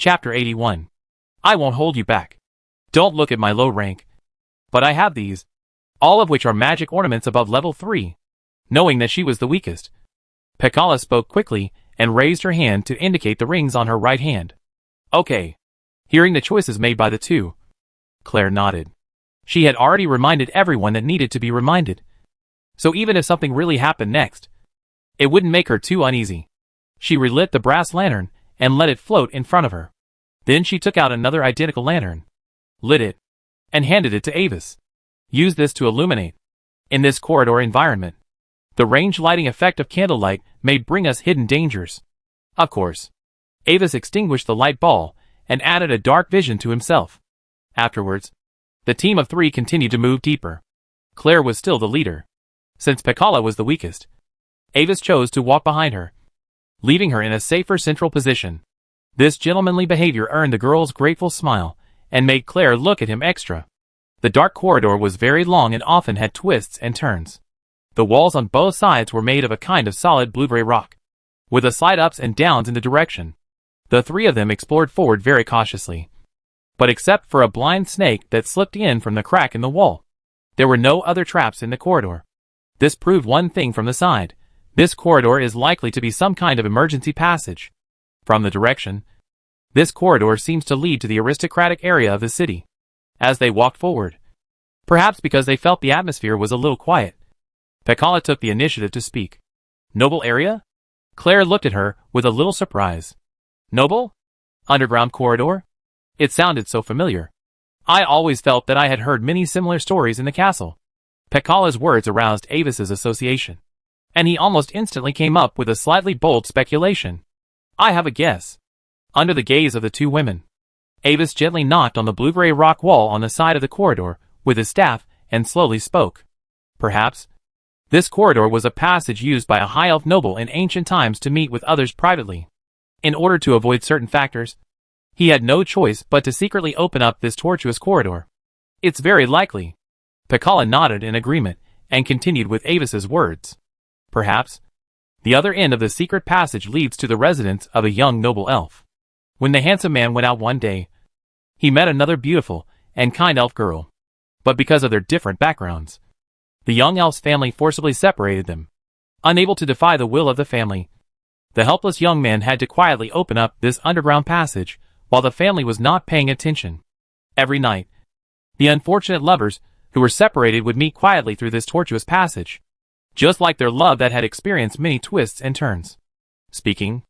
Chapter 81. I won't hold you back. Don't look at my low rank. But I have these, all of which are magic ornaments above level 3. Knowing that she was the weakest, Pekala spoke quickly and raised her hand to indicate the rings on her right hand. Okay. Hearing the choices made by the two, Claire nodded. She had already reminded everyone that needed to be reminded. So even if something really happened next, it wouldn't make her too uneasy. She relit the brass lantern and let it float in front of her. Then she took out another identical lantern, lit it, and handed it to Avis. Use this to illuminate. In this corridor environment, the range lighting effect of candlelight may bring us hidden dangers. Of course. Avis extinguished the light ball and added a dark vision to himself. Afterwards, the team of 3 continued to move deeper. Claire was still the leader. Since Pekala was the weakest, Avis chose to walk behind her, leaving her in a safer central position. This gentlemanly behavior earned the girl's grateful smile and made Claire look at him extra. The dark corridor was very long and often had twists and turns. The walls on both sides were made of a kind of solid blue-gray rock, with a slight ups and downs in the direction. The 3 of them explored forward very cautiously. But except for a blind snake that slipped in from the crack in the wall, there were no other traps in the corridor. This proved one thing from the side. This corridor is likely to be some kind of emergency passage. From the direction, this corridor seems to lead to the aristocratic area of the city. As they walked forward, perhaps because they felt the atmosphere was a little quiet, Pekala took the initiative to speak. Noble area? Claire looked at her with a little surprise. Noble? Underground corridor? It sounded so familiar. I always felt that I had heard many similar stories in the castle. Pekala's words aroused Avis's association, and he almost instantly came up with a slightly bold speculation. I have a guess. Under the gaze of the 2 women, Avis gently knocked on the blue-gray rock wall on the side of the corridor with his staff and slowly spoke. Perhaps this corridor was a passage used by a high elf noble in ancient times to meet with others privately. In order to avoid certain factors, he had no choice but to secretly open up this tortuous corridor. It's very likely. Pekala nodded in agreement and continued with Avis's words. Perhaps the other end of the secret passage leads to the residence of a young noble elf. When the handsome man went out one day, he met another beautiful and kind elf girl. But because of their different backgrounds, the young elf's family forcibly separated them. Unable to defy the will of the family, the helpless young man had to quietly open up this underground passage while the family was not paying attention. Every night, the unfortunate lovers who were separated would meet quietly through this tortuous passage, just like their love that had experienced many twists and turns. Speaking,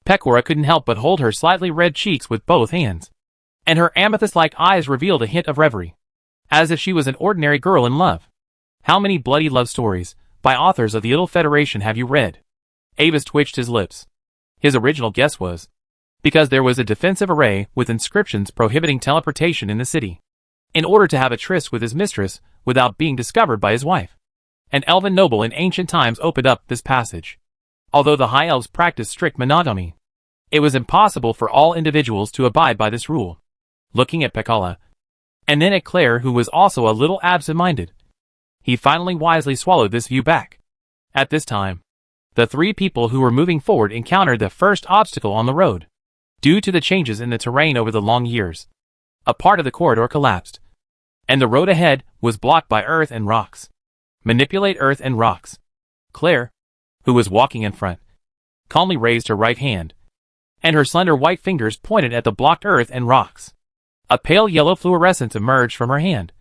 Pekora couldn't help but hold her slightly red cheeks with both hands, and her amethyst-like eyes revealed a hint of reverie, as if she was an ordinary girl in love. How many bloody love stories, by authors of the Idle Federation, have you read? Avis twitched his lips. His original guess was, because there was a defensive array with inscriptions prohibiting teleportation in the city, in order to have a tryst with his mistress without being discovered by his wife. An elven noble in ancient times opened up this passage. Although the high elves practiced strict monogamy, it was impossible for all individuals to abide by this rule. Looking at Pekala, and then at Claire, who was also a little absent-minded, he finally wisely swallowed this view back. At this time, the 3 people who were moving forward encountered the first obstacle on the road. Due to the changes in the terrain over the long years, a part of the corridor collapsed, and the road ahead was blocked by earth and rocks. Manipulate earth and rocks. Claire, who was walking in front, calmly raised her right hand, and her slender white fingers pointed at the blocked earth and rocks. A pale yellow fluorescence emerged from her hand,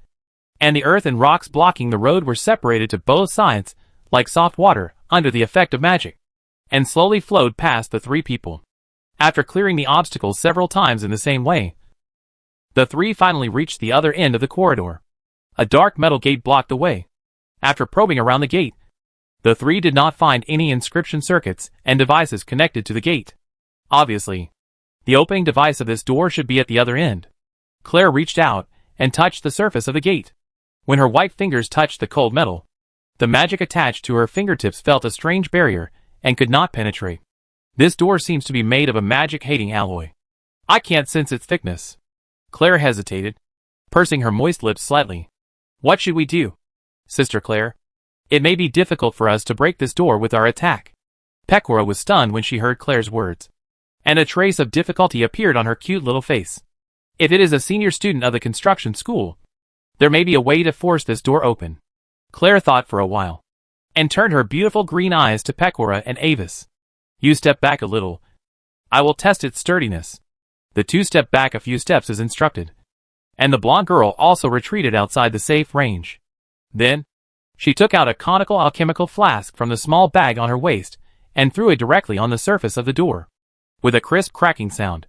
and the earth and rocks blocking the road were separated to both sides like soft water under the effect of magic, and slowly flowed past the 3 people. After clearing the obstacles several times in the same way, the 3 finally reached the other end of the corridor. A dark metal gate blocked the way. After probing around the gate, the 3 did not find any inscription circuits and devices connected to the gate. Obviously, the opening device of this door should be at the other end. Claire reached out and touched the surface of the gate. When her white fingers touched the cold metal, the magic attached to her fingertips felt a strange barrier and could not penetrate. This door seems to be made of a magic-hating alloy. I can't sense its thickness. Claire hesitated, pursing her moist lips slightly. What should we do? Sister Claire, it may be difficult for us to break this door with our attack. Pekora was stunned when she heard Claire's words. and a trace of difficulty appeared on her cute little face. If it is a senior student of the construction school, there may be a way to force this door open. Claire thought for a while, and turned her beautiful green eyes to Pecora and Avis. You step back a little. I will test its sturdiness. The two stepped back a few steps as instructed, and the blonde girl also retreated outside the safe range. Then, she took out a conical alchemical flask from the small bag on her waist and threw it directly on the surface of the door. With a crisp cracking sound,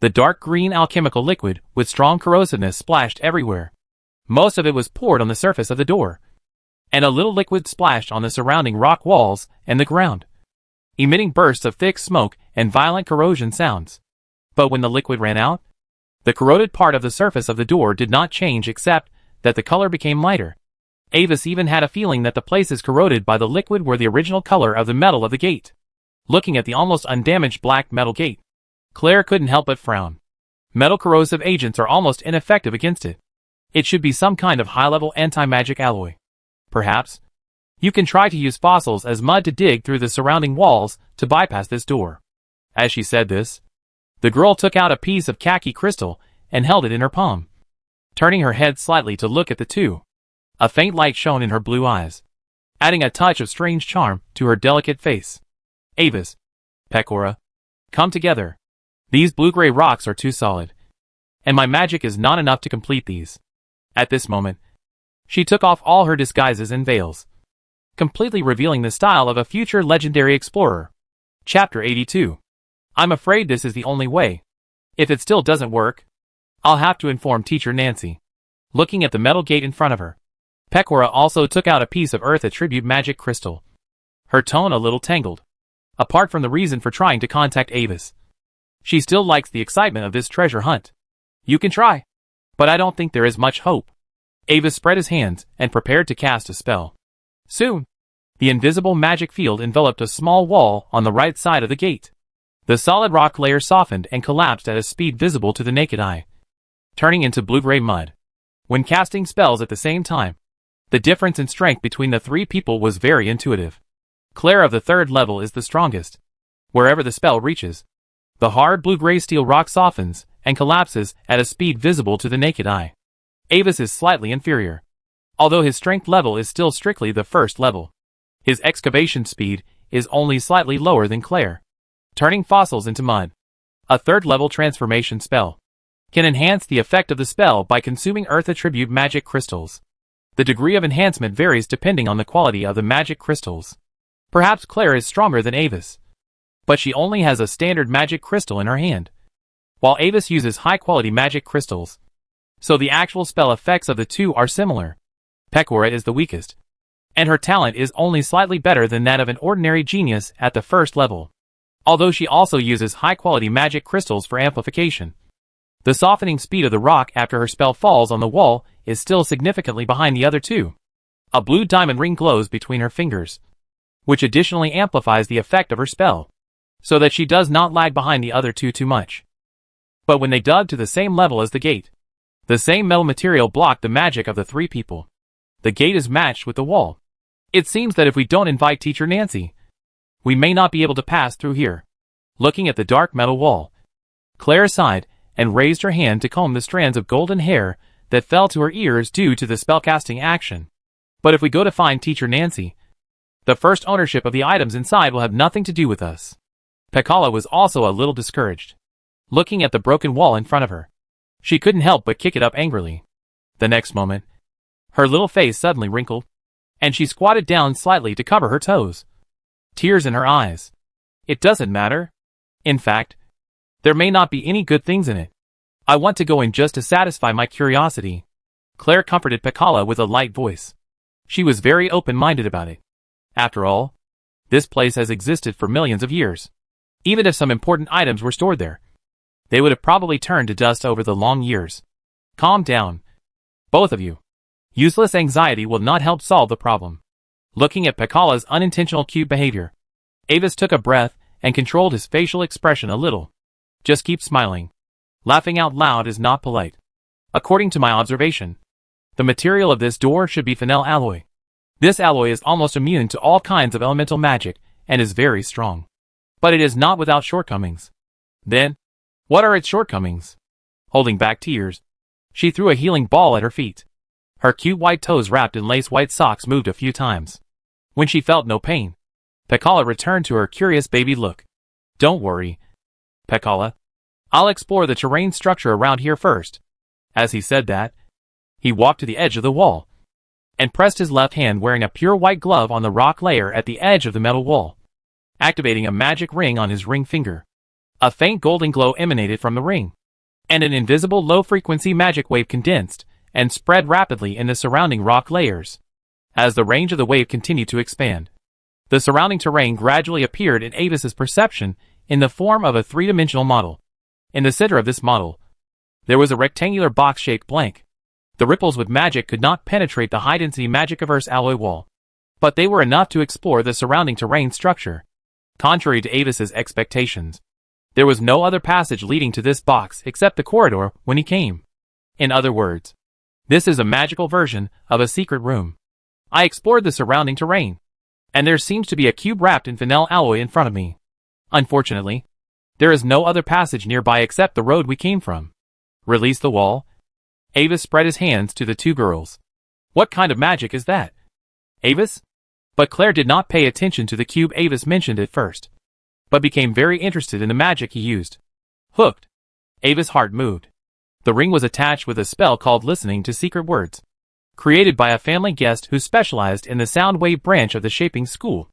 the dark green alchemical liquid with strong corrosiveness splashed everywhere. Most of it was poured on the surface of the door, and a little liquid splashed on the surrounding rock walls and the ground, emitting bursts of thick smoke and violent corrosion sounds. But when the liquid ran out, the corroded part of the surface of the door did not change except that the color became lighter. Avis even had a feeling that the places corroded by the liquid were the original color of the metal of the gate. Looking at the almost undamaged black metal gate, Claire couldn't help but frown. Metal corrosive agents are almost ineffective against it. It should be some kind of high-level anti-magic alloy. Perhaps you can try to use fossils as mud to dig through the surrounding walls to bypass this door. As she said this, the girl took out a piece of khaki crystal and held it in her palm, turning her head slightly to look at the two. A faint light shone in her blue eyes, adding a touch of strange charm to her delicate face. Avis, Pecora, come together. These blue-gray rocks are too solid, and my magic is not enough to complete these. At this moment, she took off all her disguises and veils, completely revealing the style of a future legendary explorer. Chapter 82. I'm afraid this is the only way. If it still doesn't work, I'll have to inform Teacher Nancy. Looking at the metal gate in front of her, Pecora also took out a piece of Earth Attribute magic crystal, her tone a little tangled. Apart from the reason for trying to contact Avis, she still likes the excitement of this treasure hunt. You can try, but I don't think there is much hope. Avis spread his hands and prepared to cast a spell. Soon, the invisible magic field enveloped a small wall on the right side of the gate. The solid rock layer softened and collapsed at a speed visible to the naked eye, turning into blue-gray mud. When casting spells at the same time, the difference in strength between the three people was very intuitive. Claire of the third level is the strongest. Wherever the spell reaches, the hard blue-gray steel rock softens and collapses at a speed visible to the naked eye. Avis is slightly inferior, although his strength level is still strictly the first level. His excavation speed is only slightly lower than Claire. Turning fossils into mud, a third-level transformation spell, can enhance the effect of the spell by consuming Earth Attribute magic crystals. The degree of enhancement varies depending on the quality of the magic crystals. Perhaps Claire is stronger than Avis, but she only has a standard magic crystal in her hand, while Avis uses high-quality magic crystals, so the actual spell effects of the two are similar. Pecora is the weakest, and her talent is only slightly better than that of an ordinary genius at the first level, although she also uses high-quality magic crystals for amplification. The softening speed of the rock after her spell falls on the wall is still significantly behind the other two. A blue diamond ring glows between her fingers, which additionally amplifies the effect of her spell, so that she does not lag behind the other two too much. But when they dug to the same level as the gate, the same metal material blocked the magic of the three people. The gate is matched with the wall. It seems that if we don't invite Teacher Nancy, we may not be able to pass through here. Looking at the dark metal wall, Claire sighed and raised her hand to comb the strands of golden hair that fell to her ears due to the spellcasting action. But if we go to find Teacher Nancy, the first ownership of the items inside will have nothing to do with us. Pecora was also a little discouraged. Looking at the broken wall in front of her, she couldn't help but kick it up angrily. The next moment, her little face suddenly wrinkled, and she squatted down slightly to cover her toes, tears in her eyes. It doesn't matter. In fact, there may not be any good things in it. I want to go in just to satisfy my curiosity. Claire comforted Pecora with a light voice. She was very open-minded about it. After all, this place has existed for millions of years. Even if some important items were stored there, they would have probably turned to dust over the long years. Calm down, both of you. Useless anxiety will not help solve the problem. Looking at Pecora's unintentional cute behavior, Avis took a breath and controlled his facial expression a little. Just keep smiling. Laughing out loud is not polite. According to my observation, the material of this door should be fennel alloy. This alloy is almost immune to all kinds of elemental magic and is very strong. But it is not without shortcomings. Then, what are its shortcomings? Holding back tears, she threw a healing ball at her feet. Her cute white toes wrapped in lace white socks moved a few times. When she felt no pain, Pekala returned to her curious baby look. Don't worry, Pekala. I'll explore the terrain structure around here first. As he said that, he walked to the edge of the wall and pressed his left hand wearing a pure white glove on the rock layer at the edge of the metal wall, activating a magic ring on his ring finger. A faint golden glow emanated from the ring, and an invisible low-frequency magic wave condensed and spread rapidly in the surrounding rock layers. As the range of the wave continued to expand, the surrounding terrain gradually appeared in Avis's perception in the form of a three-dimensional model. In the center of this model, there was a rectangular box-shaped blank. The ripples with magic could not penetrate the high-density magic-averse alloy wall, but they were enough to explore the surrounding terrain structure. Contrary to Avis's expectations, there was no other passage leading to this box except the corridor when he came. In other words, this is a magical version of a secret room. I explored the surrounding terrain, and there seems to be a cube wrapped in fennel alloy in front of me. Unfortunately, there is no other passage nearby except the road we came from. Release the wall. Avis spread his hands to the two girls. What kind of magic is that? Avis? But Claire did not pay attention to the cube Avis mentioned at first, but became very interested in the magic he used. Hooked. Avis' heart moved. The ring was attached with a spell called Listening to Secret Words, created by a family guest who specialized in the sound wave branch of the shaping school.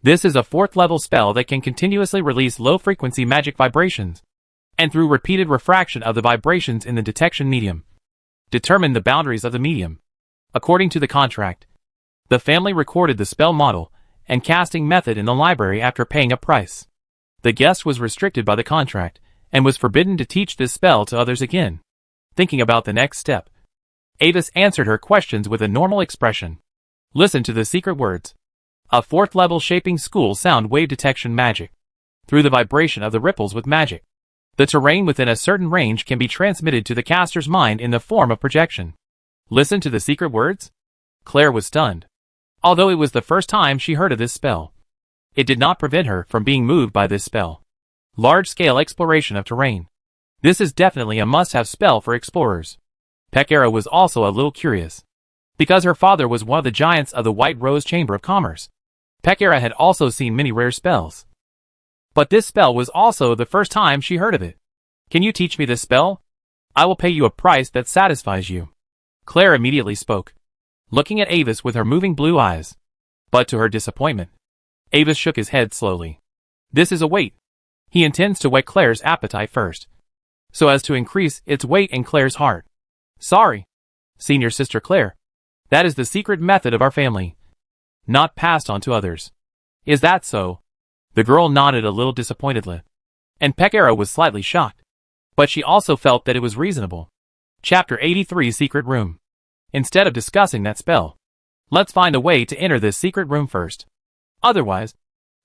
This is a 4th level spell that can continuously release low-frequency magic vibrations, and through repeated refraction of the vibrations in the detection medium, determine the boundaries of the medium. According to the contract, the family recorded the spell model and casting method in the library after paying a price. The guest was restricted by the contract and was forbidden to teach this spell to others again. Thinking about the next step, Avis answered her questions with a normal expression. Listen to the secret words. A 4th level shaping school sound wave detection magic. Through the vibration of the ripples with magic, the terrain within a certain range can be transmitted to the caster's mind in the form of projection. Listen to the secret words? Claire was stunned. Although it was the first time she heard of this spell, it did not prevent her from being moved by this spell. Large-scale exploration of terrain. This is definitely a must-have spell for explorers. Pekara was also a little curious, because her father was one of the giants of the White Rose Chamber of Commerce. Pekara had also seen many rare spells, but this spell was also the first time she heard of it. Can you teach me this spell? I will pay you a price that satisfies you. Claire immediately spoke, looking at Avis with her moving blue eyes. But to her disappointment, Avis shook his head slowly. This is a weight. He intends to whet Claire's appetite first, so as to increase its weight in Claire's heart. Sorry, senior sister Claire. That is the secret method of our family, not passed on to others. Is that so? The girl nodded a little disappointedly, and Pekara was slightly shocked, but she also felt that it was reasonable. Chapter 83 Secret Room. Instead of discussing that spell, let's find a way to enter this secret room first. Otherwise,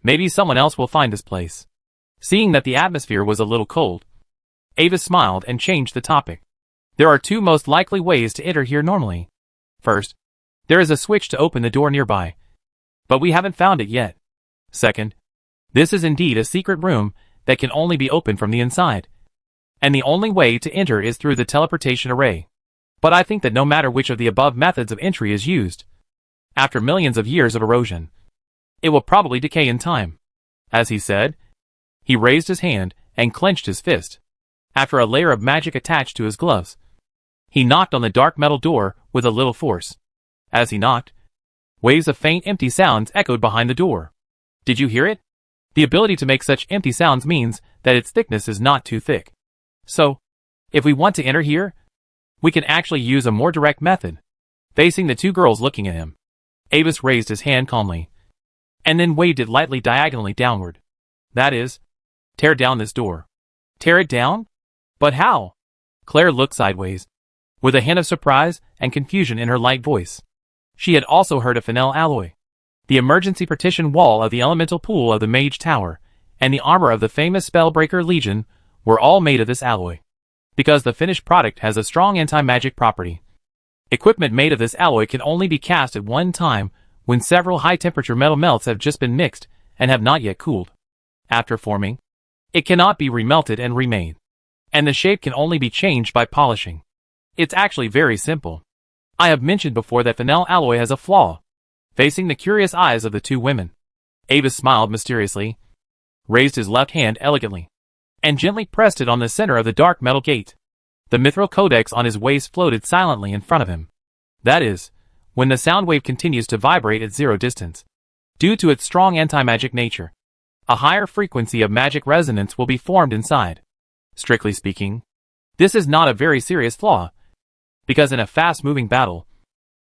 maybe someone else will find this place. Seeing that the atmosphere was a little cold, Avis smiled and changed the topic. There are two most likely ways to enter here normally. First, there is a switch to open the door nearby, but we haven't found it yet. Second, this is indeed a secret room that can only be opened from the inside, and the only way to enter is through the teleportation array. But I think that no matter which of the above methods of entry is used, after millions of years of erosion, it will probably decay in time. As he said, he raised his hand and clenched his fist. After a layer of magic attached to his gloves, he knocked on the dark metal door with a little force. As he knocked, waves of faint empty sounds echoed behind the door. Did you hear it? The ability to make such empty sounds means that its thickness is not too thick. So, if we want to enter here, we can actually use a more direct method. Facing the two girls looking at him, Avis raised his hand calmly, and then waved it lightly diagonally downward. That is, tear down this door. Tear it down? But how? Claire looked sideways, with a hint of surprise and confusion in her light voice. She had also heard of fennel alloy. The emergency partition wall of the elemental pool of the Mage Tower, and the armor of the famous Spellbreaker Legion were all made of this alloy, because the finished product has a strong anti-magic property. Equipment made of this alloy can only be cast at one time when several high-temperature metal melts have just been mixed and have not yet cooled. After forming, It cannot be remelted and remade. And the shape can only be changed by polishing. It's actually very simple. I have mentioned before that Fennel alloy has a flaw. Facing the curious eyes of the two women, Avis smiled mysteriously, raised his left hand elegantly, and gently pressed it on the center of the dark metal gate. The mithril codex on his waist floated silently in front of him. That is, when the sound wave continues to vibrate at zero distance. Due to its strong anti-magic nature, a higher frequency of magic resonance will be formed inside. Strictly speaking, this is not a very serious flaw, because in a fast-moving battle,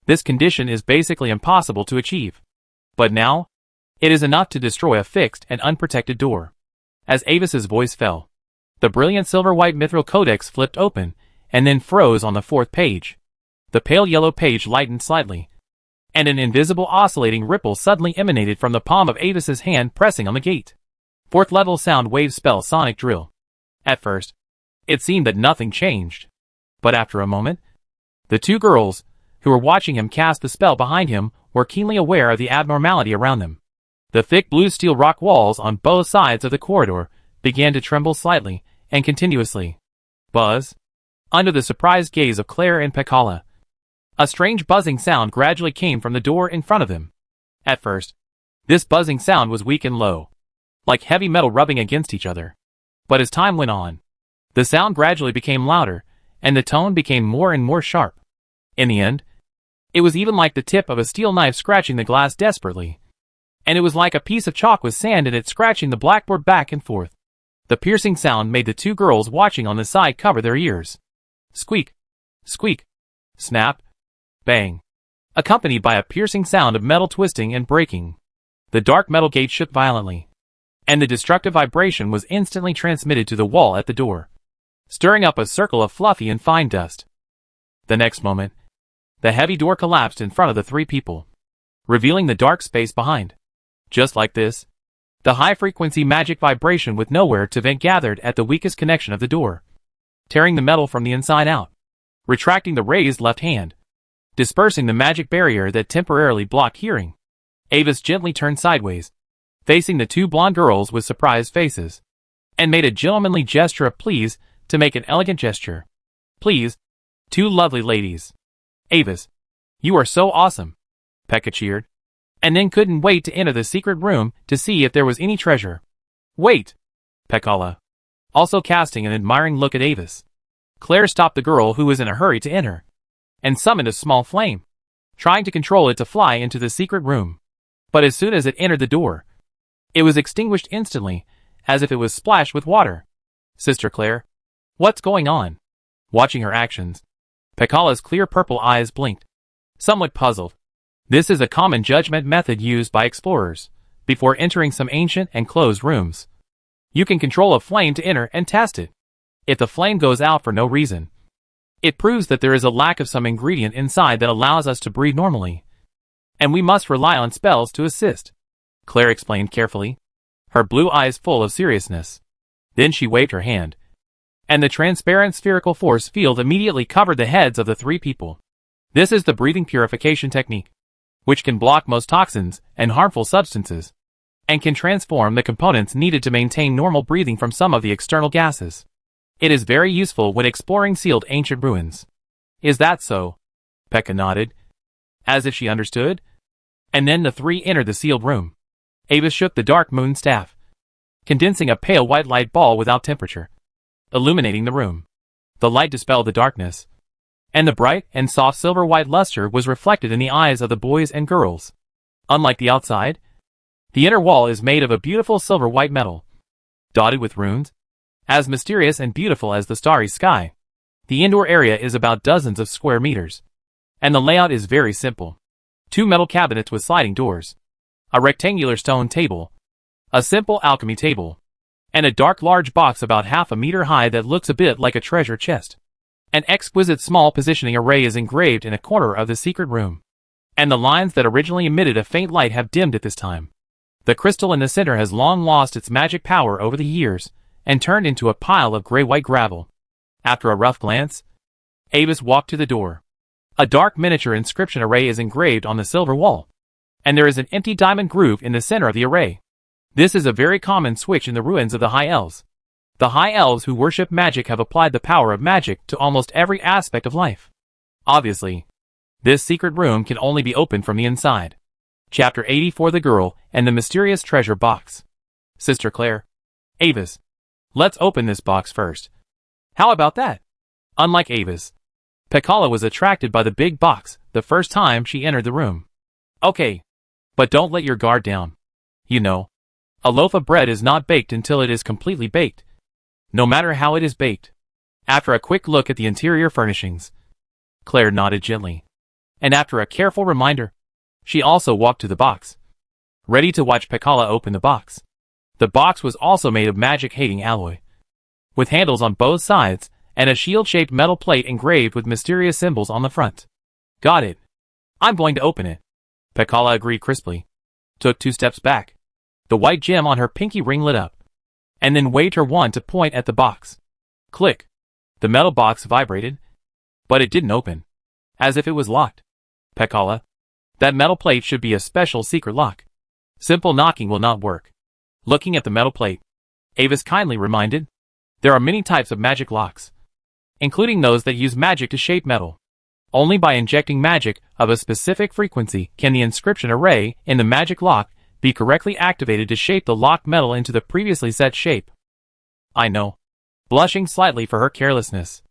this condition is basically impossible to achieve. But now, it is enough to destroy a fixed and unprotected door. As Avis's voice fell, the brilliant silver-white mithril codex flipped open and then froze on the 4th page. The pale yellow page lightened slightly, and an invisible oscillating ripple suddenly emanated from the palm of Avis's hand pressing on the gate. 4th level sound wave spell sonic drill. At first, it seemed that nothing changed. But after a moment, the two girls, who were watching him cast the spell behind him, were keenly aware of the abnormality around them. The thick blue steel rock walls on both sides of the corridor began to tremble slightly and continuously. Buzz. Under the surprised gaze of Claire and Pekala, a strange buzzing sound gradually came from the door in front of them. At first, this buzzing sound was weak and low, like heavy metal rubbing against each other. But as time went on, the sound gradually became louder, and the tone became more and more sharp. In the end, it was even like the tip of a steel knife scratching the glass desperately. And it was like a piece of chalk with sand in it scratching the blackboard back and forth. The piercing sound made the two girls watching on the side cover their ears. Squeak, squeak, snap, bang, accompanied by a piercing sound of metal twisting and breaking. The dark metal gate shook violently, and the destructive vibration was instantly transmitted to the wall at the door, stirring up a circle of fluffy and fine dust. The next moment, the heavy door collapsed in front of the three people, revealing the dark space behind. Just like this, the high-frequency magic vibration with nowhere to vent gathered at the weakest connection of the door, tearing the metal from the inside out, retracting the raised left hand, dispersing the magic barrier that temporarily blocked hearing. Avis gently turned sideways, facing the two blonde girls with surprised faces, and made a gentlemanly gesture of please to make an elegant gesture. Please, two lovely ladies. Avis, you are so awesome, Pekka cheered, and then couldn't wait to enter the secret room to see if there was any treasure. Wait, Pekala, also casting an admiring look at Avis. Claire stopped the girl who was in a hurry to enter, and summoned a small flame, trying to control it to fly into the secret room. But as soon as it entered the door, it was extinguished instantly, as if it was splashed with water. Sister Claire, what's going on? Watching her actions, Pekala's clear purple eyes blinked, somewhat puzzled. This is a common judgment method used by explorers before entering some ancient and closed rooms. You can control a flame to enter and test it. If the flame goes out for no reason, it proves that there is a lack of some ingredient inside that allows us to breathe normally, and we must rely on spells to assist, Claire explained carefully, her blue eyes full of seriousness. Then she waved her hand, and the transparent spherical force field immediately covered the heads of the three people. This is the breathing purification technique, which can block most toxins and harmful substances, and can transform the components needed to maintain normal breathing from some of the external gases. It is very useful when exploring sealed ancient ruins. Is that so? Pekka nodded, as if she understood. And then the three entered the sealed room. Avis shook the dark moon staff, condensing a pale white light ball without temperature, illuminating the room. The light dispelled the darkness, and the bright and soft silver-white luster was reflected in the eyes of the boys and girls. Unlike the outside, the inner wall is made of a beautiful silver-white metal, dotted with runes, as mysterious and beautiful as the starry sky. The indoor area is about dozens of square meters, and the layout is very simple. 2 metal cabinets with sliding doors, a rectangular stone table, a simple alchemy table, and a dark large box about half a meter high that looks a bit like a treasure chest. An exquisite small positioning array is engraved in a corner of the secret room, and the lines that originally emitted a faint light have dimmed at this time. The crystal in the center has long lost its magic power over the years, and turned into a pile of gray-white gravel. After a rough glance, Avis walked to the door. A dark miniature inscription array is engraved on the silver wall, and there is an empty diamond groove in the center of the array. This is a very common switch in the ruins of the High Elves. The high elves who worship magic have applied the power of magic to almost every aspect of life. Obviously, this secret room can only be opened from the inside. Chapter 84: The Girl and the Mysterious Treasure Box. Sister Claire. Avis. Let's open this box first. How about that? Unlike Avis, Pekala was attracted by the big box the first time she entered the room. Okay, but don't let your guard down. You know, a loaf of bread is not baked until it is completely baked, no matter how it is baked. After a quick look at the interior furnishings, Claire nodded gently. And after a careful reminder, she also walked to the box, ready to watch Pekala open the box. The box was also made of magic-hating alloy, with handles on both sides and a shield-shaped metal plate engraved with mysterious symbols on the front. Got it. I'm going to open it. Pekala agreed crisply, took 2 steps back. The white gem on her pinky ring lit up, and then waved her wand to point at the box. Click. The metal box vibrated, but it didn't open, as if it was locked. Pekala, that metal plate should be a special secret lock. Simple knocking will not work. Looking at the metal plate, Avis kindly reminded, there are many types of magic locks, including those that use magic to shape metal. Only by injecting magic of a specific frequency can the inscription array in the magic lock be correctly activated to shape the locked metal into the previously set shape. I know. Blushing slightly for her carelessness,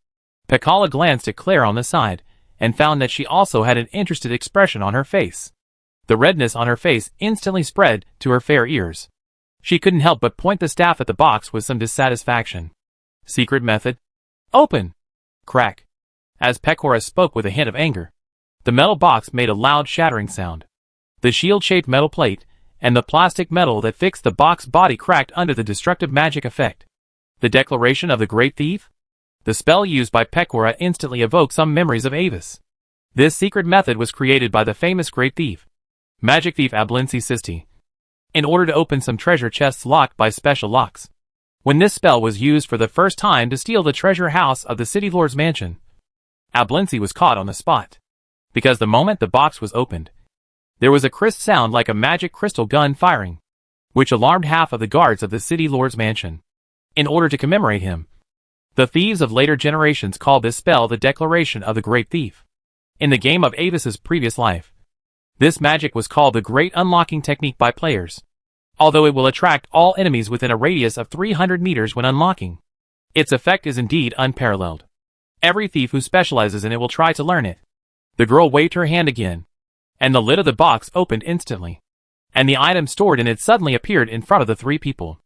Pekala glanced at Claire on the side and found that she also had an interested expression on her face. The redness on her face instantly spread to her fair ears. She couldn't help but point the staff at the box with some dissatisfaction. Secret method? Open! Crack. As Pekora spoke with a hint of anger, the metal box made a loud shattering sound. The shield-shaped metal plate and the plastic metal that fixed the box body cracked under the destructive magic effect. The declaration of the Great Thief? The spell used by Pekora instantly evoked some memories of Avis. This secret method was created by the famous Great Thief, Magic Thief Ablinci Sisti, in order to open some treasure chests locked by special locks. When this spell was used for the first time to steal the treasure house of the City Lord's mansion, Ablinci was caught on the spot, because the moment the box was opened, there was a crisp sound like a magic crystal gun firing, which alarmed half of the guards of the City Lord's mansion. In order to commemorate him, the thieves of later generations called this spell the Declaration of the Great Thief. In the game of Avis's previous life, this magic was called the Great Unlocking Technique by players, although it will attract all enemies within a radius of 300 meters when unlocking. Its effect is indeed unparalleled. Every thief who specializes in it will try to learn it. The girl waved her hand again, and the lid of the box opened instantly, and the item stored in it suddenly appeared in front of the 3 people.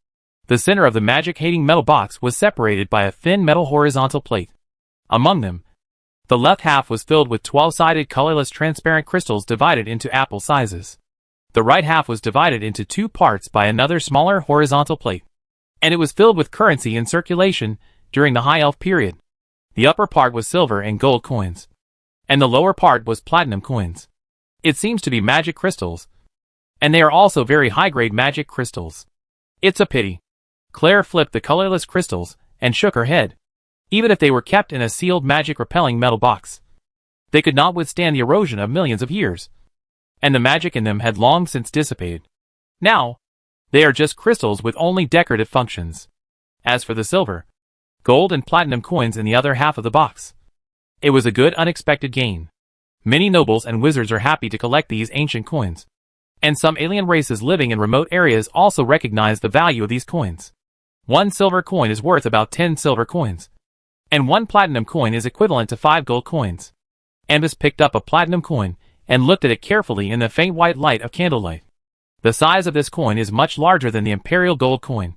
The center of the magic-hating metal box was separated by a thin metal horizontal plate. Among them, the left half was filled with 12-sided colorless transparent crystals divided into apple sizes. The right half was divided into 2 parts by another smaller horizontal plate, and it was filled with currency in circulation during the High Elf period. The upper part was silver and gold coins, and the lower part was platinum coins. It seems to be magic crystals, and they are also very high-grade magic crystals. It's a pity. Claire flipped the colorless crystals and shook her head. Even if they were kept in a sealed magic-repelling metal box, they could not withstand the erosion of millions of years, and the magic in them had long since dissipated. Now, they are just crystals with only decorative functions. As for the silver, gold and platinum coins in the other half of the box, it was a good unexpected gain. Many nobles and wizards are happy to collect these ancient coins, and some alien races living in remote areas also recognize the value of these coins. 1 silver coin is worth about 10 silver coins, and 1 platinum coin is equivalent to 5 gold coins. Avis picked up a platinum coin and looked at it carefully in the faint white light of candlelight. The size of this coin is much larger than the imperial gold coin,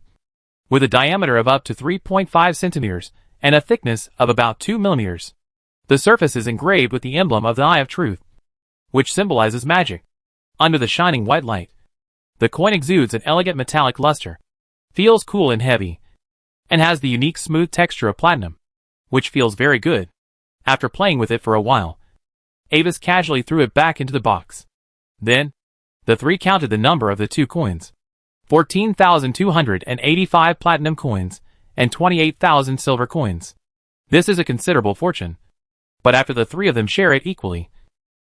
with a diameter of up to 3.5 centimeters and a thickness of about 2 millimeters. The surface is engraved with the emblem of the Eye of Truth, which symbolizes magic. Under the shining white light, the coin exudes an elegant metallic luster, feels cool and heavy, and has the unique smooth texture of platinum, which feels very good. After playing with it for a while, Avis casually threw it back into the box. Then, the 3 counted the number of the 2 coins. 14,285 platinum coins and 28,000 silver coins. This is a considerable fortune, but after the 3 of them share it equally,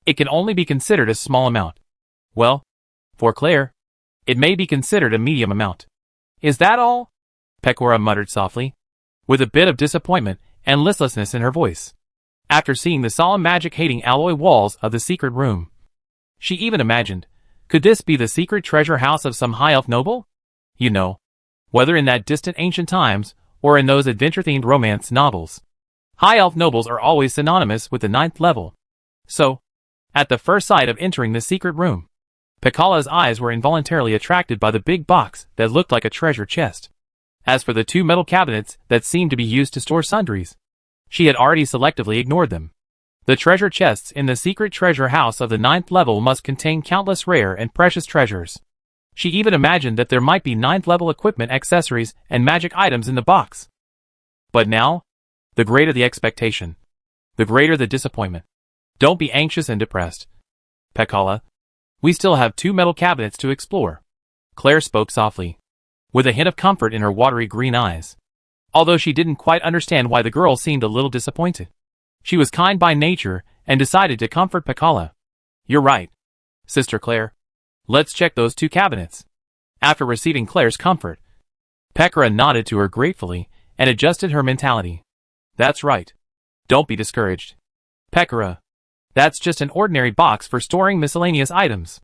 it can only be considered a small amount. Well, for Claire, it may be considered a medium amount. Is that all? Pecora muttered softly, with a bit of disappointment and listlessness in her voice. After seeing the solemn magic-hating alloy walls of the secret room, she even imagined, could this be the secret treasure house of some high elf noble? You know, whether in that distant ancient times or in those adventure-themed romance novels, high elf nobles are always synonymous with the 9th level. So, at the first sight of entering the secret room, Pecola's eyes were involuntarily attracted by the big box that looked like a treasure chest. As for the 2 metal cabinets that seemed to be used to store sundries, she had already selectively ignored them. The treasure chests in the secret treasure house of the 9th level must contain countless rare and precious treasures. She even imagined that there might be 9th level equipment, accessories, and magic items in the box. But now, the greater the expectation, the greater the disappointment. Don't be anxious and depressed, Pecola. We still have 2 metal cabinets to explore. Claire spoke softly, with a hint of comfort in her watery green eyes. Although she didn't quite understand why the girl seemed a little disappointed, she was kind by nature and decided to comfort Pecola. You're right, Sister Claire. Let's check those 2 cabinets. After receiving Claire's comfort, Pecora nodded to her gratefully and adjusted her mentality. That's right. Don't be discouraged, Pecora. That's just an ordinary box for storing miscellaneous items.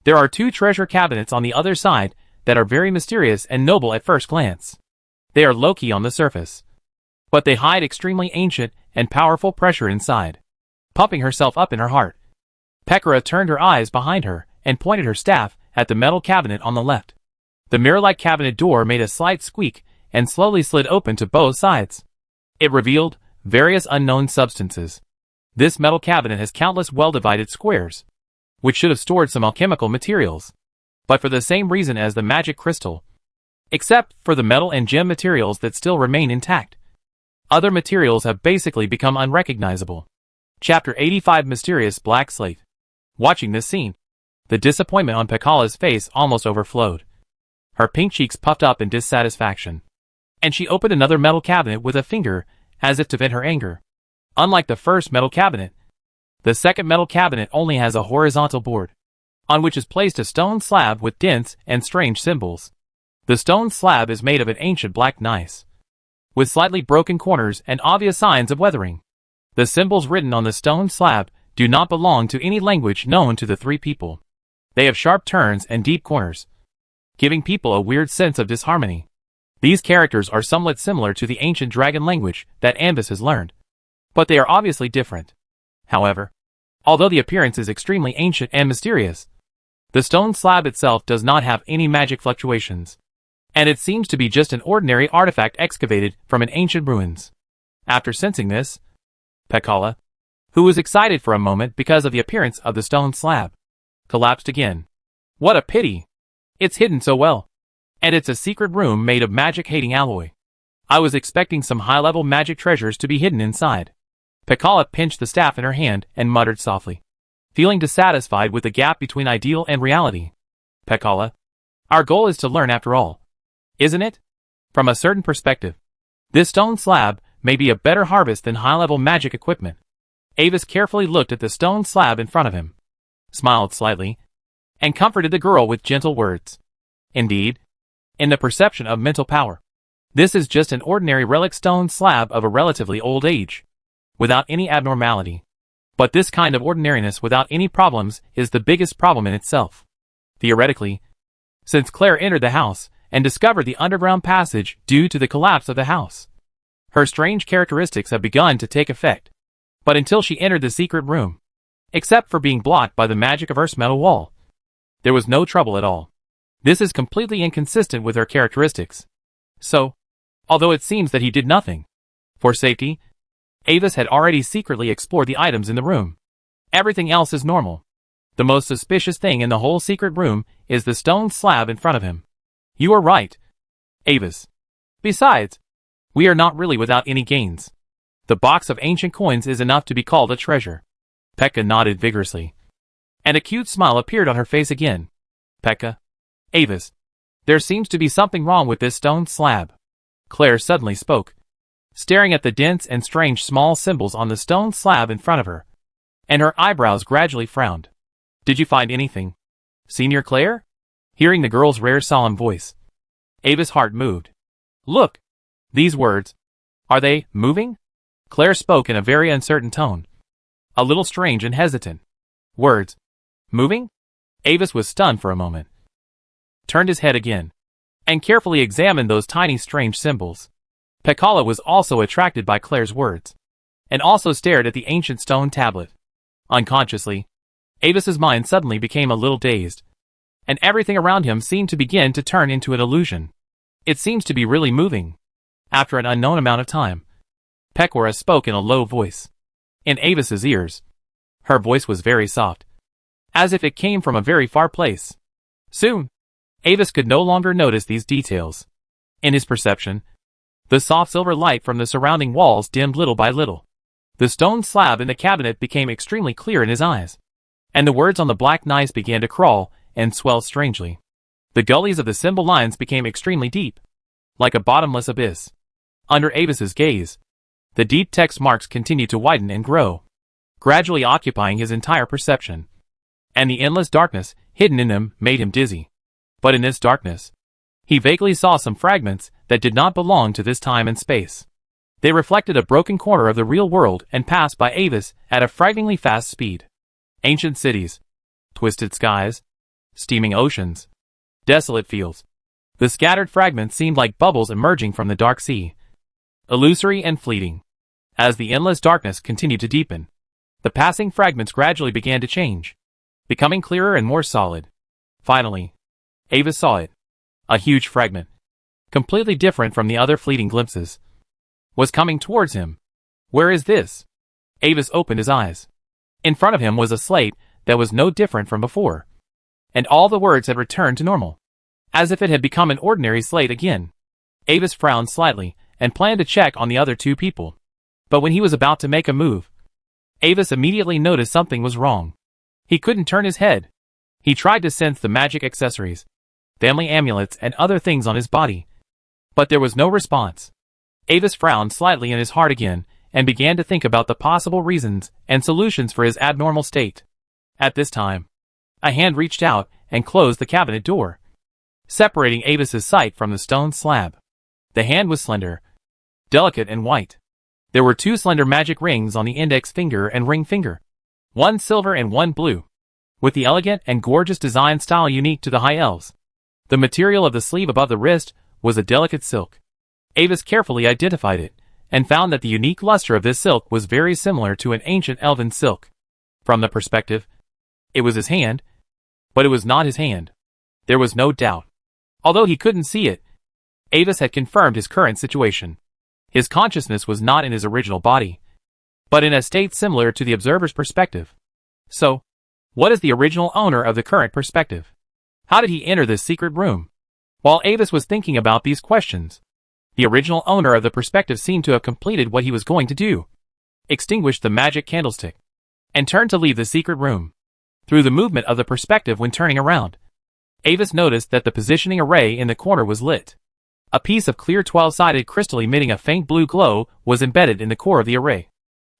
There are 2 treasure cabinets on the other side that are very mysterious and noble at first glance. They are low-key on the surface, but they hide extremely ancient and powerful pressure inside. Pumping herself up in her heart, Pecora turned her eyes behind her and pointed her staff at the metal cabinet on the left. The mirror-like cabinet door made a slight squeak and slowly slid open to both sides. It revealed various unknown substances. This metal cabinet has countless well-divided squares, which should have stored some alchemical materials, but for the same reason as the magic crystal, except for the metal and gem materials that still remain intact. Other materials have basically become unrecognizable. Chapter 85 Mysterious Black Slate. Watching this scene, the disappointment on Pecola's face almost overflowed. Her pink cheeks puffed up in dissatisfaction, and she opened another metal cabinet with a finger as if to vent her anger. Unlike the first metal cabinet, the second metal cabinet only has a horizontal board, on which is placed a stone slab with dense and strange symbols. The stone slab is made of an ancient black gneiss, with slightly broken corners and obvious signs of weathering. The symbols written on the stone slab do not belong to any language known to the 3 people. They have sharp turns and deep corners, giving people a weird sense of disharmony. These characters are somewhat similar to the ancient dragon language that Anbis has learned, but they are obviously different. However, although the appearance is extremely ancient and mysterious, the stone slab itself does not have any magic fluctuations, and it seems to be just an ordinary artifact excavated from an ancient ruins. After sensing this, Pecola, who was excited for a moment because of the appearance of the stone slab, collapsed again. What a pity! It's hidden so well, and it's a secret room made of magic-hating alloy. I was expecting some high-level magic treasures to be hidden inside. Pecola pinched the staff in her hand and muttered softly, feeling dissatisfied with the gap between ideal and reality. Pecola, our goal is to learn after all, isn't it? From a certain perspective, this stone slab may be a better harvest than high-level magic equipment. Avis carefully looked at the stone slab in front of him, smiled slightly, and comforted the girl with gentle words. Indeed, in the perception of mental power, this is just an ordinary relic stone slab of a relatively old age, without any abnormality. But this kind of ordinariness without any problems is the biggest problem in itself. Theoretically, since Claire entered the house and discovered the underground passage due to the collapse of the house, her strange characteristics have begun to take effect. But until she entered the secret room, except for being blocked by the magic of Earth's metal wall, there was no trouble at all. This is completely inconsistent with her characteristics. So, although it seems that he did nothing for safety, Avis had already secretly explored the items in the room. Everything else is normal. The most suspicious thing in the whole secret room is the stone slab in front of him. You are right, Avis. Besides, we are not really without any gains. The box of ancient coins is enough to be called a treasure. Pekka nodded vigorously, and a cute smile appeared on her face again. Pekka, Avis, there seems to be something wrong with this stone slab. Claire suddenly spoke, staring at the dense and strange small symbols on the stone slab in front of her, and her eyebrows gradually frowned. Did you find anything, Senior Claire? Hearing the girl's rare solemn voice, Ava's heart moved. Look! These words. Are they moving? Claire spoke in a very uncertain tone. A little strange and hesitant. Words. Moving? Avis was stunned for a moment. Turned his head again. And carefully examined those tiny strange symbols. Pekala was also attracted by Claire's words. And also stared at the ancient stone tablet. Unconsciously, Avis's mind suddenly became a little dazed. And everything around him seemed to begin to turn into an illusion. It seems to be really moving. After an unknown amount of time, Pekora spoke in a low voice. In Avis's ears. Her voice was very soft. As if it came from a very far place. Soon, Avis could no longer notice these details. In his perception, the soft silver light from the surrounding walls dimmed little by little. The stone slab in the cabinet became extremely clear in his eyes. And the words on the black knives began to crawl and swell strangely. The gullies of the symbol lines became extremely deep. Like a bottomless abyss. Under Avis's gaze, the deep text marks continued to widen and grow, gradually occupying his entire perception. And the endless darkness hidden in them made him dizzy. But in this darkness, he vaguely saw some fragments that did not belong to this time and space. They reflected a broken corner of the real world and passed by Avis at a frighteningly fast speed. Ancient cities, twisted skies, steaming oceans, desolate fields. The scattered fragments seemed like bubbles emerging from the dark sea. Illusory and fleeting. As the endless darkness continued to deepen, the passing fragments gradually began to change, becoming clearer and more solid. Finally, Avis saw it. A huge fragment, completely different from the other fleeting glimpses, was coming towards him. Where is this? Avis opened his eyes. In front of him was a slate that was no different from before. And all the words had returned to normal. As if it had become an ordinary slate again. Avis frowned slightly and planned to check on the other two people. But when he was about to make a move, Avis immediately noticed something was wrong. He couldn't turn his head. He tried to sense the magic accessories, family amulets and other things on his body. But there was no response. Avis frowned slightly in his heart again and began to think about the possible reasons and solutions for his abnormal state. At this time, a hand reached out and closed the cabinet door, separating Avis's sight from the stone slab. The hand was slender, delicate and white. There were two slender magic rings on the index finger and ring finger, one silver and one blue, with the elegant and gorgeous design style unique to the High Elves. The material of the sleeve above the wrist was a delicate silk. Avis carefully identified it, and found that the unique luster of this silk was very similar to an ancient elven silk. From the perspective, it was his hand, but it was not his hand. There was no doubt. Although he couldn't see it, Avis had confirmed his current situation. His consciousness was not in his original body, but in a state similar to the observer's perspective. So, what is the original owner of the current perspective? How did he enter this secret room? While Avis was thinking about these questions, the original owner of the perspective seemed to have completed what he was going to do. Extinguished the magic candlestick, and turned to leave the secret room. Through the movement of the perspective when turning around, Avis noticed that the positioning array in the corner was lit. A piece of clear 12-sided crystal emitting a faint blue glow was embedded in the core of the array,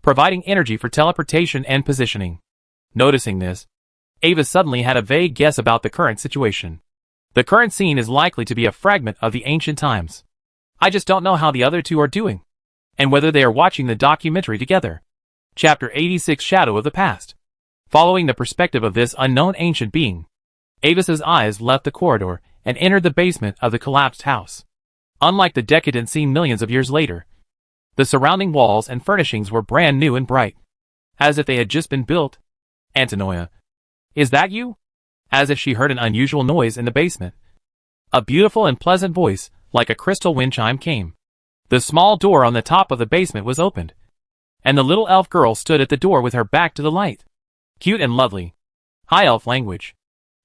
providing energy for teleportation and positioning. Noticing this, Avis suddenly had a vague guess about the current situation. The current scene is likely to be a fragment of the ancient times. I just don't know how the other two are doing, and whether they are watching the documentary together. Chapter 86 Shadow of the Past. Following the perspective of this unknown ancient being, Avis's eyes left the corridor and entered the basement of the collapsed house. Unlike the decadent seen millions of years later, the surrounding walls and furnishings were brand new and bright, as if they had just been built. Antinoia, is that you? As if she heard an unusual noise in the basement. A beautiful and pleasant voice, like a crystal wind chime, came. The small door on the top of the basement was opened, and the little elf girl stood at the door with her back to the light. Cute and lovely. High elf language.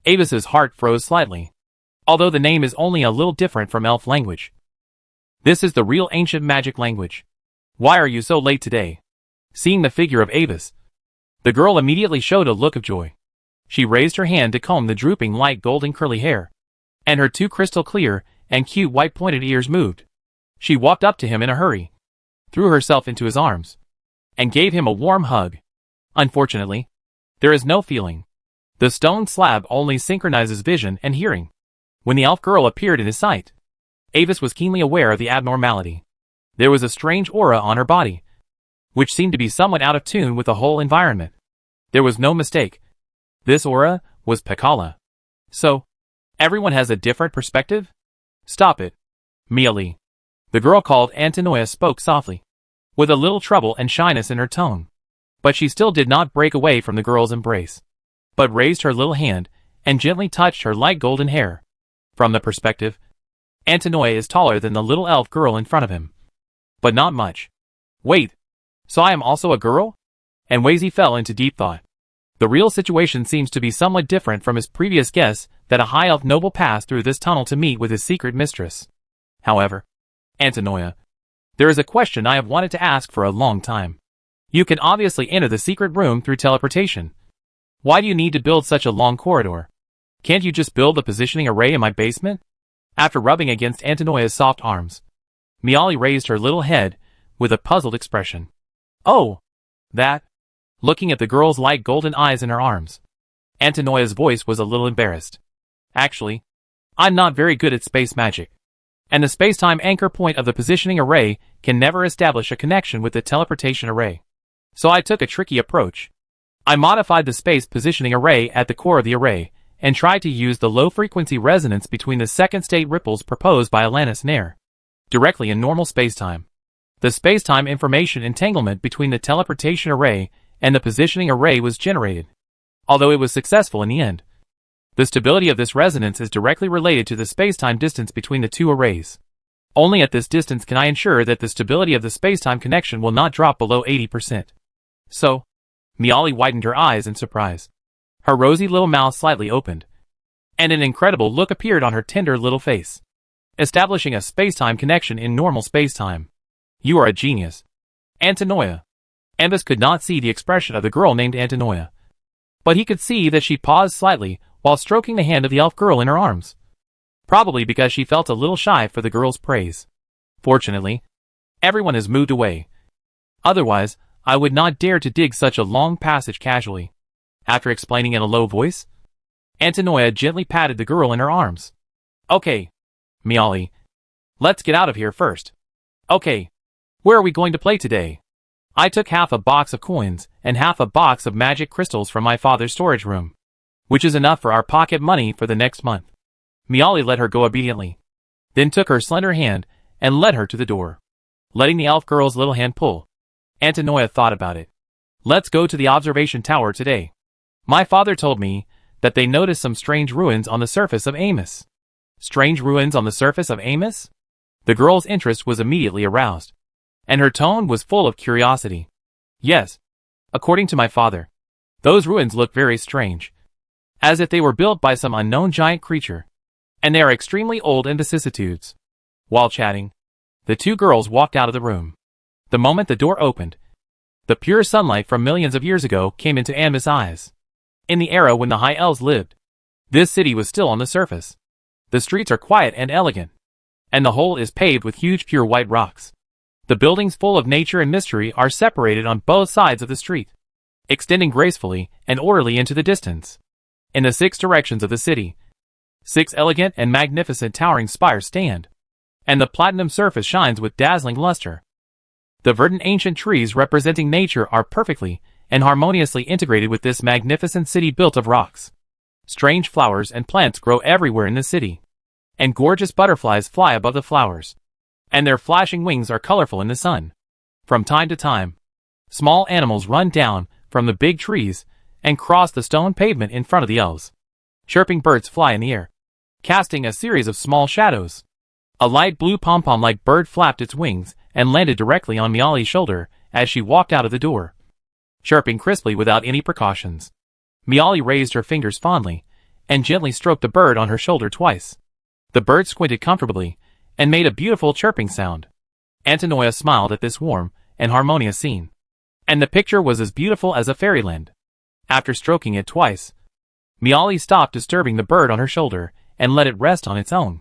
Avis's heart froze slightly, although the name is only a little different from elf language. This is the real ancient magic language. Why are you so late today? Seeing the figure of Avis, the girl immediately showed a look of joy. She raised her hand to comb the drooping light golden curly hair, and her two crystal clear and cute white pointed ears moved. She walked up to him in a hurry, threw herself into his arms, and gave him a warm hug. Unfortunately, there is no feeling. The stone slab only synchronizes vision and hearing. When the elf girl appeared in his sight, Avis was keenly aware of the abnormality. There was a strange aura on her body, which seemed to be somewhat out of tune with the whole environment. There was no mistake. This aura was Pekala. So, everyone has a different perspective? Stop it. Miali. The girl called Antinoia spoke softly, with a little trouble and shyness in her tone. But she still did not break away from the girl's embrace, but raised her little hand and gently touched her light golden hair. From the perspective, Antinoia is taller than the little elf girl in front of him. But not much. Wait, so I am also a girl? And Wazy fell into deep thought. The real situation seems to be somewhat different from his previous guess that a high elf noble passed through this tunnel to meet with his secret mistress. However, Antinoia, there is a question I have wanted to ask for a long time. You can obviously enter the secret room through teleportation. Why do you need to build such a long corridor? Can't you just build a positioning array in my basement? After rubbing against Antinoia's soft arms, Miali raised her little head with a puzzled expression. Oh, that? Looking at the girl's light golden eyes in her arms, Antinoia's voice was a little embarrassed. Actually, I'm not very good at space magic, and the space-time anchor point of the positioning array can never establish a connection with the teleportation array. So I took a tricky approach. I modified the space positioning array at the core of the array, and tried to use the low-frequency resonance between the second-state ripples proposed by Alanis Nair, directly in normal spacetime. The spacetime information entanglement between the teleportation array and the positioning array was generated, although it was successful in the end. The stability of this resonance is directly related to the spacetime distance between the two arrays. Only at this distance can I ensure that the stability of the spacetime connection will not drop below 80%. So, Miali widened her eyes in surprise. Her rosy little mouth slightly opened, and an incredible look appeared on her tender little face. Establishing a spacetime connection in normal spacetime. You are a genius. Antinoia. Ambus could not see the expression of the girl named Antinoia, but he could see that she paused slightly while stroking the hand of the elf girl in her arms. Probably because she felt a little shy for the girl's praise. Fortunately, everyone has moved away. Otherwise, I would not dare to dig such a long passage casually. After explaining in a low voice, Antinoia gently patted the girl in her arms. Okay, Miali. Let's get out of here first. Okay, where are we going to play today? I took half a box of coins and half a box of magic crystals from my father's storage room, which is enough for our pocket money for the next month. Miali let her go obediently, then took her slender hand and led her to the door. Letting the elf girl's little hand pull, Antinoia thought about it. Let's go to the observation tower today. My father told me that they noticed some strange ruins on the surface of Amos. Strange ruins on the surface of Amos? The girl's interest was immediately aroused, and her tone was full of curiosity. Yes, according to my father, those ruins look very strange, as if they were built by some unknown giant creature, and they are extremely old and vicissitudes. While chatting, the two girls walked out of the room. The moment the door opened, the pure sunlight from millions of years ago came into Amos' eyes. In the era when the High Elves lived, this city was still on the surface. The streets are quiet and elegant, and the whole is paved with huge pure white rocks. The buildings full of nature and mystery are separated on both sides of the street, extending gracefully and orderly into the distance. In the 6 directions of the city, 6 elegant and magnificent towering spires stand, and the platinum surface shines with dazzling luster. The verdant ancient trees representing nature are perfectly and harmoniously integrated with this magnificent city built of rocks. Strange flowers and plants grow everywhere in the city, and gorgeous butterflies fly above the flowers, and their flashing wings are colorful in the sun. From time to time, small animals run down from the big trees and cross the stone pavement in front of the elves. Chirping birds fly in the air, casting a series of small shadows. A light blue pom-pom-like bird flapped its wings and landed directly on Miali's shoulder as she walked out of the door, chirping crisply without any precautions. Miali raised her fingers fondly and gently stroked the bird on her shoulder twice. The bird squinted comfortably and made a beautiful chirping sound. Antinoia smiled at this warm and harmonious scene, and the picture was as beautiful as a fairyland. After stroking it twice, Miali stopped disturbing the bird on her shoulder and let it rest on its own.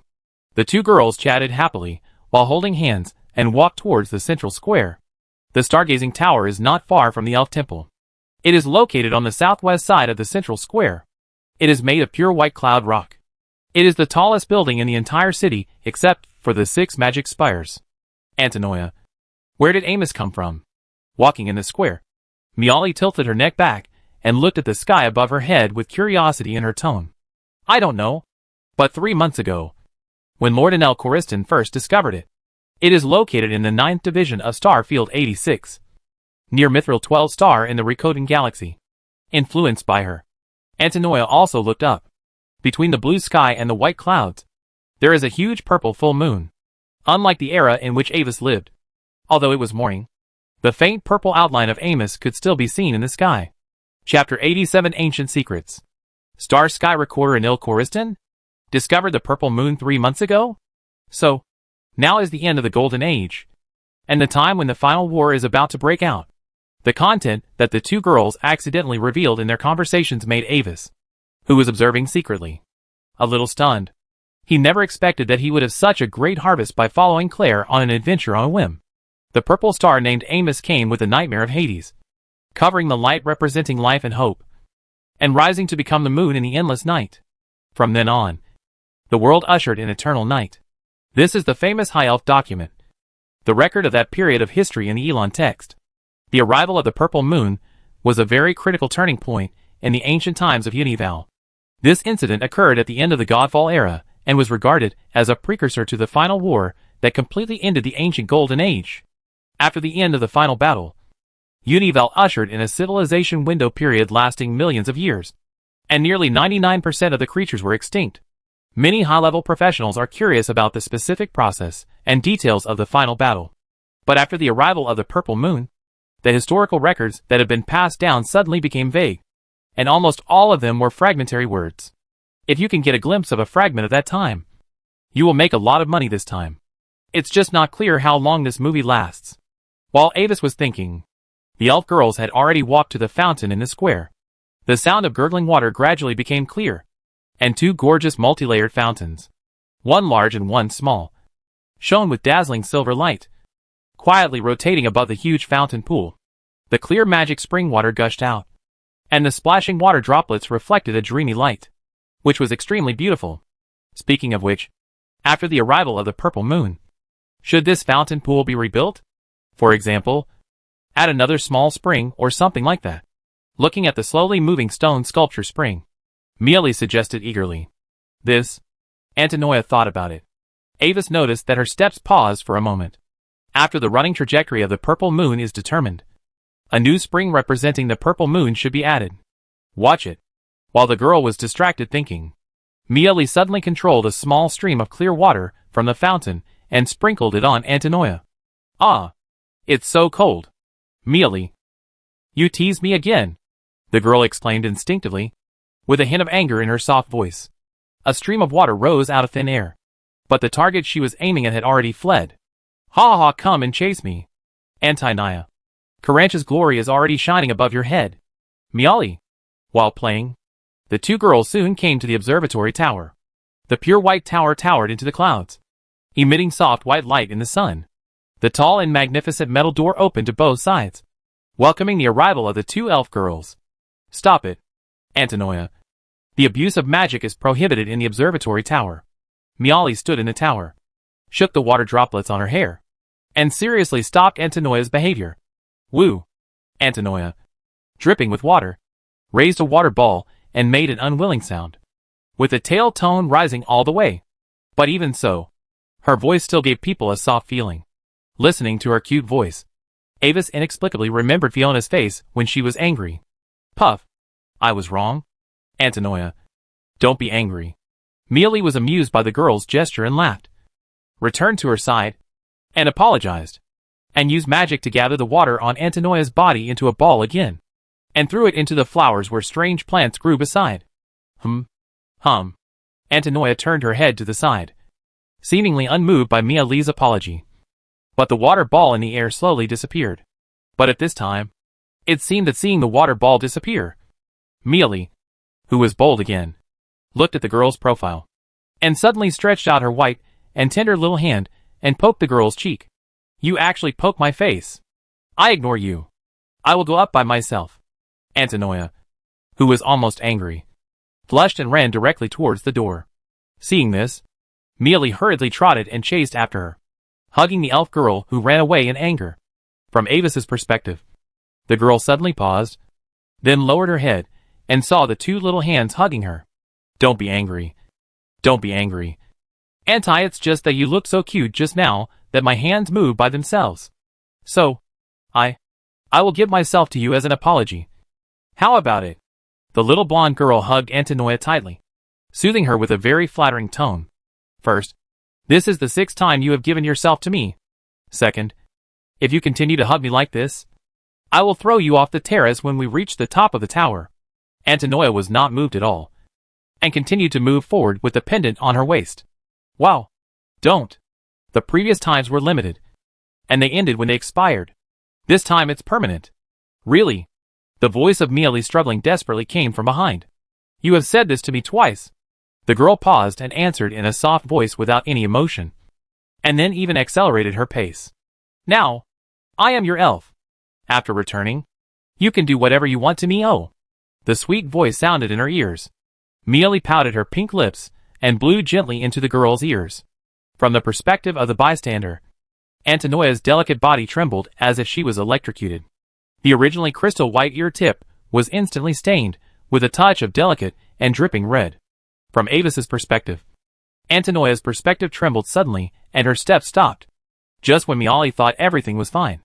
The two girls chatted happily while holding hands and walked towards the central square. The stargazing tower is not far from the elf temple. It is located on the southwest side of the central square. It is made of pure white cloud rock. It is the tallest building in the entire city except for the 6 magic spires. Antinoia. Where did Amos come from? Walking in the square. Miali tilted her neck back and looked at the sky above her head with curiosity in her tone. I don't know. But 3 months ago, when Lord Enel Coriston first discovered it. It is located in the 9th division of Star Field 86, near Mithril 12 star in the Ricotan galaxy. Influenced by her, Antinoia also looked up. Between the blue sky and the white clouds, there is a huge purple full moon. Unlike the era in which Avis lived, although it was morning, the faint purple outline of Amos could still be seen in the sky. Chapter 87 Ancient Secrets. Star Sky Recorder Enel Coriston discovered the purple moon 3 months ago? So, now is the end of the Golden Age, and the time when the final war is about to break out. The content that the 2 girls accidentally revealed in their conversations made Avis, who was observing secretly, a little stunned. He never expected that he would have such a great harvest by following Claire on an adventure on a whim. The purple star named Amos came with the nightmare of Hades, covering the light representing life and hope, and rising to become the moon in the endless night. From then on, the world ushered in eternal night. This is the famous High Elf document, the record of that period of history in the Elon text. The arrival of the purple moon was a very critical turning point in the ancient times of Unival. This incident occurred at the end of the Godfall era and was regarded as a precursor to the final war that completely ended the ancient Golden Age. After the end of the final battle, Unival ushered in a civilization window period lasting millions of years, and nearly 99% of the creatures were extinct. Many high-level professionals are curious about the specific process and details of the final battle. But after the arrival of the purple moon, the historical records that had been passed down suddenly became vague, and almost all of them were fragmentary words. If you can get a glimpse of a fragment of that time, you will make a lot of money this time. It's just not clear how long this movie lasts. While Avis was thinking, the elf girls had already walked to the fountain in the square. The sound of gurgling water gradually became clear, and 2 gorgeous multi-layered fountains, one large and one small, shone with dazzling silver light, quietly rotating above the huge fountain pool. The clear magic spring water gushed out, and the splashing water droplets reflected a dreamy light, which was extremely beautiful. Speaking of which, after the arrival of the purple moon, should this fountain pool be rebuilt? For example, add another small spring or something like that. Looking at the slowly moving stone sculpture spring, Miali suggested eagerly. This? Antinoia thought about it. Avis noticed that her steps paused for a moment. After the running trajectory of the purple moon is determined, a new spring representing the purple moon should be added. Watch it. While the girl was distracted thinking, Miali suddenly controlled a small stream of clear water from the fountain and sprinkled it on Antinoia. Ah! It's so cold. Miali. You tease me again, the girl exclaimed instinctively, with a hint of anger in her soft voice. A stream of water rose out of thin air, but the target she was aiming at had already fled. Ha ha, come and chase me. Antinoia. Karancha's glory is already shining above your head. Miali. While playing, the 2 girls soon came to the observatory tower. The pure white tower towered into the clouds, emitting soft white light in the sun. The tall and magnificent metal door opened to both sides, welcoming the arrival of the 2 elf girls. Stop it, Antinoia. The abuse of magic is prohibited in the observatory tower. Miali stood in the tower, shook the water droplets on her hair, and seriously stopped Antinoia's behavior. Woo! Antinoia, dripping with water, raised a water ball and made an unwilling sound, with the tail tone rising all the way. But even so, her voice still gave people a soft feeling. Listening to her cute voice, Avis inexplicably remembered Fiona's face when she was angry. Puff. I was wrong. Antinoia. Don't be angry. Miali was amused by the girl's gesture and laughed, returned to her side, and apologized, and used magic to gather the water on Antinoia's body into a ball again, and threw it into the flowers where strange plants grew beside. Hum. Antinoia turned her head to the side, seemingly unmoved by Miali's apology. But the water ball in the air slowly disappeared. But at this time, it seemed that seeing the water ball disappear, Miali, who was bold again, looked at the girl's profile, and suddenly stretched out her white and tender little hand and poked the girl's cheek. You actually poke my face. I ignore you. I will go up by myself. Antinoia, who was almost angry, flushed and ran directly towards the door. Seeing this, Mealy hurriedly trotted and chased after her, hugging the elf girl who ran away in anger. From Avis's perspective, the girl suddenly paused, then lowered her head, and saw the two little hands hugging her. Don't be angry. Don't be angry. Auntie, it's just that you looked so cute just now that my hands moved by themselves. So, I will give myself to you as an apology. How about it? The little blonde girl hugged Antinoia tightly, soothing her with a very flattering tone. First, this is the 6th time you have given yourself to me. Second, if you continue to hug me like this, I will throw you off the terrace when we reach the top of the tower. Antinoia was not moved at all, and continued to move forward with the pendant on her waist. Wow. Don't. The previous times were limited, and they ended when they expired. This time it's permanent. Really? The voice of Mealy struggling desperately came from behind. You have said this to me twice. The girl paused and answered in a soft voice without any emotion, and then even accelerated her pace. Now, I am your elf. After returning, you can do whatever you want to me. Oh. The sweet voice sounded in her ears. Mealy pouted her pink lips and blew gently into the girl's ears. From the perspective of the bystander, Antinoia's delicate body trembled as if she was electrocuted. The originally crystal white ear tip was instantly stained with a touch of delicate and dripping red. From Avis's perspective, Antinoia's perspective trembled suddenly and her steps stopped. Just when Mealy thought everything was fine,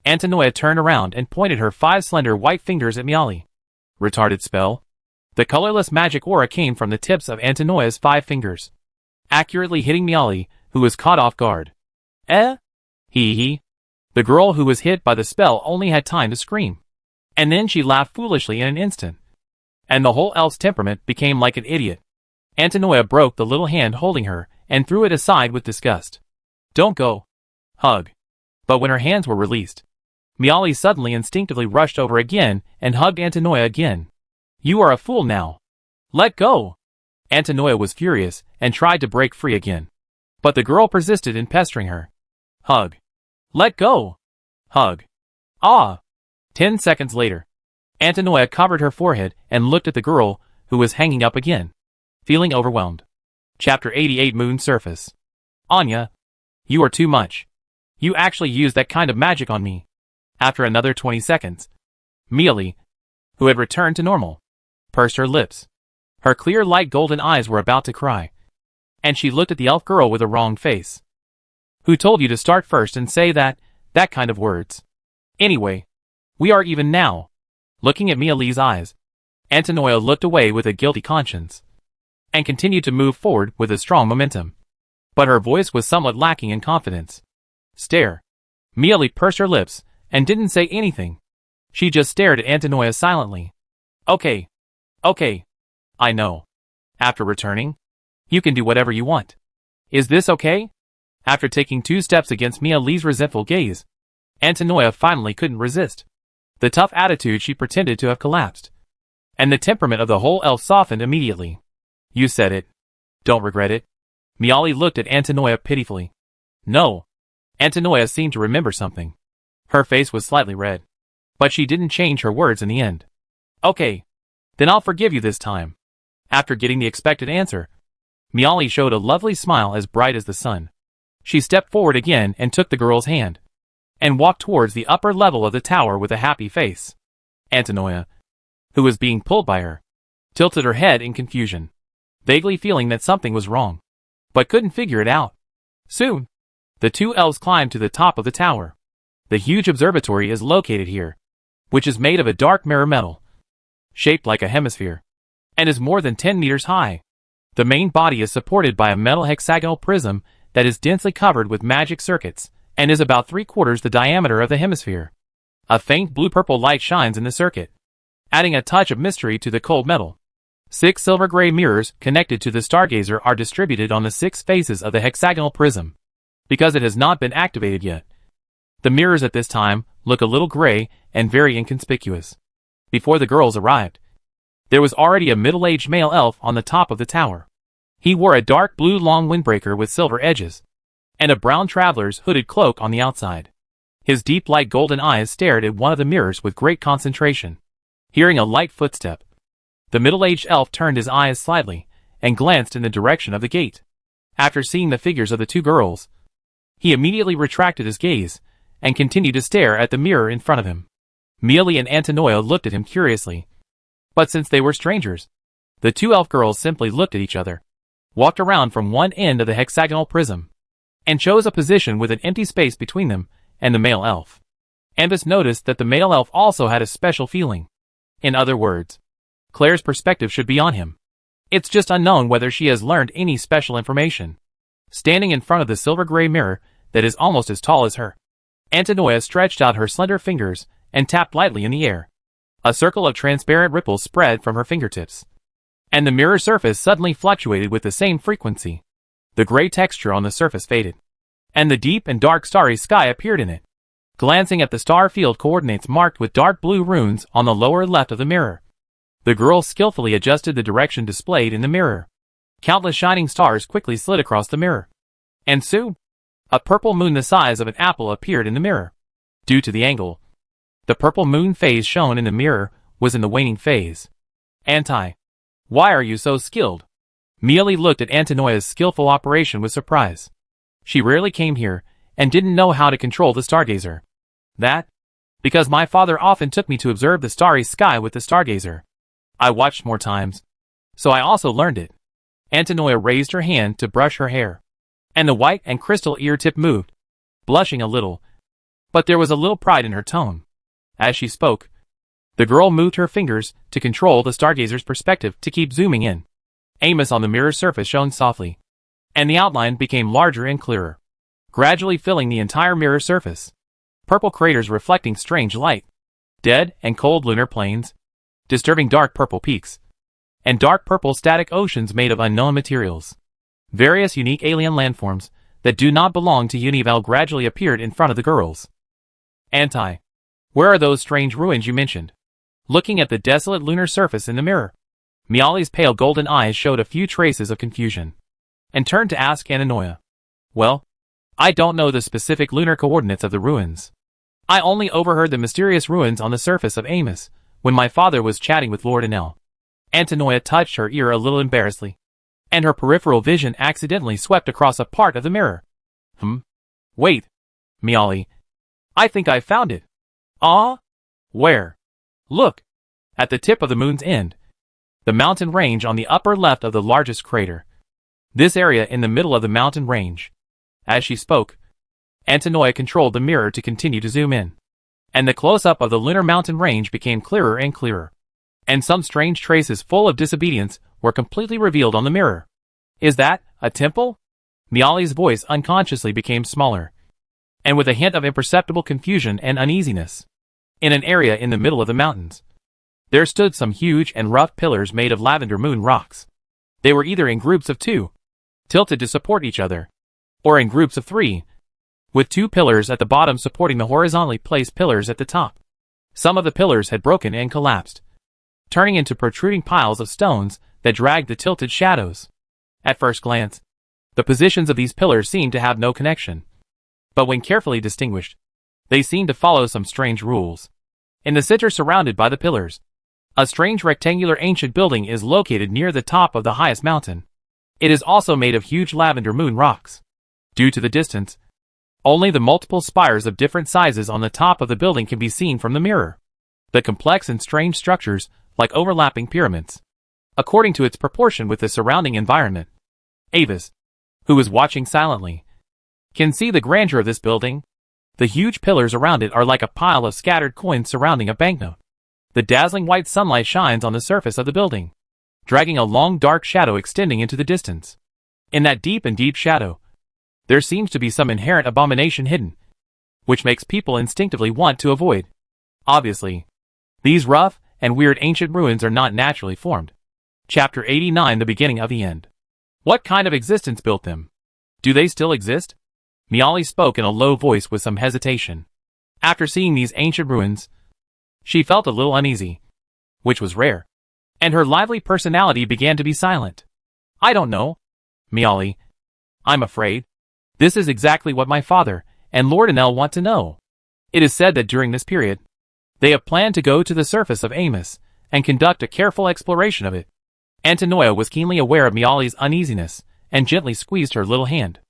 Antinoia turned around and pointed her 5 slender white fingers at Mealy. Retarded spell. The colorless magic aura came from the tips of Antinoia's 5 fingers, accurately hitting Mealy, who was caught off guard. Hee. The girl who was hit by the spell only had time to scream, and then she laughed foolishly in an instant, and the whole elf's temperament became like an idiot. Antinoia broke the little hand holding her and threw it aside with disgust. Don't go. Hug. But when her hands were released, Mealy suddenly instinctively rushed over again and hugged Antinoia again. You are a fool now. Let go. Antinoia was furious and tried to break free again, but the girl persisted in pestering her. Hug. Let go. Hug. Ah. 10 seconds later, Antinoia covered her forehead and looked at the girl, who was hanging up again, feeling overwhelmed. Chapter 88 Moon Surface. Anya, you are too much. You actually used that kind of magic on me. After another 20 seconds, Mealy, who had returned to normal, pursed her lips. Her clear light golden eyes were about to cry, and she looked at the elf girl with a wronged face. Who told you to start first and say that kind of words? Anyway, we are even now. Looking at Mealy's eyes, Antinoia looked away with a guilty conscience, and continued to move forward with a strong momentum. But her voice was somewhat lacking in confidence. Stare. Mealy pursed her lips, and didn't say anything. She just stared at Antinoia silently. Okay. I know. After returning, you can do whatever you want. Is this okay? After taking 2 steps against Mealy's resentful gaze, Antinoia finally couldn't resist. The tough attitude she pretended to have collapsed, and the temperament of the whole elf softened immediately. You said it. Don't regret it. Mealy looked at Antinoia pitifully. No. Antinoia seemed to remember something. Her face was slightly red, but she didn't change her words in the end. Okay. Then I'll forgive you this time. After getting the expected answer, Mealy showed a lovely smile as bright as the sun. She stepped forward again and took the girl's hand, and walked towards the upper level of the tower with a happy face. Antinoia, who was being pulled by her, tilted her head in confusion, vaguely feeling that something was wrong, but couldn't figure it out. Soon, the 2 elves climbed to the top of the tower. The huge observatory is located here, which is made of a dark mirror metal, shaped like a hemisphere, and is more than 10 meters high. The main body is supported by a metal hexagonal prism that is densely covered with magic circuits, and is about 3/4 the diameter of the hemisphere. A faint blue-purple light shines in the circuit, adding a touch of mystery to the cold metal. 6 silver-gray mirrors connected to the stargazer are distributed on the 6 faces of the hexagonal prism, because it has not been activated yet. The mirrors at this time look a little gray and very inconspicuous. Before the girls arrived, there was already a middle-aged male elf on the top of the tower. He wore a dark blue long windbreaker with silver edges, and a brown traveler's hooded cloak on the outside. His deep light golden eyes stared at one of the mirrors with great concentration. Hearing a light footstep, the middle-aged elf turned his eyes slightly, and glanced in the direction of the gate. After seeing the figures of the two girls, he immediately retracted his gaze and continued to stare at the mirror in front of him. Miali and Antinoia looked at him curiously. But since they were strangers, the two elf girls simply looked at each other, walked around from one end of the hexagonal prism, and chose a position with an empty space between them and the male elf. Ambus noticed that the male elf also had a special feeling. In other words, Claire's perspective should be on him. It's just unknown whether she has learned any special information. Standing in front of the silver-gray mirror that is almost as tall as her, Antinoia stretched out her slender fingers and tapped lightly in the air. A circle of transparent ripples spread from her fingertips, and the mirror surface suddenly fluctuated with the same frequency. The gray texture on the surface faded, and the deep and dark starry sky appeared in it. Glancing at the star field coordinates marked with dark blue runes on the lower left of the mirror, the girl skillfully adjusted the direction displayed in the mirror. Countless shining stars quickly slid across the mirror, and soon, a purple moon the size of an apple appeared in the mirror. Due to the angle, the purple moon phase shown in the mirror was in the waning phase. Why are you so skilled? Miali looked at Antinoia's skillful operation with surprise. She rarely came here and didn't know how to control the stargazer. Because my father often took me to observe the starry sky with the stargazer. I watched more times, so I also learned it. Antinoia raised her hand to brush her hair, and the white and crystal ear tip moved, blushing a little, but there was a little pride in her tone. As she spoke, the girl moved her fingers to control the stargazer's perspective to keep zooming in. Amos on the mirror surface shone softly, and the outline became larger and clearer, gradually filling the entire mirror surface. Purple craters reflecting strange light, dead and cold lunar plains, disturbing dark purple peaks, and dark purple static oceans made of unknown materials. Various unique alien landforms that do not belong to Unival gradually appeared in front of the girls. Where are those strange ruins you mentioned? Looking at the desolate lunar surface in the mirror, Miali's pale golden eyes showed a few traces of confusion, and turned to ask Antinoia. Well, I don't know the specific lunar coordinates of the ruins. I only overheard the mysterious ruins on the surface of Amos when my father was chatting with Lord Enel. Antinoia touched her ear a little embarrassedly, and her peripheral vision accidentally swept across a part of the mirror. Wait, Miali. I think I found it. Where? Look, at the tip of the moon's end, the mountain range on the upper left of the largest crater. This area in the middle of the mountain range. As she spoke, Antinoia controlled the mirror to continue to zoom in, and the close-up of the lunar mountain range became clearer and clearer, and some strange traces full of disobedience were completely revealed on the mirror. Is that a temple? Miali's voice unconsciously became smaller, and with a hint of imperceptible confusion and uneasiness. In an area in the middle of the mountains, there stood some huge and rough pillars made of lavender moon rocks. They were either in groups of 2, tilted to support each other, or in groups of 3, with 2 pillars at the bottom supporting the horizontally placed pillars at the top. Some of the pillars had broken and collapsed, turning into protruding piles of stones that dragged the tilted shadows. At first glance, the positions of these pillars seemed to have no connection, but when carefully distinguished, they seemed to follow some strange rules. In the center surrounded by the pillars, a strange rectangular ancient building is located near the top of the highest mountain. It is also made of huge lavender moon rocks. Due to the distance, only the multiple spires of different sizes on the top of the building can be seen from the mirror. The complex and strange structures, like overlapping pyramids, according to its proportion with the surrounding environment. Avis, who is watching silently, can see the grandeur of this building. The huge pillars around it are like a pile of scattered coins surrounding a banknote. The dazzling white sunlight shines on the surface of the building, dragging a long dark shadow extending into the distance. In that deep shadow, there seems to be some inherent abomination hidden, which makes people instinctively want to avoid. Obviously, these rough and weird ancient ruins are not naturally formed. Chapter 89, the beginning of the end. What kind of existence built them? Do they still exist? Miali spoke in a low voice with some hesitation. After seeing these ancient ruins, she felt a little uneasy, which was rare, and her lively personality began to be silent. I don't know, Miali. I'm afraid. This is exactly what my father and Lord Enel want to know. It is said that during this period, they have planned to go to the surface of Amos and conduct a careful exploration of it. Antinoia was keenly aware of Miali's uneasiness and gently squeezed her little hand.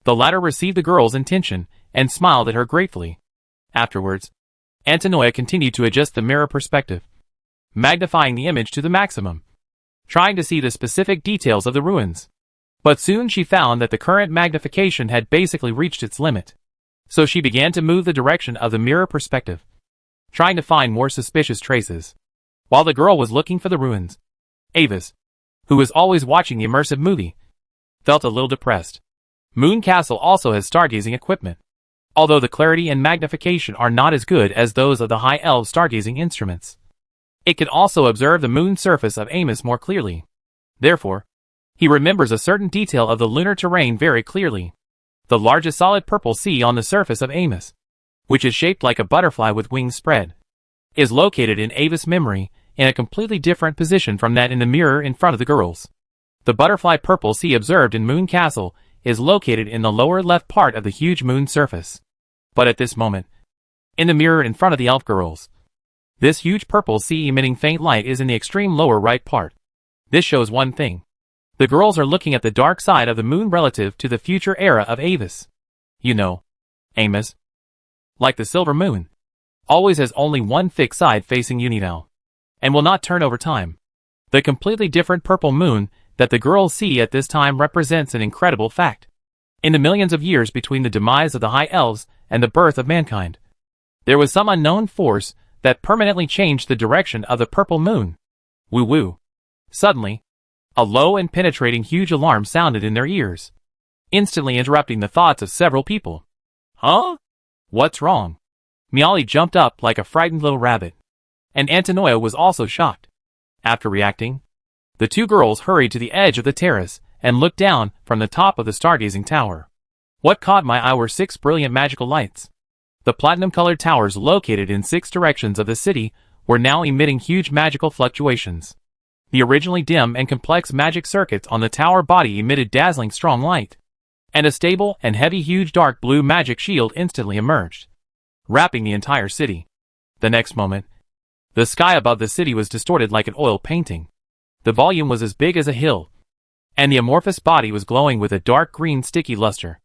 The latter received the girl's intention and smiled at her gratefully. Afterwards, Antonia continued to adjust the mirror perspective, magnifying the image to the maximum, trying to see the specific details of the ruins. But soon she found that the current magnification had basically reached its limit. So she began to move the direction of the mirror perspective, trying to find more suspicious traces. While the girl was looking for the ruins, Avis, who was always watching the immersive movie, felt a little depressed. Moon Castle also has stargazing equipment, although the clarity and magnification are not as good as those of the High Elf stargazing instruments. It can also observe the moon surface of Amos more clearly. Therefore, he remembers a certain detail of the lunar terrain very clearly. The largest solid purple sea on the surface of Amos, which is shaped like a butterfly with wings spread, is located in Avis' memory in a completely different position from that in the mirror in front of the girls. The butterfly purple sea observed in Moon Castle is located in the lower left part of the huge moon surface. But at this moment, in the mirror in front of the elf girls, this huge purple sea emitting faint light is in the extreme lower right part. This shows one thing. The girls are looking at the dark side of the moon relative to the future era of Avis. You know, Amos, like the silver moon, always has only one fixed side facing Unidal, and will not turn over time. The completely different purple moon that the girls see at this time represents an incredible fact. In the millions of years between the demise of the High Elves and the birth of mankind, there was some unknown force that permanently changed the direction of the purple moon. Woo-woo. Suddenly, a low and penetrating huge alarm sounded in their ears, instantly interrupting the thoughts of several people. Huh? What's wrong? Miali jumped up like a frightened little rabbit, and Antonia was also shocked. After reacting, the two girls hurried to the edge of the terrace and looked down from the top of the stargazing tower. What caught my eye were 6 brilliant magical lights. The platinum-colored towers located in 6 directions of the city were now emitting huge magical fluctuations. The originally dim and complex magic circuits on the tower body emitted dazzling strong light, and a stable and heavy huge dark blue magic shield instantly emerged, wrapping the entire city. The next moment, the sky above the city was distorted like an oil painting. The volume was as big as a hill, and the amorphous body was glowing with a dark green sticky luster.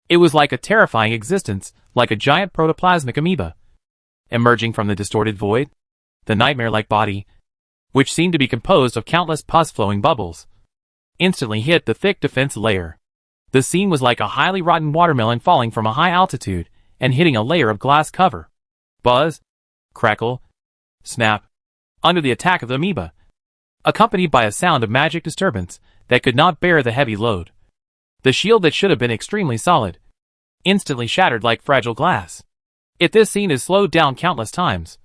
It was like a terrifying existence, like a giant protoplasmic amoeba. Emerging from the distorted void, the nightmare-like body, which seemed to be composed of countless pus-flowing bubbles, instantly hit the thick defense layer. The scene was like a highly rotten watermelon falling from a high altitude and hitting a layer of glass cover. Buzz, crackle, snap, under the attack of the amoeba, accompanied by a sound of magic disturbance that could not bear the heavy load. The shield that should have been extremely solid instantly shattered like fragile glass. If this scene is slowed down countless times,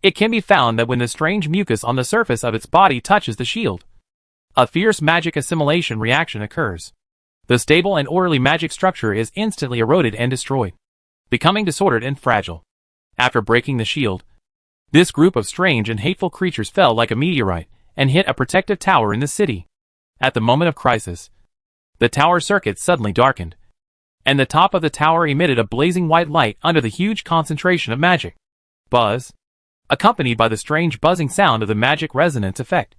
it can be found that when the strange mucus on the surface of its body touches the shield, a fierce magic assimilation reaction occurs. The stable and orderly magic structure is instantly eroded and destroyed, becoming disordered and fragile. After breaking the shield, this group of strange and hateful creatures fell like a meteorite and hit a protective tower in the city. At the moment of crisis, the tower circuit suddenly darkened, and the top of the tower emitted a blazing white light under the huge concentration of magic. Buzz, accompanied by the strange buzzing sound of the magic resonance effect.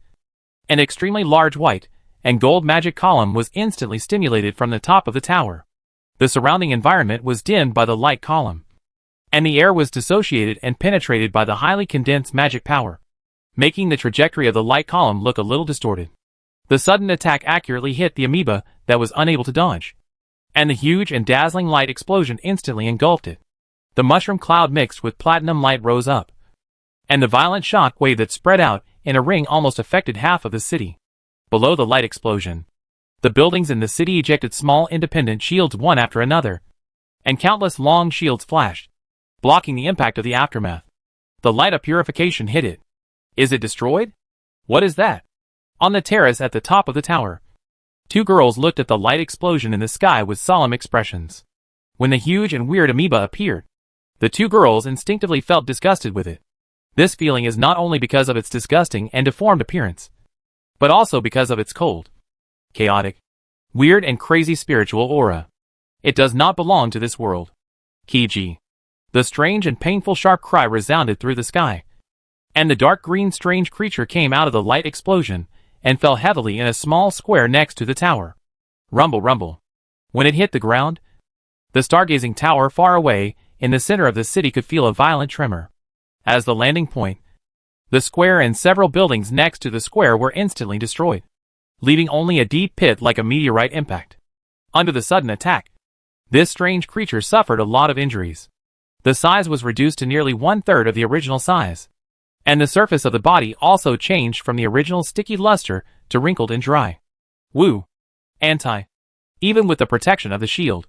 An extremely large white and gold magic column was instantly stimulated from the top of the tower. The surrounding environment was dimmed by the light column, and the air was dissociated and penetrated by the highly condensed magic power, making the trajectory of the light column look a little distorted. The sudden attack accurately hit the amoeba that was unable to dodge, and the huge and dazzling light explosion instantly engulfed it. The mushroom cloud mixed with platinum light rose up, and the violent shock wave that spread out in a ring almost affected half of the city. Below the light explosion, the buildings in the city ejected small independent shields one after another, and countless long shields flashed, blocking the impact of the aftermath. The light of purification hit it. Is it destroyed? What is that? On the terrace at the top of the tower, two girls looked at the light explosion in the sky with solemn expressions. When the huge and weird amoeba appeared, the two girls instinctively felt disgusted with it. This feeling is not only because of its disgusting and deformed appearance, but also because of its cold, chaotic, weird and crazy spiritual aura. It does not belong to this world. Kiji. The strange and painful sharp cry resounded through the sky, and the dark green strange creature came out of the light explosion and fell heavily in a small square next to the tower. Rumble, rumble. When it hit the ground, the stargazing tower far away in the center of the city could feel a violent tremor. As the landing point, the square and several buildings next to the square were instantly destroyed, leaving only a deep pit like a meteorite impact. Under the sudden attack, this strange creature suffered a lot of injuries. The size was reduced to nearly 1/3 of the original size, and the surface of the body also changed from the original sticky luster to wrinkled and dry. Woo! Anti. Even with the protection of the shield.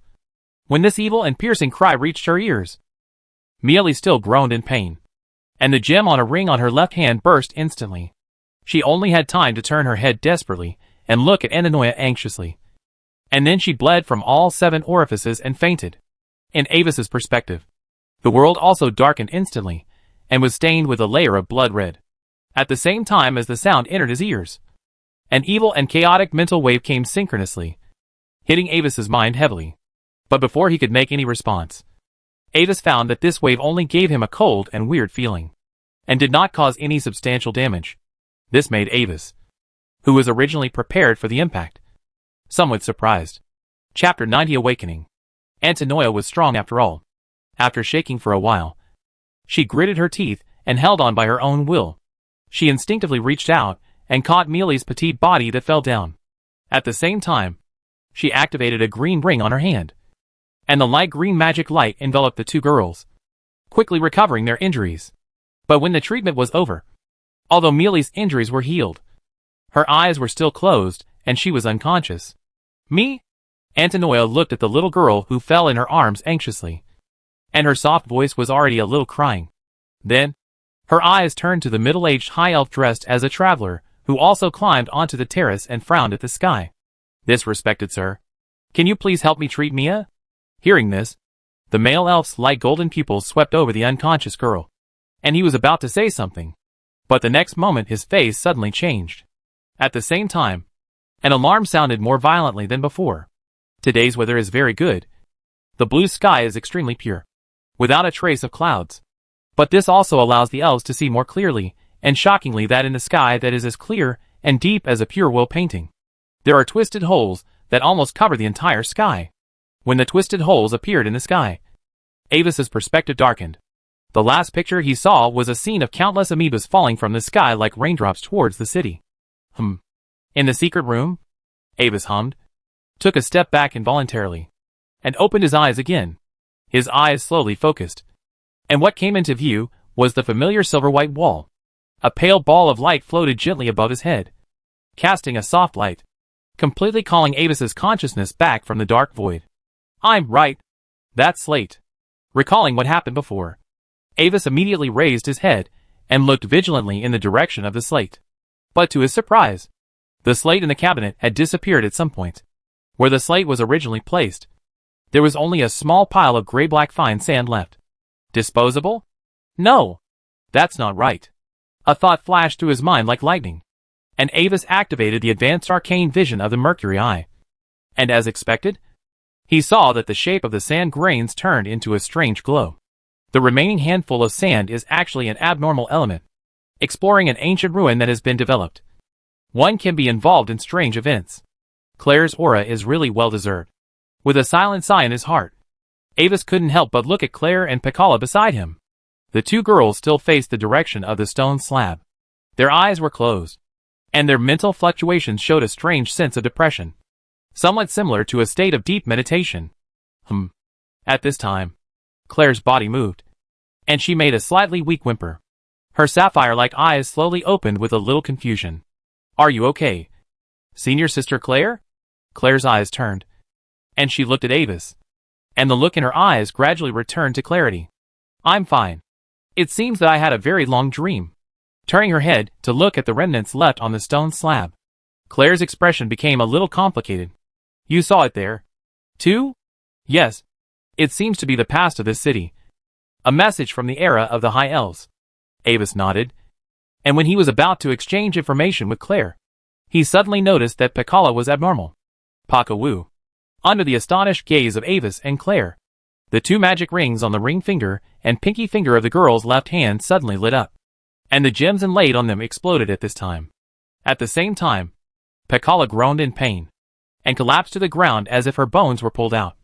When this evil and piercing cry reached her ears, Mealy still groaned in pain, and the gem on a ring on her left hand burst instantly. She only had time to turn her head desperately and look at Ananoia anxiously. And then she bled from all 7 orifices and fainted. In Avis's perspective, the world also darkened instantly, and was stained with a layer of blood red. At the same time as the sound entered his ears, an evil and chaotic mental wave came synchronously, hitting Avis's mind heavily. But before he could make any response, Avis found that this wave only gave him a cold and weird feeling, and did not cause any substantial damage. This made Avis, who was originally prepared for the impact, somewhat surprised. Chapter 90 Awakening. Ananoia was strong after all. After shaking for a while, she gritted her teeth and held on by her own will. She instinctively reached out and caught Mealy's petite body that fell down. At the same time, she activated a green ring on her hand, and the light green magic light enveloped the 2 girls, quickly recovering their injuries. But when the treatment was over, although Mealy's injuries were healed, her eyes were still closed and she was unconscious. Me? Ananoia looked at the little girl who fell in her arms anxiously, and her soft voice was already a little crying. Then, her eyes turned to the middle-aged high elf dressed as a traveler, who also climbed onto the terrace and frowned at the sky. This respected sir, can you please help me treat Mia? Hearing this, the male elf's light golden pupils swept over the unconscious girl, and he was about to say something, but the next moment his face suddenly changed. At the same time, an alarm sounded more violently than before. Today's weather is very good. The blue sky is extremely pure, without a trace of clouds. But this also allows the elves to see more clearly, and shockingly that in the sky that is as clear and deep as a pure wool painting, there are twisted holes that almost cover the entire sky. When the twisted holes appeared in the sky, Avis's perspective darkened. The last picture he saw was a scene of countless amoebas falling from the sky like raindrops towards the city. In the secret room? Avis hummed, took a step back involuntarily, and opened his eyes again. His eyes slowly focused, and what came into view was the familiar silver-white wall. A pale ball of light floated gently above his head, casting a soft light, completely calling Avis's consciousness back from the dark void. I'm right. That's Slate. Recalling what happened before, Avis immediately raised his head and looked vigilantly in the direction of the slate. But to his surprise, the slate in the cabinet had disappeared at some point. Where the slate was originally placed, there was only a small pile of gray-black fine sand left. Disposable? No. That's not right. A thought flashed through his mind like lightning, and Avis activated the advanced arcane vision of the Mercury Eye. And as expected, he saw that the shape of the sand grains turned into a strange glow. The remaining handful of sand is actually an abnormal element, exploring an ancient ruin that has been developed. One can be involved in strange events. Claire's aura is really well-deserved. With a silent sigh in his heart, Avis couldn't help but look at Claire and Piccola beside him. The 2 girls still faced the direction of the stone slab. Their eyes were closed, and their mental fluctuations showed a strange sense of depression, somewhat similar to a state of deep meditation. At this time, Claire's body moved, and she made a slightly weak whimper. Her sapphire-like eyes slowly opened with a little confusion. Are you okay, senior sister Claire? Claire's eyes turned, and she looked at Avis, and the look in her eyes gradually returned to clarity. I'm fine. It seems that I had a very long dream. Turning her head to look at the remnants left on the stone slab, Claire's expression became a little complicated. You saw it there, too? Yes. It seems to be the past of this city. A message from the era of the High Elves. Avis nodded, and when he was about to exchange information with Claire, he suddenly noticed that Piccola was abnormal. Pakawoo. Under the astonished gaze of Avis and Claire, the 2 magic rings on the ring finger and pinky finger of the girl's left hand suddenly lit up, and the gems inlaid on them exploded at this time. At the same time, Piccola groaned in pain, and collapsed to the ground as if her bones were pulled out.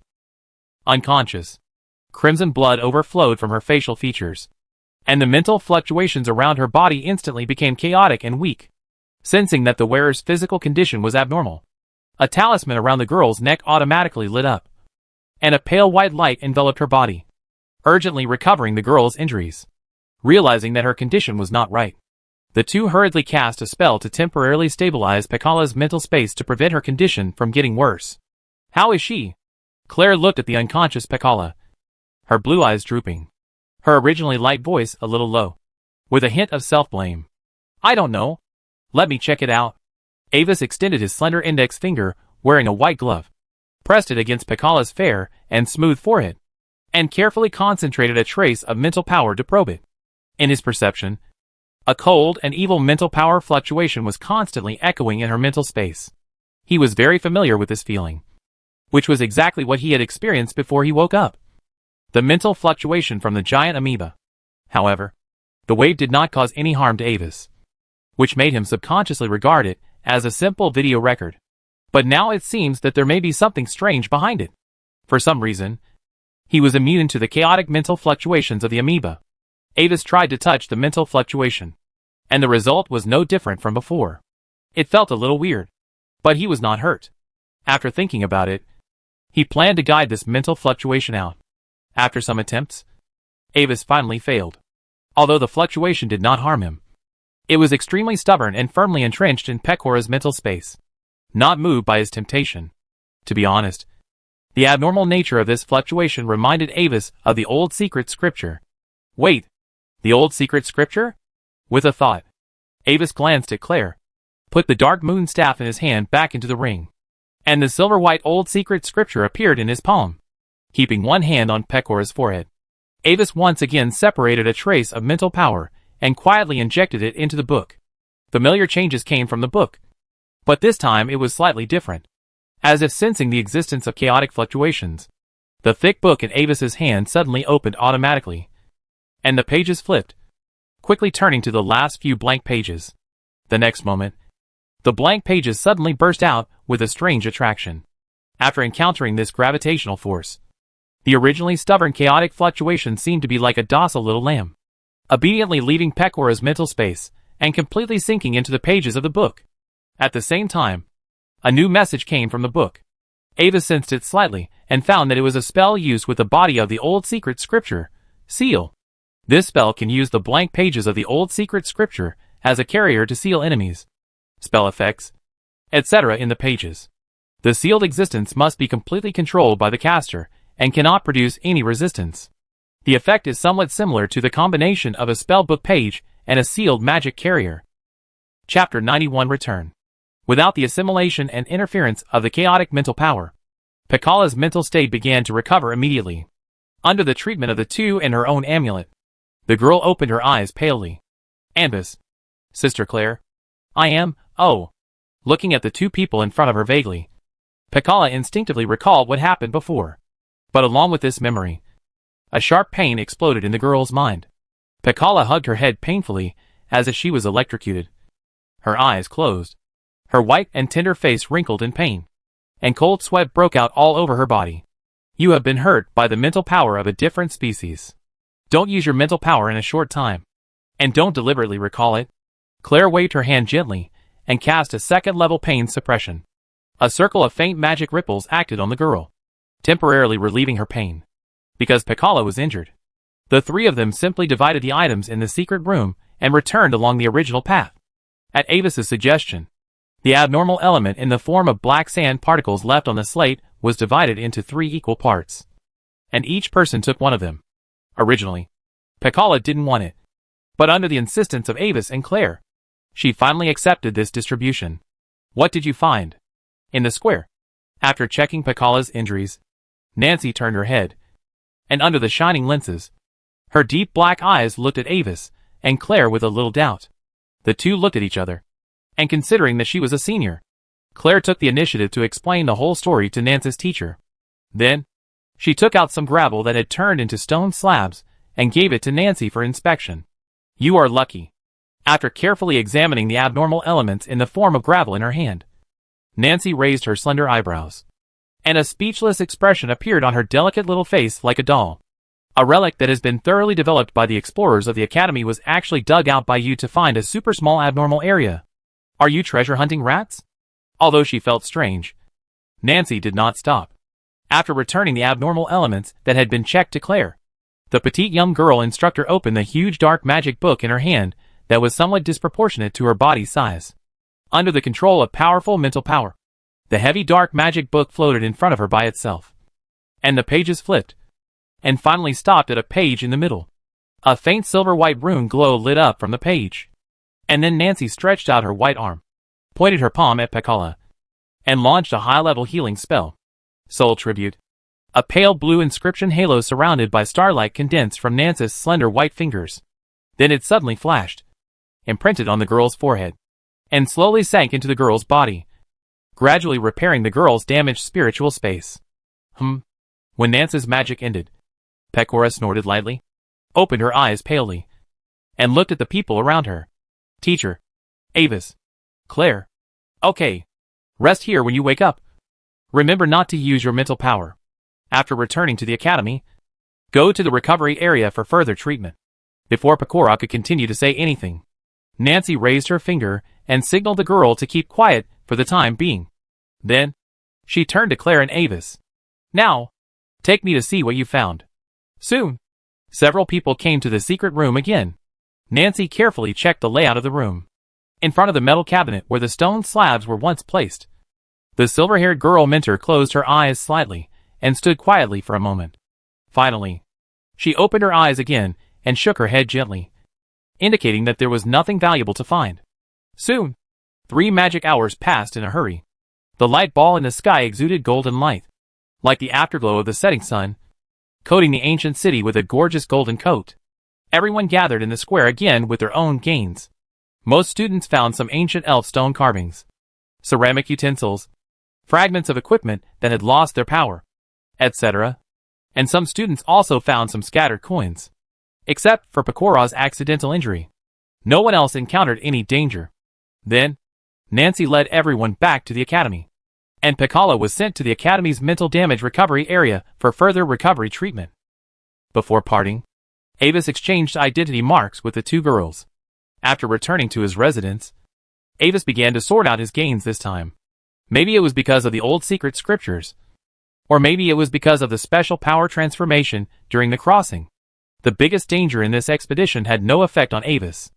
Unconscious. Crimson blood overflowed from her facial features, and the mental fluctuations around her body instantly became chaotic and weak. Sensing that the wearer's physical condition was abnormal, a talisman around the girl's neck automatically lit up, and a pale white light enveloped her body, urgently recovering the girl's injuries. Realizing that her condition was not right, the two hurriedly cast a spell to temporarily stabilize Pekala's mental space to prevent her condition from getting worse. "How is she?" Claire looked at the unconscious Pekala, her blue eyes drooping, her originally light voice a little low, with a hint of self-blame. "I don't know. Let me check it out." Avis extended his slender index finger, wearing a white glove, pressed it against Pekala's fair and smooth forehead, and carefully concentrated a trace of mental power to probe it. In his perception, a cold and evil mental power fluctuation was constantly echoing in her mental space. He was very familiar with this feeling, which was exactly what he had experienced before he woke up. The mental fluctuation from the giant amoeba. However, the wave did not cause any harm to Avis, which made him subconsciously regard it as a simple video record. But now it seems that there may be something strange behind it. For some reason, he was immune to the chaotic mental fluctuations of the amoeba. Avis tried to touch the mental fluctuation, and the result was no different from before. It felt a little weird, but he was not hurt. After thinking about it, he planned to guide this mental fluctuation out. After some attempts, Avis finally failed. Although the fluctuation did not harm him, it was extremely stubborn and firmly entrenched in Pecora's mental space, not moved by his temptation. To be honest, the abnormal nature of this fluctuation reminded Avis of the old secret scripture. Wait, the old secret scripture? With a thought, Avis glanced at Claire, put the dark moon staff in his hand back into the ring, and the silver-white old secret scripture appeared in his palm. Keeping one hand on Pecora's forehead, Avis once again separated a trace of mental power and quietly injected it into the book. Familiar changes came from the book, but this time it was slightly different. As if sensing the existence of chaotic fluctuations, the thick book in Avis's hand suddenly opened automatically, and the pages flipped, quickly turning to the last few blank pages. The next moment, the blank pages suddenly burst out with a strange attraction. After encountering this gravitational force, the originally stubborn chaotic fluctuation seemed to be like a docile little lamb, obediently leaving Pecora's mental space and completely sinking into the pages of the book. At the same time, a new message came from the book. Avis sensed it slightly and found that it was a spell used with the body of the old secret scripture, Seal. This spell can use the blank pages of the old secret scripture as a carrier to seal enemies, spell effects, etc. in the pages. The sealed existence must be completely controlled by the caster and cannot produce any resistance. The effect is somewhat similar to the combination of a spellbook page and a sealed magic carrier. Chapter 91 Return. Without the assimilation and interference of the chaotic mental power, Pekala's mental state began to recover immediately. Under the treatment of the two and her own amulet, the girl opened her eyes palely. "Anbis. Sister Claire. I am, oh." Looking at the two people in front of her vaguely, Pekala instinctively recalled what happened before. But along with this memory, a sharp pain exploded in the girl's mind. Pekala hugged her head painfully, as if she was electrocuted. Her eyes closed, her white and tender face wrinkled in pain, and cold sweat broke out all over her body. "You have been hurt by the mental power of a different species. Don't use your mental power in a short time, and don't deliberately recall it." Claire waved her hand gently, and cast a second-level pain suppression. A circle of faint magic ripples acted on the girl, temporarily relieving her pain. Because Pekala was injured, the three of them simply divided the items in the secret room and returned along the original path. At Avis's suggestion, the abnormal element in the form of black sand particles left on the slate was divided into 3 equal parts, and each person took one of them. Originally, Pekala didn't want it, but under the insistence of Avis and Claire, she finally accepted this distribution. "What did you find in the square?" After checking Pekala's injuries, Nancy turned her head, and under the shining lenses, her deep black eyes looked at Avis and Claire with a little doubt. The two looked at each other, and considering that she was a senior, Claire took the initiative to explain the whole story to Nancy's teacher. Then, she took out some gravel that had turned into stone slabs and gave it to Nancy for inspection. "You are lucky." After carefully examining the abnormal elements in the form of gravel in her hand, Nancy raised her slender eyebrows, and a speechless expression appeared on her delicate little face like a doll. A relic that has been thoroughly developed by the explorers of the Academy was actually dug out by you to find a super small abnormal area. Are you treasure hunting rats? Although she felt strange, Nancy did not stop. After returning the abnormal elements that had been checked to Claire, the petite young girl instructor opened the huge dark magic book in her hand that was somewhat disproportionate to her body size. Under the control of powerful mental power, the heavy dark magic book floated in front of her by itself. And the pages flipped, and finally stopped at a page in the middle. A faint silver-white rune glow lit up from the page. And then Nancy stretched out her white arm, pointed her palm at Pekala, and launched a high-level healing spell. Soul Tribute. A pale blue inscription halo surrounded by starlight condensed from Nancy's slender white fingers. Then it suddenly flashed, imprinted on the girl's forehead, and slowly sank into the girl's body, gradually repairing the girl's damaged spiritual space. When Nancy's magic ended, Pecora snorted lightly, opened her eyes palely, and looked at the people around her. Teacher, Avis, Claire. Okay. Rest here when you wake up. Remember not to use your mental power. After returning to the Academy, go to the recovery area for further treatment. Before Pecora could continue to say anything, Nancy raised her finger and signaled the girl to keep quiet for the time being. Then, she turned to Claire and Avis. Now, take me to see what you found. Soon, several people came to the secret room again. Nancy carefully checked the layout of the room. In front of the metal cabinet where the stone slabs were once placed, the silver-haired girl mentor closed her eyes slightly and stood quietly for a moment. Finally, she opened her eyes again and shook her head gently, indicating that there was nothing valuable to find. Soon, 3 magic hours passed in a hurry. The light ball in the sky exuded golden light, like the afterglow of the setting sun, coating the ancient city with a gorgeous golden coat. Everyone gathered in the square again with their own gains. Most students found some ancient elf stone carvings, ceramic utensils, fragments of equipment that had lost their power, etc. And some students also found some scattered coins. Except for Pecora's accidental injury, no one else encountered any danger. Then, Nancy led everyone back to the Academy, and Pekala was sent to the Academy's mental damage recovery area for further recovery treatment. Before parting, Avis exchanged identity marks with the 2 girls. After returning to his residence, Avis began to sort out his gains this time. Maybe it was because of the old secret scriptures, or maybe it was because of the special power transformation during the crossing. The biggest danger in this expedition had no effect on Avis.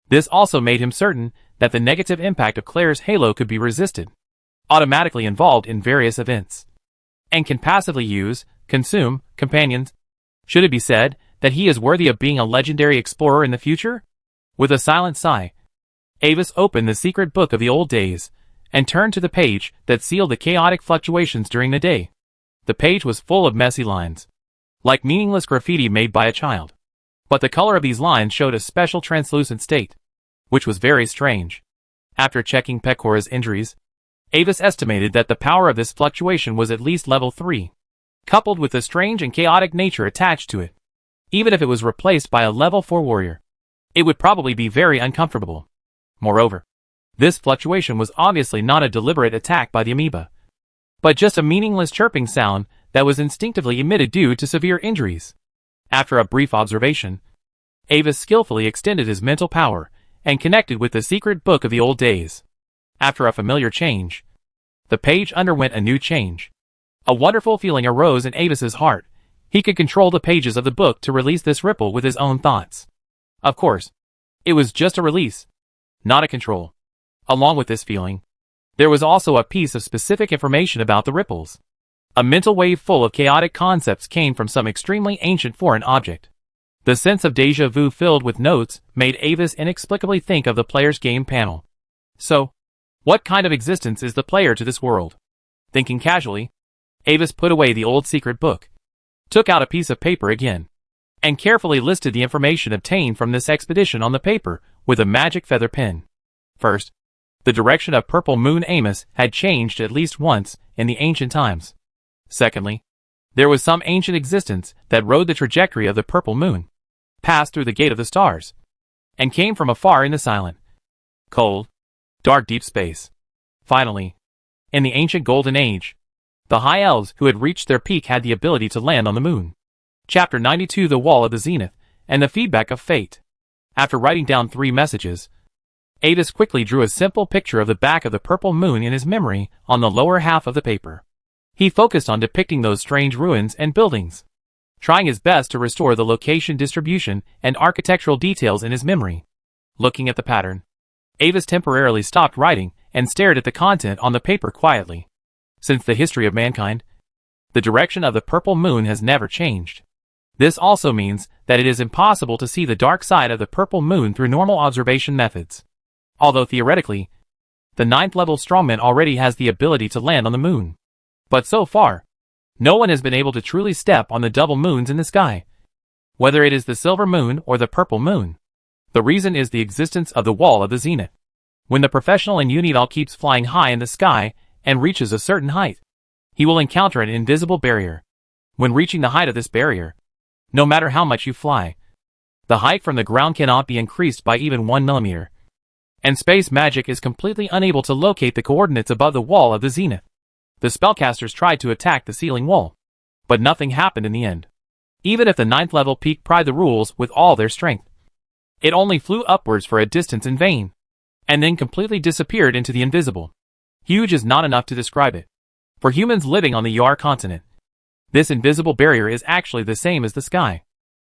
This also made him certain that the negative impact of Claire's halo could be resisted, automatically involved in various events, and can passively use, consume, companions. Should it be said that he is worthy of being a legendary explorer in the future? With a silent sigh, Avis opened the secret book of the old days, and turned to the page that sealed the chaotic fluctuations during the day. The page was full of messy lines, like meaningless graffiti made by a child. But the color of these lines showed a special translucent state, which was very strange. After checking Pecora's injuries, Avis estimated that the power of this fluctuation was at least level 3, coupled with the strange and chaotic nature attached to it. Even if it was replaced by a level 4 warrior, it would probably be very uncomfortable. Moreover, this fluctuation was obviously not a deliberate attack by the amoeba, but just a meaningless chirping sound that was instinctively emitted due to severe injuries. After a brief observation, Avis skillfully extended his mental power and connected with the secret book of the old days. After a familiar change, the page underwent a new change. A wonderful feeling arose in Avis's heart. He could control the pages of the book to release this ripple with his own thoughts. Of course, it was just a release, not a control. Along with this feeling, there was also a piece of specific information about the ripples. A mental wave full of chaotic concepts came from some extremely ancient foreign object. The sense of déjà vu filled with notes made Avis inexplicably think of the player's game panel. So, what kind of existence is the player to this world? Thinking casually, Avis put away the old secret book, took out a piece of paper again, and carefully listed the information obtained from this expedition on the paper with a magic feather pen. First, the direction of Purple Moon Amos had changed at least once in the ancient times. Secondly, there was some ancient existence that rode the trajectory of the purple moon, passed through the gate of the stars, and came from afar in the silent, cold, dark deep space. Finally, In the ancient Golden Age, the High Elves who had reached their peak had the ability to land on the moon. Chapter 92: The Wall of the Zenith, and the Feedback of Fate. After writing down 3 messages, Avis quickly drew a simple picture of the back of the purple moon in his memory on the lower half of the paper. He focused on depicting those strange ruins and buildings, trying his best to restore the location, distribution, and architectural details in his memory. Looking at the pattern, Avis temporarily stopped writing and stared at the content on the paper quietly. Since the history of mankind, the direction of the purple moon has never changed. This also means that it is impossible to see the dark side of the purple moon through normal observation methods. Although theoretically, the 9th level strongman already has the ability to land on the moon. But so far, no one has been able to truly step on the double moons in the sky, whether it is the silver moon or the purple moon. The reason is the existence of the Wall of the Zenith. When the professional in Unidal keeps flying high in the sky and reaches a certain height, he will encounter an invisible barrier. When reaching the height of this barrier, no matter how much you fly, the height from the ground cannot be increased by even 1 millimeter. And space magic is completely unable to locate the coordinates above the Wall of the Zenith. The spellcasters tried to attack the ceiling wall, but nothing happened in the end. Even if the 9th level peak pried the rules with all their strength, it only flew upwards for a distance in vain, and then completely disappeared into the invisible. Huge is not enough to describe it. For humans living on the Yar continent, this invisible barrier is actually the same as the sky.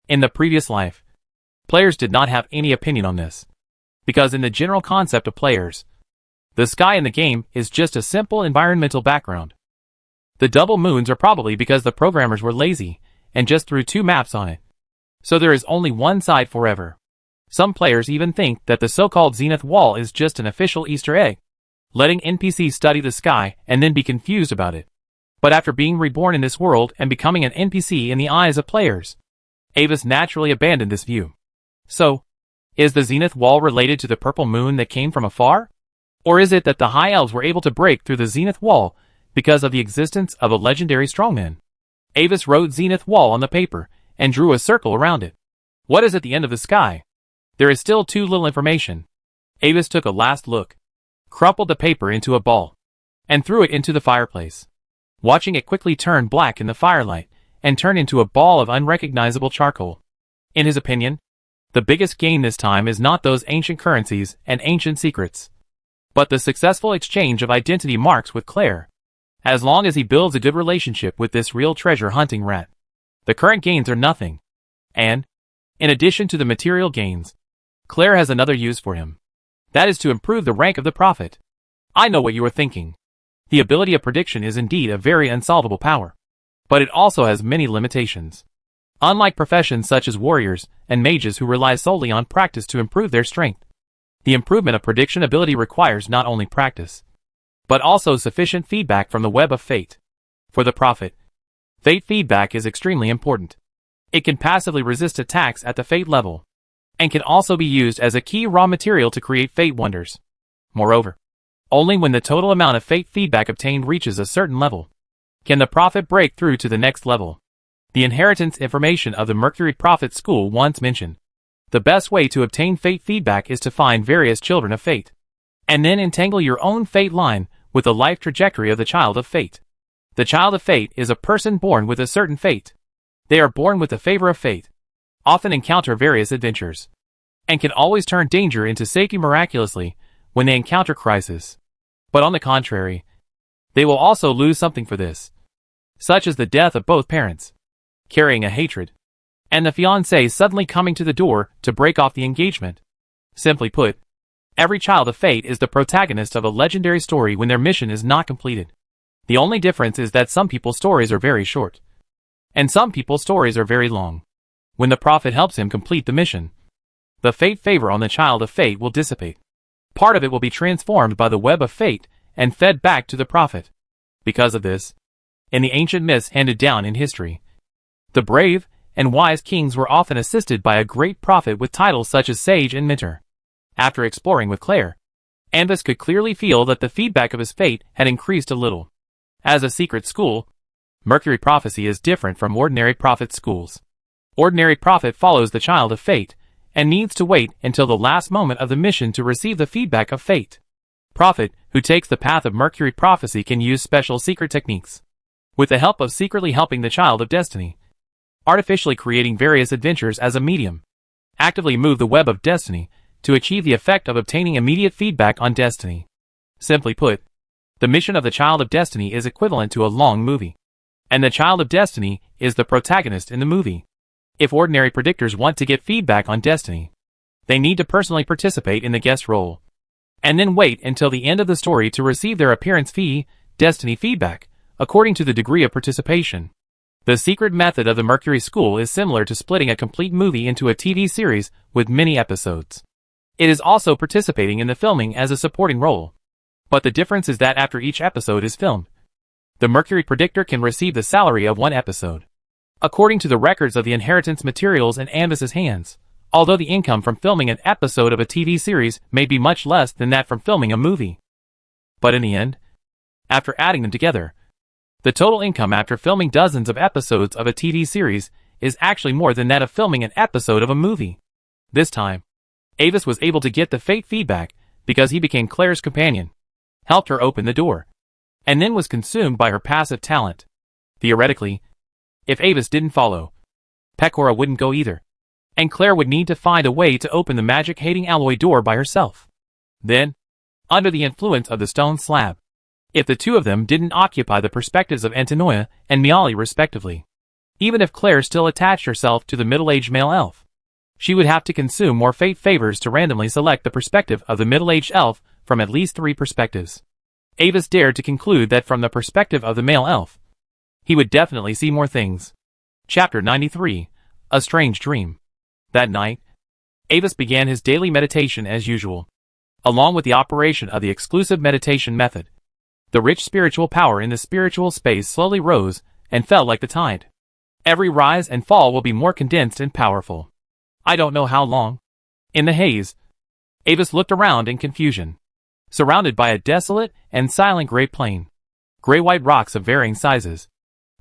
In the previous life, players did not have any opinion on this, because in the general concept of players, the sky in the game is just a simple environmental background. The double moons are probably because the programmers were lazy and just threw 2 maps on it, so there is only one side forever. Some players even think that the so-called Zenith Wall is just an official Easter egg, letting NPCs study the sky and then be confused about it. But after being reborn in this world and becoming an NPC in the eyes of players, Avis naturally abandoned this view. So, is the Zenith Wall related to the purple moon that came from afar? Or is it that the High Elves were able to break through the Zenith Wall because of the existence of a legendary strongman? Avis wrote Zenith Wall on the paper and drew a circle around it. What is at the end of the sky? There is still too little information. Avis took a last look, crumpled the paper into a ball, and threw it into the fireplace, watching it quickly turn black in the firelight and turn into a ball of unrecognizable charcoal. In his opinion, the biggest gain this time is not those ancient currencies and ancient secrets, but the successful exchange of identity marks with Claire. As long as he builds a good relationship with this real treasure hunting rat, the current gains are nothing. And, in addition to the material gains, Claire has another use for him. That is to improve the rank of the prophet. I know what you are thinking. The ability of prediction is indeed a very unsolvable power, but it also has many limitations. Unlike professions such as warriors and mages who rely solely on practice to improve their strength, the improvement of prediction ability requires not only practice, but also sufficient feedback from the web of fate. For the prophet, fate feedback is extremely important. It can passively resist attacks at the fate level, and can also be used as a key raw material to create fate wonders. Moreover, only when the total amount of fate feedback obtained reaches a certain level, can the prophet break through to the next level. The inheritance information of the Mercury Prophet School once mentioned, the best way to obtain fate feedback is to find various children of fate, and then entangle your own fate line with the life trajectory of the child of fate. The child of fate is a person born with a certain fate. They are born with the favor of fate, often encounter various adventures, and can always turn danger into safety miraculously when they encounter crisis. But on the contrary, they will also lose something for this, such as the death of both parents, carrying a hatred, and the fiancé suddenly coming to the door to break off the engagement. Simply put, every child of fate is the protagonist of a legendary story when their mission is not completed. The only difference is that some people's stories are very short, and some people's stories are very long. When the prophet helps him complete the mission, the fate favor on the child of fate will dissipate. Part of it will be transformed by the web of fate and fed back to the prophet. Because of this, in the ancient myths handed down in history, the brave and wise kings were often assisted by a great prophet with titles such as sage and mentor. After exploring with Claire, Anvis could clearly feel that the feedback of his fate had increased a little. As a secret school, Mercury Prophecy is different from ordinary prophet schools. Ordinary prophet follows the child of fate, and needs to wait until the last moment of the mission to receive the feedback of fate. Prophet, who takes the path of Mercury prophecy, can use special secret techniques. With the help of secretly helping the child of destiny, artificially creating various adventures as a medium, actively move the web of destiny to achieve the effect of obtaining immediate feedback on destiny. Simply put, the mission of the child of destiny is equivalent to a long movie, and the child of destiny is the protagonist in the movie. If ordinary predictors want to get feedback on destiny, they need to personally participate in the guest role, and then wait until the end of the story to receive their appearance fee, destiny feedback, according to the degree of participation. The secret method of the Mercury School is similar to splitting a complete movie into a TV series with many episodes. It is also participating in the filming as a supporting role. But the difference is that after each episode is filmed, the Mercury Predictor can receive the salary of one episode, according to the records of the inheritance materials in Anvis's hands, although the income from filming an episode of a TV series may be much less than that from filming a movie. But in the end, after adding them together, the total income after filming dozens of episodes of a TV series is actually more than that of filming an episode of a movie. This time, Avis was able to get the fate feedback because he became Claire's companion, helped her open the door, and then was consumed by her passive talent. Theoretically, if Avis didn't follow, Pecora wouldn't go either, and Claire would need to find a way to open the magic-hating alloy door by herself. Then, under the influence of the stone slab, if the two of them didn't occupy the perspectives of Antinoia and Miali respectively, even if Claire still attached herself to the middle-aged male elf, she would have to consume more fate favors to randomly select the perspective of the middle-aged elf from at least 3 perspectives. Avis dared to conclude that from the perspective of the male elf, he would definitely see more things. Chapter 93, A Strange Dream. That night, Avis began his daily meditation as usual, along with the operation of the exclusive meditation method. The rich spiritual power in the spiritual space slowly rose and fell like the tide. Every rise and fall will be more condensed and powerful. I don't know how long. In the haze, Avis looked around in confusion, surrounded by a desolate and silent gray plain. Gray-white rocks of varying sizes,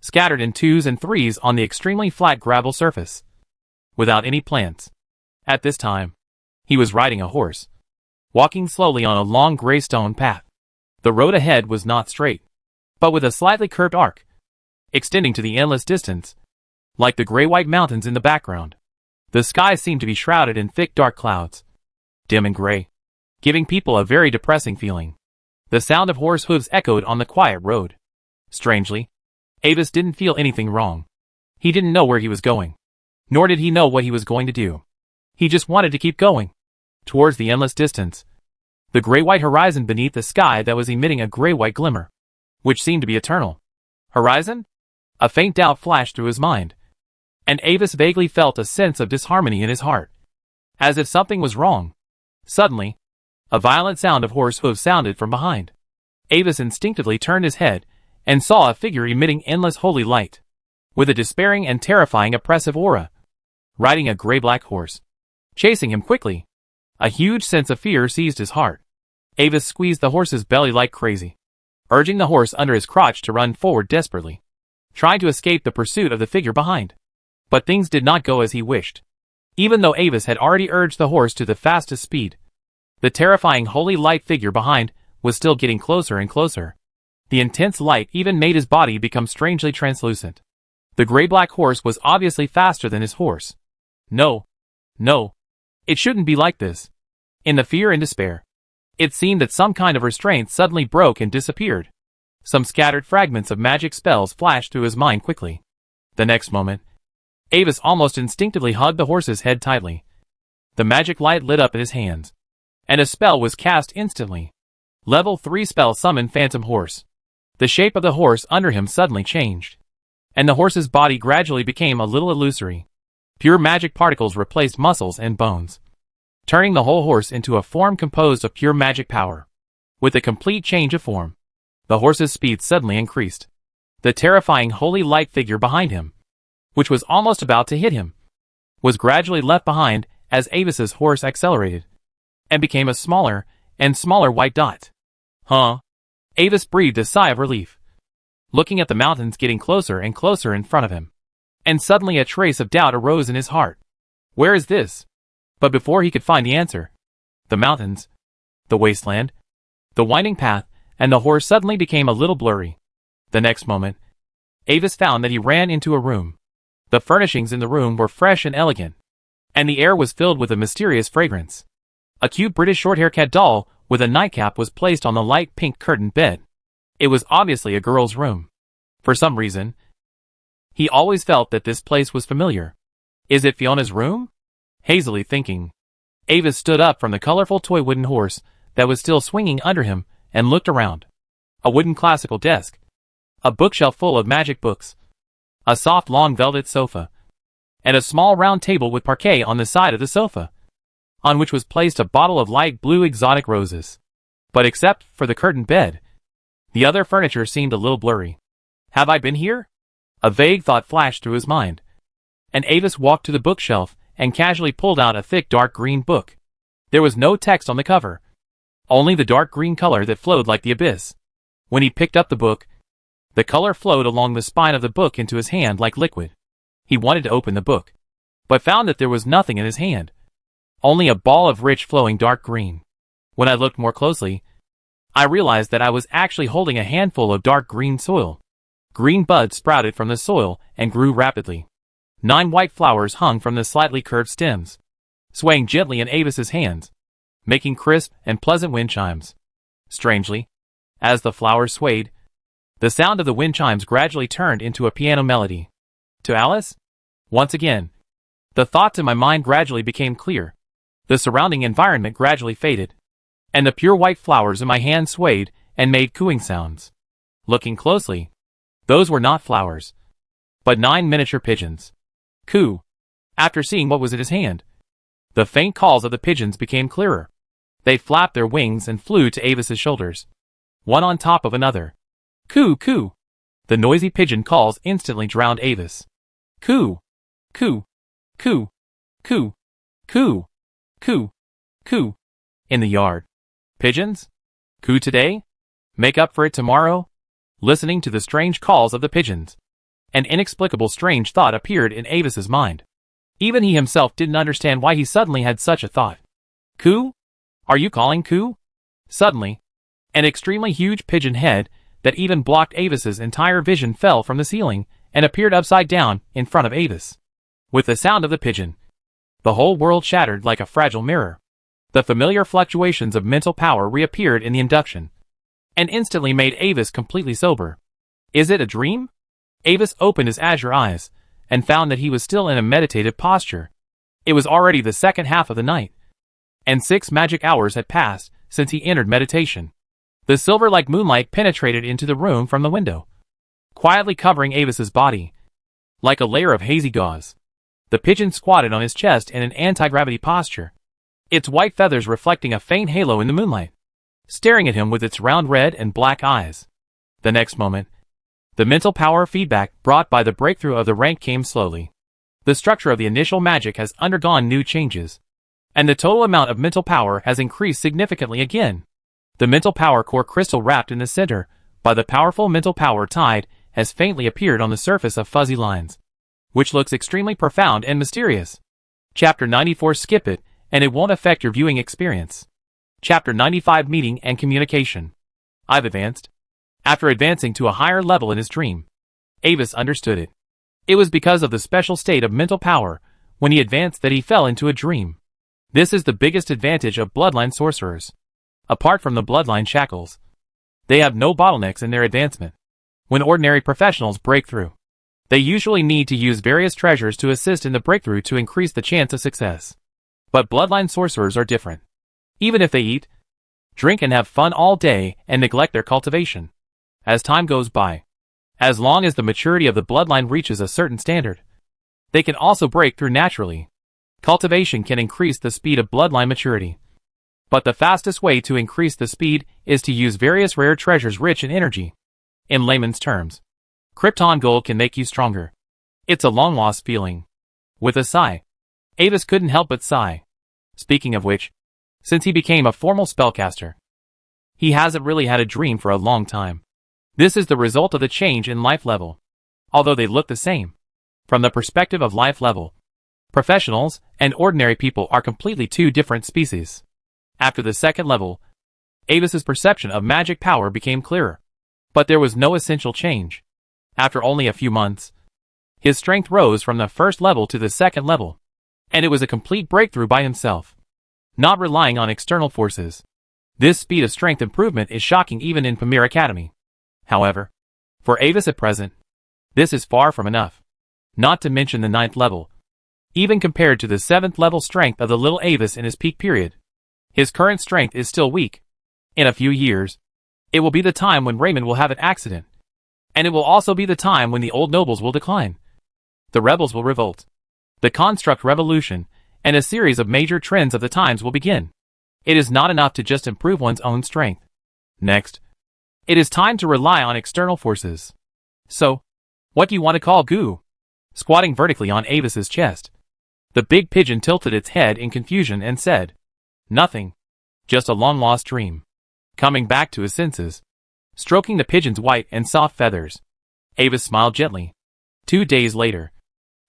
scattered in 2s and 3s on the extremely flat gravel surface, without any plants. At this time, he was riding a horse, walking slowly on a long gray stone path. The road ahead was not straight, but with a slightly curved arc, extending to the endless distance, like the gray-white mountains in the background. The sky seemed to be shrouded in thick dark clouds, dim and gray, giving people a very depressing feeling. The sound of horse hooves echoed on the quiet road. Strangely, Avis didn't feel anything wrong. He didn't know where he was going, nor did he know what he was going to do. He just wanted to keep going, towards the endless distance, the gray-white horizon beneath the sky that was emitting a gray-white glimmer, which seemed to be eternal. Horizon? A faint doubt flashed through his mind, and Avis vaguely felt a sense of disharmony in his heart, as if something was wrong. Suddenly, a violent sound of horse hooves sounded from behind. Avis instinctively turned his head and saw a figure emitting endless holy light, with a despairing and terrifying oppressive aura, riding a gray-black horse, chasing him quickly. A huge sense of fear seized his heart. Avis squeezed the horse's belly like crazy, urging the horse under his crotch to run forward desperately, trying to escape the pursuit of the figure behind. But things did not go as he wished. Even though Avis had already urged the horse to the fastest speed, the terrifying holy light figure behind was still getting closer and closer. The intense light even made his body become strangely translucent. The gray-black horse was obviously faster than his horse. No. It shouldn't be like this. In the fear and despair, it seemed that some kind of restraint suddenly broke and disappeared. Some scattered fragments of magic spells flashed through his mind quickly. The next moment, Avis almost instinctively hugged the horse's head tightly. The magic light lit up in his hands, and a spell was cast instantly. Level 3 spell summoned Phantom Horse. The shape of the horse under him suddenly changed, and the horse's body gradually became a little illusory. Pure magic particles replaced muscles and bones, turning the whole horse into a form composed of pure magic power. With a complete change of form, the horse's speed suddenly increased. The terrifying holy light figure behind him, which was almost about to hit him, was gradually left behind as Avis's horse accelerated, and became a smaller and smaller white dot. Huh? Avis breathed a sigh of relief, looking at the mountains getting closer and closer in front of him. And suddenly a trace of doubt arose in his heart. Where is this? But before he could find the answer, the mountains, the wasteland, the winding path, and the horse suddenly became a little blurry. The next moment, Avis found that he ran into a room. The furnishings in the room were fresh and elegant, and the air was filled with a mysterious fragrance. A cute British short-hair cat doll with a nightcap was placed on the light pink curtained bed. It was obviously a girl's room. For some reason, he always felt that this place was familiar. Is it Fiona's room? Hazily thinking, Avis stood up from the colorful toy wooden horse that was still swinging under him and looked around. A wooden classical desk, a bookshelf full of magic books, a soft long velvet sofa, and a small round table with parquet on the side of the sofa, on which was placed a bottle of light blue exotic roses. But except for the curtained bed, the other furniture seemed a little blurry. Have I been here? A vague thought flashed through his mind, and Avis walked to the bookshelf and casually pulled out a thick dark green book. There was no text on the cover, only the dark green color that flowed like the abyss. When he picked up the book, the color flowed along the spine of the book into his hand like liquid. He wanted to open the book, but found that there was nothing in his hand, only a ball of rich flowing dark green. When I looked more closely, I realized that I was actually holding a handful of dark green soil. Green buds sprouted from the soil and grew rapidly. 9 white flowers hung from the slightly curved stems, swaying gently in Avis's hands, making crisp and pleasant wind chimes. Strangely, as the flowers swayed, the sound of the wind chimes gradually turned into a piano melody. To Alice? Once again, the thoughts in my mind gradually became clear. The surrounding environment gradually faded, and the pure white flowers in my hand swayed and made cooing sounds. Looking closely, those were not flowers, but 9 miniature pigeons. Coo! After seeing what was in his hand, the faint calls of the pigeons became clearer. They flapped their wings and flew to Avis's shoulders, one on top of another. Coo! Coo! The noisy pigeon calls instantly drowned Avis. Coo! Coo! Coo! Coo! Coo! Coo! Coo! In the yard. Pigeons? Coo today? Make up for it tomorrow? Listening to the strange calls of the pigeons, an inexplicable strange thought appeared in Avis's mind. Even he himself didn't understand why he suddenly had such a thought. Coo? Are you calling Coo? Suddenly, an extremely huge pigeon head that even blocked Avis's entire vision fell from the ceiling and appeared upside down in front of Avis. With the sound of the pigeon, the whole world shattered like a fragile mirror. The familiar fluctuations of mental power reappeared in the induction, and instantly made Avis completely sober. Is it a dream? Avis opened his azure eyes, and found that he was still in a meditative posture. It was already the second half of the night, and 6 magic hours had passed since he entered meditation. The silver-like moonlight penetrated into the room from the window, quietly covering Avis's body, like a layer of hazy gauze. The pigeon squatted on his chest in an anti-gravity posture, its white feathers reflecting a faint halo in the moonlight, staring at him with its round red and black eyes. The next moment, the mental power feedback brought by the breakthrough of the rank came slowly. The structure of the initial magic has undergone new changes, and the total amount of mental power has increased significantly again. The mental power core crystal wrapped in the center by the powerful mental power tide has faintly appeared on the surface of fuzzy lines, which looks extremely profound and mysterious. Chapter 94. Skip it, and it won't affect your viewing experience. Chapter 95. Meeting and Communication. I've advanced. After advancing to a higher level in his dream, Avis understood it. It was because of the special state of mental power when he advanced that he fell into a dream. This is the biggest advantage of bloodline sorcerers. Apart from the bloodline shackles, they have no bottlenecks in their advancement. When ordinary professionals break through, they usually need to use various treasures to assist in the breakthrough to increase the chance of success. But bloodline sorcerers are different. Even if they eat, drink and have fun all day and neglect their cultivation, as time goes by, as long as the maturity of the bloodline reaches a certain standard, they can also break through naturally. Cultivation can increase the speed of bloodline maturity, but the fastest way to increase the speed is to use various rare treasures rich in energy. In layman's terms, Krypton gold can make you stronger. It's a long-lost feeling. With a sigh, Avis couldn't help but sigh. Speaking of which, since he became a formal spellcaster, he hasn't really had a dream for a long time. This is the result of the change in life level. Although they look the same, from the perspective of life level, professionals and ordinary people are completely two different species. After the second level, Avis's perception of magic power became clearer. But there was no essential change. After only a few months, his strength rose from the first level to the second level, and it was a complete breakthrough by himself, not relying on external forces. This speed of strength improvement is shocking even in Pamir Academy. However, for Avis at present, this is far from enough. Not to mention the 9th level. Even compared to the 7th level strength of the little Avis in his peak period, his current strength is still weak. In a few years, it will be the time when Raymond will have an accident. And it will also be the time when the old nobles will decline. The rebels will revolt. The construct revolution, and a series of major trends of the times will begin. It is not enough to just improve one's own strength. Next, it is time to rely on external forces. So, what do you want to call goo? Squatting vertically on Avis's chest, the big pigeon tilted its head in confusion and said, "Nothing. Just a long-lost dream." Coming back to his senses, stroking the pigeon's white and soft feathers, Avis smiled gently. 2 days later,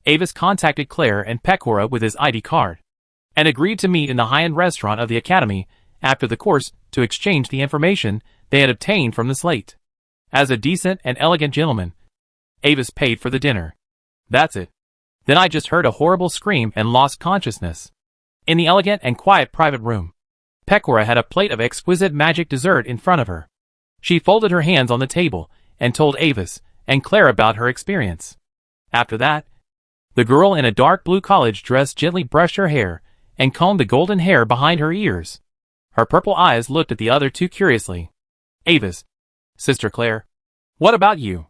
Avis contacted Claire and Pecora with his ID card, and agreed to meet in the high-end restaurant of the academy after the course to exchange the information they had obtained from the slate. As a decent and elegant gentleman, Avis paid for the dinner. That's it. Then I just heard a horrible scream and lost consciousness. In the elegant and quiet private room, Pecora had a plate of exquisite magic dessert in front of her. She folded her hands on the table and told Avis and Claire about her experience. After that, the girl in a dark blue college dress gently brushed her hair and combed the golden hair behind her ears. Her purple eyes looked at the other two curiously. "Avis, Sister Claire, what about you?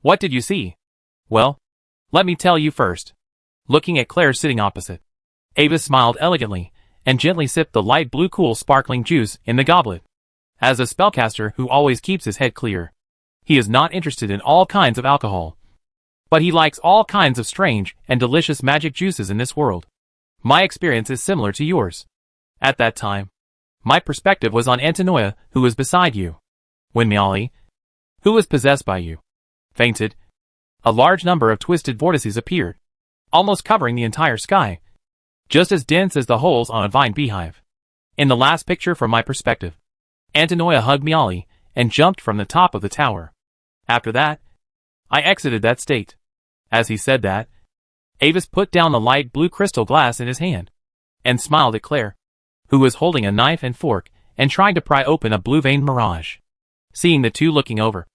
What did you see?" "Well, let me tell you first." Looking at Claire sitting opposite, Avis smiled elegantly and gently sipped the light blue cool sparkling juice in the goblet. As a spellcaster who always keeps his head clear, he is not interested in all kinds of alcohol. But he likes all kinds of strange and delicious magic juices in this world. My experience is similar to yours. At that time, my perspective was on Antinoia, who was beside you. When Miali, who was possessed by you, fainted, a large number of twisted vortices appeared, almost covering the entire sky, just as dense as the holes on a vine beehive. In the last picture from my perspective, Antinoia hugged Miali and jumped from the top of the tower. After that, I exited that state. As he said that, Avis put down the light blue crystal glass in his hand and smiled at Claire, who was holding a knife and fork and trying to pry open a blue-veined mirage. Seeing the two looking over,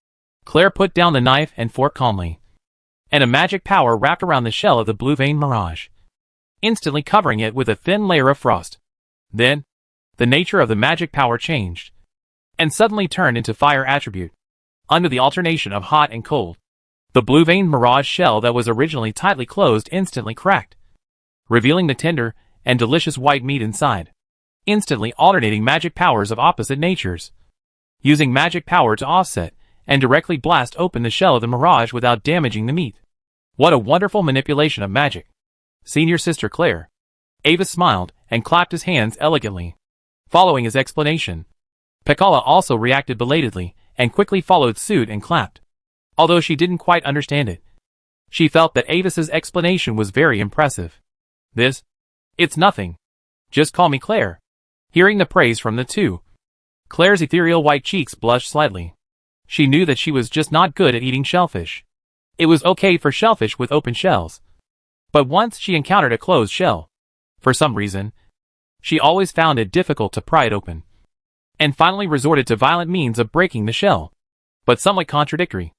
Claire put down the knife and fork calmly, and a magic power wrapped around the shell of the blue-veined mirage, instantly covering it with a thin layer of frost. Then, the nature of the magic power changed, and suddenly turned into fire attribute. Under the alternation of hot and cold, the blue-veined mirage shell that was originally tightly closed instantly cracked, revealing the tender and delicious white meat inside, instantly alternating magic powers of opposite natures, using magic power to offset and directly blast open the shell of the mirage without damaging the meat. What a wonderful manipulation of magic. Senior Sister Claire. Avis smiled and clapped his hands elegantly. Following his explanation, Pecora also reacted belatedly and quickly followed suit and clapped. Although she didn't quite understand it, she felt that Avis's explanation was very impressive. It's nothing. Just call me Claire." Hearing the praise from the two, Claire's ethereal white cheeks blushed slightly. She knew that she was just not good at eating shellfish. It was okay for shellfish with open shells, but once she encountered a closed shell, for some reason, she always found it difficult to pry it open, and finally resorted to violent means of breaking the shell. But somewhat contradictory,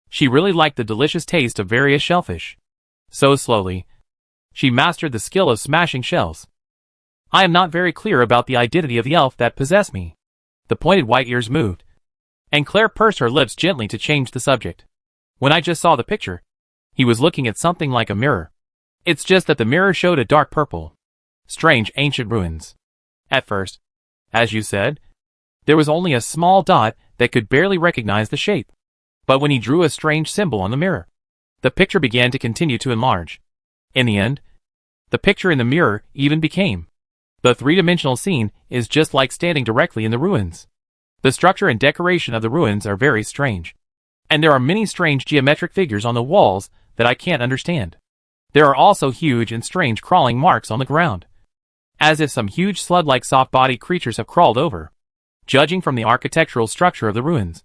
she really liked the delicious taste of various shellfish. So slowly, she mastered the skill of smashing shells. "I am not very clear about the identity of the elf that possessed me." The pointed white ears moved, and Claire pursed her lips gently to change the subject. "When I just saw the picture, he was looking at something like a mirror. It's just that the mirror showed a dark purple. Strange ancient ruins. At first, as you said, there was only a small dot that could barely recognize the shape. But when he drew a strange symbol on the mirror, the picture began to continue to enlarge. In the end, the picture in the mirror even became. The three-dimensional scene is just like standing directly in the ruins. The structure and decoration of the ruins are very strange, and there are many strange geometric figures on the walls that I can't understand. There are also huge and strange crawling marks on the ground, as if some huge slug-like soft-bodied creatures have crawled over. Judging from the architectural structure of the ruins,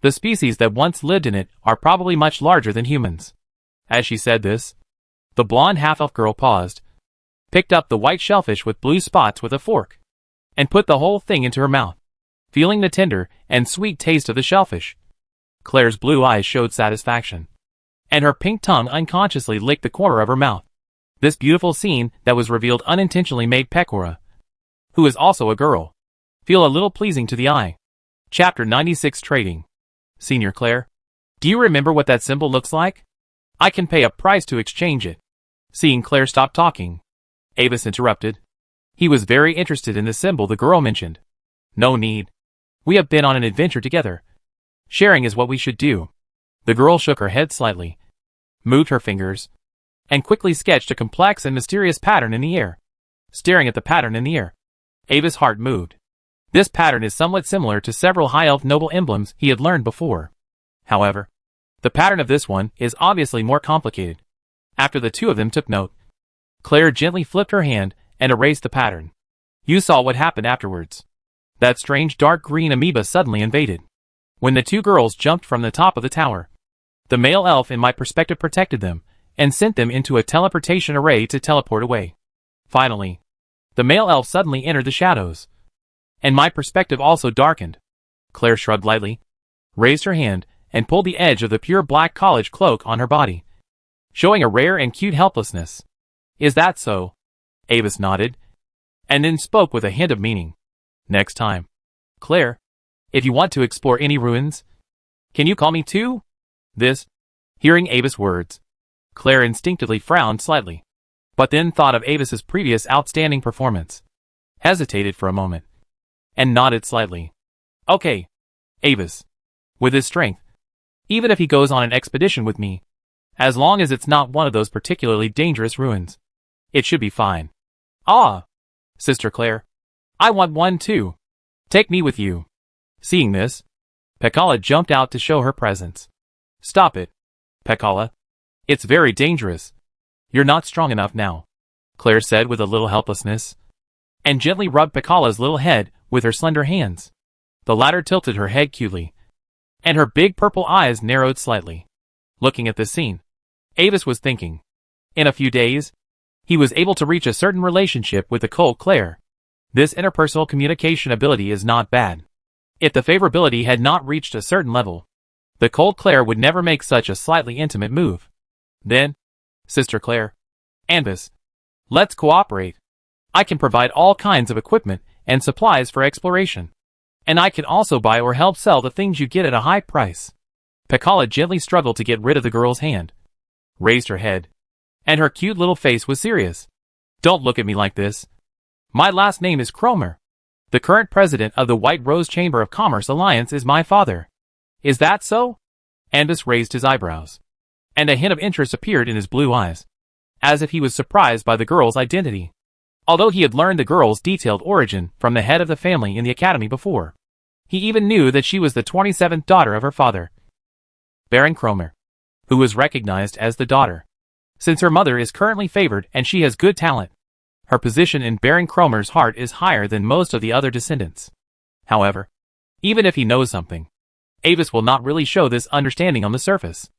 the species that once lived in it are probably much larger than humans. As she said this, the blonde half-elf girl paused, picked up the white shellfish with blue spots with a fork, and put the whole thing into her mouth. Feeling the tender and sweet taste of the shellfish, Claire's blue eyes showed satisfaction, and her pink tongue unconsciously licked the corner of her mouth. This beautiful scene that was revealed unintentionally made Pecora, who is also a girl, feel a little pleasing to the eye. Chapter 96 Trading. Senior Claire, do you remember what that symbol looks like? I can pay a price to exchange it. Seeing Claire stop talking, Avis interrupted. He was very interested in the symbol the girl mentioned. No need. We have been on an adventure together. Sharing is what we should do. The girl shook her head slightly, moved her fingers, and quickly sketched a complex and mysterious pattern in the air. Staring at the pattern in the air, Avis' heart moved. This pattern is somewhat similar to several high elf noble emblems he had learned before. However, the pattern of this one is obviously more complicated. After the two of them took note, Claire gently flipped her hand and erased the pattern. You saw what happened afterwards. That strange dark green amoeba suddenly invaded. When the two girls jumped from the top of the tower, the male elf in my perspective protected them and sent them into a teleportation array to teleport away. Finally, the male elf suddenly entered the shadows, and my perspective also darkened. Claire shrugged lightly, raised her hand, and pulled the edge of the pure black college cloak on her body, showing a rare and cute helplessness. Is that so? Avis nodded, and then spoke with a hint of meaning. Next time, Claire, if you want to explore any ruins, can you call me too? Hearing Avis' words, Claire instinctively frowned slightly, but then thought of Avis's previous outstanding performance, hesitated for a moment, and nodded slightly. Okay, Avis. With his strength, even if he goes on an expedition with me, as long as it's not one of those particularly dangerous ruins, it should be fine. Ah, Sister Claire, I want one too. Take me with you. Seeing this, Pecora jumped out to show her presence. Stop it, Pecora. It's very dangerous. You're not strong enough now, Claire said with a little helplessness, and gently rubbed Pecora's little head with her slender hands. The latter tilted her head cutely, and her big purple eyes narrowed slightly. Looking at this scene, Avis was thinking. In a few days, he was able to reach a certain relationship with the cold Claire. This interpersonal communication ability is not bad. If the favorability had not reached a certain level, the cold Claire would never make such a slightly intimate move. Then, Sister Claire, Anvis, let's cooperate. I can provide all kinds of equipment and supplies for exploration, and I can also buy or help sell the things you get at a high price. Pecora gently struggled to get rid of the girl's hand, raised her head, and her cute little face was serious. Don't look at me like this. My last name is Cromer. The current president of the White Rose Chamber of Commerce Alliance is my father. Is that so? Anvis raised his eyebrows, and a hint of interest appeared in his blue eyes, as if he was surprised by the girl's identity. Although he had learned the girl's detailed origin from the head of the family in the academy before, he even knew that she was the 27th daughter of her father, Baron Cromer, who was recognized as the daughter, since her mother is currently favored and she has good talent. Her position in Baron Cromer's heart is higher than most of the other descendants. However, even if he knows something, Avis will not really show this understanding on the surface.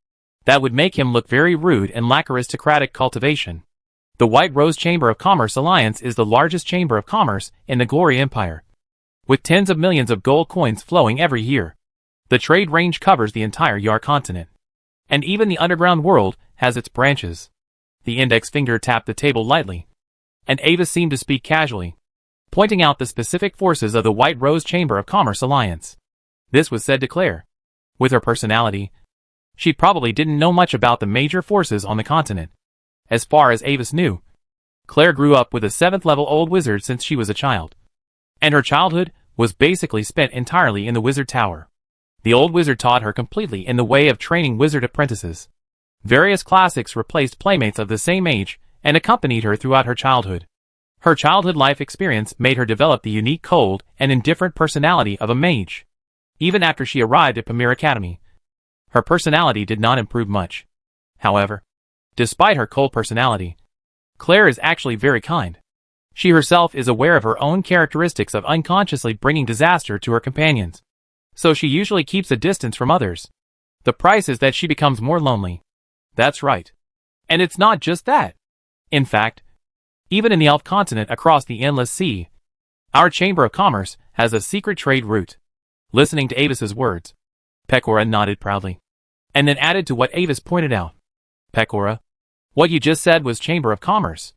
That would make him look very rude and lack aristocratic cultivation. The White Rose Chamber of Commerce Alliance is the largest chamber of commerce in the Glory Empire, with tens of millions of gold coins flowing every year. The trade range covers the entire Yar continent, and even the underground world has its branches. The index finger tapped the table lightly, and Avis seemed to speak casually, pointing out the specific forces of the White Rose Chamber of Commerce Alliance. This was said to Claire. With her personality, she probably didn't know much about the major forces on the continent. As far as Avis knew, Claire grew up with a 7th-level old wizard since she was a child, and her childhood was basically spent entirely in the wizard tower. The old wizard taught her completely in the way of training wizard apprentices. Various classics replaced playmates of the same age and accompanied her throughout her childhood. Her childhood life experience made her develop the unique cold and indifferent personality of a mage. Even after she arrived at Pamir Academy, her personality did not improve much. However, despite her cold personality, Claire is actually very kind. She herself is aware of her own characteristics of unconsciously bringing disaster to her companions. So she usually keeps a distance from others. The price is that she becomes more lonely. That's right. And it's not just that. In fact, even in the Elf continent across the endless sea, our Chamber of Commerce has a secret trade route. Listening to Avis's words, Pecora nodded proudly, and then added to what Avis pointed out. Pecora, what you just said was Chamber of Commerce,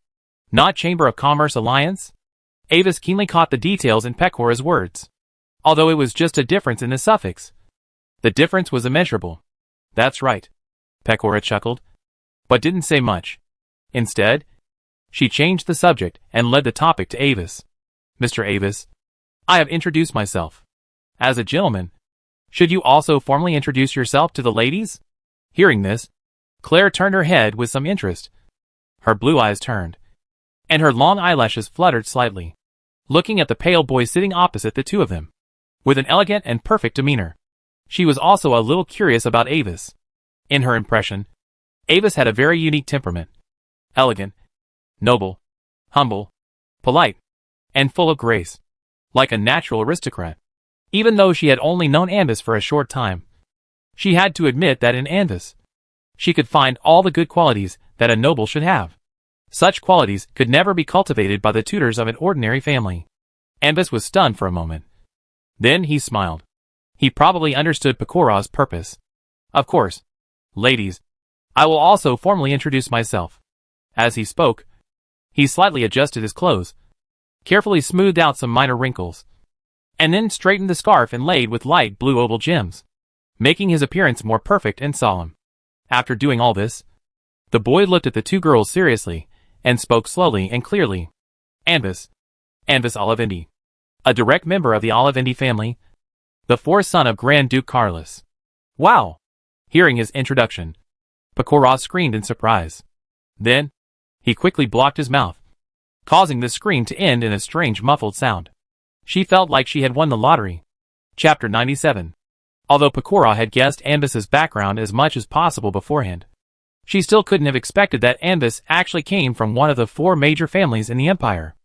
not Chamber of Commerce Alliance? Avis keenly caught the details in Pecora's words. Although it was just a difference in the suffix, the difference was immeasurable. That's right, Pecora chuckled, but didn't say much. Instead, she changed the subject and led the topic to Avis. Mr. Avis, I have introduced myself. As a gentleman, should you also formally introduce yourself to the ladies? Hearing this, Claire turned her head with some interest. Her blue eyes turned, and her long eyelashes fluttered slightly, looking at the pale boy sitting opposite the two of them, with an elegant and perfect demeanor. She was also a little curious about Avis. In her impression, Avis had a very unique temperament. Elegant, noble, humble, polite, and full of grace, like a natural aristocrat. Even though she had only known Anvis for a short time, she had to admit that in Anvis, she could find all the good qualities that a noble should have. Such qualities could never be cultivated by the tutors of an ordinary family. Anvis was stunned for a moment. Then he smiled. He probably understood Pecora's purpose. Of course, ladies, I will also formally introduce myself. As he spoke, he slightly adjusted his clothes, carefully smoothed out some minor wrinkles, and then straightened the scarf inlaid with light blue oval gems, making his appearance more perfect and solemn. After doing all this, the boy looked at the two girls seriously and spoke slowly and clearly. Anvis Olivendi, a direct member of the Olivendi family, the fourth son of Grand Duke Carlos. Wow! Hearing his introduction, Pecora screamed in surprise. Then, he quickly blocked his mouth, causing the scream to end in a strange muffled sound. She felt like she had won the lottery. Chapter 97. Although Pecora had guessed Anvis's background as much as possible beforehand, she still couldn't have expected that Anvis actually came from one of the four major families in the Empire.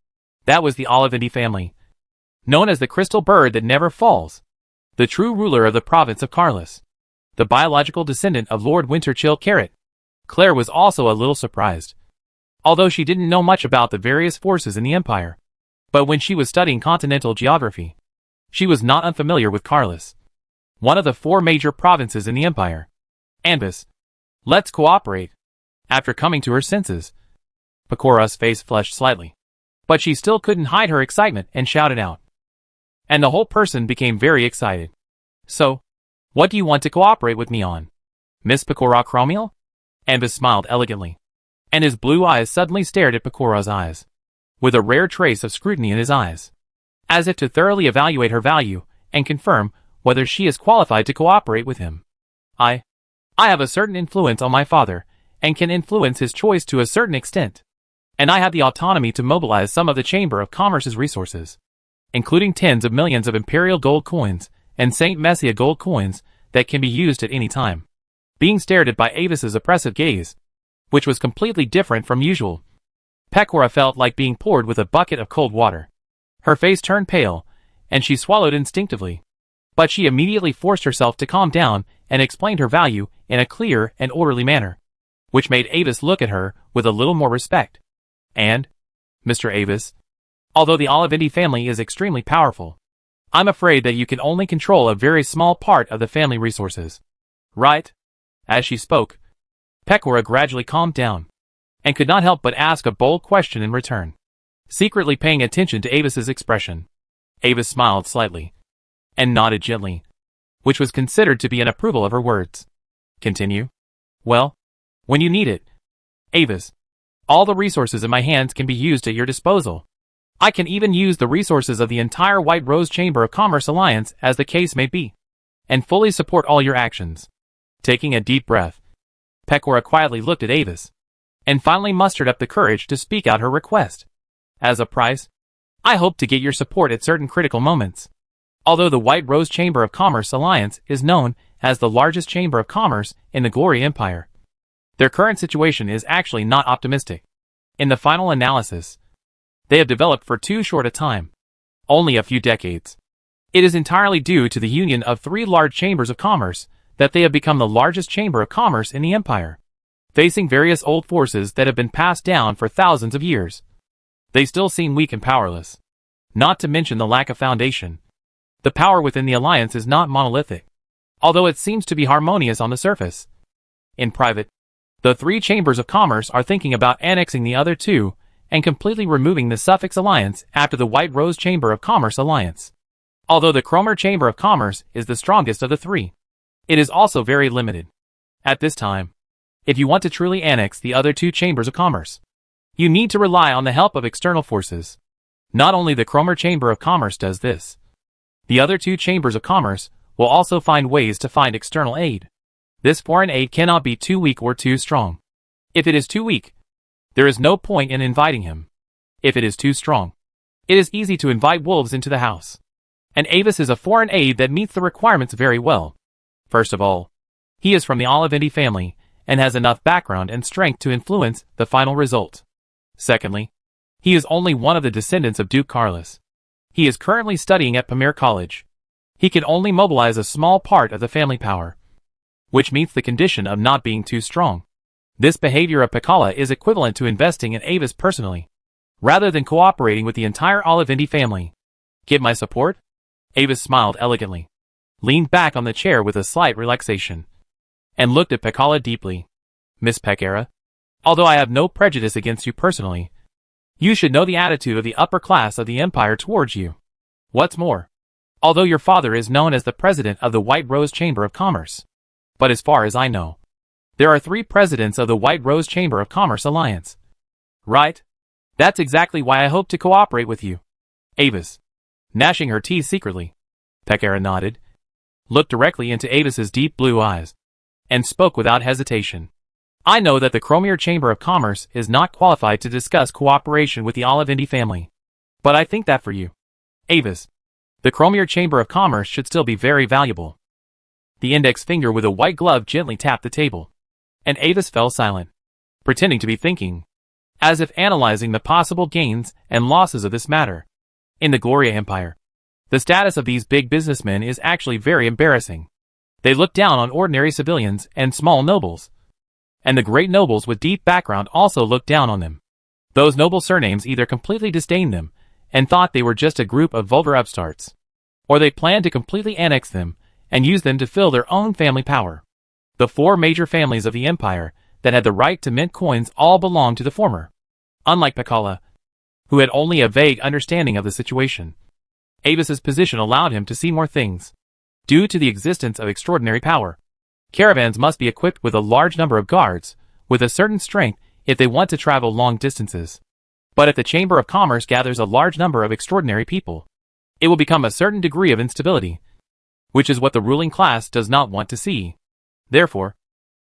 That was the Olivendi family, known as the Crystal Bird that never falls, the true ruler of the province of Carlos, the biological descendant of Lord Winterchill Carrot. Claire was also a little surprised, although she didn't know much about the various forces in the Empire. But when she was studying continental geography, she was not unfamiliar with Carlos, one of the four major provinces in the Empire. Anvis, let's cooperate. After coming to her senses, Pecora's face flushed slightly, but she still couldn't hide her excitement and shouted out. And the whole person became very excited. So, what do you want to cooperate with me on, Miss Pecora Cromiel? Anvis smiled elegantly, and his blue eyes suddenly stared at Pecora's eyes, with a rare trace of scrutiny in his eyes, as if to thoroughly evaluate her value and confirm whether she is qualified to cooperate with him. I have a certain influence on my father, and can influence his choice to a certain extent, and I have the autonomy to mobilize some of the Chamber of Commerce's resources, including tens of millions of Imperial gold coins and St. Messia gold coins that can be used at any time. Being stared at by Avis's oppressive gaze, which was completely different from usual, Pecora felt like being poured with a bucket of cold water. Her face turned pale, and she swallowed instinctively. But she immediately forced herself to calm down and explained her value in a clear and orderly manner, which made Avis look at her with a little more respect. And, Mr. Avis, although the Olivendi family is extremely powerful, I'm afraid that you can only control a very small part of the family resources. Right? As she spoke, Pecora gradually calmed down, and could not help but ask a bold question in return, secretly paying attention to Avis's expression. Avis smiled slightly, and nodded gently, which was considered to be an approval of her words. Continue. Well, when you need it, Avis, all the resources in my hands can be used at your disposal. I can even use the resources of the entire White Rose Chamber of Commerce Alliance as the case may be, and fully support all your actions. Taking a deep breath, Pecora quietly looked at Avis, and finally mustered up the courage to speak out her request. As a price, I hope to get your support at certain critical moments. Although the White Rose Chamber of Commerce Alliance is known as the largest chamber of commerce in the Glory Empire, their current situation is actually not optimistic. In the final analysis, they have developed for too short a time. Only a few decades. It is entirely due to the union of three large chambers of commerce that they have become the largest chamber of commerce in the empire. Facing various old forces that have been passed down for thousands of years, they still seem weak and powerless. Not to mention the lack of foundation. The power within the alliance is not monolithic, although it seems to be harmonious on the surface. In private, the three chambers of commerce are thinking about annexing the other two and completely removing the Suffix alliance after the White Rose Chamber of Commerce alliance. Although the Cromer Chamber of Commerce is the strongest of the three, it is also very limited. At this time, if you want to truly annex the other two chambers of commerce, you need to rely on the help of external forces. Not only the Cromer Chamber of Commerce does this, the other two chambers of commerce will also find ways to find external aid. This foreign aid cannot be too weak or too strong. If it is too weak, there is no point in inviting him. If it is too strong, it is easy to invite wolves into the house. And Avis is a foreign aid that meets the requirements very well. First of all, he is from the Olivendi family and has enough background and strength to influence the final result. Secondly, he is only one of the descendants of Duke Carlos. He is currently studying at Pamir College. He can only mobilize a small part of the family power, which meets the condition of not being too strong. This behavior of Piccola is equivalent to investing in Avis personally, rather than cooperating with the entire Olivendi family. Get my support? Avis smiled elegantly, leaned back on the chair with a slight relaxation, and looked at Piccola deeply. Miss Peckera, although I have no prejudice against you personally, you should know the attitude of the upper class of the empire towards you. What's more, although your father is known as the president of the White Rose Chamber of Commerce, but as far as I know, there are three presidents of the White Rose Chamber of Commerce Alliance. Right? That's exactly why I hope to cooperate with you. Avis, gnashing her teeth secretly. Peckera nodded, looked directly into Avis's deep blue eyes, and spoke without hesitation. I know that the Cromer Chamber of Commerce is not qualified to discuss cooperation with the Olivendi family, but I think that for you, Avis, the Cromer Chamber of Commerce should still be very valuable. The index finger with a white glove gently tapped the table, and Avis fell silent, pretending to be thinking, as if analyzing the possible gains and losses of this matter. In the Gloria Empire, the status of these big businessmen is actually very embarrassing. They look down on ordinary civilians and small nobles, and the great nobles with deep background also look down on them. Those noble surnames either completely disdained them and thought they were just a group of vulgar upstarts, or they planned to completely annex them and use them to fill their own family power. The four major families of the empire that had the right to mint coins all belonged to the former. Unlike Piccola, who had only a vague understanding of the situation, Avis's position allowed him to see more things. Due to the existence of extraordinary power, caravans must be equipped with a large number of guards, with a certain strength if they want to travel long distances. But if the Chamber of Commerce gathers a large number of extraordinary people, it will become a certain degree of instability, which is what the ruling class does not want to see. Therefore,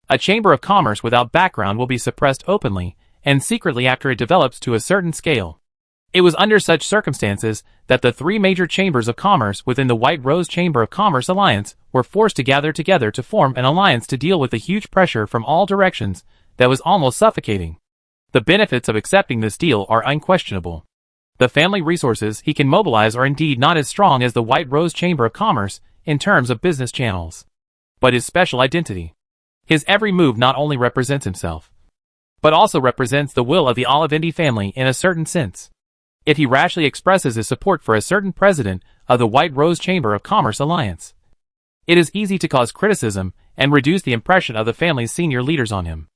a Chamber of Commerce without background will be suppressed openly and secretly after it develops to a certain scale. It was under such circumstances that the three major chambers of commerce within the White Rose Chamber of Commerce Alliance were forced to gather together to form an alliance to deal with the huge pressure from all directions that was almost suffocating. The benefits of accepting this deal are unquestionable. The family resources he can mobilize are indeed not as strong as the White Rose Chamber of Commerce in terms of business channels. But his special identity, his every move not only represents himself, but also represents the will of the Olivendi family in a certain sense. If he rashly expresses his support for a certain president of the White Rose Chamber of Commerce Alliance, it is easy to cause criticism and reduce the impression of the family's senior leaders on him.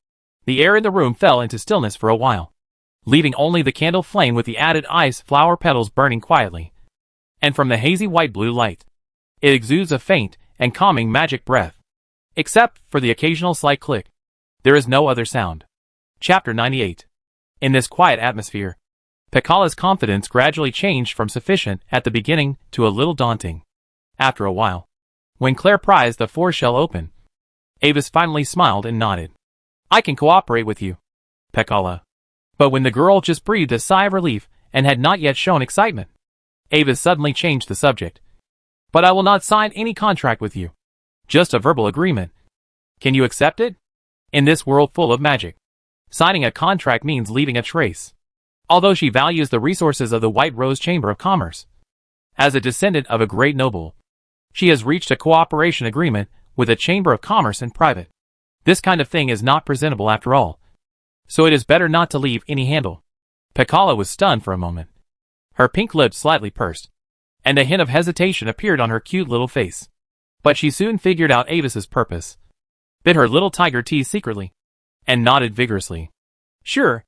The air in the room fell into stillness for a while, leaving only the candle flame with the added ice flower petals burning quietly. And from the hazy white-blue light, it exudes a faint and calming magic breath. Except for the occasional slight click, there is no other sound. Chapter 98. In this quiet atmosphere, Piccola's confidence gradually changed from sufficient at the beginning to a little daunting. After a while, when Claire prized the four-shell open, Avis finally smiled and nodded. I can cooperate with you, Piccola. But when the girl just breathed a sigh of relief and had not yet shown excitement, Avis suddenly changed the subject. But I will not sign any contract with you. Just a verbal agreement. Can you accept it? In this world full of magic, signing a contract means leaving a trace. although she values the resources of the White Rose Chamber of Commerce. As a descendant of a great noble, she has reached a cooperation agreement with a Chamber of Commerce in private. This kind of thing is not presentable after all, so it is better not to leave any handle. Piccola was stunned for a moment. Her pink lips slightly pursed, and a hint of hesitation appeared on her cute little face. But she soon figured out Avis's purpose, bit her little tiger teeth secretly, and nodded vigorously. Sure,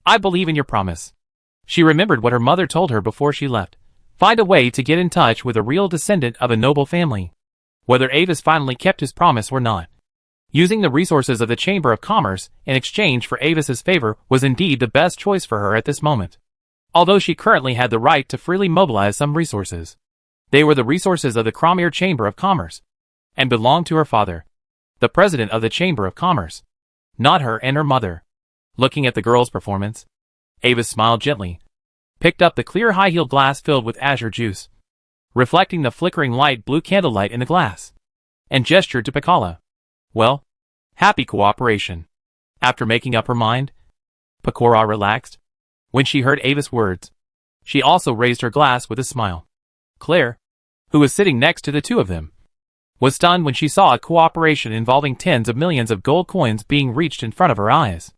I believe in your promise. She remembered what her mother told her before she left. Find a way to get in touch with a real descendant of a noble family. Whether Avis finally kept his promise or not, using the resources of the Chamber of Commerce in exchange for Avis's favor was indeed the best choice for her at this moment. Although she currently had the right to freely mobilize some resources, they were the resources of the Cromir Chamber of Commerce, and belonged to her father, the president of the Chamber of Commerce, not her and her mother. Looking at the girl's performance, Avis smiled gently, picked up the clear high-heeled glass filled with azure juice, reflecting the flickering light blue candlelight in the glass, and gestured to Piccola. Well, happy cooperation. After making up her mind, Piccola relaxed. When she heard Avis' words, she also raised her glass with a smile. Claire, who was sitting next to the two of them, was stunned when she saw a cooperation involving tens of millions of gold coins being reached in front of her eyes.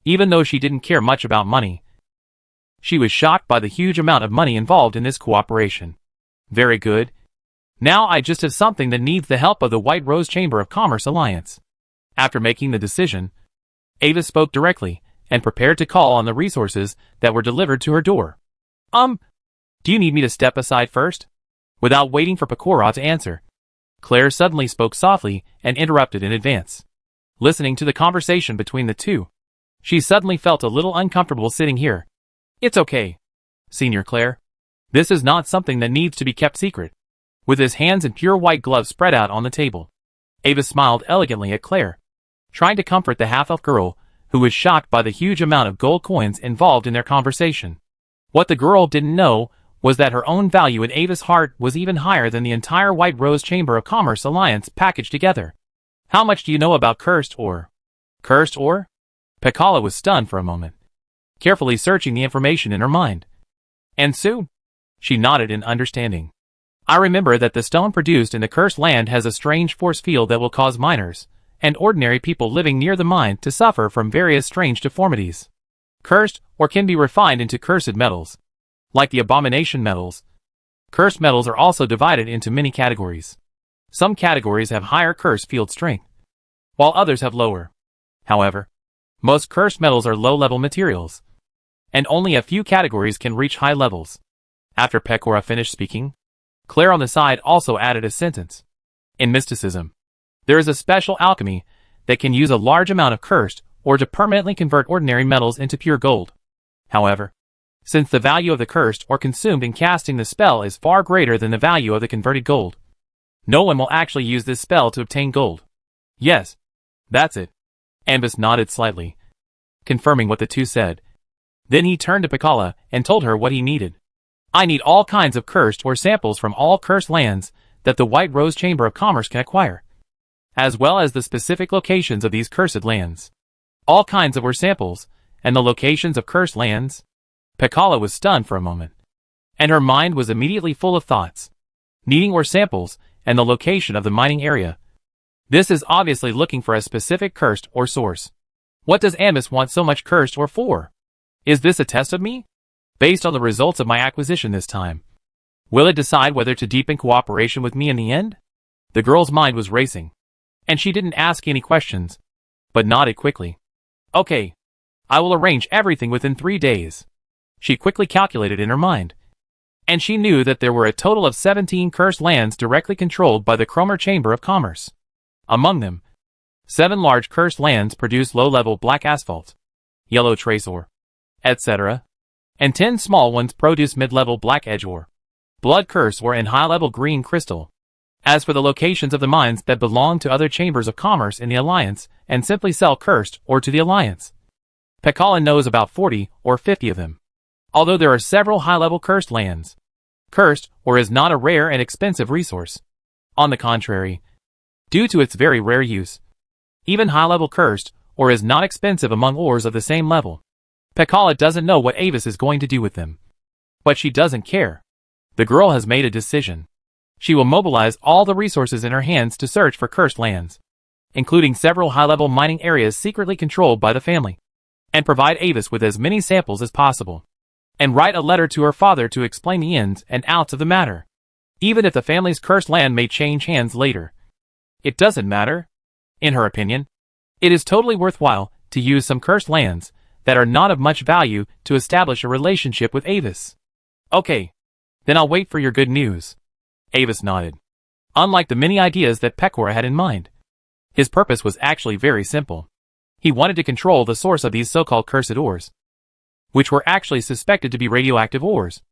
Even though she didn't care much about money, she was shocked by the huge amount of money involved in this cooperation. Very good. Now I just have something that needs the help of the White Rose Chamber of Commerce Alliance. After making the decision, Avis spoke directly, and prepared to call on the resources that were delivered to her door. Do you need me to step aside first? Without waiting for Piccola to answer, Claire suddenly spoke softly and interrupted in advance. Listening to the conversation between the two, she suddenly felt a little uncomfortable sitting here. It's okay, Senior Claire. This is not something that needs to be kept secret. With his hands in pure white gloves spread out on the table, Avis smiled elegantly at Claire, trying to comfort the half-elf girl, who was shocked by the huge amount of gold coins involved in their conversation. What the girl didn't know was that her own value in Avis' heart was even higher than the entire White Rose Chamber of Commerce Alliance packaged together. How much do you know about cursed ore? Cursed ore? Piccola was stunned for a moment, carefully searching the information in her mind. And soon, she nodded in understanding. I remember that the stone produced in the cursed land has a strange force field that will cause miners and ordinary people living near the mine to suffer from various strange deformities. Cursed or can be refined into cursed metals. Like the abomination metals, cursed metals are also divided into many categories. Some categories have higher curse field strength, while others have lower. However, most cursed metals are low-level materials, and only a few categories can reach high levels. After Piccola finished speaking, Claire on the side also added a sentence. In mysticism, there is a special alchemy that can use a large amount of cursed or to permanently convert ordinary metals into pure gold. However, since the value of the cursed or consumed in casting the spell is far greater than the value of the converted gold, no one will actually use this spell to obtain gold. Yes, that's it. Avis nodded slightly, confirming what the two said. Then he turned to Piccola and told her what he needed. I need all kinds of cursed or samples from all cursed lands that the White Rose Chamber of Commerce can acquire, as well as the specific locations of these cursed lands. All kinds of ore samples, and the locations of cursed lands? Piccola was stunned for a moment, and her mind was immediately full of thoughts. Needing ore samples, and the location of the mining area. This is obviously looking for a specific cursed ore source. What does Amis want so much cursed ore for? Is this a test of me? Based on the results of my acquisition this time, will it decide whether to deepen cooperation with me in the end? The girl's mind was racing, and she didn't ask any questions, but nodded quickly. Okay, I will arrange everything within 3 days. She quickly calculated in her mind, and she knew that there were a total of 17 cursed lands directly controlled by the Cromir Chamber of Commerce. Among them, 7 large cursed lands produce low-level black asphalt, yellow trace ore, etc., and 10 small ones produce mid-level black edge ore, blood curse ore and high-level green crystal. As for the locations of the mines that belong to other chambers of commerce in the Alliance and simply sell cursed ore to the Alliance, Piccola knows about 40 or 50 of them. Although there are several high-level cursed lands, cursed ore is not a rare and expensive resource. On the contrary, due to its very rare use, even high-level cursed ore is not expensive among ores of the same level. Pekala doesn't know what Avis is going to do with them. But she doesn't care. The girl has made a decision. She will mobilize all the resources in her hands to search for cursed lands, including several high-level mining areas secretly controlled by the family, and provide Avis with as many samples as possible, and write a letter to her father to explain the ins and outs of the matter. Even if the family's cursed land may change hands later, it doesn't matter. In her opinion, it is totally worthwhile to use some cursed lands that are not of much value to establish a relationship with Avis. Okay, then I'll wait for your good news. Avis nodded. Unlike the many ideas that Pekora had in mind, his purpose was actually very simple. He wanted to control the source of these so-called cursed ores, which were actually suspected to be radioactive ores,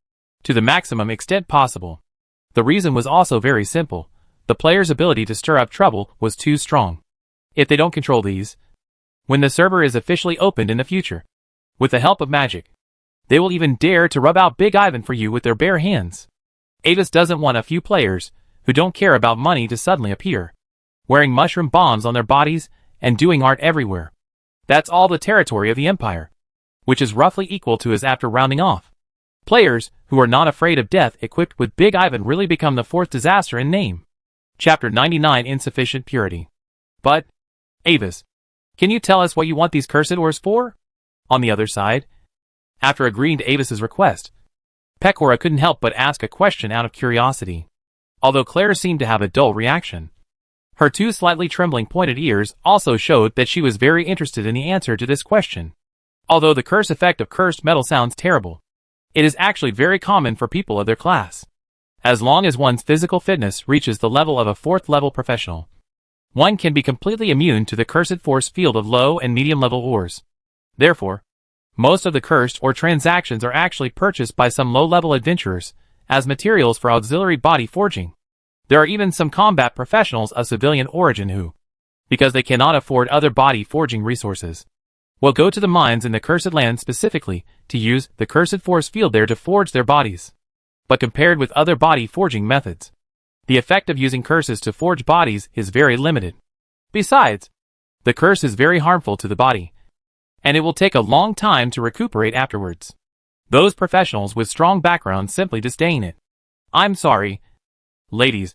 to the maximum extent possible. The reason was also very simple. The player's ability to stir up trouble was too strong. If they don't control these, when the server is officially opened in the future, with the help of magic, they will even dare to rub out Big Ivan for you with their bare hands. Avis doesn't want a few players who don't care about money to suddenly appear, wearing mushroom bombs on their bodies and doing art everywhere. That's all the territory of the Empire, which is roughly equal to his after rounding off. Players who are not afraid of death equipped with Big Ivan really become the fourth disaster in name. Chapter 99 Insufficient Purity. But, Avis, can you tell us what you want these cursed ores for? On the other side, after agreeing to Avis's request, Pekora couldn't help but ask a question out of curiosity. Although Claire seemed to have a dull reaction, her two slightly trembling pointed ears also showed that she was very interested in the answer to this question. Although the curse effect of cursed metal sounds terrible, it is actually very common for people of their class. As long as one's physical fitness reaches the level of a 4th level professional, one can be completely immune to the cursed force field of low and medium level ores. Therefore, most of the cursed ore transactions are actually purchased by some low-level adventurers as materials for auxiliary body forging. There are even some combat professionals of civilian origin who, because they cannot afford other body forging resources, will go to the mines in the cursed land specifically to use the cursed force field there to forge their bodies. But compared with other body forging methods, the effect of using curses to forge bodies is very limited. Besides, the curse is very harmful to the body, and it will take a long time to recuperate afterwards. Those professionals with strong backgrounds simply disdain it. I'm sorry, ladies.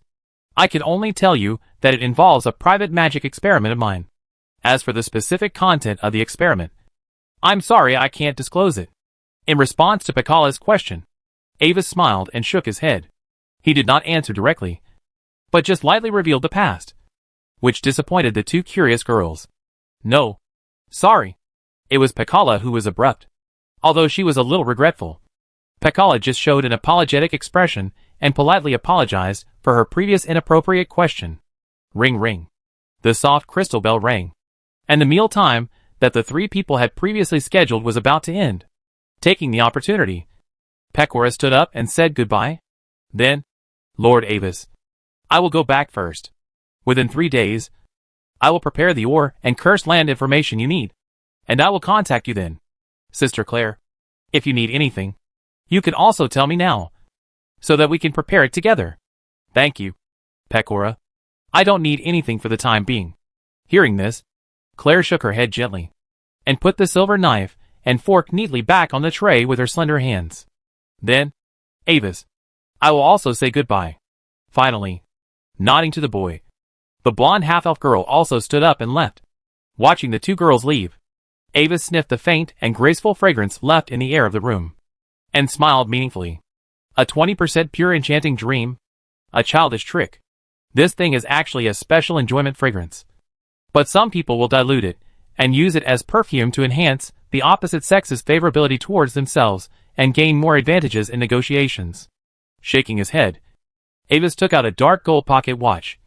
I can only tell you that it involves a private magic experiment of mine. As for the specific content of the experiment, I'm sorry I can't disclose it. In response to Pekala's question, Avis smiled and shook his head. He did not answer directly, but just lightly revealed the past, which disappointed the two curious girls. No. Sorry. It was Pekala who was abrupt. Although she was a little regretful, Pekala just showed an apologetic expression and politely apologized for her previous inappropriate question. Ring ring. The soft crystal bell rang, and the meal time that the three people had previously scheduled was about to end. Taking the opportunity, Pekora stood up and said goodbye. Then, Lord Avis, I will go back first. Within 3 days, I will prepare the ore and cursed land information you need, and I will contact you then. Sister Claire, if you need anything, you can also tell me now, so that we can prepare it together. Thank you, Pekora. I don't need anything for the time being. Hearing this, Claire shook her head gently, and put the silver knife and fork neatly back on the tray with her slender hands. Then, Avis, I will also say goodbye. Finally, nodding to the boy, the blonde half-elf girl also stood up and left. Watching the two girls leave, Avis sniffed the faint and graceful fragrance left in the air of the room, and smiled meaningfully. A 20% pure enchanting dream? A childish trick. This thing is actually a special enjoyment fragrance. But some people will dilute it, and use it as perfume to enhance the opposite sex's favorability towards themselves, and gain more advantages in negotiations. Shaking his head, Avis took out a dark gold pocket watch,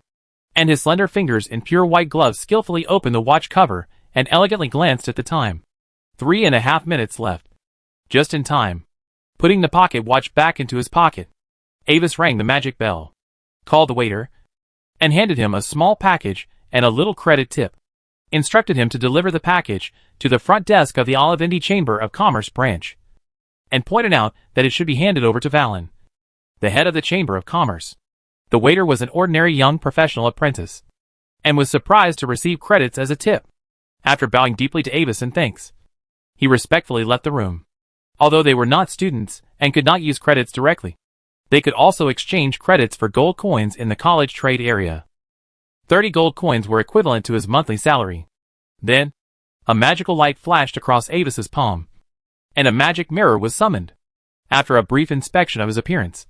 and his slender fingers in pure white gloves skillfully opened the watch cover and elegantly glanced at the time. 3.5 minutes left. Just in time. Putting the pocket watch back into his pocket, Avis rang the magic bell, called the waiter, and handed him a small package and a little credit tip. Instructed him to deliver the package to the front desk of the Olivindi Chamber of Commerce branch, and pointed out that it should be handed over to Valen, the head of the Chamber of Commerce. The waiter was an ordinary young professional apprentice, and was surprised to receive credits as a tip. After bowing deeply to Avis in thanks, He respectfully left the room. Although they were not students and could not use credits directly, they could also exchange credits for gold coins in the college trade area. 30 gold coins were equivalent to his monthly salary. Then, a magical light flashed across Avis's palm, and a magic mirror was summoned. After a brief inspection of his appearance,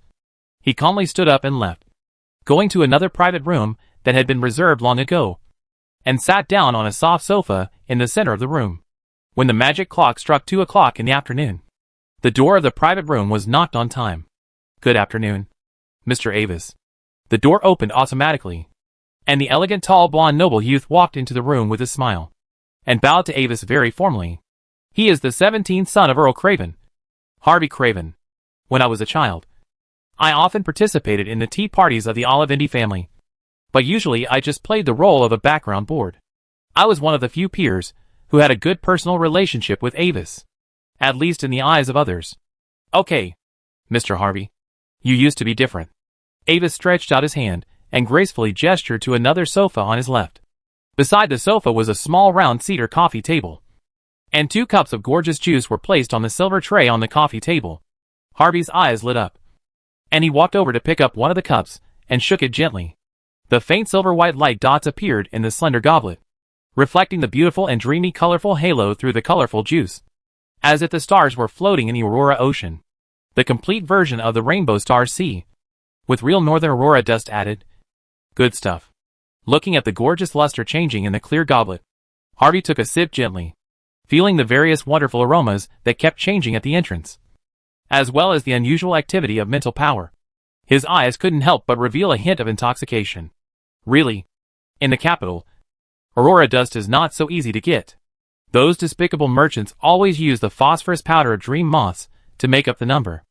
he calmly stood up and left, going to another private room that had been reserved long ago, and sat down on a soft sofa in the center of the room. When the magic clock struck 2 o'clock in the afternoon, the door of the private room was knocked on time. "Good afternoon, Mr. Avis." The door opened automatically, and the elegant tall blonde noble youth walked into the room with a smile, and bowed to Avis very formally. "He is the 17th son of Earl Craven, Harvey Craven. When I was a child, I often participated in the tea parties of the Olivendi family, but usually I just played the role of a background board. I was one of the few peers who had a good personal relationship with Avis, at least in the eyes of others. Okay, Mr. Harvey, you used to be different." Avis stretched out his hand and gracefully gestured to another sofa on his left. Beside the sofa was a small round cedar coffee table, and 2 cups of gorgeous juice were placed on the silver tray on the coffee table. Harvey's eyes lit up, and he walked over to pick up one of the cups and shook it gently. The faint silver-white light dots appeared in the slender goblet, reflecting the beautiful and dreamy colorful halo through the colorful juice, as if the stars were floating in the Aurora Ocean, the complete version of the Rainbow Star Sea, with real northern aurora dust added. Good stuff. Looking at the gorgeous luster changing in the clear goblet, Harvey took a sip gently, feeling the various wonderful aromas that kept changing at the entrance, as well as the unusual activity of mental power. His eyes couldn't help but reveal a hint of intoxication. Really, in the capital, aurora dust is not so easy to get. Those despicable merchants always use the phosphorus powder of dream moths to make up the number.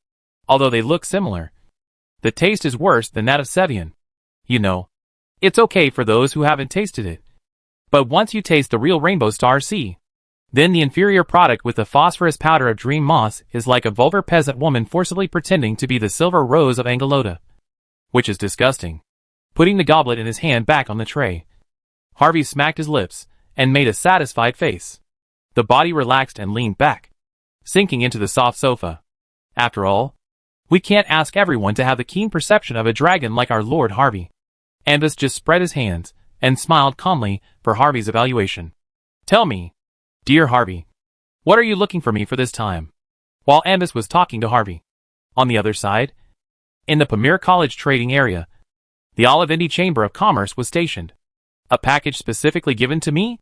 Although they look similar, the taste is worse than that of Sevian. You know, it's okay for those who haven't tasted it, but once you taste the real Rainbow Star Sea, then the inferior product with the phosphorus powder of dream moths is like a vulgar peasant woman forcibly pretending to be the silver rose of Angelota, which is disgusting. Putting the goblet in his hand back on the tray, Harvey smacked his lips and made a satisfied face. The body relaxed and leaned back, sinking into the soft sofa. After all, we can't ask everyone to have the keen perception of a dragon like our Lord Harvey. Anvis just spread his hands and smiled calmly for Harvey's evaluation. "Tell me, dear Harvey, what are you looking for me for this time?" While Anvis was talking to Harvey, on the other side, in the Pamir College trading area, the Olivendi Chamber of Commerce was stationed. "A package specifically given to me?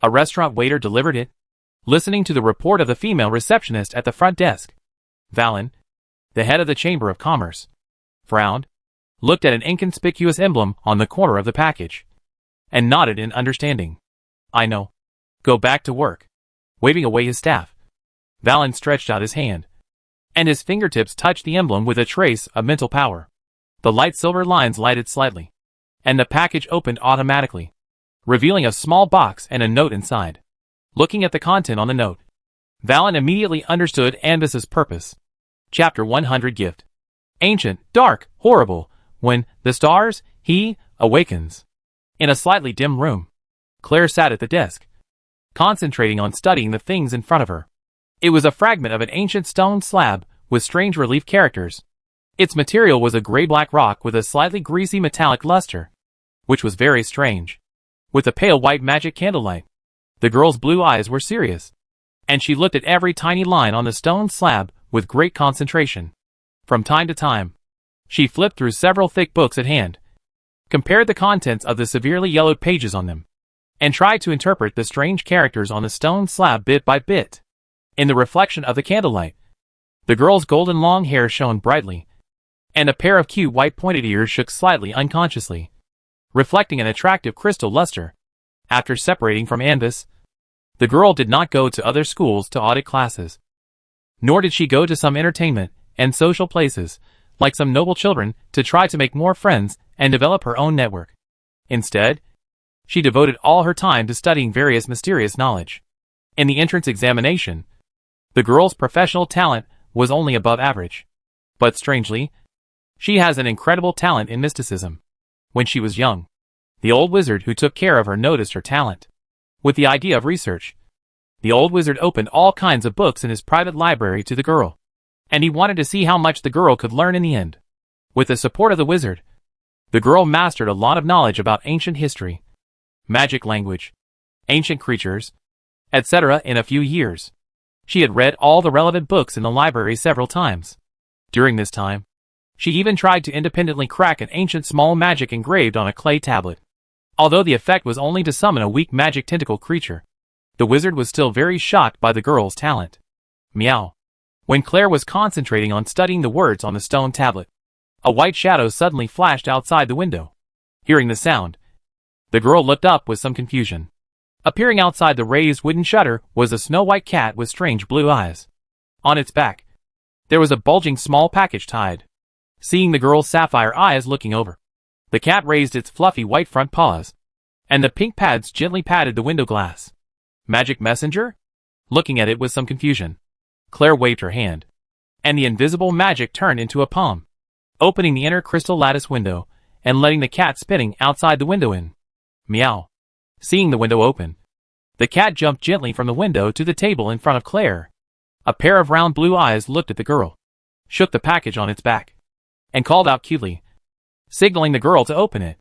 A restaurant waiter delivered it." Listening to the report of the female receptionist at the front desk, Valen, the head of the Chamber of Commerce, frowned, looked at an inconspicuous emblem on the corner of the package, and nodded in understanding. "I know. Go back to work." Waving away his staff, Valen stretched out his hand, and his fingertips touched the emblem with a trace of mental power. The light silver lines lighted slightly, and the package opened automatically, revealing a small box and a note inside. Looking at the content on the note, Valen immediately understood Anvis's purpose. Chapter 100 Gift. Ancient, dark, horrible, when the stars, he, awakens. In a slightly dim room, Claire sat at the desk, concentrating on studying the things in front of her. It was a fragment of an ancient stone slab with strange relief characters. Its material was a gray-black rock with a slightly greasy metallic luster, which was very strange. With a pale white magic candlelight, the girl's blue eyes were serious, and she looked at every tiny line on the stone slab with great concentration. From time to time, she flipped through several thick books at hand, compared the contents of the severely yellowed pages on them, and tried to interpret the strange characters on the stone slab bit by bit. In the reflection of the candlelight, the girl's golden long hair shone brightly, and a pair of cute white pointed ears shook slightly unconsciously, reflecting an attractive crystal luster. After separating from Anvis, the girl did not go to other schools to audit classes, nor did she go to some entertainment and social places, like some noble children, to try to make more friends and develop her own network. Instead, she devoted all her time to studying various mysterious knowledge. In the entrance examination, the girl's professional talent was only above average. But strangely, she has an incredible talent in mysticism. When she was young, the old wizard who took care of her noticed her talent. With the idea of research, The old wizard opened all kinds of books in his private library to the girl, and he wanted to see how much the girl could learn in the end. With the support of the wizard, the girl mastered a lot of knowledge about ancient history, magic language, ancient creatures, etc. in a few years. She had read all the relevant books in the library several times. During this time, she even tried to independently crack an ancient small magic engraved on a clay tablet. Although the effect was only to summon a weak magic tentacle creature, the wizard was still very shocked by the girl's talent. Meow. When Claire was concentrating on studying the words on the stone tablet, a white shadow suddenly flashed outside the window. Hearing the sound, the girl looked up with some confusion. Appearing outside the raised wooden shutter was a snow-white cat with strange blue eyes. On its back, there was a bulging small package tied. Seeing the girl's sapphire eyes looking over, the cat raised its fluffy white front paws, and the pink pads gently patted the window glass. Magic messenger? Looking at it with some confusion, Claire waved her hand, and the invisible magic turned into a palm, opening the inner crystal lattice window and letting the cat spinning outside the window in. Meow. Seeing the window open, the cat jumped gently from the window to the table in front of Claire. A pair of round blue eyes looked at the girl, shook the package on its back, and called out cutely, signaling the girl to open it.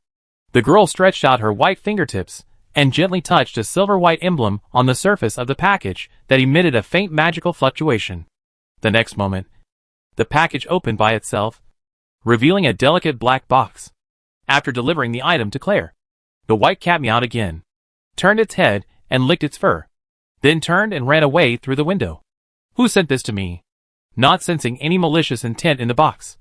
The girl stretched out her white fingertips and gently touched a silver-white emblem on the surface of the package that emitted a faint magical fluctuation. The next moment, the package opened by itself, revealing a delicate black box. After delivering the item to Claire, the white cat meowed again, turned its head and licked its fur, then turned and ran away through the window. Who sent this to me? Not sensing any malicious intent in the box,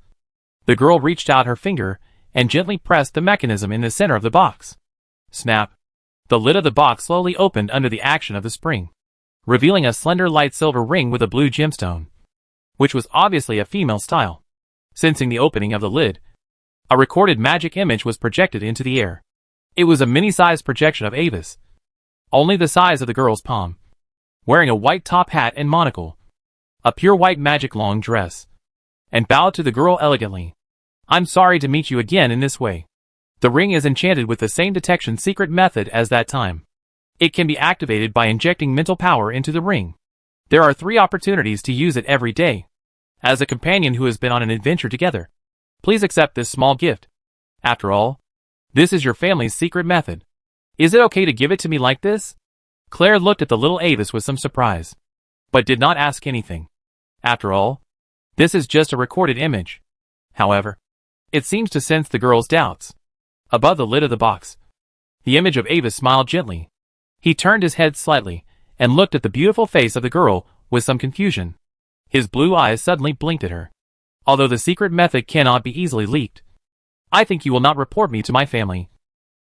the girl reached out her finger and gently pressed the mechanism in the center of the box. Snap! The lid of the box slowly opened under the action of the spring, revealing a slender light silver ring with a blue gemstone, which was obviously a female style. Sensing the opening of the lid, a recorded magic image was projected into the air. It was a mini-sized projection of Avis, only the size of the girl's palm, wearing a white top hat and monocle, a pure white magic long dress, and bowed to the girl elegantly. I'm sorry to meet you again in this way. The ring is enchanted with the same detection secret method as that time. It can be activated by injecting mental power into the ring. There are 3 opportunities to use it every day. As a companion who has been on an adventure together, please accept this small gift. After all, this is your family's secret method. Is it okay to give it to me like this? Claire looked at the little Avis with some surprise, but did not ask anything. After all, this is just a recorded image. However, it seems to sense the girl's doubts. Above the lid of the box, the image of Avis smiled gently. He turned his head slightly and looked at the beautiful face of the girl with some confusion. His blue eyes suddenly blinked at her. Although the secret method cannot be easily leaked, I think you will not report me to my family.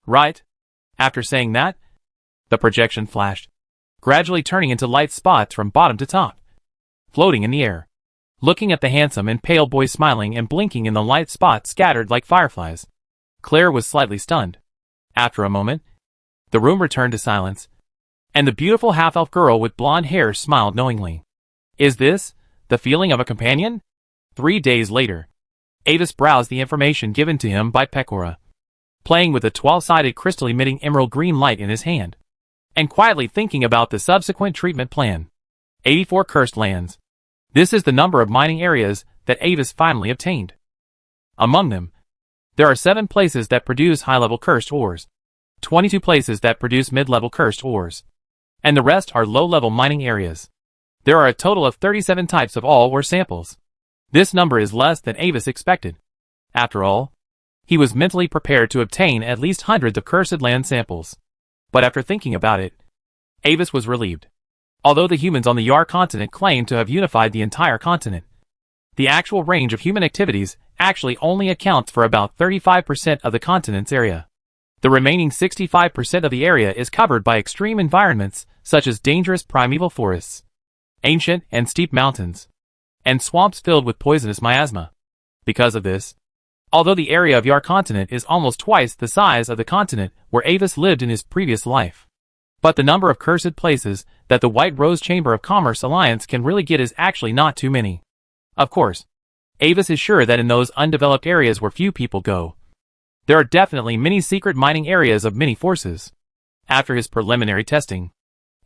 Right? After saying that, the projection flashed, gradually turning into light spots from bottom to top, floating in the air. Looking at the handsome and pale boy smiling and blinking in the light spots scattered like fireflies, Claire was slightly stunned. After a moment, the room returned to silence, and the beautiful half-elf girl with blonde hair smiled knowingly. Is this the feeling of a companion? 3 days later, Avis browsed the information given to him by Pecora, playing with a 12-sided crystal emitting emerald green light in his hand, and quietly thinking about the subsequent treatment plan. 84 cursed lands. This is the number of mining areas that Avis finally obtained. Among them, there are 7 places that produce high-level cursed ores, 22 places that produce mid-level cursed ores, and the rest are low-level mining areas. There are a total of 37 types of all ore samples. This number is less than Avis expected. After all, he was mentally prepared to obtain at least hundreds of cursed land samples. But after thinking about it, Avis was relieved. Although the humans on the Yar continent claim to have unified the entire continent, the actual range of human activities actually only accounts for about 35% of the continent's area. The remaining 65% of the area is covered by extreme environments such as dangerous primeval forests, ancient and steep mountains, and swamps filled with poisonous miasma. Because of this, although the area of Yar continent is almost twice the size of the continent where Avis lived in his previous life, but the number of cursed places that the White Rose Chamber of Commerce Alliance can really get is actually not too many. Of course, Avis is sure that in those undeveloped areas where few people go, there are definitely many secret mining areas of many forces. After his preliminary testing,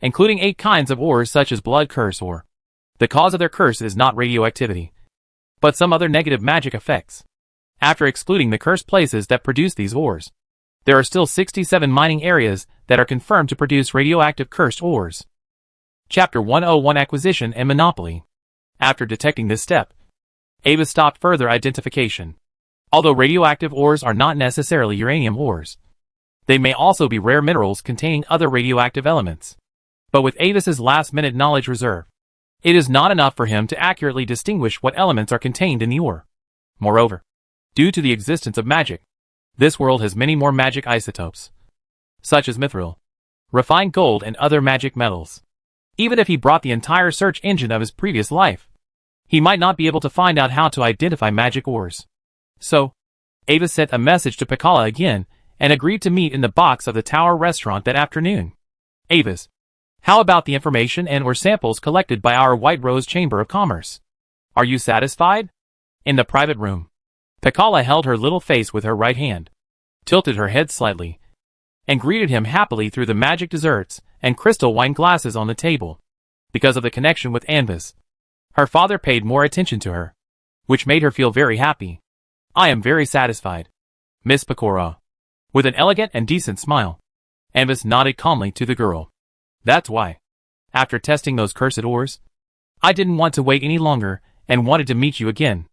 including 8 kinds of ores such as blood curse ore. The cause of their curse is not radioactivity, but some other negative magic effects. After excluding the cursed places that produce these ores, there are still 67 mining areas that are confirmed to produce radioactive cursed ores. Chapter 101 Acquisition and Monopoly. After detecting this step, Ava stopped further identification. Although radioactive ores are not necessarily uranium ores, they may also be rare minerals containing other radioactive elements. But with Avis's last-minute knowledge reserve, it is not enough for him to accurately distinguish what elements are contained in the ore. Moreover, due to the existence of magic, this world has many more magic isotopes, such as mithril, refined gold, and other magic metals. Even if he brought the entire search engine of his previous life, he might not be able to find out how to identify magic ores. So, Ava sent a message to Pekala again and agreed to meet in the box of the Tower restaurant that afternoon. Avis, how about the information and or samples collected by our White Rose Chamber of Commerce? Are you satisfied? In the private room, Pekala held her little face with her right hand, tilted her head slightly, and greeted him happily through the magic desserts and crystal wine glasses on the table. Because of the connection with Anvis, her father paid more attention to her, which made her feel very happy. I am very satisfied, Miss Pekora. With an elegant and decent smile, Anvis nodded calmly to the girl. That's why, after testing those cursed ores, I didn't want to wait any longer and wanted to meet you again.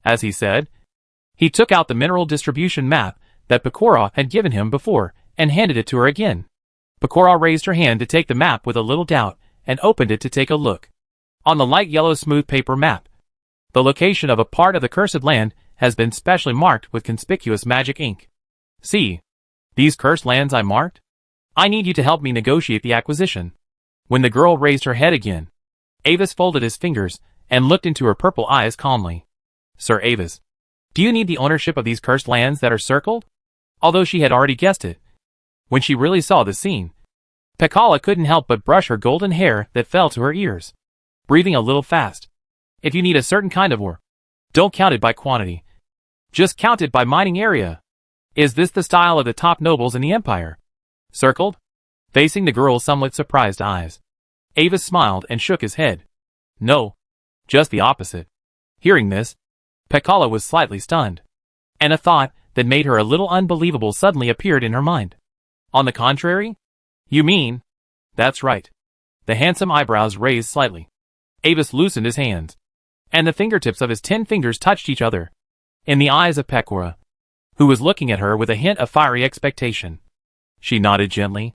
As he said, he took out the mineral distribution map that Pekora had given him before and handed it to her again. Pekora raised her hand to take the map with a little doubt and opened it to take a look. On the light yellow smooth paper map, the location of a part of the cursed land has been specially marked with conspicuous magic ink. See, these cursed lands I marked? I need you to help me negotiate the acquisition. When the girl raised her head again, Avis folded his fingers and looked into her purple eyes calmly. Sir Avis, do you need the ownership of these cursed lands that are circled? Although she had already guessed it, when she really saw the scene, Pekala couldn't help but brush her golden hair that fell to her ears, breathing a little fast. If you need a certain kind of ore, don't count it by quantity. Just count it by mining area. Is this the style of the top nobles in the empire? Circled? Facing the girl's somewhat surprised eyes, Avis smiled and shook his head. No, just the opposite. Hearing this, Pekala was slightly stunned, and a thought that made her a little unbelievable suddenly appeared in her mind. On the contrary? You mean? That's right. The handsome eyebrows raised slightly. Avis loosened his hands, and the fingertips of his 10 fingers touched each other. In the eyes of Pekora, who was looking at her with a hint of fiery expectation, she nodded gently.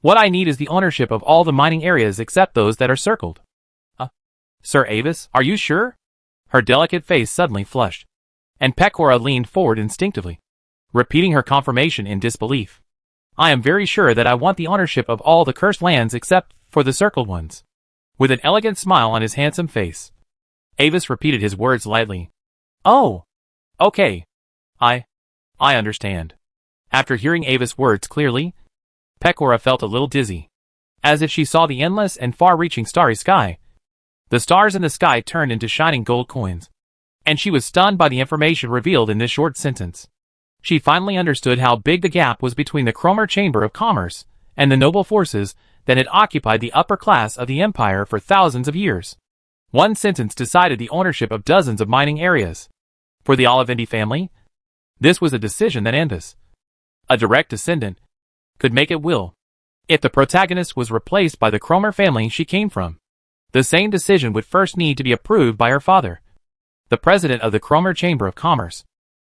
What I need is the ownership of all the mining areas except those that are circled. Sir Avis, are you sure? Her delicate face suddenly flushed, and Pekora leaned forward instinctively, repeating her confirmation in disbelief. I am very sure that I want the ownership of all the cursed lands except for the circled ones. With an elegant smile on his handsome face, Avis repeated his words lightly. Oh, okay. I understand. After hearing Avis' words clearly, Pekora felt a little dizzy, as if she saw the endless and far-reaching starry sky. The stars in the sky turned into shining gold coins, and she was stunned by the information revealed in this short sentence. She finally understood how big the gap was between the Cromer Chamber of Commerce and the noble forces that had occupied the upper class of the empire for thousands of years. One sentence decided the ownership of dozens of mining areas. For the Olivendi family, this was a decision that Anvis, a direct descendant, could make at will. If the protagonist was replaced by the Cromer family she came from, the same decision would first need to be approved by her father, the president of the Cromer Chamber of Commerce,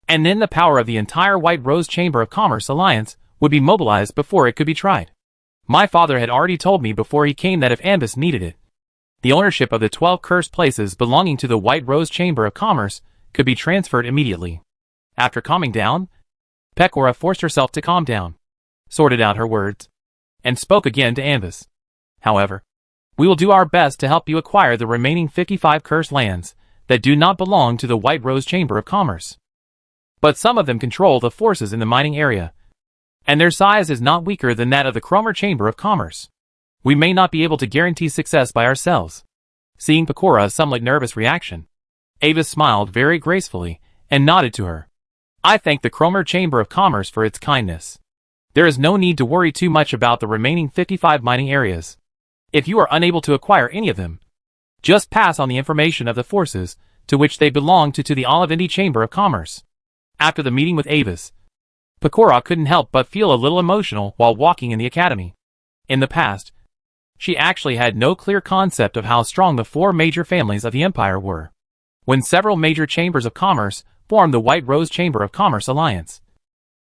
and then the power of the entire White Rose Chamber of Commerce alliance would be mobilized before it could be tried. My father had already told me before he came that if Anvis needed it, the ownership of the 12 cursed places belonging to the White Rose Chamber of Commerce could be transferred immediately. After calming down, Pekora forced herself to calm down, sorted out her words, and spoke again to Anvis. However, we will do our best to help you acquire the remaining 55 cursed lands that do not belong to the White Rose Chamber of Commerce. But some of them control the forces in the mining area, and their size is not weaker than that of the Cromer Chamber of Commerce. We may not be able to guarantee success by ourselves. Seeing Pekora's somewhat nervous reaction, Avis smiled very gracefully and nodded to her. I thank the Cromer Chamber of Commerce for its kindness. There is no need to worry too much about the remaining 55 mining areas. If you are unable to acquire any of them, just pass on the information of the forces to which they belong to the Olivindi Chamber of Commerce. After the meeting with Avis, Pecora couldn't help but feel a little emotional while walking in the academy. In the past, she actually had no clear concept of how strong the four major families of the empire were. When several major chambers of commerce formed the White Rose Chamber of Commerce Alliance,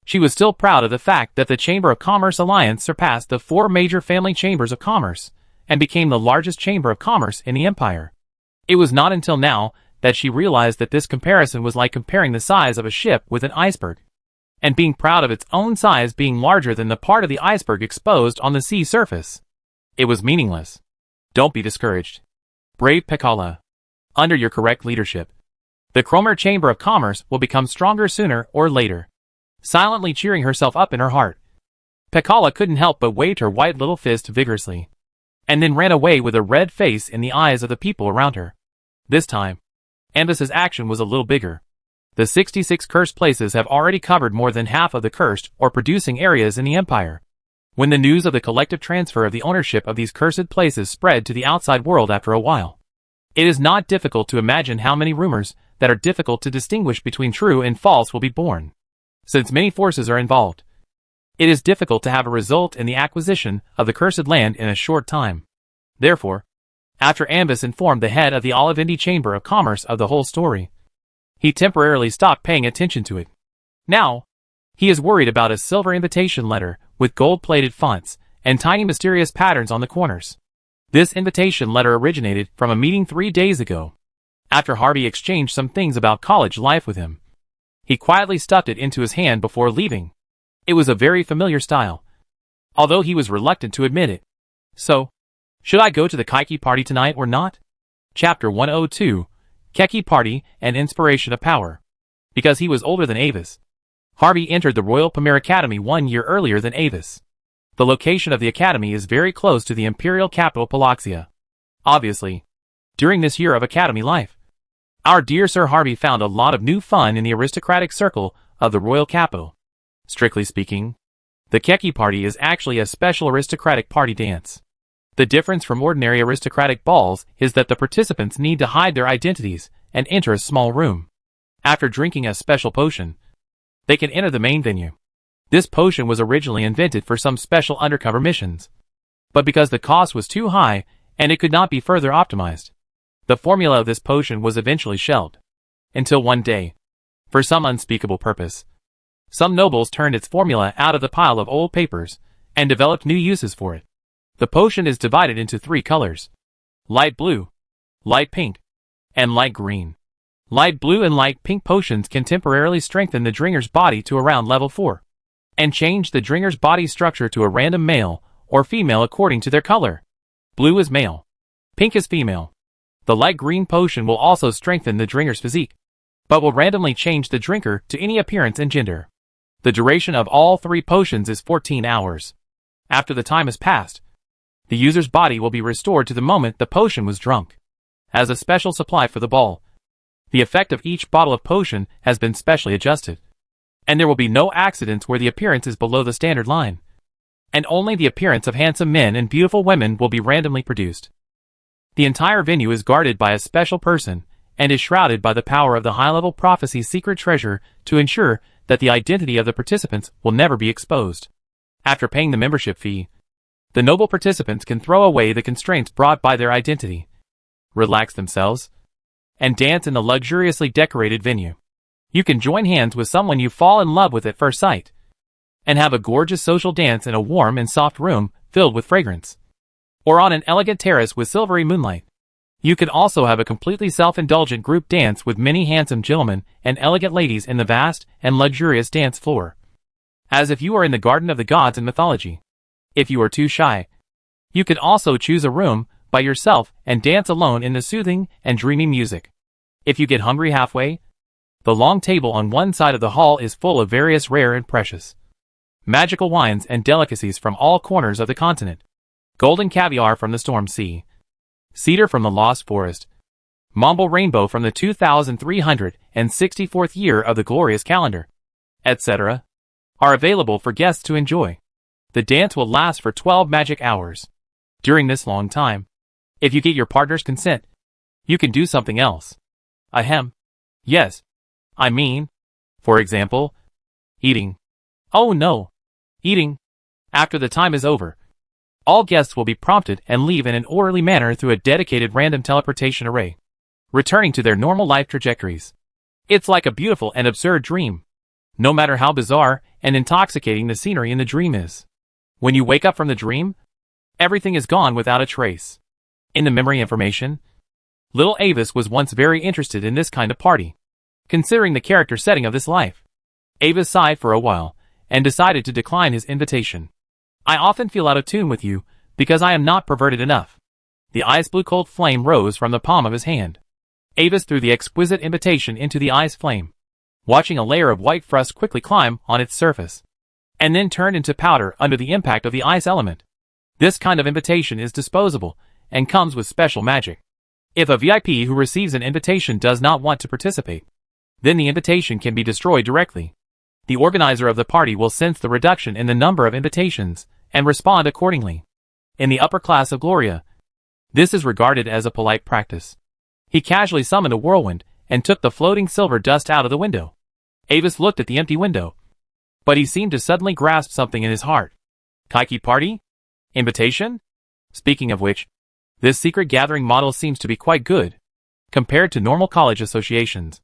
she was still proud of the fact that the Chamber of Commerce Alliance surpassed the four major family chambers of commerce and became the largest chamber of commerce in the empire. It was not until now that she realized that this comparison was like comparing the size of a ship with an iceberg, and being proud of its own size being larger than the part of the iceberg exposed on the sea surface. It was meaningless. Don't be discouraged, brave Pecora. Under your correct leadership, the Cromer Chamber of Commerce will become stronger sooner or later. Silently cheering herself up in her heart, Pecora couldn't help but waved her white little fist vigorously, and then ran away with a red face in the eyes of the people around her. This time, Ambus's action was a little bigger. The 66 cursed places have already covered more than half of the cursed or producing areas in the empire. When the news of the collective transfer of the ownership of these cursed places spread to the outside world after a while, it is not difficult to imagine how many rumors that are difficult to distinguish between true and false will be born. Since many forces are involved, it is difficult to have a result in the acquisition of the cursed land in a short time. Therefore, after Ambus informed the head of the Olivindi Chamber of Commerce of the whole story, he temporarily stopped paying attention to it. Now, he is worried about a silver invitation letter with gold-plated fonts and tiny mysterious patterns on the corners. This invitation letter originated from a meeting 3 days ago. After Harvey exchanged some things about college life with him, he quietly stuffed it into his hand before leaving. It was a very familiar style, although he was reluctant to admit it. So, should I go to the Keki party tonight or not? Chapter 102, Keki Party and Inspiration of Power. Because he was older than Avis, Harvey entered the Royal Pamir Academy 1 year earlier than Avis. The location of the academy is very close to the imperial capital Palaxia. Obviously, during this year of academy life, our dear Sir Harvey found a lot of new fun in the aristocratic circle of the royal capital. Strictly speaking, the Keki party is actually a special aristocratic party dance. The difference from ordinary aristocratic balls is that the participants need to hide their identities and enter a small room. After drinking a special potion, they can enter the main venue. This potion was originally invented for some special undercover missions, but because the cost was too high and it could not be further optimized, the formula of this potion was eventually shelved. Until one day, for some unspeakable purpose, some nobles turned its formula out of the pile of old papers and developed new uses for it. The potion is divided into 3 colors: light blue, light pink, and light green. Light blue and light pink potions can temporarily strengthen the drinker's body to around level 4, and change the drinker's body structure to a random male or female according to their color. Blue is male, pink is female. The light green potion will also strengthen the drinker's physique, but will randomly change the drinker to any appearance and gender. The duration of all 3 potions is 14 hours. After the time has passed, the user's body will be restored to the moment the potion was drunk. As a special supply for the ball, the effect of each bottle of potion has been specially adjusted, and there will be no accidents where the appearance is below the standard line, and only the appearance of handsome men and beautiful women will be randomly produced. The entire venue is guarded by a special person and is shrouded by the power of the high-level prophecy secret treasure to ensure that the identity of the participants will never be exposed. After paying the membership fee, the noble participants can throw away the constraints brought by their identity, relax themselves, and dance in the luxuriously decorated venue. You can join hands with someone you fall in love with at first sight, and have a gorgeous social dance in a warm and soft room filled with fragrance, or on an elegant terrace with silvery moonlight. You can also have a completely self-indulgent group dance with many handsome gentlemen and elegant ladies in the vast and luxurious dance floor, as if you are in the garden of the gods in mythology. If you are too shy, you can also choose a room by yourself and dance alone in the soothing and dreamy music. If you get hungry halfway, the long table on one side of the hall is full of various rare and precious magical wines and delicacies from all corners of the continent. Golden caviar from the Storm Sea, cedar from the Lost Forest, Mumble Rainbow from the 2364th year of the glorious calendar, etc., are available for guests to enjoy. The dance will last for 12 magic hours. During this long time, if you get your partner's consent, you can do something else. Ahem. Yes. I mean, for example, eating. Oh no. Eating. After the time is over, all guests will be prompted and leave in an orderly manner through a dedicated random teleportation array, returning to their normal life trajectories. It's like a beautiful and absurd dream, no matter how bizarre and intoxicating the scenery in the dream is. When you wake up from the dream, everything is gone without a trace. In the memory information, little Avis was once very interested in this kind of party. Considering the character setting of this life, Avis sighed for a while and decided to decline his invitation. I often feel out of tune with you because I am not perverted enough. The ice blue cold flame rose from the palm of his hand. Avis threw the exquisite invitation into the ice flame, watching a layer of white frost quickly climb on its surface, and then turn into powder under the impact of the ice element. This kind of invitation is disposable and comes with special magic. If a VIP who receives an invitation does not want to participate, then the invitation can be destroyed directly. The organizer of the party will sense the reduction in the number of invitations and respond accordingly. In the upper class of Gloria, this is regarded as a polite practice. He casually summoned a whirlwind and took the floating silver dust out of the window. Avis looked at the empty window, but he seemed to suddenly grasp something in his heart. Kaiki party? Invitation? Speaking of which, this secret gathering model seems to be quite good, compared to normal college associations.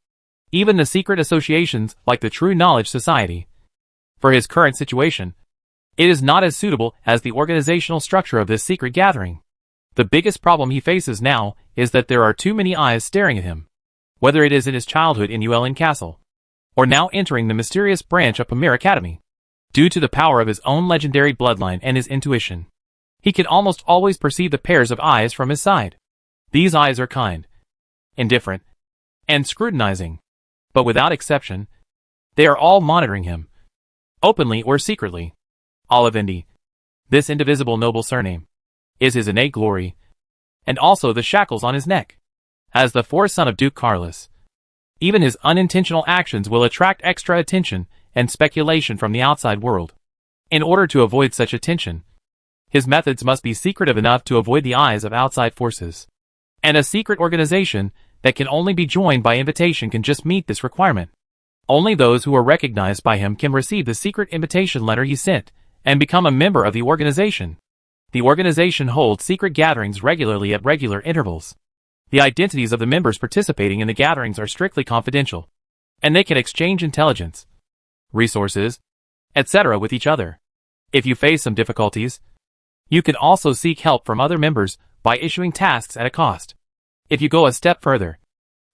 Even the secret associations like the True Knowledge Society. For his current situation, it is not as suitable as the organizational structure of this secret gathering. The biggest problem he faces now is that there are too many eyes staring at him. Whether it is in his childhood in Uelin Castle, or now entering the mysterious branch of Pamir Academy. Due to the power of his own legendary bloodline and his intuition, he can almost always perceive the pairs of eyes from his side. These eyes are kind, indifferent, and scrutinizing. But without exception, they are all monitoring him, openly or secretly. Olivindi, this indivisible noble surname, is his innate glory, and also the shackles on his neck. As the fourth son of Duke Carlos, even his unintentional actions will attract extra attention and speculation from the outside world. In order to avoid such attention, his methods must be secretive enough to avoid the eyes of outside forces. And a secret organization that can only be joined by invitation can just meet this requirement. Only those who are recognized by him can receive the secret invitation letter he sent and become a member of the organization. The organization holds secret gatherings regularly at regular intervals. The identities of the members participating in the gatherings are strictly confidential, and they can exchange intelligence, resources, etc. with each other. If you face some difficulties, you can also seek help from other members by issuing tasks at a cost. If you go a step further,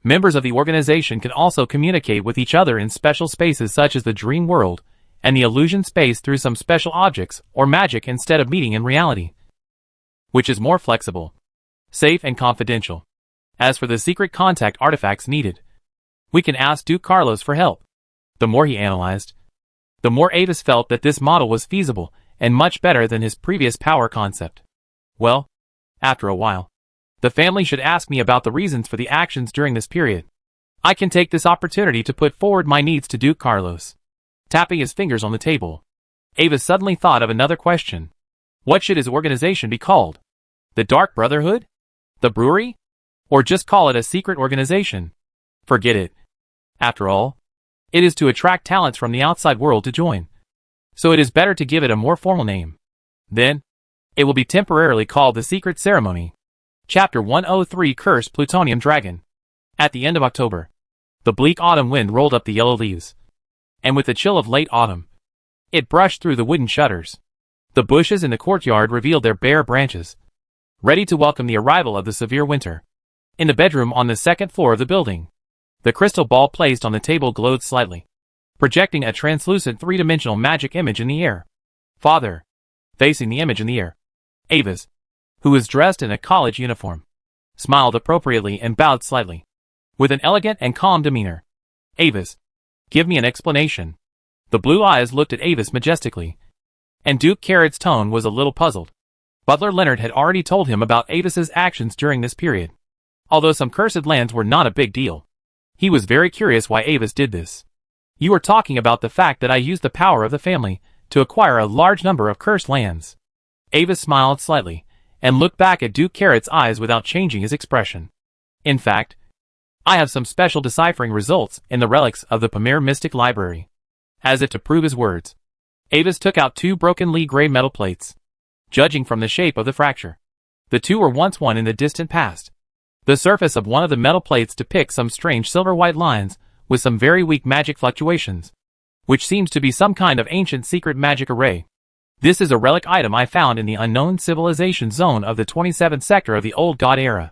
members of the organization can also communicate with each other in special spaces such as the dream world and the illusion space through some special objects or magic instead of meeting in reality, which is more flexible, safe and confidential. As for the secret contact artifacts needed, we can ask Duke Carlos for help. The more he analyzed, the more Avis felt that this model was feasible and much better than his previous power concept. Well, after a while, the family should ask me about the reasons for the actions during this period. I can take this opportunity to put forward my needs to Duke Carlos. Tapping his fingers on the table, Avis suddenly thought of another question. What should his organization be called? The Dark Brotherhood? The Brewery? Or just call it a secret organization? Forget it. After all, it is to attract talents from the outside world to join. So it is better to give it a more formal name. Then, it will be temporarily called the Secret Ceremony. Chapter 103 Cursed Plutonium Dragon. At the end of October, the bleak autumn wind rolled up the yellow leaves, and with the chill of late autumn, it brushed through the wooden shutters. The bushes in the courtyard revealed their bare branches, ready to welcome the arrival of the severe winter. In the bedroom on the second floor of the building, the crystal ball placed on the table glowed slightly, projecting a translucent three-dimensional magic image in the air. Father, facing the image in the air, Avis, who was dressed in a college uniform, smiled appropriately and bowed slightly, with an elegant and calm demeanor. Avis, give me an explanation. The blue eyes looked at Avis majestically, and Duke Carrot's tone was a little puzzled. Butler Leonard had already told him about Avis's actions during this period. Although some cursed lands were not a big deal, he was very curious why Avis did this. You are talking about the fact that I used the power of the family to acquire a large number of cursed lands. Avis smiled slightly, and looked back at Duke Carrot's eyes without changing his expression. In fact, I have some special deciphering results in the relics of the Pamir Mystic Library. As if to prove his words, Avis took out 2 broken Lee-gray metal plates. Judging from the shape of the fracture, the 2 were once one in the distant past. The surface of one of the metal plates depicts some strange silver-white lines with some very weak magic fluctuations, which seems to be some kind of ancient secret magic array. This is a relic item I found in the unknown civilization zone of the 27th sector of the Old God era.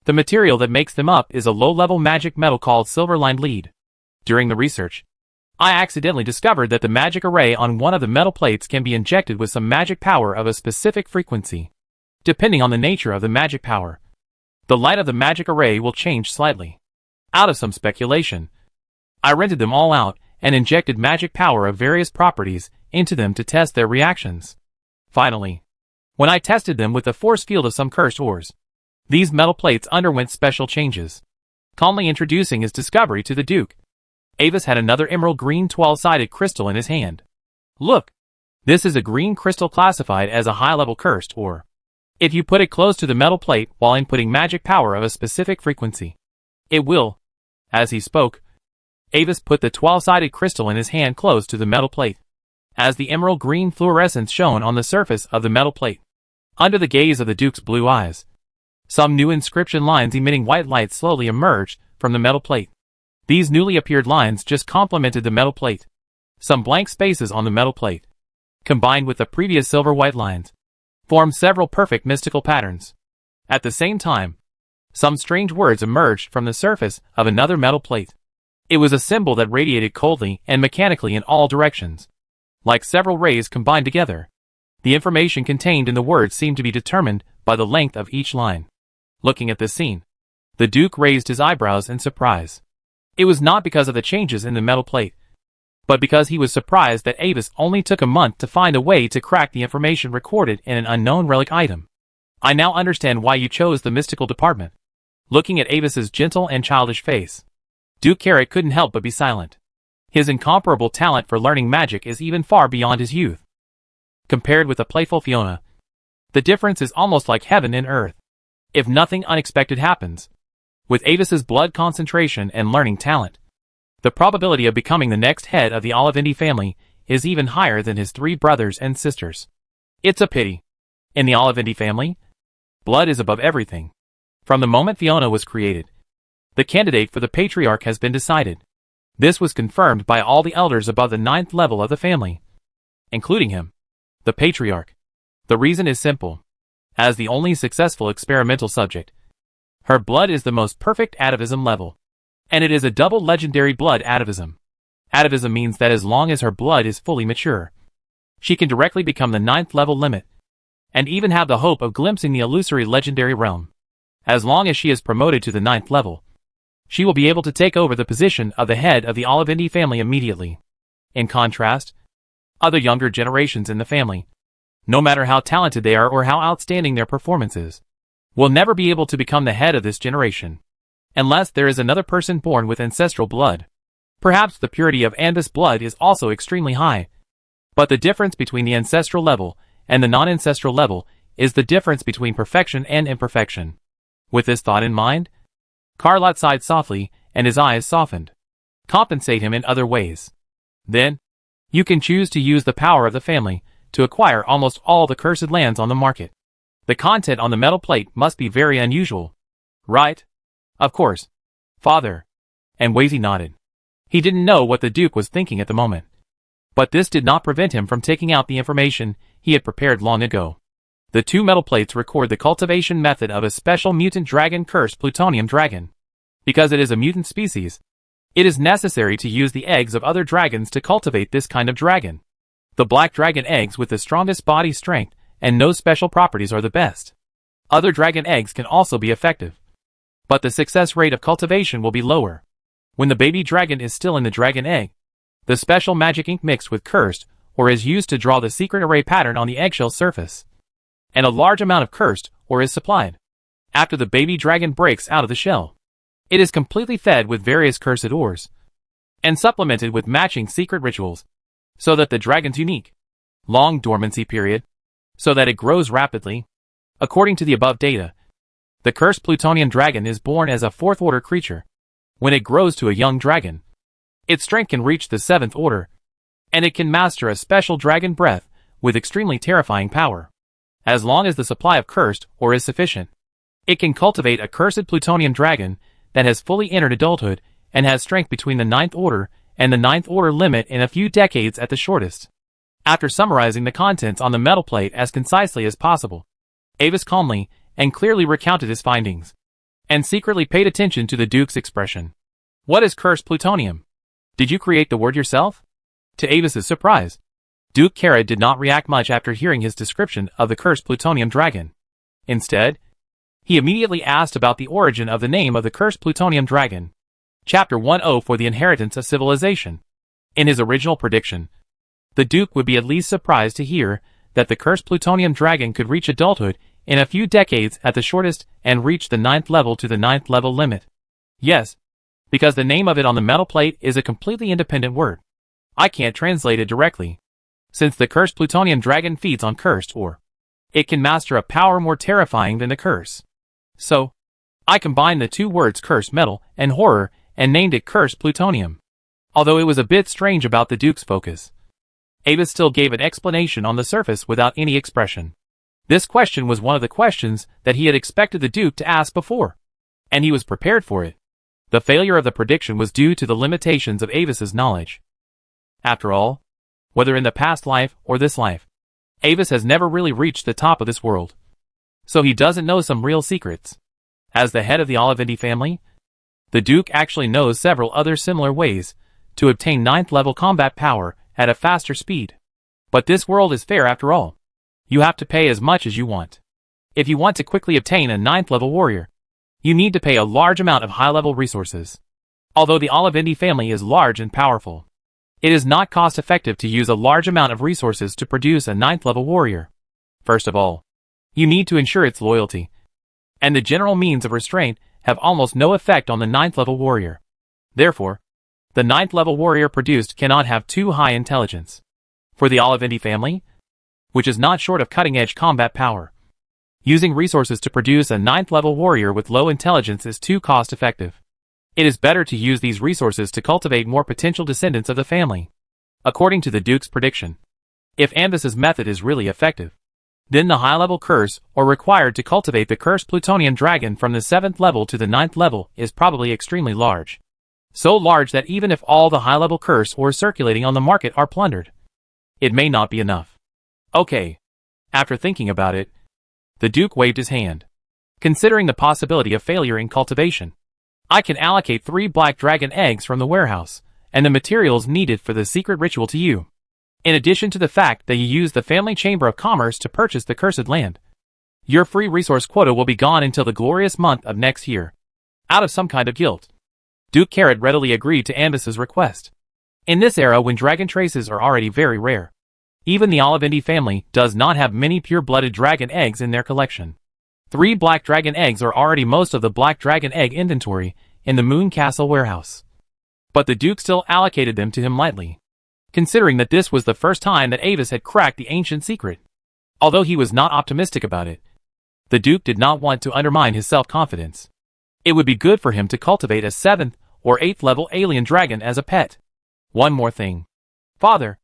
The material that makes them up is a low-level magic metal called silver-lined lead. During the research, I accidentally discovered that the magic array on one of the metal plates can be injected with some magic power of a specific frequency. Depending on the nature of the magic power, the light of the magic array will change slightly. Out of some speculation, I rented them all out and injected magic power of various properties into them to test their reactions. Finally, when I tested them with the force field of some cursed ores, these metal plates underwent special changes. Calmly introducing his discovery to the Duke, Avis had another emerald green 12-sided crystal in his hand. Look, this is a green crystal classified as a high-level cursed ore. If you put it close to the metal plate while inputting magic power of a specific frequency, it will. As he spoke, Avis put the 12-sided crystal in his hand close to the metal plate. As the emerald green fluorescence shone on the surface of the metal plate, under the gaze of the Duke's blue eyes, some new inscription lines emitting white light slowly emerged from the metal plate. These newly appeared lines just complemented the metal plate. Some blank spaces on the metal plate, combined with the previous silver-white lines, formed several perfect mystical patterns. At the same time, some strange words emerged from the surface of another metal plate. It was a symbol that radiated coldly and mechanically in all directions, like several rays combined together. The information contained in the words seemed to be determined by the length of each line. Looking at this scene, the Duke raised his eyebrows in surprise. It was not because of the changes in the metal plate, but because he was surprised that Avis only took a month to find a way to crack the information recorded in an unknown relic item. I now understand why you chose the mystical department. Looking at Avis's gentle and childish face, Duke Carrot couldn't help but be silent. His incomparable talent for learning magic is even far beyond his youth. Compared with the playful Fiona, the difference is almost like heaven and earth. If nothing unexpected happens, with Avis's blood concentration and learning talent, the probability of becoming the next head of the Olivendi family is even higher than his 3 brothers and sisters. It's a pity. In the Olivendi family, blood is above everything. From the moment Fiona was created, the candidate for the patriarch has been decided. This was confirmed by all the elders above the 9th level of the family, including him, the patriarch. The reason is simple. As the only successful experimental subject, her blood is the most perfect atavism level. And it is a double legendary blood atavism. Atavism means that as long as her blood is fully mature, she can directly become the 9th level limit, and even have the hope of glimpsing the illusory legendary realm. As long as she is promoted to the 9th level, she will be able to take over the position of the head of the Olivendi family immediately. In contrast, other younger generations in the family, no matter how talented they are or how outstanding their performance is, will never be able to become the head of this generation, unless there is another person born with ancestral blood. Perhaps the purity of Anbis blood is also extremely high, but the difference between the ancestral level and the non-ancestral level is the difference between perfection and imperfection. With this thought in mind, Carlot sighed softly and his eyes softened. Compensate him in other ways. Then, you can choose to use the power of the family to acquire almost all the cursed lands on the market. The content on the metal plate must be very unusual. Right? Of course. Father. And Wazy nodded. He didn't know what the Duke was thinking at the moment, but this did not prevent him from taking out the information he had prepared long ago. The 2 metal plates record the cultivation method of a special mutant dragon cursed plutonium dragon. Because it is a mutant species, it is necessary to use the eggs of other dragons to cultivate this kind of dragon. The black dragon eggs with the strongest body strength and no special properties are the best. Other dragon eggs can also be effective, but the success rate of cultivation will be lower. When the baby dragon is still in the dragon egg, the special magic ink mixed with cursed or is used to draw the secret array pattern on the eggshell surface, and a large amount of cursed or is supplied. After the baby dragon breaks out of the shell, it is completely fed with various cursed ores, and supplemented with matching secret rituals, so that the dragon's unique, long dormancy period, so that it grows rapidly. According to the above data, the cursed plutonium dragon is born as a 4th order creature. When it grows to a young dragon, its strength can reach the 7th order, and it can master a special dragon breath with extremely terrifying power. As long as the supply of cursed ore is sufficient, it can cultivate a cursed plutonium dragon that has fully entered adulthood and has strength between the 9th order and the 9th order limit in a few decades at the shortest. After summarizing the contents on the metal plate as concisely as possible, Avis calmly and clearly recounted his findings, and secretly paid attention to the Duke's expression. What is cursed plutonium? Did you create the word yourself? To Avis's surprise, Duke Carrot did not react much after hearing his description of the cursed plutonium dragon. Instead, he immediately asked about the origin of the name of the cursed plutonium dragon. Chapter 10 for the inheritance of civilization. In his original prediction, the Duke would be at least surprised to hear that the cursed plutonium dragon could reach adulthood in a few decades at the shortest and reach the 9th level to the 9th level limit. Yes, because the name of it on the metal plate is a completely independent word. I can't translate it directly. Since the cursed plutonium dragon feeds on cursed ore, it can master a power more terrifying than the curse. So, I combined the two words cursed metal and horror and named it cursed plutonium. Although it was a bit strange about the Duke's focus, Avis still gave an explanation on the surface without any expression. This question was one of the questions that he had expected the Duke to ask before, and he was prepared for it. The failure of the prediction was due to the limitations of Avis's knowledge. After all, whether in the past life or this life, Avis has never really reached the top of this world. So he doesn't know some real secrets. As the head of the Olivendi family, the Duke actually knows several other similar ways to obtain 9th level combat power at a faster speed. But this world is fair after all. You have to pay as much as you want. If you want to quickly obtain a 9th level warrior, you need to pay a large amount of high-level resources. Although the Olivendi family is large and powerful, it is not cost-effective to use a large amount of resources to produce a 9th level warrior. First of all, you need to ensure its loyalty, and the general means of restraint have almost no effect on the 9th level warrior. Therefore, the 9th level warrior produced cannot have too high intelligence. For the Olivendi family, which is not short of cutting-edge combat power, using resources to produce a 9th level warrior with low intelligence is too cost-effective. It is better to use these resources to cultivate more potential descendants of the family. According to the Duke's prediction, if Anvis's method is really effective, then the high-level curse or required to cultivate the cursed plutonium dragon from the 7th level to the 9th level is probably extremely large. So large that even if all the high-level curse ores circulating on the market are plundered, it may not be enough. Okay. After thinking about it, the Duke waved his hand. Considering the possibility of failure in cultivation, I can allocate 3 black dragon eggs from the warehouse, and the materials needed for the secret ritual to you. In addition to the fact that you use the family chamber of commerce to purchase the cursed land, your free resource quota will be gone until the glorious month of next year. Out of some kind of guilt, Duke Carrot readily agreed to Anvis's request. In this era when dragon traces are already very rare, even the Olivendi family does not have many pure-blooded dragon eggs in their collection. 3 black dragon eggs are already most of the black dragon egg inventory in the Moon Castle warehouse. But the Duke still allocated them to him lightly, considering that this was the first time that Avis had cracked the ancient secret. Although he was not optimistic about it, the Duke did not want to undermine his self-confidence. It would be good for him to cultivate a 7th or 8th level alien dragon as a pet. One more thing. Father,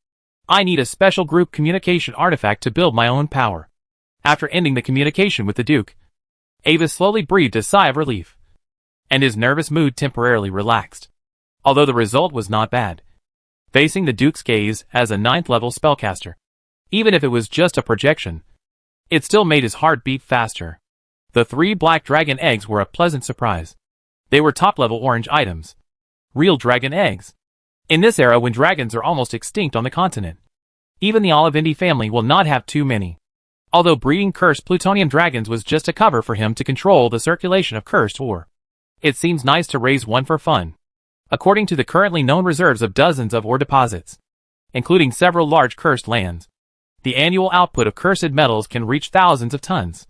I need a special group communication artifact to build my own power. After ending the communication with the Duke, Avis slowly breathed a sigh of relief, and his nervous mood temporarily relaxed. Although the result was not bad, facing the Duke's gaze as a 9th level spellcaster, even if it was just a projection, it still made his heart beat faster. The 3 black dragon eggs were a pleasant surprise. They were top-level orange items. Real dragon eggs. In this era when dragons are almost extinct on the continent, even the Olivendi family will not have too many. Although breeding cursed plutonium dragons was just a cover for him to control the circulation of cursed ore, it seems nice to raise one for fun. According to the currently known reserves of dozens of ore deposits, including several large cursed lands, the annual output of cursed metals can reach thousands of tons.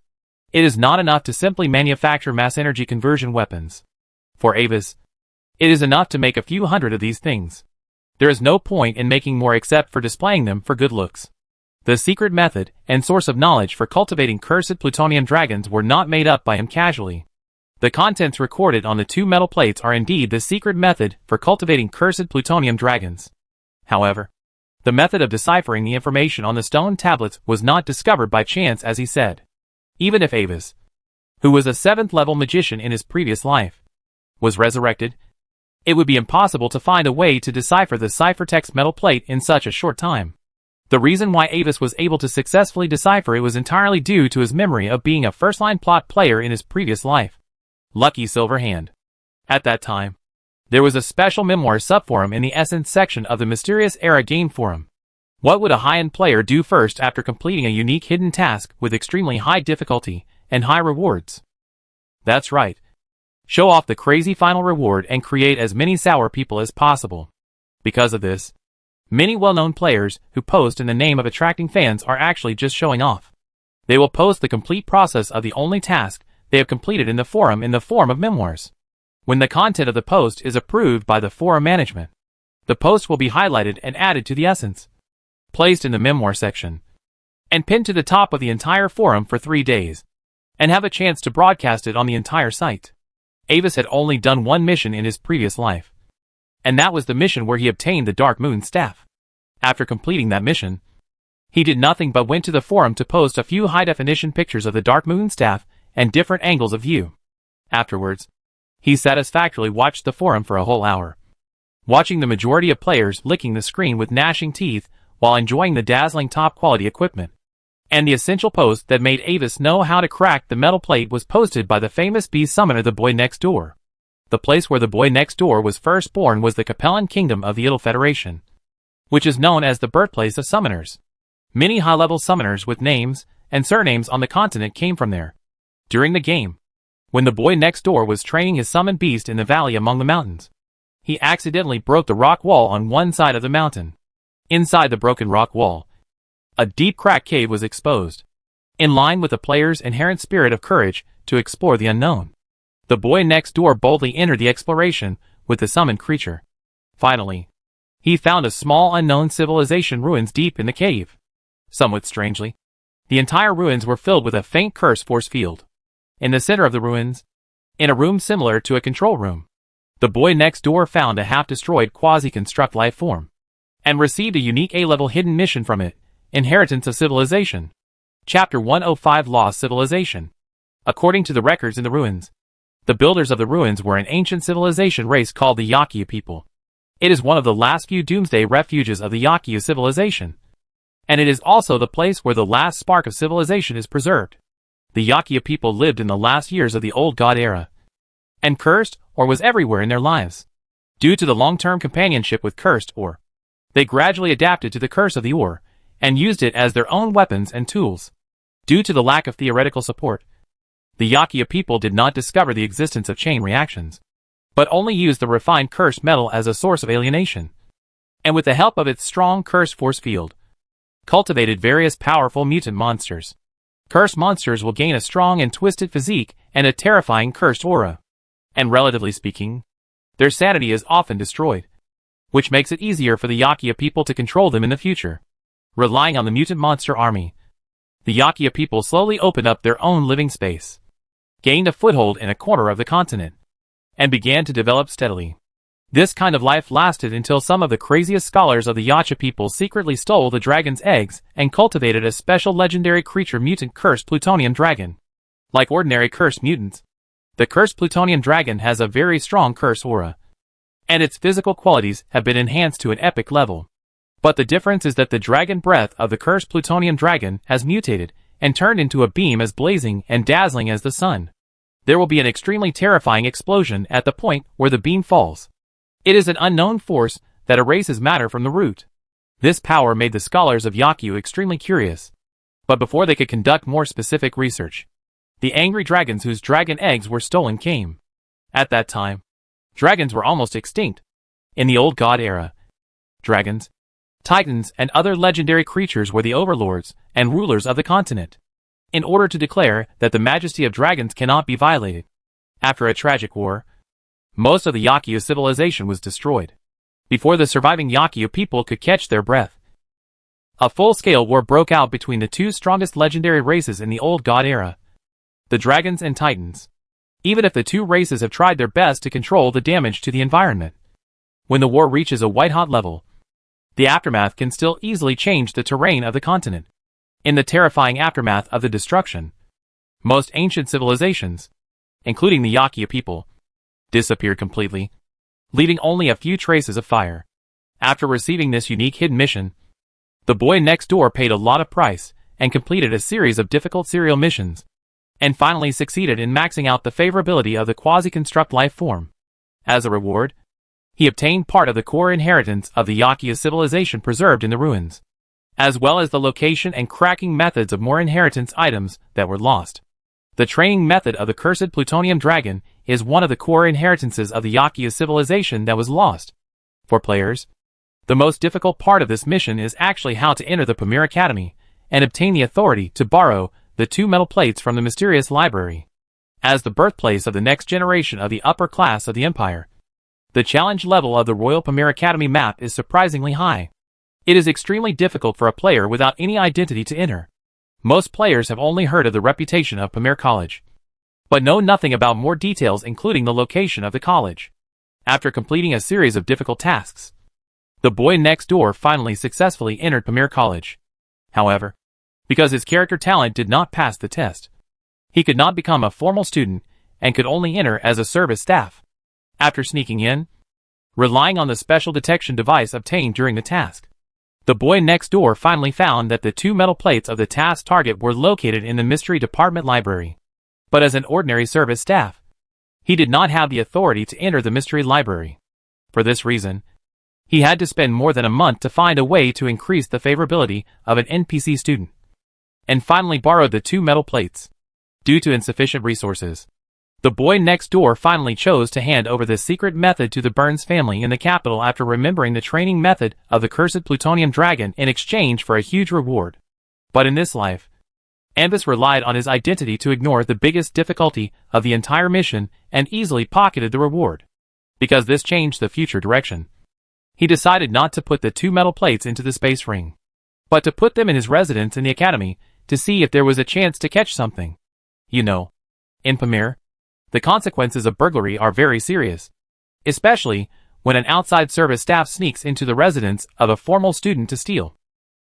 It is not enough to simply manufacture mass energy conversion weapons. For Avis, it is enough to make a few hundred of these things. There is no point in making more except for displaying them for good looks. The secret method and source of knowledge for cultivating cursed plutonium dragons were not made up by him casually. The contents recorded on the 2 metal plates are indeed the secret method for cultivating cursed plutonium dragons. However, the method of deciphering the information on the stone tablets was not discovered by chance, as he said. Even if Avis, who was a 7th level magician in his previous life, was resurrected, it would be impossible to find a way to decipher the ciphertext metal plate in such a short time. The reason why Avis was able to successfully decipher it was entirely due to his memory of being a first-line plot player in his previous life. Lucky Silver Hand. At that time, there was a special memoir subforum in the Essence section of the Mysterious Era game forum. What would a high-end player do first after completing a unique hidden task with extremely high difficulty and high rewards? That's right. Show off the crazy final reward and create as many sour people as possible. Because of this, many well-known players who post in the name of attracting fans are actually just showing off. They will post the complete process of the only task they have completed in the forum in the form of memoirs. When the content of the post is approved by the forum management, the post will be highlighted and added to the Essence, placed in the memoir section, and pinned to the top of the entire forum for 3 days, and have a chance to broadcast it on the entire site. Avis had only done one mission in his previous life, and that was the mission where he obtained the Dark Moon Staff. After completing that mission, he did nothing but went to the forum to post a few high-definition pictures of the Dark Moon Staff and different angles of view. Afterwards, he satisfactorily watched the forum for a whole hour, watching the majority of players licking the screen with gnashing teeth while enjoying the dazzling top-quality equipment. And the essential post that made Avis know how to crack the metal plate was posted by the famous beast summoner, the Boy Next Door. The place where the Boy Next Door was first born was the Capellan Kingdom of the Idle Federation, which is known as the birthplace of summoners. Many high-level summoners with names and surnames on the continent came from there. During the game, when the Boy Next Door was training his summoned beast in the valley among the mountains, he accidentally broke the rock wall on one side of the mountain. Inside the broken rock wall, a deep crack cave was exposed, in line with the player's inherent spirit of courage to explore the unknown. The Boy Next Door boldly entered the exploration with the summoned creature. Finally, he found a small unknown civilization ruins deep in the cave. Somewhat strangely, the entire ruins were filled with a faint curse force field. In the center of the ruins, in a room similar to a control room, the Boy Next Door found a half-destroyed quasi-construct life form, and received a unique A-level hidden mission from it, Inheritance of Civilization. Chapter 105, Lost Civilization. According to the records in the ruins, the builders of the ruins were an ancient civilization race called the Yakuya people. It is one of the last few doomsday refuges of the Yakuya civilization, and it is also the place where the last spark of civilization is preserved. The Yakuya people lived in the last years of the Old God era, and cursed or was everywhere in their lives. Due to the long-term companionship with cursed or, they gradually adapted to the curse of the ore, and used it as their own weapons and tools. Due to the lack of theoretical support, the Yakuya people did not discover the existence of chain reactions, but only used the refined cursed metal as a source of alienation, and with the help of its strong curse force field, cultivated various powerful mutant monsters. Cursed monsters will gain a strong and twisted physique and a terrifying cursed aura, and relatively speaking, their sanity is often destroyed, which makes it easier for the Yakuya people to control them in the future. Relying on the mutant monster army, the Yakuya people slowly opened up their own living space, gained a foothold in a corner of the continent, and began to develop steadily. This kind of life lasted until some of the craziest scholars of the Yakuya people secretly stole the dragon's eggs and cultivated a special legendary creature, mutant cursed plutonium dragon. Like ordinary cursed mutants, the cursed plutonium dragon has a very strong curse aura, and its physical qualities have been enhanced to an epic level. But the difference is that the dragon breath of the cursed plutonium dragon has mutated and turned into a beam as blazing and dazzling as the sun. There will be an extremely terrifying explosion at the point where the beam falls. It is an unknown force that erases matter from the root. This power made the scholars of Yakuya extremely curious. But before they could conduct more specific research, the angry dragons whose dragon eggs were stolen came. At that time, dragons were almost extinct. In the Old God era, dragons, titans, and other legendary creatures were the overlords and rulers of the continent, in order to declare that the majesty of dragons cannot be violated. After a tragic war, most of the Yakuya civilization was destroyed, before the surviving Yakuya people could catch their breath. A full-scale war broke out between the two strongest legendary races in the Old God era, the Dragons and Titans. Even if the two races have tried their best to control the damage to the environment, when the war reaches a white-hot level, the aftermath can still easily change the terrain of the continent. In the terrifying aftermath of the destruction, most ancient civilizations, including the Yakia people, disappeared completely, leaving only a few traces of fire. After receiving this unique hidden mission, the boy next door paid a lot of price and completed a series of difficult serial missions, and finally succeeded in maxing out the favorability of the quasi-construct life form. As a reward, he obtained part of the core inheritance of the Yakia civilization preserved in the ruins, as well as the location and cracking methods of more inheritance items that were lost. The training method of the cursed plutonium dragon is one of the core inheritances of the Yakia civilization that was lost. For players, the most difficult part of this mission is actually how to enter the Pamir Academy and obtain the authority to borrow the 2 metal plates from the mysterious library. As the birthplace of the next generation of the upper class of the Empire, the challenge level of the Royal Pamir Academy map is surprisingly high. It is extremely difficult for a player without any identity to enter. Most players have only heard of the reputation of Pamir College, but know nothing about more details, including the location of the college. After completing a series of difficult tasks, the boy next door finally successfully entered Pamir College. However, because his character talent did not pass the test, he could not become a formal student and could only enter as a service staff. After sneaking in, relying on the special detection device obtained during the task, the boy next door finally found that the 2 metal plates of the task target were located in the Mystery Department library. But as an ordinary service staff, he did not have the authority to enter the Mystery Library. For this reason, he had to spend more than a month to find a way to increase the favorability of an NPC student, and finally borrowed the 2 metal plates. Due to insufficient resources, the boy next door finally chose to hand over the secret method to the Burns family in the capital after remembering the training method of the cursed plutonium dragon in exchange for a huge reward. But in this life, Anvis relied on his identity to ignore the biggest difficulty of the entire mission and easily pocketed the reward. Because this changed the future direction, he decided not to put the 2 metal plates into the space ring, but to put them in his residence in the academy to see if there was a chance to catch something. You know, in Pamir, the consequences of burglary are very serious, especially when an outside service staff sneaks into the residence of a formal student to steal.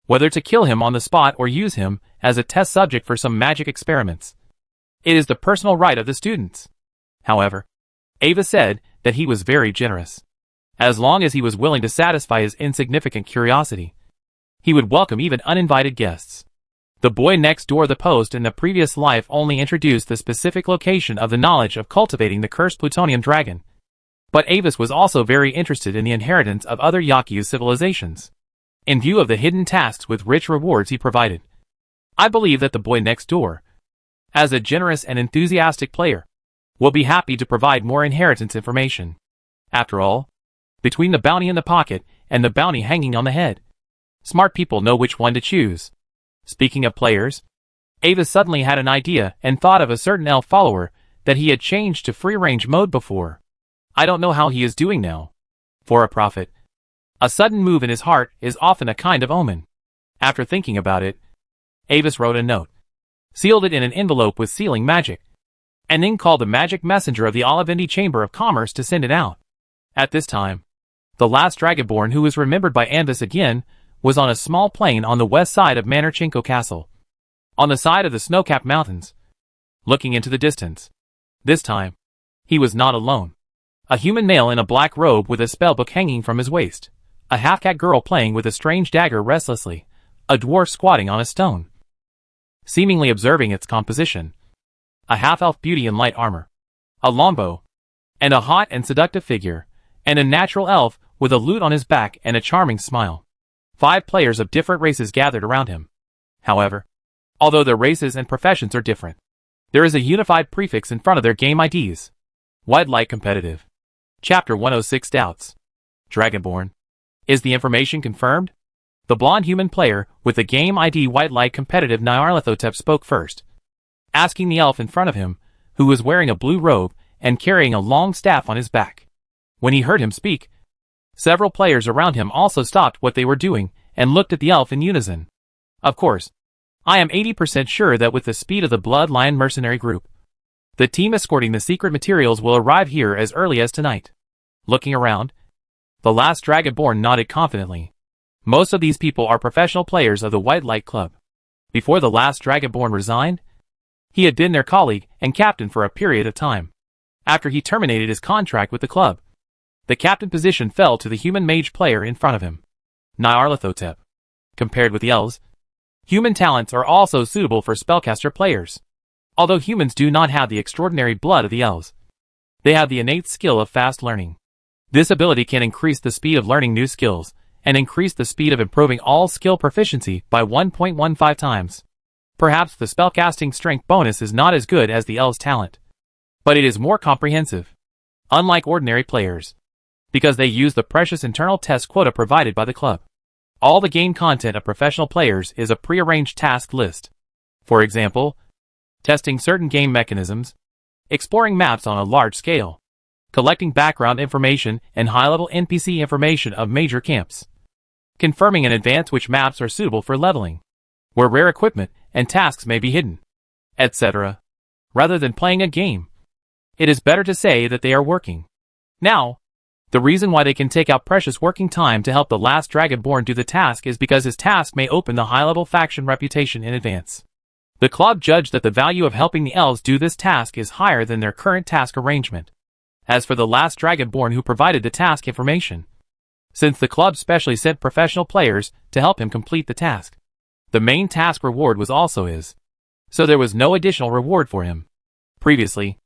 Whether to kill him on the spot or use him as a test subject for some magic experiments, it is the personal right of the students. However, Ava said that he was very generous. As long as he was willing to satisfy his insignificant curiosity, he would welcome even uninvited guests. The boy next door, the post in the previous life, only introduced the specific location of the knowledge of cultivating the cursed plutonium dragon. But Avis was also very interested in the inheritance of other Yakuza civilizations, in view of the hidden tasks with rich rewards he provided. I believe that the boy next door, as a generous and enthusiastic player, will be happy to provide more inheritance information. After all, between the bounty in the pocket and the bounty hanging on the head, smart people know which one to choose. Speaking of players, Ava suddenly had an idea and thought of a certain elf follower that he had changed to free-range mode before. I don't know how he is doing now. For a prophet, a sudden move in his heart is often a kind of omen. After thinking about it, Avis wrote a note, sealed it in an envelope with sealing magic, and then called the magic messenger of the Olivendi Chamber of Commerce to send it out. At this time, the last Dragonborn who was remembered by Anvis again was on a small plain on the west side of Manorchenko Castle, on the side of the snow-capped mountains, looking into the distance. This time, he was not alone. A human male in a black robe with a spellbook hanging from his waist, a half-cat girl playing with a strange dagger restlessly, a dwarf squatting on a stone, seemingly observing its composition, a half-elf beauty in light armor, a longbow, and a hot and seductive figure, and a natural elf with a lute on his back and a charming smile. 5 players of different races gathered around him. However, although their races and professions are different, there is a unified prefix in front of their game IDs. White Light Competitive. Chapter 106 Doubts. Dragonborn. Is the information confirmed? The blonde human player with the game ID White Light Competitive Nyarlathotep spoke first, asking the elf in front of him, who was wearing a blue robe and carrying a long staff on his back. When he heard him speak, several players around him also stopped what they were doing and looked at the elf in unison. Of course, I am 80% sure that with the speed of the Blood Lion mercenary group, the team escorting the secret materials will arrive here as early as tonight. Looking around, the last Dragonborn nodded confidently. Most of these people are professional players of the White Light Club. Before the last Dragonborn resigned, he had been their colleague and captain for a period of time. After he terminated his contract with the club, the captain position fell to the human mage player in front of him, Nyarlathotep. Compared with the elves, human talents are also suitable for spellcaster players. Although humans do not have the extraordinary blood of the elves, they have the innate skill of fast learning. This ability can increase the speed of learning new skills, and increase the speed of improving all skill proficiency by 1.15 times. Perhaps the spellcasting strength bonus is not as good as the elves' talent, but it is more comprehensive, unlike ordinary players, because they use the precious internal test quota provided by the club. All the game content of professional players is a prearranged task list. For example, testing certain game mechanisms, exploring maps on a large scale, collecting background information and high-level NPC information of major camps, confirming in advance which maps are suitable for leveling, where rare equipment and tasks may be hidden, etc. Rather than playing a game, it is better to say that they are working. Now, the reason why they can take out precious working time to help the last Dragonborn do the task is because his task may open the high-level faction reputation in advance. The club judged that the value of helping the elves do this task is higher than their current task arrangement. As for the last Dragonborn who provided the task information, since the club specially sent professional players to help him complete the task, the main task reward was also his, so there was no additional reward for him. Previously,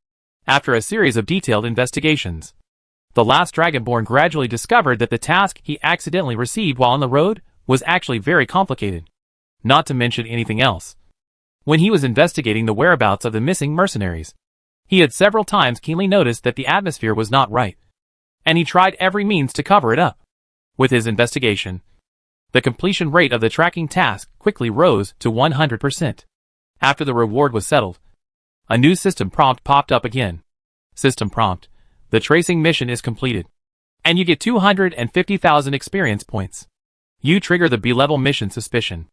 after a series of detailed investigations, the last Dragonborn gradually discovered that the task he accidentally received while on the road was actually very complicated, not to mention anything else. When he was investigating the whereabouts of the missing mercenaries, he had several times keenly noticed that the atmosphere was not right, and he tried every means to cover it up. With his investigation, the completion rate of the tracking task quickly rose to 100%. After the reward was settled, a new system prompt popped up again. System prompt: the tracing mission is completed, and you get 250,000 experience points. You trigger the B-level mission suspicion.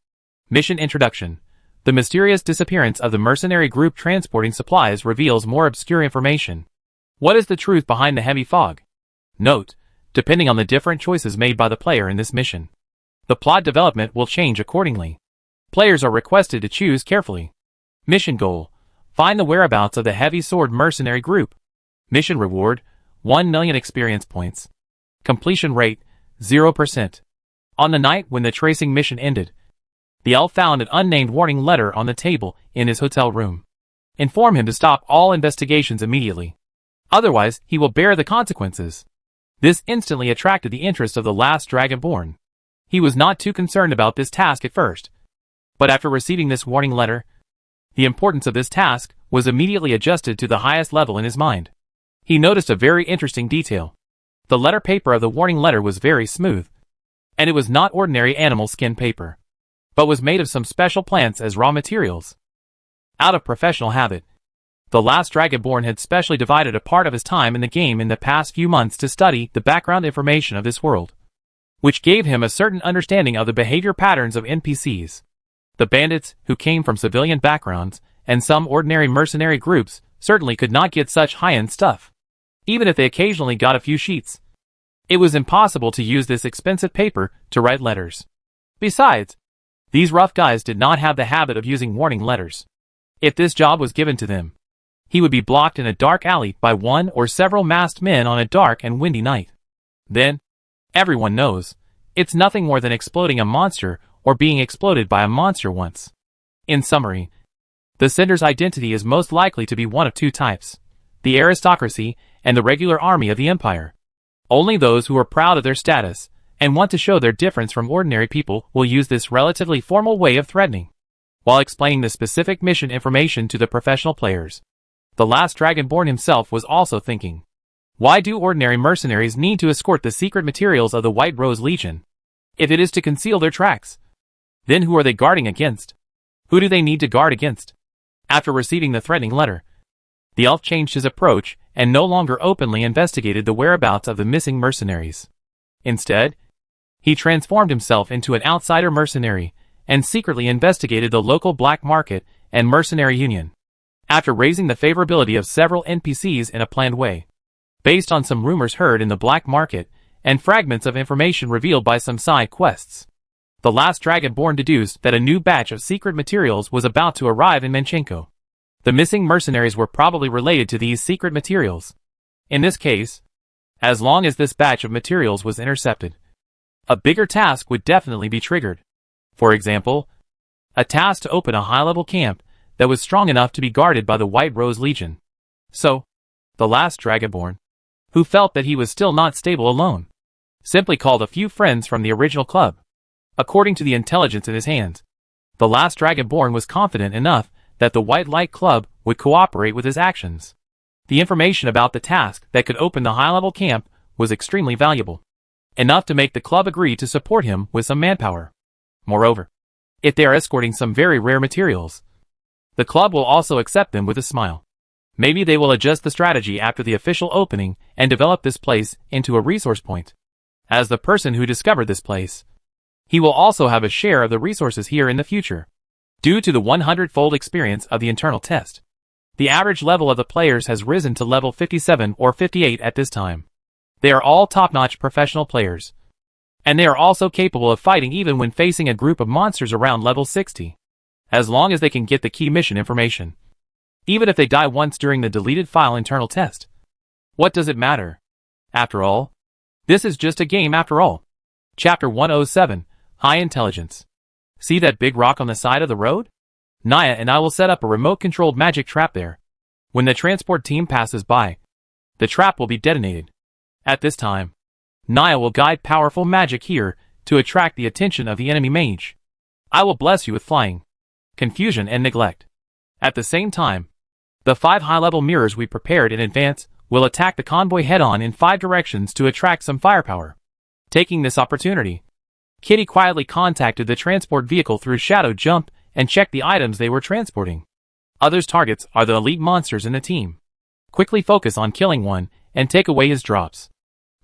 Mission introduction: the mysterious disappearance of the mercenary group transporting supplies reveals more obscure information. What is the truth behind the heavy fog? Note: depending on the different choices made by the player in this mission, the plot development will change accordingly. Players are requested to choose carefully. Mission goal: find the whereabouts of the heavy sword mercenary group. Mission reward: 1 million experience points. Completion rate: 0%. On the night when the tracing mission ended, the elf found an unnamed warning letter on the table in his hotel room. Inform him to stop all investigations immediately. Otherwise, he will bear the consequences. This instantly attracted the interest of the last Dragonborn. He was not too concerned about this task at first, but after receiving this warning letter, the importance of this task was immediately adjusted to the highest level in his mind. He noticed a very interesting detail. The letter paper of the warning letter was very smooth, and it was not ordinary animal skin paper, but was made of some special plants as raw materials. Out of professional habit, the last Dragonborn had specially divided a part of his time in the game in the past few months to study the background information of this world, which gave him a certain understanding of the behavior patterns of NPCs. The bandits, who came from civilian backgrounds, and some ordinary mercenary groups, certainly could not get such high-end stuff, even if they occasionally got a few sheets. It was impossible to use this expensive paper to write letters. Besides, these rough guys did not have the habit of using warning letters. If this job was given to them, he would be blocked in a dark alley by one or several masked men on a dark and windy night. Then, everyone knows, it's nothing more than exploding a monster or being exploded by a monster once. In summary, the sender's identity is most likely to be one of two types: the aristocracy and the regular army of the empire. Only those who are proud of their status and want to show their difference from ordinary people will use this relatively formal way of threatening, while explaining the specific mission information to the professional players. The last Dragonborn himself was also thinking, why do ordinary mercenaries need to escort the secret materials of the White Rose Legion? If it is to conceal their tracks, then who are they guarding against? Who do they need to guard against? After receiving the threatening letter, the elf changed his approach and no longer openly investigated the whereabouts of the missing mercenaries. Instead, He transformed himself into an outsider mercenary and secretly investigated the local black market and mercenary union. After raising the favorability of several NPCs in a planned way, based on some rumors heard in the black market and fragments of information revealed by some side quests, the last Dragonborn deduced that a new batch of secret materials was about to arrive in Manchenko. The missing mercenaries were probably related to these secret materials. In this case, as long as this batch of materials was intercepted, a bigger task would definitely be triggered. For example, a task to open a high-level camp that was strong enough to be guarded by the White Rose Legion. So, the last Dragonborn, who felt that he was still not stable alone, simply called a few friends from the original club. According to the intelligence in his hands, the last Dragonborn was confident enough that the White Light Club would cooperate with his actions. The information about the task that could open the high-level camp was extremely valuable, enough to make the club agree to support him with some manpower. Moreover, if they are escorting some very rare materials, the club will also accept them with a smile. Maybe they will adjust the strategy after the official opening and develop this place into a resource point. As the person who discovered this place, he will also have a share of the resources here in the future. Due to the 100-fold experience of the internal test, the average level of the players has risen to level 57 or 58 at this time. They are all top-notch professional players, and they are also capable of fighting even when facing a group of monsters around level 60, as long as they can get the key mission information. Even if they die once during the deleted file internal test, what does it matter? After all, this is just a game after all. Chapter 107, High Intelligence. See that big rock on the side of the road? Naya and I will set up a remote-controlled magic trap there. When the transport team passes by, the trap will be detonated. At this time, Naya will guide powerful magic here to attract the attention of the enemy mage. I will bless you with flying, confusion and neglect. At the same time, the 5 high-level mirrors we prepared in advance will attack the convoy head-on in 5 directions to attract some firepower. Taking this opportunity, Kitty quietly contacted the transport vehicle through Shadow Jump and checked the items they were transporting. Others' targets are the elite monsters in the team. Quickly focus on killing one and take away his drops.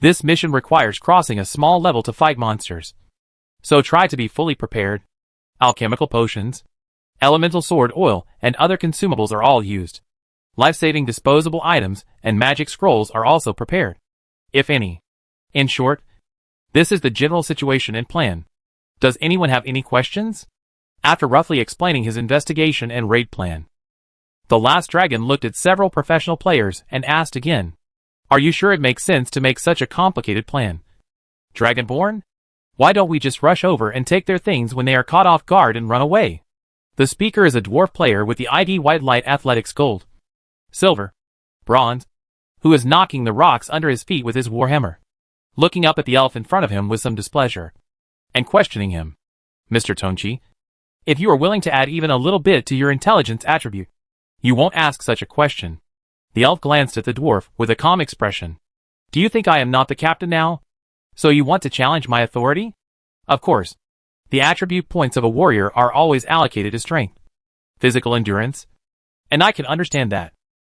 This mission requires crossing a small level to fight monsters, so try to be fully prepared. Alchemical potions, elemental sword oil, and other consumables are all used. Life-saving disposable items and magic scrolls are also prepared, if any. In short, this is the general situation and plan. Does anyone have any questions? After roughly explaining his investigation and raid plan, the last dragon looked at several professional players and asked again, "Are you sure it makes sense to make such a complicated plan? Dragonborn? Why don't we just rush over and take their things when they are caught off guard and run away?" The speaker is a dwarf player with the ID White Light Athletics Gold, Silver, Bronze, who is knocking the rocks under his feet with his warhammer, looking up at the elf in front of him with some displeasure, and questioning him. "Mr. Tonchi, if you are willing to add even a little bit to your intelligence attribute, you won't ask such a question." The elf glanced at the dwarf with a calm expression. "Do you think I am not the captain now? So you want to challenge my authority? Of course. The attribute points of a warrior are always allocated to strength, physical endurance, and I can understand that.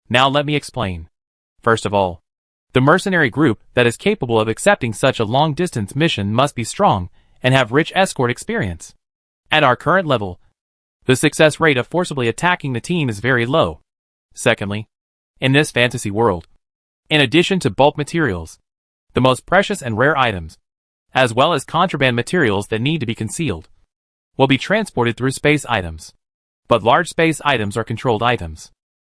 Now let me explain. First of all, the mercenary group that is capable of accepting such a long-distance mission must be strong and have rich escort experience. At our current level, the success rate of forcibly attacking the team is very low. Secondly, in this fantasy world, in addition to bulk materials, the most precious and rare items, as well as contraband materials that need to be concealed, will be transported through space items. But large space items are controlled items.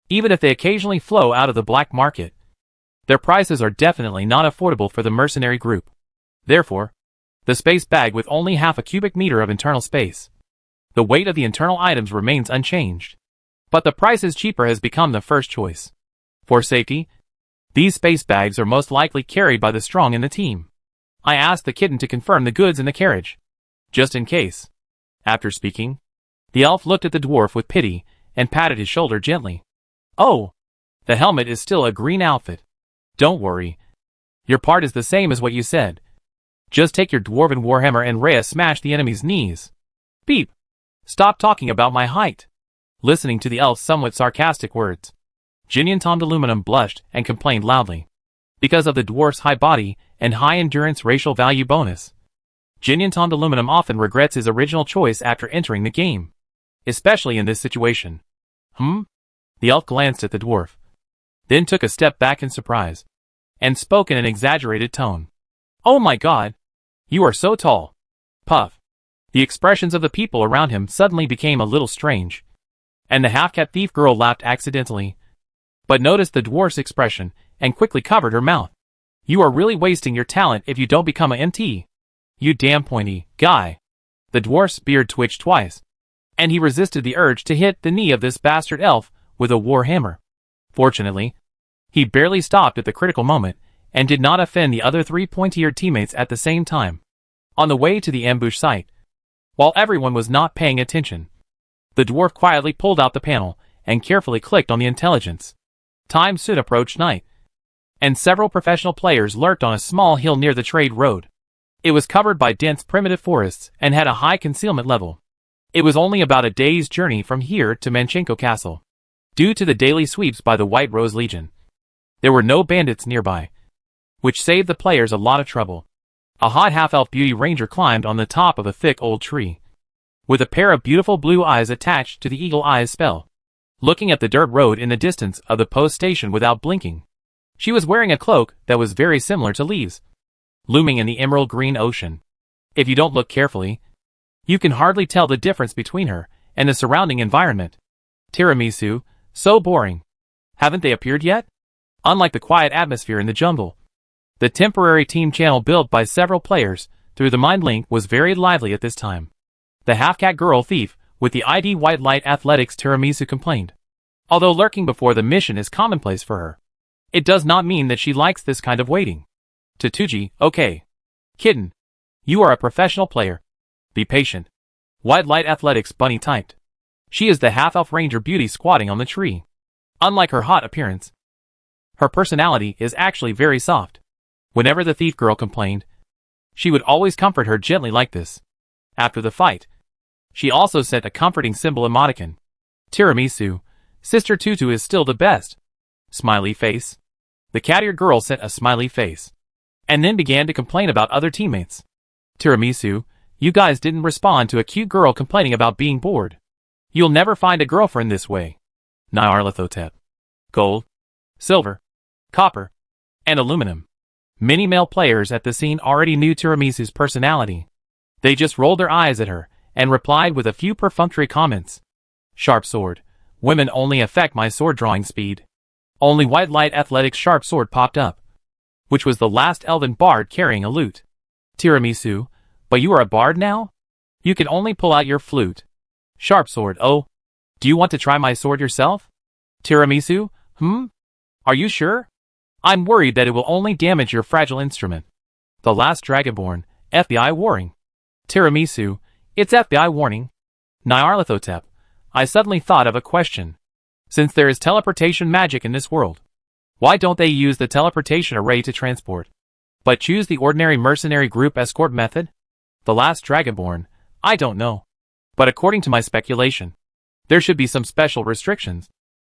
Even if they occasionally flow out of the black market, their prices are definitely not affordable for the mercenary group. Therefore, the space bag with only half a cubic meter of internal space, the weight of the internal items remains unchanged. But the price is cheaper has become the first choice. For safety, these space bags are most likely carried by the strong in the team. I asked the kitten to confirm the goods in the carriage, just in case. After speaking, the elf looked at the dwarf with pity and patted his shoulder gently. "Oh, the helmet is still a green outfit. Don't worry. Your part is the same as what you said. Just take your dwarven warhammer and Rhea smash the enemy's knees." Beep. Stop talking about my height. Listening to the elf's somewhat sarcastic words, Jinyan Tomdaluminum blushed and complained loudly. Because of the dwarf's high body and high endurance racial value bonus, Jinyanton Aluminum often regrets his original choice after entering the game. Especially in this situation. The elf glanced at the dwarf. Then took a step back in surprise. And spoke in an exaggerated tone. Oh my god! You are so tall! Puff. The expressions of the people around him suddenly became a little strange. And the half-cat thief girl laughed accidentally. But noticed the dwarf's expression, and quickly covered her mouth. You are really wasting your talent if you don't become a MT. You damn pointy guy. The dwarf's beard twitched twice. And he resisted the urge to hit the knee of this bastard elf with a war hammer. Fortunately, he barely stopped at the critical moment, and did not offend the other 3 pointy-eared teammates at the same time. On the way to the ambush site, while everyone was not paying attention, the dwarf quietly pulled out the panel, and carefully clicked on the intelligence. Time soon approached night, and several professional players lurked on a small hill near the trade road. It was covered by dense primitive forests, and had a high concealment level. It was only about a day's journey from here to Manchenko Castle. Due to the daily sweeps by the White Rose Legion, there were no bandits nearby, which saved the players a lot of trouble. A hot half-elf beauty ranger climbed on the top of a thick old tree, with a pair of beautiful blue eyes attached to the eagle eyes spell, looking at the dirt road in the distance of the post station without blinking. She was wearing a cloak that was very similar to Lee's, looming in the emerald green ocean. If you don't look carefully, you can hardly tell the difference between her and the surrounding environment. Tiramisu, so boring. Haven't they appeared yet? Unlike the quiet atmosphere in the jungle, the temporary team channel built by several players through the mind link was very lively at this time. The half-cat girl thief with the ID White Light Athletics Tiramisu complained. Although lurking before the mission is commonplace for her, it does not mean that she likes this kind of waiting. Tatuji, okay. Kitten, you are a professional player. Be patient. White Light Athletics Bunny typed. She is the half-elf ranger beauty squatting on the tree. Unlike her hot appearance, her personality is actually very soft. Whenever the thief girl complained, she would always comfort her gently like this. After the fight, she also sent a comforting symbol emoticon. Tiramisu, Sister Tutu is still the best. Smiley face. The cat-eared girl sent a smiley face, and then began to complain about other teammates. Tiramisu, you guys didn't respond to a cute girl complaining about being bored. You'll never find a girlfriend this way. Nyarlathotep. Gold, silver, copper, and aluminum. Many male players at the scene already knew Tiramisu's personality. They just rolled their eyes at her, and replied with a few perfunctory comments. Sharp sword. Women only affect my sword drawing speed. Only White Light Athletics sharp sword popped up, which was the last elven bard carrying a lute. Tiramisu, but you are a bard now? You can only pull out your flute. Sharp sword, oh. Do you want to try my sword yourself? Tiramisu, Are you sure? I'm worried that it will only damage your fragile instrument. The Last Dragonborn, FBI warning. Tiramisu, it's FBI warning. Nyarlathotep, I suddenly thought of a question. Since there is teleportation magic in this world, why don't they use the teleportation array to transport, but choose the ordinary mercenary group escort method? The Last Dragonborn, I don't know. But according to my speculation, there should be some special restrictions,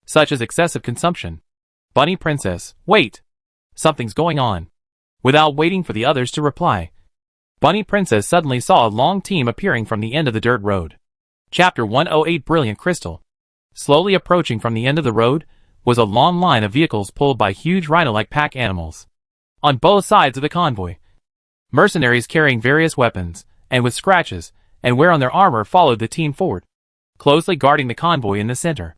such as excessive consumption. Bunny Princess, wait! Something's going on. Without waiting for the others to reply, Bunny Princess suddenly saw a long team appearing from the end of the dirt road. Chapter 108 Brilliant Crystal. Slowly approaching from the end of the road was a long line of vehicles pulled by huge rhino-like pack animals. On both sides of the convoy, mercenaries carrying various weapons, and with scratches and wear on their armor followed the team forward, closely guarding the convoy in the center.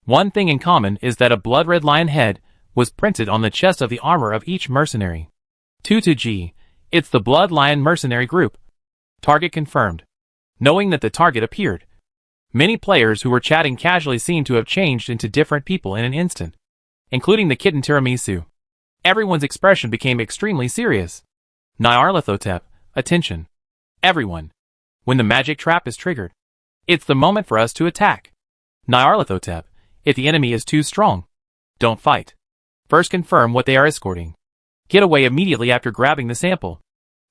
One thing in common is that a blood-red lion head was printed on the chest of the armor of each mercenary. 2-2G, it's the Blood Lion mercenary group. Target confirmed. Knowing that the target appeared, many players who were chatting casually seemed to have changed into different people in an instant, including the kitten Tiramisu. Everyone's expression became extremely serious. Nyarlathotep, attention. Everyone. When the magic trap is triggered, it's the moment for us to attack. Nyarlathotep, if the enemy is too strong, don't fight. First confirm what they are escorting. Get away immediately after grabbing the sample.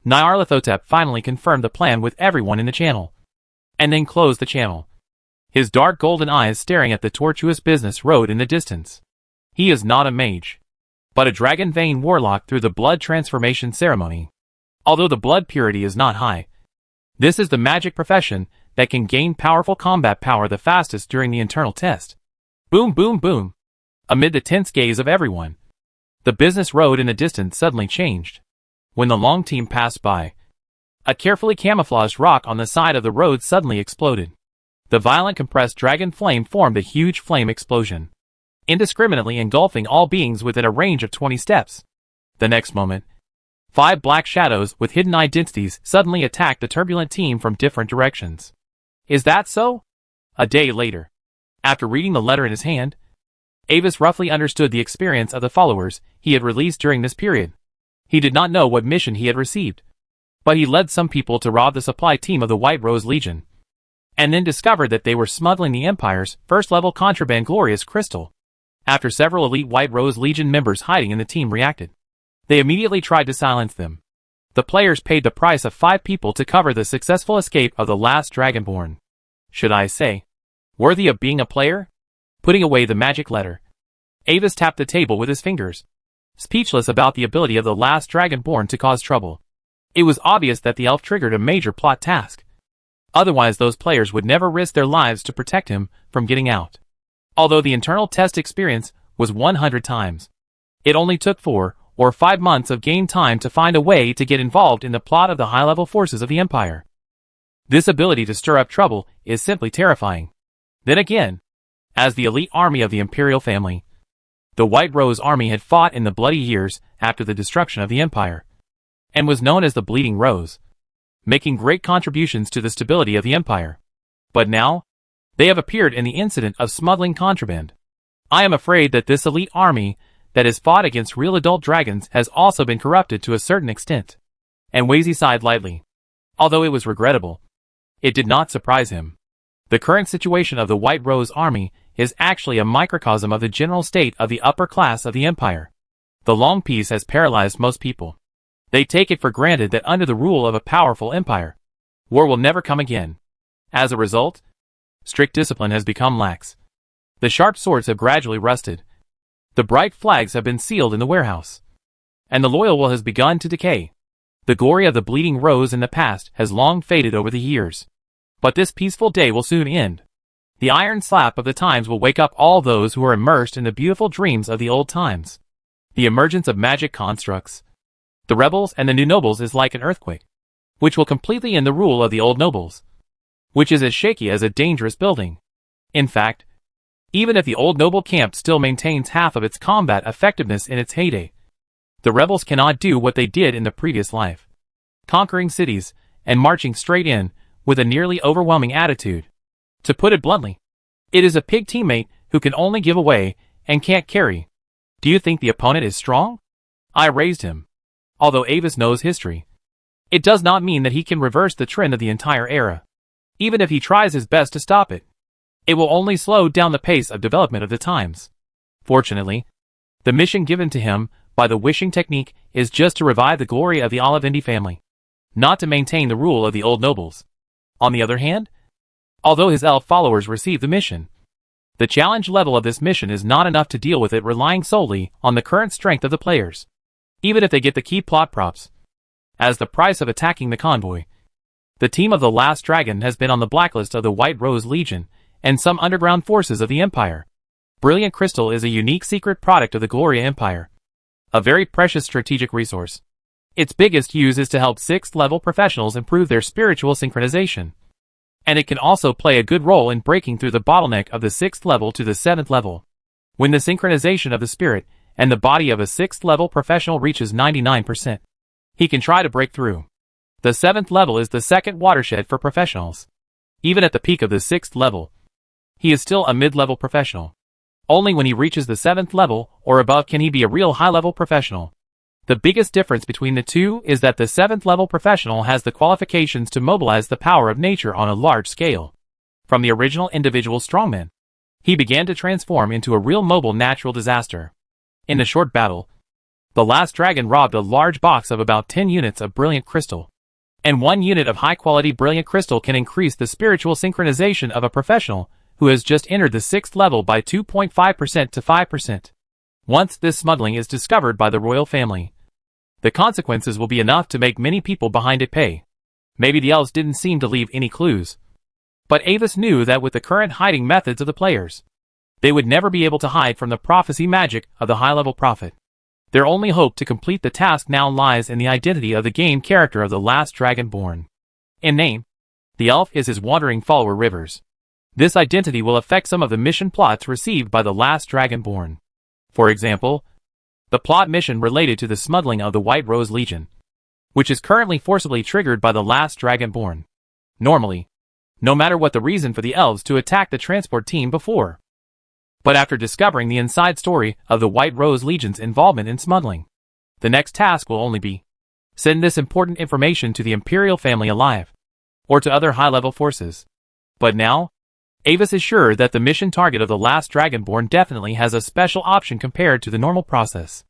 Nyarlathotep finally confirmed the plan with everyone in the channel, and then closed the channel, his dark golden eyes staring at the tortuous business road in the distance. He is not a mage, but a dragon vein warlock through the blood transformation ceremony. Although the blood purity is not high, This is the magic profession that can gain powerful combat power the fastest during the internal test. Boom, boom, boom. Amid the tense gaze of everyone, the business road in the distance suddenly changed. When the long team passed by, a carefully camouflaged rock on the side of the road suddenly exploded. The violent compressed dragon flame formed a huge flame explosion, indiscriminately engulfing all beings within a range of 20 steps. The next moment, 5 black shadows with hidden identities suddenly attacked the turbulent team from different directions. Is that so? A day later, after reading the letter in his hand, Avis roughly understood the experience of the followers he had released during this period. He did not know what mission he had received, but he led some people to rob the supply team of the White Rose Legion, and then discovered that they were smuggling the Empire's first-level contraband glorious crystal. After several elite White Rose Legion members hiding in the team reacted, they immediately tried to silence them. The players paid the price of 5 people to cover the successful escape of the last Dragonborn. Should I say, worthy of being a player? Putting away the magic letter, Avis tapped the table with his fingers, speechless about the ability of the last Dragonborn to cause trouble. It was obvious that the elf triggered a major plot task. Otherwise those players would never risk their lives to protect him from getting out. Although the internal test experience was 100 times, it only took 4 or 5 months of game time to find a way to get involved in the plot of the high-level forces of the Empire. This ability to stir up trouble is simply terrifying. Then again, as the elite army of the Imperial family, the White Rose Army had fought in the bloody years after the destruction of the Empire, and was known as the Bleeding Rose, making great contributions to the stability of the Empire. But now, they have appeared in the incident of smuggling contraband. I am afraid that this elite army that has fought against real adult dragons has also been corrupted to a certain extent. And Wazy sighed lightly. Although it was regrettable, it did not surprise him. The current situation of the White Rose Army is actually a microcosm of the general state of the upper class of the Empire. The long peace has paralyzed most people. They take it for granted that under the rule of a powerful empire, war will never come again. As a result, strict discipline has become lax. The sharp swords have gradually rusted. The bright flags have been sealed in the warehouse, and the loyal will has begun to decay. The glory of the Bleeding Rose in the past has long faded over the years. But this peaceful day will soon end. The iron slap of the times will wake up all those who are immersed in the beautiful dreams of the old times. The emergence of magic constructs, the rebels and the new nobles is like an earthquake, which will completely end the rule of the old nobles, which is as shaky as a dangerous building. In fact, even if the old noble camp still maintains half of its combat effectiveness in its heyday, the rebels cannot do what they did in the previous life, conquering cities and marching straight in with a nearly overwhelming attitude. To put it bluntly, it is a pig teammate who can only give away and can't carry. Do you think the opponent is strong? I raised him. Although Avis knows history, it does not mean that he can reverse the trend of the entire era. Even if he tries his best to stop it, it will only slow down the pace of development of the times. Fortunately, the mission given to him by the wishing technique is just to revive the glory of the Olivendi family, not to maintain the rule of the old nobles. On the other hand, although his elf followers receive the mission, the challenge level of this mission is not enough to deal with it relying solely on the current strength of the players, even if they get the key plot props. As the price of attacking the convoy, the team of the Last Dragon has been on the blacklist of the White Rose Legion and some underground forces of the Empire. Brilliant Crystal is a unique secret product of the Gloria Empire, a very precious strategic resource. Its biggest use is to help 6th level professionals improve their spiritual synchronization, and it can also play a good role in breaking through the bottleneck of the 6th level to the 7th level. When the synchronization of the spirit and the body of a 6th level professional reaches 99%, he can try to break through. The 7th level is the second watershed for professionals. Even at the peak of the 6th level, he is still a mid-level professional. Only when he reaches the 7th level or above can he be a real high-level professional. The biggest difference between the two is that the 7th level professional has the qualifications to mobilize the power of nature on a large scale. From the original individual strongman, he began to transform into a real mobile natural disaster. In a short battle, the Last Dragon robbed a large box of about 10 units of brilliant crystal, and 1 unit of high-quality brilliant crystal can increase the spiritual synchronization of a professional who has just entered the 6th level by 2.5% to 5%. Once this smuggling is discovered by the royal family, the consequences will be enough to make many people behind it pay. Maybe the elves didn't seem to leave any clues. But Avis knew that with the current hiding methods of the players, they would never be able to hide from the prophecy magic of the high-level prophet. Their only hope to complete the task now lies in the identity of the game character of the last Dragonborn. In name, the elf is his wandering follower Rivers. This identity will affect some of the mission plots received by the last Dragonborn. For example, the plot mission related to the smuggling of the White Rose Legion, which is currently forcibly triggered by the last Dragonborn. Normally, no matter what the reason for the elves to attack the transport team before. But after discovering the inside story of the White Rose Legion's involvement in smuggling, the next task will only be send this important information to the Imperial family alive, or to other high-level forces. But now, Avis is sure that the mission target of the last Dragonborn definitely has a special option compared to the normal process.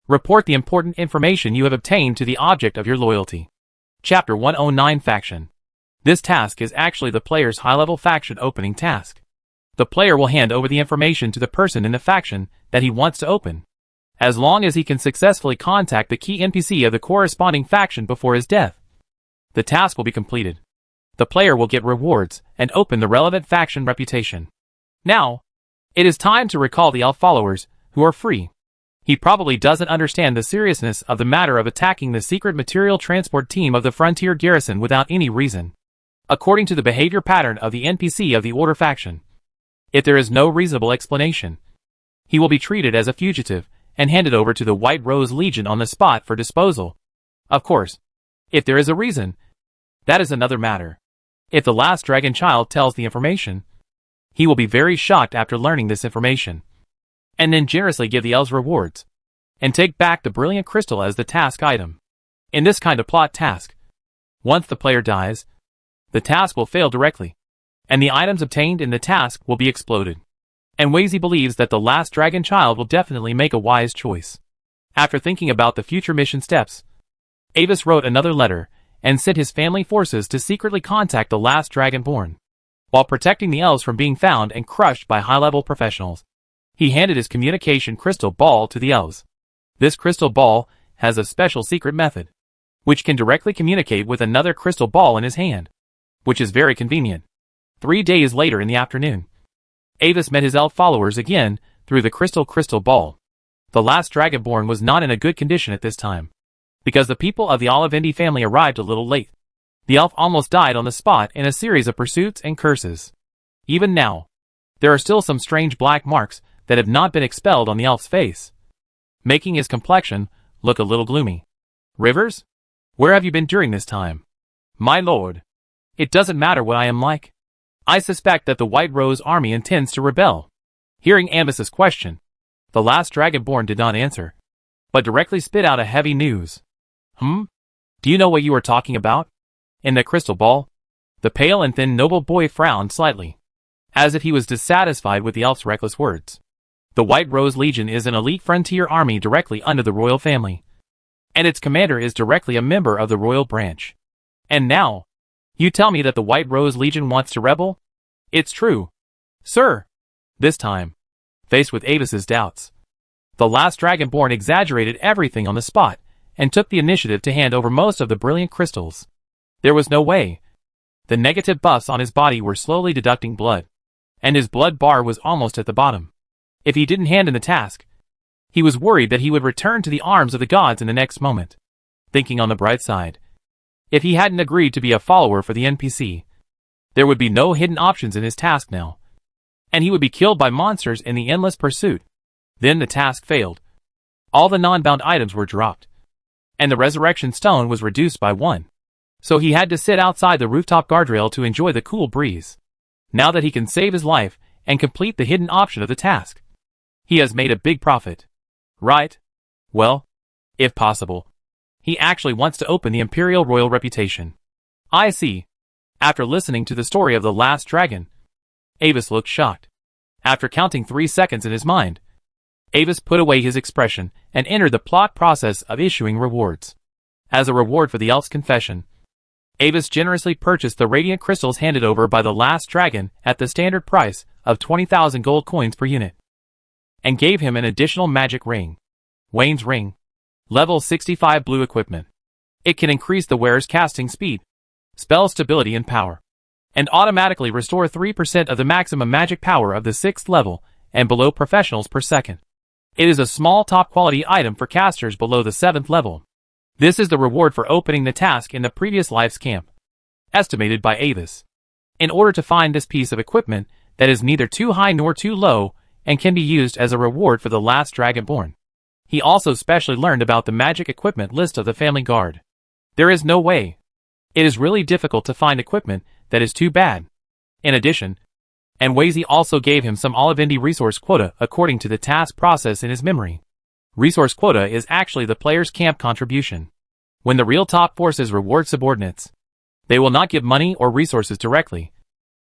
Report the important information you have obtained to the object of your loyalty. Chapter 109 Faction. This task is actually the player's high-level faction opening task. The player will hand over the information to the person in the faction that he wants to open, as long as he can successfully contact the key NPC of the corresponding faction before his death. The task will be completed. The player will get rewards and open the relevant faction reputation. Now, it is time to recall the elf followers who are free. He probably doesn't understand the seriousness of the matter of attacking the secret material transport team of the Frontier Garrison without any reason. According to the behavior pattern of the NPC of the Order faction, if there is no reasonable explanation, he will be treated as a fugitive and handed over to the White Rose Legion on the spot for disposal. Of course, if there is a reason, that is another matter. If the last dragon child tells the information, he will be very shocked after learning this information, and then generously give the elves rewards, and take back the brilliant crystal as the task item. In this kind of plot task, once the player dies, the task will fail directly, and the items obtained in the task will be exploded. And Wazy believes that the last dragon child will definitely make a wise choice. After thinking about the future mission steps, Avis wrote another letter and sent his family forces to secretly contact the last Dragonborn, while protecting the elves from being found and crushed by high-level professionals. He handed his communication crystal ball to the elves. This crystal ball has a special secret method, which can directly communicate with another crystal ball in his hand, which is very convenient. 3 days later in the afternoon, Avis met his elf followers again through the crystal ball. The last Dragonborn was not in a good condition at this time, because the people of the Olivendi family arrived a little late. The elf almost died on the spot in a series of pursuits and curses. Even now, there are still some strange black marks that have not been expelled on the elf's face, making his complexion look a little gloomy. Rivers? Where have you been during this time? My lord, it doesn't matter what I am like. I suspect that the White Rose army intends to rebel. Hearing Ambus's question, the last Dragonborn did not answer, but directly spit out a heavy news. Do you know what you are talking about? In the crystal ball, the pale and thin noble boy frowned slightly, as if he was dissatisfied with the elf's reckless words. The White Rose Legion is an elite frontier army directly under the royal family, and its commander is directly a member of the royal branch. And now, you tell me that the White Rose Legion wants to rebel? It's true, sir. This time, faced with Avis's doubts, the last Dragonborn exaggerated everything on the spot and took the initiative to hand over most of the brilliant crystals. There was no way. The negative buffs on his body were slowly deducting blood, and his blood bar was almost at the bottom. If he didn't hand in the task, he was worried that he would return to the arms of the gods in the next moment. Thinking on the bright side, if he hadn't agreed to be a follower for the NPC, there would be no hidden options in his task now, and he would be killed by monsters in the endless pursuit. Then the task failed. All the non-bound items were dropped, and the resurrection stone was reduced by 1. So he had to sit outside the rooftop guardrail to enjoy the cool breeze. Now that he can save his life and complete the hidden option of the task, he has made a big profit. Right? Well, if possible, he actually wants to open the Imperial Royal reputation. I see. After listening to the story of the last dragon, Avis looked shocked. After counting 3 seconds in his mind, Avis put away his expression and entered the plot process of issuing rewards. As a reward for the elf's confession, Avis generously purchased the radiant crystals handed over by the last dragon at the standard price of 20,000 gold coins per unit, and gave him an additional magic ring. Wayne's Ring. Level 65 blue equipment. It can increase the wearer's casting speed spell stability and power, and automatically restore 3% of the maximum magic power of the 6th level and below professionals per second. It is a small top-quality item for casters below the 7th level. This is the reward for opening the task in the previous life's camp, estimated by Avis. In order to find this piece of equipment that is neither too high nor too low and can be used as a reward for the last Dragonborn. He also specially learned about the magic equipment list of the family guard. There is no way. It is really difficult to find equipment that is too bad. In addition, Wazy also gave him some Olivindi resource quota according to the task process in his memory. Resource quota is actually the player's camp contribution. When the real top forces reward subordinates, they will not give money or resources directly,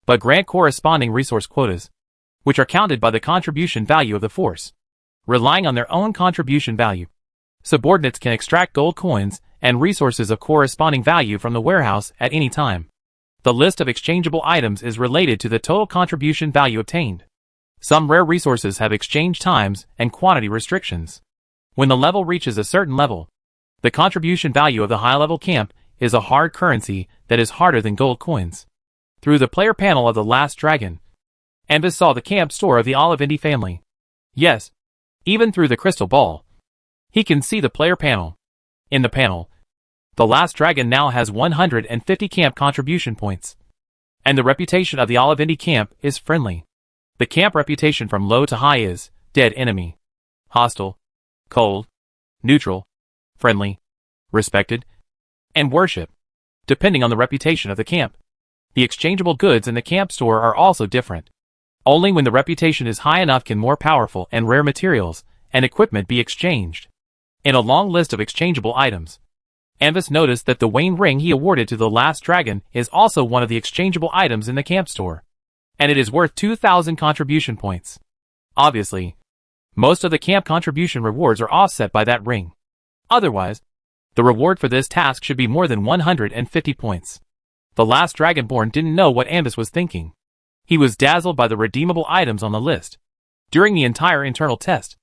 but grant corresponding resource quotas, which are counted by the contribution value of the force. Relying on their own contribution value, subordinates can extract gold coins and resources of corresponding value from the warehouse at any time. The list of exchangeable items is related to the total contribution value obtained. Some rare resources have exchange times and quantity restrictions. When the level reaches a certain level, the contribution value of the high-level camp is a hard currency that is harder than gold coins. Through the player panel of The Last Dragon, Anvis saw the camp store of the Olivindi family. Yes, even through the crystal ball, he can see the player panel. In the panel, The Last Dragon now has 150 camp contribution points, and the reputation of the Olivindi camp is friendly. The camp reputation from low to high is dead enemy, hostile, cold, neutral, friendly, respected, and worship, depending on the reputation of the camp. The exchangeable goods in the camp store are also different. Only when the reputation is high enough can more powerful and rare materials and equipment be exchanged. In a long list of exchangeable items, Anvis noticed that the Wayne ring he awarded to the Last Dragon is also one of the exchangeable items in the camp store, and it is worth 2,000 contribution points. Obviously, most of the camp contribution rewards are offset by that ring. Otherwise, the reward for this task should be more than 150 points. The Last Dragonborn didn't know what Anvis was thinking. He was dazzled by the redeemable items on the list. During the entire internal test,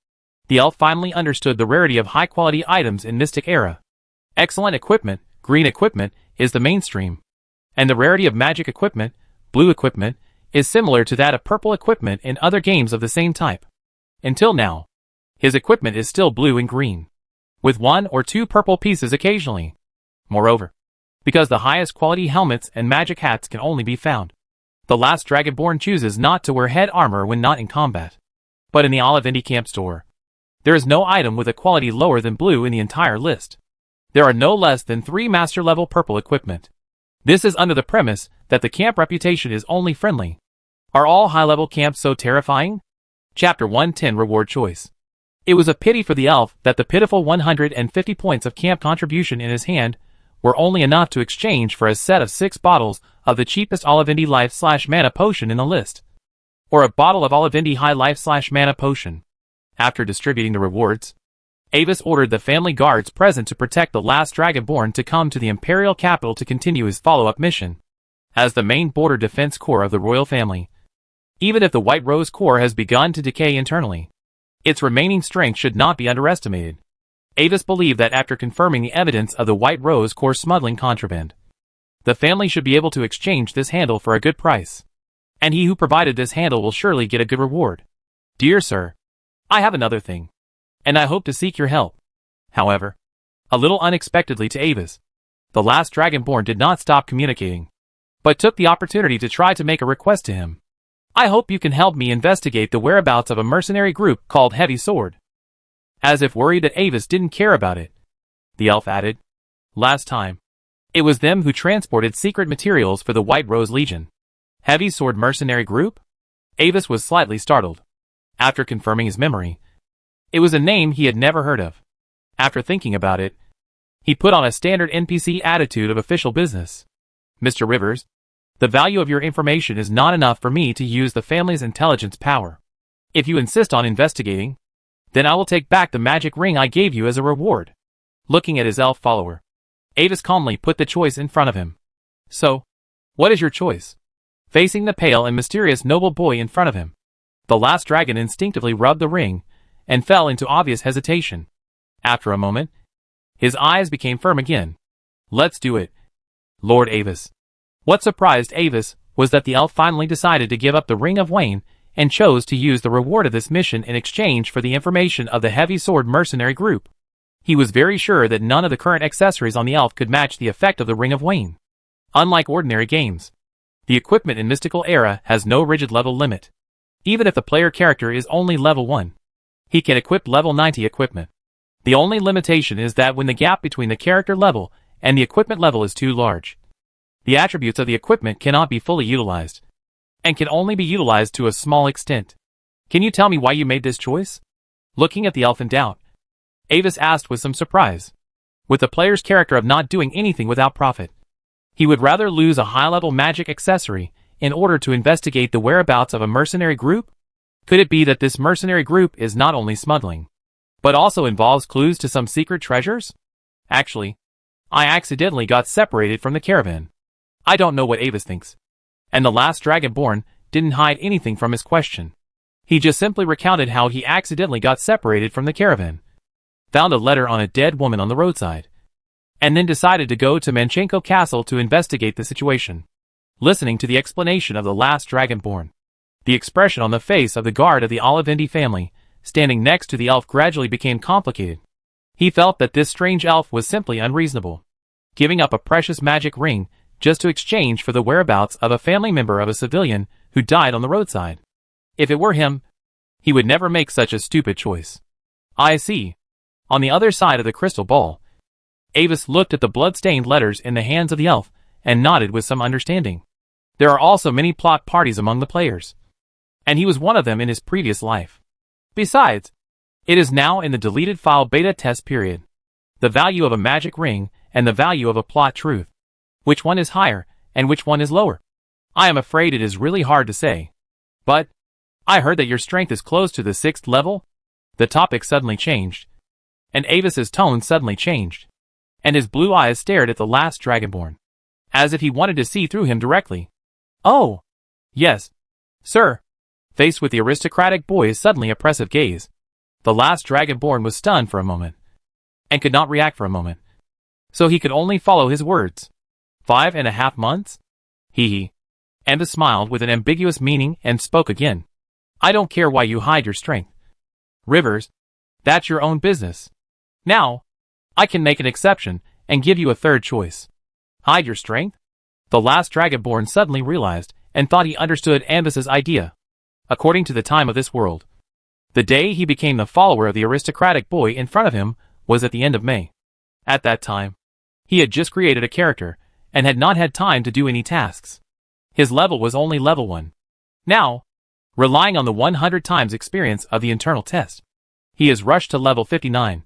the elf finally understood the rarity of high-quality items in Mystic Era. Excellent equipment, green equipment, is the mainstream, and the rarity of magic equipment, blue equipment, is similar to that of purple equipment in other games of the same type. Until now, his equipment is still blue and green, with 1 or 2 purple pieces occasionally. Moreover, because the highest quality helmets and magic hats can only be found, the Last Dragonborn chooses not to wear head armor when not in combat. But in the Olivindi camp store, there is no item with a quality lower than blue in the entire list. There are no less than 3 master-level purple equipment. This is under the premise that the camp reputation is only friendly. Are all high-level camps so terrifying? Chapter 110 Reward Choice. It was a pity for the elf that the pitiful 150 points of camp contribution in his hand were only enough to exchange for a set of 6 bottles of the cheapest Olivindi Life/Mana potion in the list, or a bottle of Olivindi High Life/Mana potion. After distributing the rewards, Avis ordered the family guards present to protect the Last Dragonborn to come to the Imperial capital to continue his follow-up mission as the main border defense corps of the royal family. Even if the White Rose Corps has begun to decay internally, its remaining strength should not be underestimated. Avis believed that after confirming the evidence of the White Rose Corps smuggling contraband, the family should be able to exchange this handle for a good price, and he who provided this handle will surely get a good reward. Dear sir, I have another thing, and I hope to seek your help. However, a little unexpectedly to Avis, the Last Dragonborn did not stop communicating, but took the opportunity to try to make a request to him. I hope you can help me investigate the whereabouts of a mercenary group called Heavy Sword. As if worried that Avis didn't care about it, the elf added, last time, it was them who transported secret materials for the White Rose Legion. Heavy Sword mercenary group? Avis was slightly startled. After confirming his memory, it was a name he had never heard of. After thinking about it, he put on a standard NPC attitude of official business. Mr. Rivers, the value of your information is not enough for me to use the family's intelligence power. If you insist on investigating, then I will take back the magic ring I gave you as a reward. Looking at his elf follower, Avis calmly put the choice in front of him. So, what is your choice? Facing the pale and mysterious noble boy in front of him, the Last Dragon instinctively rubbed the ring and fell into obvious hesitation. After a moment, his eyes became firm again. Let's do it, Lord Avis. What surprised Avis was that the elf finally decided to give up the Ring of Wayne and chose to use the reward of this mission in exchange for the information of the heavy sword mercenary group. He was very sure that none of the current accessories on the elf could match the effect of the Ring of Wayne. Unlike ordinary games, the equipment in Mystical Era has no rigid level limit. Even if the player character is only level 1, he can equip level 90 equipment. The only limitation is that when the gap between the character level and the equipment level is too large, the attributes of the equipment cannot be fully utilized, and can only be utilized to a small extent. Can you tell me why you made this choice? Looking at the elf in doubt, Avis asked with some surprise. With the player's character of not doing anything without profit, he would rather lose a high-level magic accessory in order to investigate the whereabouts of a mercenary group? Could it be that this mercenary group is not only smuggling, but also involves clues to some secret treasures? Actually, I accidentally got separated from the caravan. I don't know what Avis thinks. And the last Dragonborn didn't hide anything from his question. He just simply recounted how he accidentally got separated from the caravan, found a letter on a dead woman on the roadside, and then decided to go to Manchenko Castle to investigate the situation. Listening to the explanation of the last Dragonborn, the expression on the face of the guard of the Olivendi family, standing next to the elf, gradually became complicated. He felt that this strange elf was simply unreasonable, giving up a precious magic ring just to exchange for the whereabouts of a family member of a civilian who died on the roadside. If it were him, he would never make such a stupid choice. I see. On the other side of the crystal ball, Avis looked at the blood-stained letters in the hands of the elf and nodded with some understanding. There are also many plot parties among the players, and he was one of them in his previous life. Besides, it is now in the deleted file beta test period. The value of a magic ring and the value of a plot truth. Which one is higher and which one is lower? I am afraid it is really hard to say. But I heard that your strength is close to the 6th level? The topic suddenly changed, and Avis's tone suddenly changed, and his blue eyes stared at the last Dragonborn, as if he wanted to see through him directly. Oh, yes, sir. Faced with the aristocratic boy's suddenly oppressive gaze, the last Dragonborn was stunned for a moment, and could not react for a moment. So he could only follow his words. 5.5 months? Hee. Avis smiled with an ambiguous meaning and spoke again. I don't care why you hide your strength, Rivers. That's your own business. Now, I can make an exception and give you a third choice. Hide your strength? The last Dragonborn suddenly realized and thought he understood Avis's idea. According to the time of this world, the day he became the follower of the aristocratic boy in front of him was at the end of May. At that time, he had just created a character and had not had time to do any tasks. His level was only level 1. Now, relying on the 100 times experience of the internal test, he is rushed to level 59,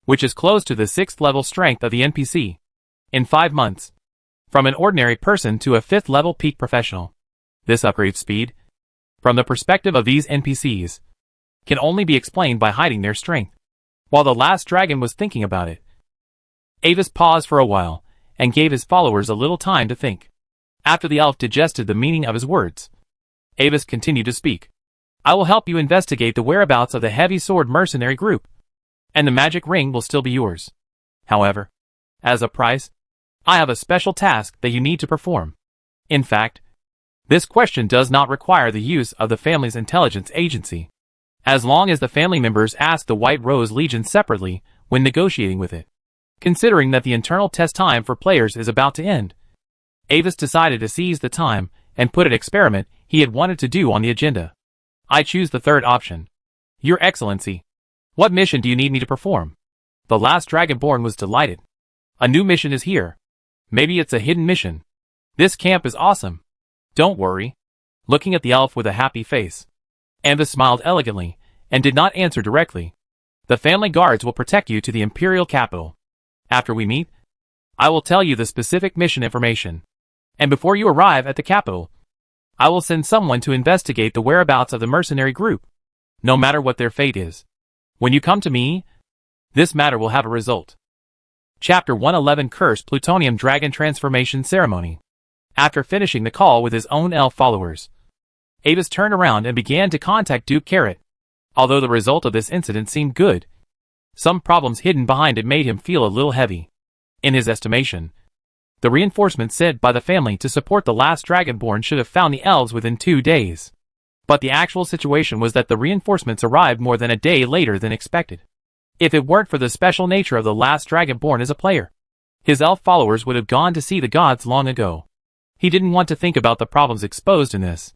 which is close to the 6th level strength of the NPC. In 5 months, from an ordinary person to a 5th level peak professional. This upgrade speed, from the perspective of these NPCs, can only be explained by hiding their strength. While the last dragon was thinking about it, Avis paused for a while and gave his followers a little time to think. After the elf digested the meaning of his words, Avis continued to speak. I will help you investigate the whereabouts of the heavy sword mercenary group, and the magic ring will still be yours. However, as a price, I have a special task that you need to perform. In fact, this question does not require the use of the family's intelligence agency, as long as the family members ask the White Rose Legion separately when negotiating with it. Considering that the internal test time for players is about to end, Avis decided to seize the time and put an experiment he had wanted to do on the agenda. I choose the third option. Your Excellency, what mission do you need me to perform? The last Dragonborn was delighted. A new mission is here. Maybe it's a hidden mission. This camp is awesome. Don't worry. Looking at the elf with a happy face, Avis smiled elegantly and did not answer directly. The family guards will protect you to the Imperial capital. After we meet, I will tell you the specific mission information. And before you arrive at the capital, I will send someone to investigate the whereabouts of the mercenary group, no matter what their fate is. When you come to me, this matter will have a result. Chapter 111 Cursed Plutonium Dragon Transformation Ceremony. After finishing the call with his own elf followers, Avis turned around and began to contact Duke Carrot. Although the result of this incident seemed good, some problems hidden behind it made him feel a little heavy. In his estimation, The reinforcements sent by the family to support the last Dragonborn should have found the elves within 2 days. But the actual situation was that the reinforcements arrived more than a day later than expected. If it weren't for the special nature of the last Dragonborn as a player, his elf followers would have gone to see the gods long ago. He didn't want to think about the problems exposed in this.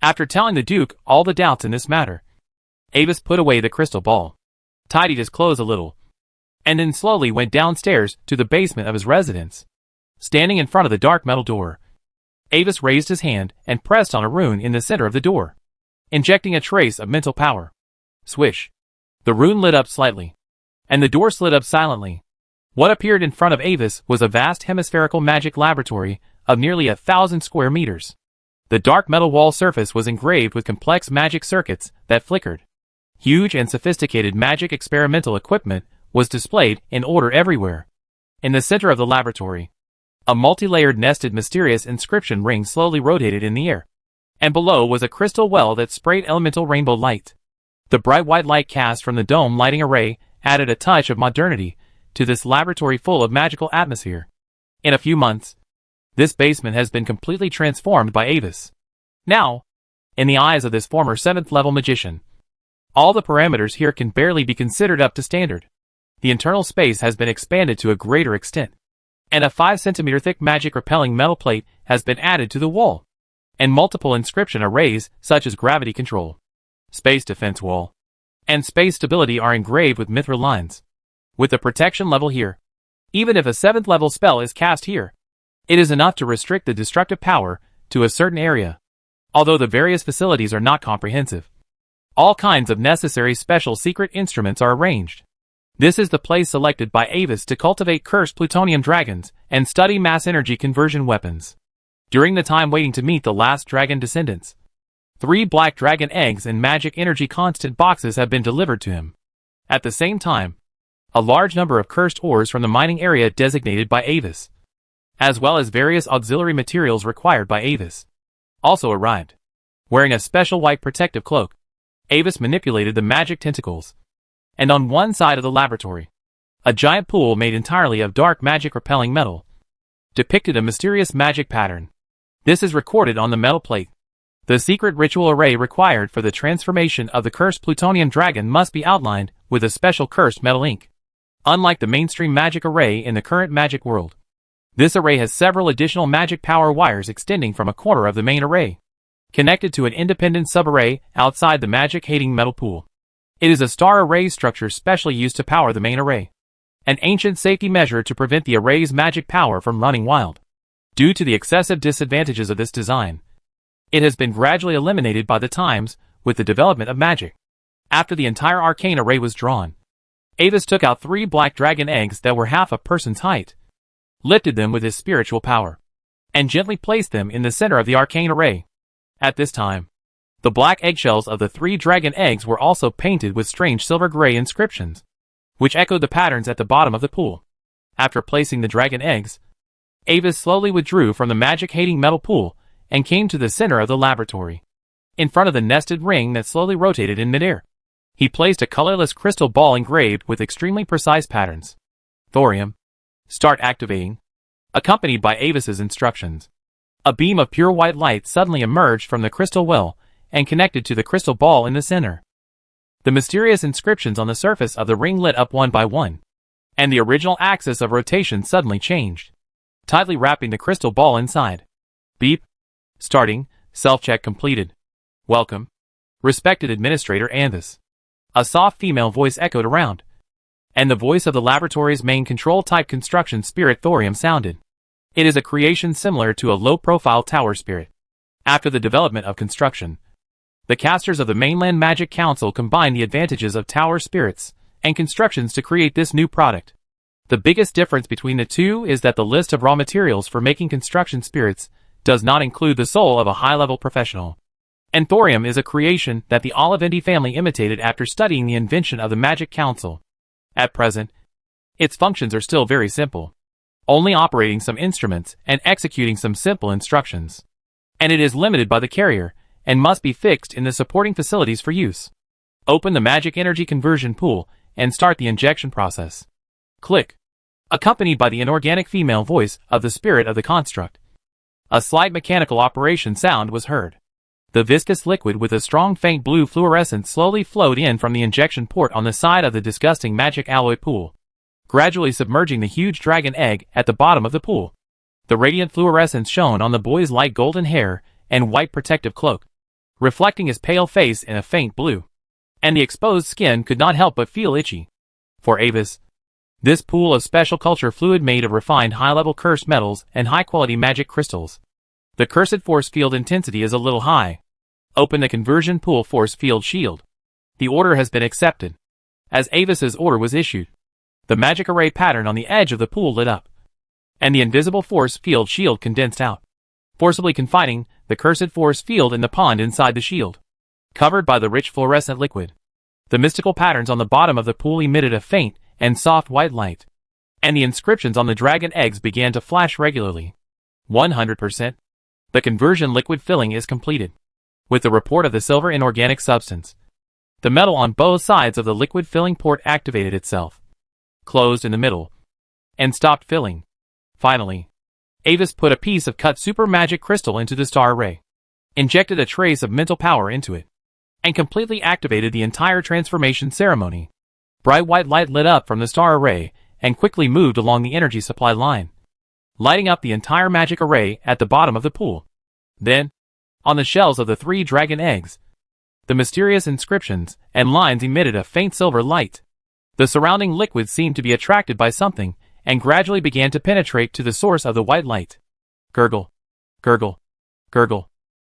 After telling the Duke all the doubts in this matter, Avis put away the crystal ball, tidied his clothes a little, and then slowly went downstairs to the basement of his residence. Standing in front of the dark metal door, Avis raised his hand and pressed on a rune in the center of the door, injecting a trace of mental power. Swish. The rune lit up slightly, and the door slid up silently. What appeared in front of Avis was a vast hemispherical magic laboratory of nearly 1,000 square meters. The dark metal wall surface was engraved with complex magic circuits that flickered. Huge and sophisticated magic experimental equipment was displayed in order everywhere. In the center of the laboratory, a multi-layered nested mysterious inscription ring slowly rotated in the air, and below was a crystal well that sprayed elemental rainbow light. The bright white light cast from the dome lighting array added a touch of modernity to this laboratory full of magical atmosphere. In a few months, this basement has been completely transformed by Avis. Now, in the eyes of this former 7th-level magician, all the parameters here can barely be considered up to standard. The internal space has been expanded to a greater extent, and a 5-centimeter thick magic-repelling metal plate has been added to the wall, and multiple inscription arrays such as gravity control, space defense wall, and space stability are engraved with mithril lines. With the protection level here, even if a 7th-level spell is cast here, it is enough to restrict the destructive power to a certain area. Although the various facilities are not comprehensive, all kinds of necessary special secret instruments are arranged. This is the place selected by Avis to cultivate cursed plutonium dragons and study mass energy conversion weapons. During the time waiting to meet the last dragon descendants, 3 black dragon eggs in magic energy constant boxes have been delivered to him. At the same time, a large number of cursed ores from the mining area designated by Avis, as well as various auxiliary materials required by Avis, also arrived. Wearing a special white protective cloak, Avis manipulated the magic tentacles, and on one side of the laboratory, a giant pool made entirely of dark magic-repelling metal depicted a mysterious magic pattern. This is recorded on the metal plate. The secret ritual array required for the transformation of the cursed plutonium dragon must be outlined with a special cursed metal ink. Unlike the mainstream magic array in the current magic world, this array has several additional magic power wires extending from a corner of the main array, connected to an independent subarray outside the magic-hating metal pool. It is a star array structure specially used to power the main array, an ancient safety measure to prevent the array's magic power from running wild. Due to the excessive disadvantages of this design, it has been gradually eliminated by the times with the development of magic. After the entire arcane array was drawn, Avis took out 3 black dragon eggs that were half a person's height, lifted them with his spiritual power, and gently placed them in the center of the arcane array. At this time, the black eggshells of the 3 dragon eggs were also painted with strange silver-gray inscriptions, which echoed the patterns at the bottom of the pool. After placing the dragon eggs, Avis slowly withdrew from the magic-hating metal pool and came to the center of the laboratory. In front of the nested ring that slowly rotated in midair, he placed a colorless crystal ball engraved with extremely precise patterns. Thorium. Start activating. Accompanied by Avis's instructions, a beam of pure white light suddenly emerged from the crystal well and connected to the crystal ball in the center. The mysterious inscriptions on the surface of the ring lit up one by one, and the original axis of rotation suddenly changed, tightly wrapping the crystal ball inside. Beep. Starting. Self-check completed. Welcome, respected Administrator Anthus. A soft female voice echoed around, and the voice of the laboratory's main control-type construction spirit Thorium sounded. It is a creation similar to a low-profile tower spirit. After the development of construction, the casters of the Mainland Magic Council combined the advantages of tower spirits and constructions to create this new product. The biggest difference between the two is that the list of raw materials for making construction spirits does not include the soul of a high-level professional. And Thorium is a creation that the Olivendi family imitated after studying the invention of the Magic Council. At present, its functions are still very simple, only operating some instruments and executing some simple instructions. And it is limited by the carrier and must be fixed in the supporting facilities for use. Open the magic energy conversion pool and start the injection process. Click. accompanied by the inorganic female voice of the spirit of the construct. A slight mechanical operation sound was heard. The viscous liquid with a strong faint blue fluorescence slowly flowed in from the injection port on the side of the disgusting magic alloy pool, gradually submerging the huge dragon egg at the bottom of the pool. The radiant fluorescence shone on the boy's light golden hair and white protective cloak, reflecting his pale face in a faint blue. And the exposed skin could not help but feel itchy. For Avis, this pool of special culture fluid made of refined high-level cursed metals and high-quality magic crystals. The cursed force field intensity is a little high. Open the conversion pool force field shield. The order has been accepted. As Avis's order was issued, the magic array pattern on the edge of the pool lit up, and the invisible force field shield condensed out, forcibly confining the cursed force field in the pond inside the shield, covered by the rich fluorescent liquid. The mystical patterns on the bottom of the pool emitted a faint and soft white light, and the inscriptions on the dragon eggs began to flash regularly. 100%. The conversion liquid filling is completed. With the report of the silver inorganic substance, the metal on both sides of the liquid filling port activated itself, closed in the middle, and stopped filling. Finally, Avis put a piece of cut super magic crystal into the star array, injected a trace of mental power into it, and completely activated the entire transformation ceremony. Bright white light lit up from the star array and quickly moved along the energy supply line, lighting up the entire magic array at the bottom of the pool. Then, on the shells of the 3 dragon eggs, the mysterious inscriptions and lines emitted a faint silver light. The surrounding liquid seemed to be attracted by something and gradually began to penetrate to the source of the white light. Gurgle, gurgle, gurgle.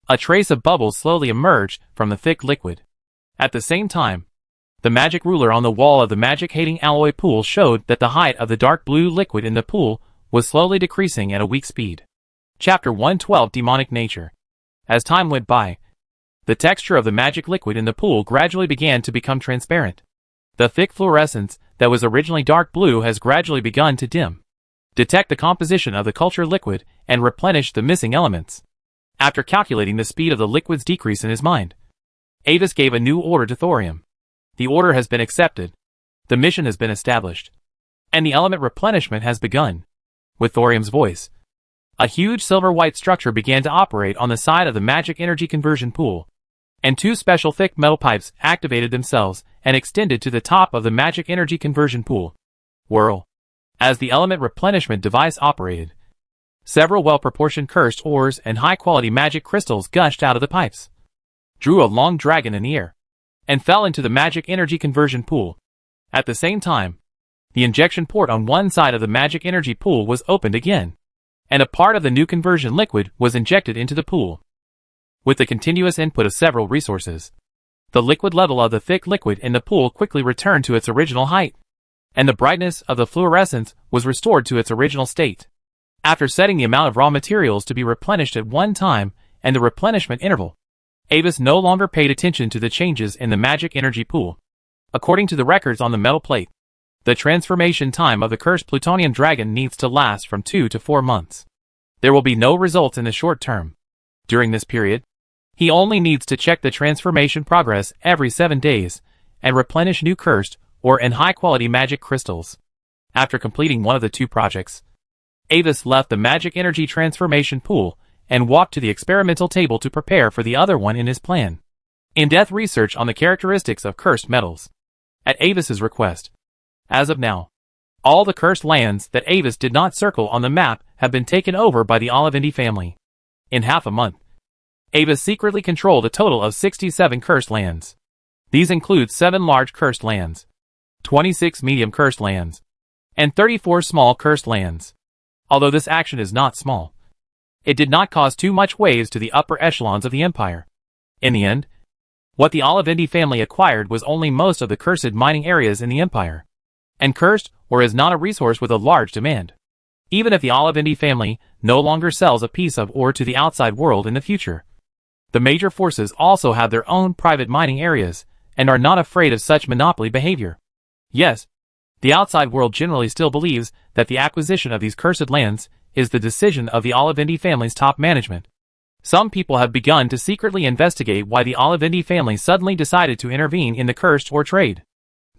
A trace of bubbles slowly emerged from the thick liquid. At the same time, the magic ruler on the wall of the magic-hating alloy pool showed that the height of the dark blue liquid in the pool was slowly decreasing at a weak speed. Chapter 112 Demonic Nature. As time went by, the texture of the magic liquid in the pool gradually began to become transparent. The thick fluorescence that was originally dark blue has gradually begun to dim. Detect the composition of the culture liquid and replenish the missing elements. After calculating the speed of the liquid's decrease in his mind, Avis gave a new order to thorium. The order has been accepted. The mission has been established, and the element replenishment has begun. With thorium's voice, a huge silver-white structure began to operate on the side of the magic energy conversion pool, and 2 special thick metal pipes activated themselves and extended to the top of the magic energy conversion pool. Whirl. As the element replenishment device operated, several well-proportioned cursed ores and high-quality magic crystals gushed out of the pipes, drew a long dragon in the air, and fell into the magic energy conversion pool. At the same time, the injection port on one side of the magic energy pool was opened again, and a part of the new conversion liquid was injected into the pool. With the continuous input of several resources, the liquid level of the thick liquid in the pool quickly returned to its original height, and the brightness of the fluorescence was restored to its original state. After setting the amount of raw materials to be replenished at one time and the replenishment interval, Avis no longer paid attention to the changes in the magic energy pool. According to the records on the metal plate, the transformation time of the cursed plutonium dragon needs to last from 2 to 4 months. There will be no results in the short term. During this period, he only needs to check the transformation progress every 7 days and replenish new cursed or and high-quality magic crystals. After completing one of the 2 projects, Avis left the magic energy transformation pool and walked to the experimental table to prepare for the other one in his plan. In-depth research on the characteristics of cursed metals. At Avis's request. As of now, all the cursed lands that Avis did not circle on the map have been taken over by the Olivendi family. In half a month, Avis secretly controlled a total of 67 cursed lands. These include 7 large cursed lands, 26 medium cursed lands, and 34 small cursed lands. Although this action is not small, it did not cause too much waves to the upper echelons of the empire. In the end, what the Olivendi family acquired was only most of the cursed mining areas in the empire. And cursed ore is not a resource with a large demand. Even if the Olivendi family no longer sells a piece of ore to the outside world in the future, the major forces also have their own private mining areas and are not afraid of such monopoly behavior. Yes, the outside world generally still believes that the acquisition of these cursed lands is the decision of the Olivendi family's top management. Some people have begun to secretly investigate why the Olivendi family suddenly decided to intervene in the cursed ore trade.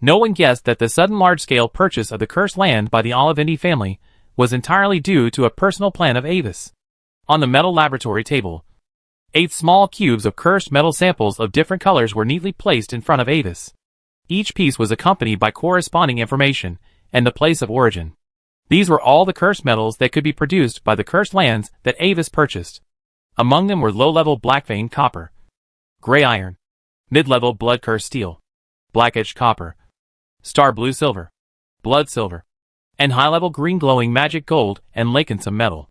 No one guessed that the sudden large-scale purchase of the cursed land by the Olivendi family was entirely due to a personal plan of Avis. On the metal laboratory table, 8 small cubes of cursed metal samples of different colors were neatly placed in front of Avis. Each piece was accompanied by corresponding information and the place of origin. These were all the cursed metals that could be produced by the cursed lands that Avis purchased. Among them were low-level black-veined copper, gray iron, mid-level blood-cursed steel, black-edged copper, star blue silver, blood silver, and high-level green glowing magic gold and lacensome metal.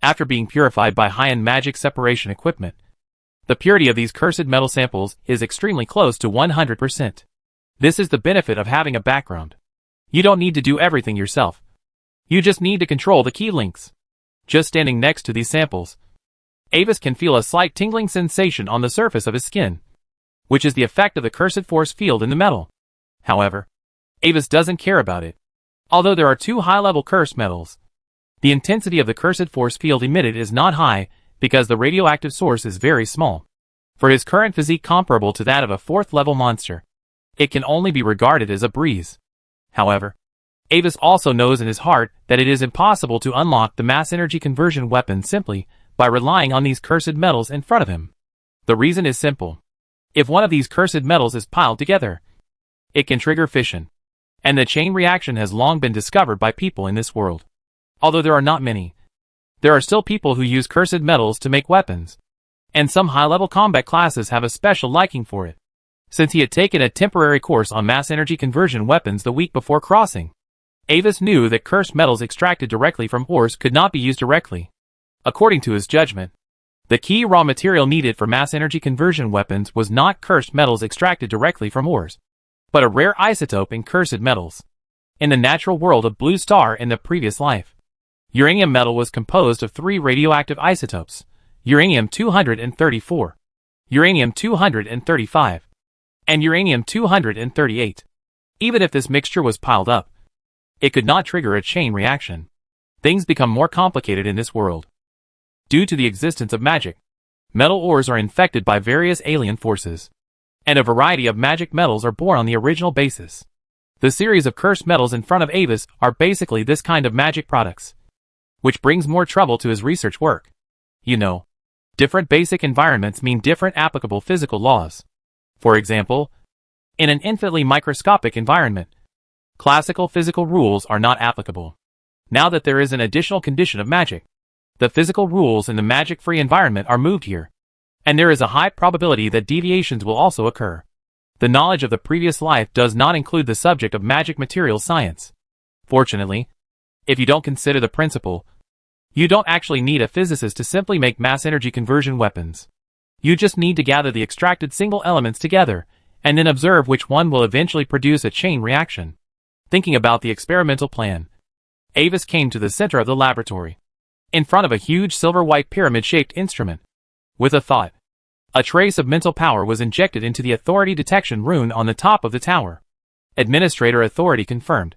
After being purified by high-end magic separation equipment, the purity of these cursed metal samples is extremely close to 100%. This is the benefit of having a background. You don't need to do everything yourself. You just need to control the key links. Just standing next to these samples, Avis can feel a slight tingling sensation on the surface of his skin, which is the effect of the cursed force field in the metal. However, Avis doesn't care about it. Although there are 2 high-level cursed metals, the intensity of the cursed force field emitted is not high because the radioactive source is very small. For his current physique comparable to that of a 4th-level monster, it can only be regarded as a breeze. However, Avis also knows in his heart that it is impossible to unlock the mass energy conversion weapon simply by relying on these cursed metals in front of him. The reason is simple. If one of these cursed metals is piled together, it can trigger fission, and the chain reaction has long been discovered by people in this world. Although there are not many, there are still people who use cursed metals to make weapons, and some high-level combat classes have a special liking for it. Since he had taken a temporary course on mass energy conversion weapons the week before crossing, Avis knew that cursed metals extracted directly from ores could not be used directly. According to his judgment, the key raw material needed for mass energy conversion weapons was not cursed metals extracted directly from ores, but a rare isotope in cursed metals. In the natural world of Blue Star in the previous life, uranium metal was composed of 3 radioactive isotopes: uranium-234, uranium-235, and uranium-238. Even if this mixture was piled up, it could not trigger a chain reaction. Things become more complicated in this world. Due to the existence of magic, metal ores are infected by various alien forces, and a variety of magic metals are born on the original basis. The series of cursed metals in front of Avis are basically this kind of magic products, which brings more trouble to his research work. You know, different basic environments mean different applicable physical laws. For example, in an infinitely microscopic environment, classical physical rules are not applicable. Now that there is an additional condition of magic, the physical rules in the magic-free environment are moved here, and there is a high probability that deviations will also occur. The knowledge of the previous life does not include the subject of magic materials science. Fortunately, if you don't consider the principle, you don't actually need a physicist to simply make mass energy conversion weapons. You just need to gather the extracted single elements together, and then observe which one will eventually produce a chain reaction. Thinking about the experimental plan, Avis came to the center of the laboratory, in front of a huge silver-white pyramid-shaped instrument. With a thought, a trace of mental power was injected into the authority detection rune on the top of the tower. Administrator authority confirmed.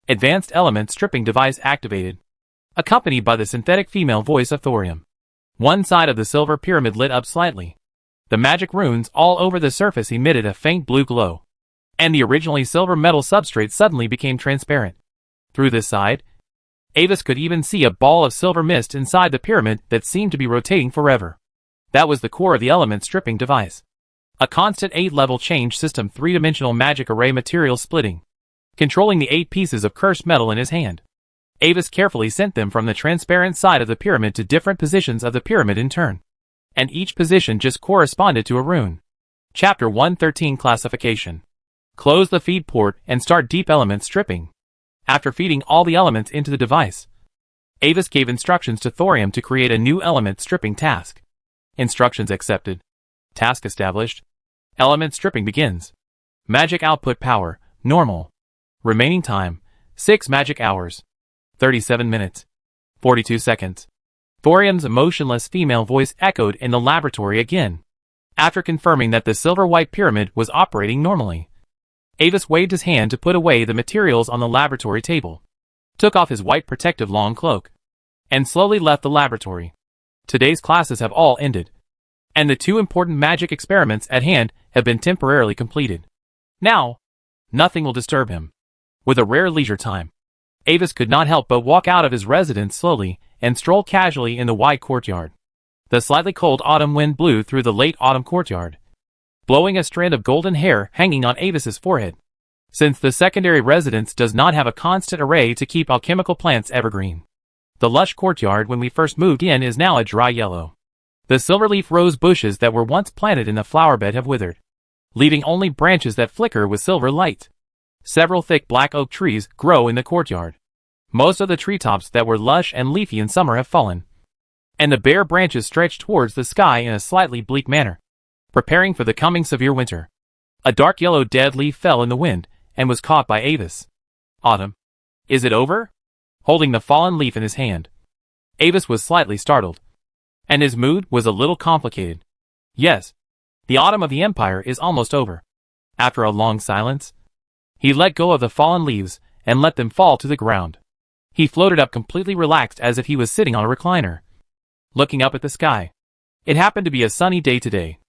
Advanced element stripping device activated, accompanied by the synthetic female voice of thorium. One side of the silver pyramid lit up slightly. The magic runes all over the surface emitted a faint blue glow, and the originally silver metal substrate suddenly became transparent. Through this side, Avis could even see a ball of silver mist inside the pyramid that seemed to be rotating forever. That was the core of the element stripping device. A constant 8-level change system 3-dimensional magic array material splitting, controlling the 8 pieces of cursed metal in his hand. Avis carefully sent them from the transparent side of the pyramid to different positions of the pyramid in turn, and each position just corresponded to a rune. Chapter 113 Classification. Close the feed port and start deep element stripping. After feeding all the elements into the device, Avis gave instructions to thorium to create a new element stripping task. Instructions accepted. Task established. Element stripping begins. Magic output power, normal. Remaining time, 6 magic hours. 37 minutes. 42 seconds. Thorium's emotionless female voice echoed in the laboratory again. After confirming that the silver-white pyramid was operating normally, Avis waved his hand to put away the materials on the laboratory table, took off his white protective long cloak, and slowly left the laboratory. Today's classes have all ended, and the 2 important magic experiments at hand have been temporarily completed. Now Nothing will disturb him. With a rare leisure time, Avis could not help but walk out of his residence slowly and stroll casually in the wide courtyard. The slightly cold autumn wind blew through the late autumn courtyard, blowing a strand of golden hair hanging on Avis's forehead. Since the secondary residence does not have a constant array to keep alchemical plants evergreen, the lush courtyard when we first moved in is now a dry yellow. The silverleaf rose bushes that were once planted in the flower bed have withered, leaving only branches that flicker with silver light. Several thick black oak trees grow in the courtyard. Most of the treetops that were lush and leafy in summer have fallen, and the bare branches stretch towards the sky in a slightly bleak manner, preparing for the coming severe winter. A dark yellow dead leaf fell in the wind and was caught by Avis. Autumn. Is it over? Holding the fallen leaf in his hand, Avis was slightly startled, and his mood was a little complicated. Yes, the autumn of the Empire is almost over. After a long silence, he let go of the fallen leaves and let them fall to the ground. He floated up completely relaxed as if he was sitting on a recliner, looking up at the sky. It happened to be a sunny day today,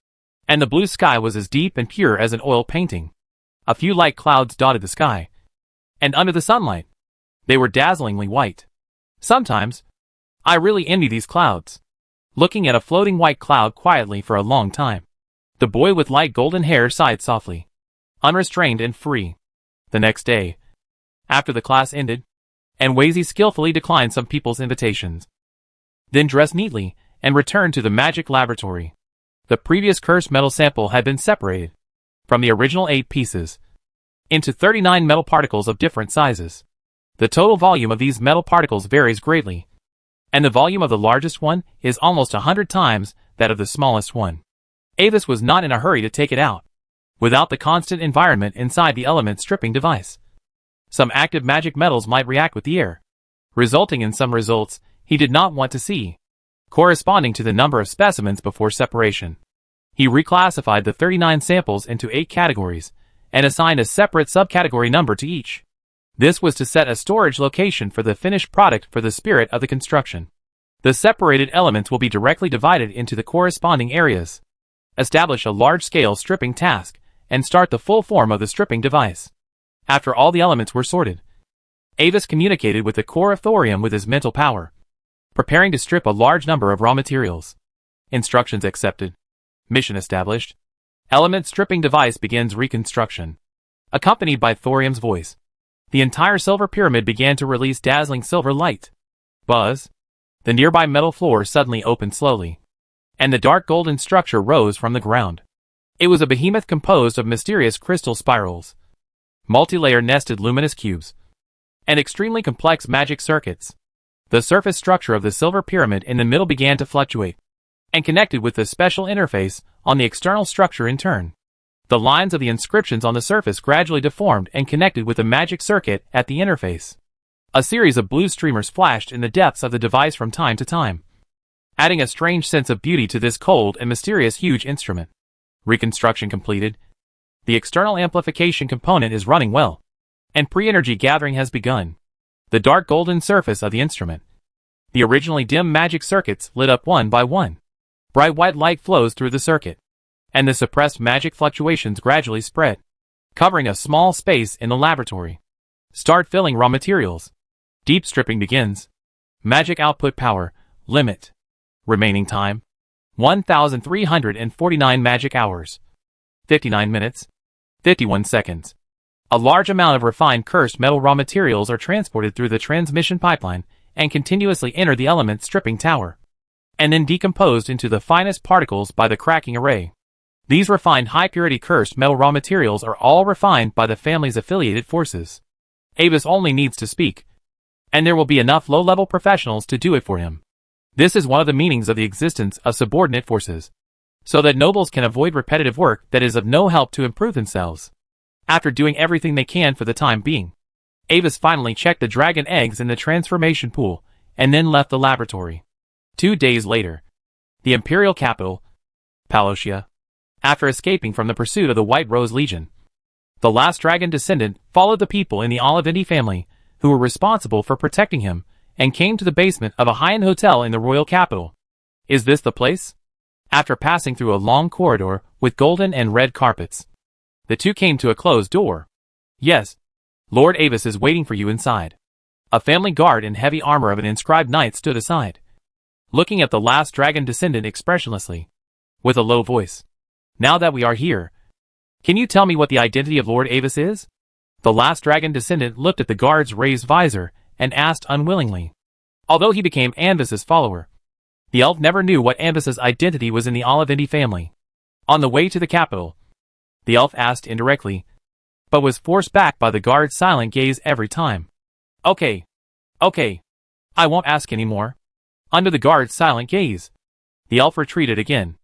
and the blue sky was as deep and pure as an oil painting. A few light clouds dotted the sky, and under the sunlight, they were dazzlingly white. Sometimes, I really envy these clouds. Looking at a floating white cloud quietly for a long time, the boy with light golden hair sighed softly, unrestrained and free. The next day, after the class ended, and Wazy skillfully declined some people's invitations, then dressed neatly and returned to the magic laboratory. The previous cursed metal sample had been separated from the original 8 pieces into 39 metal particles of different sizes. The total volume of these metal particles varies greatly, and the volume of the largest one is almost 100 times that of the smallest one. Avis was not in a hurry to take it out, without the constant environment inside the element stripping device. Some active magic metals might react with the air, resulting in some results he did not want to see, corresponding to the number of specimens before separation. He reclassified the 39 samples into 8 categories, and assigned a separate subcategory number to each. This was to set a storage location for the finished product for the spirit of the construction. The separated elements will be directly divided into the corresponding areas, establish a large-scale stripping task, and start the full form of the stripping device. After all the elements were sorted, Avis communicated with the core of thorium with his mental power, preparing to strip a large number of raw materials. Instructions accepted. Mission established. Element stripping device begins reconstruction. Accompanied by thorium's voice, the entire silver pyramid began to release dazzling silver light. Buzz. The nearby metal floor suddenly opened slowly, and the dark golden structure rose from the ground. It was a behemoth composed of mysterious crystal spirals, multi-layer nested luminous cubes, and extremely complex magic circuits. The surface structure of the silver pyramid in the middle began to fluctuate, and connected with the special interface on the external structure in turn. The lines of the inscriptions on the surface gradually deformed and connected with the magic circuit at the interface. A series of blue streamers flashed in the depths of the device from time to time, adding a strange sense of beauty to this cold and mysterious huge instrument. Reconstruction completed. The external amplification component is running well, and pre-energy gathering has begun. The dark golden surface of the instrument, the originally dim magic circuits lit up one by one. Bright white light flows through the circuit, and the suppressed magic fluctuations gradually spread, covering a small space in the laboratory. Start filling raw materials. Deep stripping begins. Magic output power, limit. Remaining time, 1,349 magic hours. 59 minutes. 51 seconds. A large amount of refined cursed metal raw materials are transported through the transmission pipeline and continuously enter the element stripping tower, and then decomposed into the finest particles by the cracking array. These refined high-purity cursed metal raw materials are all refined by the family's affiliated forces. Avis only needs to speak, and there will be enough low-level professionals to do it for him. This is one of the meanings of the existence of subordinate forces, so that nobles can avoid repetitive work that is of no help to improve themselves. After doing everything they can for the time being, Avis finally checked the dragon eggs in the transformation pool, and then left the laboratory. 2 days later, the imperial capital, Palotia. After escaping from the pursuit of the White Rose Legion, the last dragon descendant followed the people in the Olivendi family who were responsible for protecting him and came to the basement of a high-end hotel in the royal capital. Is this the place? After passing through a long corridor with golden and red carpets, the two came to a closed door. Yes. Lord Avis is waiting for you inside. A family guard in heavy armor of an inscribed knight stood aside, looking at the last dragon descendant expressionlessly, with a low voice. Now that we are here, can you tell me what the identity of Lord Avis is? The last dragon descendant looked at the guard's raised visor and asked unwillingly. Although he became Anvis's follower, the elf never knew what Anvis's identity was in the Olivindi family. On the way to the capital, the elf asked indirectly, but was forced back by the guard's silent gaze every time. Okay. I won't ask anymore. Under the guard's silent gaze, the elf retreated again.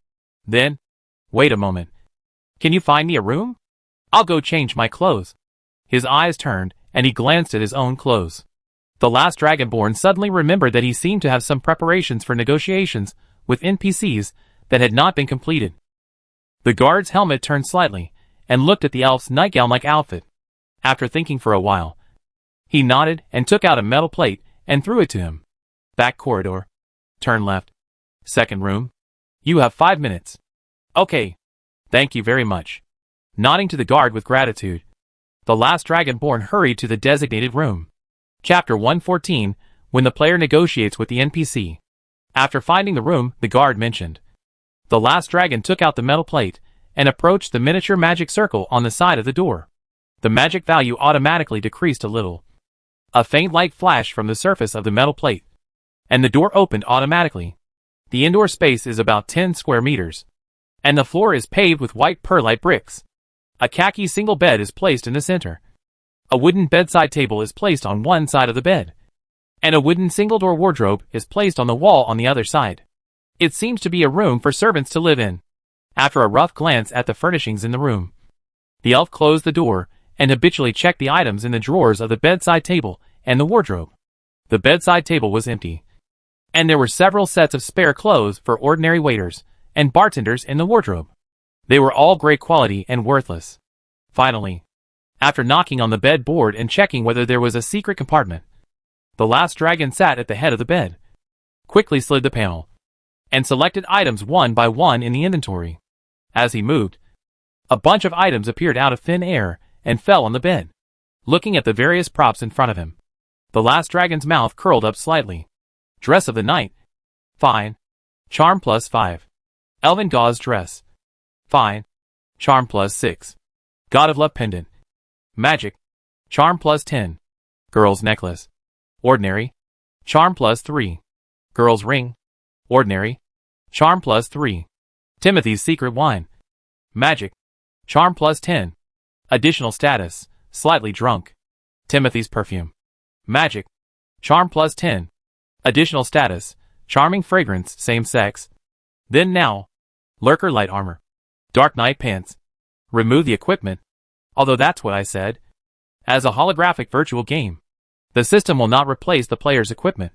Then, wait a moment. Can you find me a room? I'll go change my clothes. His eyes turned, and he glanced at his own clothes. The last Dragonborn suddenly remembered that he seemed to have some preparations for negotiations with NPCs that had not been completed. The guard's helmet turned slightly, and looked at the elf's nightgown-like outfit. After thinking for a while, he nodded and took out a metal plate and threw it to him. Back corridor. Turn left. Second room. You have 5 minutes. Okay. Thank you very much. Nodding to the guard with gratitude, the last Dragonborn hurried to the designated room. Chapter 114, when the player negotiates with the NPC. After finding the room the guard mentioned, the last dragon took out the metal plate and approached the miniature magic circle on the side of the door. The magic value automatically decreased a little. A faint light flashed from the surface of the metal plate, and the door opened automatically. The indoor space is about 10 square meters, and the floor is paved with white perlite bricks. A khaki single bed is placed in the center. A wooden bedside table is placed on one side of the bed, and a wooden single-door wardrobe is placed on the wall on the other side. It seems to be a room for servants to live in. After a rough glance at the furnishings in the room, the elf closed the door and habitually checked the items in the drawers of the bedside table and the wardrobe. The bedside table was empty, and there were several sets of spare clothes for ordinary waiters and bartenders in the wardrobe. They were all great quality and worthless. Finally, after knocking on the bed board and checking whether there was a secret compartment, the last dragon sat at the head of the bed, quickly slid the panel, and selected items one by one in the inventory. As he moved, a bunch of items appeared out of thin air and fell on the bed. Looking at the various props in front of him, the last dragon's mouth curled up slightly. Dress of the night. Fine. Charm +5. Elven gauze dress. Fine. Charm +6. God of Love pendant. Magic. Charm +10. Girl's necklace. Ordinary. Charm +3. Girl's ring. Ordinary. Charm +3. Timothy's secret wine. Magic. Charm +10. Additional status, slightly drunk. Timothy's perfume. Magic. Charm +10. Additional status, charming fragrance, same sex. Then now. Lurker light armor. Dark Knight pants. Remove the equipment. Although that's what I said. As a holographic virtual game, the system will not replace the player's equipment,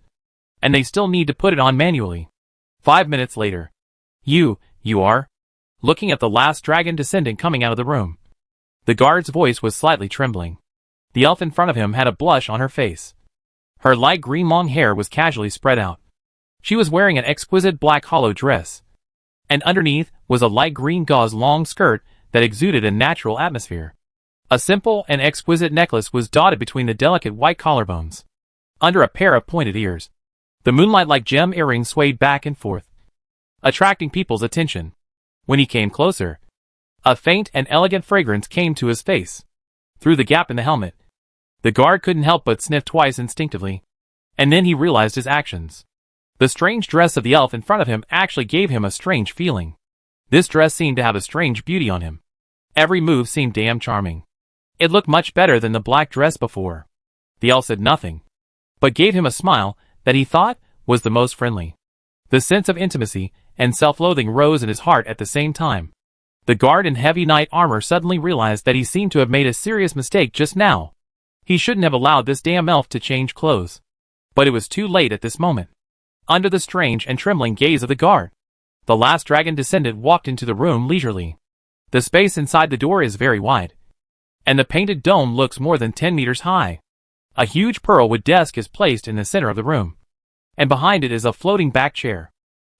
and they still need to put it on manually. 5 minutes later. You are? Looking at the last dragon descendant coming out of the room, the guard's voice was slightly trembling. The elf in front of him had a blush on her face. Her light green long hair was casually spread out. She was wearing an exquisite black hollow dress, and underneath was a light green gauze long skirt that exuded a natural atmosphere. A simple and exquisite necklace was dotted between the delicate white collarbones. Under a pair of pointed ears, the moonlight-like gem earrings swayed back and forth, attracting people's attention. When he came closer, a faint and elegant fragrance came to his face. Through the gap in the helmet, the guard couldn't help but sniff twice instinctively, and then he realized his actions. The strange dress of the elf in front of him actually gave him a strange feeling. This dress seemed to have a strange beauty on him. Every move seemed damn charming. It looked much better than the black dress before. The elf said nothing, but gave him a smile that he thought was the most friendly. The sense of intimacy and self-loathing rose in his heart at the same time. The guard in heavy knight armor suddenly realized that he seemed to have made a serious mistake just now. He shouldn't have allowed this damn elf to change clothes. But it was too late at this moment. Under the strange and trembling gaze of the guard, the last dragon descendant walked into the room leisurely. The space inside the door is very wide, and the painted dome looks more than 10 meters high. A huge pearlwood desk is placed in the center of the room, and behind it is a floating back chair.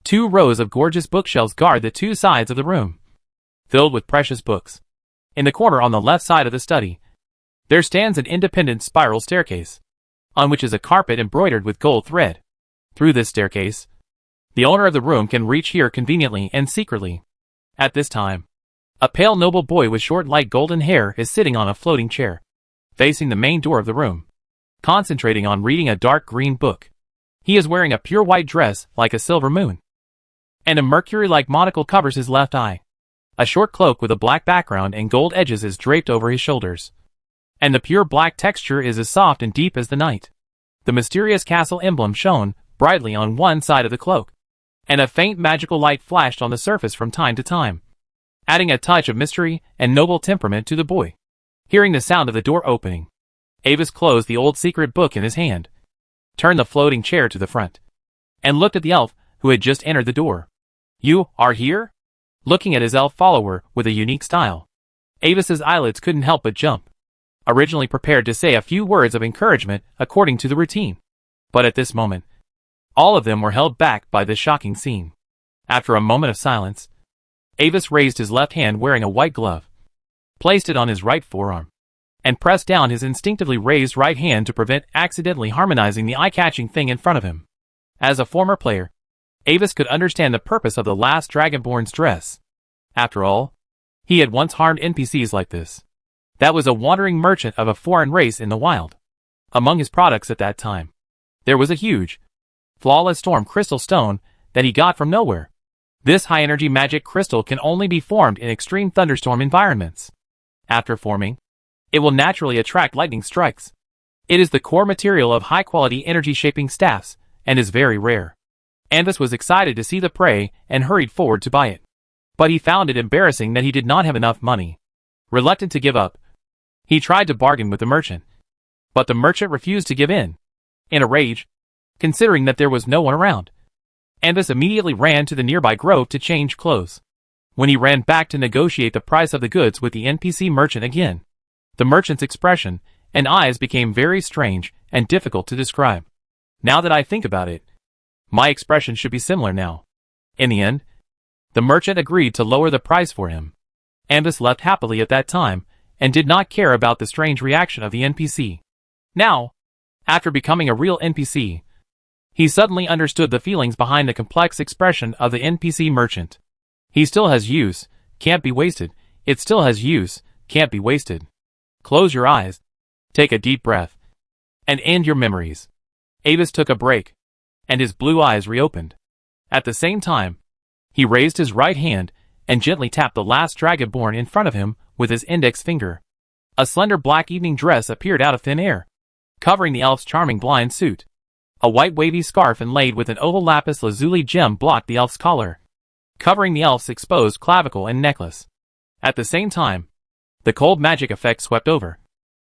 2 rows of gorgeous bookshelves guard the 2 sides of the room, filled with precious books. In the corner on the left side of the study, There stands an independent spiral staircase, on which is a carpet embroidered with gold thread. Through this staircase, the owner of the room can reach here conveniently and secretly. At this time, a pale noble boy with short light golden hair is sitting on a floating chair, facing the main door of the room, concentrating on reading a dark green book. He is wearing a pure white dress like a silver moon, and a mercury-like monocle covers his left eye. A short cloak with a black background and gold edges is draped over his shoulders, and the pure black texture is as soft and deep as the night. The mysterious castle emblem shone brightly on one side of the cloak, and a faint magical light flashed on the surface from time to time, adding a touch of mystery and noble temperament to the boy. Hearing the sound of the door opening, Avis closed the old secret book in his hand, turned the floating chair to the front, and looked at the elf who had just entered the door. "You are here?" Looking at his elf follower with a unique style, Avis's eyelids couldn't help but jump, originally prepared to say a few words of encouragement according to the routine. But at this moment, all of them were held back by this shocking scene. After a moment of silence, Avis raised his left hand wearing a white glove, placed it on his right forearm, and pressed down his instinctively raised right hand to prevent accidentally harmonizing the eye-catching thing in front of him. As a former player, Avis could understand the purpose of the last Dragonborn's dress. After all, he had once harmed NPCs like this. That was a wandering merchant of a foreign race in the wild. Among his products at that time, there was a huge, flawless storm crystal stone that he got from nowhere. This high-energy magic crystal can only be formed in extreme thunderstorm environments. After forming, it will naturally attract lightning strikes. It is the core material of high-quality energy-shaping staffs and is very rare. Avis was excited to see the prey and hurried forward to buy it. But he found it embarrassing that he did not have enough money. Reluctant to give up, he tried to bargain with the merchant. But the merchant refused to give in. In a rage, considering that there was no one around, Avis immediately ran to the nearby grove to change clothes. When he ran back to negotiate the price of the goods with the NPC merchant again, the merchant's expression and eyes became very strange and difficult to describe. Now that I think about it, my expression should be similar now. In the end, the merchant agreed to lower the price for him. Avis left happily at that time and did not care about the strange reaction of the NPC. Now, after becoming a real NPC, he suddenly understood the feelings behind the complex expression of the NPC merchant. He still has use, can't be wasted. It still has use, can't be wasted. Close your eyes, take a deep breath, and end your memories. Avis took a break, and his blue eyes reopened. At the same time, he raised his right hand and gently tapped the last Dragonborn in front of him with his index finger. A slender black evening dress appeared out of thin air, covering the elf's charming blind suit. A white wavy scarf inlaid with an oval lapis lazuli gem blocked the elf's collar, covering the elf's exposed clavicle and necklace. At the same time, the cold magic effect swept over,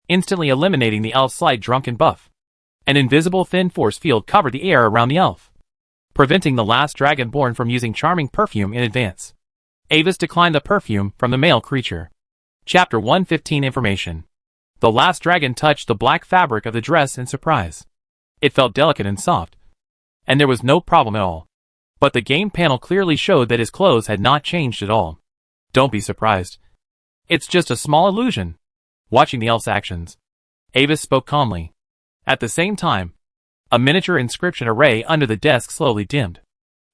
instantly eliminating the elf's slight drunken buff. An invisible thin force field covered the air around the elf, preventing the last Dragonborn from using charming perfume in advance. Avis declined the perfume from the male creature. Chapter 115 Information. The last dragon touched the black fabric of the dress in surprise. It felt delicate and soft, and there was no problem at all. But the game panel clearly showed that his clothes had not changed at all. Don't be surprised. It's just a small illusion. Watching the elf's actions, Avis spoke calmly. At the same time, a miniature inscription array under the desk slowly dimmed.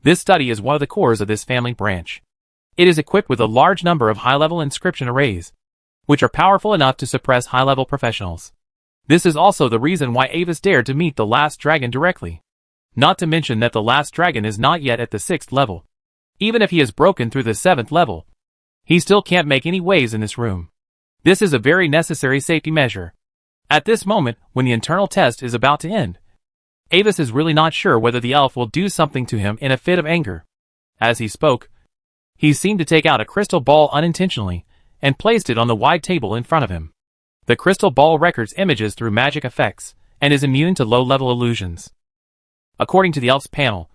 This study is one of the cores of this family branch. It is equipped with a large number of high-level inscription arrays, which are powerful enough to suppress high-level professionals. This is also the reason why Avis dared to meet the last dragon directly. Not to mention that the last dragon is not yet at the 6th level. Even if he has broken through the 7th level, he still can't make any waves in this room. This is a very necessary safety measure. At this moment, when the internal test is about to end, Avis is really not sure whether the elf will do something to him in a fit of anger. As he spoke, he seemed to take out a crystal ball unintentionally and placed it on the wide table in front of him. The crystal ball records images through magic effects and is immune to low-level illusions. According to the elf's panel,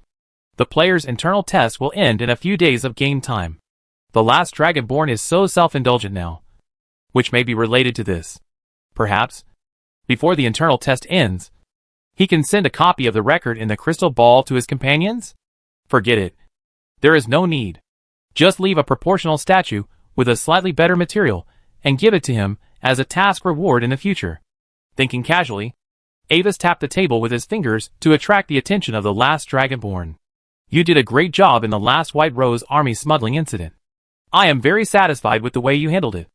the player's internal test will end in a few days of game time. The last Dragonborn is so self-indulgent now, which may be related to this. Perhaps, before the internal test ends, he can send a copy of the record in the crystal ball to his companions? Forget it. There is no need. Just leave a proportional statue with a slightly better material and give it to him as a task reward in the future. Thinking casually, Avis tapped the table with his fingers to attract the attention of the last Dragonborn. You did a great job in the last White Rose Army smuggling incident. I am very satisfied with the way you handled it.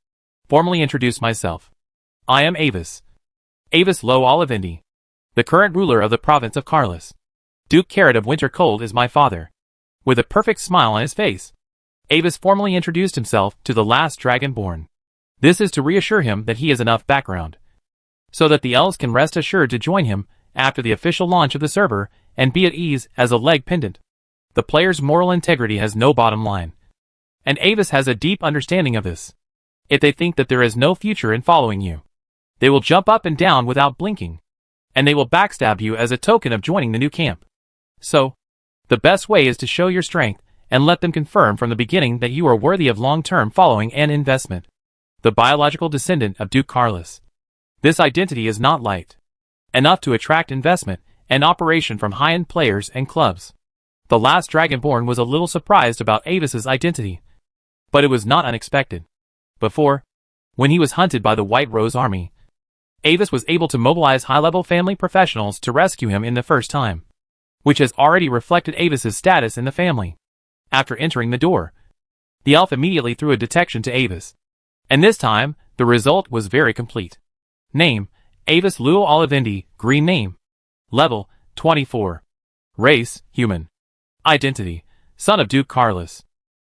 Formally introduce myself. I am Avis. Avis Lo Olivendi, the current ruler of the province of Carlos. Duke Carrot of Winter Cold is my father. With a perfect smile on his face, Avis formally introduced himself to the last Dragonborn. This is to reassure him that he has enough background, so that the elves can rest assured to join him after the official launch of the server and be at ease as a leg pendant. The player's moral integrity has no bottom line, and Avis has a deep understanding of this. If they think that there is no future in following you, they will jump up and down without blinking, and they will backstab you as a token of joining the new camp. So, the best way is to show your strength and let them confirm from the beginning that you are worthy of long-term following and investment. The biological descendant of Duke Carlos. This identity is not light enough to attract investment and operation from high-end players and clubs. The last Dragonborn was a little surprised about Avis's identity, but it was not unexpected. Before, when he was hunted by the White Rose Army, Avis was able to mobilize high-level family professionals to rescue him in the first time, which has already reflected Avis's status in the family. After entering the door, the elf immediately threw a detection to Avis, and this time, the result was very complete. Name, Avis Luo Olivendi, green name. Level, 24. Race, human. Identity, son of Duke Carlos.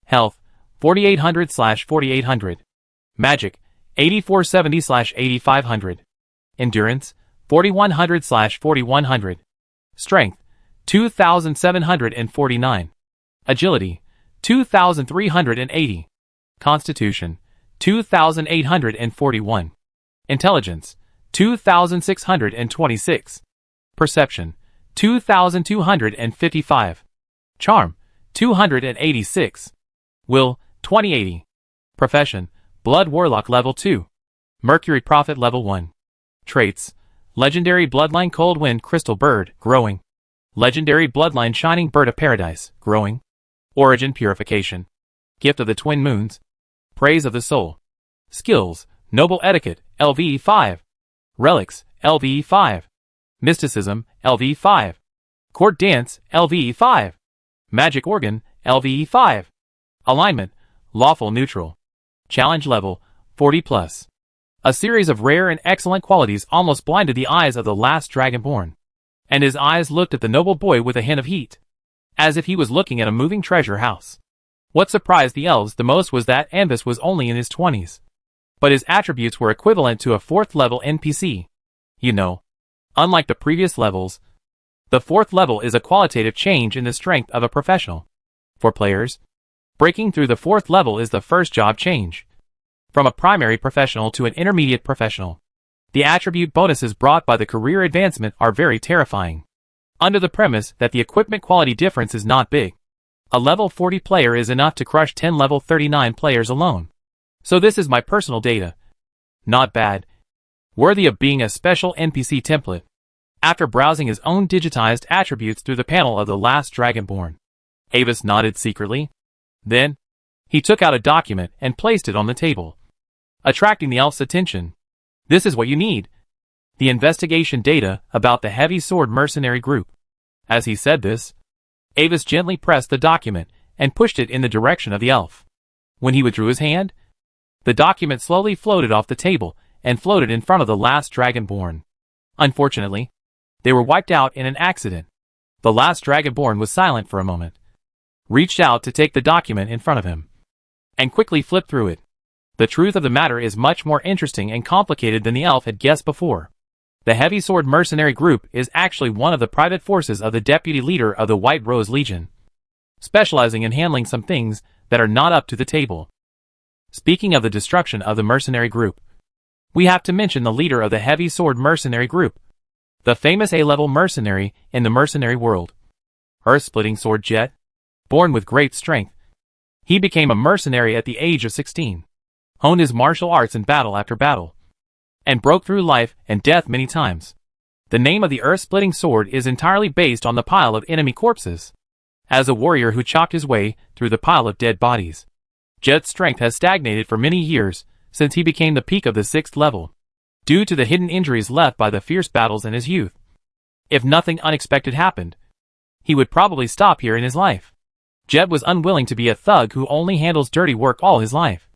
Health, 4800/4800. Magic, 8470/8500. Endurance, 4100/4100. Strength, 2749. Agility, 2380. Constitution, 2841. Intelligence, 2626. Perception, 2255. Charm, 286. Will, 2080. Profession, Blood Warlock Level 2. Mercury Prophet Level 1. Traits, Legendary Bloodline Cold Wind Crystal Bird, growing. Legendary Bloodline Shining Bird of Paradise, growing. Origin Purification. Gift of the Twin Moons. Praise of the Soul. Skills, Noble Etiquette, LV5. Relics, LV5. Mysticism, LV5. Court Dance, LV5. Magic Organ, LV5. Alignment, Lawful Neutral. Challenge Level, 40+. A series of rare and excellent qualities almost blinded the eyes of the last Dragonborn, and his eyes looked at the noble boy with a hint of heat, as if he was looking at a moving treasure house. What surprised the elves the most was that Avis was only in his 20s, but his attributes were equivalent to a 4th level NPC. You know, unlike the previous levels, the 4th level is a qualitative change in the strength of a professional. For players, breaking through the 4th level is the first job change, from a primary professional to an intermediate professional. The attribute bonuses brought by the career advancement are very terrifying, under the premise that the equipment quality difference is not big. A level 40 player is enough to crush 10 level 39 players alone. So this is my personal data. Not bad. Worthy of being a special NPC template. After browsing his own digitized attributes through the panel of the last Dragonborn, Avis nodded secretly. Then, he took out a document and placed it on the table, attracting the elf's attention. This is what you need. The investigation data about the Heavy Sword Mercenary Group. As he said this, Avis gently pressed the document and pushed it in the direction of the elf. When he withdrew his hand, the document slowly floated off the table and floated in front of the last Dragonborn. Unfortunately, they were wiped out in an accident. The last Dragonborn was silent for a moment, reached out to take the document in front of him, and quickly flipped through it. The truth of the matter is much more interesting and complicated than the elf had guessed before. The Heavy Sword Mercenary Group is actually one of the private forces of the deputy leader of the White Rose Legion, specializing in handling some things that are not up to the table. Speaking of the destruction of the mercenary group, we have to mention the leader of the Heavy Sword Mercenary Group, the famous A-level mercenary in the mercenary world, Earth-splitting Sword Jet. Born with great strength, he became a mercenary at the age of 16, honed his martial arts in battle after battle, and broke through life and death many times. The name of the Earth-splitting sword is entirely based on the pile of enemy corpses, as a warrior who chopped his way through the pile of dead bodies. Jet's strength has stagnated for many years, since he became the peak of the 6th level, due to the hidden injuries left by the fierce battles in his youth. If nothing unexpected happened, he would probably stop here in his life. Jet was unwilling to be a thug who only handles dirty work all his life.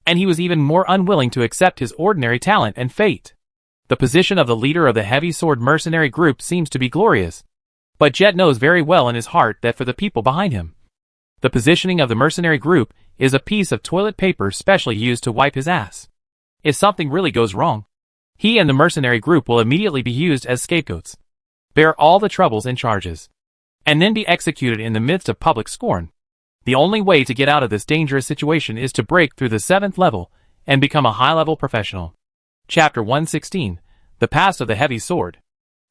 And he was even more unwilling to accept his ordinary talent and fate. The position of the leader of the heavy sword mercenary group seems to be glorious. But Jet knows very well in his heart that for the people behind him, the positioning of the mercenary group is a piece of toilet paper specially used to wipe his ass. If something really goes wrong, he and the mercenary group will immediately be used as scapegoats, bear all the troubles and charges, and then be executed in the midst of public scorn. The only way to get out of this dangerous situation is to break through the 7th level and become a high-level professional. Chapter 116, The Past of the Heavy Sword.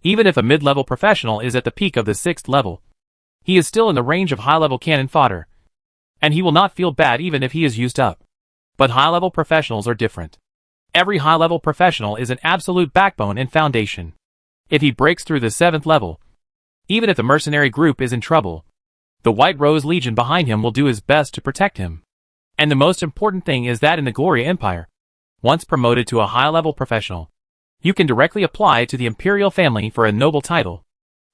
Even if a mid-level professional is at the peak of the 6th level, he is still in the range of high-level cannon fodder, and he will not feel bad even if he is used up. But high-level professionals are different. Every high-level professional is an absolute backbone and foundation. If he breaks through the 7th level, even if the mercenary group is in trouble, the White Rose Legion behind him will do his best to protect him. And the most important thing is that in the Gloria Empire, once promoted to a high-level professional, you can directly apply to the imperial family for a noble title.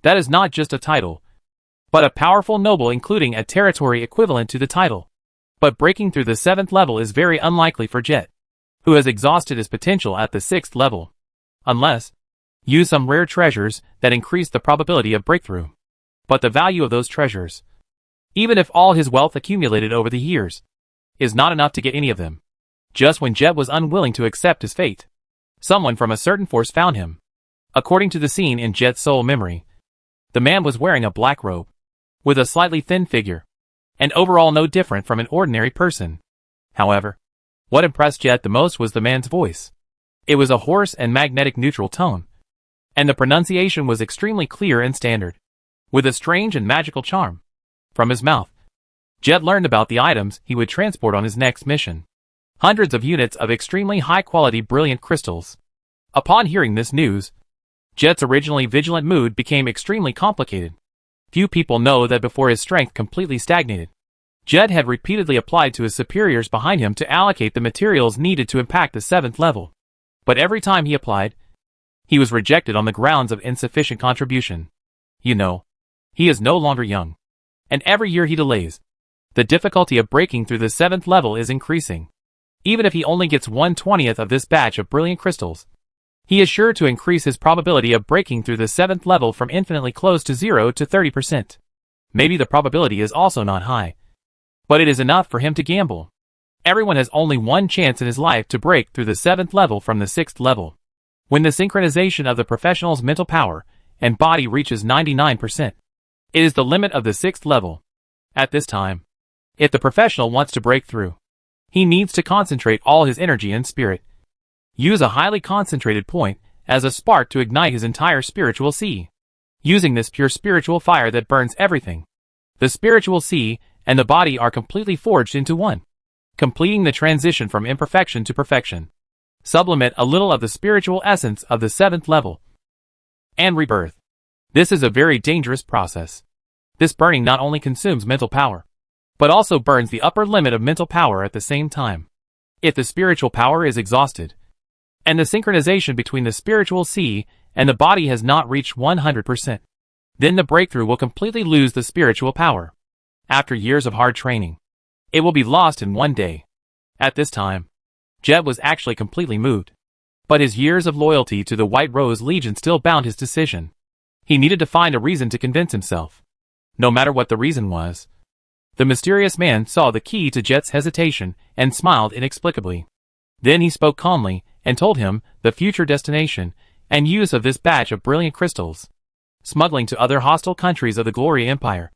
That is not just a title, but a powerful noble including a territory equivalent to the title. But breaking through the 7th level is very unlikely for Jet, who has exhausted his potential at the 6th level. Unless, use some rare treasures that increase the probability of breakthrough. But the value of those treasures, even if all his wealth accumulated over the years, is not enough to get any of them. Just when Jet was unwilling to accept his fate, someone from a certain force found him. According to the scene in Jet's soul memory, the man was wearing a black robe, with a slightly thin figure, and overall no different from an ordinary person. However, what impressed Jet the most was the man's voice. It was a hoarse and magnetic neutral tone, and the pronunciation was extremely clear and standard, with a strange and magical charm. From his mouth, Jet learned about the items he would transport on his next mission. Hundreds of units of extremely high-quality brilliant crystals. Upon hearing this news, Jet's originally vigilant mood became extremely complicated. Few people know that before his strength completely stagnated, Jet had repeatedly applied to his superiors behind him to allocate the materials needed to impact the 7th level. But every time he applied, he was rejected on the grounds of insufficient contribution. You know, he is no longer young. And every year he delays, the difficulty of breaking through the 7th level is increasing. Even if he only gets 1/20th of this batch of brilliant crystals, he is sure to increase his probability of breaking through the 7th level from infinitely close to 0 to 30%. Maybe the probability is also not high, but it is enough for him to gamble. Everyone has only one chance in his life to break through the 7th level from the 6th level. When the synchronization of the professional's mental power and body reaches 99%, it is the limit of the 6th level. At this time, if the professional wants to break through, he needs to concentrate all his energy and spirit. Use a highly concentrated point as a spark to ignite his entire spiritual sea. Using this pure spiritual fire that burns everything, the spiritual sea and the body are completely forged into one, completing the transition from imperfection to perfection. Sublimate a little of the spiritual essence of the 7th level and rebirth. This is a very dangerous process. This burning not only consumes mental power, but also burns the upper limit of mental power at the same time. If the spiritual power is exhausted, and the synchronization between the spiritual sea and the body has not reached 100%, then the breakthrough will completely lose the spiritual power. After years of hard training, it will be lost in one day. At this time, Jet was actually completely moved. But his years of loyalty to the White Rose Legion still bound his decision. He needed to find a reason to convince himself. No matter what the reason was, the mysterious man saw the key to Jet's hesitation and smiled inexplicably. Then he spoke calmly and told him the future destination and use of this batch of brilliant crystals. Smuggling to other hostile countries of the Gloria Empire,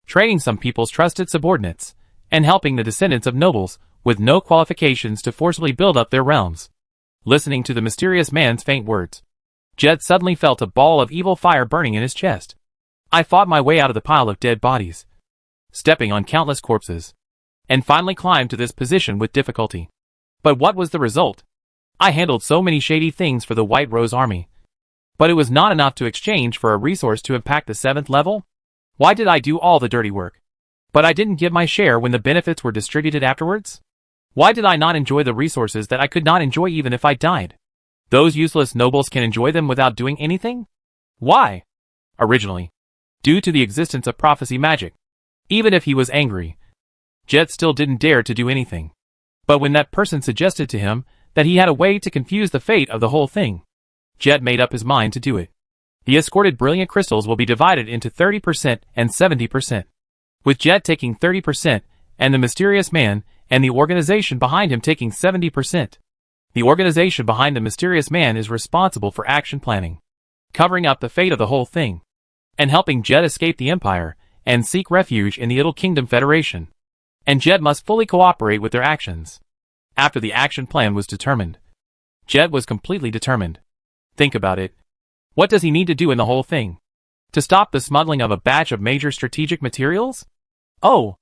trading some people's trusted subordinates, and helping the descendants of nobles with no qualifications to forcibly build up their realms. Listening to the mysterious man's faint words, Jet suddenly felt a ball of evil fire burning in his chest. I fought my way out of the pile of dead bodies, stepping on countless corpses, and finally climbed to this position with difficulty. But what was the result? I handled so many shady things for the White Rose Army, but it was not enough to exchange for a resource to impact the 7th level? Why did I do all the dirty work, but I didn't give my share when the benefits were distributed afterwards? Why did I not enjoy the resources that I could not enjoy even if I died? Those useless nobles can enjoy them without doing anything? Why? Originally, due to the existence of prophecy magic. Even if he was angry, Jet still didn't dare to do anything. But when that person suggested to him that he had a way to confuse the fate of the whole thing, Jet made up his mind to do it. The escorted brilliant crystals will be divided into 30% and 70%. With Jet taking 30% and the mysterious man and the organization behind him taking 70%. The organization behind the mysterious man is responsible for action planning, covering up the fate of the whole thing, and helping Jet escape the Empire and seek refuge in the Little Kingdom Federation. And Jet must fully cooperate with their actions. After the action plan was determined, Jet was completely determined. Think about it. What does he need to do in the whole thing? To stop the smuggling of a batch of major strategic materials? Oh,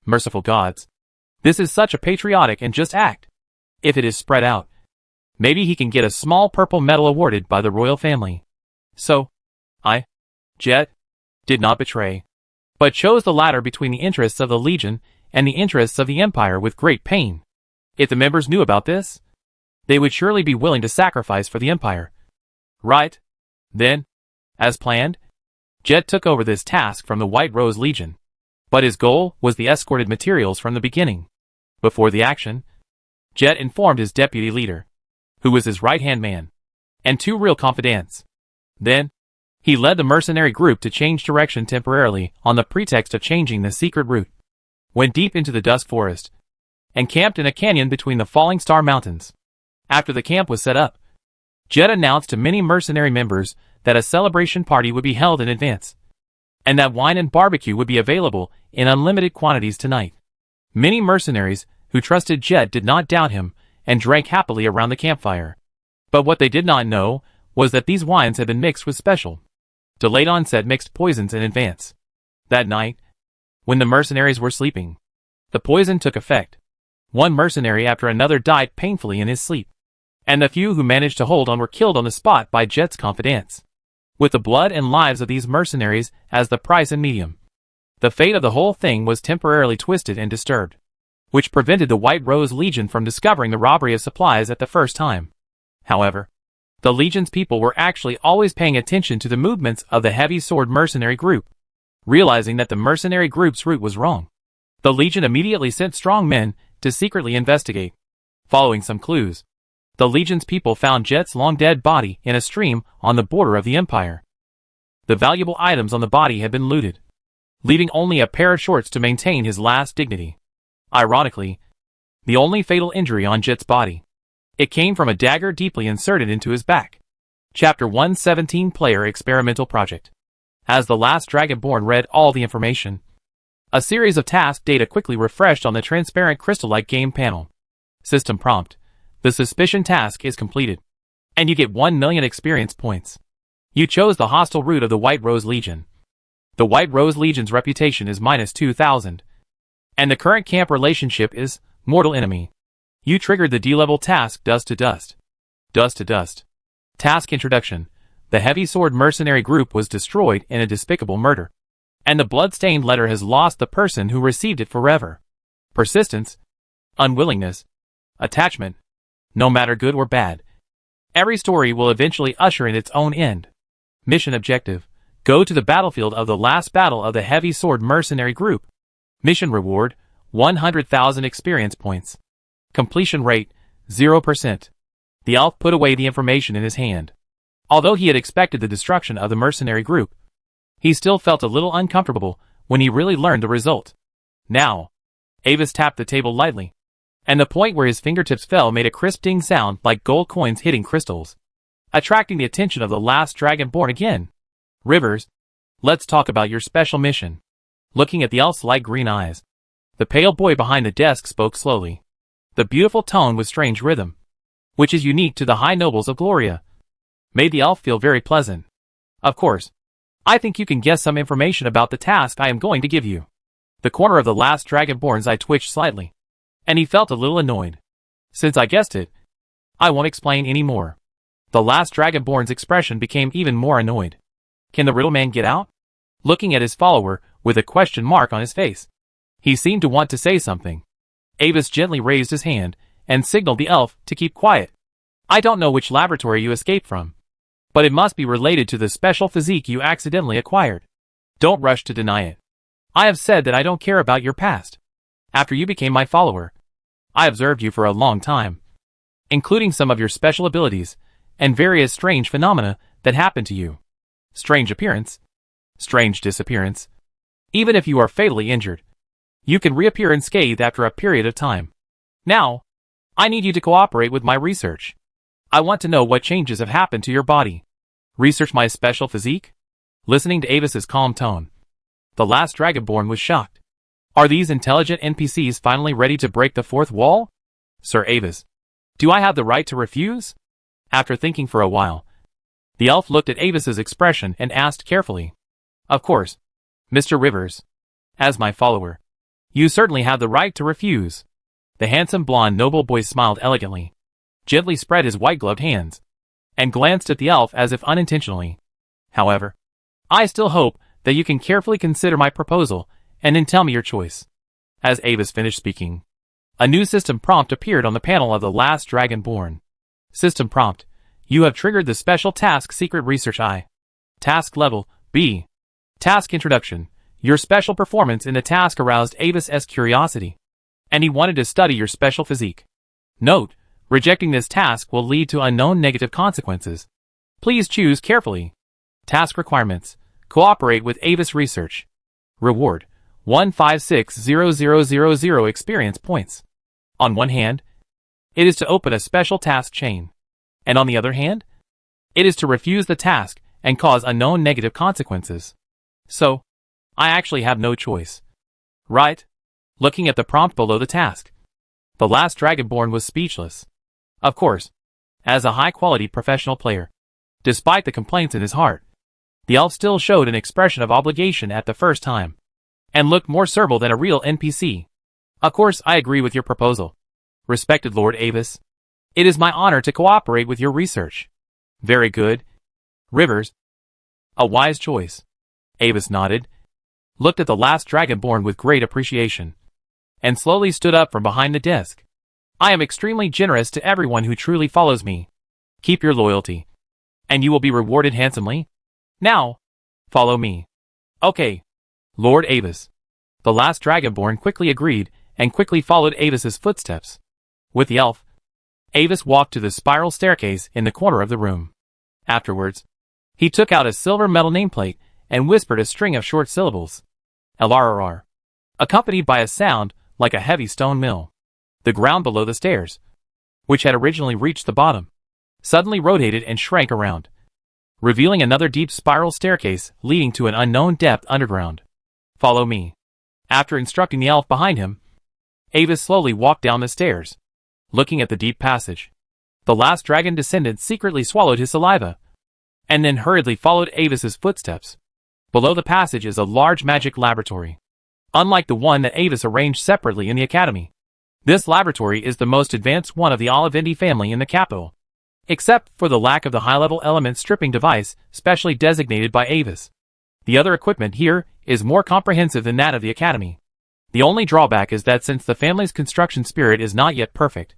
merciful gods. This is such a patriotic and just act. If it is spread out, maybe he can get a small purple medal awarded by the royal family. So, Jet, did not betray, but chose the latter between the interests of the Legion and the interests of the Empire with great pain. If the members knew about this, they would surely be willing to sacrifice for the Empire. Right? Then, as planned, Jet took over this task from the White Rose Legion. But his goal was the escorted materials from the beginning. Before the action, Jet informed his deputy leader, who was his right-hand man, and two real confidants. Then, he led the mercenary group to change direction temporarily on the pretext of changing the secret route. Went deep into the dusk forest, and camped in a canyon between the Falling Star Mountains. After the camp was set up, Jet announced to many mercenary members that a celebration party would be held in advance, and that wine and barbecue would be available in unlimited quantities tonight. Many mercenaries who trusted Jet did not doubt him and drank happily around the campfire. But what they did not know was that these wines had been mixed with special, delayed onset mixed poisons in advance. That night, when the mercenaries were sleeping, the poison took effect. One mercenary after another died painfully in his sleep, and the few who managed to hold on were killed on the spot by Jet's confidants. With the blood and lives of these mercenaries as the price and medium, the fate of the whole thing was temporarily twisted and disturbed, which prevented the White Rose Legion from discovering the robbery of supplies at the first time. However, the Legion's people were actually always paying attention to the movements of the heavy sword mercenary group. Realizing that the mercenary group's route was wrong, the Legion immediately sent strong men to secretly investigate. Following some clues, the Legion's people found Jet's long-dead body in a stream on the border of the Empire. The valuable items on the body had been looted, leaving only a pair of shorts to maintain his last dignity. Ironically, the only fatal injury on Jet's body. It came from a dagger deeply inserted into his back. Chapter 117 Player Experimental Project. As the last Dragonborn read all the information, a series of task data quickly refreshed on the transparent crystal-like game panel. System prompt. The suspicion task is completed, and you get 1 million experience points. You chose the hostile route of the White Rose Legion. The White Rose Legion's reputation is minus 2,000, and the current camp relationship is mortal enemy. You triggered the D-level task Dust to Dust. Dust to Dust. Task introduction. The heavy sword mercenary group was destroyed in a despicable murder, and the blood-stained letter has lost the person who received it forever. Persistence, unwillingness, attachment, no matter good or bad. Every story will eventually usher in its own end. Mission objective. Go to the battlefield of the last battle of the heavy sword mercenary group. Mission reward, 100,000 experience points. Completion rate, 0%. The elf put away the information in his hand. Although he had expected the destruction of the mercenary group, he still felt a little uncomfortable when he really learned the result. Now, Avis tapped the table lightly, and the point where his fingertips fell made a crisp ding sound like gold coins hitting crystals, attracting the attention of the last Dragonborn again. Rivers, let's talk about your special mission. Looking at the elf's light green eyes, the pale boy behind the desk spoke slowly. The beautiful tone with strange rhythm, which is unique to the high nobles of Gloria, made the elf feel very pleasant. Of course, I think you can guess some information about the task I am going to give you. The corner of the last Dragonborn's eye twitched slightly, and he felt a little annoyed. Since I guessed it, I won't explain any more. The last Dragonborn's expression became even more annoyed. Can the riddle man get out? Looking at his follower with a question mark on his face, he seemed to want to say something, Avis gently raised his hand and signaled the elf to keep quiet. I don't know which laboratory you escaped from, but it must be related to the special physique you accidentally acquired. Don't rush to deny it. I have said that I don't care about your past. After you became my follower, I observed you for a long time, including some of your special abilities and various strange phenomena that happened to you. Strange appearance, strange disappearance. Even if you are fatally injured, you can reappear unscathed after a period of time. Now, I need you to cooperate with my research. I want to know what changes have happened to your body. Research my special physique? Listening to Avis's calm tone, the last Dragonborn was shocked. Are these intelligent NPCs finally ready to break the fourth wall? Sir Avis, do I have the right to refuse? After thinking for a while, the elf looked at Avis's expression and asked carefully. Of course, Mr. Rivers. As my follower, you certainly have the right to refuse. The handsome blonde noble boy smiled elegantly, gently spread his white-gloved hands, and glanced at the elf as if unintentionally. However, I still hope that you can carefully consider my proposal and then tell me your choice. As Avis finished speaking, a new system prompt appeared on the panel of the last Dragonborn. System prompt: you have triggered the special task Secret Research I. Task level B. Task introduction: your special performance in the task aroused Avis's curiosity, and he wanted to study your special physique. Note: rejecting this task will lead to unknown negative consequences. Please choose carefully. Task requirements: cooperate with Avis Research. Reward: 156,000 experience points. On one hand, it is to open a special task chain, and on the other hand, it is to refuse the task and cause unknown negative consequences. So, I actually have no choice. Right? Looking at the prompt below the task, the last Dragonborn was speechless. Of course, as a high-quality professional player, despite the complaints in his heart, the elf still showed an expression of obligation at the first time, and looked more servile than a real NPC. Of course, I agree with your proposal, respected Lord Avis. It is my honor to cooperate with your research. Very good. Rivers. A wise choice. Avis nodded, looked at the last Dragonborn with great appreciation, and slowly stood up from behind the desk. I am extremely generous to everyone who truly follows me. Keep your loyalty, and you will be rewarded handsomely. Now, follow me. Okay, Lord Avis. The last Dragonborn quickly agreed and quickly followed Avis's footsteps. With the elf, Avis walked to the spiral staircase in the corner of the room. Afterwards, he took out a silver metal nameplate and whispered a string of short syllables. LRRR, accompanied by a sound like a heavy stone mill. The ground below the stairs, which had originally reached the bottom, suddenly rotated and shrank around, revealing another deep spiral staircase leading to an unknown depth underground. Follow me. After instructing the elf behind him, Avis slowly walked down the stairs, looking at the deep passage. The last dragon descendant secretly swallowed his saliva, and then hurriedly followed Avis's footsteps. Below the passage is a large magic laboratory, unlike the one that Avis arranged separately in the academy. This laboratory is the most advanced one of the Olivendi family in the capital, except for the lack of the high-level element stripping device specially designated by Avis. The other equipment here is more comprehensive than that of the academy. The only drawback is that since the family's construction spirit is not yet perfect,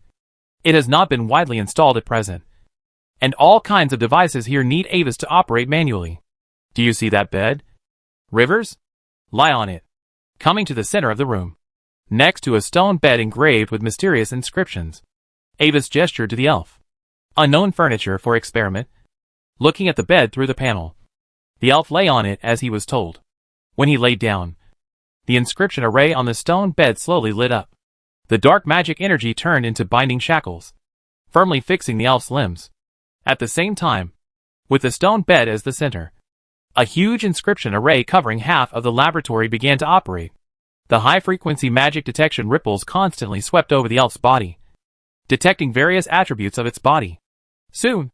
it has not been widely installed at present, and all kinds of devices here need Avis to operate manually. Do you see that bed? Rivers? Lie on it. Coming to the center of the room, next to a stone bed engraved with mysterious inscriptions, Avis gestured to the elf. Unknown furniture for experiment. Looking at the bed through the panel, the elf lay on it as he was told. When he laid down, the inscription array on the stone bed slowly lit up. The dark magic energy turned into binding shackles, firmly fixing the elf's limbs. At the same time, with the stone bed as the center, a huge inscription array covering half of the laboratory began to operate. The high-frequency magic detection ripples constantly swept over the elf's body, detecting various attributes of its body. Soon,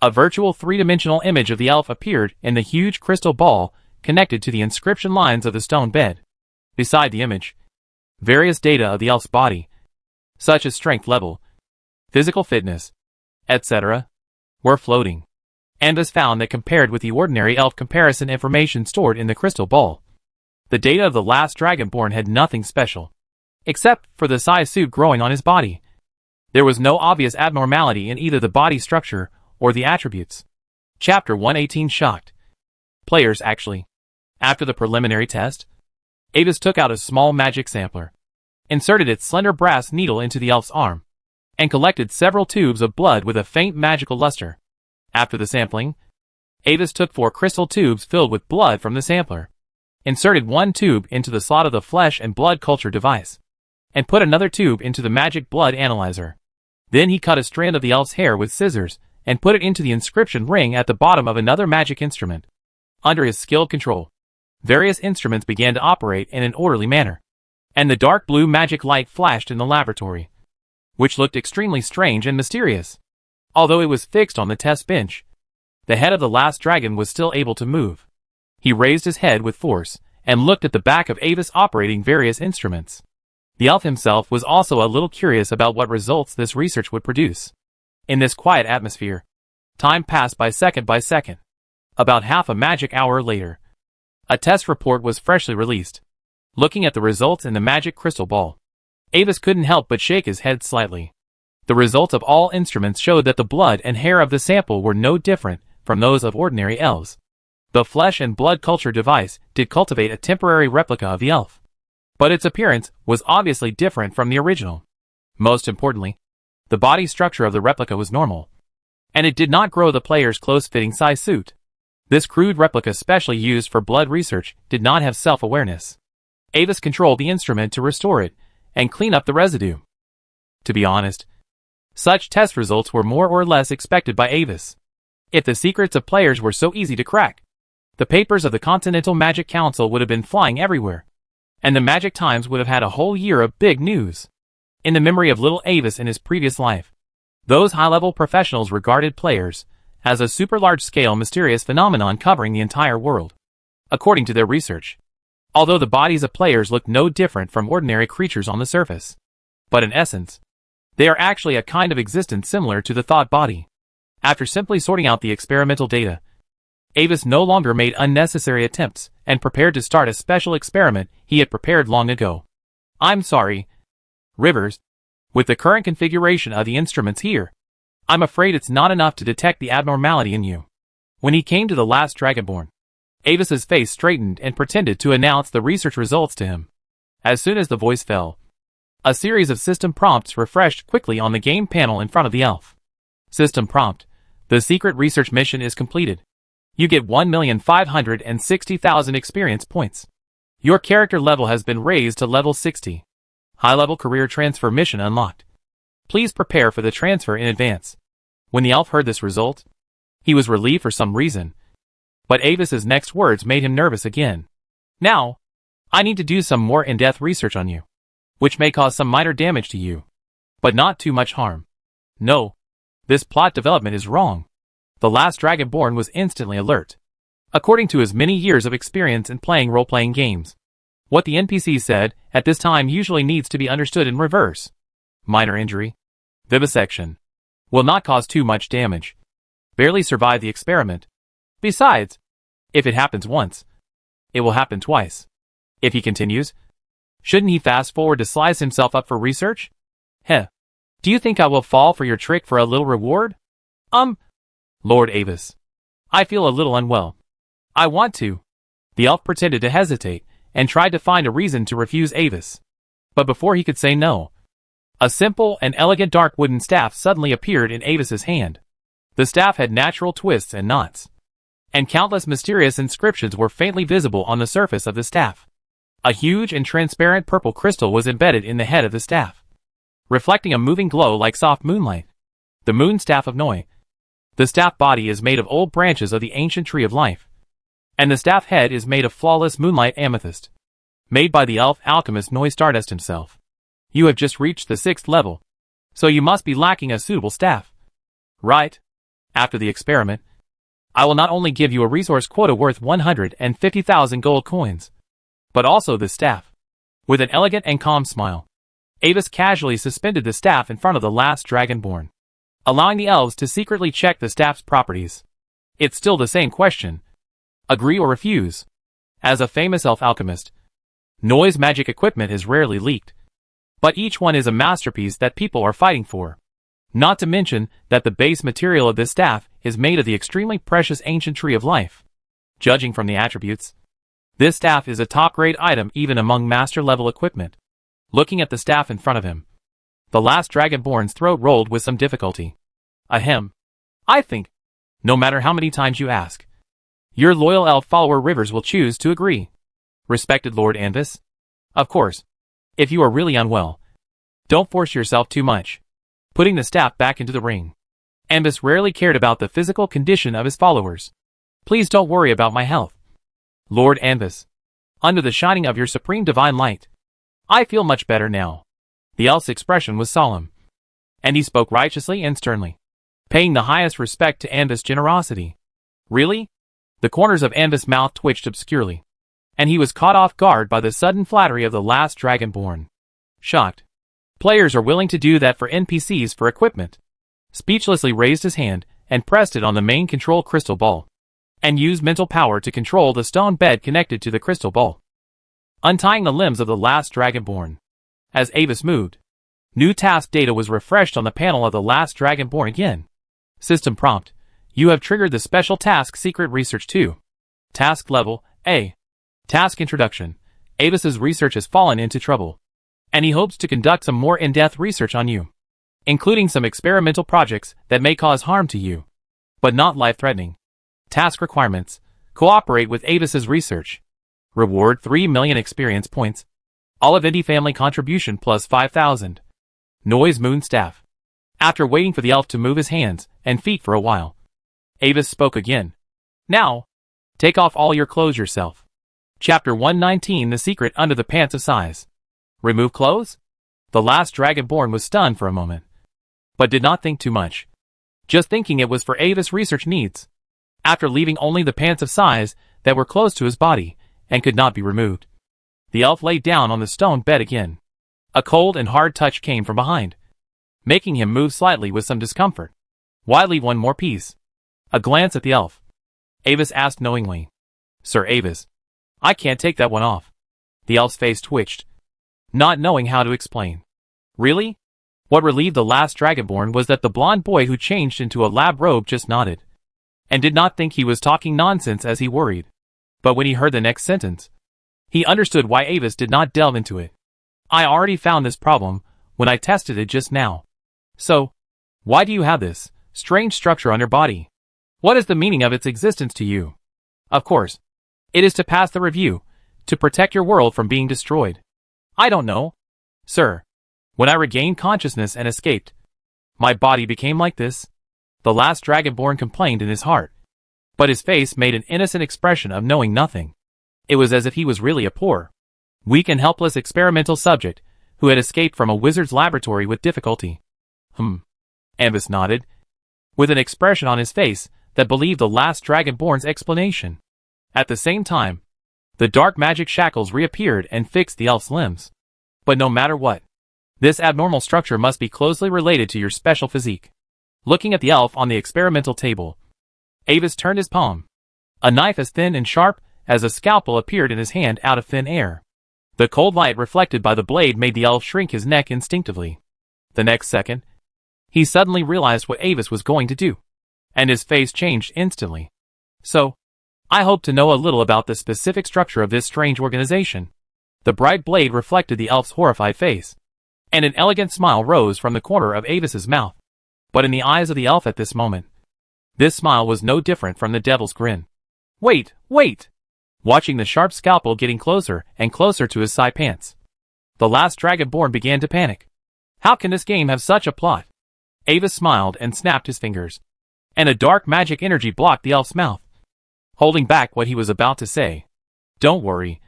a virtual three-dimensional image of the elf appeared in the huge crystal ball connected to the inscription lines of the stone bed. Beside the image, various data of the elf's body, such as strength level, physical fitness, etc., were floating. Avis found that compared with the ordinary elf comparison information stored in the crystal ball, the data of the last Dragonborn had nothing special. except for the size suit growing on his body. There was no obvious abnormality in either the body structure or the attributes. Chapter 118 Shocked. Players actually. After the preliminary test, Avis took out a small magic sampler, inserted its slender brass needle into the elf's arm, and collected several tubes of blood with a faint magical luster. After the sampling, Avis took 4 crystal tubes filled with blood from the sampler, inserted 1 tube into the slot of the flesh and blood culture device, and put another tube into the magic blood analyzer. Then he cut a strand of the elf's hair with scissors and put it into the inscription ring at the bottom of another magic instrument. Under his skilled control, various instruments began to operate in an orderly manner, and the dark blue magic light flashed in the laboratory, which looked extremely strange and mysterious. Although it was fixed on the test bench, the head of the last dragon was still able to move. He raised his head with force and looked at the back of Avis operating various instruments. The elf himself was also a little curious about what results this research would produce. In this quiet atmosphere, time passed by second. About half a magic hour later, a test report was freshly released. Looking at the results in the magic crystal ball, Avis couldn't help but shake his head slightly. The results of all instruments showed that the blood and hair of the sample were no different from those of ordinary elves. The flesh and blood culture device did cultivate a temporary replica of the elf, but its appearance was obviously different from the original. Most importantly, the body structure of the replica was normal, and it did not grow the player's close-fitting size suit. This crude replica specially used for blood research did not have self-awareness. Avis controlled the instrument to restore it and clean up the residue. To be honest, such test results were more or less expected by Avis. If the secrets of players were so easy to crack, the papers of the Continental Magic Council would have been flying everywhere, and the Magic Times would have had a whole year of big news. In the memory of little Avis in his previous life, those high-level professionals regarded players as a super-large-scale mysterious phenomenon covering the entire world. According to their research, although the bodies of players looked no different from ordinary creatures on the surface, but in essence, they are actually a kind of existence similar to the thought body. After simply sorting out the experimental data, Avis no longer made unnecessary attempts and prepared to start a special experiment he had prepared long ago. I'm sorry, Rivers, with the current configuration of the instruments here, I'm afraid it's not enough to detect the abnormality in you. When he came to the last Dragonborn, Avis's face straightened and pretended to announce the research results to him. As soon as the voice fell, a series of system prompts refreshed quickly on the game panel in front of the elf. System prompt: the secret research mission is completed. You get 1,560,000 experience points. Your character level has been raised to level 60. High-level career transfer mission unlocked. Please prepare for the transfer in advance. When the elf heard this result, he was relieved for some reason, but Avis's next words made him nervous again. Now, I need to do some more in-depth research on you, which may cause some minor damage to you, but not too much harm. No, this plot development is wrong. The last Dragonborn was instantly alert. According to his many years of experience in playing role-playing games, what the NPC said at this time usually needs to be understood in reverse. Minor injury, vivisection, will not cause too much damage. Barely survive the experiment. Besides, if it happens once, it will happen twice. If he continues, shouldn't he fast forward to slice himself up for research? Heh. Do you think I will fall for your trick for a little reward? Lord Avis, I feel a little unwell. I want to. The elf pretended to hesitate and tried to find a reason to refuse Avis. But before he could say no, a simple and elegant dark wooden staff suddenly appeared in Avis's hand. The staff had natural twists and knots, and countless mysterious inscriptions were faintly visible on the surface of the staff. A huge and transparent purple crystal was embedded in the head of the staff, reflecting a moving glow like soft moonlight. The moon staff of Noi. The staff body is made of old branches of the ancient tree of life, and the staff head is made of flawless moonlight amethyst, made by the elf alchemist Noi Stardust himself. You have just reached the 6th level, so you must be lacking a suitable staff. Right? After the experiment, I will not only give you a resource quota worth 150,000 gold coins, but also this staff. With an elegant and calm smile, Avis casually suspended the staff in front of the last Dragonborn, allowing the elves to secretly check the staff's properties. It's still the same question. Agree or refuse. As a famous elf alchemist, Noi's magic equipment is rarely leaked. but each one is a masterpiece that people are fighting for. Not to mention that the base material of this staff is made of the extremely precious ancient tree of life. Judging from the attributes, this staff is a top-grade item even among master-level equipment. Looking at the staff in front of him, the last Dragonborn's throat rolled with some difficulty. Ahem. I think, no matter how many times you ask, your loyal elf follower Rivers will choose to agree. Respected Lord Anvis. Of course, if you are really unwell, don't force yourself too much. Putting the staff back into the ring, Anvis rarely cared about the physical condition of his followers. Please don't worry about my health, Lord Anvis. Under the shining of your supreme divine light, I feel much better now. The elf's expression was solemn, and he spoke righteously and sternly, paying the highest respect to Anvis' generosity. Really? The corners of Anvis' mouth twitched obscurely, and he was caught off guard by the sudden flattery of the last Dragonborn. Shocked, players are willing to do that for NPCs for equipment. Speechlessly raised his hand and pressed it on the main control crystal ball, and used mental power to control the stone bed connected to the crystal ball, untying the limbs of the last Dragonborn. As Avis moved, new task data was refreshed on the panel of the last Dragonborn again. System prompt: you have triggered the special task Secret Research 2. Task level A. Task introduction: Avis's research has fallen into trouble, and he hopes to conduct some more in-depth research on you, including some experimental projects that may cause harm to you, but not life-threatening. Task requirements: cooperate with Avis's research. Reward 3 million experience points. Olivetti family contribution plus 5,000. Noise Moon Staff. After waiting for the elf to move his hands and feet for a while, Avis spoke again. Now, take off all your clothes yourself. Chapter 119: The Secret Under the Pants of Size. Remove clothes? The last Dragonborn was stunned for a moment, but did not think too much, just thinking it was for Avis' research needs. After leaving only the pants of size that were close to his body and could not be removed, the elf lay down on the stone bed again. A cold and hard touch came from behind, making him move slightly with some discomfort. Why leave one more piece? A glance at the elf, Avis asked knowingly. Sir Avis, I can't take that one off. The elf's face twitched, not knowing how to explain. Really? What relieved the last Dragonborn was that the blonde boy who changed into a lab robe just nodded, and did not think he was talking nonsense as he worried. But when he heard the next sentence, he understood why Avis did not delve into it. I already found this problem when I tested it just now. So, why do you have this strange structure on your body? What is the meaning of its existence to you? Of course, it is to pass the review, to protect your world from being destroyed. I don't know, sir. When I regained consciousness and escaped, my body became like this. The last Dragonborn complained in his heart, but his face made an innocent expression of knowing nothing. It was as if he was really a poor, weak and helpless experimental subject who had escaped from a wizard's laboratory with difficulty. Anvis nodded, with an expression on his face that believed the last Dragonborn's explanation. At the same time, the dark magic shackles reappeared and fixed the elf's limbs. But no matter what, this abnormal structure must be closely related to your special physique. Looking at the elf on the experimental table, Avis turned his palm. A knife as thin and sharp as a scalpel appeared in his hand out of thin air. The cold light reflected by the blade made the elf shrink his neck instinctively. The next second, he suddenly realized what Avis was going to do, and his face changed instantly. So, I hope to know a little about the specific structure of this strange organization. The bright blade reflected the elf's horrified face, and an elegant smile rose from the corner of Avis's mouth. But in the eyes of the elf at this moment, this smile was no different from the devil's grin. Wait! Watching the sharp scalpel getting closer and closer to his side pants, the last Dragonborn began to panic. How can this game have such a plot? Avis smiled and snapped his fingers, and a dark magic energy blocked the elf's mouth, holding back what he was about to say. Don't worry.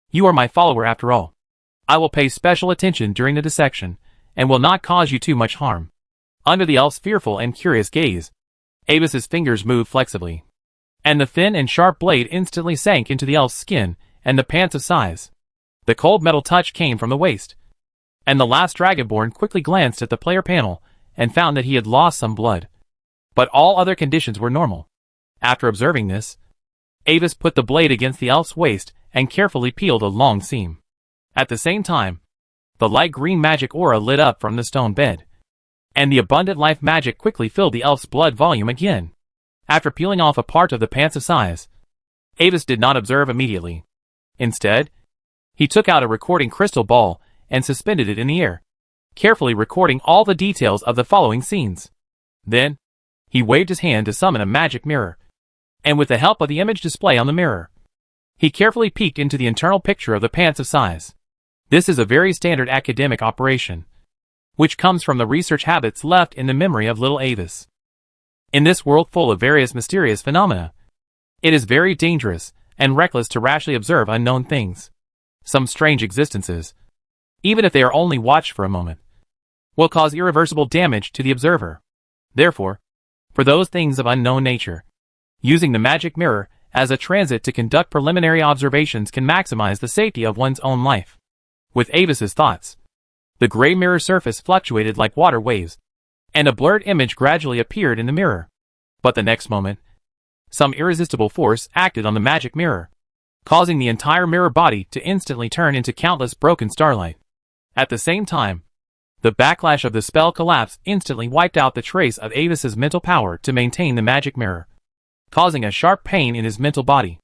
You are my follower after all. I will pay special attention during the dissection, and will not cause you too much harm. Under the elf's fearful and curious gaze, Avis's fingers moved flexibly, and the thin and sharp blade instantly sank into the elf's skin and the pants of size. The cold metal touch came from the waist, and the last Dragonborn quickly glanced at the player panel and found that he had lost some blood. But all other conditions were normal. After observing this, Avis put the blade against the elf's waist and carefully peeled a long seam. At the same time, The light green magic aura lit up from the stone bed, and the abundant life magic quickly filled the elf's blood volume again. After peeling off a part of the pants of size, Avis did not observe immediately. Instead, he took out a recording crystal ball and suspended it in the air, carefully recording all the details of the following scenes. Then, he waved his hand to summon a magic mirror, and with the help of the image display on the mirror, he carefully peeked into the internal picture of the pants of size. This is a very standard academic operation, which comes from the research habits left in the memory of little Avis. In this world full of various mysterious phenomena, it is very dangerous and reckless to rashly observe unknown things. Some strange existences, even if they are only watched for a moment, will cause irreversible damage to the observer. Therefore, for those things of unknown nature, using the magic mirror as a transit to conduct preliminary observations can maximize the safety of one's own life. With Avis's thoughts, the gray mirror surface fluctuated like water waves, and a blurred image gradually appeared in the mirror. But the next moment, some irresistible force acted on the magic mirror, causing the entire mirror body to instantly turn into countless broken starlight. At the same time, the backlash of the spell collapse instantly wiped out the trace of Avis's mental power to maintain the magic mirror, causing a sharp pain in his mental body.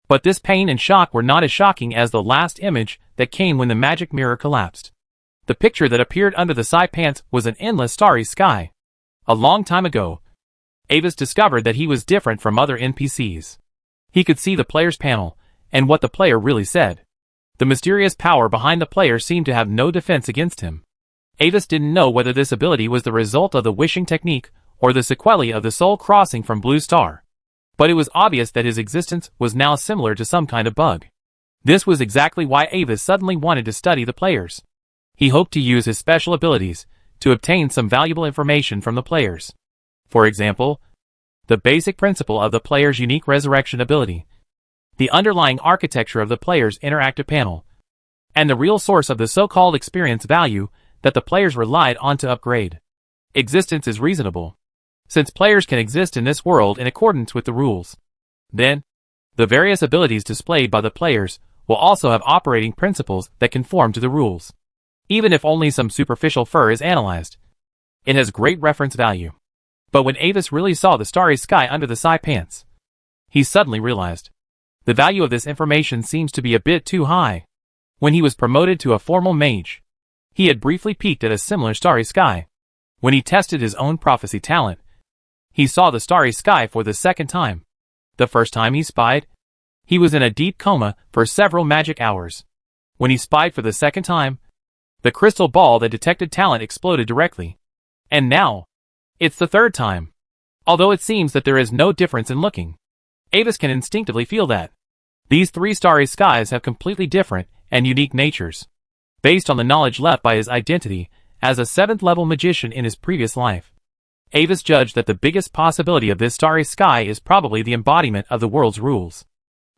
But this pain and shock were not as shocking as the last image that came when the magic mirror collapsed. The picture that appeared under the side pants was an endless starry sky. A long time ago, Avis discovered that he was different from other NPCs. He could see the player's panel, and what the player really said. The mysterious power behind the player seemed to have no defense against him. Avis didn't know whether this ability was the result of the wishing technique or the sequelae of the soul crossing from Blue Star. But it was obvious that his existence was now similar to some kind of bug. This was exactly why Avis suddenly wanted to study the players. He hoped to use his special abilities to obtain some valuable information from the players. For example, the basic principle of the player's unique resurrection ability, the underlying architecture of the player's interactive panel, and the real source of the so-called experience value that the players relied on to upgrade. Existence is reasonable, since players can exist in this world in accordance with the rules. Then, the various abilities displayed by the players will also have operating principles that conform to the rules. Even if only some superficial fur is analyzed, it has great reference value. But when Avis really saw the starry sky under the side pants, he suddenly realized the value of this information seems to be a bit too high. When he was promoted to a formal mage, he had briefly peeked at a similar starry sky. When he tested his own prophecy talent, he saw the starry sky for the second time. The first time he spied, he was in a deep coma for several magic hours. When he spied for the second time, the crystal ball that detected talent exploded directly. And now, it's the third time. Although it seems that there is no difference in looking, Avis can instinctively feel that these three starry skies have completely different and unique natures, based on the knowledge left by his identity as a 7th-level magician in his previous life. Avis judged that the biggest possibility of this starry sky is probably the embodiment of the world's rules.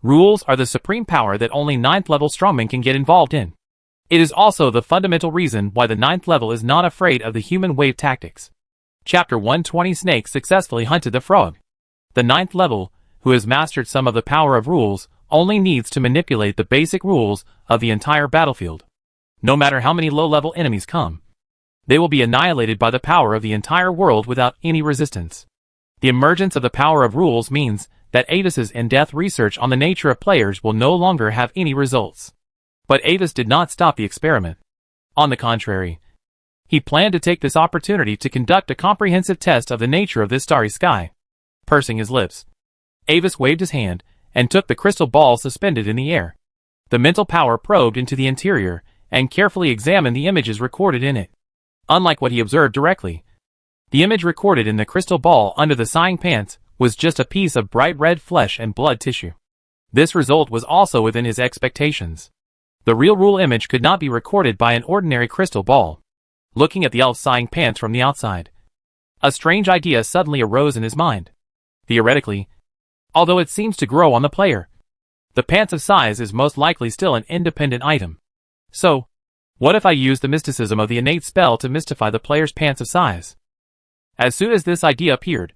Rules are the supreme power that only 9th-level strongmen can get involved in. It is also the fundamental reason why the 9th level is not afraid of the human wave tactics. Chapter 120 Snake successfully hunted the frog. The 9th level, who has mastered some of the power of rules, only needs to manipulate the basic rules of the entire battlefield. No matter how many low-level enemies come, they will be annihilated by the power of the entire world without any resistance. The emergence of the power of rules means that Avis's in-depth research on the nature of players will no longer have any results. But Avis did not stop the experiment. On the contrary, he planned to take this opportunity to conduct a comprehensive test of the nature of this starry sky. Pursing his lips, Avis waved his hand and took the crystal ball suspended in the air. The mental power probed into the interior and carefully examined the images recorded in it. Unlike what he observed directly, the image recorded in the crystal ball under the sighing pants was just a piece of bright red flesh and blood tissue. This result was also within his expectations. The real rule image could not be recorded by an ordinary crystal ball. Looking at the elf's sighing pants from the outside, a strange idea suddenly arose in his mind. Theoretically, although it seems to grow on the player, the pants of size is most likely still an independent item. So, what if I use the mysticism of the innate spell to mystify the player's pants of size? As soon as this idea appeared,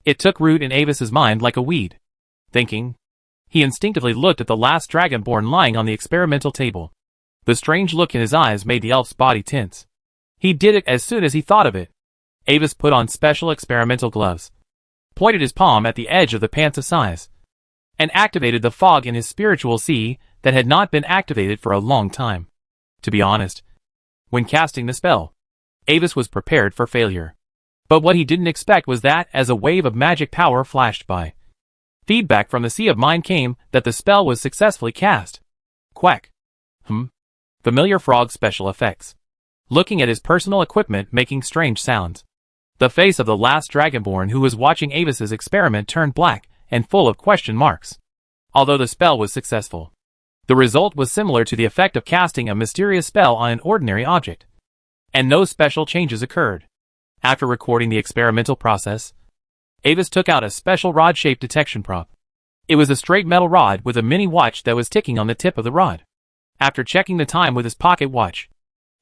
it took root in Avis's mind like a weed. Thinking, he instinctively looked at the last dragonborn lying on the experimental table. The strange look in his eyes made the elf's body tense. He did it as soon as he thought of it. Avis put on special experimental gloves, pointed his palm at the edge of the pants of size, and activated the fog in his spiritual sea that had not been activated for a long time. To be honest, when casting the spell, Avis was prepared for failure. But what he didn't expect was that as a wave of magic power flashed by, feedback from the Sea of Mind came that the spell was successfully cast. Quack. Familiar frog special effects. Looking at his personal equipment making strange sounds. The face of the last Dragonborn who was watching Avis's experiment turned black and full of question marks. Although the spell was successful, the result was similar to the effect of casting a mysterious spell on an ordinary object, and no special changes occurred. After recording the experimental process, Avis took out a special rod-shaped detection prop. It was a straight metal rod with a mini watch that was ticking on the tip of the rod. After checking the time with his pocket watch,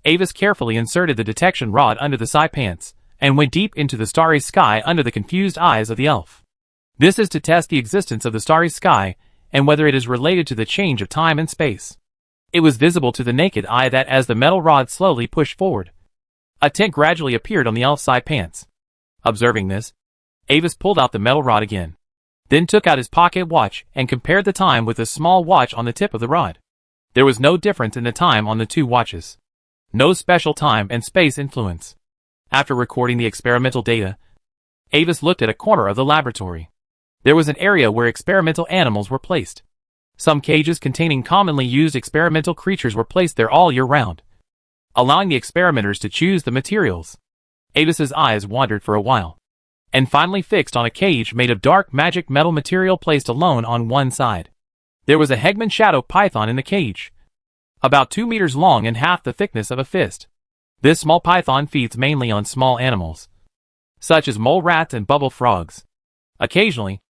Avis carefully inserted the detection rod under the side pants and went deep into the starry sky under the confused eyes of the elf. This is to test the existence of the starry sky and whether it is related to the change of time and space. It was visible to the naked eye that as the metal rod slowly pushed forward, a tint gradually appeared on the elf's side pants. Observing this, Avis pulled out the metal rod again, then took out his pocket watch and compared the time with the small watch on the tip of the rod. There was no difference in the time on the two watches. No special time and space influence. After recording the experimental data, Avis looked at a corner of the laboratory. There was an area where experimental animals were placed. Some cages containing commonly used experimental creatures were placed there all year round, allowing the experimenters to choose the materials. Avis's eyes wandered for a while, and finally fixed on a cage made of dark magic metal material placed alone on one side. There was a Hegman shadow python in the cage, about 2 meters long and half the thickness of a fist. This small python feeds mainly on small animals, such as mole rats and bubble frogs. Occasionally,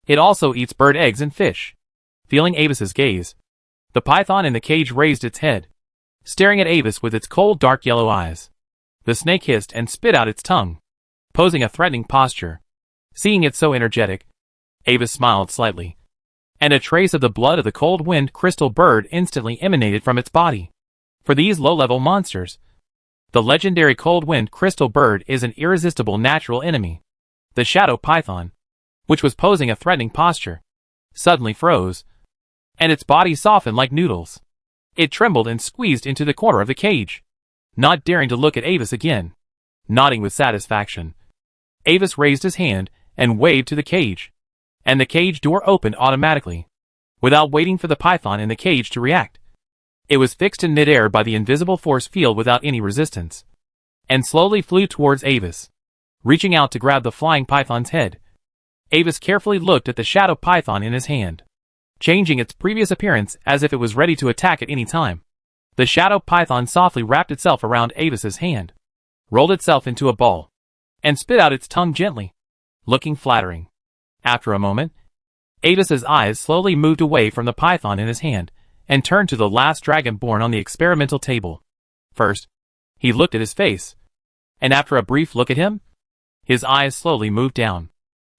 it also eats bird eggs and fish. Feeling Avis's gaze, the python in the cage raised its head, staring at Avis with its cold dark yellow eyes. The snake hissed and spit out its tongue, posing a threatening posture. Seeing it so energetic, Avis smiled slightly, and a trace of the blood of the cold wind crystal bird instantly emanated from its body. For these low-level monsters, the legendary cold wind crystal bird is an irresistible natural enemy. The shadow python, which was posing a threatening posture, suddenly froze, and its body softened like noodles. It trembled and squeezed into the corner of the cage, not daring to look at Avis again. Nodding with satisfaction, Avis raised his hand and waved to the cage, and the cage door opened automatically, without waiting for the python in the cage to react. It was fixed in midair by the invisible force field without any resistance, and slowly flew towards Avis. Reaching out to grab the flying python's head, Avis carefully looked at the shadow python in his hand, changing its previous appearance as if it was ready to attack at any time. The shadow python softly wrapped itself around Avis's hand, rolled itself into a ball, and spit out its tongue gently, looking flattering. After a moment, Avis's eyes slowly moved away from the python in his hand and turned to the last dragonborn on the experimental table. First, he looked at his face, and after a brief look at him, his eyes slowly moved down,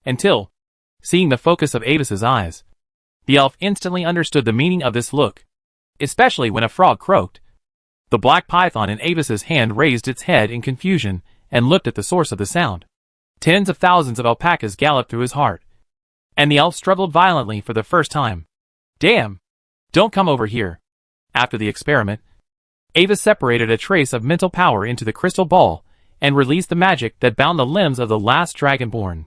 until, seeing the focus of Avis's eyes, the elf instantly understood the meaning of this look, especially when a frog croaked. The black python in Avis's hand raised its head in confusion and looked at the source of the sound. Tens of thousands of alpacas galloped through his heart, and the elf struggled violently for the first time. Damn! Don't come over here. After the experiment, Avis separated a trace of mental power into the crystal ball and released the magic that bound the limbs of the last dragonborn.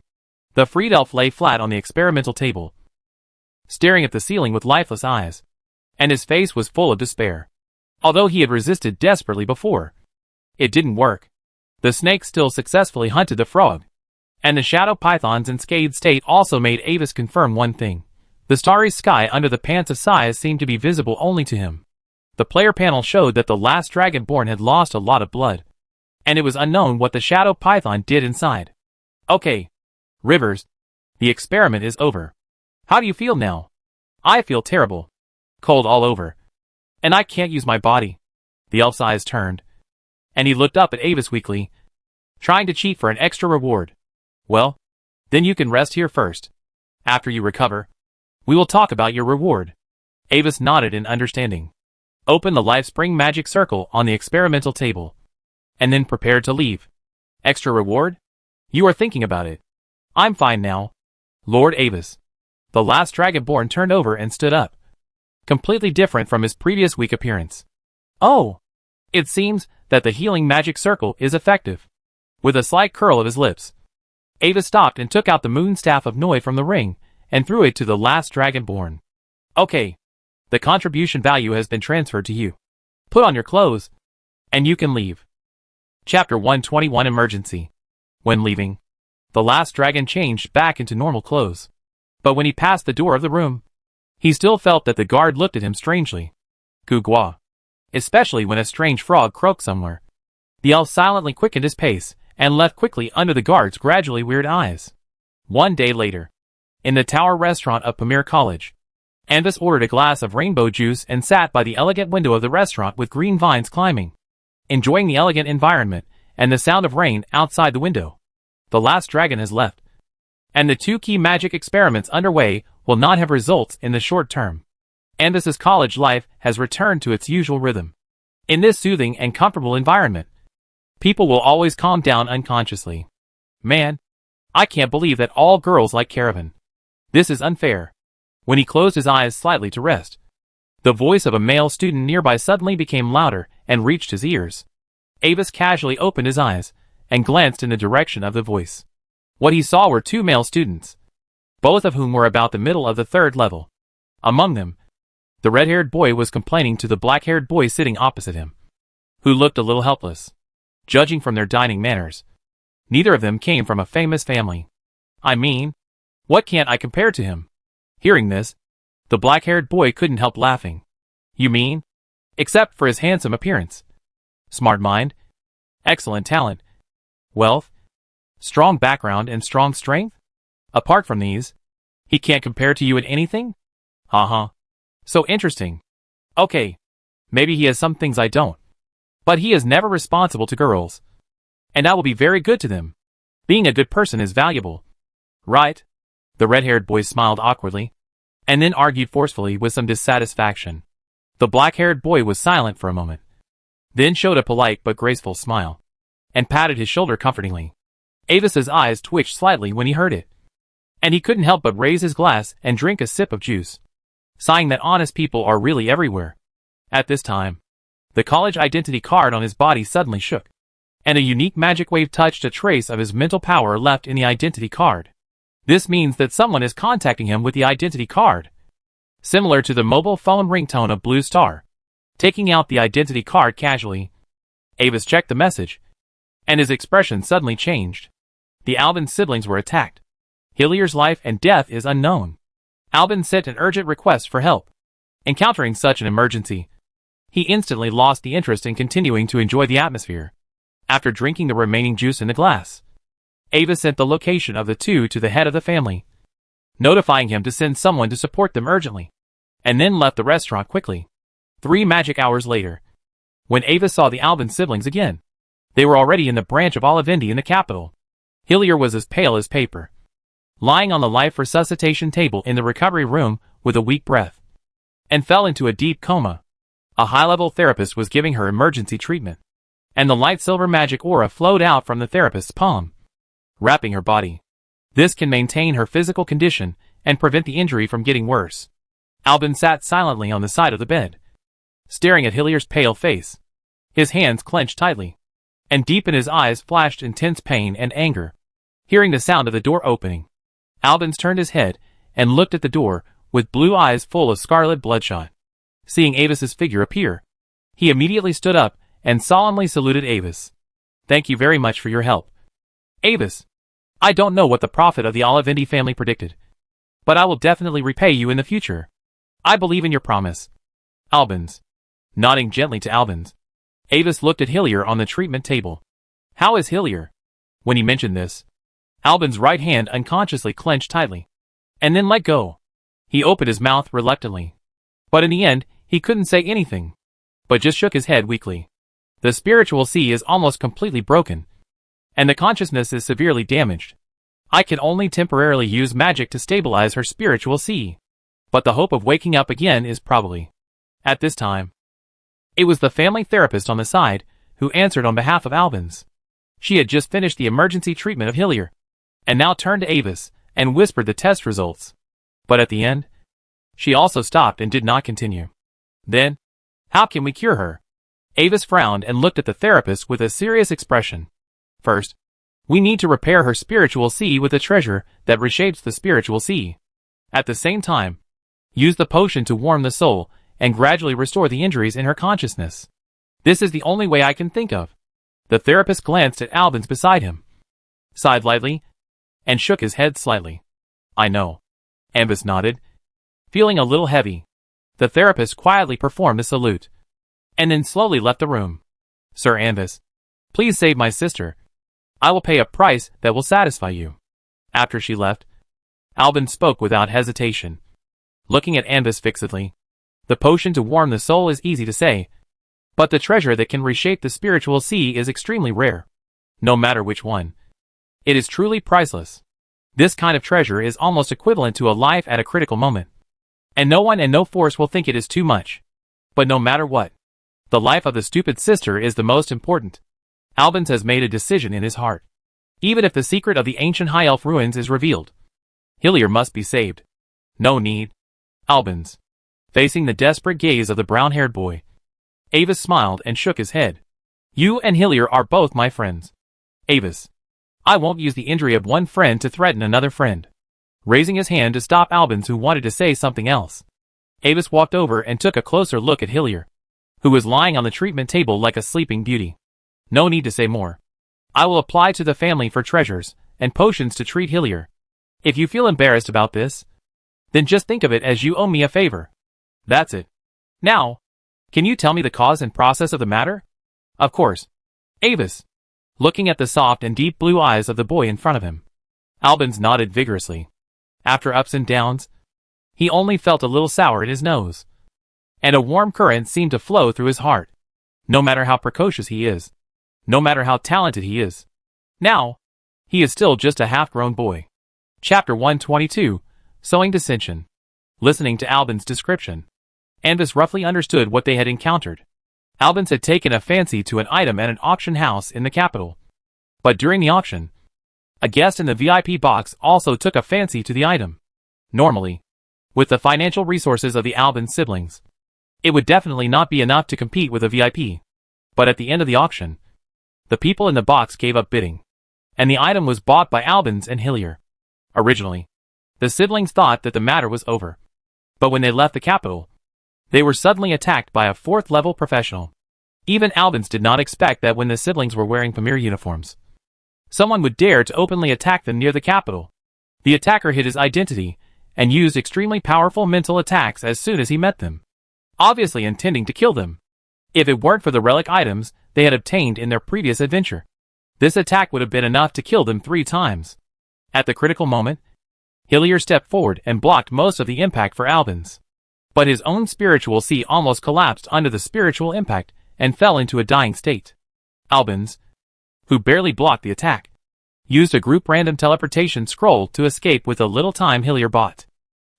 The freed elf lay flat on the experimental table, staring at the ceiling with lifeless eyes, and his face was full of despair. Although he had resisted desperately before, it didn't work. The snake still successfully hunted the frog, and the shadow python's enscathed state also made Avis confirm one thing. The starry sky under the pants of size seemed to be visible only to him. The player panel showed that the last dragonborn had lost a lot of blood, and it was unknown what the shadow python did inside. Okay, Rivers, the experiment is over. How do you feel now? I feel terrible. Cold all over. And I can't use my body. The elf's eyes turned, and he looked up at Avis weakly, trying to cheat for an extra reward. Well, then you can rest here first. After you recover, we will talk about your reward. Avis nodded in understanding. Open the life spring magic circle on the experimental table. And then prepare to leave. Extra reward? You are thinking about it. I'm fine now. Lord Avis. The last Dragonborn turned over and stood up. Completely different from his previous weak appearance. Oh! It seems that the healing magic circle is effective. With a slight curl of his lips, Avis stopped and took out the moon staff of Noi from the ring and threw it to the last Dragonborn. Okay. The contribution value has been transferred to you. Put on your clothes, and you can leave. Chapter 121 Emergency. When leaving, the last dragon changed back into normal clothes. But when he passed the door of the room, he still felt that the guard looked at him strangely. Gugua. Especially when a strange frog croaked somewhere. The elf silently quickened his pace and left quickly under the guard's gradually weird eyes. One day later, in the tower restaurant of Pamir College, Anvis ordered a glass of rainbow juice and sat by the elegant window of the restaurant with green vines climbing, enjoying the elegant environment and the sound of rain outside the window. The last dragon has left, and the two key magic experiments underway will not have results in the short term. Anvis's college life has returned to its usual rhythm. In this soothing and comfortable environment, people will always calm down unconsciously. Man, I can't believe that all girls like Caravan. This is unfair. When he closed his eyes slightly to rest, the voice of a male student nearby suddenly became louder and reached his ears. Avis casually opened his eyes and glanced in the direction of the voice. What he saw were two male students, both of whom were about the middle of the third level. Among them, the red-haired boy was complaining to the black-haired boy sitting opposite him, who looked a little helpless. Judging from their dining manners, neither of them came from a famous family. I mean, what can't I compare to him? Hearing this, the black-haired boy couldn't help laughing. You mean? Except for his handsome appearance, smart mind, excellent talent, wealth, strong background and strong strength? Apart from these, he can't compare to you in anything? Uh-huh. So interesting. Okay, maybe he has some things I don't. But he is never responsible to girls. And I will be very good to them. Being a good person is valuable. Right? The red-haired boy smiled awkwardly, and then argued forcefully with some dissatisfaction. The black-haired boy was silent for a moment, then showed a polite but graceful smile, and patted his shoulder comfortingly. Avis's eyes twitched slightly when he heard it, and he couldn't help but raise his glass and drink a sip of juice, sighing that honest people are really everywhere. At this time, the college identity card on his body suddenly shook, and a unique magic wave touched a trace of his mental power left in the identity card. This means that someone is contacting him with the identity card, similar to the mobile phone ringtone of Blue Star. Taking out the identity card casually, Avis checked the message, and his expression suddenly changed. The Albin siblings were attacked. Hillier's life and death is unknown. Albin sent an urgent request for help. Encountering such an emergency, he instantly lost the interest in continuing to enjoy the atmosphere. After drinking the remaining juice in the glass, Avis sent the location of the two to the head of the family, notifying him to send someone to support them urgently, and then left the restaurant quickly. 3 magic hours later, when Avis saw the Albin siblings again, they were already in the branch of Olivendi in the capital. Hillier was as pale as paper, lying on the life resuscitation table in the recovery room with a weak breath, and fell into a deep coma. A high-level therapist was giving her emergency treatment, and the light silver magic aura flowed out from the therapist's palm, wrapping her body. This can maintain her physical condition and prevent the injury from getting worse. Albin sat silently on the side of the bed, staring at Hillier's pale face. His hands clenched tightly, and deep in his eyes flashed intense pain and anger. Hearing the sound of the door opening, Albin turned his head and looked at the door with blue eyes full of scarlet bloodshot. Seeing Avis's figure appear, he immediately stood up and solemnly saluted Avis. Thank you very much for your help. Avis, I don't know what the prophet of the Olivendi family predicted, but I will definitely repay you in the future. I believe in your promise. Albins. Nodding gently to Albins, Avis looked at Hillier on the treatment table. How is Hillier? When he mentioned this, Albin's right hand unconsciously clenched tightly, and then let go. He opened his mouth reluctantly, but in the end, he couldn't say anything, but just shook his head weakly. The spiritual sea is almost completely broken, and the consciousness is severely damaged. I can only temporarily use magic to stabilize her spiritual sea, but the hope of waking up again is probably, at this time, It was the family therapist on the side, who answered on behalf of Albans. She had just finished the emergency treatment of Hillier, and now turned to Avis, and whispered the test results. But at the end, she also stopped and did not continue. Then, how can we cure her? Avis frowned and looked at the therapist with a serious expression. First, we need to repair her spiritual sea with a treasure that reshapes the spiritual sea. At the same time, use the potion to warm the soul and gradually restore the injuries in her consciousness. This is the only way I can think of. The therapist glanced at Albans beside him, sighed lightly, and shook his head slightly. I know. Ambus nodded, feeling a little heavy. The therapist quietly performed a salute, and then slowly left the room. Sir Ambus, please save my sister. I will pay a price that will satisfy you. After she left, Albans spoke without hesitation, looking at Ambus fixedly. The potion to warm the soul is easy to say, but the treasure that can reshape the spiritual sea is extremely rare. No matter which one, it is truly priceless. This kind of treasure is almost equivalent to a life at a critical moment. And no one and no force will think it is too much. But no matter what, the life of the stupid sister is the most important. Albans has made a decision in his heart. Even if the secret of the ancient High Elf ruins is revealed, Hillier must be saved. No need. Albans, facing the desperate gaze of the brown-haired boy, Avis smiled and shook his head. You and Hillier are both my friends. Avis, I won't use the injury of one friend to threaten another friend. Raising his hand to stop Albans, who wanted to say something else, Avis walked over and took a closer look at Hillier, who was lying on the treatment table like a sleeping beauty. No need to say more. I will apply to the family for treasures and potions to treat Hillier. If you feel embarrassed about this, then just think of it as you owe me a favor. That's it. Now, can you tell me the cause and process of the matter? Of course. Avis, looking at the soft and deep blue eyes of the boy in front of him. Albans nodded vigorously. After ups and downs, he only felt a little sour in his nose, and a warm current seemed to flow through his heart. No matter how precocious he is, no matter how talented he is, now, he is still just a half-grown boy. Chapter 122, Sowing Dissension. Listening to Albans' description, Ambus roughly understood what they had encountered. Albans had taken a fancy to an item at an auction house in the capital. But during the auction, a guest in the VIP box also took a fancy to the item. Normally, with the financial resources of the Albans siblings, it would definitely not be enough to compete with a VIP. But at the end of the auction, the people in the box gave up bidding, and the item was bought by Albans and Hillier. Originally, the siblings thought that the matter was over. But when they left the capital, they were suddenly attacked by a fourth-level professional. Even Albans did not expect that when the siblings were wearing premier uniforms, someone would dare to openly attack them near the capital. The attacker hid his identity and used extremely powerful mental attacks as soon as he met them, obviously intending to kill them. If it weren't for the relic items they had obtained in their previous adventure, this attack would have been enough to kill them 3 times. At the critical moment, Hillier stepped forward and blocked most of the impact for Albans. But his own spiritual sea almost collapsed under the spiritual impact and fell into a dying state. Albans, who barely blocked the attack, used a group random teleportation scroll to escape with the little time Hillier bought.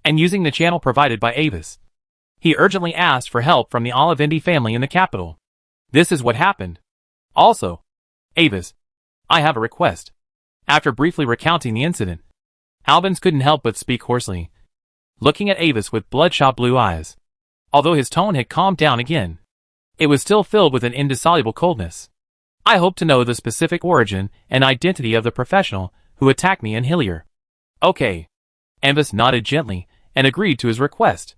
And using the channel provided by Avis, he urgently asked for help from the Olivendi family in the capital. This is what happened. Also, Avis, I have a request. After briefly recounting the incident, Albans couldn't help but speak hoarsely, looking at Avis with bloodshot blue eyes. Although his tone had calmed down again, it was still filled with an indissoluble coldness. I hope to know the specific origin and identity of the professional who attacked me and Hillier. Okay. Ambus nodded gently and agreed to his request.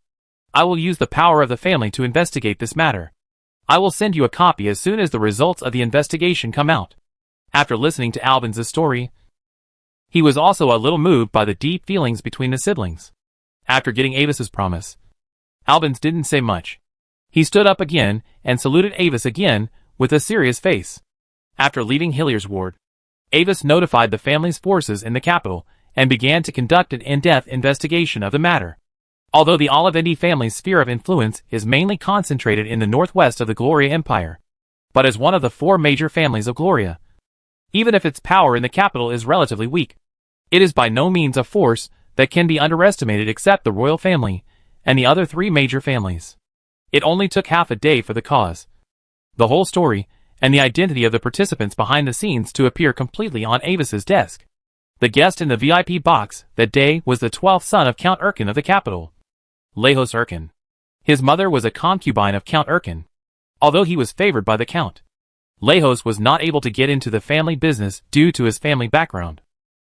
I will use the power of the family to investigate this matter. I will send you a copy as soon as the results of the investigation come out. After listening to Albans' story, he was also a little moved by the deep feelings between the siblings. After getting Avis's promise, Albans didn't say much. He stood up again and saluted Avis again with a serious face. After leaving Hillier's ward, Avis notified the family's forces in the capital and began to conduct an in-depth investigation of the matter. Although the Olivendi family's sphere of influence is mainly concentrated in the northwest of the Gloria Empire, but as one of the 4 major families of Gloria, even if its power in the capital is relatively weak, it is by no means a force that can be underestimated except the royal family and the other 3 major families. It only took half a day for the cause, the whole story, and the identity of the participants behind the scenes to appear completely on Avis's desk. The guest in the VIP box that day was the 12th son of Count Erkin of the capital, Lejos Erkin. His mother was a concubine of Count Erkin. Although he was favored by the Count, Lejos was not able to get into the family business due to his family background.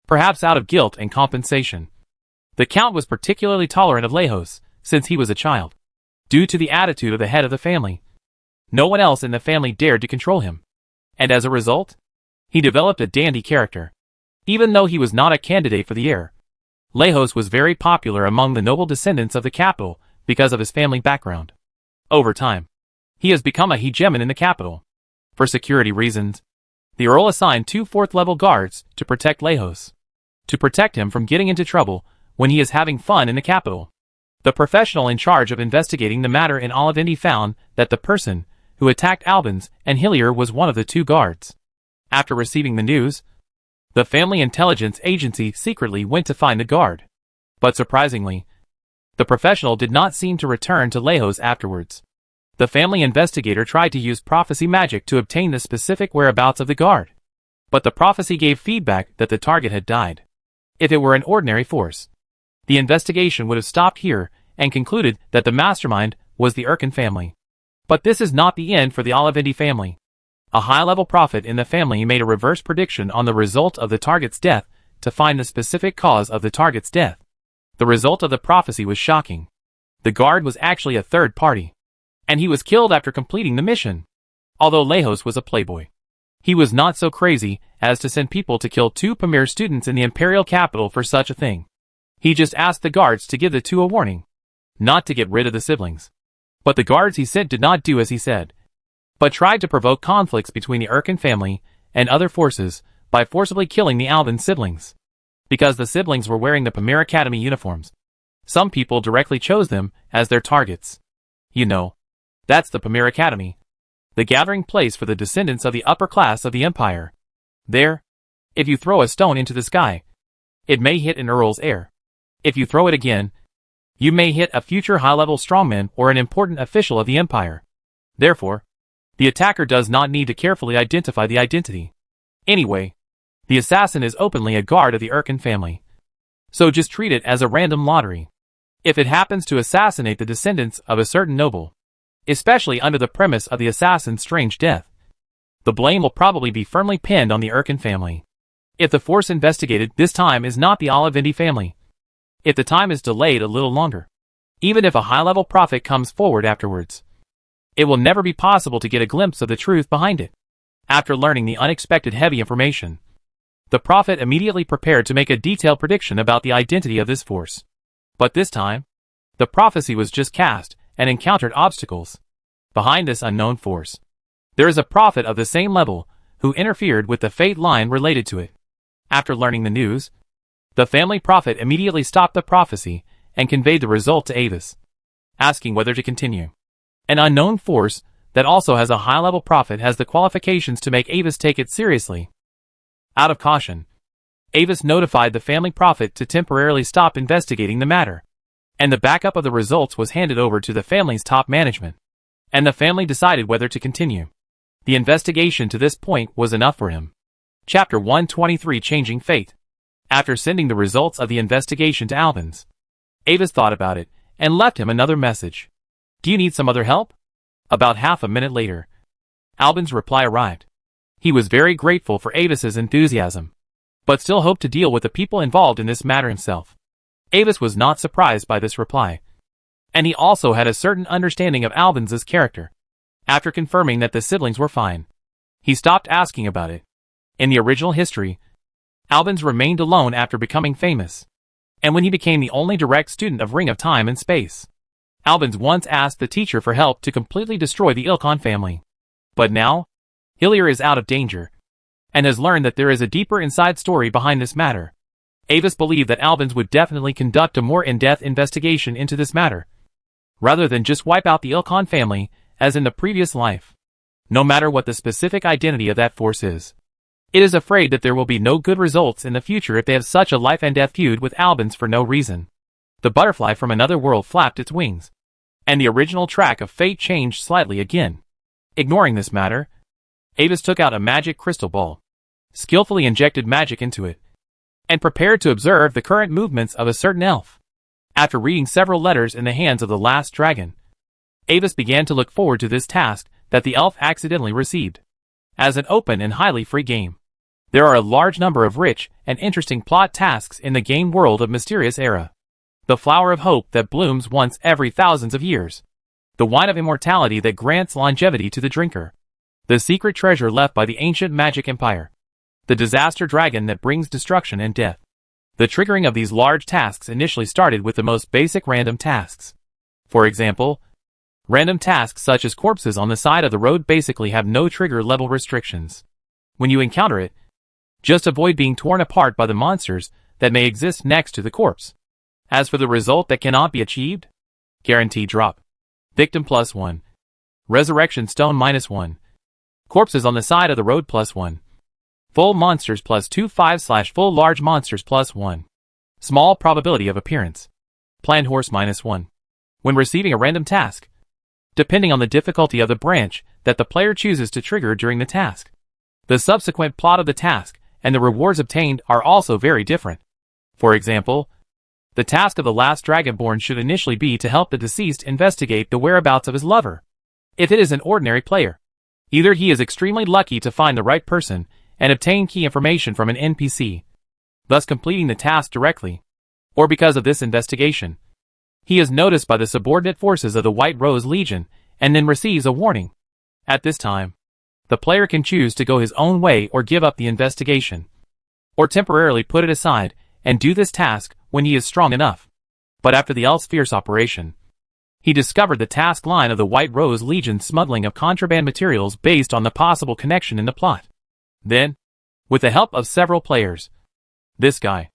Perhaps out of guilt and compensation. The Count was particularly tolerant of Lejos, since he was a child. Due to the attitude of the head of the family, no one else in the family dared to control him. And as a result, he developed a dandy character. Even though he was not a candidate for the heir, Lejos was very popular among the noble descendants of the capital because of his family background. Over time, he has become a hegemon in the capital. For security reasons, the Earl assigned 2 4th-level guards to protect Lejos, to protect him from getting into trouble when he is having fun in the capital. The professional in charge of investigating the matter in Olivendi found that the person who attacked Albans and Hillier was one of the 2 guards. After receiving the news, the Family Intelligence Agency secretly went to find the guard. But surprisingly, the professional did not seem to return to Lejos afterwards. The family investigator tried to use prophecy magic to obtain the specific whereabouts of the guard. But the prophecy gave feedback that the target had died. If it were an ordinary force, the investigation would have stopped here and concluded that the mastermind was the Erkin family. But this is not the end for the Olivendi family. A high-level prophet in the family made a reverse prediction on the result of the target's death to find the specific cause of the target's death. The result of the prophecy was shocking. The guard was actually a third party, and he was killed after completing the mission. Although Lejos was a playboy, he was not so crazy as to send people to kill 2 premier students in the imperial capital for such a thing. He just asked the guards to give the 2 a warning, not to get rid of the siblings. But the guards he sent did not do as he said, but tried to provoke conflicts between the Erkin family and other forces by forcibly killing the Albin siblings. Because the siblings were wearing the Premier Academy uniforms, some people directly chose them as their targets. You know, that's the Premier Academy, the gathering place for the descendants of the upper class of the empire. There, if you throw a stone into the sky, it may hit an earl's heir. If you throw it again, you may hit a future high-level strongman or an important official of the empire. Therefore, the attacker does not need to carefully identify the identity. Anyway, the assassin is openly a guard of the Erkin family. So just treat it as a random lottery. If it happens to assassinate the descendants of a certain noble, especially under the premise of the assassin's strange death, the blame will probably be firmly pinned on the Erkin family. If the force investigated this time is not the Olivendi family, if the time is delayed a little longer, even if a high-level prophet comes forward afterwards, it will never be possible to get a glimpse of the truth behind it. After learning the unexpected heavy information, the prophet immediately prepared to make a detailed prediction about the identity of this force. But this time, the prophecy was just cast and encountered obstacles. Behind this unknown force, there is a prophet of the same level who interfered with the fate line related to it. After learning the news, the family prophet immediately stopped the prophecy and conveyed the result to Avis, asking whether to continue. An unknown force that also has a high-level prophet has the qualifications to make Avis take it seriously. Out of caution, Avis notified the family prophet to temporarily stop investigating the matter, and the backup of the results was handed over to the family's top management, and the family decided whether to continue. The investigation to this point was enough for him. Chapter 123 Changing Fate. After sending the results of the investigation to Albans, Avis thought about it and left him another message. Do you need some other help? About half a minute later, Albans' reply arrived. He was very grateful for Avis's enthusiasm, but still hoped to deal with the people involved in this matter himself. Avis was not surprised by this reply, and he also had a certain understanding of Albans' character. After confirming that the siblings were fine, he stopped asking about it. In the original history, Albans remained alone after becoming famous, and when he became the only direct student of Ring of Time and Space, Albans once asked the teacher for help to completely destroy the Ilkhan family. But now, Hillier is out of danger, and has learned that there is a deeper inside story behind this matter. Avis believed that Albans would definitely conduct a more in-depth investigation into this matter, rather than just wipe out the Ilkhan family as in the previous life. No matter what the specific identity of that force is, it is afraid that there will be no good results in the future if they have such a life and death feud with Albans for no reason. The butterfly from another world flapped its wings, and the original track of fate changed slightly again. Ignoring this matter, Avis took out a magic crystal ball, skillfully injected magic into it, and prepared to observe the current movements of a certain elf. After reading several letters in the hands of the last dragon, Avis began to look forward to this task that the elf accidentally received. As an open and highly free game, there are a large number of rich and interesting plot tasks in the game world of Mysterious Era. The flower of hope that blooms once every thousands of years. The wine of immortality that grants longevity to the drinker. The secret treasure left by the ancient magic empire. The disaster dragon that brings destruction and death. The triggering of these large tasks initially started with the most basic random tasks. For example, random tasks such as corpses on the side of the road basically have no trigger level restrictions. When you encounter it, just avoid being torn apart by the monsters that may exist next to the corpse. As for the result that cannot be achieved, guaranteed drop. Victim +1. Resurrection stone -1. Corpses on the side of the road +1. Full monsters +25 / full large monsters +1. Small probability of appearance. Planned horse -1. When receiving a random task, depending on the difficulty of the branch that the player chooses to trigger during the task, the subsequent plot of the task and the rewards obtained are also very different. For example, the task of the last Dragonborn should initially be to help the deceased investigate the whereabouts of his lover. If it is an ordinary player, either he is extremely lucky to find the right person and obtain key information from an NPC, thus completing the task directly, or because of this investigation, he is noticed by the subordinate forces of the White Rose Legion and then receives a warning. At this time, the player can choose to go his own way or give up the investigation, or temporarily put it aside and do this task when he is strong enough. But after the elf's fierce operation, he discovered the task line of the White Rose Legion smuggling of contraband materials based on the possible connection in the plot. Then, with the help of several players, this guy,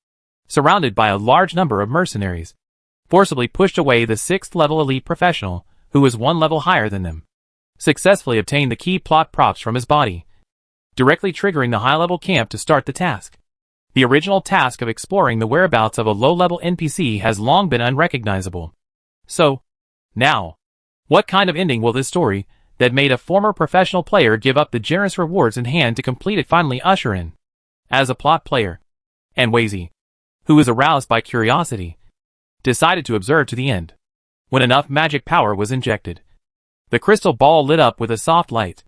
surrounded by a large number of mercenaries, forcibly pushed away the 6th level elite professional, who was 1 level higher than them, successfully obtained the key plot props from his body, directly triggering the high-level camp to start the task. The original task of exploring the whereabouts of a low-level NPC has long been unrecognizable. So, now, what kind of ending will this story, that made a former professional player give up the generous rewards in hand to complete it, finally usher in? As a plot player, and Wazy, who was aroused by curiosity, decided to observe to the end. When enough magic power was injected, the crystal ball lit up with a soft light,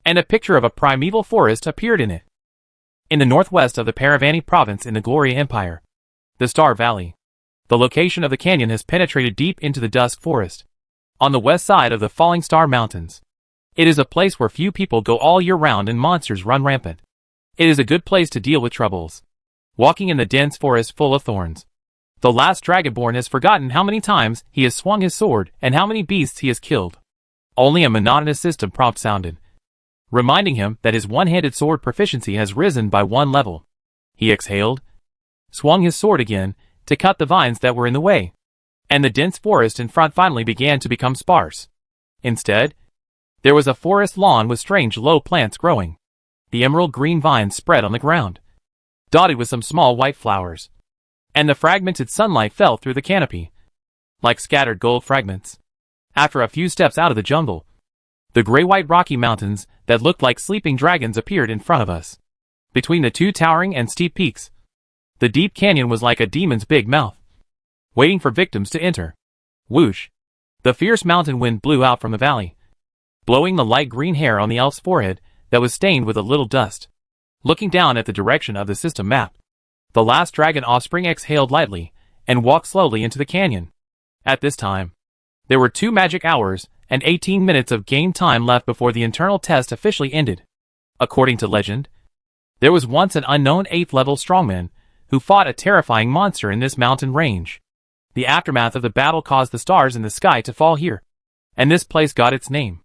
and a picture of a primeval forest appeared in it. In the northwest of the Paravani province in the Gloria Empire, the Star Valley, the location of the canyon has penetrated deep into the dusk forest, on the west side of the Falling Star Mountains. It is a place where few people go all year round and monsters run rampant. It is a good place to deal with troubles. Walking in the dense forest full of thorns, the last Dragonborn has forgotten how many times he has swung his sword and how many beasts he has killed. Only a monotonous system prompt sounded, reminding him that his one-handed sword proficiency has risen by 1 level. He exhaled, swung his sword again to cut the vines that were in the way, and the dense forest in front finally began to become sparse. Instead, there was a forest lawn with strange low plants growing. The emerald green vines spread on the ground, dotted with some small white flowers, and the fragmented sunlight fell through the canopy, like scattered gold fragments. After a few steps out of the jungle, the gray-white rocky mountains that looked like sleeping dragons appeared in front of us. Between the 2 towering and steep peaks, the deep canyon was like a demon's big mouth, waiting for victims to enter. Whoosh! The fierce mountain wind blew out from the valley, blowing the light green hair on the elf's forehead that was stained with a little dust. Looking down at the direction of the system map, the last dragon offspring exhaled lightly and walked slowly into the canyon. At this time, there were 2 magic hours and 18 minutes of game time left before the internal test officially ended. According to legend, there was once an unknown 8th level strongman who fought a terrifying monster in this mountain range. The aftermath of the battle caused the stars in the sky to fall here, and this place got its name.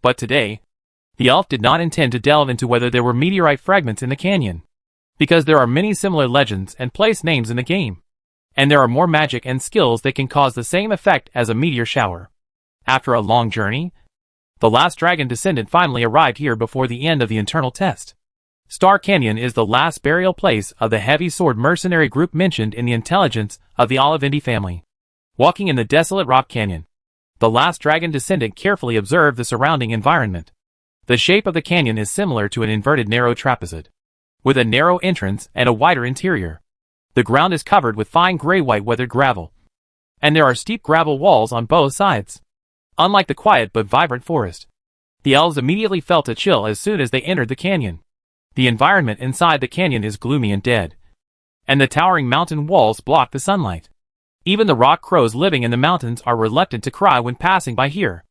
But today, the elf did not intend to delve into whether there were meteorite fragments in the canyon, because there are many similar legends and place names in the game, and there are more magic and skills that can cause the same effect as a meteor shower. After a long journey, the last dragon descendant finally arrived here before the end of the internal test. Star Canyon is the last burial place of the heavy sword mercenary group mentioned in the intelligence of the Olivindi family. Walking in the desolate rock canyon, The last dragon descendant carefully observed the surrounding environment. The shape of the canyon is similar to an inverted narrow trapezoid, with a narrow entrance and a wider interior. The ground is covered with fine gray-white weathered gravel, and there are steep gravel walls on both sides. Unlike the quiet but vibrant forest, the elves immediately felt a chill as soon as they entered the canyon. The environment inside the canyon is gloomy and dead, and the towering mountain walls block the sunlight. Even the rock crows living in the mountains are reluctant to cry when passing by here.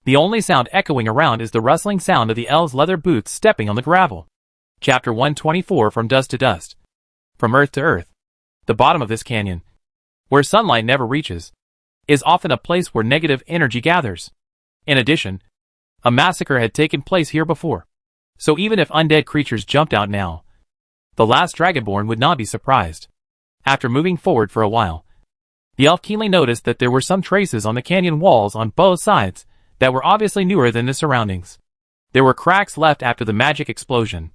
The only sound echoing around is the rustling sound of the elves' leather boots stepping on the gravel. Chapter 124 From Dust to Dust. From Earth to Earth. The bottom of this canyon, where sunlight never reaches, is often a place where negative energy gathers. In addition, a massacre had taken place here before, so even if undead creatures jumped out now, the last dragonborn would not be surprised. After moving forward for a while, the elf keenly noticed that there were some traces on the canyon walls on both sides that were obviously newer than the surroundings. There were cracks left after the magic explosion,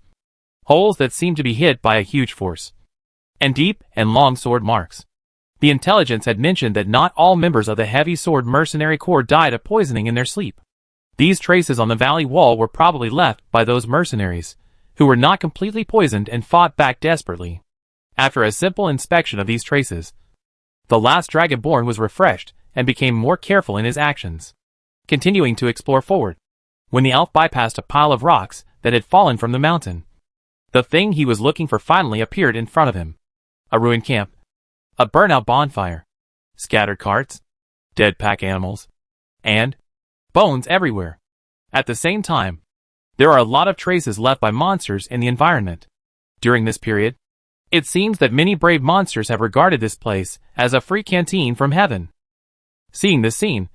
holes that seemed to be hit by a huge force, and deep and long sword marks. The intelligence had mentioned that not all members of the heavy sword mercenary corps died of poisoning in their sleep. These traces on the valley wall were probably left by those mercenaries, who were not completely poisoned and fought back desperately. After a simple inspection of these traces, the last dragonborn was refreshed and became more careful in his actions, continuing to explore forward. When the elf bypassed a pile of rocks that had fallen from the mountain, the thing he was looking for finally appeared in front of him. A ruined camp, a burnt-out bonfire, scattered carts, dead pack animals, and bones everywhere. At the same time, there are a lot of traces left by monsters in the environment. During this period, it seems that many brave monsters have regarded this place as a free canteen from heaven. Seeing this scene,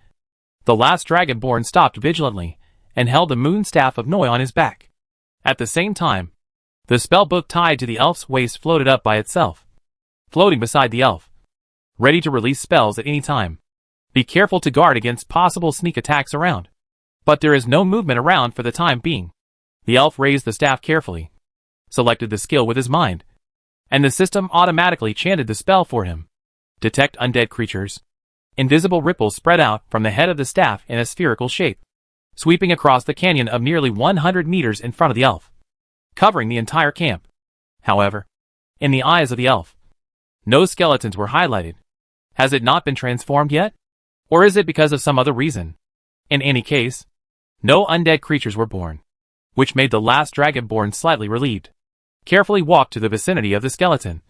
the last dragonborn stopped vigilantly and held the moon staff of Noi on his back. At the same time, the spell book tied to the elf's waist floated up by itself, floating beside the elf, ready to release spells at any time. Be careful to guard against possible sneak attacks around. But there is no movement around for the time being. The elf raised the staff carefully, selected the skill with his mind, and the system automatically chanted the spell for him. Detect undead creatures. Invisible ripples spread out from the head of the staff in a spherical shape, sweeping across the canyon of nearly 100 meters in front of the elf, covering the entire camp. However, in the eyes of the elf, no skeletons were highlighted. Has it not been transformed yet? Or is it because of some other reason? In any case, no undead creatures were born, which made the last dragonborn slightly relieved. Carefully walked to the vicinity of the skeleton,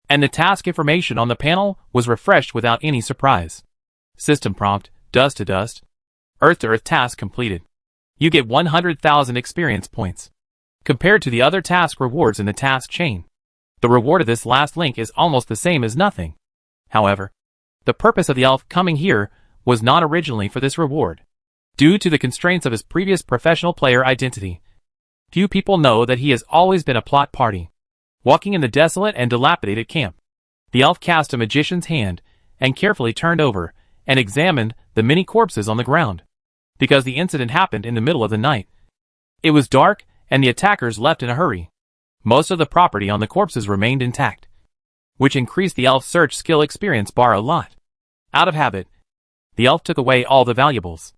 and the task information on the panel was refreshed without any surprise. System prompt, dust to dust. Earth to earth task completed. You get 100,000 experience points. Compared to the other task rewards in the task chain, the reward of this last link is almost the same as nothing. However, the purpose of the elf coming here was not originally for this reward. Due to the constraints of his previous professional player identity, few people know that he has always been a plot party. Walking in the desolate and dilapidated camp, the elf cast a magician's hand and carefully turned over and examined the many corpses on the ground. Because the incident happened in the middle of the night, it was dark and the attackers left in a hurry. Most of the property on the corpses remained intact, which increased the elf's search skill experience bar a lot. Out of habit, the elf took away all the valuables.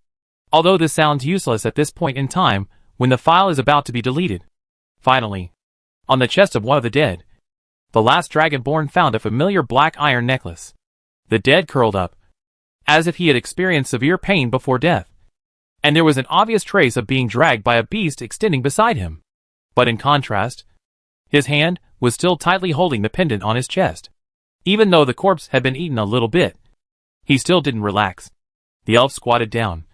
Although this sounds useless at this point in time when the file is about to be deleted. Finally, on the chest of one of the dead, the last dragonborn found a familiar black iron necklace. The dead curled up, as if he had experienced severe pain before death, and there was an obvious trace of being dragged by a beast extending beside him. But in contrast, his hand was still tightly holding the pendant on his chest. Even though the corpse had been eaten a little bit, he still didn't relax. The elf squatted down,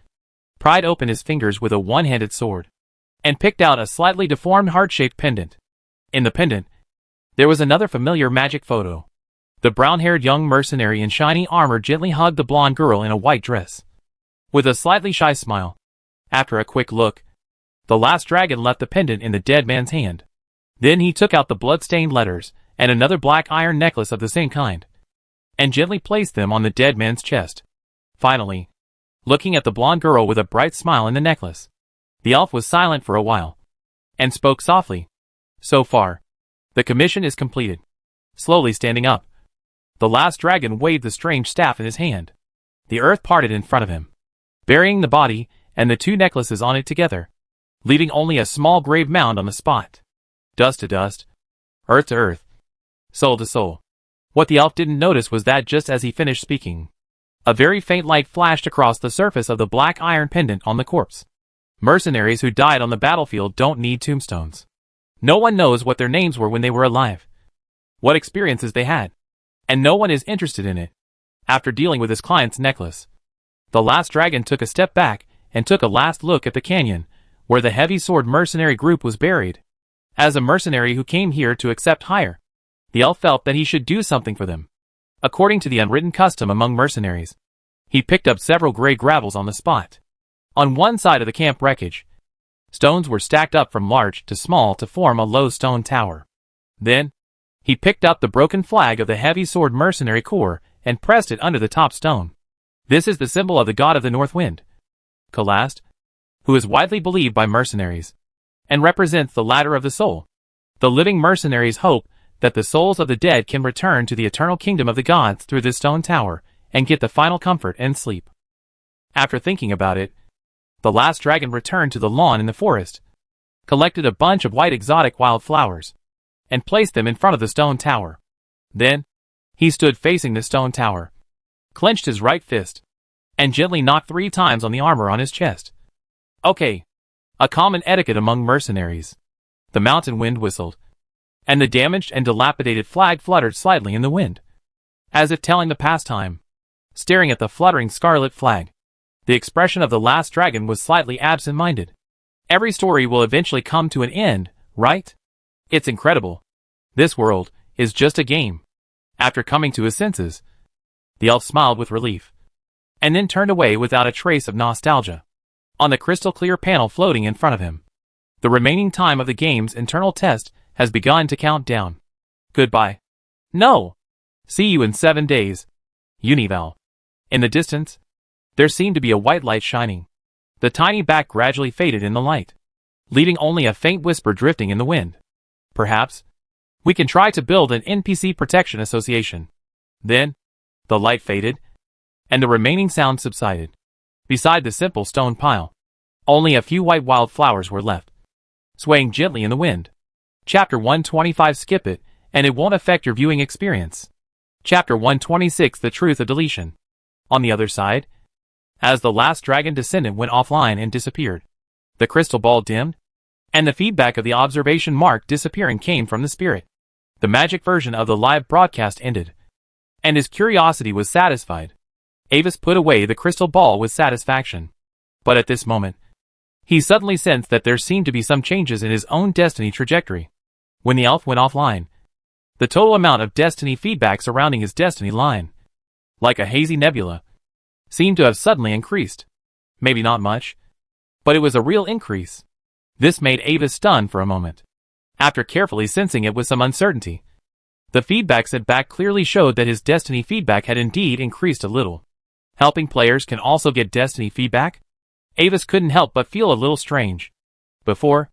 pried open his fingers with a one-handed sword, and picked out a slightly deformed heart-shaped pendant. In the pendant, there was another familiar magic photo. The brown-haired young mercenary in shiny armor gently hugged the blonde girl in a white dress, with a slightly shy smile. After a quick look, the last dragon left the pendant in the dead man's hand. Then he took out the blood-stained letters and another black iron necklace of the same kind, and gently placed them on the dead man's chest. Finally, looking at the blonde girl with a bright smile in the necklace, the elf was silent for a while, and spoke softly. So far, the commission is completed. Slowly standing up, the last dragon waved the strange staff in his hand. The earth parted in front of him, burying the body and the two necklaces on it together, leaving only a small grave mound on the spot. Dust to dust, earth to earth, soul to soul. What the elf didn't notice was that just as he finished speaking, a very faint light flashed across the surface of the black iron pendant on the corpse. Mercenaries who died on the battlefield don't need tombstones. No one knows what their names were when they were alive, what experiences they had, and no one is interested in it. After dealing with his client's necklace, the last dragon took a step back and took a last look at the canyon, where the heavy sword mercenary group was buried. As a mercenary who came here to accept hire, the elf felt that he should do something for them. According to the unwritten custom among mercenaries, he picked up several gray gravels on the spot. On one side of the camp wreckage, stones were stacked up from large to small to form a low stone tower. Then, he picked up the broken flag of the heavy sword mercenary corps and pressed it under the top stone. This is the symbol of the god of the north wind, Kalast, who is widely believed by mercenaries, and represents the ladder of the soul. The living mercenaries hope that the souls of the dead can return to the eternal kingdom of the gods through this stone tower and get the final comfort and sleep. After thinking about it, the last dragon returned to the lawn in the forest, collected a bunch of white exotic wildflowers, and placed them in front of the stone tower. Then, he stood facing the stone tower, clenched his right fist, and gently knocked 3 times on the armor on his chest. Okay. A common etiquette among mercenaries. The mountain wind whistled, and the damaged and dilapidated flag fluttered slightly in the wind, as if telling the pastime. Staring at the fluttering scarlet flag, the expression of the last dragon was slightly absent-minded. Every story will eventually come to an end, right? It's incredible. This world is just a game. After coming to his senses, the elf smiled with relief, and then turned away without a trace of nostalgia. On the crystal-clear panel floating in front of him, the remaining time of the game's internal test has begun to count down. Goodbye. No! See you in 7 days. Unival. In the distance, there seemed to be a white light shining. The tiny back gradually faded in the light, leaving only a faint whisper drifting in the wind. Perhaps we can try to build an NPC protection association. Then, the light faded, and the remaining sound subsided. Beside the simple stone pile, only a few white wildflowers were left, swaying gently in the wind. Chapter 125. Skip it, and it won't affect your viewing experience. Chapter 126. The Truth of Deletion. On the other side, as the last dragon descendant went offline and disappeared, the crystal ball dimmed, and the feedback of the observation mark disappearing came from the spirit. The magic version of the live broadcast ended, and his curiosity was satisfied. Avis put away the crystal ball with satisfaction. But at this moment, he suddenly sensed that there seemed to be some changes in his own destiny trajectory. When the elf went offline, the total amount of destiny feedback surrounding his destiny line, like a hazy nebula, seemed to have suddenly increased. Maybe not much, but it was a real increase. This made Avis stunned for a moment. After carefully sensing it with some uncertainty, the feedback sent back clearly showed that his destiny feedback had indeed increased a little. Helping players can also get destiny feedback? Avis couldn't help but feel a little strange. Before,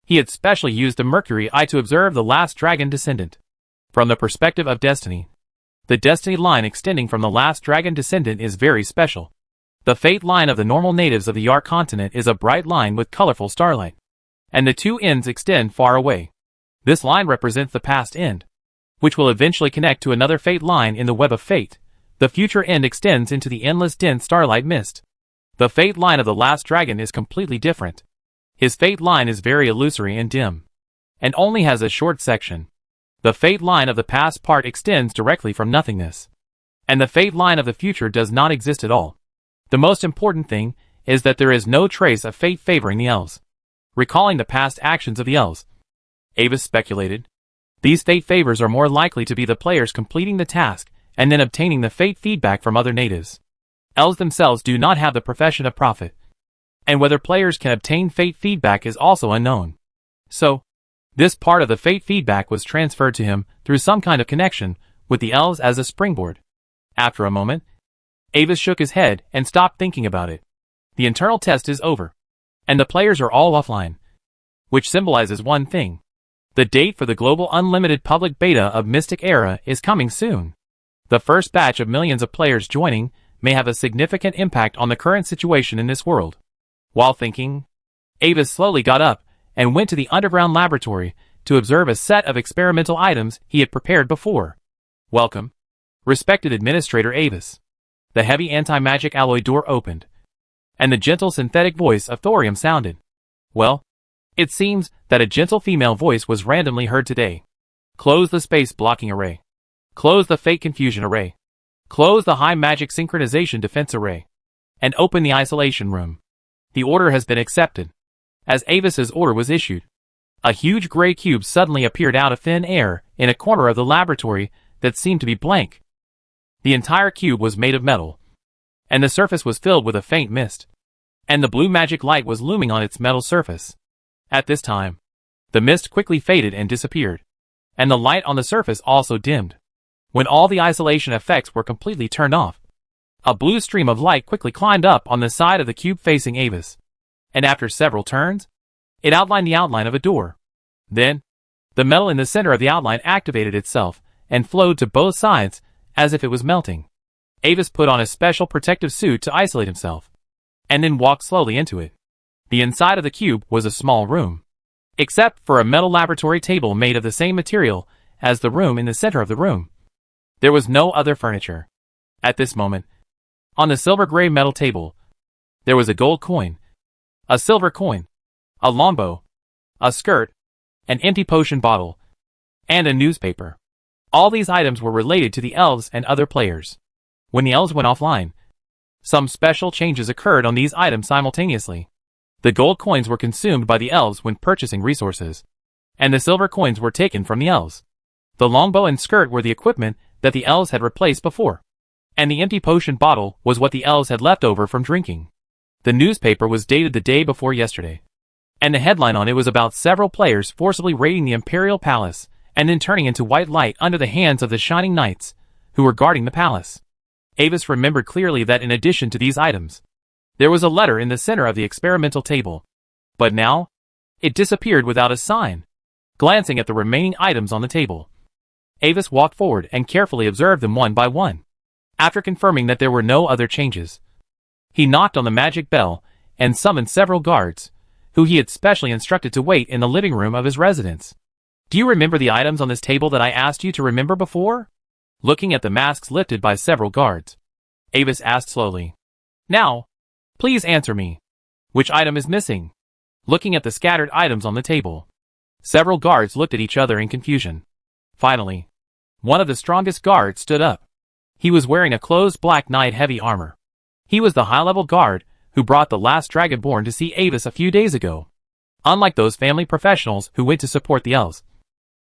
he had specially used the Mercury Eye to observe the last dragon descendant. From the perspective of destiny, the destiny line extending from the last dragon descendant is very special. The fate line of the normal natives of the Yark continent is a bright line with colorful starlight, and the two ends extend far away. This line represents the past end, which will eventually connect to another fate line in the web of fate. The future end extends into the endless dense starlight mist. The fate line of the last dragon is completely different. His fate line is very illusory and dim, and only has a short section. The fate line of the past part extends directly from nothingness, and the fate line of the future does not exist at all. The most important thing is that there is no trace of fate favoring the elves. Recalling the past actions of the elves, Avis speculated, these fate favors are more likely to be the players completing the task and then obtaining the fate feedback from other natives. Elves themselves do not have the profession of prophet, and whether players can obtain fate feedback is also unknown. So, this part of the fate feedback was transferred to him through some kind of connection with the elves as a springboard. After a moment, Avis shook his head and stopped thinking about it. The internal test is over, and the players are all offline, which symbolizes one thing. The date for the global unlimited public beta of Mystic Era is coming soon. The first batch of millions of players joining may have a significant impact on the current situation in this world. While thinking, Avis slowly got up and went to the underground laboratory to observe a set of experimental items he had prepared before. Welcome, respected Administrator Avis. The heavy anti-magic alloy door opened, and the gentle synthetic voice of thorium sounded. Well, it seems that a gentle female voice was randomly heard today. Close the space blocking array. Close the fake confusion array. Close the high magic synchronization defense array. And open the isolation room. The order has been accepted. As Avis's order was issued, a huge gray cube suddenly appeared out of thin air in a corner of the laboratory that seemed to be blank. The entire cube was made of metal, and the surface was filled with a faint mist, and the blue magic light was looming on its metal surface. At this time, the mist quickly faded and disappeared, and the light on the surface also dimmed. When all the isolation effects were completely turned off, a blue stream of light quickly climbed up on the side of the cube facing Avis, and after several turns, it outlined the outline of a door. Then, the metal in the center of the outline activated itself and flowed to both sides as if it was melting. Avis put on a special protective suit to isolate himself, and then walked slowly into it. The inside of the cube was a small room, except for a metal laboratory table made of the same material as the room in the center of the room. There was no other furniture. At this moment, on the silver-gray metal table, there was a gold coin, a silver coin, a longbow, a skirt, an empty potion bottle, and a newspaper. All these items were related to the elves and other players. When the elves went offline, some special changes occurred on these items simultaneously. The gold coins were consumed by the elves when purchasing resources, and the silver coins were taken from the elves. The longbow and skirt were the equipment that the elves had replaced before, and the empty potion bottle was what the elves had left over from drinking. The newspaper was dated the day before yesterday, and the headline on it was about several players forcibly raiding the Imperial Palace and then turning into white light under the hands of the Shining Knights who were guarding the palace. Avis remembered clearly that in addition to these items, there was a letter in the center of the experimental table, but now, it disappeared without a sign. Glancing at the remaining items on the table, Avis walked forward and carefully observed them one by one. After confirming that there were no other changes, he knocked on the magic bell and summoned several guards, who he had specially instructed to wait in the living room of his residence. Do you remember the items on this table that I asked you to remember before? Looking at the masks lifted by several guards, Avis asked slowly. Now, please answer me. Which item is missing? Looking at the scattered items on the table, several guards looked at each other in confusion. Finally, one of the strongest guards stood up. He was wearing a closed black knight heavy armor. He was the high-level guard who brought the last Dragonborn to see Avis a few days ago. Unlike those family professionals who went to support the elves,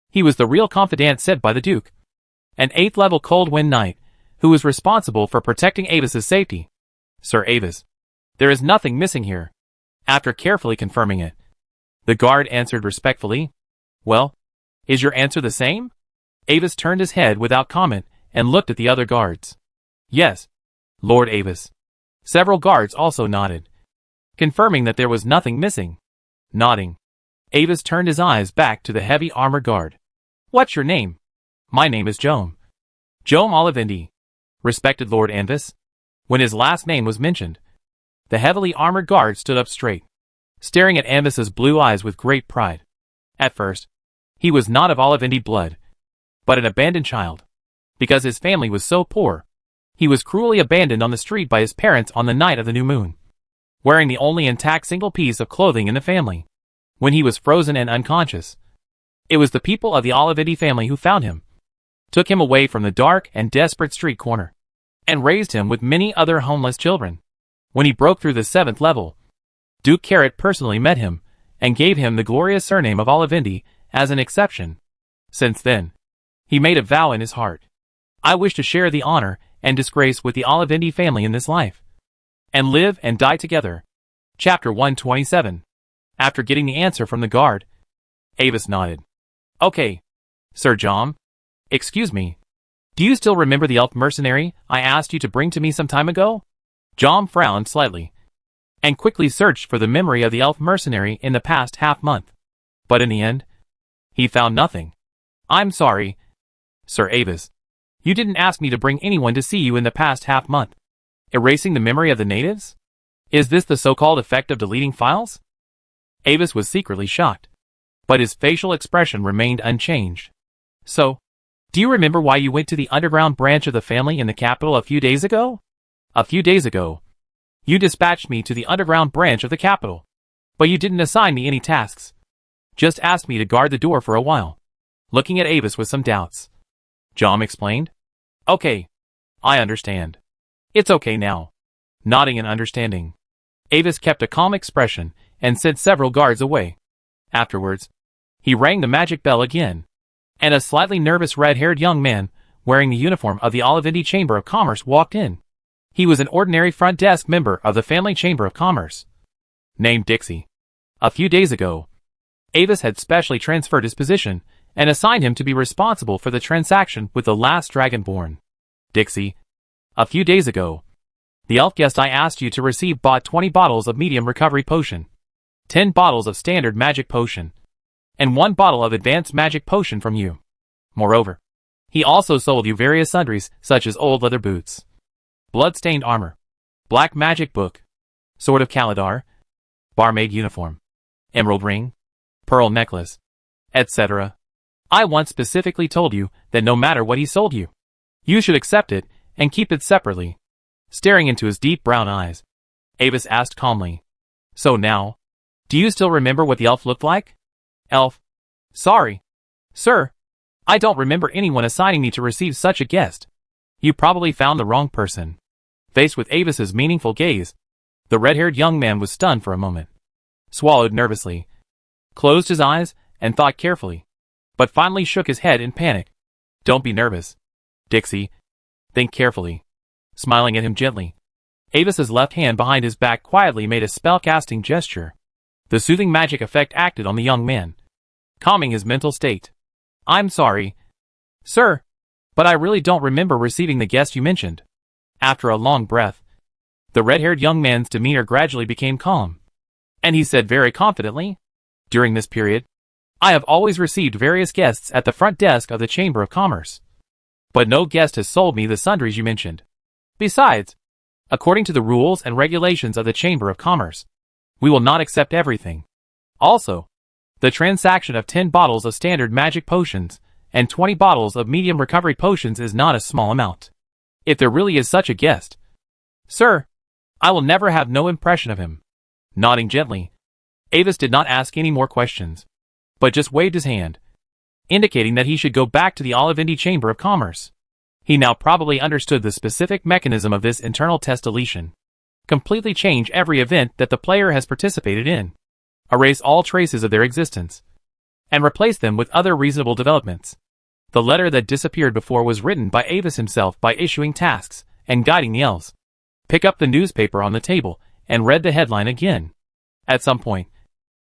he was the real confidant sent by the Duke, an 8th-level Cold Wind Knight who was responsible for protecting Avis's safety. Sir Avis, there is nothing missing here. After carefully confirming it, the guard answered respectfully. Well, is your answer the same? Avis turned his head without comment and looked at the other guards. Yes, Lord Avis. Several guards also nodded, confirming that there was nothing missing. Nodding, Avis turned his eyes back to the heavy armor guard. What's your name? My name is Jome. Jome Olivendi, respected Lord Anvis. When his last name was mentioned, the heavily armored guard stood up straight, staring at Anvis's blue eyes with great pride. At first, he was not of Olivendi blood, but an abandoned child. Because his family was so poor, he was cruelly abandoned on the street by his parents on the night of the new moon, wearing the only intact single piece of clothing in the family. When he was frozen and unconscious, it was the people of the Olivendi family who found him, took him away from the dark and desperate street corner, and raised him with many other homeless children. When he broke through the 7th level, Duke Carrot personally met him and gave him the glorious surname of Olivendi as an exception. Since then, he made a vow in his heart. I wish to share the honor and disgrace with the Olivendi family in this life, and live and die together. Chapter 127. After getting the answer from the guard, Avis nodded. Okay, Sir Jome. Excuse me. Do you still remember the elf mercenary I asked you to bring to me some time ago? Jome frowned slightly, and quickly searched for the memory of the elf mercenary in the past half-month. But in the end, he found nothing. I'm sorry, Sir Avis. You didn't ask me to bring anyone to see you in the past half-month. Erasing the memory of the natives? Is this the so-called effect of deleting files? Avis was secretly shocked, but his facial expression remained unchanged. So, do you remember why you went to the underground branch of the family in the capital a few days ago? A few days ago, you dispatched me to the underground branch of the capital, but you didn't assign me any tasks. Just asked me to guard the door for a while. Looking at Avis with some doubts, Jom explained. Okay, I understand. It's okay now. Nodding in understanding, Avis kept a calm expression and sent several guards away. Afterwards, he rang the magic bell again, and a slightly nervous red-haired young man, wearing the uniform of the Olivindi Chamber of Commerce, walked in. He was an ordinary front desk member of the family Chamber of Commerce, named Dixie. A few days ago, Avis had specially transferred his position and assigned him to be responsible for the transaction with the last Dragonborn. Dixie, a few days ago, the elf guest I asked you to receive bought 20 bottles of medium recovery potion, 10 bottles of standard magic potion, and 1 bottle of advanced magic potion from you. Moreover, he also sold you various sundries such as old leather boots, blood-stained armor, black magic book, sword of Kalidar, barmaid uniform, emerald ring, pearl necklace, etc. I once specifically told you that no matter what he sold you, you should accept it and keep it separately. Staring into his deep brown eyes, Avis asked calmly, So now, do you still remember what the elf looked like? Elf. Sorry, sir. I don't remember anyone assigning me to receive such a guest. You probably found the wrong person. Faced with Avis's meaningful gaze, the red-haired young man was stunned for a moment, swallowed nervously, closed his eyes, and thought carefully, but finally shook his head in panic. Don't be nervous, Dixie. Think carefully. Smiling at him gently, Avis's left hand behind his back quietly made a spell-casting gesture. The soothing magic effect acted on the young man, calming his mental state. I'm sorry, sir, but I really don't remember receiving the guest you mentioned. After a long breath, the red-haired young man's demeanor gradually became calm, and he said very confidently, During this period, I have always received various guests at the front desk of the Chamber of Commerce, but no guest has sold me the sundries you mentioned. Besides, according to the rules and regulations of the Chamber of Commerce, we will not accept everything. Also, the transaction of 10 bottles of standard magic potions and 20 bottles of medium recovery potions is not a small amount. If there really is such a guest, sir, I will never have no impression of him. Nodding gently, Avis did not ask any more questions, but just waved his hand, indicating that he should go back to the Olivindi Chamber of Commerce. He now probably understood the specific mechanism of this internal test deletion. Completely change every event that the player has participated in. Erase all traces of their existence, and replace them with other reasonable developments. The letter that disappeared before was written by Avis himself by issuing tasks and guiding the elves. Pick up the newspaper on the table and read the headline again. At some point,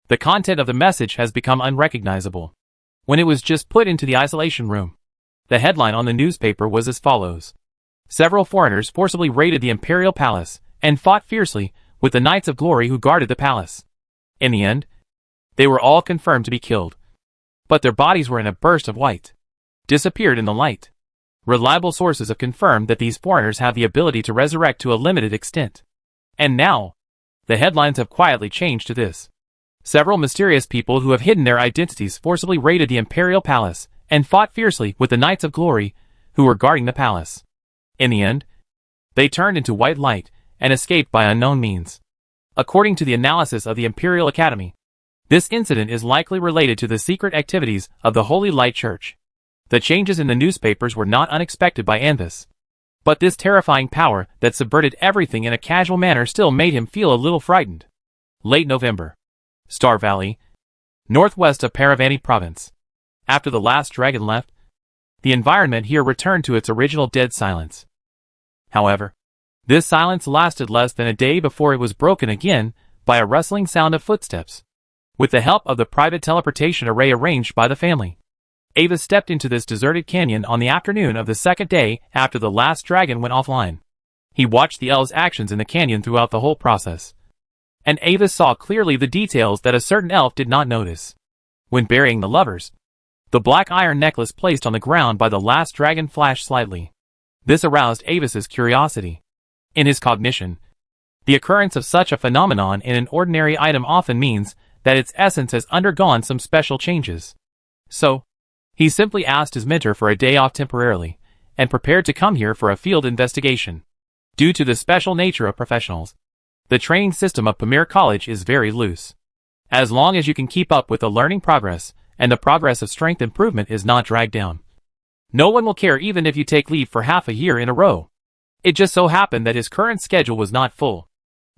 the content of the message has become unrecognizable. When it was just put into the isolation room, the headline on the newspaper was as follows. Several foreigners forcibly raided the Imperial Palace and fought fiercely with the Knights of Glory who guarded the palace. In the end, they were all confirmed to be killed, but their bodies were in a burst of white, disappeared in the light. Reliable sources have confirmed that these foreigners have the ability to resurrect to a limited extent. And now, the headlines have quietly changed to this. Several mysterious people who have hidden their identities forcibly raided the Imperial Palace and fought fiercely with the Knights of Glory who were guarding the palace. In the end, they turned into white light and escaped by unknown means. According to the analysis of the Imperial Academy, this incident is likely related to the secret activities of the Holy Light Church. The changes in the newspapers were not unexpected by Anthus, but this terrifying power that subverted everything in a casual manner still made him feel a little frightened. Late November. Star Valley, northwest of Paravani Province. After the last dragon left, the environment here returned to its original dead silence. However, this silence lasted less than a day before it was broken again by a rustling sound of footsteps. With the help of the private teleportation array arranged by the family, Avis stepped into this deserted canyon on the afternoon of the second day after the last dragon went offline. He watched the elves' actions in the canyon throughout the whole process, and Avis saw clearly the details that a certain elf did not notice. When burying the lovers, the black iron necklace placed on the ground by the last dragon flashed slightly. This aroused Avis's curiosity. In his cognition, the occurrence of such a phenomenon in an ordinary item often means that its essence has undergone some special changes. So, he simply asked his mentor for a day off temporarily, and prepared to come here for a field investigation. Due to the special nature of professionals, the training system of Premier College is very loose. As long as you can keep up with the learning progress, and the progress of strength improvement is not dragged down, no one will care even if you take leave for half a year in a row. It just so happened that his current schedule was not full,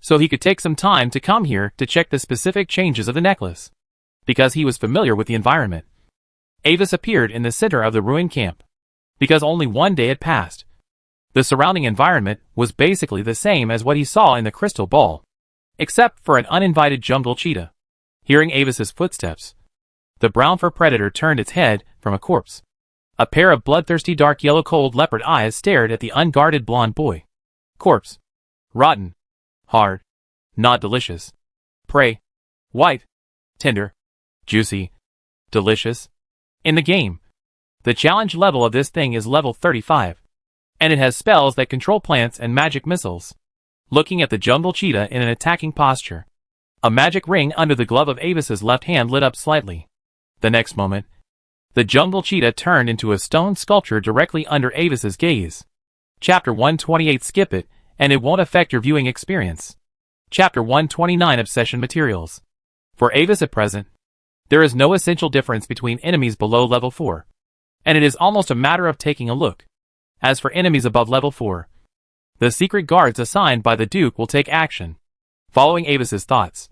so he could take some time to come here to check the specific changes of the necklace. Because he was familiar with the environment, Avis appeared in the center of the ruined camp. Because only one day had passed, the surrounding environment was basically the same as what he saw in the crystal ball, except for an uninvited jungle cheetah. Hearing Avis's footsteps, the brown fur predator turned its head from a corpse. A pair of bloodthirsty dark yellow cold leopard eyes stared at the unguarded blonde boy. Corpse. Rotten. Hard. Not delicious. Prey. White. Tender. Juicy. Delicious. In the game, the challenge level of this thing is level 35, and it has spells that control plants and magic missiles. Looking at the jungle cheetah in an attacking posture, a magic ring under the glove of Avis's left hand lit up slightly. The next moment, the jungle cheetah turned into a stone sculpture directly under Avis's gaze. Chapter 128. Skip it, and it won't affect your viewing experience. Chapter 129. Obsession materials. For Avis at present, there is no essential difference between enemies below level 4, and it is almost a matter of taking a look. As for enemies above level 4, the secret guards assigned by the Duke will take action. Following Avis's thoughts,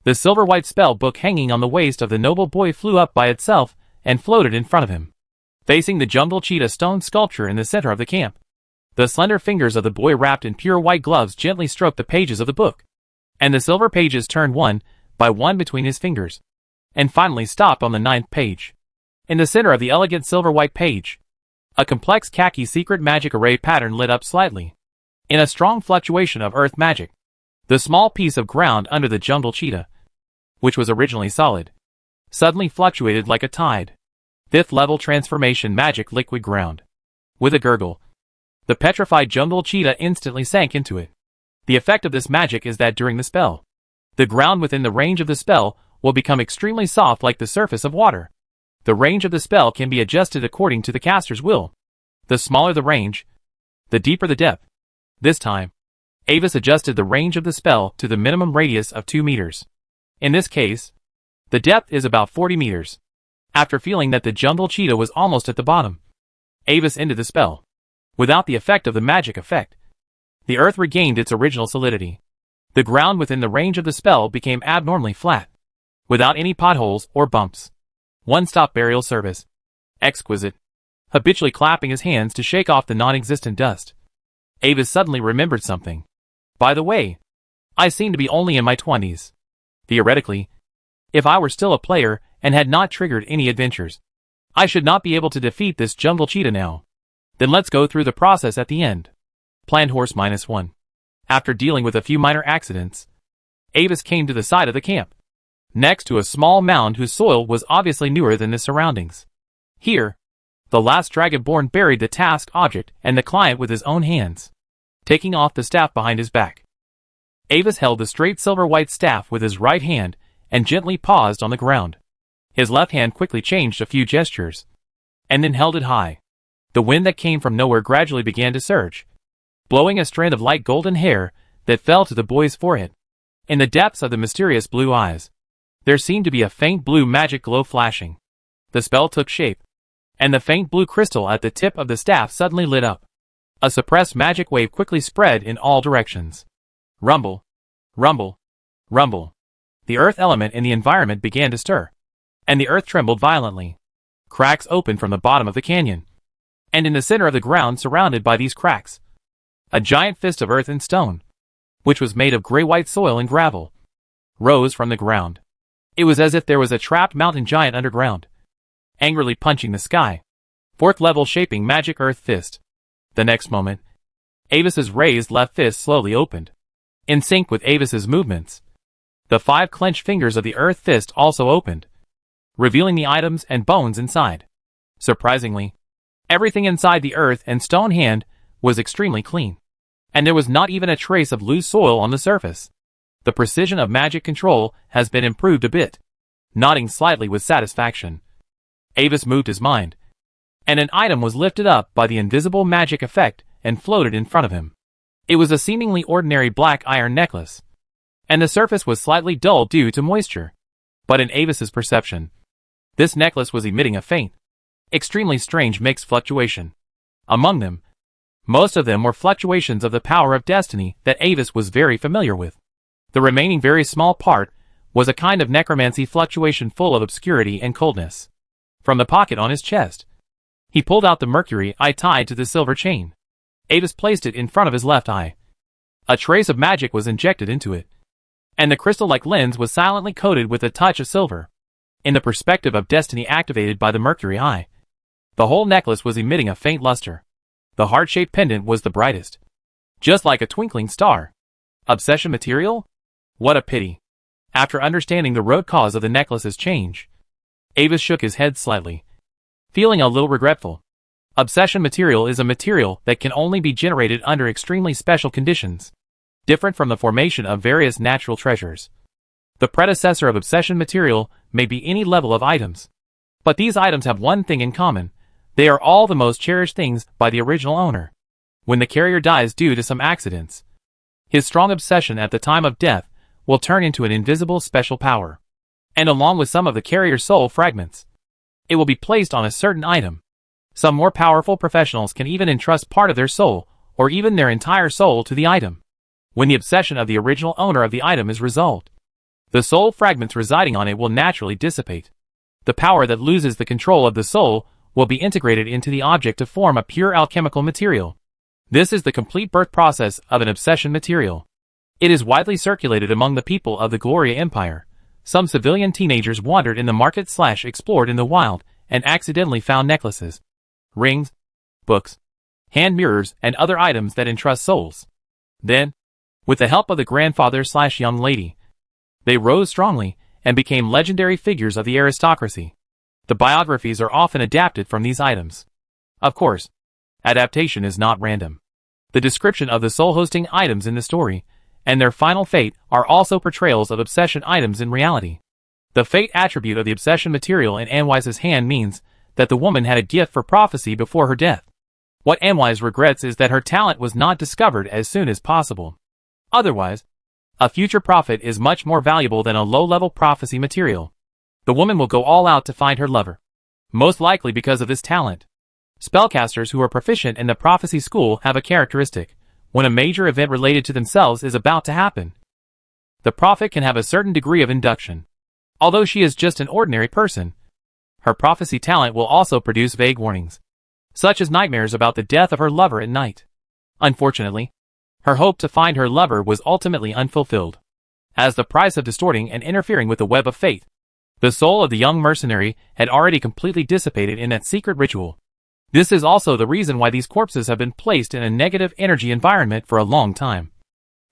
the silver-white spell book hanging on the waist of the noble boy flew up by itself and floated in front of him, facing the jungle cheetah stone sculpture in the center of the camp. The slender fingers of the boy wrapped in pure white gloves gently stroked the pages of the book, and the silver pages turned one by one between his fingers, and finally stopped on the 9th page. In the center of the elegant silver-white page, a complex khaki secret magic array pattern lit up slightly. In a strong fluctuation of earth magic, the small piece of ground under the jungle cheetah, which was originally solid, suddenly fluctuated like a tide. 5th level transformation magic liquid ground. With a gurgle, the petrified jungle cheetah instantly sank into it. The effect of this magic is that during the spell, the ground within the range of the spell will become extremely soft like the surface of water. The range of the spell can be adjusted according to the caster's will. The smaller the range, the deeper the depth. This time, Avis adjusted the range of the spell to the minimum radius of 2 meters. In this case, the depth is about 40 meters. After feeling that the jungle cheetah was almost at the bottom, Avis ended the spell. Without the effect of the magic effect, the earth regained its original solidity. The ground within the range of the spell became abnormally flat, without any potholes or bumps. One-stop burial service. Exquisite. Habitually clapping his hands to shake off the non-existent dust, Avis suddenly remembered something. By the way, I seem to be only in my 20s. Theoretically, if I were still a player and had not triggered any adventures, I should not be able to defeat this jungle cheetah now. Then let's go through the process at the end. Planned horse -1. After dealing with a few minor accidents, Avis came to the side of the camp, next to a small mound whose soil was obviously newer than the surroundings. Here, the last dragonborn buried the task object and the client with his own hands, taking off the staff behind his back. Avis held the straight silver-white staff with his right hand and gently paused on the ground. His left hand quickly changed a few gestures, and then held it high. The wind that came from nowhere gradually began to surge, blowing a strand of light golden hair that fell to the boy's forehead. In the depths of the mysterious blue eyes, there seemed to be a faint blue magic glow flashing. The spell took shape, and the faint blue crystal at the tip of the staff suddenly lit up. A suppressed magic wave quickly spread in all directions. Rumble, rumble, rumble. The earth element in the environment began to stir, and the earth trembled violently. Cracks opened from the bottom of the canyon, and in the center of the ground surrounded by these cracks, a giant fist of earth and stone, which was made of gray-white soil and gravel, rose from the ground. It was as if there was a trapped mountain giant underground, angrily punching the sky. 4th level shaping magic earth fist. The next moment, Avis's raised left fist slowly opened, in sync with Avis's movements. The 5 clenched fingers of the earth fist also opened, revealing the items and bones inside. Surprisingly, everything inside the earth and stone hand was extremely clean. and there was not even a trace of loose soil on the surface. The precision of magic control has been improved a bit. Nodding slightly with satisfaction, Avis moved his mind, and an item was lifted up by the invisible magic effect and floated in front of him. It was a seemingly ordinary black iron necklace, and the surface was slightly dull due to moisture. But in Avis's perception, this necklace was emitting a faint, extremely strange mixed fluctuation. Among them, most of them were fluctuations of the power of destiny that Avis was very familiar with. The remaining very small part was a kind of necromancy fluctuation full of obscurity and coldness. From the pocket on his chest, he pulled out the mercury eye tied to the silver chain. Avis placed it in front of his left eye. A trace of magic was injected into it, and the crystal-like lens was silently coated with a touch of silver. In the perspective of destiny activated by the mercury eye, the whole necklace was emitting a faint luster. The heart-shaped pendant was the brightest, just like a twinkling star. Obsession material? What a pity. After understanding the root cause of the necklace's change, Avis shook his head slightly, feeling a little regretful. Obsession material is a material that can only be generated under extremely special conditions, different from the formation of various natural treasures. The predecessor of obsession material may be any level of items, but these items have one thing in common: they are all the most cherished things by the original owner. When the carrier dies due to some accidents, his strong obsession at the time of death will turn into an invisible special power, and along with some of the carrier's soul fragments, it will be placed on a certain item. Some more powerful professionals can even entrust part of their soul, or even their entire soul, to the item. When the obsession of the original owner of the item is resolved, the soul fragments residing on it will naturally dissipate. The power that loses the control of the soul will be integrated into the object to form a pure alchemical material. This is the complete birth process of an obsession material. It is widely circulated among the people of the Gloria Empire. Some civilian teenagers wandered in the market/explored in the wild and accidentally found necklaces, rings, books, hand mirrors, and other items that entrust souls. Then, with the help of the grandfather/young lady, they rose strongly and became legendary figures of the aristocracy. The biographies are often adapted from these items. Of course, adaptation is not random. The description of the soul-hosting items in the story and their final fate are also portrayals of obsession items in reality. The fate attribute of the obsession material in Anwise's hand means that the woman had a gift for prophecy before her death. What Anwise regrets is that her talent was not discovered as soon as possible. Otherwise, a future prophet is much more valuable than a low-level prophecy material. The woman will go all out to find her lover, most likely because of this talent. Spellcasters who are proficient in the prophecy school have a characteristic: when a major event related to themselves is about to happen, the prophet can have a certain degree of induction. Although she is just an ordinary person, her prophecy talent will also produce vague warnings, such as nightmares about the death of her lover at night. Unfortunately, her hope to find her lover was ultimately unfulfilled. As the price of distorting and interfering with the web of fate, the soul of the young mercenary had already completely dissipated in that secret ritual. This is also the reason why these corpses have been placed in a negative energy environment for a long time,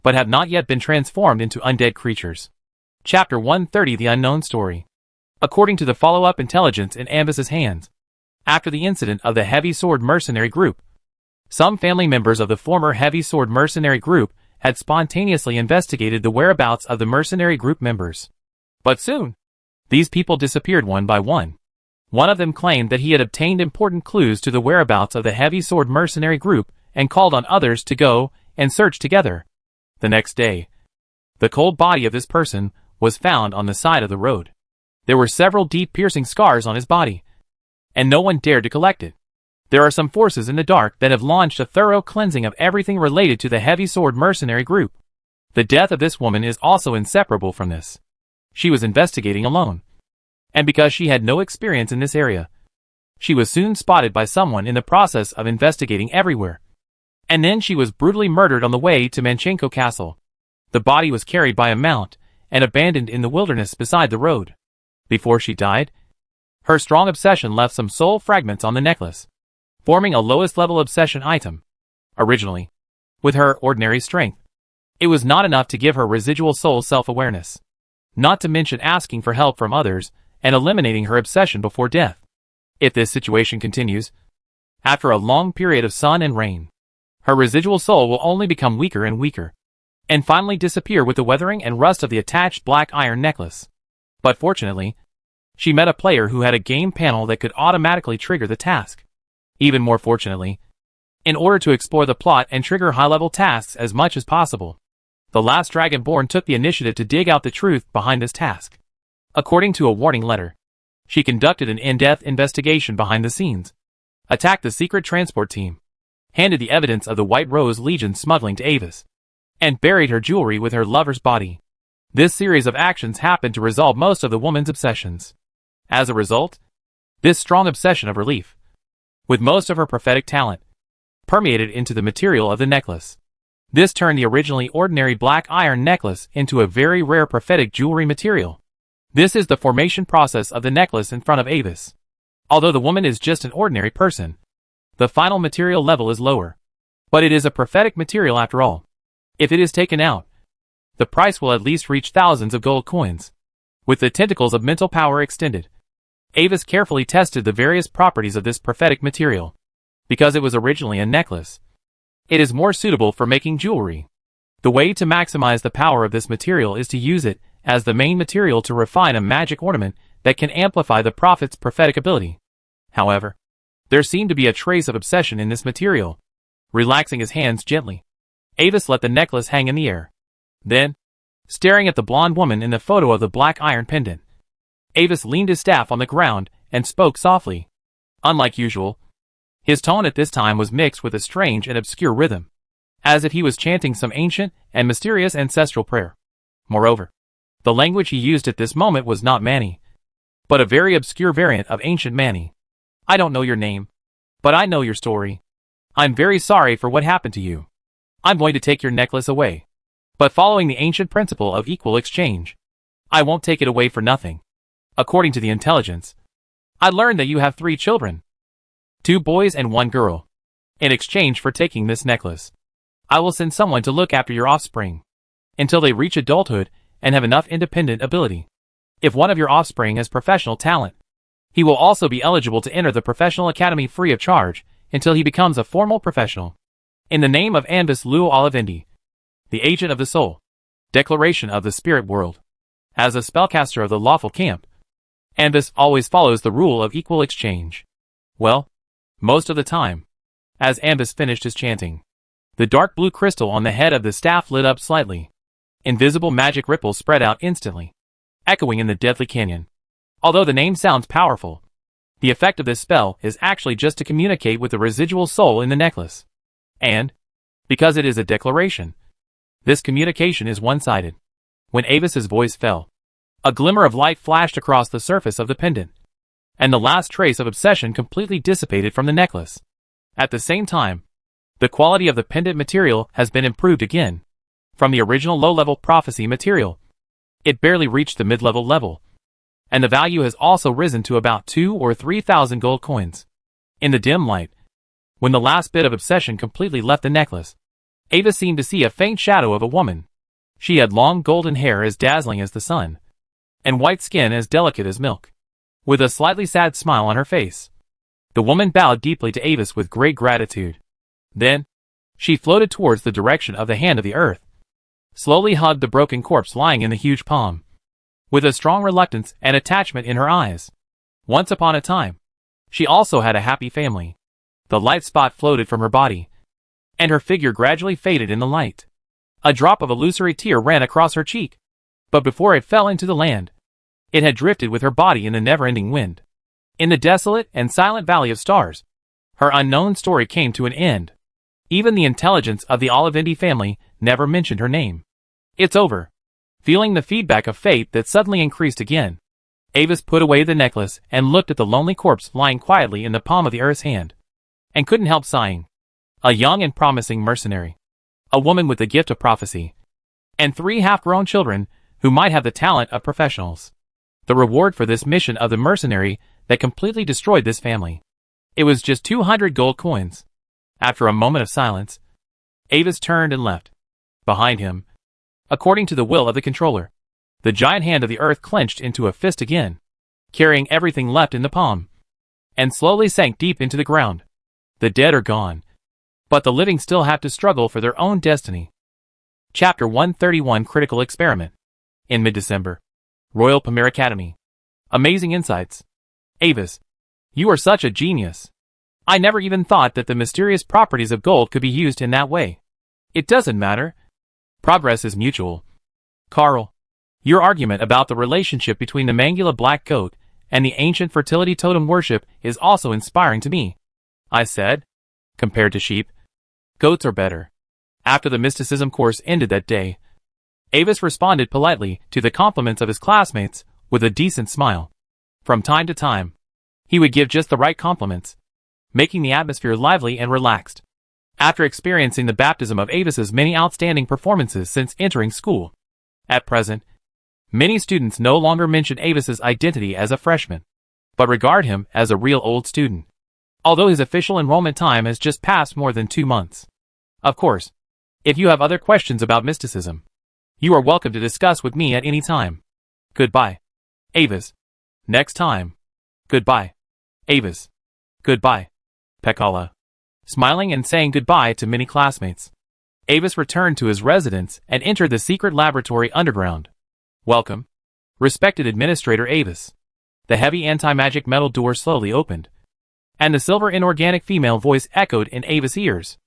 but have not yet been transformed into undead creatures. Chapter 130: The Unknown Story. According to the follow-up intelligence in Ambus's hands, after the incident of the Heavy Sword Mercenary Group, some family members of the former Heavy Sword Mercenary Group had spontaneously investigated the whereabouts of the Mercenary Group members. But soon, these people disappeared one by one. One of them claimed that he had obtained important clues to the whereabouts of the Heavy Sword Mercenary Group and called on others to go and search together. The next day, the cold body of this person was found on the side of the road. There were several deep piercing scars on his body, and no one dared to collect it. There are some forces in the dark that have launched a thorough cleansing of everything related to the Heavy Sword Mercenary Group. The death of this woman is also inseparable from this. She was investigating alone, and because she had no experience in this area, she was soon spotted by someone in the process of investigating everywhere. And then she was brutally murdered on the way to Manchenko Castle. The body was carried by a mount and abandoned in the wilderness beside the road. Before she died, her strong obsession left some soul fragments on the necklace, forming a lowest level obsession item. Originally, with her ordinary strength, it was not enough to give her residual soul self-awareness, not to mention asking for help from others and eliminating her obsession before death. If this situation continues, after a long period of sun and rain, her residual soul will only become weaker and weaker, and finally disappear with the weathering and rust of the attached black iron necklace. But fortunately, she met a player who had a game panel that could automatically trigger the task. Even more fortunately, in order to explore the plot and trigger high-level tasks as much as possible, the last Dragonborn took the initiative to dig out the truth behind this task. According to a warning letter, she conducted an in-depth investigation behind the scenes, attacked the secret transport team, handed the evidence of the White Rose Legion smuggling to Avis, and buried her jewelry with her lover's body. This series of actions happened to resolve most of the woman's obsessions. As a result, this strong obsession of relief, with most of her prophetic talent, permeated into the material of the necklace. This turned the originally ordinary black iron necklace into a very rare prophetic jewelry material. This is the formation process of the necklace in front of Avis. Although the woman is just an ordinary person, the final material level is lower. But it is a prophetic material after all. If it is taken out, the price will at least reach thousands of gold coins. With the tentacles of mental power extended, Avis carefully tested the various properties of this prophetic material. Because it was originally a necklace, it is more suitable for making jewelry. The way to maximize the power of this material is to use it as the main material to refine a magic ornament that can amplify the prophet's prophetic ability. However, there seemed to be a trace of obsession in this material. Relaxing his hands gently, Avis let the necklace hang in the air. Then, staring at the blonde woman in the photo of the black iron pendant, Avis leaned his staff on the ground and spoke softly. Unlike usual, his tone at this time was mixed with a strange and obscure rhythm, as if he was chanting some ancient and mysterious ancestral prayer. Moreover, the language he used at this moment was not Mani, but a very obscure variant of ancient Mani. I don't know your name, but I know your story. I'm very sorry for what happened to you. I'm going to take your necklace away, but following the ancient principle of equal exchange, I won't take it away for nothing. According to the intelligence, I learned that you have 3 children. 2 boys and 1 girl. In exchange for taking this necklace, I will send someone to look after your offspring until they reach adulthood and have enough independent ability. If one of your offspring has professional talent, he will also be eligible to enter the professional academy free of charge until he becomes a formal professional. In the name of Anvis Lu Olivendi, the agent of the soul, declaration of the spirit world. As a spellcaster of the lawful camp, Anvis always follows the rule of equal exchange. Well, most of the time. As Anvis finished his chanting, the dark blue crystal on the head of the staff lit up slightly. Invisible magic ripples spread out instantly, echoing in the deadly canyon. Although the name sounds powerful, the effect of this spell is actually just to communicate with the residual soul in the necklace. And, because it is a declaration, this communication is one-sided. When Avis's voice fell, a glimmer of light flashed across the surface of the pendant, and the last trace of obsession completely dissipated from the necklace. At the same time, the quality of the pendant material has been improved again. From the original low-level prophecy material, it barely reached the mid-level level, and the value has also risen to about 2,000 or 3,000 gold coins. In the dim light, when the last bit of obsession completely left the necklace, Avis seemed to see a faint shadow of a woman. She had long golden hair as dazzling as the sun, and white skin as delicate as milk, with a slightly sad smile on her face. The woman bowed deeply to Avis with great gratitude. Then, she floated towards the direction of the hand of the earth, slowly hugged the broken corpse lying in the huge palm, with a strong reluctance and attachment in her eyes. Once upon a time, she also had a happy family. The light spot floated from her body, and her figure gradually faded in the light. A drop of illusory tear ran across her cheek, but before it fell into the land, it had drifted with her body in the never-ending wind. In the desolate and silent valley of stars, her unknown story came to an end. Even the intelligence of the Olivendi family never mentioned her name. It's over. Feeling the feedback of fate that suddenly increased again, Avis put away the necklace and looked at the lonely corpse lying quietly in the palm of the earth's hand, and couldn't help sighing. A young and promising mercenary, a woman with the gift of prophecy, and 3 half-grown children who might have the talent of professionals. The reward for this mission of the mercenary that completely destroyed this family. It was just 200 gold coins. After a moment of silence, Avis turned and left. Behind him, according to the will of the controller, the giant hand of the earth clenched into a fist again, carrying everything left in the palm, and slowly sank deep into the ground. The dead are gone. but the living still have to struggle for their own destiny. Chapter 131 Critical Experiment. In mid-December. Royal Premier Academy. Amazing insights. Avis, you are such a genius. I never even thought that the mysterious properties of gold could be used in that way. It doesn't matter. Progress is mutual. Carl, your argument about the relationship between the Mangula black goat and the ancient fertility totem worship is also inspiring to me. I said. Compared to sheep, goats are better. After the mysticism course ended that day, Avis responded politely to the compliments of his classmates with a decent smile. From time to time, he would give just the right compliments, making the atmosphere lively and relaxed. After experiencing the baptism of Avis's many outstanding performances since entering school, at present, many students no longer mention Avis's identity as a freshman, but regard him as a real old student, although his official enrollment time has just passed more than 2 months. Of course, if you have other questions about mysticism, you are welcome to discuss with me at any time. Goodbye. Avis. Next time. Goodbye. Avis. Goodbye. Pekala. Smiling and saying goodbye to many classmates, Avis returned to his residence and entered the secret laboratory underground. Welcome. Respected Administrator Avis. The heavy anti-magic metal door slowly opened, and the silver inorganic female voice echoed in Avis' ears.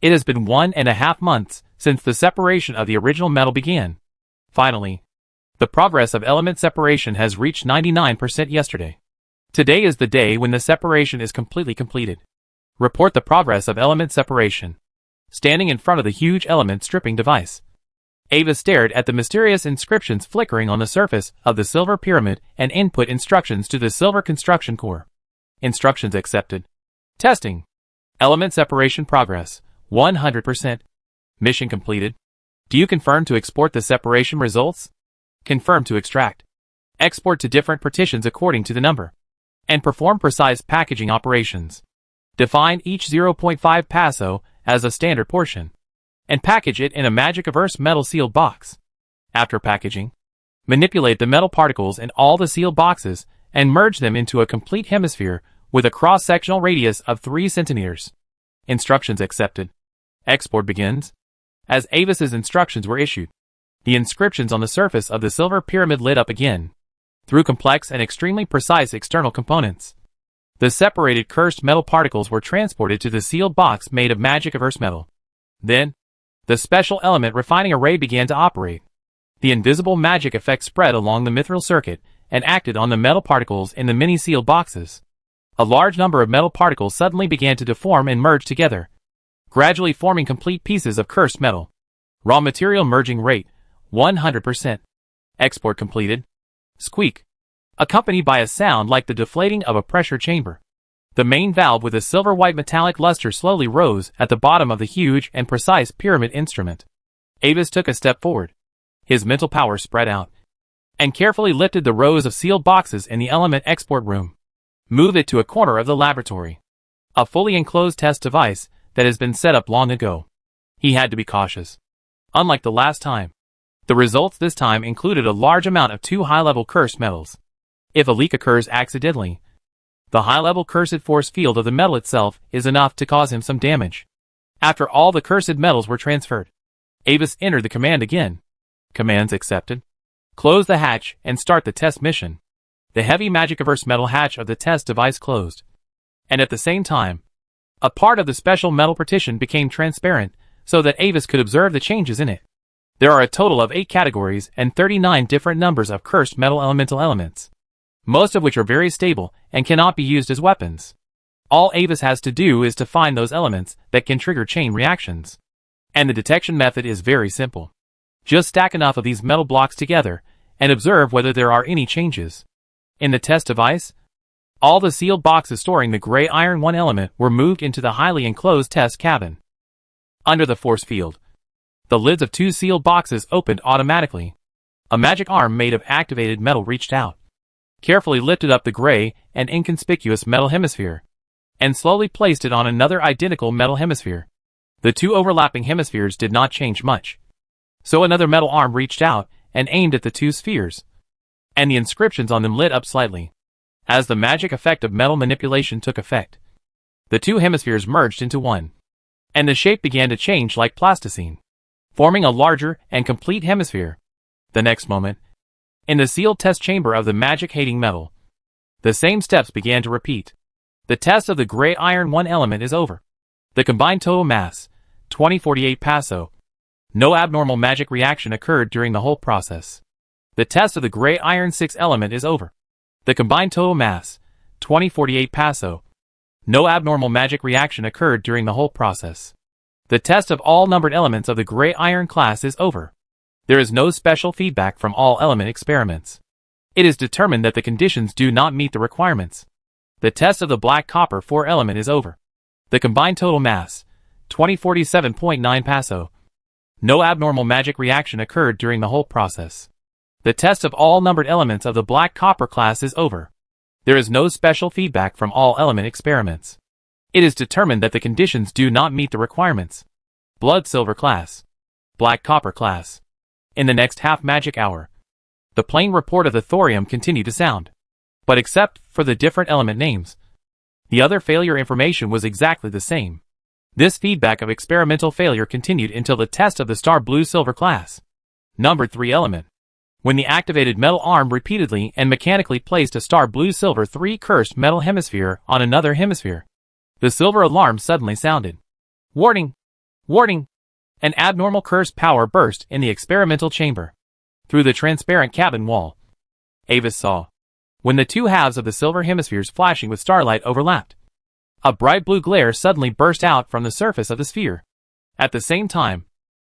It has been 1.5 months since the separation of the original metal began. Finally, the progress of element separation has reached 99% yesterday. Today is the day when the separation is completely completed. Report the progress of element separation. Standing in front of the huge element stripping device, Avis stared at the mysterious inscriptions flickering on the surface of the silver pyramid and input instructions to the silver construction core. Instructions accepted. Testing. Element separation progress. 100%. Mission completed. Do you confirm to export the separation results? Confirm to extract. Export to different partitions according to the number. And perform precise packaging operations. Define each 0.5 paso as a standard portion, and package it in a magic-averse metal sealed box. After packaging, manipulate the metal particles in all the sealed boxes and merge them into a complete hemisphere with a cross-sectional radius of 3 centimeters. Instructions accepted. Export begins. As Avis's instructions were issued, the inscriptions on the surface of the silver pyramid lit up again. Through complex and extremely precise external components, the separated cursed metal particles were transported to the sealed box made of magic-averse metal. Then, the special element refining array began to operate. The invisible magic effect spread along the mithril circuit and acted on the metal particles in the many sealed boxes. A large number of metal particles suddenly began to deform and merge together, gradually forming complete pieces of cursed metal. Raw material merging rate, 100%. Export completed. Squeak. Accompanied by a sound like the deflating of a pressure chamber. The main valve with a silver-white metallic luster slowly rose at the bottom of the huge and precise pyramid instrument. Avis took a step forward. His mental power spread out, and carefully lifted the rows of sealed boxes in the element export room. Move it to a corner of the laboratory. A fully enclosed test device that has been set up long ago. He had to be cautious. Unlike the last time, the results this time included a large amount of 2 high-level cursed metals. If a leak occurs accidentally, the high-level cursed force field of the metal itself is enough to cause him some damage. After all the cursed metals were transferred, Avis entered the command again. Commands accepted. Close the hatch and start the test mission. The heavy magic-averse metal hatch of the test device closed, and at the same time, a part of the special metal partition became transparent so that Avis could observe the changes in it. There are a total of 8 categories and 39 different numbers of cursed metal elemental elements, most of which are very stable and cannot be used as weapons. All Avis has to do is to find those elements that can trigger chain reactions. And the detection method is very simple. Just stack enough of these metal blocks together and observe whether there are any changes. In the test device, all the sealed boxes storing the gray iron 1 element were moved into the highly enclosed test cabin. Under the force field, the lids of 2 sealed boxes opened automatically. A magic arm made of activated metal reached out, carefully lifted up the gray and inconspicuous metal hemisphere, and slowly placed it on another identical metal hemisphere. The 2 overlapping hemispheres did not change much. So another metal arm reached out and aimed at the 2 spheres, and the inscriptions on them lit up slightly. As the magic effect of metal manipulation took effect, the 2 hemispheres merged into one. and the shape began to change like plasticine, forming a larger and complete hemisphere. The next moment, in the sealed test chamber of the magic-hating metal, the same steps began to repeat. The test of the gray iron 1 element is over. The combined total mass, 2048 paso. No abnormal magic reaction occurred during the whole process. The test of the gray iron 6 element is over. The combined total mass, 2048 paso. No abnormal magic reaction occurred during the whole process. The test of all numbered elements of the gray iron class is over. There is no special feedback from all element experiments. It is determined that the conditions do not meet the requirements. The test of the black copper 4 element is over. The combined total mass, 2047.9 paso. No abnormal magic reaction occurred during the whole process. The test of all numbered elements of the black copper class is over. There is no special feedback from all element experiments. It is determined that the conditions do not meet the requirements. Blood silver class. Black copper class. In the next half magic hour, the plain report of the thorium continued to sound. But except for the different element names, the other failure information was exactly the same. This feedback of experimental failure continued until the test of the star blue silver class. Numbered 3 element. When the activated metal arm repeatedly and mechanically placed a star blue silver 3 cursed metal hemisphere on another hemisphere, the silver alarm suddenly sounded. Warning! Warning! An abnormal cursed power burst in the experimental chamber. Through the transparent cabin wall, Avis saw, when the two halves of the silver hemispheres flashing with starlight overlapped, a bright blue glare suddenly burst out from the surface of the sphere. At the same time,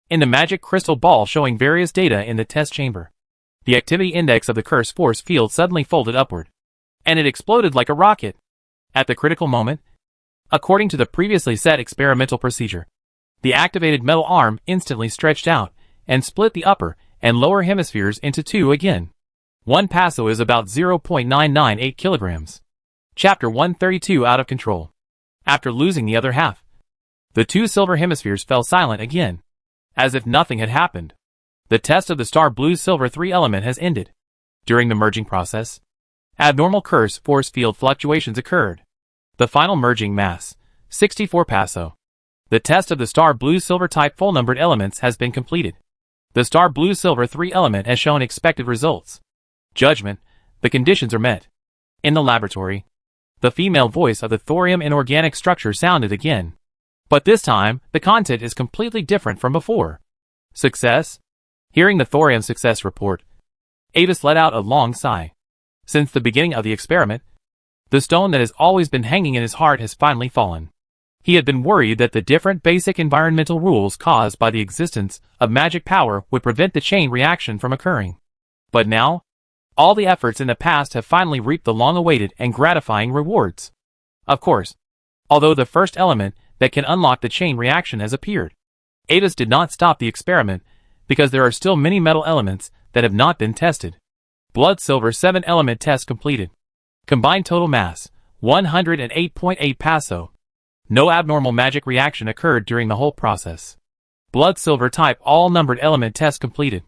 in the magic crystal ball showing various data in the test chamber, the activity index of the cursed force field suddenly folded upward, and it exploded like a rocket. At the critical moment, according to the previously set experimental procedure, the activated metal arm instantly stretched out and split the upper and lower hemispheres into 2 again. 1 paso is about 0.998 kilograms. Chapter 132 Out of Control. After losing the other half, the 2 silver hemispheres fell silent again, as if nothing had happened. The test of the star blue silver 3 element has ended. During the merging process, abnormal curse force field fluctuations occurred. The final merging mass, 64 paso. The test of the star blue silver type full numbered elements has been completed. The star blue silver 3 element has shown expected results. Judgment, the conditions are met. In the laboratory, the female voice of the thorium inorganic structure sounded again. But this time, the content is completely different from before. Success? Hearing the thorium success report, Avis let out a long sigh. Since the beginning of the experiment, the stone that has always been hanging in his heart has finally fallen. He had been worried that the different basic environmental rules caused by the existence of magic power would prevent the chain reaction from occurring. But now, all the efforts in the past have finally reaped the long-awaited and gratifying rewards. Of course, although the first element that can unlock the chain reaction has appeared, Avis did not stop the experiment because there are still many metal elements that have not been tested. Blood silver 7 element test completed. Combined total mass, 108.8 paso. No abnormal magic reaction occurred during the whole process. Blood silver type all numbered element test completed.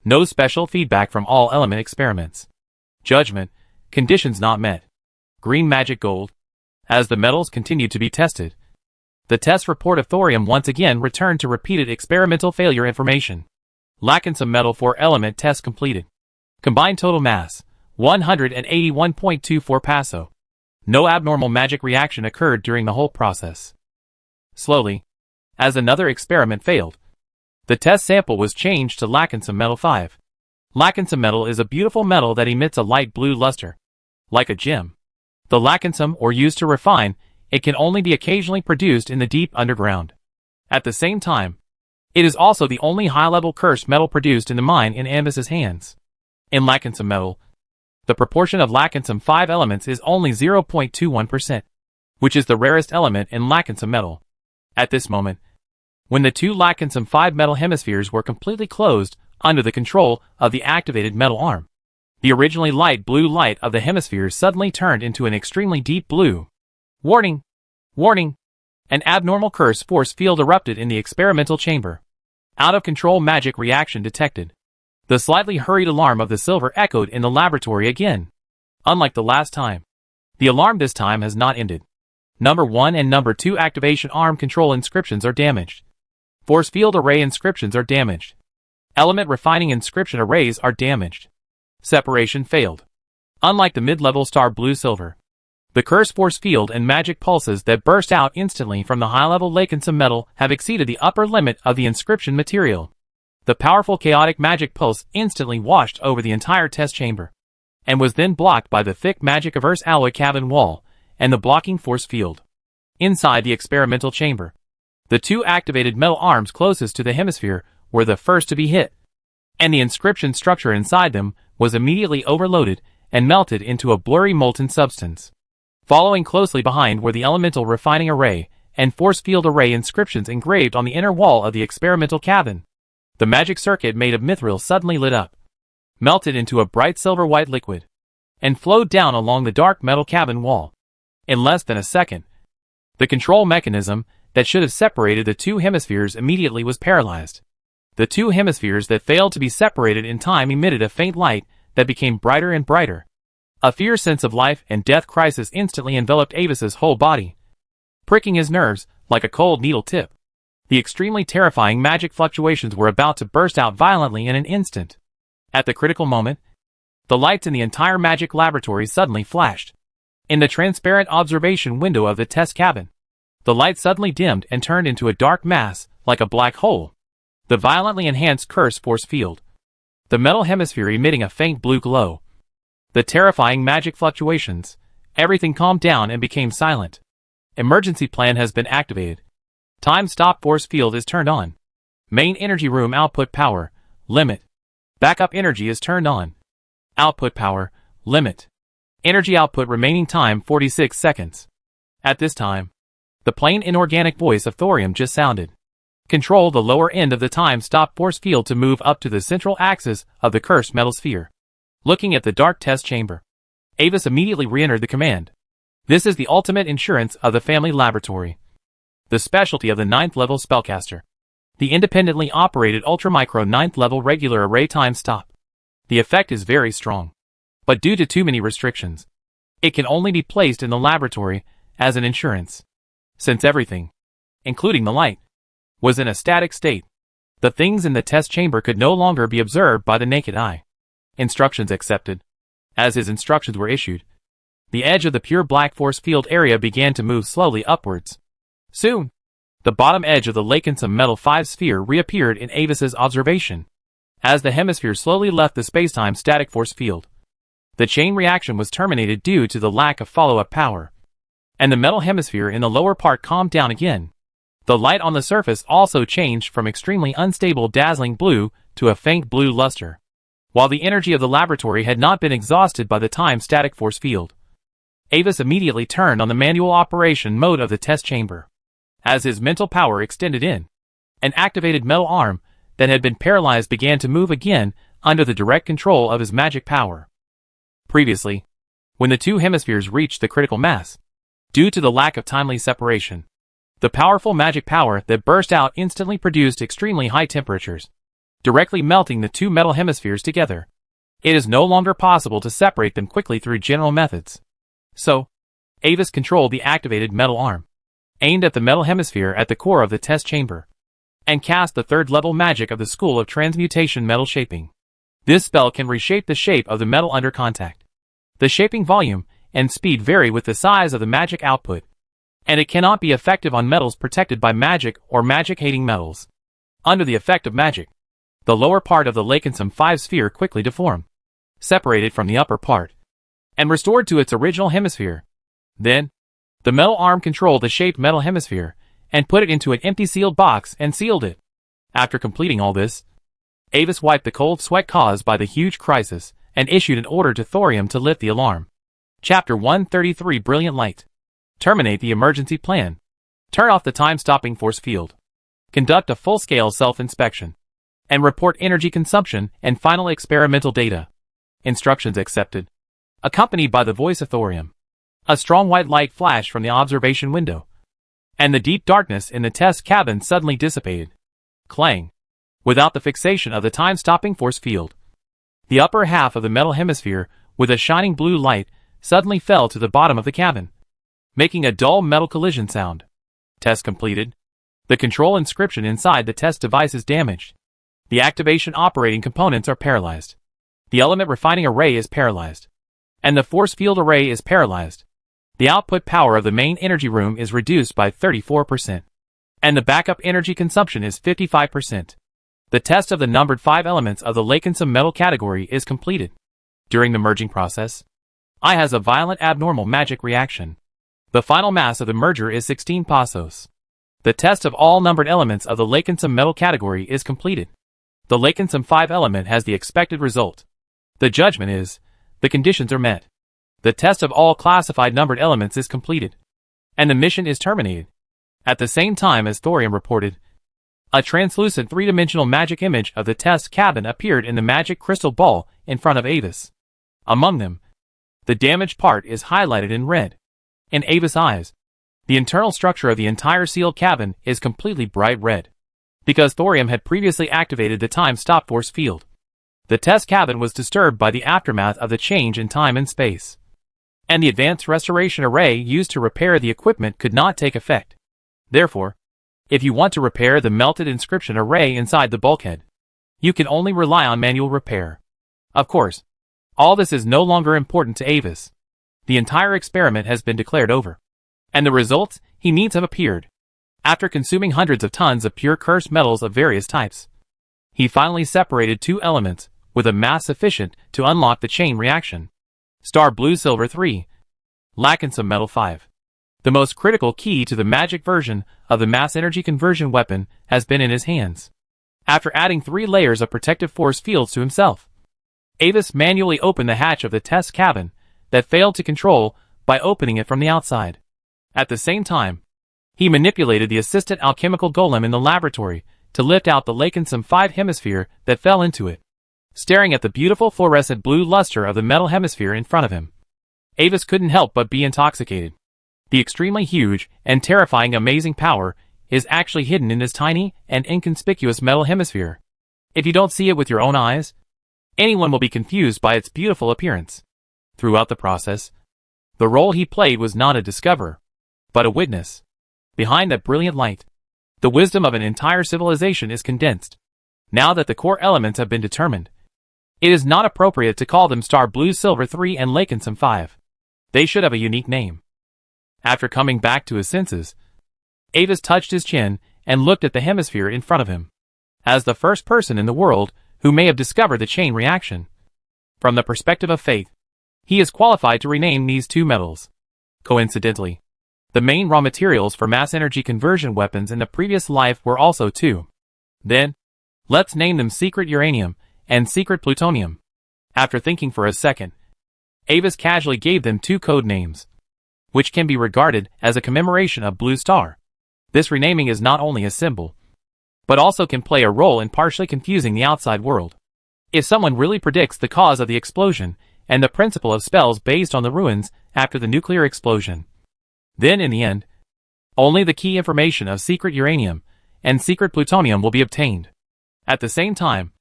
No special feedback from all element experiments. Judgment, conditions not met. Green magic gold. As the metals continued to be tested, the test report of thorium once again returned to repeated experimental failure information. Lacking metal 4 element test completed. Combined total mass, 181.24 paso. No abnormal magic reaction occurred during the whole process. Slowly, as another experiment failed, the test sample was changed to lacking metal 5. Lacking metal is a beautiful metal that emits a light blue luster, like a gem. The lacking or used to refine, it can only be occasionally produced in the deep underground. At the same time, it is also the only high-level cursed metal produced in the mine in Ambus's hands. In lacking metal, the proportion of lacking 5 elements is only 0.21%, which is the rarest element in lacking metal. At this moment, when the 2 lacking 5 metal hemispheres were completely closed under the control of the activated metal arm, the originally light blue light of the hemispheres suddenly turned into an extremely deep blue. Warning! Warning! An abnormal curse force field erupted in the experimental chamber. Out of control magic reaction detected. The slightly hurried alarm of the silver echoed in the laboratory again. Unlike the last time, the alarm this time has not ended. Number 1 and Number 2 activation arm control inscriptions are damaged. Force field array inscriptions are damaged. Element refining inscription arrays are damaged. Separation failed. Unlike the mid-level star blue-silver, the curse force field and magic pulses that burst out instantly from the high-level Lakensom metal have exceeded the upper limit of the inscription material. The powerful chaotic magic pulse instantly washed over the entire test chamber, and was then blocked by the thick magic-averse alloy cabin wall and the blocking force field. Inside the experimental chamber, the two activated metal arms closest to the hemisphere were the first to be hit, and the inscription structure inside them was immediately overloaded and melted into a blurry molten substance. Following closely behind were the elemental refining array and force field array inscriptions engraved on the inner wall of the experimental cabin. The magic circuit made of mithril suddenly lit up, melted into a bright silver-white liquid, and flowed down along the dark metal cabin wall. In less than a second, the control mechanism that should have separated the two hemispheres immediately was paralyzed. The two hemispheres that failed to be separated in time emitted a faint light that became brighter and brighter. A fierce sense of life and death crisis instantly enveloped Avis's whole body, pricking his nerves like a cold needle tip. The extremely terrifying magic fluctuations were about to burst out violently in an instant. At the critical moment, the lights in the entire magic laboratory suddenly flashed. In the transparent observation window of the test cabin, the light suddenly dimmed and turned into a dark mass, like a black hole. The violently enhanced curse force field, the metal hemisphere emitting a faint blue glow, the terrifying magic fluctuations, everything calmed down and became silent. Emergency plan has been activated. Time stop force field is turned on. Main energy room output power, limit. Backup energy is turned on. Output power, limit. Energy output remaining time 46 seconds. At this time, the plain inorganic voice of thorium just sounded. Control the lower end of the time stop force field to move up to the central axis of the cursed metal sphere. Looking at the dark test chamber, Avis immediately re-entered the command. This is the ultimate insurance of the family laboratory. The specialty of the 9th level spellcaster. The independently operated ultramicro 9th level regular array time stop. The effect is very strong, but due to too many restrictions, it can only be placed in the laboratory as an insurance. Since everything, including the light, was in a static state, the things in the test chamber could no longer be observed by the naked eye. Instructions accepted. As his instructions were issued, the edge of the pure black force field area began to move slowly upwards. Soon, the bottom edge of the Lakensom Metal 5 sphere reappeared in Avis's observation. As the hemisphere slowly left the spacetime static force field, the chain reaction was terminated due to the lack of follow-up power, and the metal hemisphere in the lower part calmed down again. The light on the surface also changed from extremely unstable dazzling blue to a faint blue luster. While the energy of the laboratory had not been exhausted by the time static force field, Avis immediately turned on the manual operation mode of the test chamber. As his mental power extended in, an activated metal arm that had been paralyzed began to move again under the direct control of his magic power. Previously, when the two hemispheres reached the critical mass, due to the lack of timely separation, the powerful magic power that burst out instantly produced extremely high temperatures, directly melting the two metal hemispheres together. It is no longer possible to separate them quickly through general methods. So, Avis controlled the activated metal arm, aimed at the metal hemisphere at the core of the test chamber, and cast the third-level magic of the School of Transmutation Metal Shaping. This spell can reshape the shape of the metal under contact. The shaping volume and speed vary with the size of the magic output, and it cannot be effective on metals protected by magic or magic-hating metals. Under the effect of magic, the lower part of the Lakensom 5 sphere quickly deformed, separated from the upper part, and restored to its original hemisphere. Then, the metal arm controlled the shaped metal hemisphere, and put it into an empty sealed box and sealed it. After completing all this, Avis wiped the cold sweat caused by the huge crisis, and issued an order to thorium to lift the alarm. Chapter 133 Brilliant Light. Terminate the emergency plan. Turn off the time-stopping force field. Conduct a full-scale self-inspection, and report energy consumption and final experimental data. Instructions accepted. Accompanied by the voice of thorium, a strong white light flashed from the observation window, and the deep darkness in the test cabin suddenly dissipated. Clang. Without the fixation of the time-stopping force field, the upper half of the metal hemisphere, with a shining blue light, suddenly fell to the bottom of the cabin. making a dull metal collision sound. Test completed. The control inscription inside the test device is damaged. The activation operating components are paralyzed. The element refining array is paralyzed. And the force field array is paralyzed. The output power of the main energy room is reduced by 34%. And the backup energy consumption is 55%. The test of the numbered 5 elements of the Lakensom metal category is completed. During the merging process, I has a violent abnormal magic reaction. The final mass of the merger is 16 pesos. The test of all numbered elements of the Lakensom metal category is completed. The Lakensom 5 element has the expected result. The judgment is, the conditions are met. The test of all classified numbered elements is completed. And the mission is terminated. At the same time as thorium reported, a translucent three-dimensional magic image of the test cabin appeared in the magic crystal ball in front of Avis. Among them, the damaged part is highlighted in red. In Avis' eyes, the internal structure of the entire sealed cabin is completely bright red, because thorium had previously activated the time-stop force field. The test cabin was disturbed by the aftermath of the change in time and space, and the advanced restoration array used to repair the equipment could not take effect. Therefore, if you want to repair the melted inscription array inside the bulkhead, you can only rely on manual repair. Of course, all this is no longer important to Avis. The entire experiment has been declared over, and the results he needs have appeared. After consuming hundreds of tons of pure cursed metals of various types, he finally separated 2 elements with a mass sufficient to unlock the chain reaction. Star Blue Silver 3, Lakensom Metal 5. The most critical key to the magic version of the mass energy conversion weapon has been in his hands. After adding 3 layers of protective force fields to himself, Avis manually opened the hatch of the test cabin that failed to control by opening it from the outside. At the same time, he manipulated the assistant alchemical golem in the laboratory to lift out the Lakensom 5 hemisphere that fell into it. Staring at the beautiful fluorescent blue luster of the metal hemisphere in front of him, Avis couldn't help but be intoxicated. The extremely huge and terrifying amazing power is actually hidden in this tiny and inconspicuous metal hemisphere. If you don't see it with your own eyes, anyone will be confused by its beautiful appearance. Throughout the process, the role he played was not a discoverer, but a witness. Behind that brilliant light, the wisdom of an entire civilization is condensed. Now that the core elements have been determined, it is not appropriate to call them Star Blue Silver 3 and Lakensom 5. They should have a unique name. After coming back to his senses, Avis touched his chin and looked at the hemisphere in front of him. As the first person in the world who may have discovered the chain reaction, from the perspective of faith, he is qualified to rename these 2 metals. Coincidentally, the main raw materials for mass energy conversion weapons in the previous life were also 2. Then, let's name them Secret Uranium and Secret Plutonium. After thinking for a second, Avis casually gave them 2 code names, which can be regarded as a commemoration of Blue Star. This renaming is not only a symbol, but also can play a role in partially confusing the outside world. If someone really predicts the cause of the explosion and the principle of spells based on the ruins after the nuclear explosion, then in the end, only the key information of Secret Uranium and Secret Plutonium will be obtained. At the same time,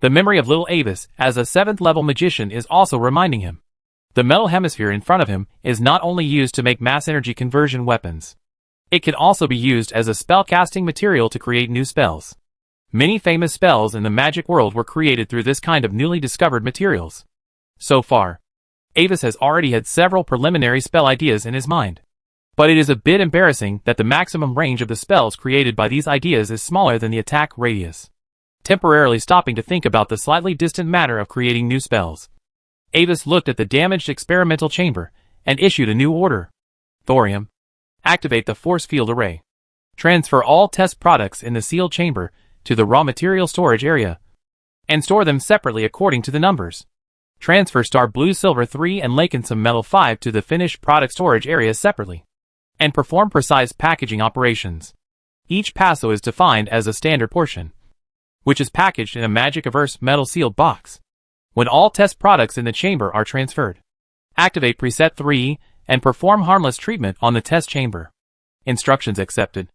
the memory of little Avis as a 7th-level magician is also reminding him. The metal hemisphere in front of him is not only used to make mass energy conversion weapons. It can also be used as a spellcasting material to create new spells. Many famous spells in the magic world were created through this kind of newly discovered materials. So far, Avis has already had several preliminary spell ideas in his mind. But it is a bit embarrassing that the maximum range of the spells created by these ideas is smaller than the attack radius. Temporarily stopping to think about the slightly distant matter of creating new spells, Avis looked at the damaged experimental chamber and issued a new order. Thorium, activate the force field array. Transfer all test products in the sealed chamber to the raw material storage area, and store them separately according to the numbers. Transfer Star Blue Silver 3 and Lakensom Metal 5 to the finished product storage area separately, and perform precise packaging operations. Each passo is defined as a standard portion, which is packaged in a magic-averse metal sealed box. When all test products in the chamber are transferred, activate Preset 3 and perform harmless treatment on the test chamber. Instructions accepted.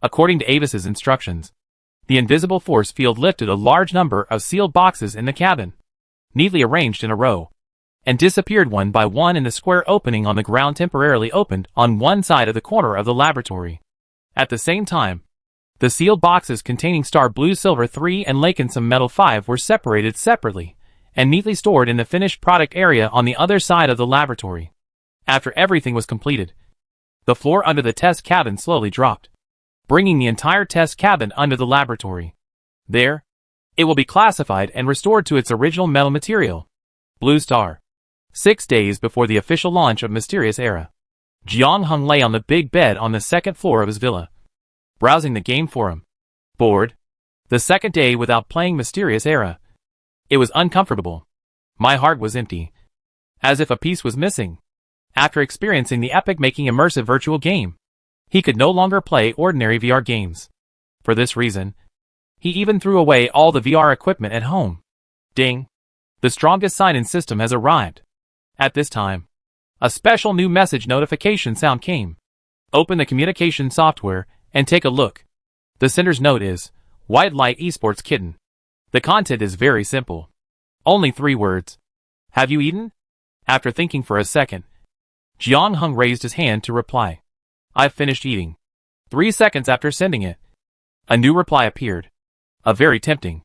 According to Avis's instructions, the invisible force field lifted a large number of sealed boxes in the cabin, neatly arranged in a row. and disappeared one by one in the square opening on the ground temporarily opened on one side of the corner of the laboratory. At the same time, the sealed boxes containing Star Blue Silver 3 and Lakinsome Metal 5 were separated separately and neatly stored in the finished product area on the other side of the laboratory. After everything was completed, the floor under the test cabin slowly dropped, bringing the entire test cabin under the laboratory. There, it will be classified and restored to its original metal material, Blue Star. 6 days before the official launch of Mysterious Era, Jiang Hung lay on the big bed on the second floor of his villa, browsing the game forum. Bored. The second day without playing Mysterious Era. It was uncomfortable. My heart was empty, as if a piece was missing. After experiencing the epic-making immersive virtual game, he could no longer play ordinary VR games. For this reason, he even threw away all the VR equipment at home. Ding! The strongest sign-in system has arrived. At this time, a special new message notification sound came. Open the communication software and take a look. The sender's note is, White Light Esports Kitten. The content is very simple. Only 3 words. Have you eaten? After thinking for a second, Jiang Hung raised his hand to reply. I've finished eating. 3 seconds after sending it, a new reply appeared. A very tempting,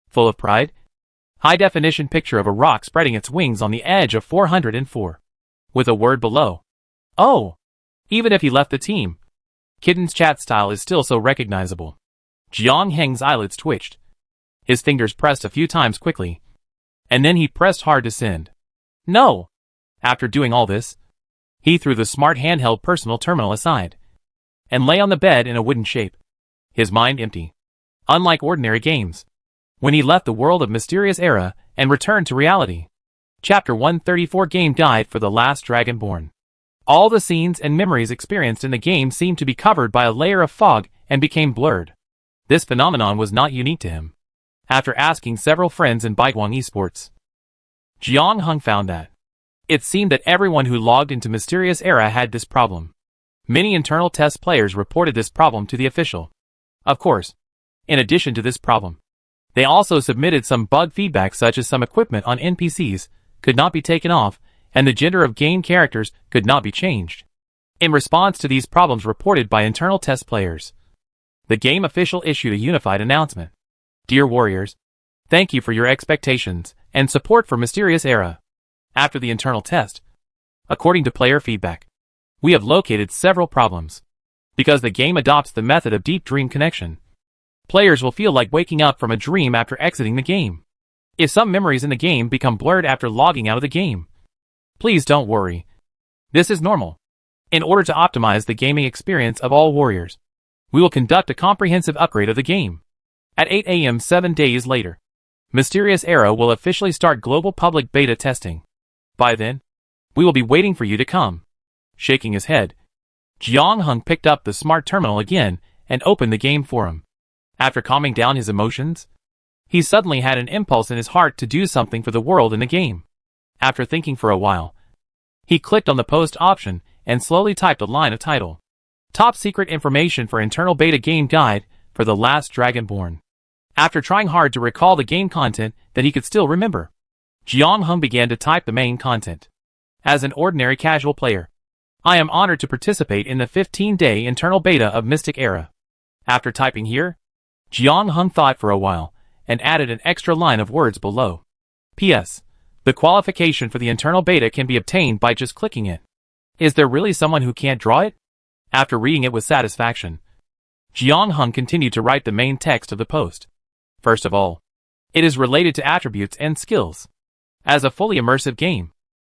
full of pride, high-definition picture of a rock spreading its wings on the edge of 404. With a word below. Oh! Even if he left the team, Kitten's chat style is still so recognizable. Jiang Heng's eyelids twitched. His fingers pressed a few times quickly, and then he pressed hard to send. No! After doing all this, he threw the smart handheld personal terminal aside, and lay on the bed in a wooden shape, his mind empty. Unlike ordinary games, when he left the world of Mysterious Era and returned to reality. Chapter 134 Game Guide for the Last Dragonborn. All the scenes and memories experienced in the game seemed to be covered by a layer of fog and became blurred. This phenomenon was not unique to him. After asking several friends in Baiguang Esports, Jiang Hung found that it seemed that everyone who logged into Mysterious Era had this problem. Many internal test players reported this problem to the official. Of course, in addition to this problem, they also submitted some bug feedback such as some equipment on NPCs could not be taken off and the gender of game characters could not be changed. In response to these problems reported by internal test players, the game official issued a unified announcement. Dear Warriors, thank you for your expectations and support for Mysterious Era. After the internal test, according to player feedback, we have located several problems. Because the game adopts the method of deep dream connection, players will feel like waking up from a dream after exiting the game. If some memories in the game become blurred after logging out of the game, please don't worry. This is normal. In order to optimize the gaming experience of all warriors, we will conduct a comprehensive upgrade of the game. At 8 a.m. 7 days later, Mysterious Era will officially start global public beta testing. By then, we will be waiting for you to come. Shaking his head, Jiang Hung picked up the smart terminal again and opened the game forum. After calming down his emotions, he suddenly had an impulse in his heart to do something for the world in the game. After thinking for a while, he clicked on the post option and slowly typed a line of title. Top secret information for internal beta game guide for the last Dragonborn. After trying hard to recall the game content that he could still remember, Jiang Hung began to type the main content. As an ordinary casual player, I am honored to participate in the 15-day internal beta of Mystic Era. After typing here, Jiang Hung thought for a while and added an extra line of words below. P.S. The qualification for the internal beta can be obtained by just clicking it. Is there really someone who can't draw it? After reading it with satisfaction, Jiang Hung continued to write the main text of the post. First of all, it is related to attributes and skills. As a fully immersive game,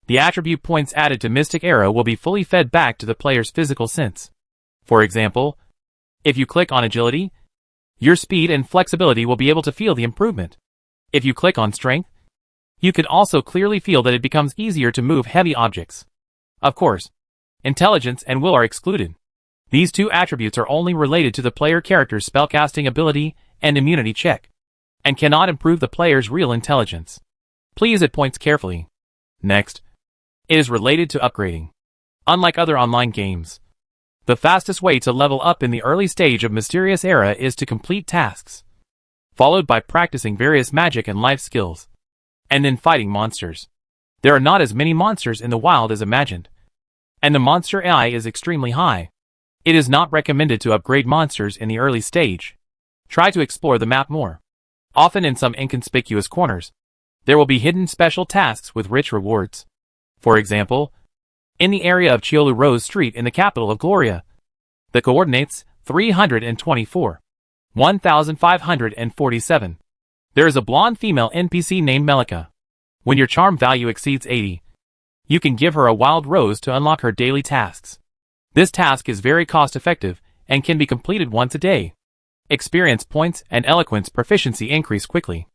the attribute points added to Mystic Era will be fully fed back to the player's physical sense. For example, if you click on agility, your speed and flexibility will be able to feel the improvement. If you click on strength, you can also clearly feel that it becomes easier to move heavy objects. Of course, intelligence and will are excluded. These two attributes are only related to the player character's spellcasting ability and immunity check, and cannot improve the player's real intelligence. Please add points carefully. Next, it is related to upgrading. Unlike other online games, the fastest way to level up in the early stage of Mysterious Era is to complete tasks, followed by practicing various magic and life skills, and then fighting monsters. There are not as many monsters in the wild as imagined, and the monster AI is extremely high. It is not recommended to upgrade monsters in the early stage. Try to explore the map more. Often in some inconspicuous corners, there will be hidden special tasks with rich rewards. For example, in the area of Chiolu Rose Street in the capital of Gloria, the coordinates 324, 1547. There is a blonde female NPC named Melika. When your charm value exceeds 80, you can give her a wild rose to unlock her daily tasks. This task is very cost-effective and can be completed once a day. Experience points and eloquence proficiency increase quickly.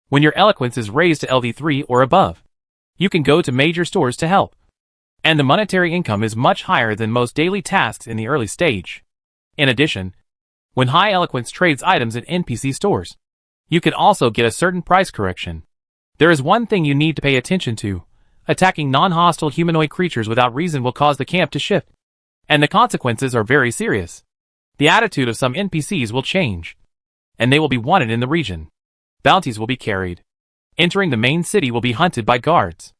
When your eloquence is raised to LV3 or above, you can go to major stores to help. And the monetary income is much higher than most daily tasks in the early stage. In addition, when high eloquence trades items in NPC stores, you can also get a certain price correction. There is one thing you need to pay attention to. Attacking non-hostile humanoid creatures without reason will cause the camp to shift, and the consequences are very serious. The attitude of some NPCs will change, and they will be wanted in the region. Bounties will be carried. Entering the main city will be hunted by guards.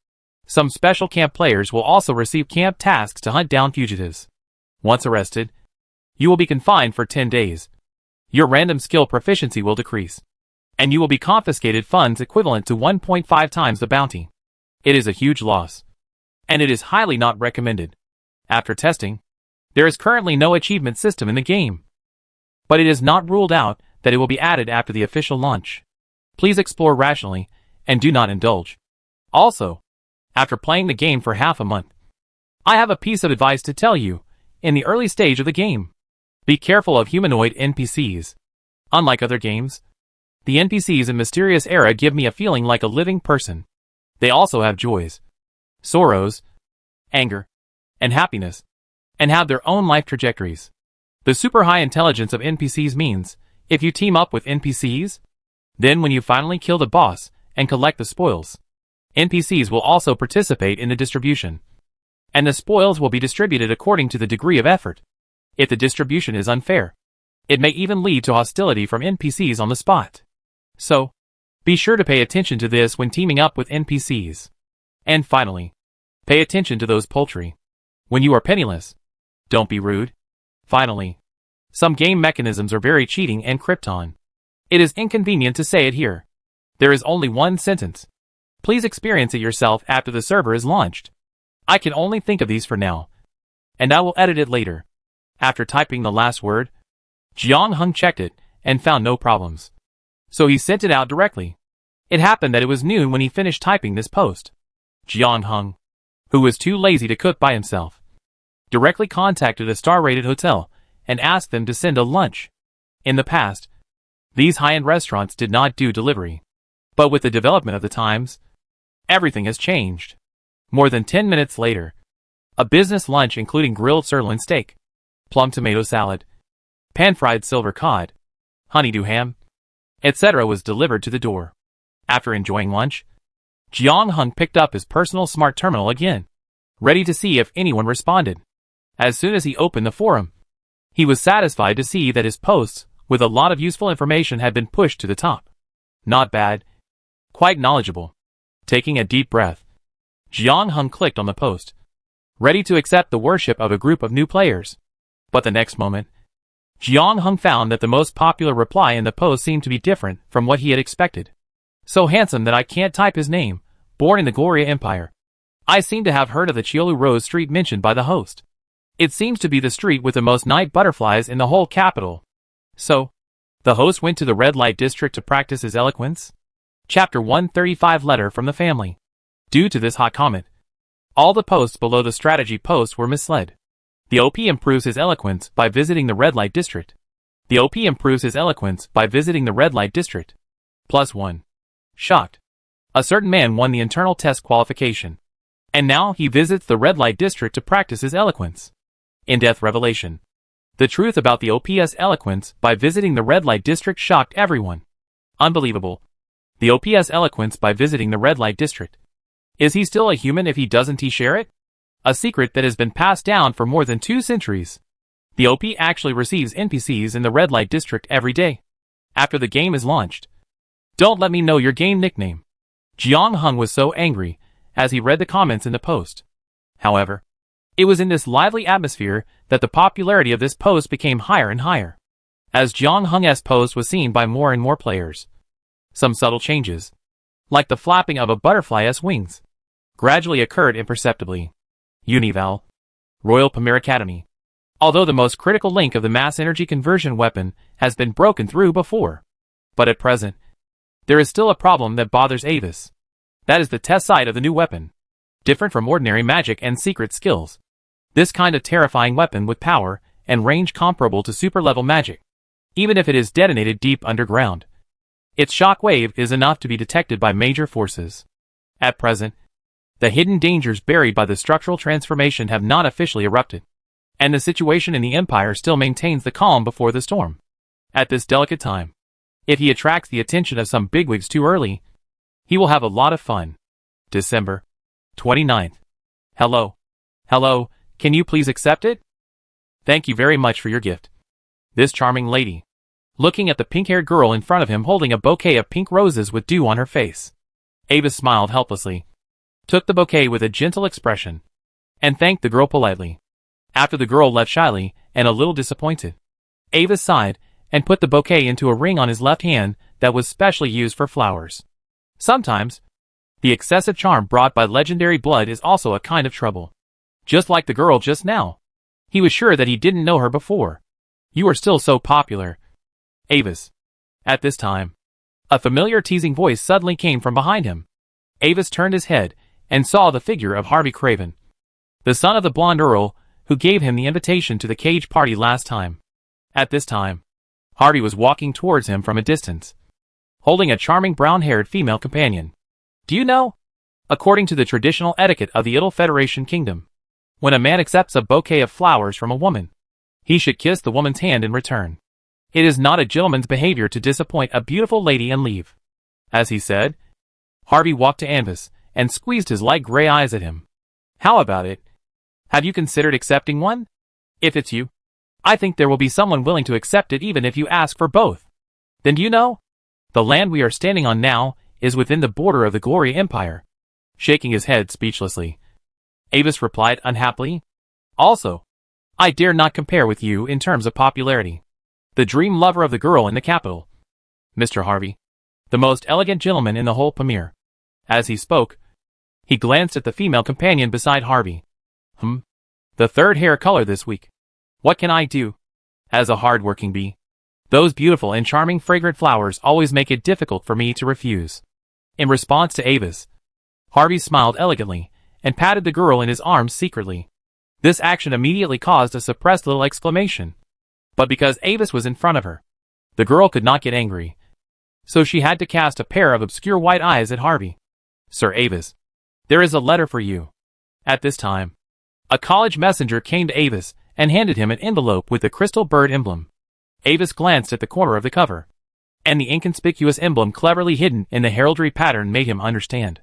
Some special camp players will also receive camp tasks to hunt down fugitives. Once arrested, you will be confined for 10 days. Your random skill proficiency will decrease, and you will be confiscated funds equivalent to 1.5 times the bounty. It is a huge loss, and it is highly not recommended. After testing, there is currently no achievement system in the game, but it is not ruled out that it will be added after the official launch. Please explore rationally, and do not indulge. Also, after playing the game for half a month, I have a piece of advice to tell you. In the early stage of the game, be careful of humanoid NPCs. Unlike other games, the NPCs in Mysterious Era give me a feeling like a living person. They also have joys, sorrows, anger, and happiness, and have their own life trajectories. The super high intelligence of NPCs means, if you team up with NPCs, then when you finally kill the boss and collect the spoils, NPCs will also participate in the distribution, and the spoils will be distributed according to the degree of effort. If the distribution is unfair, it may even lead to hostility from NPCs on the spot. So, be sure to pay attention to this when teaming up with NPCs. And finally, pay attention to those poultry. When you are penniless, don't be rude. Finally, some game mechanisms are very cheating and Krypton. It is inconvenient to say it here. There is only one sentence. Please experience it yourself after the server is launched. I can only think of these for now, and I will edit it later. After typing the last word, Jiang Hung checked it and found no problems. So he sent it out directly. It happened that it was noon when he finished typing this post. Jiang Hung, who was too lazy to cook by himself, directly contacted a star-rated hotel and asked them to send a lunch. In the past, these high-end restaurants did not do delivery. But with the development of the times, everything has changed. More than 10 minutes later, a business lunch including grilled sirloin steak, plum tomato salad, pan-fried silver cod, honeydew ham, etc. was delivered to the door. After enjoying lunch, Jiang Hung picked up his personal smart terminal again, ready to see if anyone responded. As soon as he opened the forum, he was satisfied to see that his posts with a lot of useful information had been pushed to the top. Not bad. Quite knowledgeable. Taking a deep breath, Jiang Hung clicked on the post, ready to accept the worship of a group of new players. But the next moment, Jiang Hung found that the most popular reply in the post seemed to be different from what he had expected. So handsome that I can't type his name, born in the Gloria Empire. I seem to have heard of the Chiolu Rose Street mentioned by the host. It seems to be the street with the most night butterflies in the whole capital. So, the host went to the red light district to practice his eloquence? Chapter 135 Letter from the Family. Due to this hot comment, all the posts below the strategy post were misled. The OP improves his eloquence by visiting the red light district. The OP improves his eloquence by visiting the red light district. +1. Shocked. A certain man won the internal test qualification, and now he visits the red light district to practice his eloquence. In-depth revelation. The truth about the OP's eloquence by visiting the red light district shocked everyone. Unbelievable. The OP's eloquence by visiting the red light district. Is he still a human if he doesn't share it? A secret that has been passed down for more than 2 centuries. The OP actually receives NPCs in the red light district every day, after the game is launched. Don't let me know your game nickname. Jiang Hung was so angry, as he read the comments in the post. However, it was in this lively atmosphere that the popularity of this post became higher and higher. As Jiang Heng's post was seen by more and more players, some subtle changes, like the flapping of a butterfly's wings, gradually occurred imperceptibly. Unival. Royal Pamir Academy. Although the most critical link of the mass energy conversion weapon has been broken through before, but at present, there is still a problem that bothers Avis. That is the test site of the new weapon. Different from ordinary magic and secret skills. This kind of terrifying weapon with power and range comparable to super-level magic, even if it is detonated deep underground. Its shock wave is enough to be detected by major forces. At present, the hidden dangers buried by the structural transformation have not officially erupted, and the situation in the Empire still maintains the calm before the storm. At this delicate time, if he attracts the attention of some bigwigs too early, he will have a lot of fun. December 29th. Hello. Hello, can you please accept it? Thank you very much for your gift. This charming lady, looking at the pink-haired girl in front of him holding a bouquet of pink roses with dew on her face. Avis smiled helplessly, took the bouquet with a gentle expression, and thanked the girl politely. After the girl left shyly and a little disappointed, Avis sighed and put the bouquet into a ring on his left hand that was specially used for flowers. Sometimes, the excessive charm brought by legendary blood is also a kind of trouble. Just like the girl just now. He was sure that he didn't know her before. You are still so popular, Avis. At this time, a familiar teasing voice suddenly came from behind him. Avis turned his head and saw the figure of Harvey Craven, the son of the blonde earl who gave him the invitation to the cage party last time. At this time, Harvey was walking towards him from a distance, holding a charming brown-haired female companion. Do you know? According to the traditional etiquette of the Idle Federation Kingdom, when a man accepts a bouquet of flowers from a woman, he should kiss the woman's hand in return. It is not a gentleman's behavior to disappoint a beautiful lady and leave. As he said, Harvey walked to Avis and squeezed his light gray eyes at him. How about it? Have you considered accepting one? If it's you, I think there will be someone willing to accept it even if you ask for both. Then do you know? The land we are standing on now is within the border of the Glory Empire. Shaking his head speechlessly, Avis replied unhappily. Also, I dare not compare with you in terms of popularity. The dream lover of the girl in the capital, Mr. Harvey, the most elegant gentleman in the whole Pamir. As he spoke, he glanced at the female companion beside Harvey. The third hair color this week. What can I do? As a hard-working bee, those beautiful and charming fragrant flowers always make it difficult for me to refuse. In response to Avis, Harvey smiled elegantly and patted the girl in his arms secretly. This action immediately caused a suppressed little exclamation. But because Avis was in front of her, the girl could not get angry, so she had to cast a pair of obscure white eyes at Harvey. Sir Avis, there is a letter for you. At this time, a college messenger came to Avis and handed him an envelope with the crystal bird emblem. Avis glanced at the corner of the cover, and the inconspicuous emblem cleverly hidden in the heraldry pattern made him understand.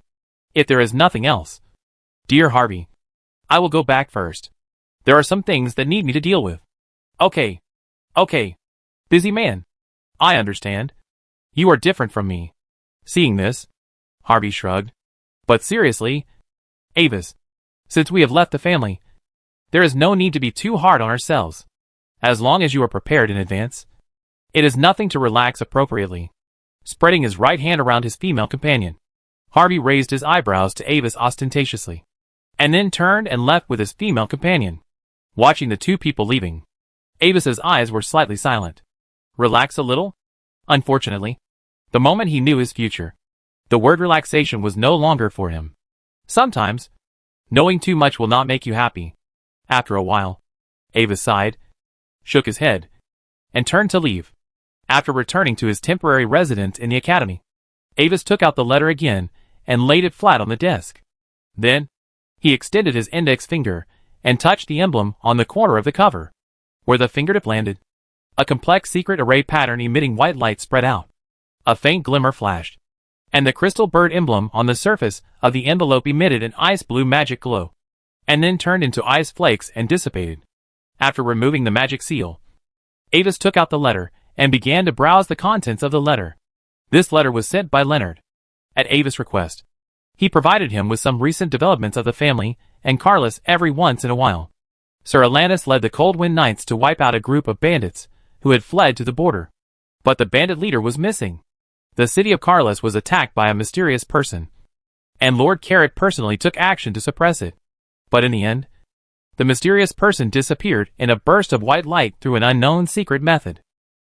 If there is nothing else, dear Harvey, I will go back first. There are some things that need me to deal with. Okay. Busy man. I understand. You are different from me. Seeing this, Harvey shrugged. But seriously, Avis, since we have left the family, there is no need to be too hard on ourselves. As long as you are prepared in advance, it is nothing to relax appropriately. Spreading his right hand around his female companion, Harvey raised his eyebrows to Avis ostentatiously, and then turned and left with his female companion. Watching the two people leaving, Avis's eyes were slightly silent. Relax a little? Unfortunately, the moment he knew his future, the word relaxation was no longer for him. Sometimes, knowing too much will not make you happy. After a while, Avis sighed, shook his head, and turned to leave. After returning to his temporary residence in the academy, Avis took out the letter again and laid it flat on the desk. Then, he extended his index finger and touched the emblem on the corner of the cover, where the fingertip landed. A complex secret array pattern emitting white light spread out. A faint glimmer flashed, and the crystal bird emblem on the surface of the envelope emitted an ice blue magic glow, and then turned into ice flakes and dissipated. After removing the magic seal, Avis took out the letter and began to browse the contents of the letter. This letter was sent by Leonard, at Avis' request. He provided him with some recent developments of the family and Carlos every once in a while. Sir Atlantis led the Coldwind Knights to wipe out a group of bandits who had fled to the border. But the bandit leader was missing. The city of Carlos was attacked by a mysterious person, and Lord Carrot personally took action to suppress it. But in the end, the mysterious person disappeared in a burst of white light through an unknown secret method.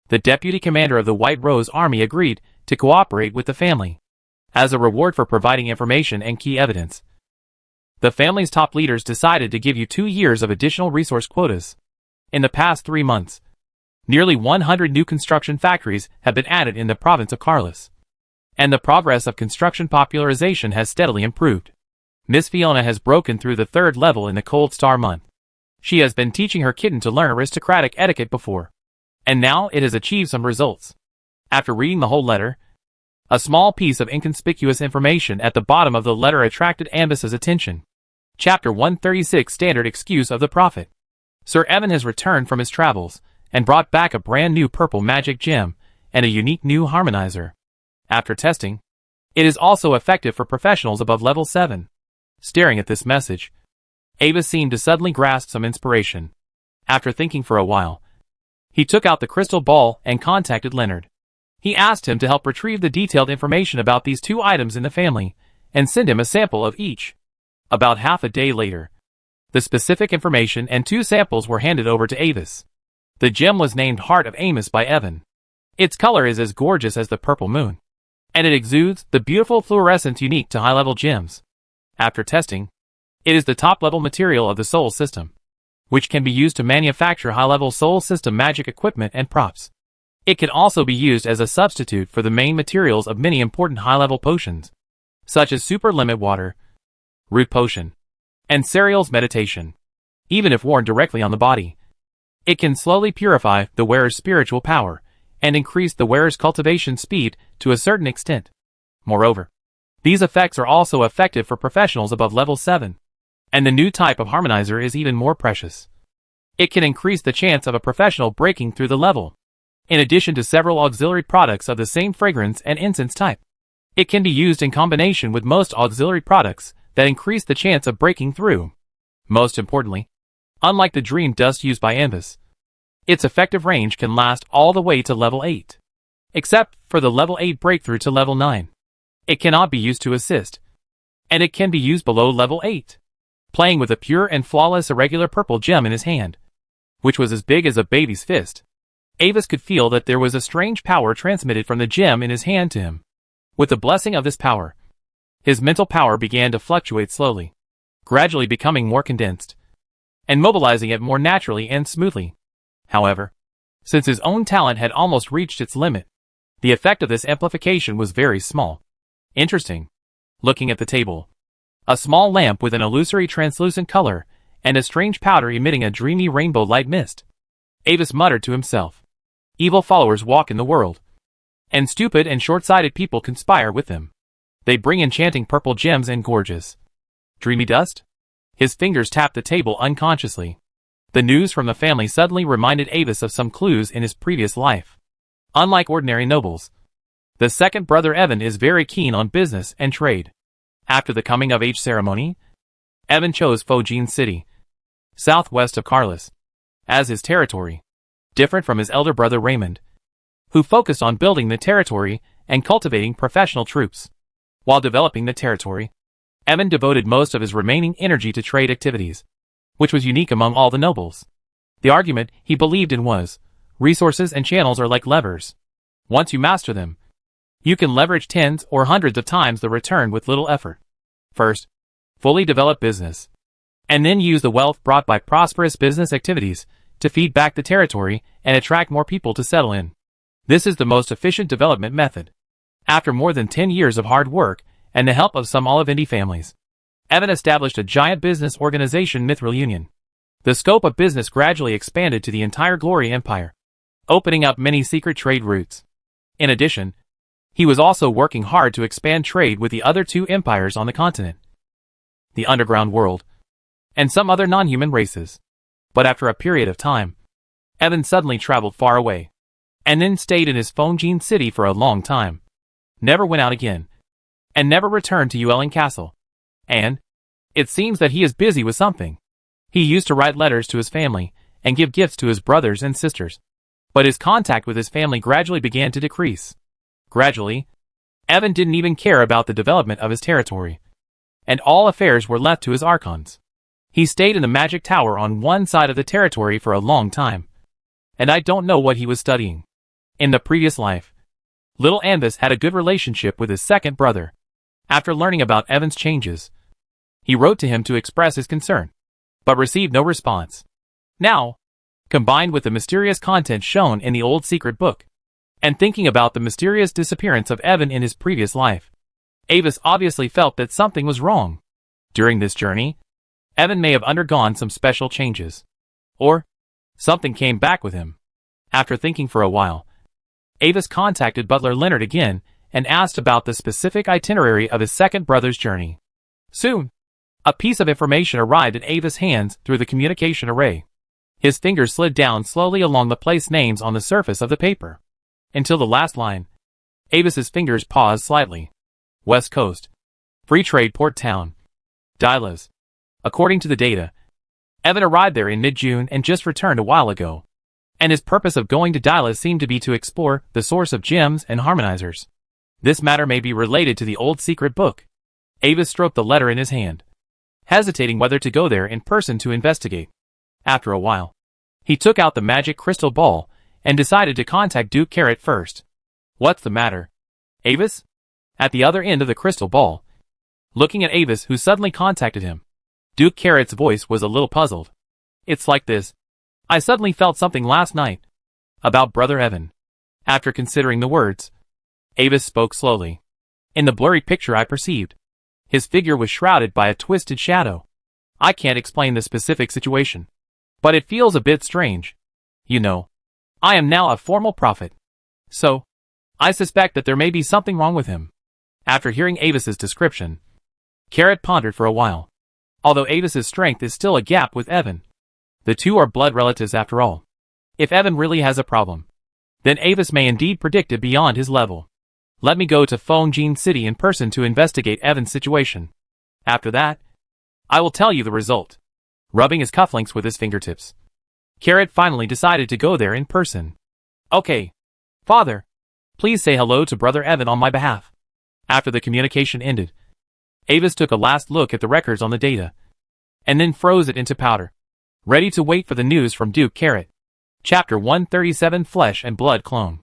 The deputy commander of the White Rose Army agreed to cooperate with the family as a reward for providing information and key evidence. The family's top leaders decided to give you 2 years of additional resource quotas. In the past 3 months, nearly 100 new construction factories have been added in the province of Carlos, and the progress of construction popularization has steadily improved. Miss Fiona has broken through the 3rd level in the Cold Star month. She has been teaching her kitten to learn aristocratic etiquette before, and now it has achieved some results. After reading the whole letter, a small piece of inconspicuous information at the bottom of the letter attracted Ambus's attention. Chapter 136 Standard Excuse of the Prophet. Sir Evan has returned from his travels and brought back a brand new purple magic gem and a unique new harmonizer. After testing, it is also effective for professionals above level 7. Staring at this message, Ava seemed to suddenly grasp some inspiration. After thinking for a while, he took out the crystal ball and contacted Leonard. He asked him to help retrieve the detailed information about these 2 items in the family and send him a sample of each. About half a day later, the specific information and 2 samples were handed over to Avis. The gem was named Heart of Amos by Evan. Its color is as gorgeous as the purple moon, and it exudes the beautiful fluorescence unique to high-level gems. After testing, it is the top-level material of the Soul System, which can be used to manufacture high-level Soul System magic equipment and props. It can also be used as a substitute for the main materials of many important high-level potions, such as Super Limit Water, Root Potion, and Serial's Meditation. Even if worn directly on the body, it can slowly purify the wearer's spiritual power and increase the wearer's cultivation speed to a certain extent. Moreover, these effects are also effective for professionals above level 7. And the new type of harmonizer is even more precious. It can increase the chance of a professional breaking through the level, in addition to several auxiliary products of the same fragrance and incense type. It can be used in combination with most auxiliary products that increase the chance of breaking through. Most importantly, unlike the dream dust used by Ambus, its effective range can last all the way to level 8. Except for the level 8 breakthrough to level 9. It cannot be used to assist, and it can be used below level 8. Playing with a pure and flawless irregular purple gem in his hand, which was as big as a baby's fist, Avis could feel that there was a strange power transmitted from the gem in his hand to him. With the blessing of this power, his mental power began to fluctuate slowly, gradually becoming more condensed, and mobilizing it more naturally and smoothly. However, since his own talent had almost reached its limit, the effect of this amplification was very small. Interesting. Looking at the table, a small lamp with an illusory translucent color and a strange powder emitting a dreamy rainbow light mist. Avis muttered to himself. Evil followers walk in the world, and stupid and short-sighted people conspire with them. They bring enchanting purple gems and gorgeous dreamy dust? His fingers tapped the table unconsciously. The news from the family suddenly reminded Avis of some clues in his previous life. Unlike ordinary nobles, the second brother Evan is very keen on business and trade. After the coming-of-age ceremony, Evan chose Fojin City, southwest of Carlos, as his territory, different from his elder brother Raymond, who focused on building the territory and cultivating professional troops. While developing the territory, Evan devoted most of his remaining energy to trade activities, which was unique among all the nobles. The argument he believed in was, resources and channels are like levers. Once you master them, you can leverage tens or hundreds of times the return with little effort. First, fully develop business, and then use the wealth brought by prosperous business activities to feed back the territory and attract more people to settle in. This is the most efficient development method. After more than 10 years of hard work and the help of some olive indie families, Evan established a giant business organization, Mithril Union. The scope of business gradually expanded to the entire Glory Empire, opening up many secret trade routes. In addition, he was also working hard to expand trade with the other 2 empires on the continent, the underground world, and some other non-human races. But after a period of time, Evan suddenly traveled far away, and then stayed in his Fojin City for a long time. Never went out again. and never returned to Uelling Castle. And it seems that he is busy with something. He used to write letters to his family and give gifts to his brothers and sisters. But his contact with his family gradually began to decrease. Gradually, Evan didn't even care about the development of his territory, and all affairs were left to his archons. He stayed in the magic tower on one side of the territory for a long time, and I don't know what he was studying. In the previous life, little Anvis had a good relationship with his second brother. After learning about Evan's changes, he wrote to him to express his concern, but received no response. Now, combined with the mysterious content shown in the old secret book, and thinking about the mysterious disappearance of Evan in his previous life, Avis obviously felt that something was wrong. During this journey, Evan may have undergone some special changes, or something came back with him. After thinking for a while, Avis contacted Butler Leonard again and asked about the specific itinerary of his second brother's journey. Soon, a piece of information arrived in Avis' hands through the communication array. His fingers slid down slowly along the place names on the surface of the paper, until the last line. Avis's fingers paused slightly. West Coast. Free Trade Port Town. Dylas. According to the data, Evan arrived there in mid-June and just returned a while ago, and his purpose of going to Dylas seemed to be to explore the source of gems and harmonizers. This matter may be related to the old secret book. Avis stroked the letter in his hand, hesitating whether to go there in person to investigate. After a while, he took out the magic crystal ball and decided to contact Duke Carrot first. What's the matter, Avis? At the other end of the crystal ball, looking at Avis who suddenly contacted him, Duke Carrot's voice was a little puzzled. It's like this. I suddenly felt something last night. About Brother Evan. After considering the words, Avis spoke slowly. In the blurry picture I perceived, his figure was shrouded by a twisted shadow. I can't explain the specific situation, but it feels a bit strange. You know, I am now a formal prophet, so I suspect that there may be something wrong with him. After hearing Avis's description, Carrot pondered for a while. Although Avis's strength is still a gap with Evan, the two are blood relatives after all. If Evan really has a problem, then Avis may indeed predict it beyond his level. Let me go to Phone Gene City in person to investigate Evan's situation. After that, I will tell you the result. Rubbing his cufflinks with his fingertips, Carrot finally decided to go there in person. Okay, Father, please say hello to Brother Evan on my behalf. After the communication ended, Avis took a last look at the records on the data, and then froze it into powder, ready to wait for the news from Duke Carrot. Chapter 137 Flesh and Blood Clone.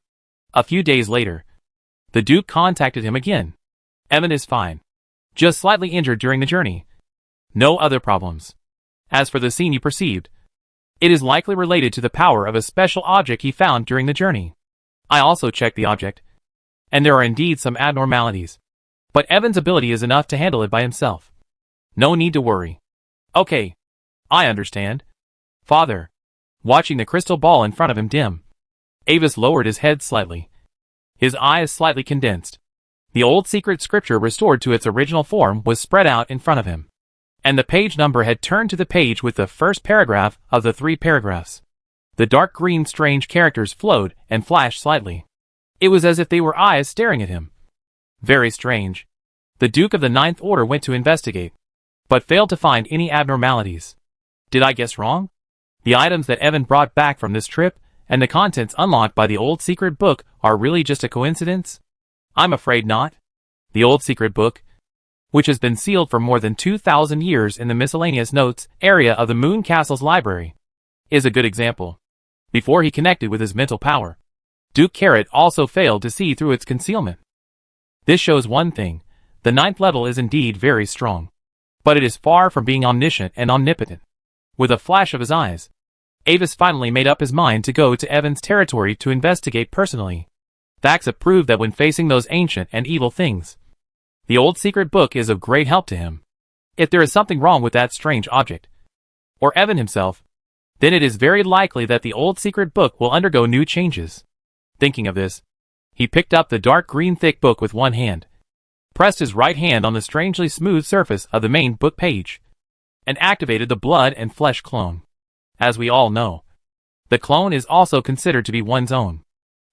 A few days later, the Duke contacted him again. Evan is fine. Just slightly injured during the journey. No other problems. As for the scene you perceived, it is likely related to the power of a special object he found during the journey. I also checked the object, and there are indeed some abnormalities. But Evan's ability is enough to handle it by himself. No need to worry. Okay, I understand. Father. Watching the crystal ball in front of him dim, Avis lowered his head slightly. His eyes slightly condensed. The old secret scripture restored to its original form was spread out in front of him, and the page number had turned to the page with the first paragraph of the 3 paragraphs. The dark green strange characters flowed and flashed slightly. It was as if they were eyes staring at him. Very strange. The Duke of the Ninth Order went to investigate, but failed to find any abnormalities. Did I guess wrong? The items that Evan brought back from this trip, and the contents unlocked by the old secret book, are really just a coincidence? I'm afraid not. The old secret book, which has been sealed for more than 2,000 years in the miscellaneous notes area of the Moon Castle's library, is a good example. Before he connected with his mental power, Duke Carrot also failed to see through its concealment. This shows one thing: the 9th level is indeed very strong, but it is far from being omniscient and omnipotent. With a flash of his eyes, Avis finally made up his mind to go to Evan's territory to investigate personally. Facts have proved that when facing those ancient and evil things, the old secret book is of great help to him. If there is something wrong with that strange object, or Evan himself, then it is very likely that the old secret book will undergo new changes. Thinking of this, he picked up the dark green thick book with one hand, pressed his right hand on the strangely smooth surface of the main book page, and activated the blood and flesh clone. As we all know, the clone is also considered to be one's own.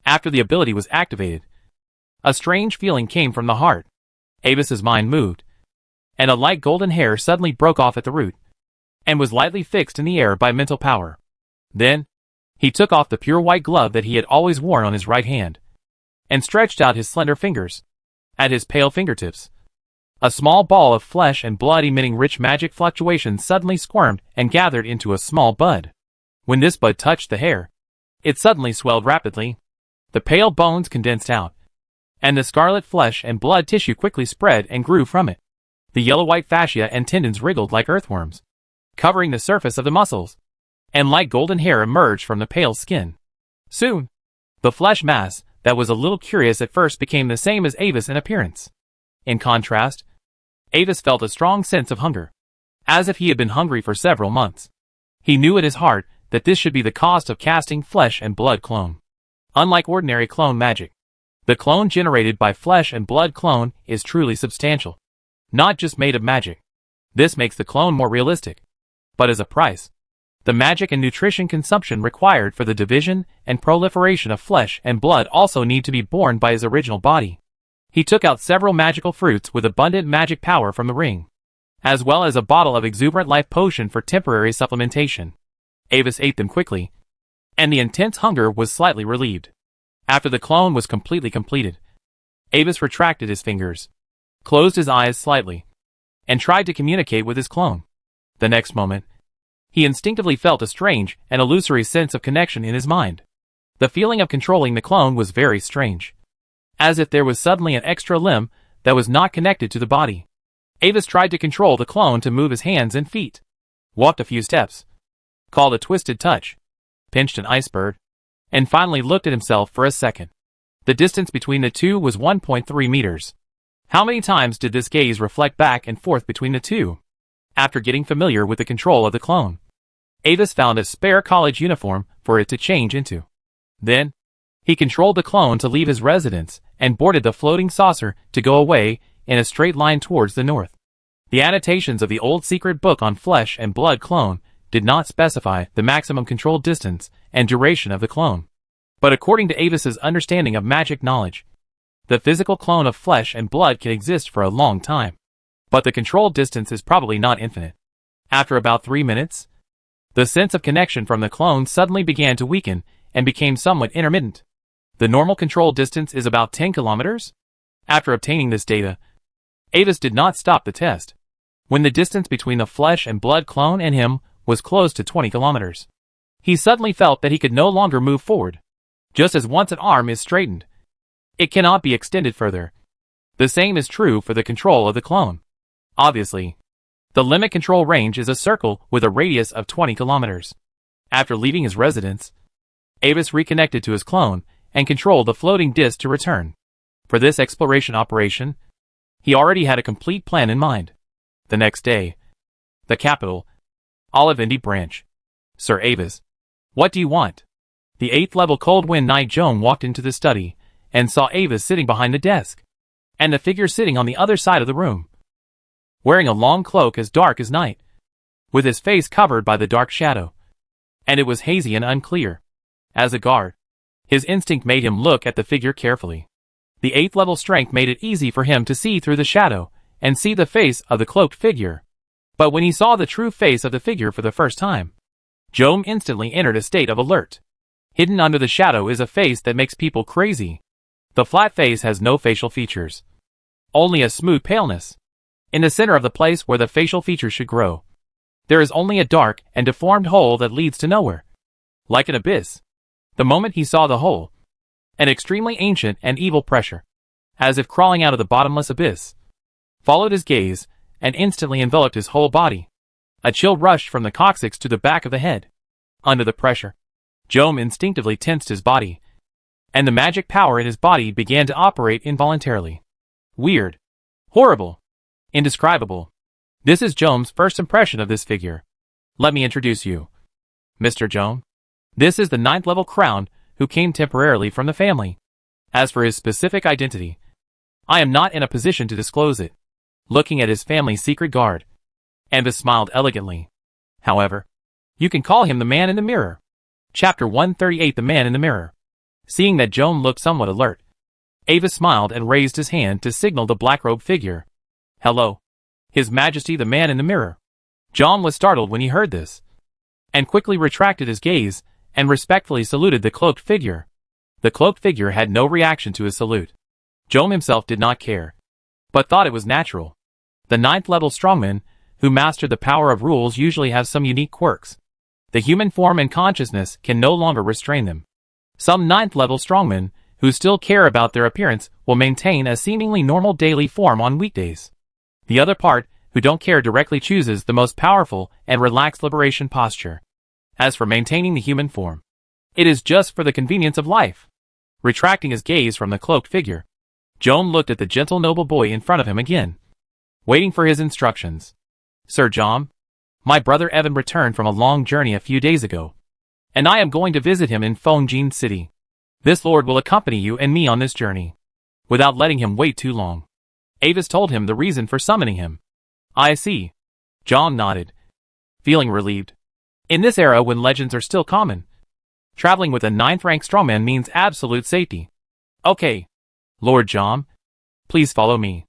After the ability was activated, a strange feeling came from the heart. Avis's mind moved, and a light golden hair suddenly broke off at the root, and was lightly fixed in the air by mental power. Then, he took off the pure white glove that he had always worn on his right hand, and stretched out his slender fingers. At his pale fingertips, a small ball of flesh and blood emitting rich magic fluctuations suddenly squirmed and gathered into a small bud. When this bud touched the hair, it suddenly swelled rapidly. The pale bones condensed out, and the scarlet flesh and blood tissue quickly spread and grew from it. The yellow-white fascia and tendons wriggled like earthworms, covering the surface of the muscles, and light golden hair emerged from the pale skin. Soon, the flesh mass that was a little curious at first became the same as Avis in appearance. In contrast, Avis felt a strong sense of hunger, as if he had been hungry for several months. He knew at his heart that this should be the cost of casting flesh and blood clone. Unlike ordinary clone magic, the clone generated by flesh and blood clone is truly substantial, not just made of magic. This makes the clone more realistic. But as a price, the magic and nutrition consumption required for the division and proliferation of flesh and blood also need to be borne by his original body. He took out several magical fruits with abundant magic power from the ring, as well as a bottle of exuberant life potion for temporary supplementation. Avis ate them quickly, and the intense hunger was slightly relieved. After the clone was completely completed, Avis retracted his fingers, closed his eyes slightly, and tried to communicate with his clone. The next moment, he instinctively felt a strange and illusory sense of connection in his mind. The feeling of controlling the clone was very strange, as if there was suddenly an extra limb that was not connected to the body. Avis tried to control the clone to move his hands and feet, walked a few steps, called a twisted touch, pinched an iceberg, and finally looked at himself for a second. The distance between the two was 1.3 meters. How many times did this gaze reflect back and forth between the two? After getting familiar with the control of the clone, Avis found a spare college uniform for it to change into. Then, he controlled the clone to leave his residence and boarded the floating saucer to go away in a straight line towards the north. The annotations of the old secret book on flesh and blood clone did not specify the maximum control distance and duration of the clone. But according to Avis's understanding of magic knowledge, the physical clone of flesh and blood can exist for a long time. But the control distance is probably not infinite. After about 3 minutes, the sense of connection from the clone suddenly began to weaken and became somewhat intermittent. The normal control distance is about 10 kilometers. After obtaining this data, Avis did not stop the test. When the distance between the flesh and blood clone and him was close to 20 kilometers, he suddenly felt that he could no longer move forward. Just as once an arm is straightened, it cannot be extended further. The same is true for the control of the clone. Obviously, the limit control range is a circle with a radius of 20 kilometers. After leaving his residence, Avis reconnected to his clone and controlled the floating disc to return. For this exploration operation, he already had a complete plan in mind. The next day, the capital, Olivendi branch. Sir Avis, what do you want? The 8th level Cold Wind Knight Joan walked into the study and saw Avis sitting behind the desk, and the figure sitting on the other side of the room, wearing a long cloak as dark as night, with his face covered by the dark shadow, and it was hazy and unclear. As a guard, his instinct made him look at the figure carefully. The 8th level strength made it easy for him to see through the shadow and see the face of the cloaked figure. But when he saw the true face of the figure for the first time, Joan instantly entered a state of alert. Hidden under the shadow is a face that makes people crazy. The flat face has no facial features, only a smooth paleness. In the center of the place where the facial features should grow, there is only a dark and deformed hole that leads to nowhere. Like an abyss. The moment he saw the hole, an extremely ancient and evil pressure, as if crawling out of the bottomless abyss, followed his gaze and instantly enveloped his whole body. A chill rushed from the coccyx to the back of the head. Under the pressure, Joan instinctively tensed his body, and the magic power in his body began to operate involuntarily. Weird. Horrible. Indescribable. This is Joan's first impression of this figure. Let me introduce you. Mr. Joan. This is the 9th level crown who came temporarily from the family. As for his specific identity, I am not in a position to disclose it. Looking at his family's secret guard, Avis smiled elegantly. However, you can call him the man in the mirror. Chapter 138 The Man in the Mirror. Seeing that Joan looked somewhat alert, Avis smiled and raised his hand to signal the black-robed figure. Hello. His Majesty the man in the mirror. John was startled when he heard this, and quickly retracted his gaze, and respectfully saluted the cloaked figure. The cloaked figure had no reaction to his salute. John himself did not care, but thought it was natural. The 9th-level strongmen, who mastered the power of rules, usually have some unique quirks. The human form and consciousness can no longer restrain them. Some 9th-level strongmen, who still care about their appearance, will maintain a seemingly normal daily form on weekdays. The other part, who don't care, directly chooses the most powerful and relaxed liberation posture. As for maintaining the human form, it is just for the convenience of life. Retracting his gaze from the cloaked figure, Joan looked at the gentle noble boy in front of him again, waiting for his instructions. Sir John, my brother Evan returned from a long journey a few days ago, and I am going to visit him in Fongjin City. This lord will accompany you and me on this journey. Without letting him wait too long, Avis told him the reason for summoning him. I see. John nodded, feeling relieved. In this era when legends are still common, traveling with a 9th-rank strongman means absolute safety. Okay, Lord John, please follow me.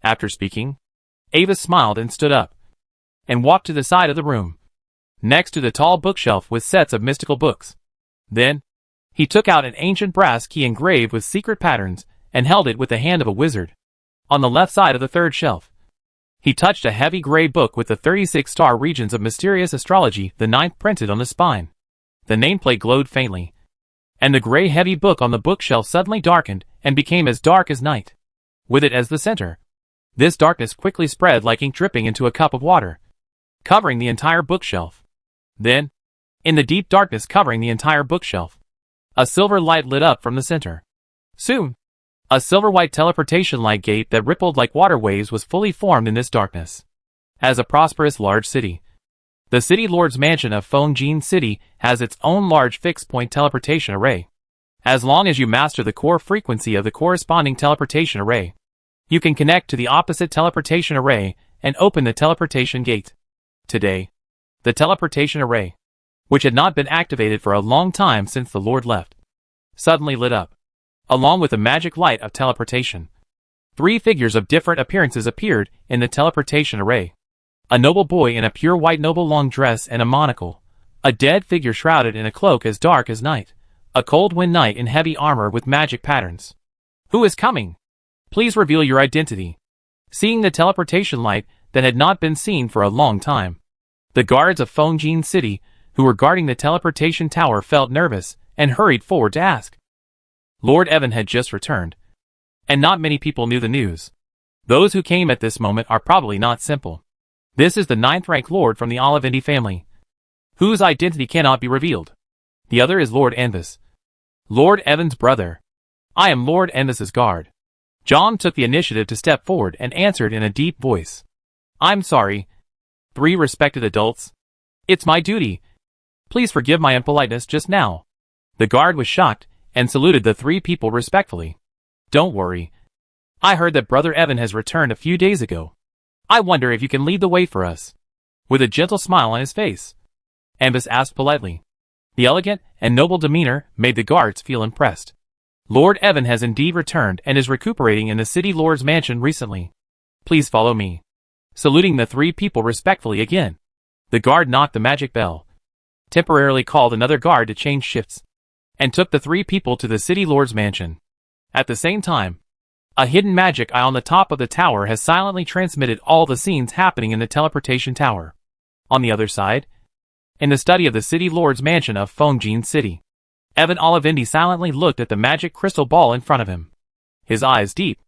After speaking, Avis smiled and stood up, and walked to the side of the room, next to the tall bookshelf with sets of mystical books. Then, he took out an ancient brass key engraved with secret patterns, and held it with the hand of a wizard. On the left side of the third shelf, he touched a heavy gray book with the 36-star regions of mysterious astrology, the 9th printed on the spine. The nameplate glowed faintly, and the gray heavy book on the bookshelf suddenly darkened and became as dark as night, with it as the center. This darkness quickly spread like ink dripping into a cup of water, covering the entire bookshelf. Then, in the deep darkness covering the entire bookshelf, a silver light lit up from the center. Soon, a silver-white teleportation light gate that rippled like water waves was fully formed in this darkness. As a prosperous large city, the City Lord's Mansion of Fongjin City has its own large fixed-point teleportation array. As long as you master the core frequency of the corresponding teleportation array, you can connect to the opposite teleportation array and open the teleportation gate. Today, the teleportation array, which had not been activated for a long time since the Lord left, suddenly lit up, along with the magic light of teleportation. 3 figures of different appearances appeared in the teleportation array. A noble boy in a pure white noble long dress and a monocle, a dead figure shrouded in a cloak as dark as night, a cold wind knight in heavy armor with magic patterns. Who is coming? Please reveal your identity. Seeing the teleportation light that had not been seen for a long time, the guards of Fongjin City, who were guarding the teleportation tower, felt nervous and hurried forward to ask. Lord Evan had just returned, and not many people knew the news. Those who came at this moment are probably not simple. This is the 9th-rank lord from the Olivindi family, whose identity cannot be revealed. The other is Lord Envis, Lord Evan's brother. I am Lord Envis's guard. John took the initiative to step forward and answered in a deep voice. I'm sorry. 3 respected adults. It's my duty. Please forgive my impoliteness just now. The guard was shocked and saluted the 3 people respectfully. Don't worry. I heard that Brother Evan has returned a few days ago. I wonder if you can lead the way for us. With a gentle smile on his face, Envis asked politely. The elegant and noble demeanor made the guards feel impressed. Lord Evan has indeed returned and is recuperating in the City Lord's mansion recently. Please follow me. Saluting the 3 people respectfully again, the guard knocked the magic bell, temporarily called another guard to change shifts, and took the 3 people to the City Lord's mansion. At the same time, a hidden magic eye on the top of the tower has silently transmitted all the scenes happening in the teleportation tower. On the other side, in the study of the City Lord's mansion of Fongjin City, Evan Olivindi silently looked at the magic crystal ball in front of him, his eyes deep,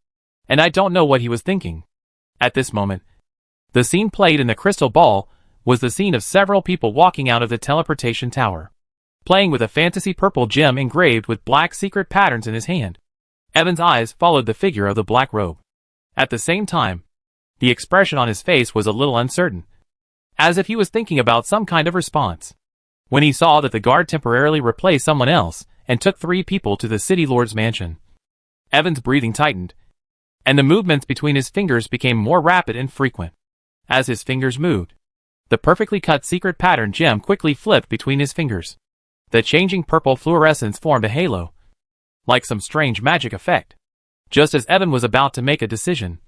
and I don't know what he was thinking. At this moment, the scene played in the crystal ball was the scene of several people walking out of the teleportation tower, playing with a fantasy purple gem engraved with black secret patterns in his hand. Evan's eyes followed the figure of the black robe. At the same time, the expression on his face was a little uncertain, as if he was thinking about some kind of response. When he saw that the guard temporarily replaced someone else and took 3 people to the City Lord's mansion, Evan's breathing tightened, and the movements between his fingers became more rapid and frequent. As his fingers moved, the perfectly cut secret pattern gem quickly flipped between his fingers. The changing purple fluorescence formed a halo, like some strange magic effect. Just as Evan was about to make a decision,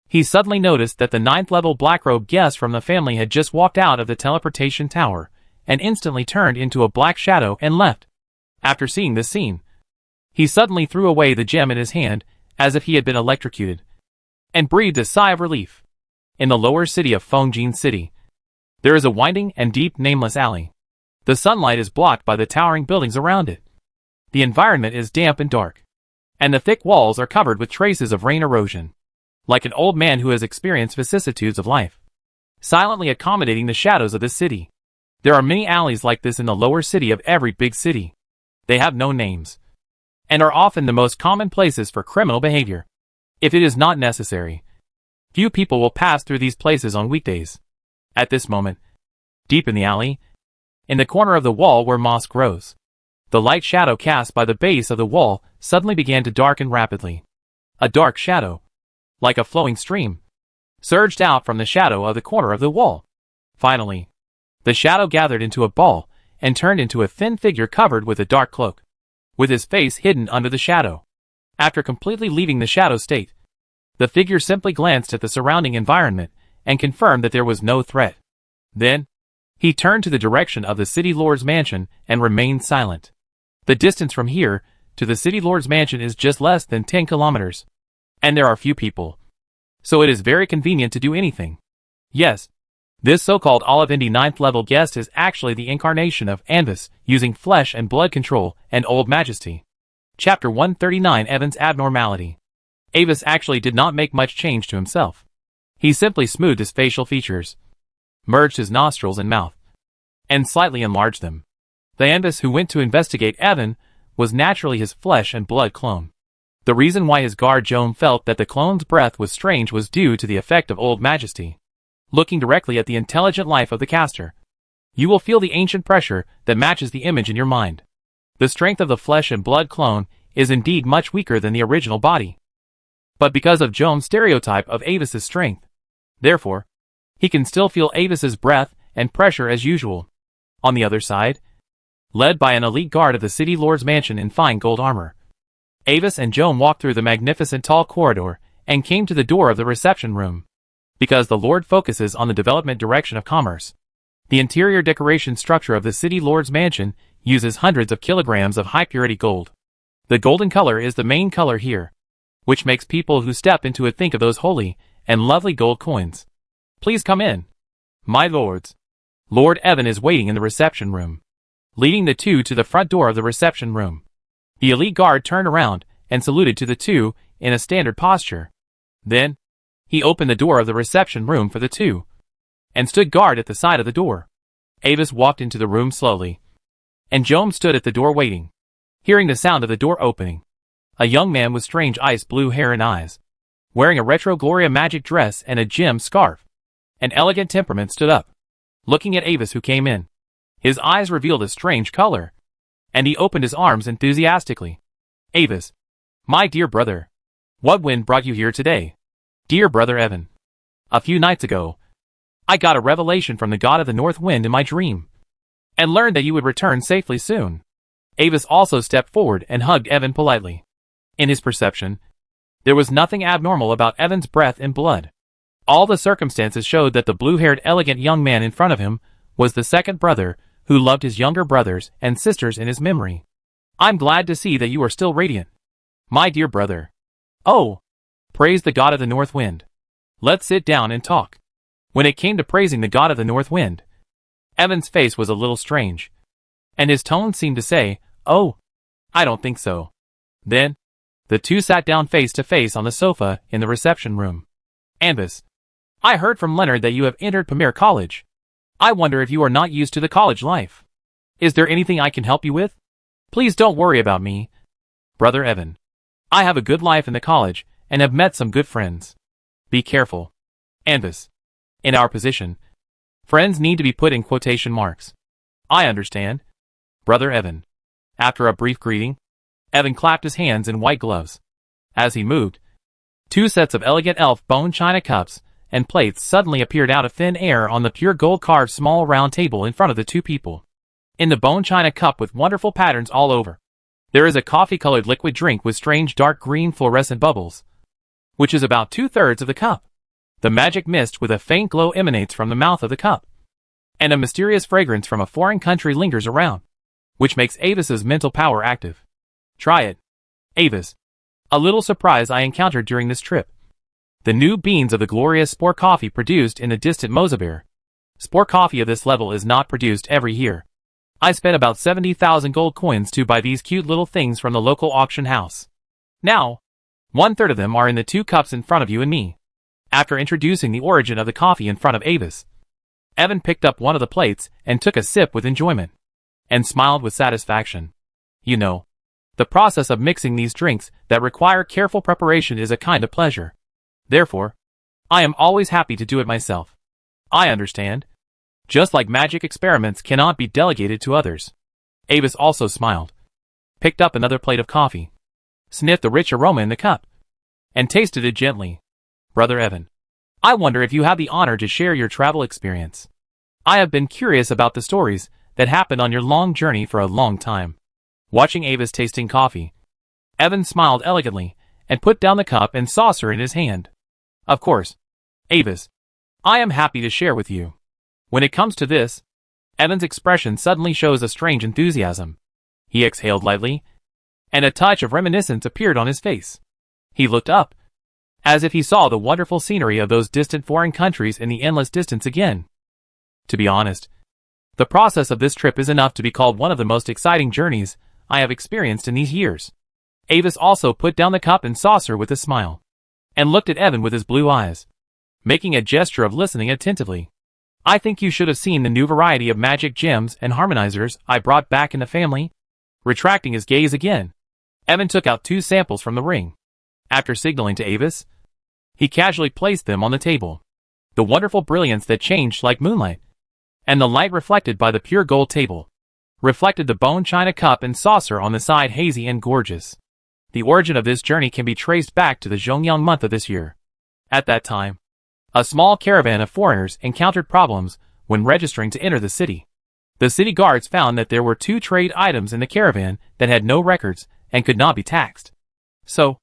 he suddenly noticed that the 9th-level black-robed guest from the family had just walked out of the teleportation tower and instantly turned into a black shadow and left. After seeing this scene, he suddenly threw away the gem in his hand as if he had been electrocuted, and breathed a sigh of relief. In the lower city of Fongjin City, there is a winding and deep nameless alley. The sunlight is blocked by the towering buildings around it. The environment is damp and dark, and the thick walls are covered with traces of rain erosion, like an old man who has experienced vicissitudes of life, silently accommodating the shadows of this city. There are many alleys like this in the lower city of every big city. They have no names, and are often the most common places for criminal behavior. If it is not necessary, few people will pass through these places on weekdays. At this moment, deep in the alley, in the corner of the wall where moss grows, the light shadow cast by the base of the wall suddenly began to darken rapidly. A dark shadow, like a flowing stream, surged out from the shadow of the corner of the wall. Finally, the shadow gathered into a ball and turned into a thin figure covered with a dark cloak, with his face hidden under the shadow. After completely leaving the shadow state, the figure simply glanced at the surrounding environment and confirmed that there was no threat. Then, he turned to the direction of the city lord's mansion and remained silent. The distance from here to the city lord's mansion is just less than 10 kilometers, and there are few people, so it is very convenient to do anything. Yes, this so-called Olivindi 9th level guest is actually the incarnation of Anvis, using flesh and blood control and old majesty. Chapter 139 Evan's Abnormality. Avis actually did not make much change to himself. He simply smoothed his facial features, merged his nostrils and mouth, and slightly enlarged them. The Anvis who went to investigate Evan was naturally his flesh and blood clone. The reason why his guard Joan felt that the clone's breath was strange was due to the effect of old majesty. Looking directly at the intelligent life of the caster, you will feel the ancient pressure that matches the image in your mind. The strength of the flesh and blood clone is indeed much weaker than the original body, but because of Joan's stereotype of Avis's strength, therefore, he can still feel Avis's breath and pressure as usual. On the other side, led by an elite guard of the city lord's mansion in fine gold armor, Avis and Joan walked through the magnificent tall corridor and came to the door of the reception room. Because the Lord focuses on the development direction of commerce, the interior decoration structure of the city lord's mansion uses hundreds of kilograms of high-purity gold. The golden color is the main color here, which makes people who step into it think of those holy and lovely gold coins. Please come in, my lords. Lord Evan is waiting in the reception room, leading the two to the front door of the reception room. The elite guard turned around and saluted to the two in a standard posture. Then, he opened the door of the reception room for the two, and stood guard at the side of the door. Avis walked into the room slowly, and Joan stood at the door waiting. Hearing the sound of the door opening, a young man with strange ice blue hair and eyes, wearing a retro Gloria magic dress and a gem scarf, an elegant temperament stood up, looking at Avis who came in. His eyes revealed a strange color, and he opened his arms enthusiastically. Avis, my dear brother, what wind brought you here today? Dear brother Evan, a few nights ago, I got a revelation from the god of the north wind in my dream, and learned that you would return safely soon. Avis also stepped forward and hugged Evan politely. In his perception, there was nothing abnormal about Evan's breath and blood. All the circumstances showed that the blue-haired elegant young man in front of him was the second brother who loved his younger brothers and sisters in his memory. I'm glad to see that you are still radiant, my dear brother. Oh, praise the god of the north wind. Let's sit down and talk. When it came to praising the god of the north wind, Evan's face was a little strange, and his tone seemed to say, oh, I don't think so. Then, the two sat down face to face on the sofa in the reception room. Anvis, I heard from Leonard that you have entered Pamir College. I wonder if you are not used to the college life. Is there anything I can help you with? Please don't worry about me, brother Evan. I have a good life in the college and have met some good friends. Be careful, Anvis. In our position, friends need to be put in quotation marks. I understand, brother Evan. After a brief greeting, Evan clapped his hands in white gloves. As he moved, two sets of elegant elf bone china cups and plates suddenly appeared out of thin air on the pure gold-carved small round table in front of the two people. In the bone china cup with wonderful patterns all over, There is a coffee-colored liquid drink with strange dark green fluorescent bubbles, which is about 2/3 of the cup. The magic mist with a faint glow emanates from the mouth of the cup, and a mysterious fragrance from a foreign country lingers around, which makes Avis's mental power active. Try it. Avis. A little surprise I encountered during this trip. The new beans of the glorious spore coffee produced in the distant Mozambique. Spore coffee of this level is not produced every year. I spent about 70,000 gold coins to buy these cute little things from the local auction house. Now, 1/3 of them are in the 2 cups in front of you and me. After introducing the origin of the coffee in front of Avis, Evan picked up one of the plates and took a sip with enjoyment, and smiled with satisfaction. You know, the process of mixing these drinks that require careful preparation is a kind of pleasure. Therefore, I am always happy to do it myself. I understand. Just like magic experiments cannot be delegated to others. Avis also smiled, picked up another plate of coffee, sniffed the rich aroma in the cup, and tasted it gently. Brother Evan, I wonder if you have the honor to share your travel experience. I have been curious about the stories that happened on your long journey for a long time. Watching Avis tasting coffee, Evan smiled elegantly and put down the cup and saucer in his hand. Of course, Avis, I am happy to share with you. When it comes to this, Evan's expression suddenly shows a strange enthusiasm. He exhaled lightly, and a touch of reminiscence appeared on his face. He looked up, as if he saw the wonderful scenery of those distant foreign countries in the endless distance again. To be honest, the process of this trip is enough to be called one of the most exciting journeys I have experienced in these years. Avis also put down the cup and saucer with a smile, and looked at Evan with his blue eyes, making a gesture of listening attentively. I think you should have seen the new variety of magic gems and harmonizers I brought back in the family. Retracting his gaze again, Evan took out 2 samples from the ring. After signaling to Avis, he casually placed them on the table. The wonderful brilliance that changed like moonlight, and the light reflected by the pure gold table, reflected the bone china cup and saucer on the side hazy and gorgeous. The origin of this journey can be traced back to the Zhongyang month of this year. At that time, a small caravan of foreigners encountered problems when registering to enter the city. The city guards found that there were 2 trade items in the caravan that had no records and could not be taxed. So,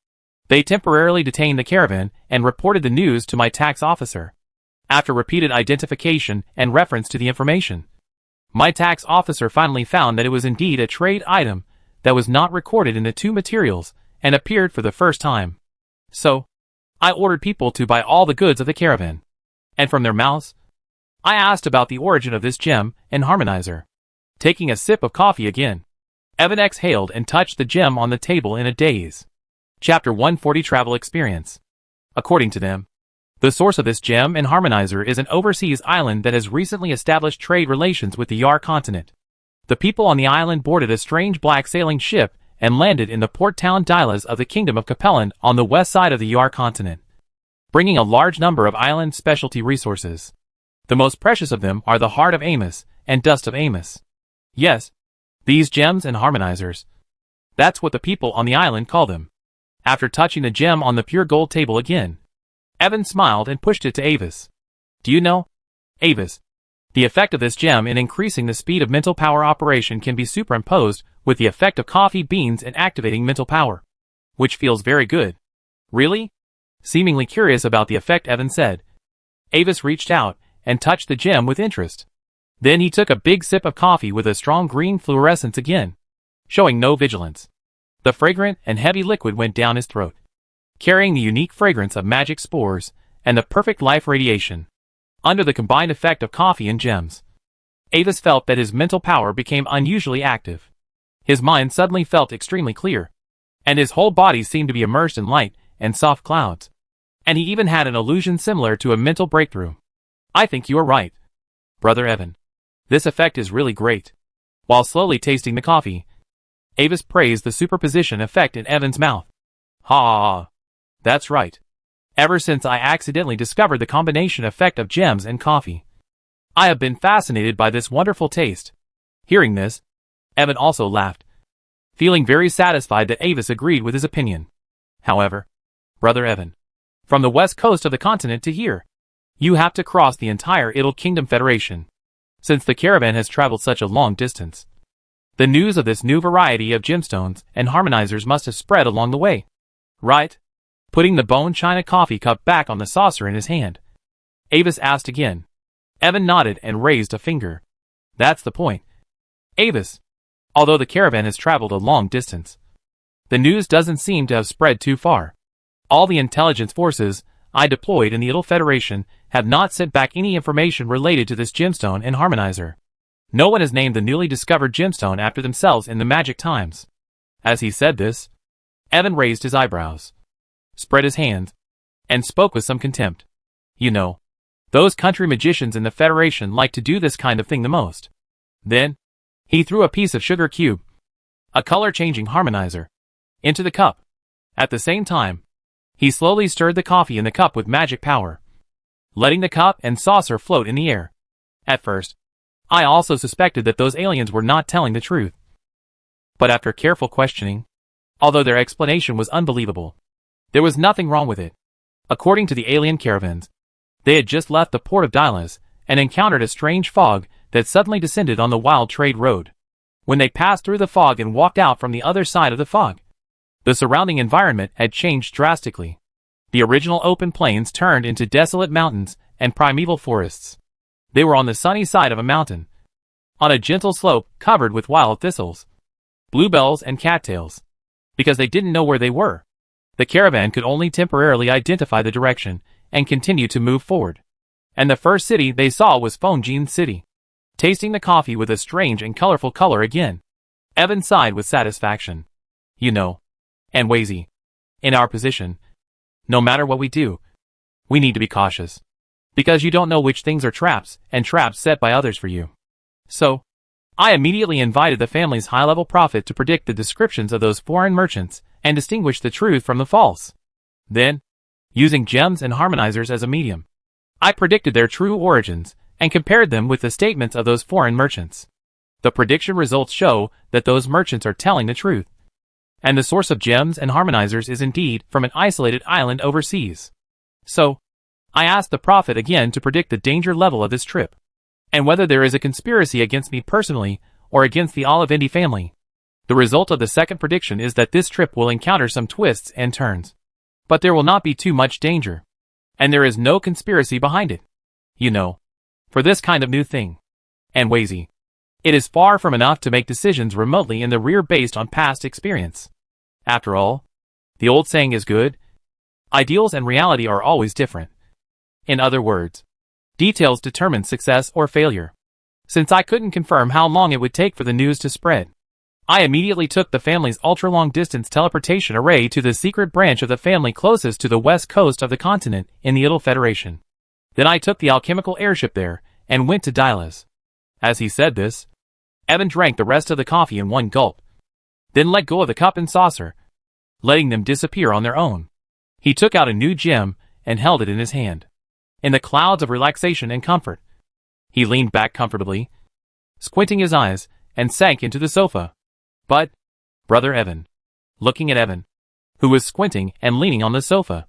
they temporarily detained the caravan and reported the news to my tax officer. After repeated identification and reference to the information, my tax officer finally found that it was indeed a trade item that was not recorded in the 2 materials and appeared for the first time. So, I ordered people to buy all the goods of the caravan, and from their mouths, I asked about the origin of this gem and harmonizer. Taking a sip of coffee again, Evan exhaled and touched the gem on the table in a daze. Chapter 140 Travel Experience. According to them, the source of this gem and harmonizer is an overseas island that has recently established trade relations with the Yar continent. The people on the island boarded a strange black sailing ship and landed in the port town Dylas of the Kingdom of Capellan on the west side of the Yar continent, bringing a large number of island specialty resources. The most precious of them are the Heart of Amos and Dust of Amos. Yes, these gems and harmonizers. That's what the people on the island call them. After touching the gem on the pure gold table again, Evan smiled and pushed it to Avis. Do you know, Avis, the effect of this gem in increasing the speed of mental power operation can be superimposed with the effect of coffee beans in activating mental power, which feels very good. Really? Seemingly curious about the effect, Evan said. Avis reached out and touched the gem with interest. Then he took a big sip of coffee with a strong green fluorescence again, showing no vigilance. The fragrant and heavy liquid went down his throat, carrying the unique fragrance of magic spores and the perfect life radiation. Under the combined effect of coffee and gems, Avis felt that his mental power became unusually active. His mind suddenly felt extremely clear, and his whole body seemed to be immersed in light and soft clouds. And he even had an illusion similar to a mental breakthrough. I think you are right, Brother Evan. This effect is really great. While slowly tasting the coffee, Avis praised the superposition effect in Evan's mouth. Ha! That's right. Ever since I accidentally discovered the combination effect of gems and coffee, I have been fascinated by this wonderful taste. Hearing this, Evan also laughed, feeling very satisfied that Avis agreed with his opinion. However, Brother Evan, from the west coast of the continent to here, you have to cross the entire Idle Kingdom Federation, since the caravan has traveled such a long distance. The news of this new variety of gemstones and harmonizers must have spread along the way. Right? Putting the bone china coffee cup back on the saucer in his hand, Avis asked again. Evan nodded and raised a finger. That's the point, Avis. Although the caravan has traveled a long distance, the news doesn't seem to have spread too far. All the intelligence forces I deployed in the Idle Federation have not sent back any information related to this gemstone and harmonizer. No one has named the newly discovered gemstone after themselves in the Magic Times. As he said this, Evan raised his eyebrows, spread his hands, and spoke with some contempt. You know, those country magicians in the Federation like to do this kind of thing the most. Then, he threw a piece of sugar cube, a color-changing harmonizer, into the cup. At the same time, he slowly stirred the coffee in the cup with magic power, letting the cup and saucer float in the air. At first, I also suspected that those aliens were not telling the truth. But after careful questioning, although their explanation was unbelievable, there was nothing wrong with it. According to the alien caravans, they had just left the port of Dylas and encountered a strange fog that suddenly descended on the Wild Trade Road. When they passed through the fog and walked out from the other side of the fog, the surrounding environment had changed drastically. The original open plains turned into desolate mountains and primeval forests. They were on the sunny side of a mountain, on a gentle slope covered with wild thistles, bluebells and cattails. Because they didn't know where they were, the caravan could only temporarily identify the direction and continue to move forward. And the first city they saw was Fonjin City. Tasting the coffee with a strange and colorful color again, Evan sighed with satisfaction. You know, and Wazy, in our position, no matter what we do, we need to be cautious. Because you don't know which things are traps and traps set by others for you. So, I immediately invited the family's high-level prophet to predict the descriptions of those foreign merchants and distinguish the truth from the false. Then, using gems and harmonizers as a medium, I predicted their true origins and compared them with the statements of those foreign merchants. The prediction results show that those merchants are telling the truth, and the source of gems and harmonizers is indeed from an isolated island overseas. So, I asked the prophet again to predict the danger level of this trip, and whether there is a conspiracy against me personally or against the Olivendi family. The result of the second prediction is that this trip will encounter some twists and turns, but there will not be too much danger, and there is no conspiracy behind it. You know, for this kind of new thing. And Wazy, it is far from enough to make decisions remotely in the rear based on past experience. After all, the old saying is good, ideals and reality are always different. In other words, details determine success or failure. Since I couldn't confirm how long it would take for the news to spread, I immediately took the family's ultra-long-distance teleportation array to the secret branch of the family closest to the west coast of the continent in the Idle Federation. Then I took the alchemical airship there and went to Dylas. As he said this, Evan drank the rest of the coffee in one gulp, then let go of the cup and saucer, letting them disappear on their own. He took out a new gem and held it in his hand. In the clouds of relaxation and comfort, he leaned back comfortably, squinting his eyes, and sank into the sofa. But, Brother Evan, looking at Evan, who was squinting and leaning on the sofa,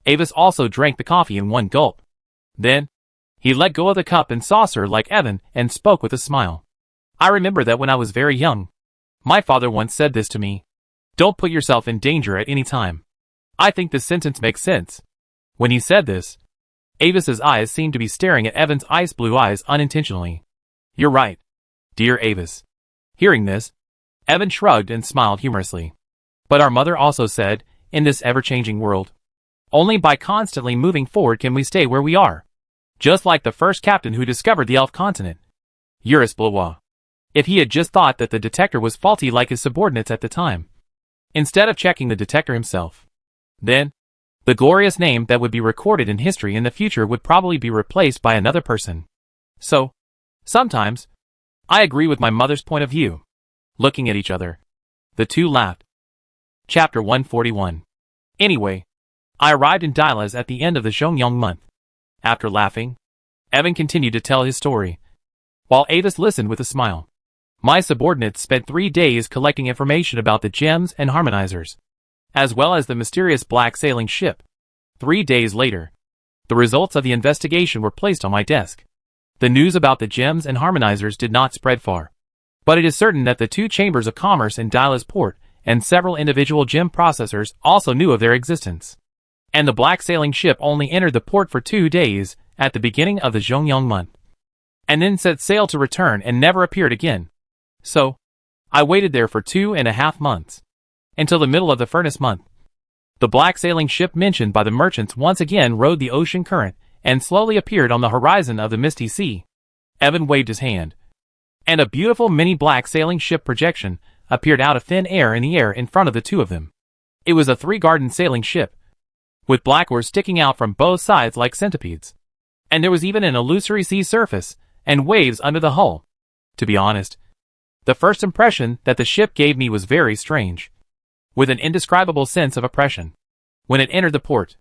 Avis also drank the coffee in one gulp. Then, he let go of the cup and saucer like Evan and spoke with a smile. I remember that when I was very young, my father once said this to me. Don't put yourself in danger at any time. I think this sentence makes sense. When he said this, Avis's eyes seemed to be staring at Evan's ice blue eyes unintentionally. You're right, dear Avis. Hearing this, Evan shrugged and smiled humorously. But our mother also said, in this ever-changing world, only by constantly moving forward can we stay where we are. Just like the first captain who discovered the elf continent, Eurus Blois. If he had just thought that the detector was faulty like his subordinates at the time, instead of checking the detector himself, then, the glorious name that would be recorded in history in the future would probably be replaced by another person. So, sometimes, I agree with my mother's point of view. Looking at each other, the two laughed. Chapter 141. Anyway, I arrived in Dylas at the end of the Zhongyong month. After laughing, Evan continued to tell his story, while Avis listened with a smile. My subordinates spent 3 days collecting information about the gems and harmonizers, as well as the mysterious black sailing ship. 3 days later, the results of the investigation were placed on my desk. The news about the gems and harmonizers did not spread far. But it is certain that the two chambers of commerce in Dyla's port and several individual gem processors also knew of their existence. And the black sailing ship only entered the port for 2 days at the beginning of the Zhongyang month, and then set sail to return and never appeared again. So, I waited there for 2.5 months, until the middle of the furnace month. The black sailing ship mentioned by the merchants once again rode the ocean current and slowly appeared on the horizon of the misty sea. Evan waved his hand, and a beautiful mini black sailing ship projection appeared out of thin air in the air in front of the two of them. It was a 3-garden sailing ship, with black oars sticking out from both sides like centipedes. And there was even an illusory sea surface and waves under the hull. To be honest, the first impression that the ship gave me was very strange, with an indescribable sense of oppression. When it entered the port,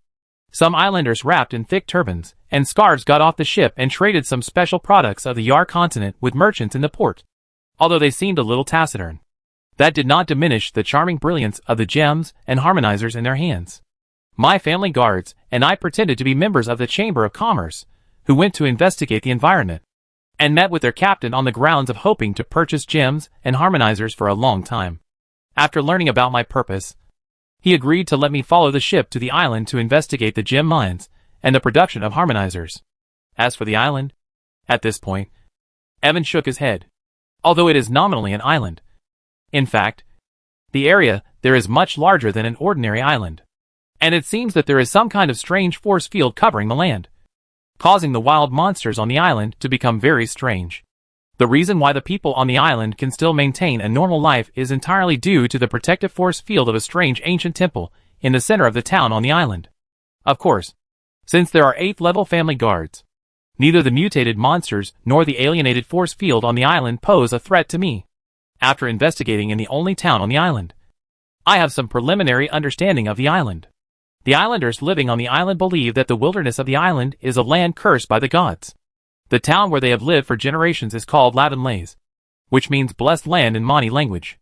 some islanders wrapped in thick turbans and scarves got off the ship and traded some special products of the Yar continent with merchants in the port, although they seemed a little taciturn. That did not diminish the charming brilliance of the gems and harmonizers in their hands. My family guards and I pretended to be members of the Chamber of Commerce, who went to investigate the environment, and met with their captain on the grounds of hoping to purchase gems and harmonizers for a long time. After learning about my purpose, he agreed to let me follow the ship to the island to investigate the gem mines and the production of harmonizers. As for the island, at this point, Evan shook his head. Although it is nominally an island, in fact, the area there is much larger than an ordinary island, and it seems that there is some kind of strange force field covering the land, causing the wild monsters on the island to become very strange. The reason why the people on the island can still maintain a normal life is entirely due to the protective force field of a strange ancient temple in the center of the town on the island. Of course, since there are 8th-level family guards, neither the mutated monsters nor the alienated force field on the island pose a threat to me. After investigating in the only town on the island, I have some preliminary understanding of the island. The islanders living on the island believe that the wilderness of the island is a land cursed by the gods. The town where they have lived for generations is called Lavenlays, which means blessed land in Mani language.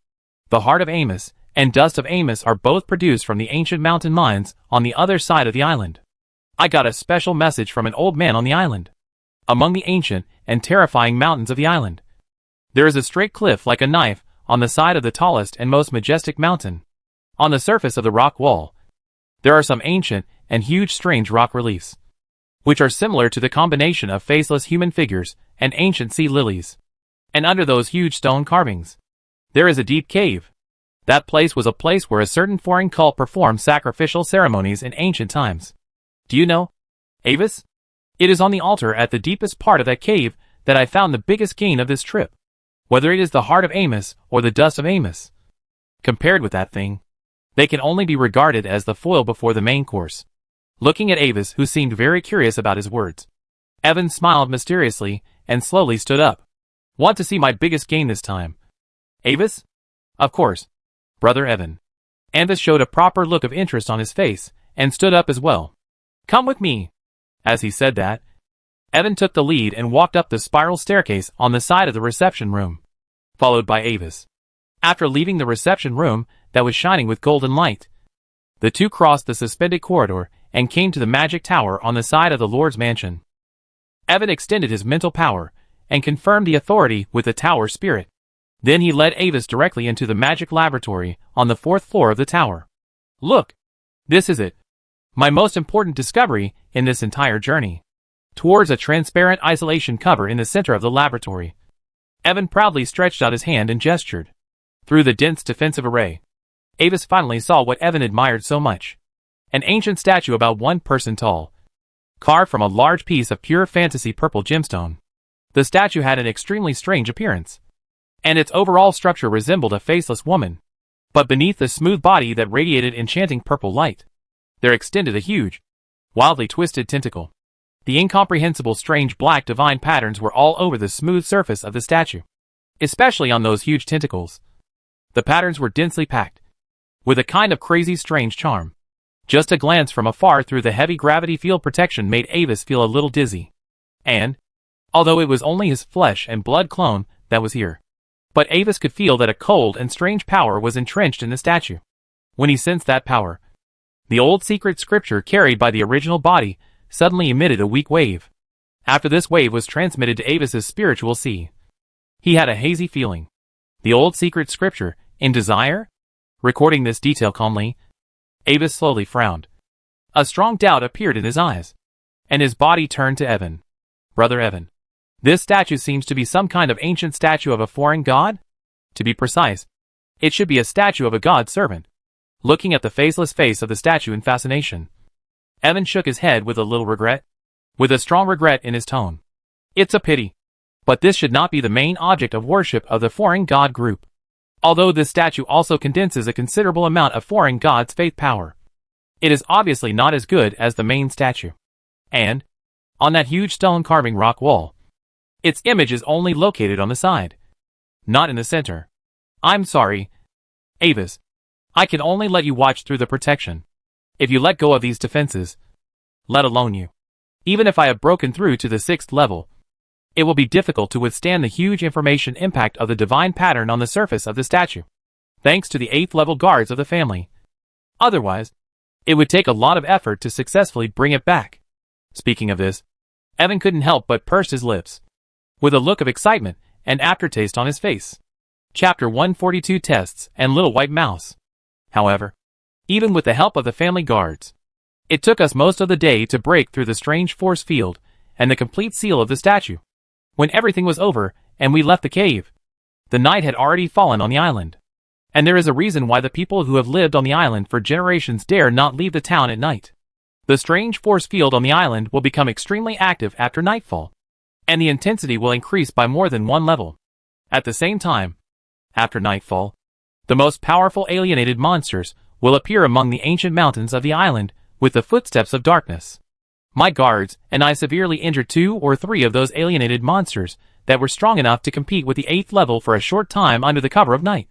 The heart of Amos and dust of Amos are both produced from the ancient mountain mines on the other side of the island. I got a special message from an old man on the island. Among the ancient and terrifying mountains of the island, there is a straight cliff like a knife on the side of the tallest and most majestic mountain. On the surface of the rock wall, there are some ancient and huge strange rock reliefs, which are similar to the combination of faceless human figures and ancient sea lilies. And under those huge stone carvings, there is a deep cave. That place was a place where a certain foreign cult performed sacrificial ceremonies in ancient times. Do you know, Avis? It is on the altar at the deepest part of that cave that I found the biggest gain of this trip. Whether it is the heart of Amos or the dust of Amos, compared with that thing, they can only be regarded as the foil before the main course. Looking at Avis, who seemed very curious about his words, Evan smiled mysteriously and slowly stood up. Want to see my biggest gain this time, Avis? Of course, brother Evan. Avis showed a proper look of interest on his face and stood up as well. Come with me. As he said that, Evan took the lead and walked up the spiral staircase on the side of the reception room, followed by Avis. After leaving the reception room that was shining with golden light, the two crossed the suspended corridor and came to the magic tower on the side of the Lord's mansion. Evan extended his mental power and confirmed the authority with the tower spirit. Then he led Avis directly into the magic laboratory on the 4th floor of the tower. Look, this is it. My most important discovery in this entire journey. Towards a transparent isolation cover in the center of the laboratory, Evan proudly stretched out his hand and gestured. Through the dense defensive array, Avis finally saw what Evan admired so much. An ancient statue about 1 person tall, carved from a large piece of pure fantasy purple gemstone. The statue had an extremely strange appearance, and its overall structure resembled a faceless woman. But beneath the smooth body that radiated enchanting purple light, there extended a huge, wildly twisted tentacle. The incomprehensible strange black divine patterns were all over the smooth surface of the statue, especially on those huge tentacles. The patterns were densely packed, with a kind of crazy strange charm. Just a glance from afar through the heavy gravity field protection made Avis feel a little dizzy. And, although it was only his flesh and blood clone that was here, but Avis could feel that a cold and strange power was entrenched in the statue. When he sensed that power, the old secret scripture carried by the original body suddenly emitted a weak wave. After this wave was transmitted to Avis's spiritual sea, he had a hazy feeling, The old secret scripture, in desire? Recording this detail calmly, Avis slowly frowned. A strong doubt appeared in his eyes, and his body turned to Evan. Brother Evan, this statue seems to be some kind of ancient statue of a foreign god? To be precise, it should be a statue of a god servant. Looking at the faceless face of the statue in fascination, Evan shook his head with a little regret, with a strong regret in his tone. It's a pity, but this should not be the main object of worship of the foreign god group. Although this statue also condenses a considerable amount of foreign god's faith power, it is obviously not as good as the main statue. And, on that huge stone carving rock wall, its image is only located on the side, not in the center. I'm sorry, Avis. I can only let you watch through the protection. If you let go of these defenses, let alone you, even if I have broken through to the 6th level, it will be difficult to withstand the huge information impact of the divine pattern on the surface of the statue, thanks to the 8th level guards of the family. Otherwise, it would take a lot of effort to successfully bring it back. Speaking of this, Evan couldn't help but purse his lips, with a look of excitement and aftertaste on his face. Chapter 142 Tests and Little White Mouse. However, even with the help of the family guards, it took us most of the day to break through the strange force field and the complete seal of the statue. When everything was over and we left the cave, the night had already fallen on the island. And there is a reason why the people who have lived on the island for generations dare not leave the town at night. The strange force field on the island will become extremely active after nightfall, and the intensity will increase by more than one level. At the same time, after nightfall, the most powerful alienated monsters will appear among the ancient mountains of the island with the footsteps of darkness. My guards and I severely injured 2 or 3 of those alienated monsters that were strong enough to compete with the 8th level for a short time under the cover of night,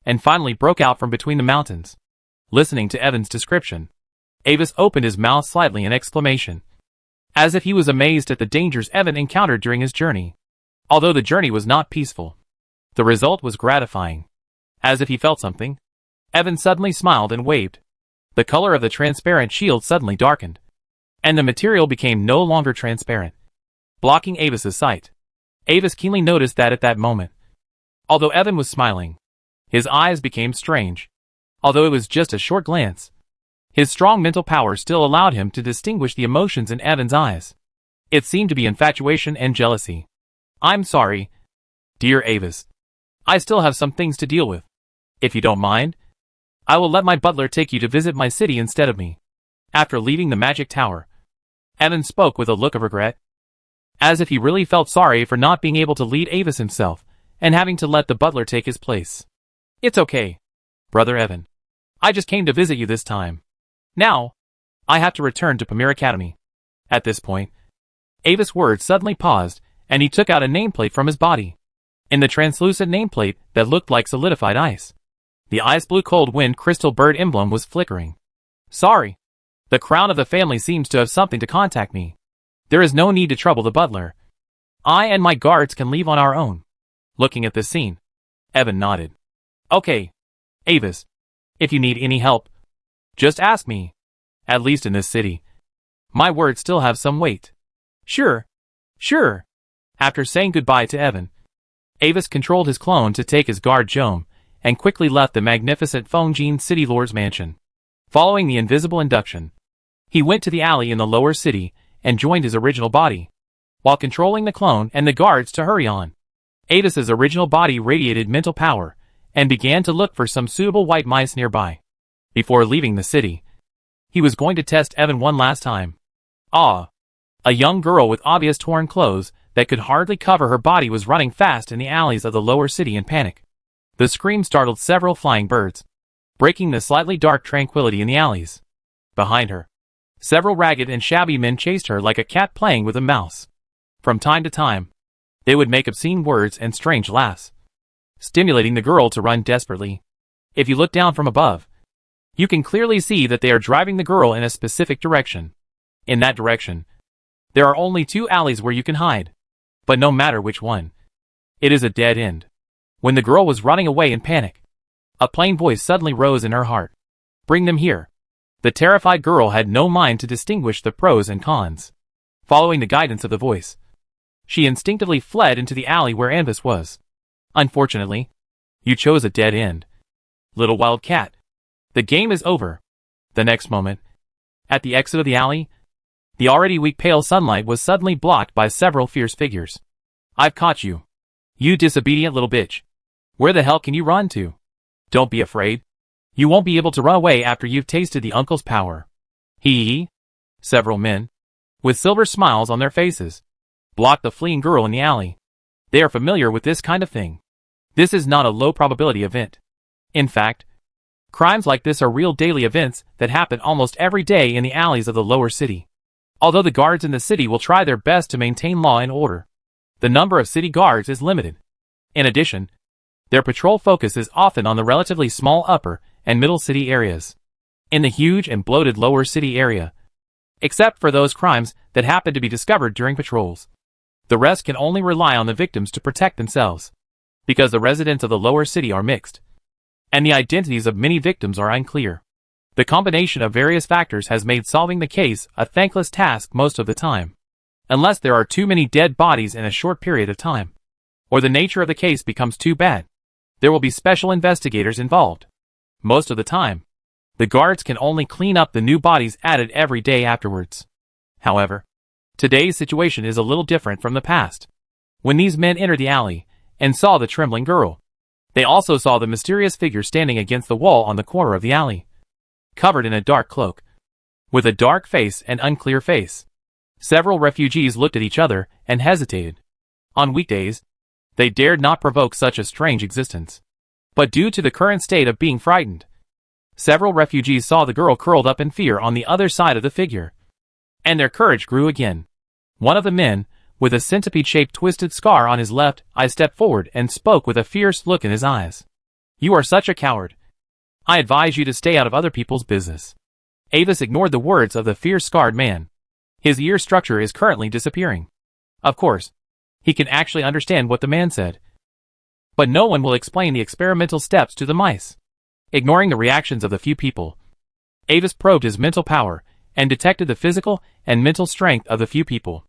and finally broke out from between the mountains. Listening to Evan's description, Avis opened his mouth slightly in exclamation, as if he was amazed at the dangers Evan encountered during his journey. Although the journey was not peaceful, the result was gratifying. As if he felt something, Evan suddenly smiled and waved. The color of the transparent shield suddenly darkened, and the material became no longer transparent, blocking Avis's sight. Avis keenly noticed that at that moment, although Evan was smiling, his eyes became strange. Although it was just a short glance, his strong mental power still allowed him to distinguish the emotions in Evan's eyes. It seemed to be infatuation and jealousy. I'm sorry, dear Avis. I still have some things to deal with. If you don't mind, I will let my butler take you to visit my city instead of me. After leaving the magic tower, Evan spoke with a look of regret, as if he really felt sorry for not being able to lead Avis himself and having to let the butler take his place. It's okay, Brother Evan. I just came to visit you this time. Now, I have to return to Pamir Academy. At this point, Avis' words suddenly paused, and he took out a nameplate from his body. In the translucent nameplate that looked like solidified ice, the ice blue cold wind crystal bird emblem was flickering. Sorry. The crown of the family seems to have something to contact me. There is no need to trouble the butler. I and my guards can leave on our own. Looking at this scene, Evan nodded. Okay, Avis. If you need any help, just ask me. At least in this city, my words still have some weight. Sure. After saying goodbye to Evan, Avis controlled his clone to take his guard Jome, and quickly left the magnificent Fongjin City Lord's mansion. Following the invisible induction, he went to the alley in the lower city and joined his original body, while controlling the clone and the guards to hurry on. Avis's original body radiated mental power, and began to look for some suitable white mice nearby. Before leaving the city, he was going to test Evan one last time. A young girl with obvious torn clothes that could hardly cover her body was running fast in the alleys of the lower city in panic. The scream startled several flying birds, breaking the slightly dark tranquility in the alleys. Behind her, several ragged and shabby men chased her like a cat playing with a mouse. From time to time, they would make obscene words and strange laughs, stimulating the girl to run desperately. If you look down from above, you can clearly see that they are driving the girl in a specific direction. In that direction, there are only 2 alleys where you can hide. But no matter which one, it is a dead end. When the girl was running away in panic, a plain voice suddenly rose in her heart. Bring them here. The terrified girl had no mind to distinguish the pros and cons. Following the guidance of the voice, she instinctively fled into the alley where Anvis was. Unfortunately, You chose a dead end. Little wild cat. The game is over. The next moment, at the exit of the alley, the already weak pale sunlight was suddenly blocked by several fierce figures. I've caught you. You disobedient little bitch. Where the hell can you run to? Don't be afraid. You won't be able to run away after you've tasted the uncle's power. Hee. Several men, with silver smiles on their faces, blocked the fleeing girl in the alley. They are familiar with this kind of thing. This is not a low-probability event. In fact, crimes like this are real daily events that happen almost every day in the alleys of the lower city. Although the guards in the city will try their best to maintain law and order, the number of city guards is limited. In addition, their patrol focus is often on the relatively small upper and middle city areas. In the huge and bloated lower city area, except for those crimes that happen to be discovered during patrols, the rest can only rely on the victims to protect themselves, because the residents of the lower city are mixed, and the identities of many victims are unclear. The combination of various factors has made solving the case a thankless task most of the time, unless there are too many dead bodies in a short period of time, or the nature of the case becomes too bad. There will be special investigators involved. Most of the time, the guards can only clean up the new bodies added every day afterwards. However, today's situation is a little different from the past. When these men entered the alley and saw the trembling girl, they also saw the mysterious figure standing against the wall on the corner of the alley, covered in a dark cloak, with a dark face and unclear face. Several refugees looked at each other and hesitated. On weekdays, they dared not provoke such a strange existence. But due to the current state of being frightened, several refugees saw the girl curled up in fear on the other side of the figure, and their courage grew again. One of the men, with a centipede-shaped twisted scar on his left eye, stepped forward and spoke with a fierce look in his eyes. You are such a coward. I advise you to stay out of other people's business. Avis ignored the words of the fierce-scarred man. His ear structure is currently disappearing. Of course, he can actually understand what the man said, but no one will explain the experimental steps to the mice. Ignoring the reactions of the few people, Avis probed his mental power and detected the physical and mental strength of the few people.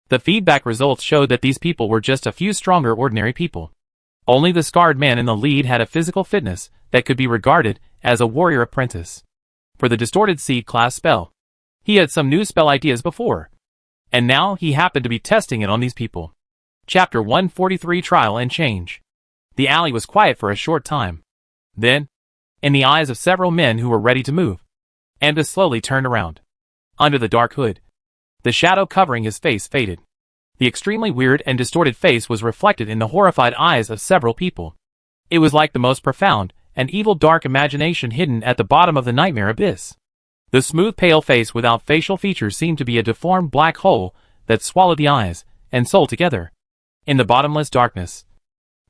The feedback results showed that these people were just a few stronger ordinary people. Only the scarred man in the lead had a physical fitness that could be regarded as a warrior apprentice. For the distorted seed class spell, he had some new spell ideas before, and now he happened to be testing it on these people. Chapter 143 Trial and Change. The alley was quiet for a short time. Then, in the eyes of several men who were ready to move, Ambus slowly turned around. Under the dark hood, the shadow covering his face faded. The extremely weird and distorted face was reflected in the horrified eyes of several people. It was like the most profound and evil dark imagination hidden at the bottom of the nightmare abyss. The smooth pale face without facial features seemed to be a deformed black hole that swallowed the eyes and soul together. In the bottomless darkness,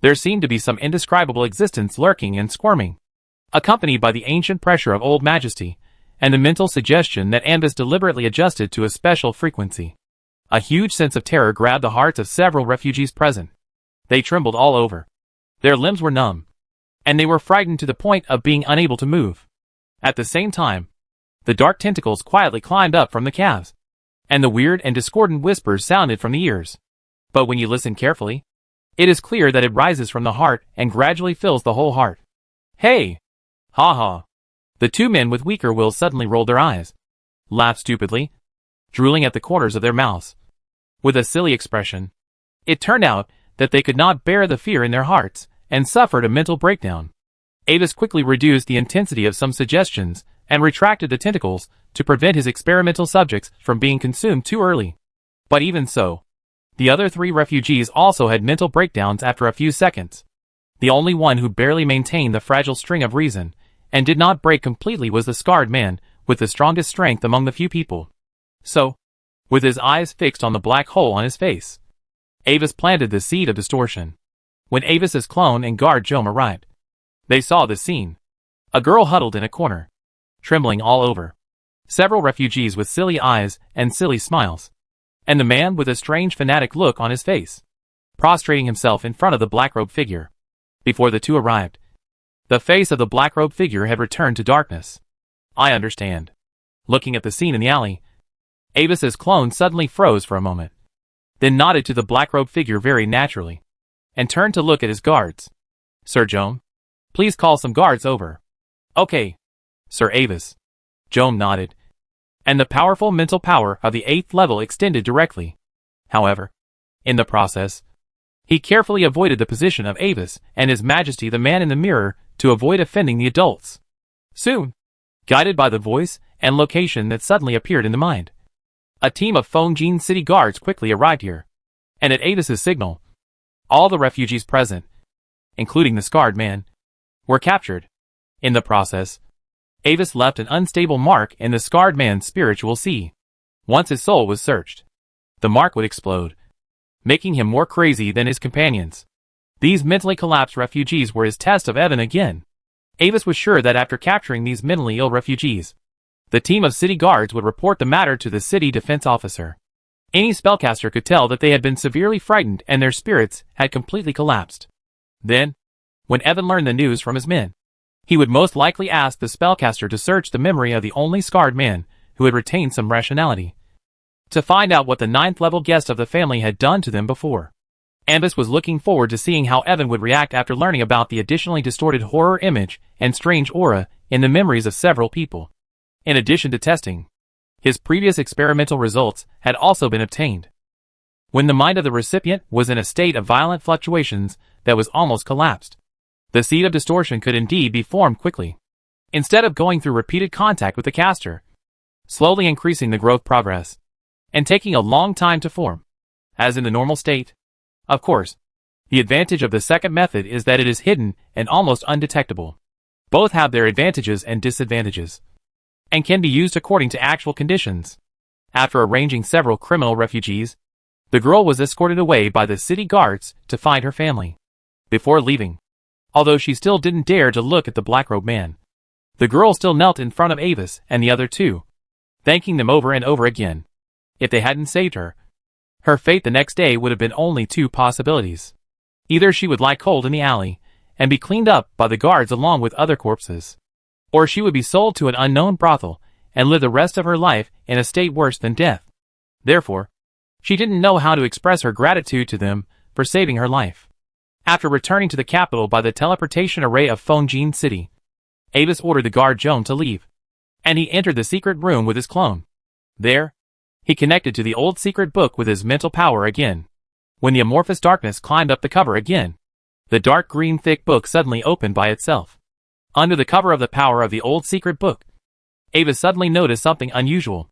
there seemed to be some indescribable existence lurking and squirming, accompanied by the ancient pressure of old majesty and the mental suggestion that Ambus deliberately adjusted to a special frequency. A huge sense of terror grabbed the hearts of several refugees present. They trembled all over. Their limbs were numb, and they were frightened to the point of being unable to move. At the same time, the dark tentacles quietly climbed up from the calves, and the weird and discordant whispers sounded from the ears. But when you listen carefully, it is clear that it rises from the heart and gradually fills the whole heart. Hey! Ha ha! The two men with weaker wills suddenly rolled their eyes, laughed stupidly, drooling at the corners of their mouths, with a silly expression. It turned out that they could not bear the fear in their hearts, and suffered a mental breakdown. Avis quickly reduced the intensity of some suggestions, and retracted the tentacles to prevent his experimental subjects from being consumed too early. But even so, the other three refugees also had mental breakdowns after a few seconds. The only one who barely maintained the fragile string of reason, and did not break completely, was the scarred man, with the strongest strength among the few people. So, with his eyes fixed on the black hole on his face, Avis planted the seed of distortion. When Avis's clone and guard Jome arrived, they saw the scene. A girl huddled in a corner, trembling all over. Several refugees with silly eyes and silly smiles, and the man with a strange fanatic look on his face, prostrating himself in front of the black-robed figure. Before the two arrived, the face of the black-robed figure had returned to darkness. I understand. Looking at the scene in the alley, Avis's clone suddenly froze for a moment, then nodded to the black-robed figure very naturally, and turned to look at his guards. Sir Jome, Please call some guards over. Okay, Sir Avis. Joan nodded. And the powerful mental power of the 8th level extended directly. However, in the process, he carefully avoided the position of Avis and His Majesty the Man in the Mirror to avoid offending the adults. Soon, guided by the voice and location that suddenly appeared in the mind, a team of Fongjin city guards quickly arrived here. And at Avis's signal, all the refugees present, including the scarred man, were captured. In the process, Avis left an unstable mark in the scarred man's spiritual sea. Once his soul was searched, the mark would explode, making him more crazy than his companions. These mentally collapsed refugees were his test of Evan again. Avis was sure that after capturing these mentally ill refugees, the team of city guards would report the matter to the city defense officer. Any spellcaster could tell that they had been severely frightened and their spirits had completely collapsed. Then, when Evan learned the news from his men, he would most likely ask the spellcaster to search the memory of the only scarred man who had retained some rationality, to find out what the 9th level guest of the family had done to them before. Ambus was looking forward to seeing how Evan would react after learning about the additionally distorted horror image and strange aura in the memories of several people. In addition to testing, his previous experimental results had also been obtained. When the mind of the recipient was in a state of violent fluctuations that was almost collapsed, the seed of distortion could indeed be formed quickly, instead of going through repeated contact with the caster, slowly increasing the growth progress, and taking a long time to form, as in the normal state. Of course, the advantage of the second method is that it is hidden and almost undetectable. Both have their advantages and disadvantages, and can be used according to actual conditions. After arranging several criminal refugees, the girl was escorted away by the city guards to find her family. Before leaving, although she still didn't dare to look at the black-robed man, the girl still knelt in front of Avis and the other two, thanking them over and over again. If they hadn't saved her, her fate the next day would have been only two possibilities. Either she would lie cold in the alley and be cleaned up by the guards along with other corpses, or she would be sold to an unknown brothel and live the rest of her life in a state worse than death. Therefore, she didn't know how to express her gratitude to them for saving her life. After returning to the capital by the teleportation array of Fongjin City, Avis ordered the guard Joan to leave, and he entered the secret room with his clone. There, he connected to the old secret book with his mental power again. When the amorphous darkness climbed up the cover again, the dark green thick book suddenly opened by itself. Under the cover of the power of the old secret book, Avis suddenly noticed something unusual.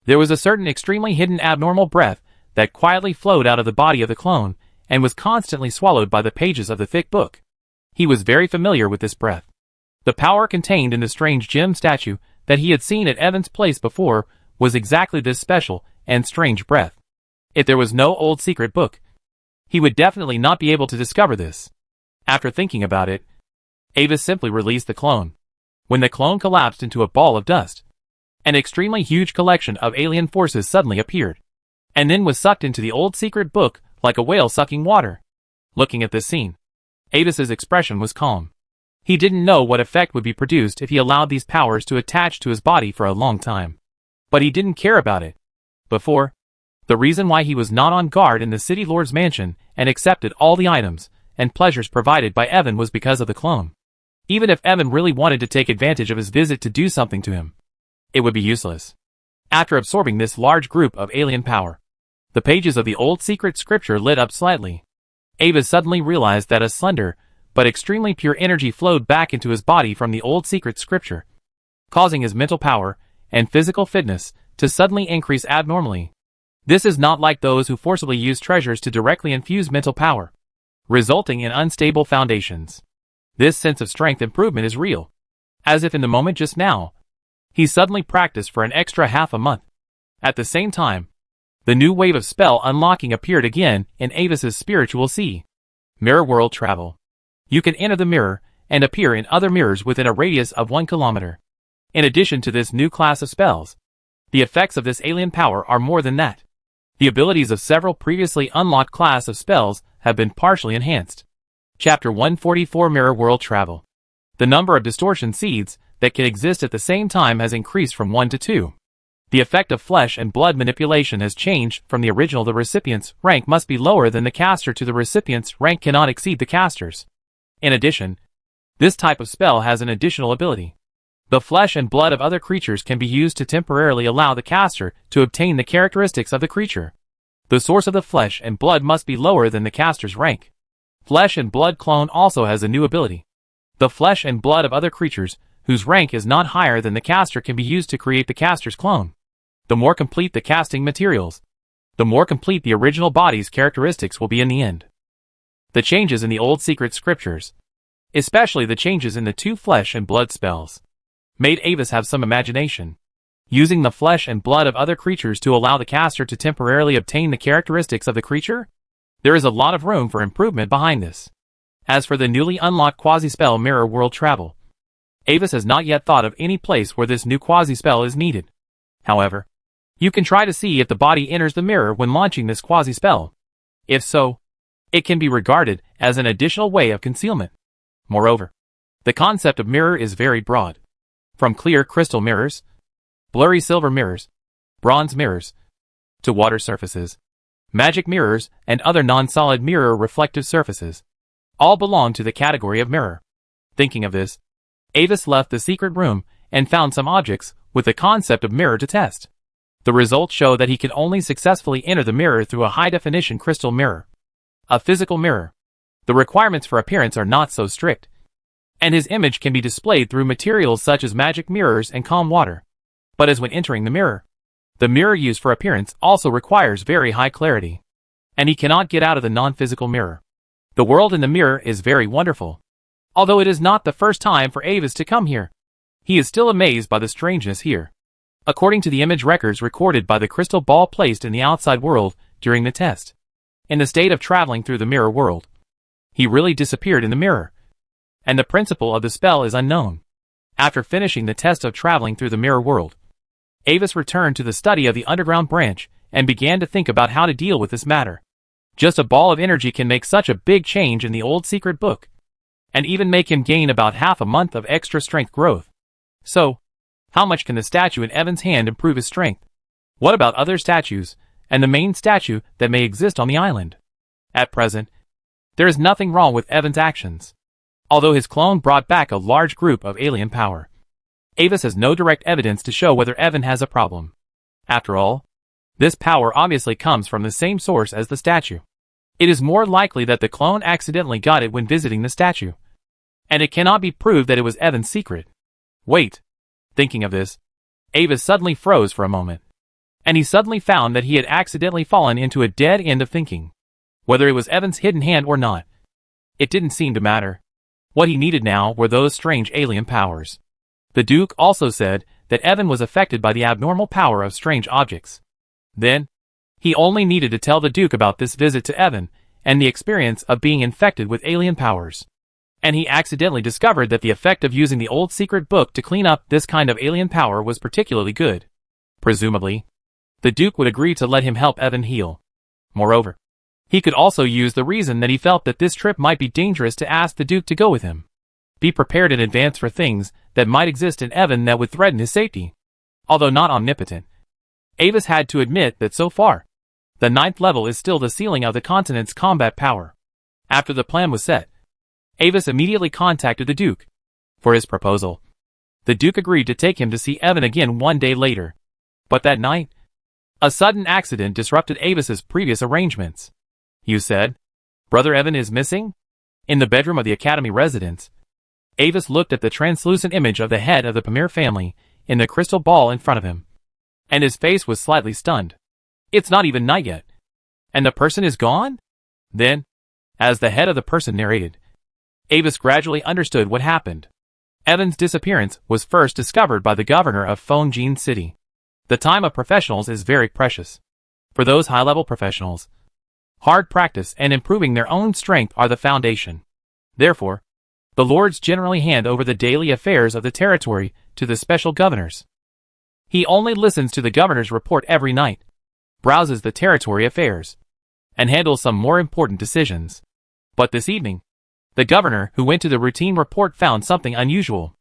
There was a certain extremely hidden abnormal breath that quietly flowed out of the body of the clone and was constantly swallowed by the pages of the thick book. He was very familiar with this breath. The power contained in the strange gem statue that he had seen at Evan's place before was exactly this special and strange breath. If there was no old secret book, he would definitely not be able to discover this. After thinking about it, Avis simply released the clone. When the clone collapsed into a ball of dust, an extremely huge collection of alien forces suddenly appeared, and then was sucked into the old secret book like a whale sucking water. Looking at this scene, Avis's expression was calm. He didn't know what effect would be produced if he allowed these powers to attach to his body for a long time. But he didn't care about it. Before, the reason why he was not on guard in the city lord's mansion and accepted all the items and pleasures provided by Evan was because of the clone. Even if Evan really wanted to take advantage of his visit to do something to him, it would be useless. After absorbing this large group of alien power, the pages of the old secret scripture lit up slightly. Avis suddenly realized that a slender, but extremely pure energy flowed back into his body from the old secret scripture, causing his mental power and physical fitness to suddenly increase abnormally. This is not like those who forcibly use treasures to directly infuse mental power, resulting in unstable foundations. This sense of strength improvement is real, as if in the moment just now, he suddenly practiced for an extra half a month. At the same time, the new wave of spell unlocking appeared again in Avis's spiritual sea. Mirror world travel. You can enter the mirror and appear in other mirrors within a radius of 1 kilometer. In addition to this new class of spells, the effects of this alien power are more than that. The abilities of several previously unlocked class of spells have been partially enhanced. Chapter 144 Mirror World Travel. The number of distortion seeds that can exist at the same time has increased from 1 to 2. The effect of flesh and blood manipulation has changed from the original. The recipient's rank must be lower than the caster to the recipient's rank cannot exceed the caster's. In addition, This type of spell has an additional ability. The flesh and blood of other creatures can be used to temporarily allow the caster to obtain the characteristics of the creature. The source of the flesh and blood must be lower than the caster's rank. Flesh and blood clone also has a new ability. The flesh and blood of other creatures, whose rank is not higher than the caster, can be used to create the caster's clone. The more complete the casting materials, the more complete the original body's characteristics will be in the end. The changes in the old secret scriptures, especially the changes in the 2 flesh and blood spells, made Avis have some imagination. Using the flesh and blood of other creatures to allow the caster to temporarily obtain the characteristics of the creature? There is a lot of room for improvement behind this. As for the newly unlocked quasi-spell mirror world travel, Avis has not yet thought of any place where this new quasi-spell is needed. However, you can try to see if the body enters the mirror when launching this quasi-spell. If so, it can be regarded as an additional way of concealment. Moreover, the concept of mirror is very broad. From clear crystal mirrors, blurry silver mirrors, bronze mirrors, to water surfaces, magic mirrors, and other non-solid mirror reflective surfaces, all belong to the category of mirror. Thinking of this, Avis left the secret room and found some objects with the concept of mirror to test. The results show that he can only successfully enter the mirror through a high-definition crystal mirror, a physical mirror. The requirements for appearance are not so strict, and his image can be displayed through materials such as magic mirrors and calm water. But as when entering the mirror used for appearance also requires very high clarity, and he cannot get out of the non-physical mirror. The world in the mirror is very wonderful. Although it is not the first time for Avis to come here, he is still amazed by the strangeness here. According to the image records recorded by the crystal ball placed in the outside world during the test, in the state of traveling through the mirror world, he really disappeared in the mirror, and the principle of the spell is unknown. After finishing the test of traveling through the mirror world, Avis returned to the study of the underground branch and began to think about how to deal with this matter. Just a ball of energy can make such a big change in the old secret book, and even make him gain about half a month of extra strength growth. So, how much can the statue in Evan's hand improve his strength? What about other statues, and the main statue that may exist on the island? At present, there is nothing wrong with Evan's actions. Although his clone brought back a large group of alien power, Avis has no direct evidence to show whether Evan has a problem. After all, this power obviously comes from the same source as the statue. It is more likely that the clone accidentally got it when visiting the statue, and it cannot be proved that it was Evan's secret. Wait. Thinking of this, Avis suddenly froze for a moment, and he suddenly found that he had accidentally fallen into a dead end of thinking. Whether it was Evan's hidden hand or not, it didn't seem to matter. What he needed now were those strange alien powers. The Duke also said that Evan was affected by the abnormal power of strange objects. Then, he only needed to tell the Duke about this visit to Evan and the experience of being infected with alien powers. And he accidentally discovered that the effect of using the old secret book to clean up this kind of alien power was particularly good. Presumably, the Duke would agree to let him help Evan heal. Moreover, he could also use the reason that he felt that this trip might be dangerous to ask the Duke to go with him. Be prepared in advance for things that might exist in Evan that would threaten his safety. Although not omnipotent, Avis had to admit that so far, the 9th level is still the ceiling of the continent's combat power. After the plan was set, Avis immediately contacted the Duke for his proposal. The Duke agreed to take him to see Evan again one day later. But that night, a sudden accident disrupted Avis's previous arrangements. You said, Brother Evan is missing? In the bedroom of the Academy residence, Avis looked at the translucent image of the head of the Pamir family in the crystal ball in front of him, and his face was slightly stunned. It's not even night yet, and the person is gone? Then, as the head of the person narrated, Avis gradually understood what happened. Evan's disappearance was first discovered by the governor of Fongjin City. The time of professionals is very precious. For those high-level professionals, hard practice and improving their own strength are the foundation. Therefore, the lords generally hand over the daily affairs of the territory to the special governors. He only listens to the governor's report every night, browses the territory affairs, and handles some more important decisions. But this evening, the governor who went to the routine report found something unusual.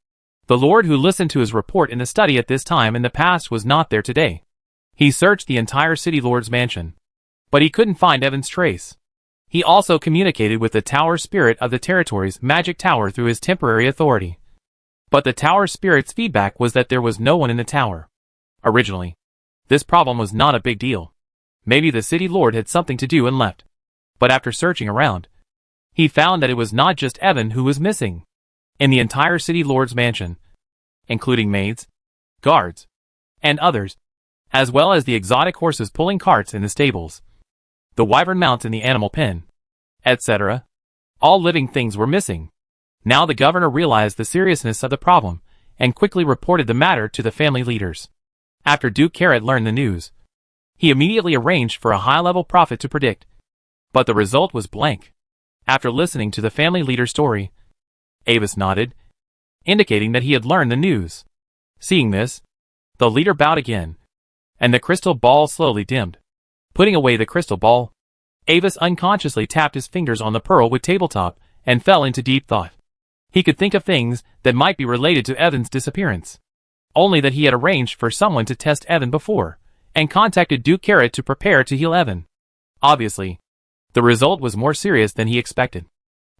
The lord who listened to his report in the study at this time in the past was not there today. He searched the entire city lord's mansion, but he couldn't find Evan's trace. He also communicated with the tower spirit of the territory's magic tower through his temporary authority. But the tower spirit's feedback was that there was no one in the tower. Originally, this problem was not a big deal. Maybe the city lord had something to do and left. But after searching around, he found that it was not just Evan who was missing. In the entire city lord's mansion, including maids, guards, and others, as well as the exotic horses pulling carts in the stables, the wyvern mounts in the animal pen, etc., all living things were missing. Now the governor realized the seriousness of the problem, and quickly reported the matter to the family leaders. After Duke Carrot learned the news, he immediately arranged for a high-level prophet to predict. But the result was blank. After listening to the family leader's story, Avis nodded, indicating that he had learned the news. Seeing this, the leader bowed again, and the crystal ball slowly dimmed. Putting away the crystal ball, Avis unconsciously tapped his fingers on the pearl with tabletop and fell into deep thought. He could think of things that might be related to Evan's disappearance. Only that he had arranged for someone to test Evan before, and contacted Duke Carrot to prepare to heal Evan. Obviously, the result was more serious than he expected.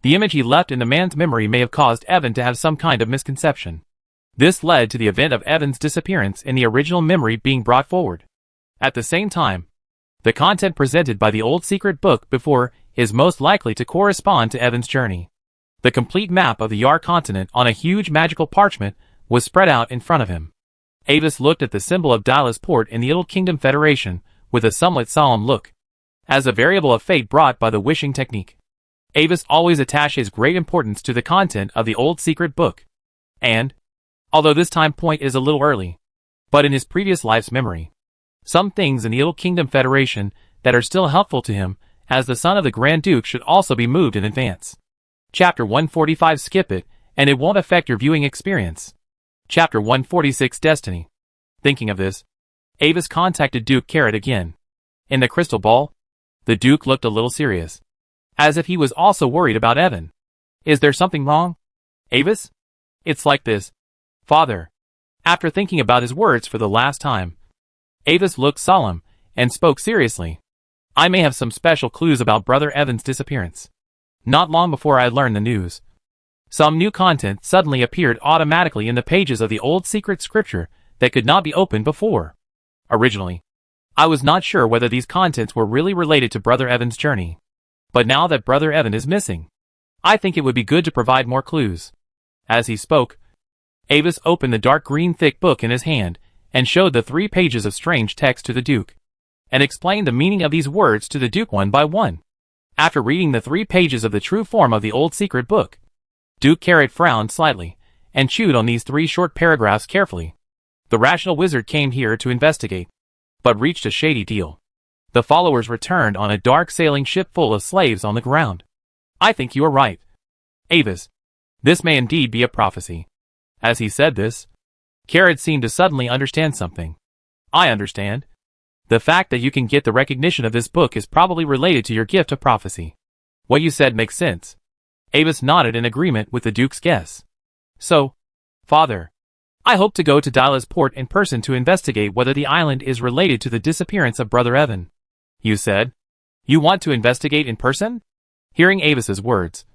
The image he left in the man's memory may have caused Evan to have some kind of misconception. This led to the event of Evan's disappearance in the original memory being brought forward. At the same time, the content presented by the old secret book before is most likely to correspond to Evan's journey. The complete map of the Yar continent on a huge magical parchment was spread out in front of him. Avis looked at the symbol of Dyla's port in the Little Kingdom Federation with a somewhat solemn look. As a variable of fate brought by the wishing technique, Avis always attaches great importance to the content of the old secret book. And, although this time point is a little early, but in his previous life's memory, some things in the Little Kingdom Federation that are still helpful to him as the son of the Grand Duke should also be moved in advance. Chapter 145. Skip it, and it won't affect your viewing experience. Chapter 146. Destiny. Thinking of this, Avis contacted Duke Carrot again. In the crystal ball, the Duke looked a little serious, as if he was also worried about Evan. Is there something wrong, Avis? It's like this, Father. After thinking about his words for the last time, Avis looked solemn and spoke seriously. I may have some special clues about Brother Evan's disappearance. Not long before I learned the news, some new content suddenly appeared automatically in the pages of the old secret scripture that could not be opened before. Originally, I was not sure whether these contents were really related to Brother Evan's journey. But now that Brother Evan is missing, I think it would be good to provide more clues. As he spoke, Avis opened the dark green thick book in his hand and showed the 3 pages of strange text to the Duke, and explained the meaning of these words to the Duke one by one. After reading the 3 pages of the true form of the old secret book, Duke Carrot frowned slightly and chewed on these 3 short paragraphs carefully. The rational wizard came here to investigate, but reached a shady deal. The followers returned on a dark sailing ship full of slaves on the ground. I think you are right, Avis. This may indeed be a prophecy. As he said this, Carrot seemed to suddenly understand something. I understand. The fact that you can get the recognition of this book is probably related to your gift of prophecy. What you said makes sense. Avis nodded in agreement with the Duke's guess. So, Father, I hope to go to Dyla's port in person to investigate whether the island is related to the disappearance of Brother Evan. You said? You want to investigate in person? Hearing Avis's words,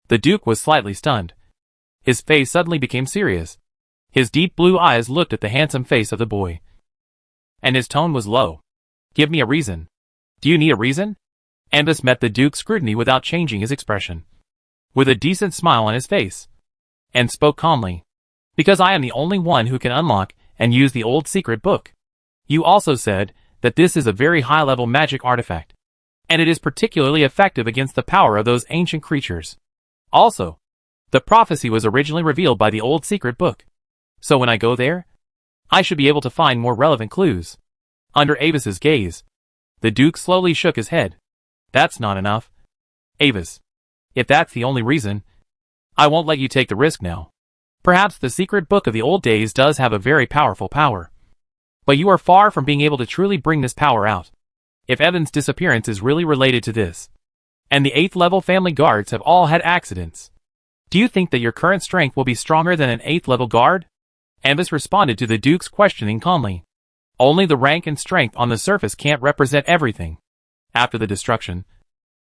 the Duke was slightly stunned. His face suddenly became serious. His deep blue eyes looked at the handsome face of the boy, and his tone was low. Give me a reason. Do you need a reason? Avis met the Duke's scrutiny without changing his expression, with a decent smile on his face, and spoke calmly. Because I am the only one who can unlock and use the old secret book. You also said that this is a very high-level magic artifact, and it is particularly effective against the power of those ancient creatures. Also, the prophecy was originally revealed by the old secret book. So when I go there, I should be able to find more relevant clues. Under Avis's gaze, the Duke slowly shook his head. That's not enough, Avis. If that's the only reason, I won't let you take the risk now. Perhaps the secret book of the old days does have a very powerful power, but you are far from being able to truly bring this power out. If Evan's disappearance is really related to this, and the 8th level family guards have all had accidents, do you think that your current strength will be stronger than an 8th level guard? Avis responded to the Duke's questioning calmly. Only the rank and strength on the surface can't represent everything. After the destruction,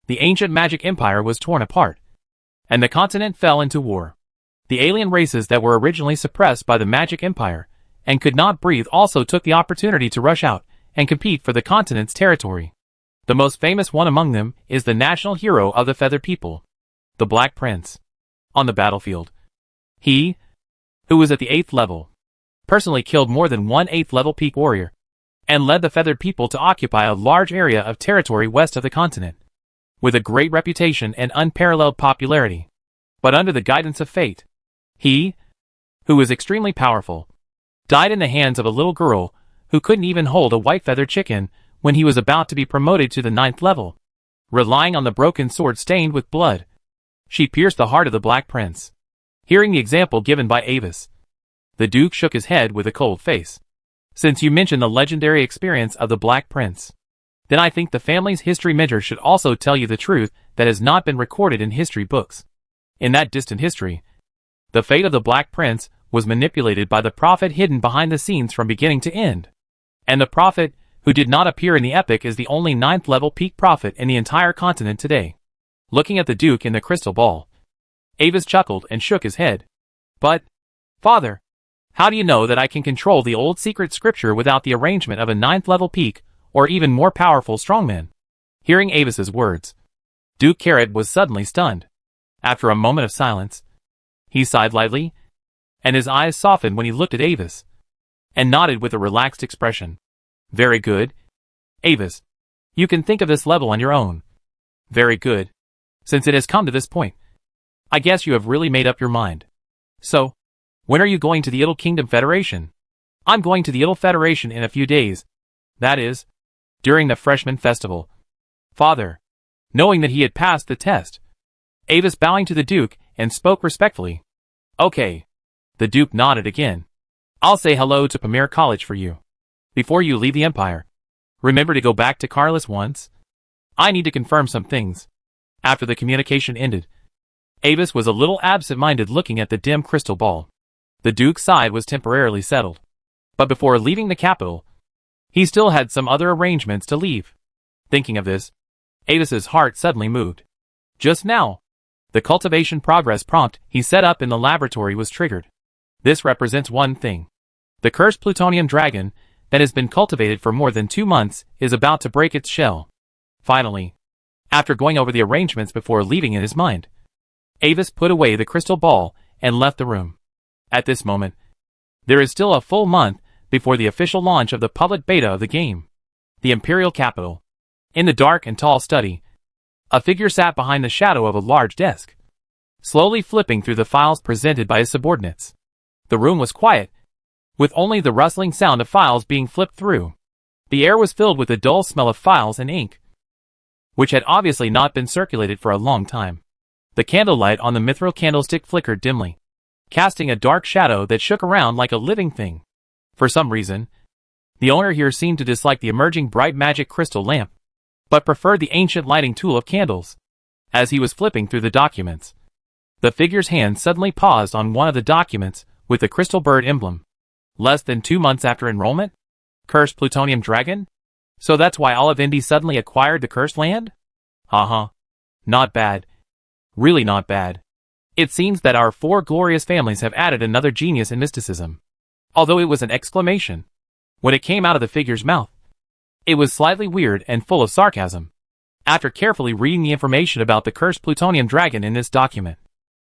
The ancient magic empire was torn apart, and the continent fell into war. The alien races that were originally suppressed by the magic empire and could not breathe also took the opportunity to rush out and compete for the continent's territory. The most famous one among them is the national hero of the feathered people, the Black Prince. On the battlefield, he, who was at the 8th level, personally killed more than one 8th level peak warrior, and led the feathered people to occupy a large area of territory west of the continent, with a great reputation and unparalleled popularity. But under the guidance of fate, he, who was extremely powerful, died in the hands of a little girl who couldn't even hold a white feathered chicken when he was about to be promoted to the 9th level. Relying on the broken sword stained with blood, she pierced the heart of the Black Prince. Hearing the example given by Avis, the Duke shook his head with a cold face. Since you mentioned the legendary experience of the Black Prince, then I think the family's history mentor should also tell you the truth that has not been recorded in history books. In that distant history, the fate of the Black Prince was manipulated by the prophet hidden behind the scenes from beginning to end. And the prophet, who did not appear in the epic, is the only 9th level peak prophet in the entire continent today. Looking at the Duke in the crystal ball, Avis chuckled and shook his head. But, Father, how do you know that I can control the old secret scripture without the arrangement of a 9th level peak or even more powerful strongman? Hearing Avis's words, Duke Carrot was suddenly stunned. After a moment of silence, he sighed lightly, and his eyes softened when he looked at Avis, and nodded with a relaxed expression. Very good, Avis. You can think of this level on your own. Very good. Since it has come to this point, I guess you have really made up your mind. So, when are you going to the Idle Kingdom Federation? I'm going to the Idle Federation in a few days. That is, during the Freshman Festival. Father. Knowing that he had passed the test, Avis bowing to the Duke and spoke respectfully. Okay. The Duke nodded again. I'll say hello to Pamir College for you. Before you leave the Empire, remember to go back to Carlos once? I need to confirm some things. After the communication ended, Avis was a little absent-minded looking at the dim crystal ball. The Duke's side was temporarily settled. But before leaving the capital, he still had some other arrangements to leave. Thinking of this, Avis's heart suddenly moved. Just now, the cultivation progress prompt he set up in the laboratory was triggered. This represents one thing. The cursed plutonium dragon that has been cultivated for more than 2 months is about to break its shell. Finally, after going over the arrangements before leaving in his mind, Avis put away the crystal ball and left the room. At this moment, there is still a full month before the official launch of the public beta of the game. The Imperial Capital. In the dark and tall study, a figure sat behind the shadow of a large desk, slowly flipping through the files presented by his subordinates. The room was quiet, with only the rustling sound of files being flipped through. The air was filled with the dull smell of files and ink, which had obviously not been circulated for a long time. The candlelight on the mithril candlestick flickered dimly, casting a dark shadow that shook around like a living thing. For some reason, the owner here seemed to dislike the emerging bright magic crystal lamp, but preferred the ancient lighting tool of candles. As he was flipping through the documents, the figure's hand suddenly paused on one of the documents with the crystal bird emblem. Less than 2 months after enrollment? Cursed plutonium dragon? So that's why all of Indy suddenly acquired the cursed land? Haha. Not bad. Really not bad. It seems that our 4 glorious families have added another genius in mysticism. Although it was an exclamation, when it came out of the figure's mouth, it was slightly weird and full of sarcasm. After carefully reading the information about the cursed plutonium dragon in this document,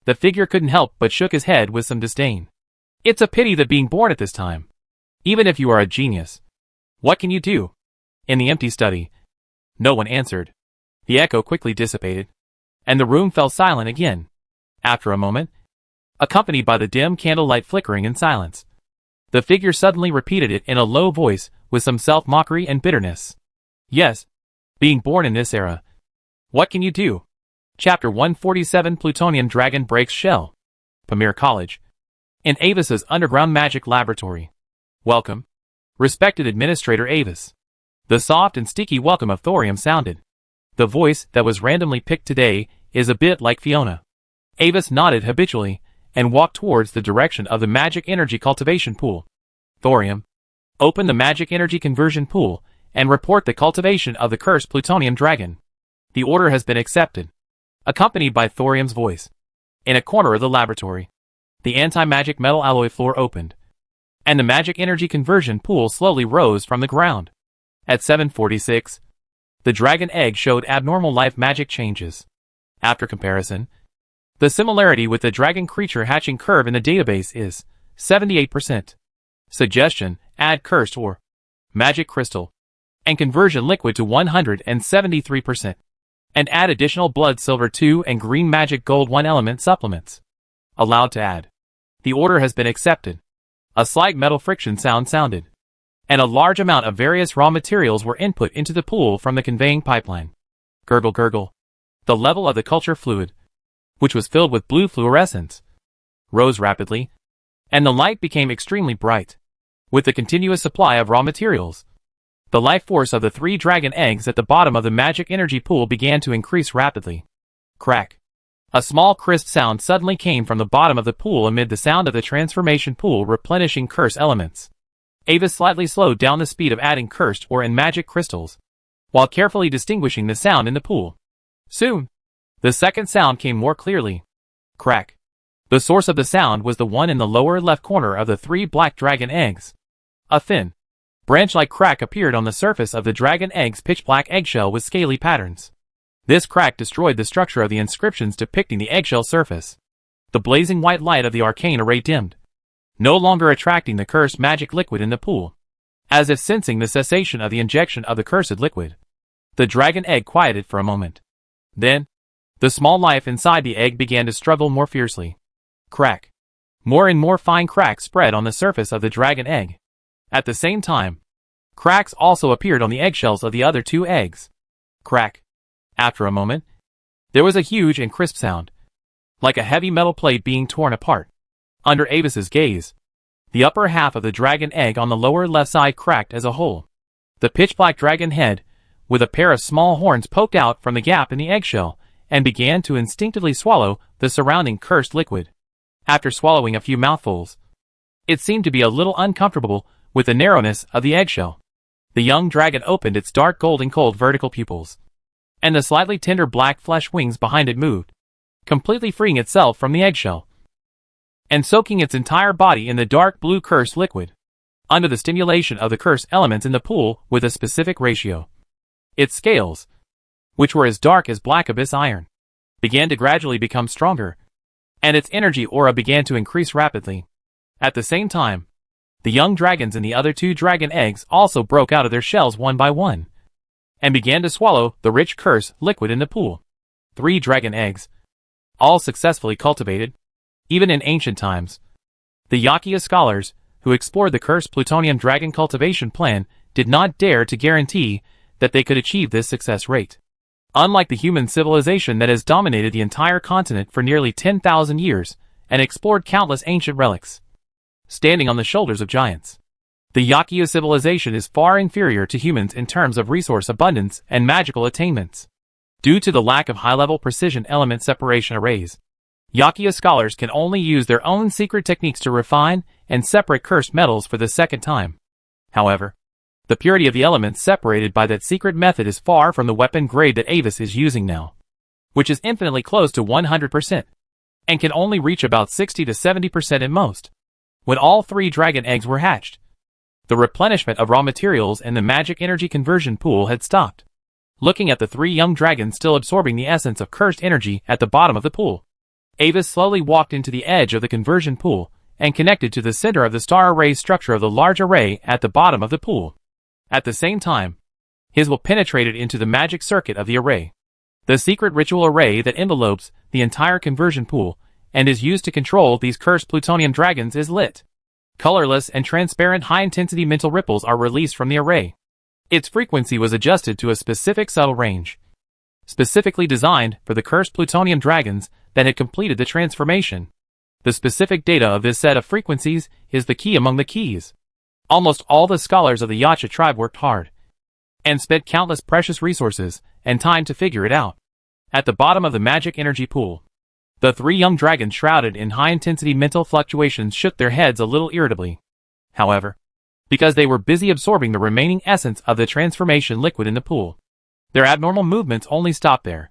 the figure couldn't help but shook his head with some disdain. It's a pity that being born at this time. Even if you are a genius, what can you do? In the empty study, no one answered. The echo quickly dissipated, and the room fell silent again. After a moment, accompanied by the dim candlelight flickering in silence, the figure suddenly repeated it in a low voice with some self-mockery and bitterness. Yes, being born in this era. What can you do? Chapter 147 Plutonium Dragon Breaks Shell. Pamir College. In Avis's underground magic laboratory. Welcome, respected Administrator Avis. The soft and sticky welcome of thorium sounded. The voice that was randomly picked today is a bit like Fiona. Avis nodded habitually and walked towards the direction of the magic energy cultivation pool. Thorium, open the magic energy conversion pool and report the cultivation of the cursed plutonium dragon. The order has been accepted. Accompanied by Thorium's voice. In a corner of the laboratory, the anti-magic metal alloy floor opened, and the magic energy conversion pool slowly rose from the ground. At 7:46, the dragon egg showed abnormal life magic changes. After comparison, the similarity with the dragon creature hatching curve in the database is 78%. Suggestion: add cursed or magic crystal and conversion liquid to 173%. And add additional blood silver 2 and green magic gold 1 element supplements. Allowed to add. The order has been accepted. A slight metal friction sound sounded, and a large amount of various raw materials were input into the pool from the conveying pipeline. Gurgle gurgle. The level of the culture fluid, which was filled with blue fluorescence, rose rapidly, and the light became extremely bright. With the continuous supply of raw materials, the life force of the 3 dragon eggs at the bottom of the magic energy pool began to increase rapidly. Crack. A small crisp sound suddenly came from the bottom of the pool amid the sound of the transformation pool replenishing curse elements. Avis slightly slowed down the speed of adding cursed or and magic crystals, while carefully distinguishing the sound in the pool. Soon, the second sound came more clearly. Crack. The source of the sound was the one in the lower left corner of the 3 black dragon eggs. A thin, branch-like crack appeared on the surface of the dragon egg's pitch-black eggshell with scaly patterns. This crack destroyed the structure of the inscriptions depicting the eggshell surface. The blazing white light of the arcane array dimmed, no longer attracting the cursed magic liquid in the pool. As if sensing the cessation of the injection of the cursed liquid, the dragon egg quieted for a moment. Then, the small life inside the egg began to struggle more fiercely. Crack. More and more fine cracks spread on the surface of the dragon egg. At the same time, cracks also appeared on the eggshells of the other 2 eggs. Crack. After a moment, there was a huge and crisp sound, like a heavy metal plate being torn apart. Under Avis's gaze, the upper half of the dragon egg on the lower left side cracked as a whole. The pitch-black dragon head, with a pair of small horns poked out from the gap in the eggshell, and began to instinctively swallow the surrounding cursed liquid. After swallowing a few mouthfuls, it seemed to be a little uncomfortable with the narrowness of the eggshell. The young dragon opened its dark golden cold vertical pupils, and the slightly tender black flesh wings behind it moved, completely freeing itself from the eggshell, and soaking its entire body in the dark blue cursed liquid, under the stimulation of the cursed elements in the pool with a specific ratio. Its scales, which were as dark as black abyss iron, began to gradually become stronger, and its energy aura began to increase rapidly. At the same time, the young dragons in the other 2 dragon eggs also broke out of their shells one by one, and began to swallow the rich curse liquid in the pool. 3 dragon eggs, all successfully cultivated, even in ancient times. The Yakia scholars, who explored the cursed plutonium dragon cultivation plan, did not dare to guarantee that they could achieve this success rate. Unlike the human civilization that has dominated the entire continent for nearly 10,000 years, and explored countless ancient relics, standing on the shoulders of giants, the Yakia civilization is far inferior to humans in terms of resource abundance and magical attainments. Due to the lack of high-level precision element separation arrays, Yakia scholars can only use their own secret techniques to refine and separate cursed metals for the second time. However, the purity of the elements separated by that secret method is far from the weapon grade that Avis is using now, which is infinitely close to 100%, and can only reach about 60 to 70% at most. When all 3 dragon eggs were hatched, the replenishment of raw materials and the magic energy conversion pool had stopped. Looking at the 3 young dragons still absorbing the essence of cursed energy at the bottom of the pool, Avis slowly walked into the edge of the conversion pool and connected to the center of the star array structure of the large array at the bottom of the pool. At the same time, his will penetrated into the magic circuit of the array. The secret ritual array that envelopes the entire conversion pool and is used to control these cursed plutonium dragons is lit. Colorless and transparent high-intensity mental ripples are released from the array. Its frequency was adjusted to a specific subtle range, specifically designed for the cursed plutonium dragons that had completed the transformation. The specific data of this set of frequencies is the key among the keys. Almost all the scholars of the Yacha tribe worked hard, and spent countless precious resources and time to figure it out. At the bottom of the magic energy pool, the 3 young dragons shrouded in high-intensity mental fluctuations shook their heads a little irritably. However, because they were busy absorbing the remaining essence of the transformation liquid in the pool, Their abnormal movements only stopped there.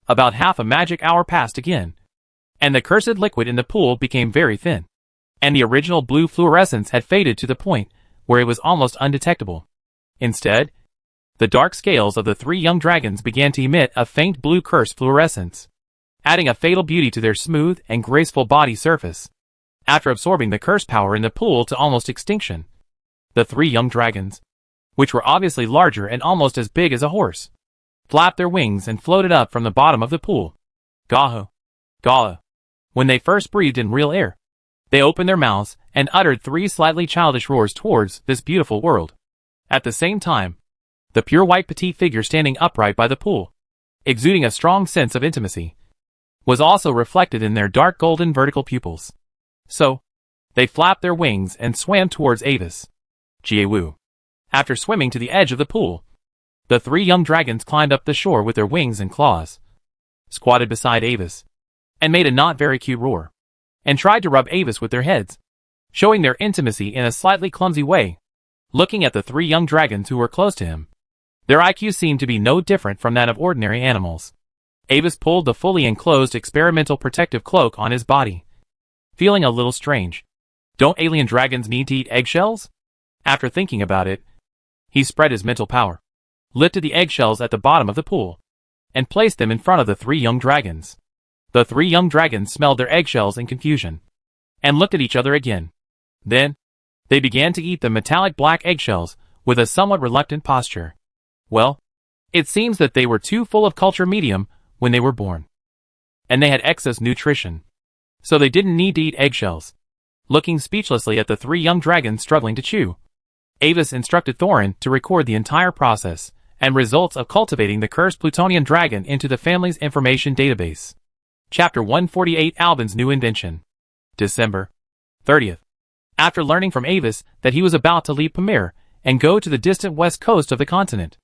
About half a magic hour passed again, and the cursed liquid in the pool became very thin, and the original blue fluorescence had faded to the point where it was almost undetectable. Instead, the dark scales of the three young dragons began to emit a faint blue curse fluorescence, adding a fatal beauty to their smooth and graceful body surface. After absorbing the curse power in the pool to almost extinction, the three young dragons, which were obviously larger and almost as big as a horse, flapped their wings and floated up from the bottom of the pool. Gaho. Gaha. When they first breathed in real air, they opened their mouths and uttered three slightly childish roars towards this beautiful world. At the same time, the pure white petite figure standing upright by the pool, exuding a strong sense of intimacy, was also reflected in their dark golden vertical pupils. So, they flapped their wings and swam towards Avis. Jiewu. After swimming to the edge of the pool, the three young dragons climbed up the shore with their wings and claws, squatted beside Avis, and made a not very cute roar, and tried to rub Avis with their heads, showing their intimacy in a slightly clumsy way. Looking at the three young dragons who were close to him, their IQ seemed to be no different from that of ordinary animals. Avis pulled the fully enclosed experimental protective cloak on his body, feeling a little strange. Don't alien dragons need to eat eggshells? After thinking about it, he spread his mental power, lifted the eggshells at the bottom of the pool, and placed them in front of the three young dragons. The three young dragons smelled their eggshells in confusion, and looked at each other again. Then, they began to eat the metallic black eggshells with a somewhat reluctant posture. Well, it seems that they were too full of culture medium when they were born, and they had excess nutrition, so they didn't need to eat eggshells. Looking speechlessly at the three young dragons struggling to chew, Avis instructed Thorin to record the entire process and results of cultivating the cursed Plutonian dragon into the family's information database. Chapter 148 Albin's New Invention. December 30th. After learning from Avis that he was about to leave Pamir and go to the distant west coast of the continent,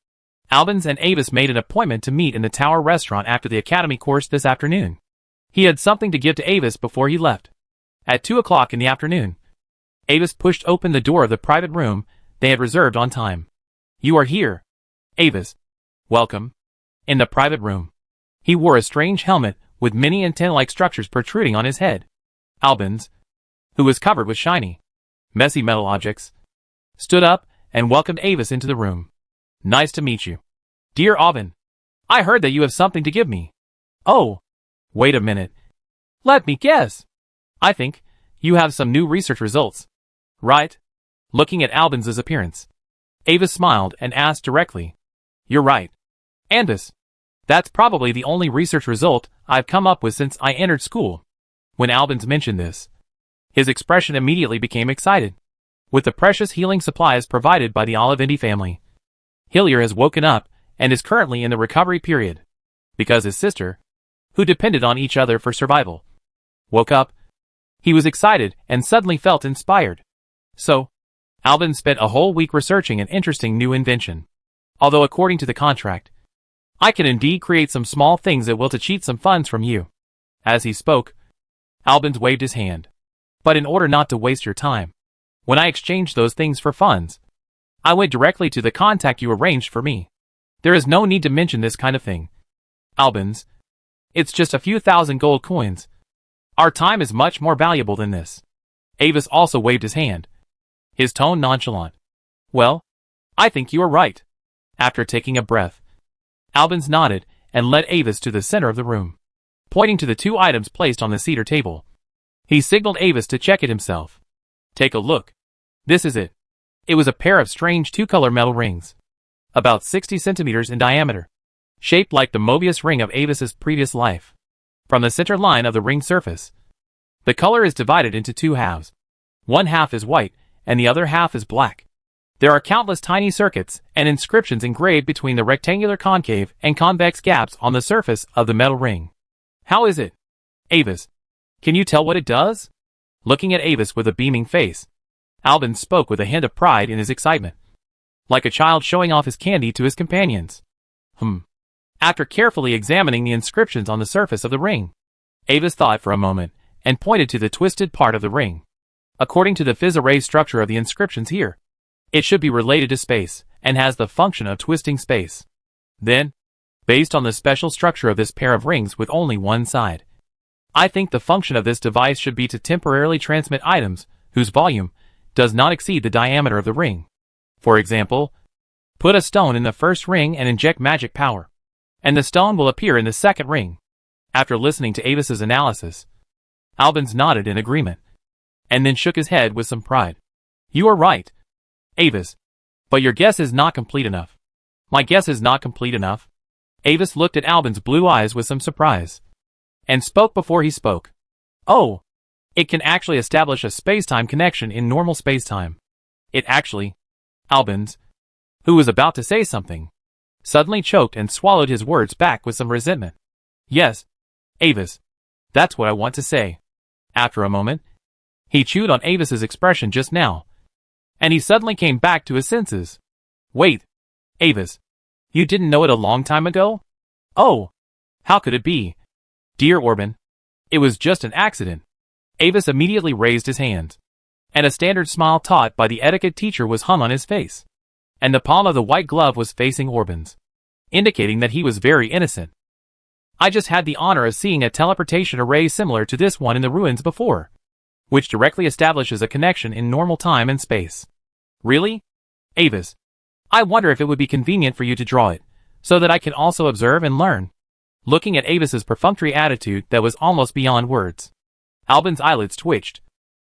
Albins and Avis made an appointment to meet in the Tower restaurant after the academy course this afternoon. He had something to give to Avis before he left. At 2 o'clock in the afternoon, Avis pushed open the door of the private room they had reserved on time. You are here, Avis. Welcome. In the private room, he wore a strange helmet with many antenna-like structures protruding on his head. Albins, who was covered with shiny, messy metal objects, stood up and welcomed Avis into the room. Nice to meet you. Dear Albin, I heard that you have something to give me. Oh, wait a minute. Let me guess. I think you have some new research results, right? Looking at Albins' appearance, Avis smiled and asked directly. You're right. Andis. That's probably the only research result I've come up with since I entered school. When Albins mentioned this, his expression immediately became excited. With the precious healing supplies provided by the Olivendi family, Hillier has woken up and is currently in the recovery period, because his sister, who depended on each other for survival, woke up. He was excited and suddenly felt inspired. So, Albin spent a whole week researching an interesting new invention. Although according to the contract, I can indeed create some small things that will to cheat some funds from you. As he spoke, Albins waved his hand. But in order not to waste your time, when I exchanged those things for funds, I went directly to the contact you arranged for me. There is no need to mention this kind of thing, Albins. It's just a few thousand gold coins. Our time is much more valuable than this. Avis also waved his hand, his tone nonchalant. Well, I think you are right. After taking a breath, Albins nodded and led Avis to the center of the room. Pointing to the two items placed on the cedar table, he signaled Avis to check it himself. Take a look. This is it. It was a pair of strange two-color metal rings, about 60 centimeters in diameter, shaped like the Mobius ring of Avis's previous life. From the center line of the ring surface, the color is divided into two halves. One half is white, and the other half is black. There are countless tiny circuits and inscriptions engraved between the rectangular concave and convex gaps on the surface of the metal ring. How is it? Avis, can you tell what it does? Looking at Avis with a beaming face, Albin spoke with a hint of pride in his excitement, like a child showing off his candy to his companions. After carefully examining the inscriptions on the surface of the ring, Avis thought for a moment and pointed to the twisted part of the ring. According to the phys-array structure of the inscriptions here, it should be related to space and has the function of twisting space. Then, based on the special structure of this pair of rings with only one side. I think the function of this device should be to temporarily transmit items whose volume does not exceed the diameter of the ring. For example, put a stone in the first ring and inject magic power, and the stone will appear in the second ring. After listening to Avis's analysis, Albans nodded in agreement, and then shook his head with some pride. You are right, Avis, but your guess is not complete enough. My guess is not complete enough? Avis looked at Albans' blue eyes with some surprise, and spoke before he spoke. Oh, it can actually establish a space-time connection in normal space-time. It actually... Albans, who was about to say something, suddenly choked and swallowed his words back with some resentment. Yes, Avis, that's what I want to say. After a moment, he chewed on Avis's expression just now, and he suddenly came back to his senses. Wait, Avis, you didn't know it a long time ago? Oh, how could it be? Dear Orban, it was just an accident. Avis immediately raised his hands, and a standard smile taught by the etiquette teacher was hung on his face, and the palm of the white glove was facing Orban's, indicating that he was very innocent. I just had the honor of seeing a teleportation array similar to this one in the ruins before, which directly establishes a connection in normal time and space. Really? Avis, I wonder if it would be convenient for you to draw it, so that I can also observe and learn. Looking at Avis's perfunctory attitude that was almost beyond words, Albans' eyelids twitched,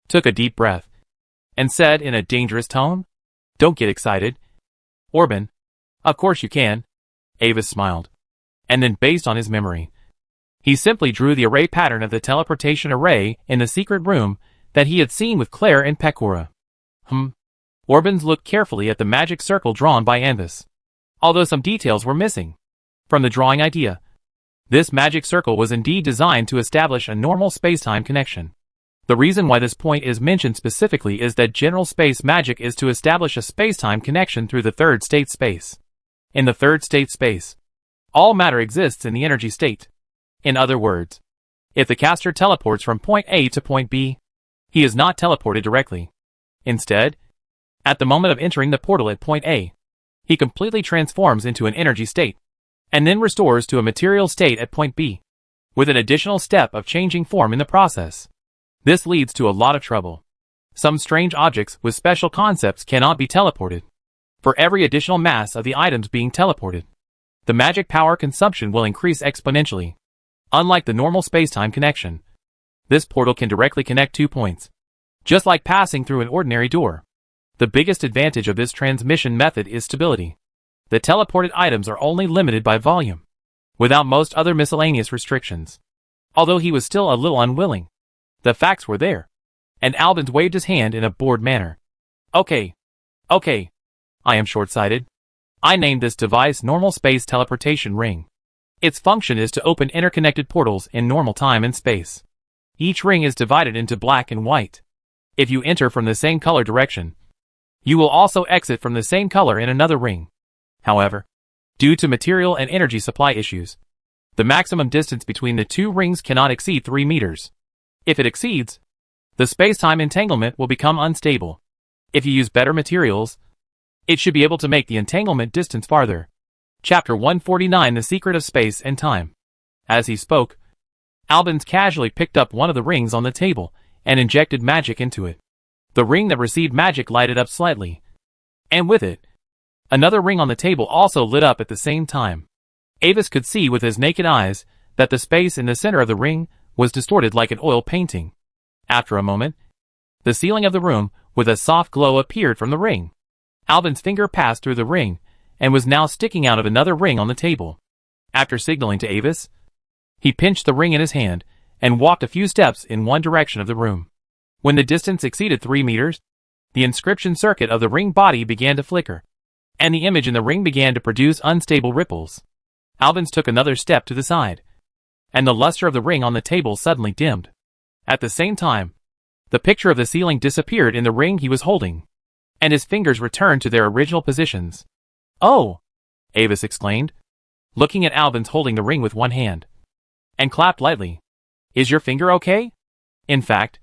took a deep breath, and said in a dangerous tone, Don't get excited. Orban, of course you can. Avis smiled, and then based on his memory, he simply drew the array pattern of the teleportation array in the secret room that he had seen with Claire and Pecora. Orbans looked carefully at the magic circle drawn by Avis, although some details were missing from the drawing idea. This magic circle was indeed designed to establish a normal space-time connection. The reason why this point is mentioned specifically is that general space magic is to establish a space-time connection through the third state space. In the third state space, all matter exists in the energy state. In other words, if the caster teleports from point A to point B, he is not teleported directly. Instead, at the moment of entering the portal at point A, he completely transforms into an energy state, and then restores to a material state at point B, with an additional step of changing form in the process. This leads to a lot of trouble. Some strange objects with special concepts cannot be teleported. For every additional mass of the items being teleported, the magic power consumption will increase exponentially. Unlike the normal space-time connection, this portal can directly connect 2 points, just like passing through an ordinary door. The biggest advantage of this transmission method is stability. The teleported items are only limited by volume, without most other miscellaneous restrictions. Although he was still a little unwilling, the facts were there, and Albans waved his hand in a bored manner. Okay. I am short-sighted. I named this device Normal Space Teleportation Ring. Its function is to open interconnected portals in normal time and space. Each ring is divided into black and white. If you enter from the same color direction, you will also exit from the same color in another ring. However, due to material and energy supply issues, the maximum distance between the 2 rings cannot exceed 3 meters. If it exceeds, the space-time entanglement will become unstable. If you use better materials, it should be able to make the entanglement distance farther. Chapter 149: The Secret of Space and Time. As he spoke, Albans casually picked up one of the rings on the table and injected magic into it. The ring that received magic lighted up slightly, and with it, another ring on the table also lit up at the same time. Avis could see with his naked eyes that the space in the center of the ring was distorted like an oil painting. After a moment, the ceiling of the room with a soft glow appeared from the ring. Albans' finger passed through the ring and was now sticking out of another ring on the table. After signaling to Avis, he pinched the ring in his hand and walked a few steps in one direction of the room. When the distance exceeded 3 meters, the inscription circuit of the ring body began to flicker, and the image in the ring began to produce unstable ripples. Albans took another step to the side, and the luster of the ring on the table suddenly dimmed. At the same time, the picture of the ceiling disappeared in the ring he was holding, and his fingers returned to their original positions. Oh! Avis exclaimed, looking at Albans holding the ring with one hand, and clapped lightly. Is your finger okay? In fact,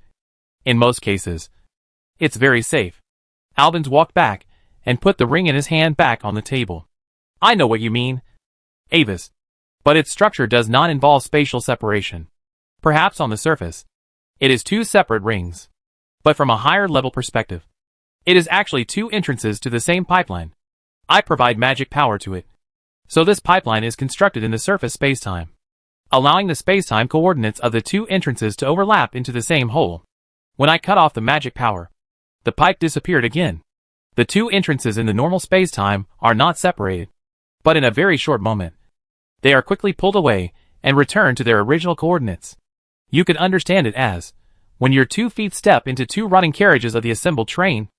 in most cases, it's very safe. Albans walked back and put the ring in his hand back on the table. I know what you mean, Avis. but its structure does not involve spatial separation. Perhaps on the surface, it is two separate rings. But from a higher level perspective, it is actually two entrances to the same pipeline. I provide magic power to it. So this pipeline is constructed in the surface spacetime, allowing the spacetime coordinates of the two entrances to overlap into the same hole. When I cut off the magic power, the pipe disappeared again. The two entrances in the normal spacetime are not separated, but in a very short moment, they are quickly pulled away and return to their original coordinates. You could understand it as, when your 2 feet step into two running carriages of the assembled train,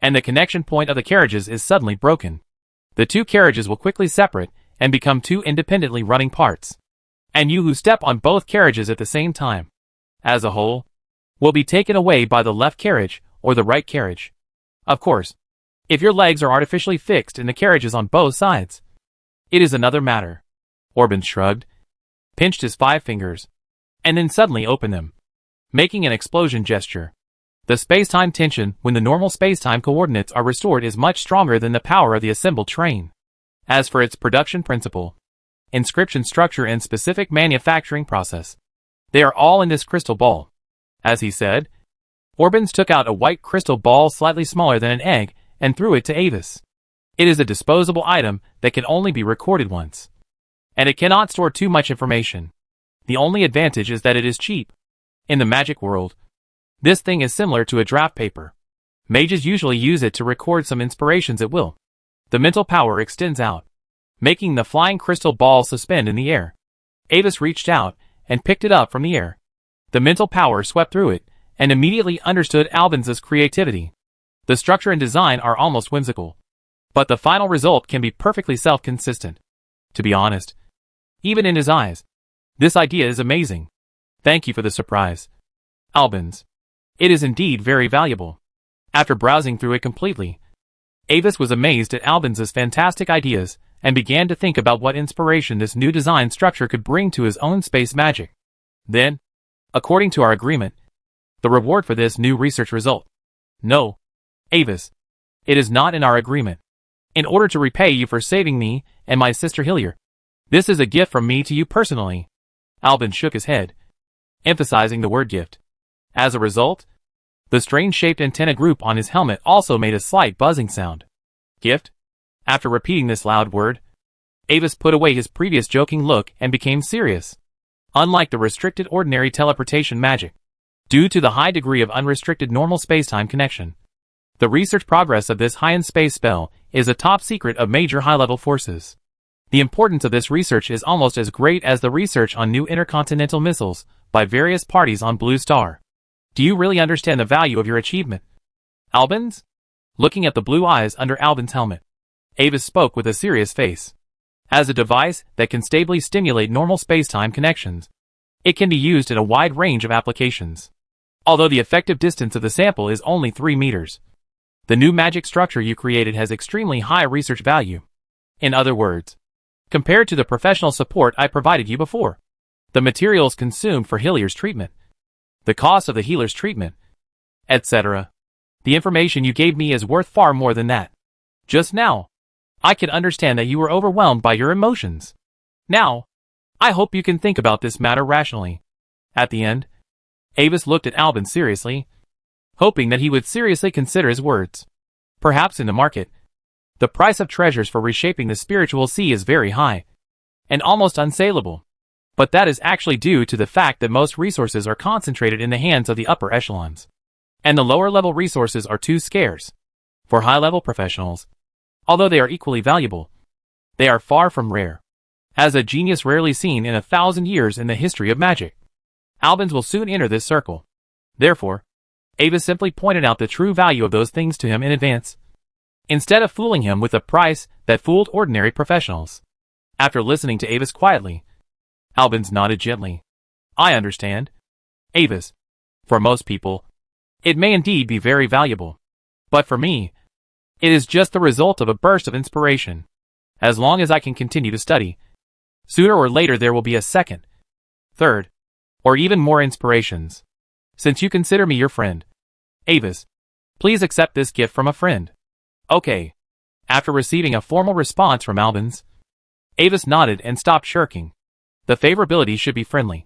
and the connection point of the carriages is suddenly broken. The two carriages will quickly separate and become two independently running parts. And you who step on both carriages at the same time, as a whole, will be taken away by the left carriage or the right carriage. Of course, if your legs are artificially fixed in the carriages on both sides, it is another matter. Orban shrugged, pinched his 5 fingers, and then suddenly opened them, making an explosion gesture. The spacetime tension when the normal spacetime coordinates are restored is much stronger than the power of the assembled train. As for its production principle, inscription structure and specific manufacturing process, they are all in this crystal ball. As he said, Orbans took out a white crystal ball slightly smaller than an egg and threw it to Avis. It is a disposable item that can only be recorded once, and it cannot store too much information. The only advantage is that it is cheap. In the magic world, this thing is similar to a draft paper. Mages usually use it to record some inspirations at will. The mental power extends out, making the flying crystal ball suspend in the air. Avis reached out and picked it up from the air. The mental power swept through it and immediately understood Alban's creativity. The structure and design are almost whimsical, but the final result can be perfectly self-consistent. To be honest, even in his eyes, this idea is amazing. Thank you for the surprise, Albans. It is indeed very valuable. After browsing through it completely, Avis was amazed at Alban's fantastic ideas and began to think about what inspiration this new design structure could bring to his own space magic. Then, according to our agreement, the reward for this new research result. No, Avis, it is not in our agreement. In order to repay you for saving me and my sister Hillier, this is a gift from me to you personally. Alban shook his head, emphasizing the word gift. As a result, the strange-shaped antenna group on his helmet also made a slight buzzing sound. Gift? After repeating this loud word, Avis put away his previous joking look and became serious. Unlike the restricted ordinary teleportation magic, due to the high degree of unrestricted normal spacetime connection, the research progress of this high-end space spell is a top secret of major high-level forces. The importance of this research is almost as great as the research on new intercontinental missiles by various parties on Blue Star. Do you really understand the value of your achievement, Albans? Looking at the blue eyes under Alban's helmet, Avis spoke with a serious face. As a device that can stably stimulate normal spacetime connections, it can be used in a wide range of applications. Although the effective distance of the sample is only 3 meters, the new magic structure you created has extremely high research value. In other words, compared to the professional support I provided you before, the materials consumed for Hillier's treatment, the cost of the healer's treatment, etc. The information you gave me is worth far more than that. Just now, I can understand that you were overwhelmed by your emotions. Now, I hope you can think about this matter rationally. At the end, Avis looked at Alban seriously, hoping that he would seriously consider his words. Perhaps in the market, the price of treasures for reshaping the spiritual sea is very high, and almost unsaleable. But that is actually due to the fact that most resources are concentrated in the hands of the upper echelons, and the lower-level resources are too scarce. For high-level professionals, although they are equally valuable, they are far from rare, as a genius rarely seen in 1,000 years in the history of magic. Albans will soon enter this circle. Therefore, Avis simply pointed out the true value of those things to him in advance, instead of fooling him with a price that fooled ordinary professionals. After listening to Avis quietly, Albans nodded gently. I understand, Avis. For most people, it may indeed be very valuable. But for me, it is just the result of a burst of inspiration. As long as I can continue to study, sooner or later there will be a second, third, or even more inspirations. Since you consider me your friend, Avis, please accept this gift from a friend. Okay. After receiving a formal response from Albans, Avis nodded and stopped shirking. The favorability should be friendly.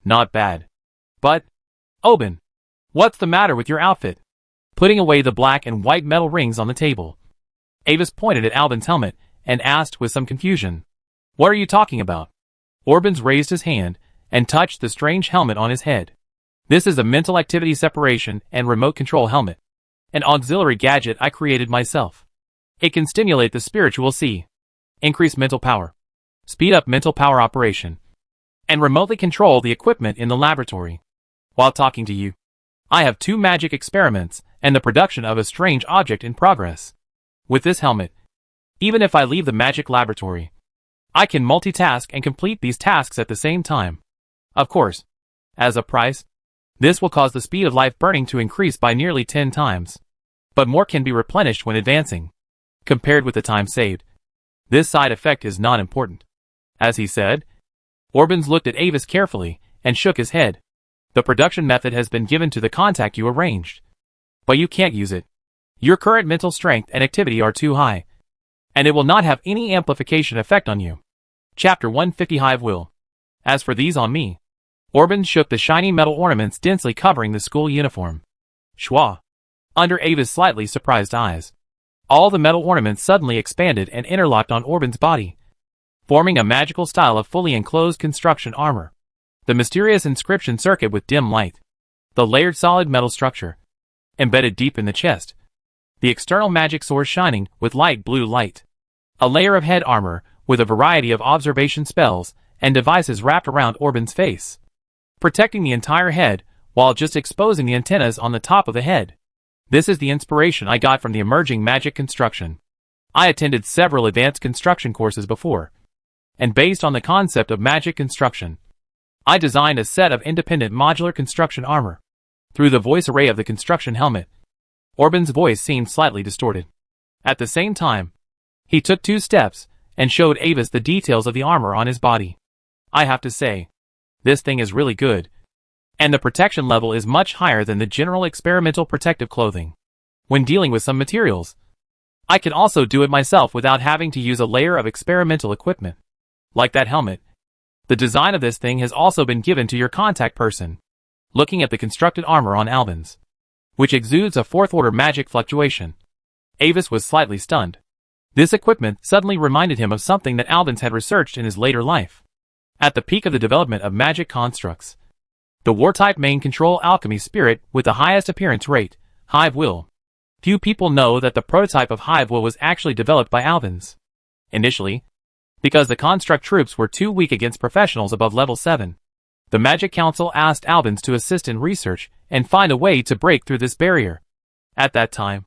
Not bad. But, Oben, what's the matter with your outfit? Putting away the black and white metal rings on the table, Avis pointed at Albin's helmet and asked with some confusion, "What are you talking about?" Orbans raised his hand and touched the strange helmet on his head. "This is a mental activity separation and remote control helmet. An auxiliary gadget I created myself. It can stimulate the spiritual sea, increase mental power, speed up mental power operation, and remotely control the equipment in the laboratory. While talking to you, I have 2 magic experiments and the production of a strange object in progress. With this helmet, even if I leave the magic laboratory, I can multitask and complete these tasks at the same time. Of course, as a price, this will cause the speed of life burning to increase by nearly 10 times. But more can be replenished when advancing. Compared with the time saved, this side effect is not important." As he said, Orbans looked at Avis carefully and shook his head. "The production method has been given to the contact you arranged. But you can't use it. Your current mental strength and activity are too high, and it will not have any amplification effect on you." Chapter 150 Hive Will. As for these on me, Orbans shook the shiny metal ornaments densely covering the school uniform. Schwa. Under Ava's slightly surprised eyes, all the metal ornaments suddenly expanded and interlocked on Orban's body, forming a magical style of fully enclosed construction armor. The mysterious inscription circuit with dim light, the layered solid metal structure, embedded deep in the chest, the external magic source shining with light blue light, a layer of head armor with a variety of observation spells and devices wrapped around Orban's face, protecting the entire head while just exposing the antennas on the top of the head. This is the inspiration I got from the emerging magic construction. I attended several advanced construction courses before, and based on the concept of magic construction, I designed a set of independent modular construction armor. Through the voice array of the construction helmet, Orban's voice seemed slightly distorted. At the same time, he took 2 steps and showed Avis the details of the armor on his body. "I have to say, this thing is really good, and the protection level is much higher than the general experimental protective clothing. When dealing with some materials, I can also do it myself without having to use a layer of experimental equipment. Like that helmet, the design of this thing has also been given to your contact person." Looking at the constructed armor on Albans, which exudes a 4th-order magic fluctuation, Avis was slightly stunned. This equipment suddenly reminded him of something that Albans had researched in his later life. At the peak of the development of magic constructs, the war-type main control alchemy spirit with the highest appearance rate, Hive Will. Few people know that the prototype of Hive Will was actually developed by Albans. Initially, because the construct troops were too weak against professionals above level 7. The Magic Council asked Albans to assist in research and find a way to break through this barrier. At that time,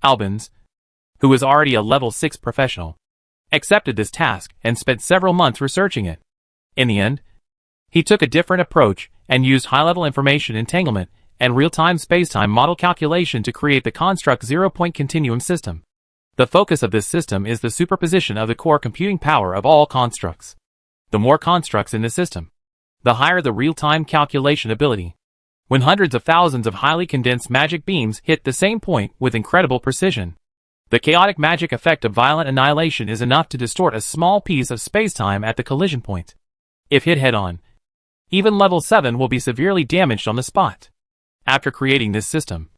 Albans, who was already a level 6 professional, accepted this task and spent several months researching it. In the end, he took a different approach and used high-level information entanglement and real-time space-time model calculation to create the construct zero-point continuum system. The focus of this system is the superposition of the core computing power of all constructs. The more constructs in the system, the higher the real-time calculation ability. When hundreds of thousands of highly condensed magic beams hit the same point with incredible precision, the chaotic magic effect of violent annihilation is enough to distort a small piece of space-time at the collision point. If hit head-on, even level 7 will be severely damaged on the spot. After creating this system,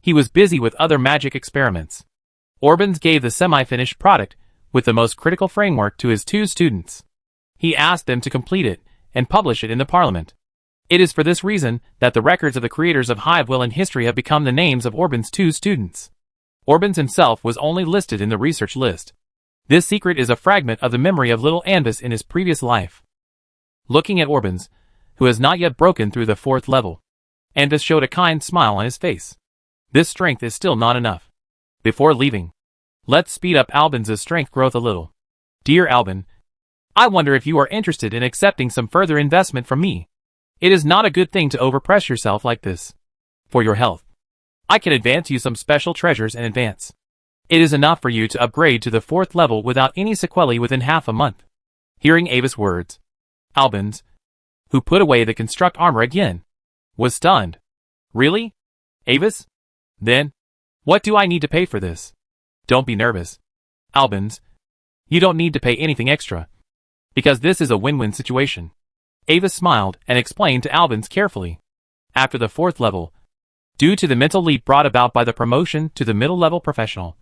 he was busy with other magic experiments. Orbans gave the semi-finished product with the most critical framework to his 2 students. He asked them to complete it and publish it in the Parliament. It is for this reason that the records of the creators of Hive Will in history have become the names of Orban's 2 students. Orbans himself was only listed in the research list. This secret is a fragment of the memory of little Anvis in his previous life. Looking at Orbans, who has not yet broken through the 4th level, Anvis showed a kind smile on his face. This strength is still not enough. Before leaving, let's speed up Albans' strength growth a little. Dear Alban, I wonder if you are interested in accepting some further investment from me. It is not a good thing to overpress yourself like this. For your health, I can advance you some special treasures in advance. It is enough for you to upgrade to the 4th level without any sequelae within half a month. Hearing Ava's words, Albans, who put away the construct armor again, was stunned. Really? Avis? Then, what do I need to pay for this? Don't be nervous, Albans. You don't need to pay anything extra. Because this is a win-win situation. Avis smiled and explained to Albans carefully. After the 4th level, due to the mental leap brought about by the promotion to the middle-level professional,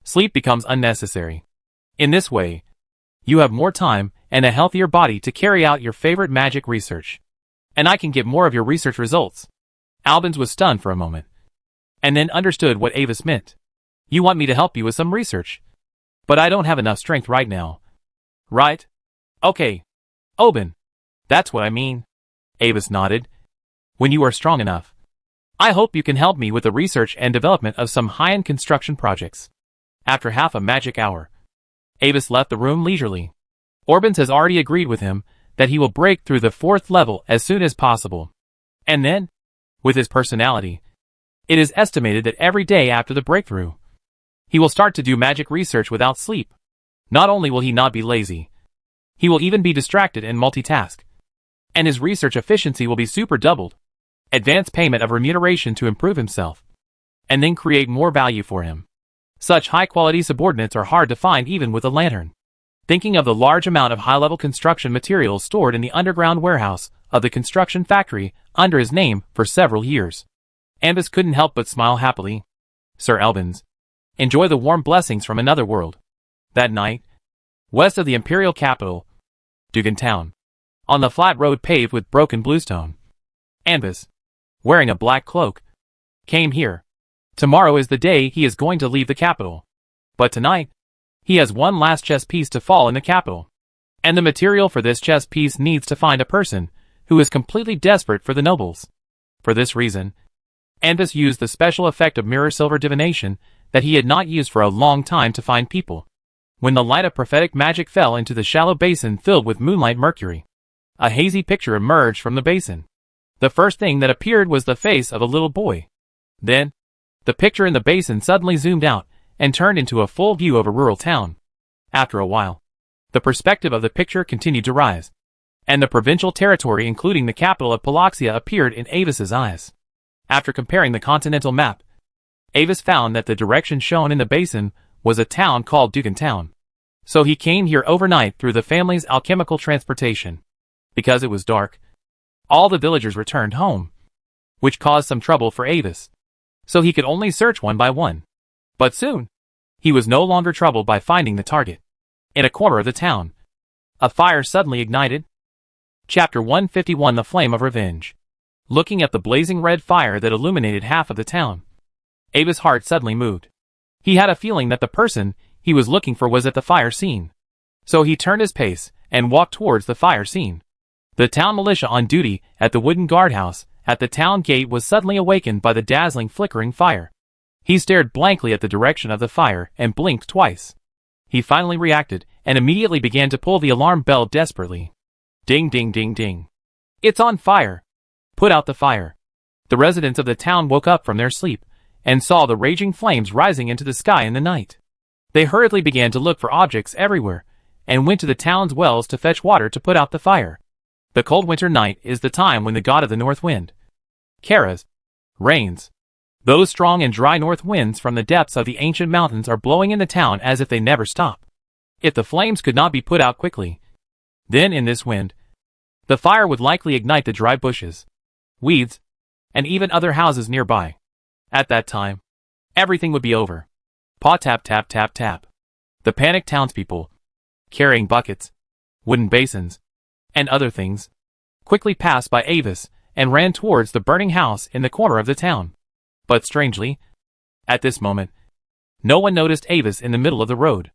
sleep becomes unnecessary. In this way, you have more time and a healthier body to carry out your favorite magic research. And I can get more of your research results. Albans was stunned for a moment, and then understood what Avis meant. You want me to help you with some research. But I don't have enough strength right now. Right? Okay. Oben. That's what I mean. Avis nodded. When you are strong enough, I hope you can help me with the research and development of some high-end construction projects. After half a magic hour, Avis left the room leisurely. Orbans has already agreed with him that he will break through the 4th level as soon as possible. And then, with his personality, it is estimated that every day after the breakthrough, he will start to do magic research without sleep. Not only will he not be lazy, he will even be distracted and multitask. And his research efficiency will be super doubled. Advance payment of remuneration to improve himself, and then create more value for him. Such high-quality subordinates are hard to find even with a lantern. Thinking of the large amount of high-level construction materials stored in the underground warehouse of the construction factory under his name for several years, Ambus couldn't help but smile happily. Sir Albans, enjoy the warm blessings from another world. That night, west of the imperial capital, Dugan Town, on the flat road paved with broken bluestone, Ambus, wearing a black cloak, came here. Tomorrow is the day he is going to leave the capital. But tonight, he has one last chess piece to fall in the capital. And the material for this chess piece needs to find a person who is completely desperate for the nobles. For this reason, Ambus used the special effect of mirror silver divination that he had not used for a long time to find people. When the light of prophetic magic fell into the shallow basin filled with moonlight mercury, a hazy picture emerged from the basin. The first thing that appeared was the face of a little boy. Then, the picture in the basin suddenly zoomed out and turned into a full view of a rural town. After a while, the perspective of the picture continued to rise, and the provincial territory including the capital of Palaxia appeared in Avis's eyes. After comparing the continental map, Avis found that the direction shown in the basin was a town called Dugan Town. So he came here overnight through the family's alchemical transportation. Because it was dark, all the villagers returned home, which caused some trouble for Avis. So he could only search one by one. But soon, he was no longer troubled by finding the target. In a corner of the town, a fire suddenly ignited. Chapter 151: The Flame of Revenge. Looking at the blazing red fire that illuminated half of the town, Avis' heart suddenly moved. He had a feeling that the person he was looking for was at the fire scene. So he turned his pace and walked towards the fire scene. The town militia on duty at the wooden guardhouse at the town gate was suddenly awakened by the dazzling flickering fire. He stared blankly at the direction of the fire and blinked twice. He finally reacted and immediately began to pull the alarm bell desperately. Ding ding ding ding. It's on fire. Put out the fire. The residents of the town woke up from their sleep and saw the raging flames rising into the sky in the night. They hurriedly began to look for objects everywhere and went to the town's wells to fetch water to put out the fire. The cold winter night is the time when the god of the north wind, Karas, reigns. Those strong and dry north winds from the depths of the ancient mountains are blowing in the town as if they never stop. If the flames could not be put out quickly, then in this wind, the fire would likely ignite the dry bushes, weeds, and even other houses nearby. At that time, everything would be over. Paw tap tap tap tap. The panicked townspeople, carrying buckets, wooden basins, and other things, quickly passed by Avis and ran towards the burning house in the corner of the town. But strangely, at this moment, no one noticed Avis in the middle of the road.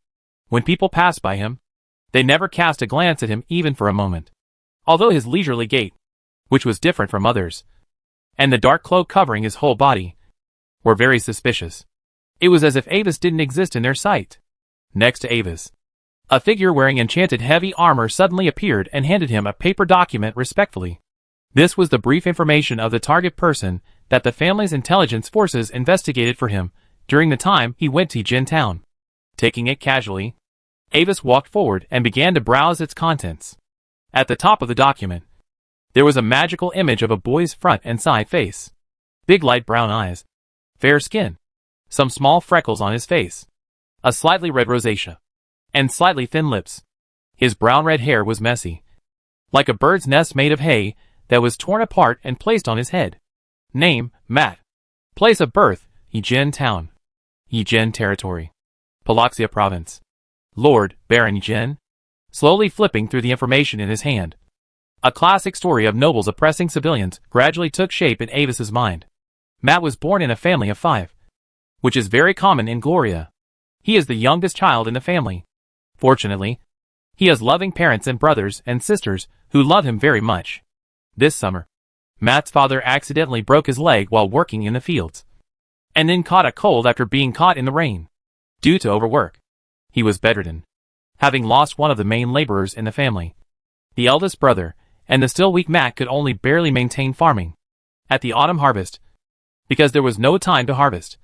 When people passed by him, they never cast a glance at him even for a moment. Although his leisurely gait, which was different from others, and the dark cloak covering his whole body, were very suspicious. It was as if Avis didn't exist in their sight. Next to Avis, a figure wearing enchanted heavy armor suddenly appeared and handed him a paper document respectfully. This was the brief information of the target person that the family's intelligence forces investigated for him during the time he went to Jin Town. Taking it casually, Avis walked forward and began to browse its contents. At the top of the document, there was a magical image of a boy's front and side face. Big light brown eyes, fair skin, some small freckles on his face, a slightly red rosacea. and slightly thin lips. His brown-red hair was messy, like a bird's nest made of hay that was torn apart and placed on his head. Name, Matt. Place of birth, Yijian Town. Yijian Territory. Palaxia Province. Lord, Baron Yijian. Slowly flipping through the information in his hand. A classic story of nobles oppressing civilians gradually took shape in Avis's mind. Matt was born in a family of 5, which is very common in Gloria. He is the youngest child in the family. Fortunately, he has loving parents and brothers and sisters who love him very much. This summer, Matt's father accidentally broke his leg while working in the fields, and then caught a cold after being caught in the rain. Due to overwork, he was bedridden, having lost one of the main laborers in the family. The eldest brother and the still weak Matt could only barely maintain farming. At the autumn harvest, because there was no time to harvest,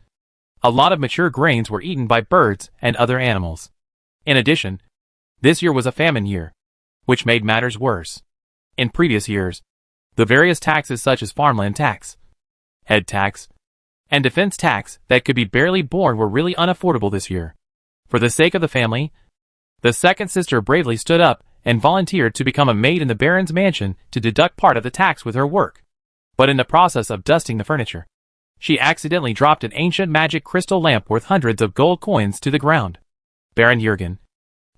a lot of mature grains were eaten by birds and other animals. In addition, this year was a famine year, which made matters worse. In previous years, the various taxes such as farmland tax, head tax, and defense tax that could be barely borne were really unaffordable this year. For the sake of the family, the second sister bravely stood up and volunteered to become a maid in the Baron's mansion to deduct part of the tax with her work. But in the process of dusting the furniture, she accidentally dropped an ancient magic crystal lamp worth hundreds of gold coins to the ground. Baron Jurgen,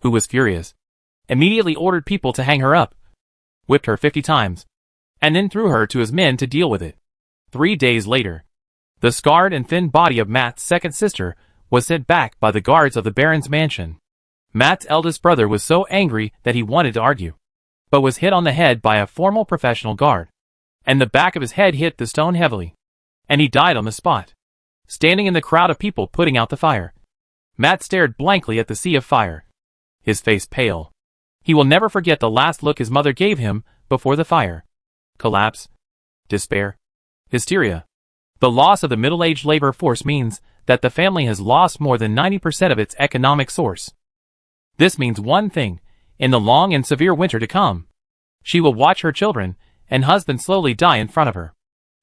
who was furious, immediately ordered people to hang her up, whipped her 50 times, and then threw her to his men to deal with it. 3 days later, the scarred and thin body of Matt's second sister was sent back by the guards of the Baron's mansion. Matt's eldest brother was so angry that he wanted to argue, but was hit on the head by a formal professional guard, and the back of his head hit the stone heavily, and he died on the spot. Standing in the crowd of people putting out the fire, Matt stared blankly at the sea of fire, his face pale. He will never forget the last look his mother gave him before the fire. Collapse, despair, hysteria. The loss of the middle-aged labor force means that the family has lost more than 90% of its economic source. This means one thing: in the long and severe winter to come, she will watch her children and husband slowly die in front of her.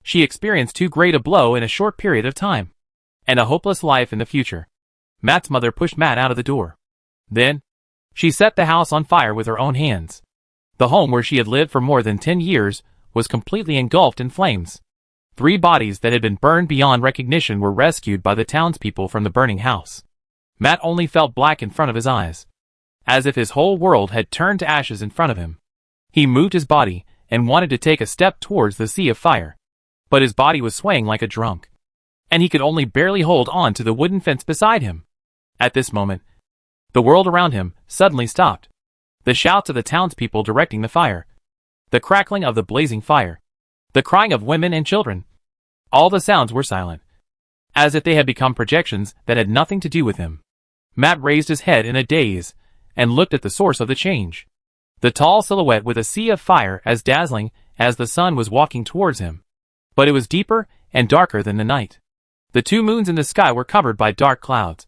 She experienced too great a blow in a short period of time, and a hopeless life in the future. Matt's mother pushed Matt out of the door. Then, she set the house on fire with her own hands. The home where she had lived for more than 10 years was completely engulfed in flames. 3 bodies that had been burned beyond recognition were rescued by the townspeople from the burning house. Matt only felt black in front of his eyes, as if his whole world had turned to ashes in front of him. He moved his body and wanted to take a step towards the sea of fire, but his body was swaying like a drunk, and he could only barely hold on to the wooden fence beside him. At this moment, the world around him suddenly stopped. The shouts of the townspeople directing the fire, the crackling of the blazing fire, the crying of women and children. All the sounds were silent, as if they had become projections that had nothing to do with him. Matt raised his head in a daze and looked at the source of the change. The tall silhouette with a sea of fire as dazzling as the sun was walking towards him. But it was deeper and darker than the night. The 2 moons in the sky were covered by dark clouds,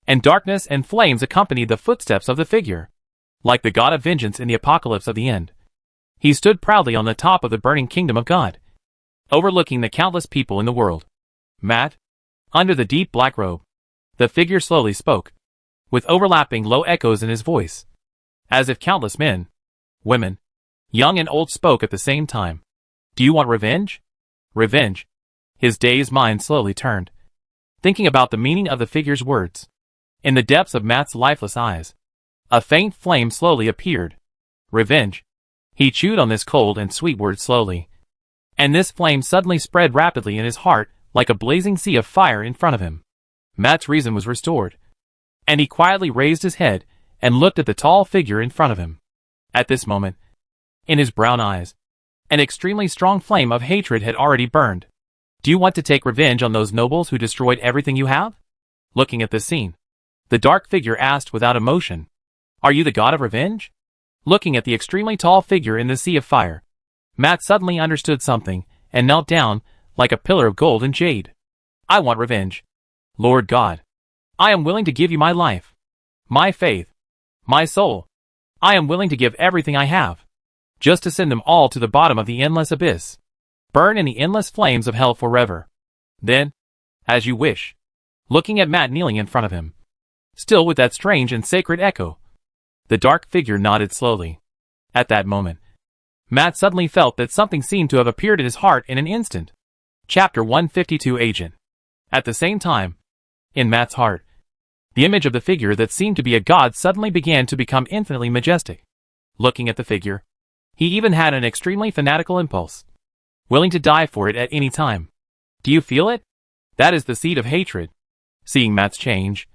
and darkness and flames accompanied the footsteps of the figure. Like the god of vengeance in the apocalypse of the end, he stood proudly on the top of the burning kingdom of God, overlooking the countless people in the world. Matt, under the deep black robe, the figure slowly spoke, with overlapping low echoes in his voice, as if countless men, women, young and old spoke at the same time. Do you want revenge? Revenge. His dazed mind slowly turned, thinking about the meaning of the figure's words. In the depths of Matt's lifeless eyes, a faint flame slowly appeared. Revenge. He chewed on this cold and sweet word slowly, and this flame suddenly spread rapidly in his heart like a blazing sea of fire in front of him. Matt's reason was restored, and he quietly raised his head and looked at the tall figure in front of him. At this moment, in his brown eyes, an extremely strong flame of hatred had already burned. Do you want to take revenge on those nobles who destroyed everything you have? Looking at this scene, the dark figure asked without emotion, Are you the god of revenge? Looking at the extremely tall figure in the sea of fire, Matt suddenly understood something and knelt down like a pillar of gold and jade. I want revenge. Lord God, I am willing to give you my life, my faith, my soul. I am willing to give everything I have, just to send them all to the bottom of the endless abyss. Burn in the endless flames of hell forever. Then, as you wish. Looking at Matt kneeling in front of him, still with that strange and sacred echo. The dark figure nodded slowly. At that moment, Matt suddenly felt that something seemed to have appeared in his heart in an instant. Chapter 152 Agent. At the same time, in Matt's heart, the image of the figure that seemed to be a god suddenly began to become infinitely majestic. Looking at the figure, he even had an extremely fanatical impulse, willing to die for it at any time. Do you feel it? That is the seed of hatred. Seeing Matt's change,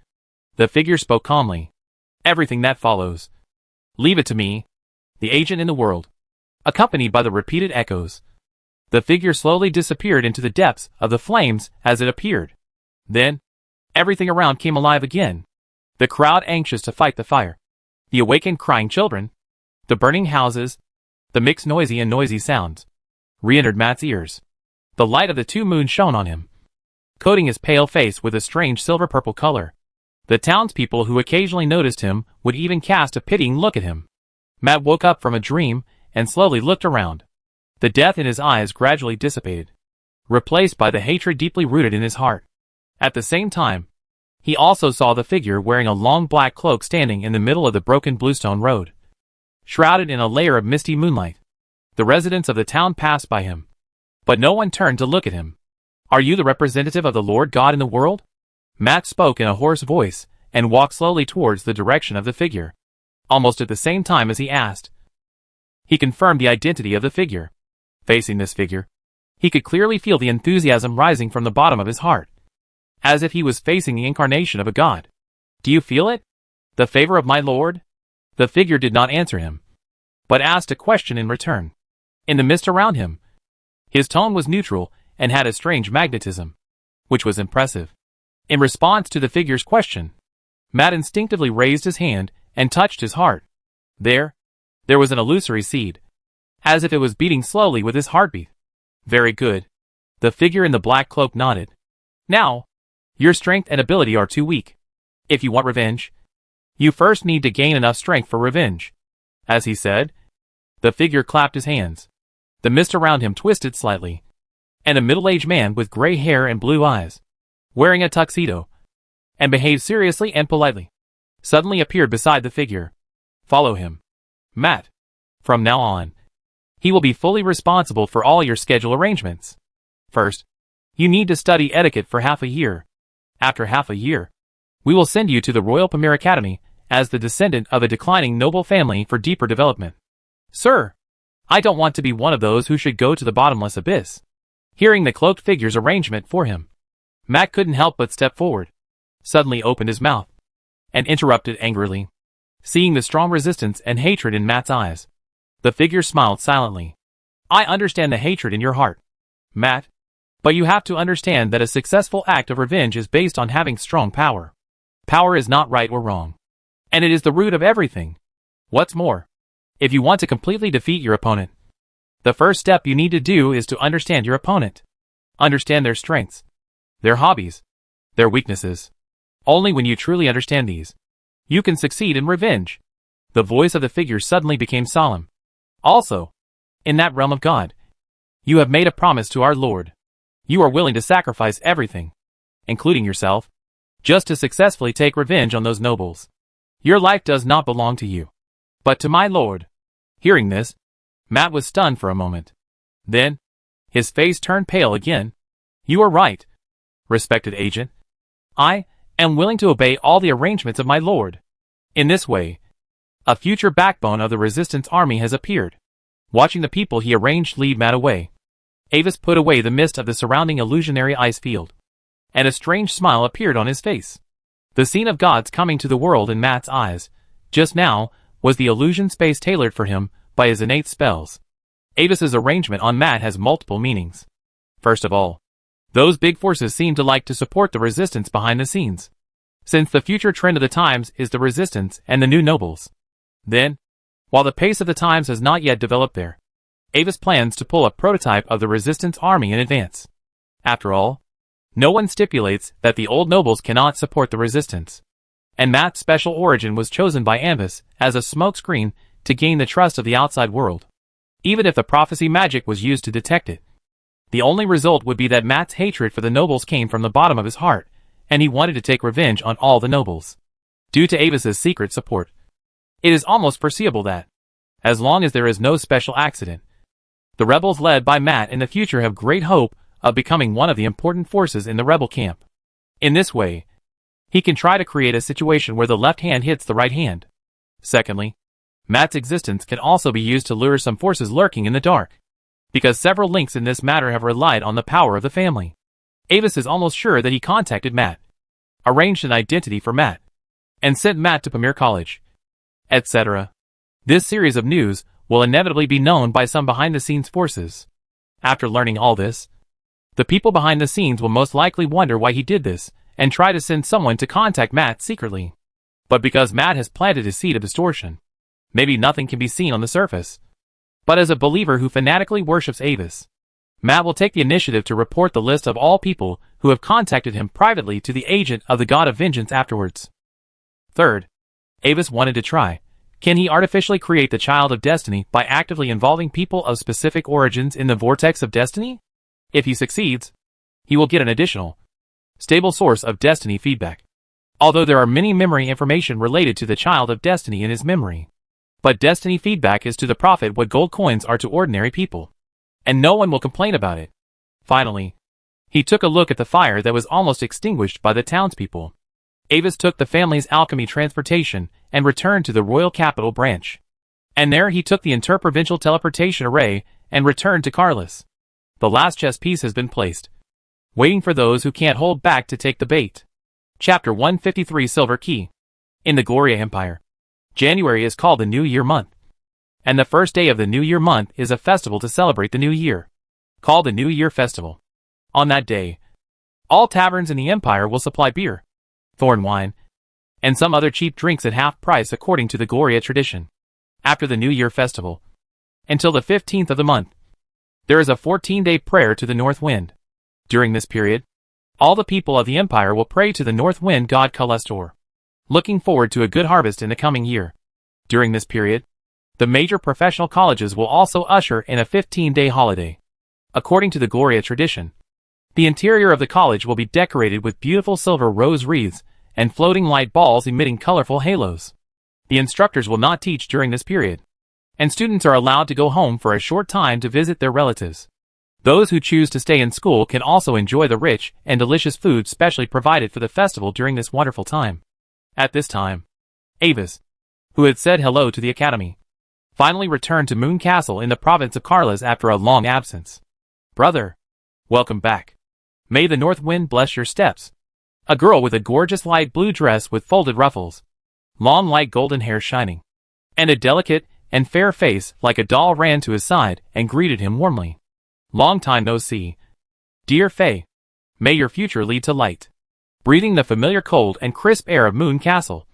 the figure spoke calmly. Everything that follows, leave it to me, the agent in the world. Accompanied by the repeated echoes, the figure slowly disappeared into the depths of the flames as it appeared. Then, everything around came alive again. The crowd anxious to fight the fire, the awakened crying children, the burning houses, the mixed noisy and noisy sounds, re-entered Matt's ears. The light of the two moons shone on him, coating his pale face with a strange silver-purple color. The townspeople who occasionally noticed him would even cast a pitying look at him. Matt woke up from a dream and slowly looked around. The death in his eyes gradually dissipated, replaced by the hatred deeply rooted in his heart. At the same time, he also saw the figure wearing a long black cloak standing in the middle of the broken bluestone road, shrouded in a layer of misty moonlight. The residents of the town passed by him, but no one turned to look at him. Are you the representative of the Lord God in the world? Matt spoke in a hoarse voice and walked slowly towards the direction of the figure. Almost at the same time as he asked, he confirmed the identity of the figure. Facing this figure, he could clearly feel the enthusiasm rising from the bottom of his heart, as if he was facing the incarnation of a god. Do you feel it? The favor of my lord? The figure did not answer him, but asked a question in return. In the mist around him, his tone was neutral and had a strange magnetism, which was impressive. In response to the figure's question, Matt instinctively raised his hand and touched his heart. There was an illusory seed, as if it was beating slowly with his heartbeat. Very good. The figure in the black cloak nodded. Now, your strength and ability are too weak. If you want revenge, you first need to gain enough strength for revenge. As he said, the figure clapped his hands. The mist around him twisted slightly, and a middle-aged man with gray hair and blue eyes, wearing a tuxedo, and behaved seriously and politely, suddenly appeared beside the figure. Follow him, Matt. From now on, he will be fully responsible for all your schedule arrangements. First, you need to study etiquette for half a year. After half a year, we will send you to the Royal Pamir Academy as the descendant of a declining noble family for deeper development. Sir, I don't want to be one of those who should go to the bottomless abyss. Hearing the cloaked figure's arrangement for him, Matt couldn't help but step forward, suddenly opened his mouth, and interrupted angrily. Seeing the strong resistance and hatred in Matt's eyes, the figure smiled silently. I understand the hatred in your heart, Matt, but you have to understand that a successful act of revenge is based on having strong power. Power is not right or wrong, and it is the root of everything. What's more, if you want to completely defeat your opponent, the first step you need to do is to understand your opponent. Understand their strengths, their hobbies, their weaknesses. Only when you truly understand these, you can succeed in revenge. The voice of the figure suddenly became solemn. Also, in that realm of God, you have made a promise to our Lord. You are willing to sacrifice everything, including yourself, just to successfully take revenge on those nobles. Your life does not belong to you, but to my Lord. Hearing this, Matt was stunned for a moment. Then, his face turned pale again. You are right, respected agent. I am willing to obey all the arrangements of my lord. In this way, a future backbone of the resistance army has appeared. Watching the people he arranged lead Matt away, Avis put away the mist of the surrounding illusionary ice field, and a strange smile appeared on his face. The scene of gods coming to the world in Matt's eyes, just now, was the illusion space tailored for him by his innate spells. Avis's arrangement on Matt has multiple meanings. First of all, those big forces seem to like to support the resistance behind the scenes, since the future trend of the times is the resistance and the new nobles. Then, while the pace of the times has not yet developed there, Avis plans to pull a prototype of the resistance army in advance. After all, no one stipulates that the old nobles cannot support the resistance, and Matt's special origin was chosen by Avis as a smokescreen to gain the trust of the outside world. Even if the prophecy magic was used to detect it, the only result would be that Matt's hatred for the nobles came from the bottom of his heart, and he wanted to take revenge on all the nobles. due to Avis's secret support. It is almost foreseeable that, as long as there is no special accident, the rebels led by Matt in the future have great hope of becoming one of the important forces in the rebel camp. In this way, he can try to create a situation where the left hand hits the right hand. Secondly, Matt's existence can also be used to lure some forces lurking in the dark, because several links in this matter have relied on the power of the family. Avis is almost sure that he contacted Matt, arranged an identity for Matt, and sent Matt to Pamir College, etc. This series of news will inevitably be known by some behind-the-scenes forces. After learning all this, the people behind the scenes will most likely wonder why he did this, and try to send someone to contact Matt secretly. But because Matt has planted his seed of distortion, maybe nothing can be seen on the surface. But as a believer who fanatically worships Avis, Matt will take the initiative to report the list of all people who have contacted him privately to the agent of the God of Vengeance afterwards. Third, Avis wanted to try. Can he artificially create the Child of Destiny by actively involving people of specific origins in the Vortex of Destiny? If he succeeds, he will get an additional, stable source of Destiny feedback. Although there are many memory information related to the Child of Destiny in his memory. But Destiny feedback is to the prophet what gold coins are to ordinary people. And no one will complain about it. Finally, he took a look at the fire that was almost extinguished by the townspeople. Avis took the family's alchemy transportation and returned to the Royal Capital branch. And there he took the interprovincial teleportation array and returned to Carlos. The last chess piece has been placed, waiting for those who can't hold back to take the bait. Chapter 153 Silver Key. In the Goria Empire, January is called the New Year month. And the first day of the New Year month is a festival to celebrate the New Year, called the New Year Festival. On that day, all taverns in the Empire will supply beer, thorn wine, and some other cheap drinks at half price according to the Goria tradition. After the New Year Festival, until the 15th of the month, there is a 14-day prayer to the North Wind. During this period, all the people of the Empire will pray to the North Wind god Kalestor, looking forward to a good harvest in the coming year. During this period, the major professional colleges will also usher in a 15-day holiday. According to the Goria tradition, the interior of the college will be decorated with beautiful silver rose wreaths and floating light balls emitting colorful halos. The instructors will not teach during this period, and students are allowed to go home for a short time to visit their relatives. Those who choose to stay in school can also enjoy the rich and delicious food specially provided for the festival during this wonderful time. At this time, Avis, who had said hello to the academy, finally returned to Moon Castle in the province of Carlas after a long absence. Brother, welcome back. May the North Wind bless your steps. A girl with a gorgeous light blue dress with folded ruffles, long light golden hair shining, and a delicate and fair face like a doll ran to his side and greeted him warmly. Long time no see. Dear Faye, may your future lead to light. Breathing the familiar cold and crisp air of Moon Castle,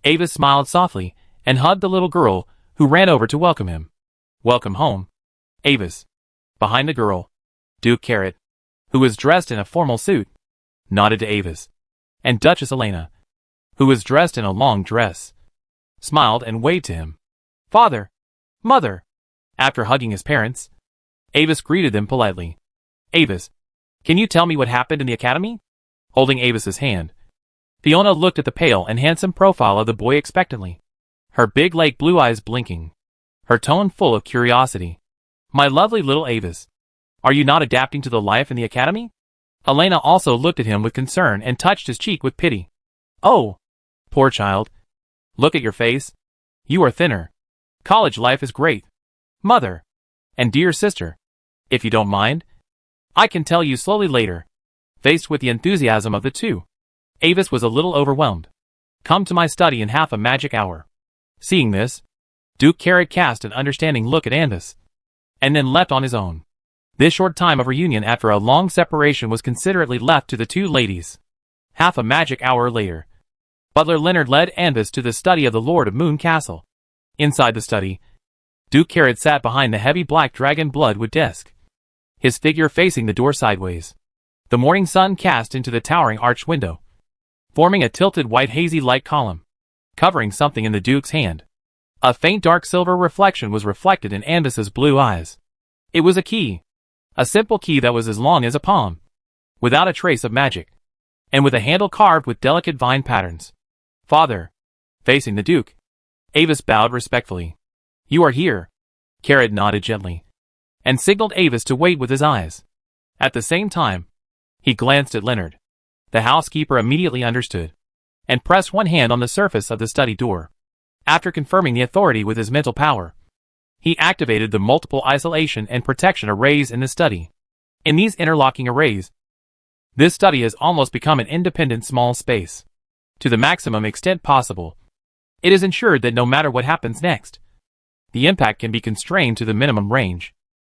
Avis smiled softly and hugged the little girl who ran over to welcome him. Welcome home, Avis. Behind the girl, Duke Carrot, who was dressed in a formal suit, nodded to Avis, and Duchess Elena, who was dressed in a long dress, smiled and waved to him. Father, Mother. After hugging his parents, Avis greeted them politely. Avis, can you tell me what happened in the academy? Holding Avis's hand, Fiona looked at the pale and handsome profile of the boy expectantly, her big lake blue eyes blinking, her tone full of curiosity. My lovely little Avis, are you not adapting to the life in the academy? Elena also looked at him with concern and touched his cheek with pity. Oh, poor child. Look at your face. You are thinner. College life is great. Mother. And dear sister. If you don't mind, I can tell you slowly later. Faced with the enthusiasm of the two, Avis was a little overwhelmed. Come to my study in half a magic hour. Seeing this, Duke Carrot cast an understanding look at Andis, and then leapt on his own. This short time of reunion after a long separation was considerately left to the two ladies. Half a magic hour later, Butler Leonard led Andis to the study of the Lord of Moon Castle. Inside the study, Duke Carrot sat behind the heavy black dragon bloodwood desk, his figure facing the door sideways. The morning sun cast into the towering arched window, forming a tilted white hazy light column, covering something in the Duke's hand. A faint dark silver reflection was reflected in Andis's blue eyes. It was a key. A simple key that was as long as a palm, without a trace of magic, and with a handle carved with delicate vine patterns. Father. Facing the Duke, Avis bowed respectfully. You are here. Carrot nodded gently, and signaled Avis to wait with his eyes. At the same time, he glanced at Leonard. The housekeeper immediately understood, and pressed one hand on the surface of the study door. After confirming the authority with his mental power, he activated the multiple isolation and protection arrays in the study. In these interlocking arrays, this study has almost become an independent small space. To the maximum extent possible, it is ensured that no matter what happens next, the impact can be constrained to the minimum range.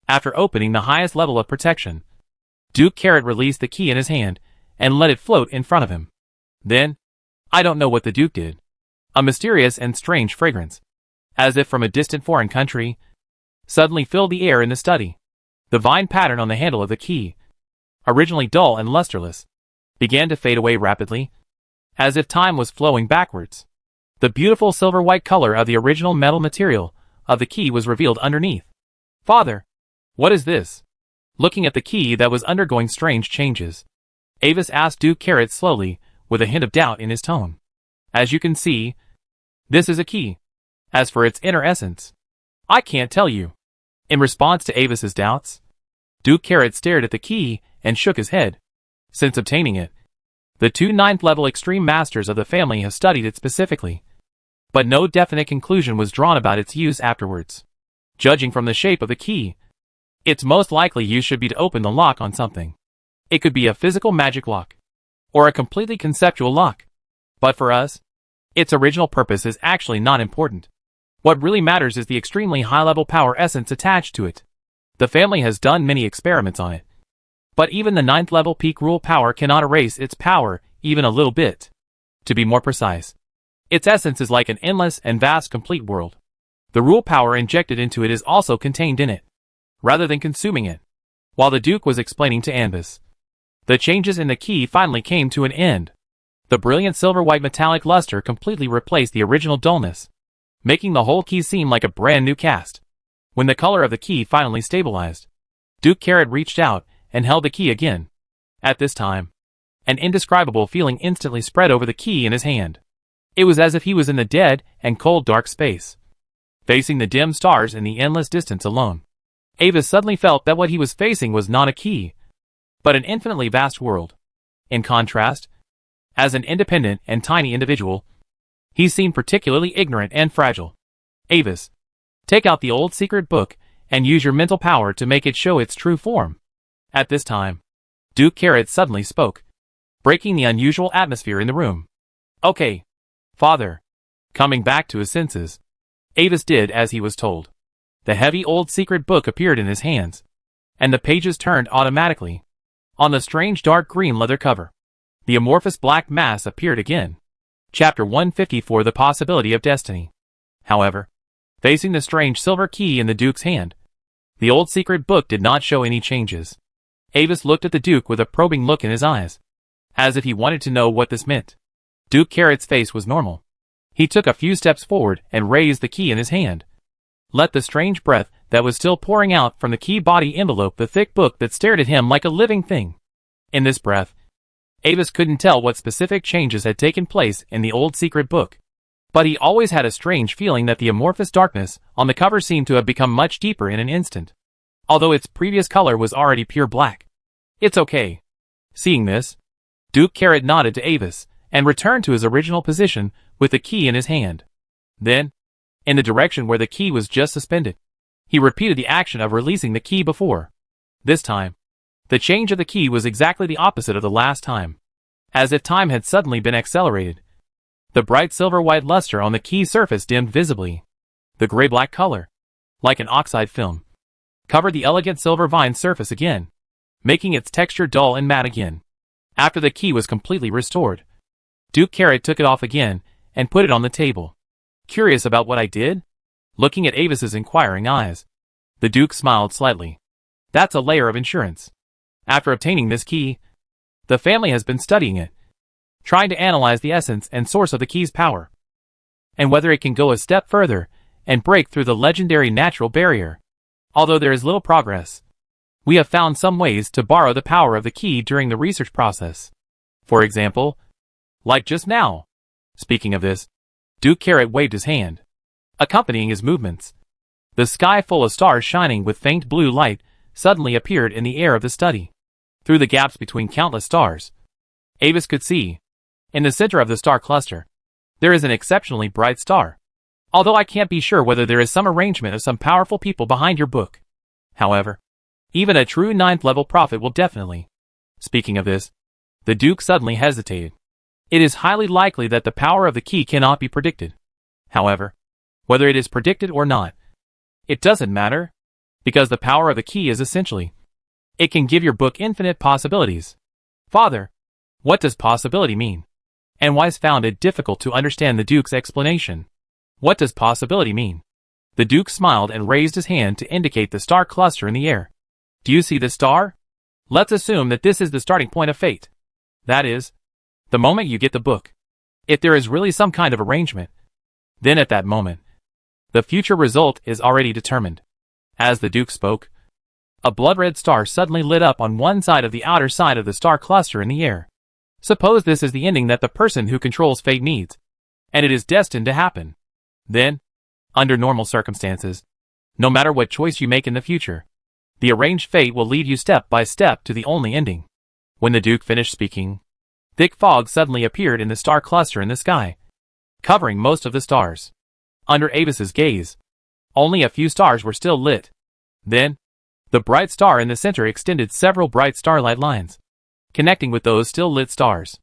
After opening the highest level of protection, Duke Carrot released the key in his hand and let it float in front of him. Then, I don't know what the Duke did. A mysterious and strange fragrance, as if from a distant foreign country, suddenly filled the air in the study. The vine pattern on the handle of the key, originally dull and lusterless, began to fade away rapidly, as if time was flowing backwards. The beautiful silver-white color of the original metal material of the key was revealed underneath. Father, what is this? Looking at the key that was undergoing strange changes, Avis asked Duke Carrot slowly, with a hint of doubt in his tone. As you can see, this is a key. As for its inner essence, I can't tell you. In response to Avis's doubts, Duke Carrot stared at the key and shook his head. Since obtaining it, the two 9th level extreme masters of the family have studied it specifically, but no definite conclusion was drawn about its use afterwards. Judging from the shape of the key, its most likely use should be to open the lock on something. It could be a physical magic lock, or a completely conceptual lock. But for us, its original purpose is actually not important. What really matters is the extremely high-level power essence attached to it. The family has done many experiments on it, but even the 9th level peak rule power cannot erase its power even a little bit. To be more precise, its essence is like an endless and vast complete world. The rule power injected into it is also contained in it, rather than consuming it. While the Duke was explaining to Anvis, the changes in the key finally came to an end. The brilliant silver-white metallic luster completely replaced the original dullness, making the whole key seem like a brand new cast. When the color of the key finally stabilized, Duke Carrot reached out and held the key again. At this time, an indescribable feeling instantly spread over the key in his hand. It was as if he was in the dead and cold dark space, facing the dim stars in the endless distance alone. Avis suddenly felt that what he was facing was not a key, but an infinitely vast world. In contrast, as an independent and tiny individual, he seemed particularly ignorant and fragile. Avis, take out the old secret book and use your mental power to make it show its true form. At this time, Duke Carrot suddenly spoke, breaking the unusual atmosphere in the room. Okay, Father. Coming back to his senses, Avis did as he was told. The heavy old secret book appeared in his hands, and the pages turned automatically. On the strange dark green leather cover, the amorphous black mass appeared again. Chapter 154: The Possibility of Destiny. However, facing the strange silver key in the Duke's hand, the old secret book did not show any changes. Avis looked at the Duke with a probing look in his eyes, as if he wanted to know what this meant. Duke Carrot's face was normal. He took a few steps forward and raised the key in his hand. Let the strange breath that was still pouring out from the key body envelope the thick book that stared at him like a living thing. In this breath, Avis couldn't tell what specific changes had taken place in the old secret book, but he always had a strange feeling that the amorphous darkness on the cover seemed to have become much deeper in an instant, although its previous color was already pure black. It's okay. Seeing this, Duke Carrot nodded to Avis and returned to his original position with the key in his hand. Then, in the direction where the key was just suspended, he repeated the action of releasing the key before. This time, the change of the key was exactly the opposite of the last time. As if time had suddenly been accelerated, the bright silver-white luster on the key surface dimmed visibly. The gray-black color, like an oxide film, covered the elegant silver vine surface again, making its texture dull and matte again. After the key was completely restored, Duke Carrot took it off again and put it on the table. Curious about what I did? Looking at Avis's inquiring eyes, the Duke smiled slightly. That's a layer of insurance. After obtaining this key, the family has been studying it, trying to analyze the essence and source of the key's power, and whether it can go a step further and break through the legendary natural barrier. Although there is little progress, we have found some ways to borrow the power of the key during the research process. For example, like just now, Speaking of this, Duke Carrot waved his hand, accompanying his movements. The sky full of stars shining with faint blue light suddenly appeared in the air of the study. Through the gaps between countless stars, Avis could see, in the center of the star cluster, there is an exceptionally bright star. Although I can't be sure whether there is some arrangement of some powerful people behind your book. However, even a true 9th level prophet will definitely. Speaking of this, the Duke suddenly hesitated. It is highly likely that the power of the key cannot be predicted. However, whether it is predicted or not, it doesn't matter, because the power of the key is essentially, it can give your book infinite possibilities. Father, what does possibility mean? And why is found it difficult to understand the Duke's explanation? What does possibility mean? The Duke smiled and raised his hand to indicate the star cluster in the air. Do you see the star? Let's assume that this is the starting point of fate. That is, the moment you get the book. If there is really some kind of arrangement, then at that moment, the future result is already determined. As the Duke spoke, a blood-red star suddenly lit up on one side of the outer side of the star cluster in the air. Suppose this is the ending that the person who controls fate needs, and it is destined to happen. Then, under normal circumstances, no matter what choice you make in the future, the arranged fate will lead you step by step to the only ending. When the Duke finished speaking, thick fog suddenly appeared in the star cluster in the sky, covering most of the stars. Under Avis's gaze, only a few stars were still lit. Then, the bright star in the center extended several bright starlight lines, connecting with those still lit stars,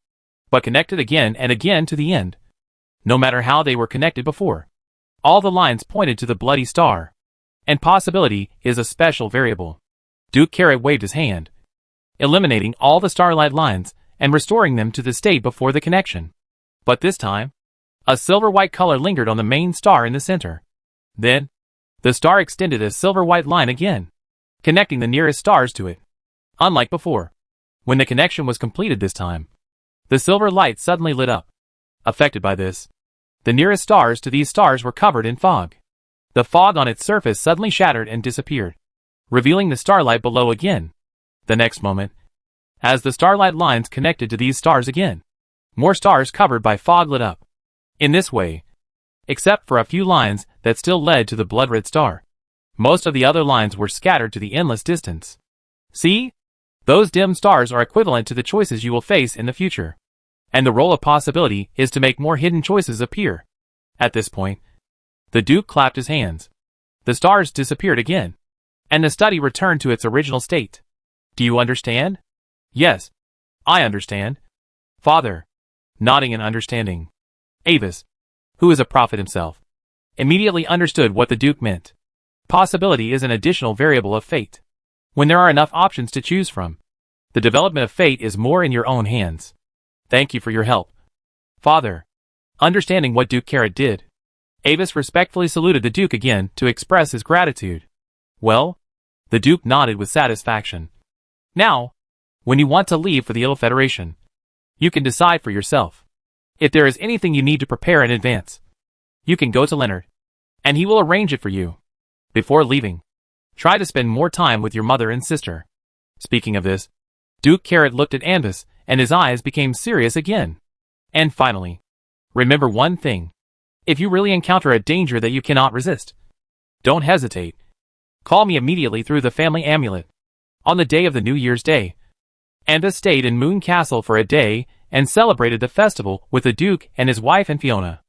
but connected again and again to the end. No matter how they were connected before, all the lines pointed to the bloody star, and possibility is a special variable. Duke Carrot waved his hand, eliminating all the starlight lines and restoring them to the state before the connection. But this time, a silver-white color lingered on the main star in the center. Then, the star extended a silver-white line again, connecting the nearest stars to it. Unlike before, when the connection was completed this time, the silver light suddenly lit up. Affected by this, the nearest stars to these stars were covered in fog. The fog on its surface suddenly shattered and disappeared, revealing the starlight below again. The next moment, as the starlight lines connected to these stars again, more stars covered by fog lit up. In this way, except for a few lines that still led to the blood-red star, most of the other lines were scattered to the endless distance. See? Those dim stars are equivalent to the choices you will face in the future. And the role of possibility is to make more hidden choices appear. At this point, the Duke clapped his hands. The stars disappeared again, and the study returned to its original state. Do you understand? Yes, I understand. Father, nodding in understanding. Avis, who is a prophet himself, immediately understood what the Duke meant. Possibility is an additional variable of fate. When there are enough options to choose from, the development of fate is more in your own hands. Thank you for your help, Father. Understanding what Duke Carrot did, Avis respectfully saluted the Duke again to express his gratitude. Well, the Duke nodded with satisfaction. Now, when you want to leave for the Ill Federation, you can decide for yourself. If there is anything you need to prepare in advance, you can go to Leonard, and he will arrange it for you. Before leaving, try to spend more time with your mother and sister. Speaking of this, Duke Carrot looked at Anvis, and his eyes became serious again. And finally, remember one thing. If you really encounter a danger that you cannot resist, don't hesitate. Call me immediately through the family amulet. On the day of the New Year's Day, Anvis stayed in Moon Castle for a day and celebrated the festival with the Duke and his wife and Fiona.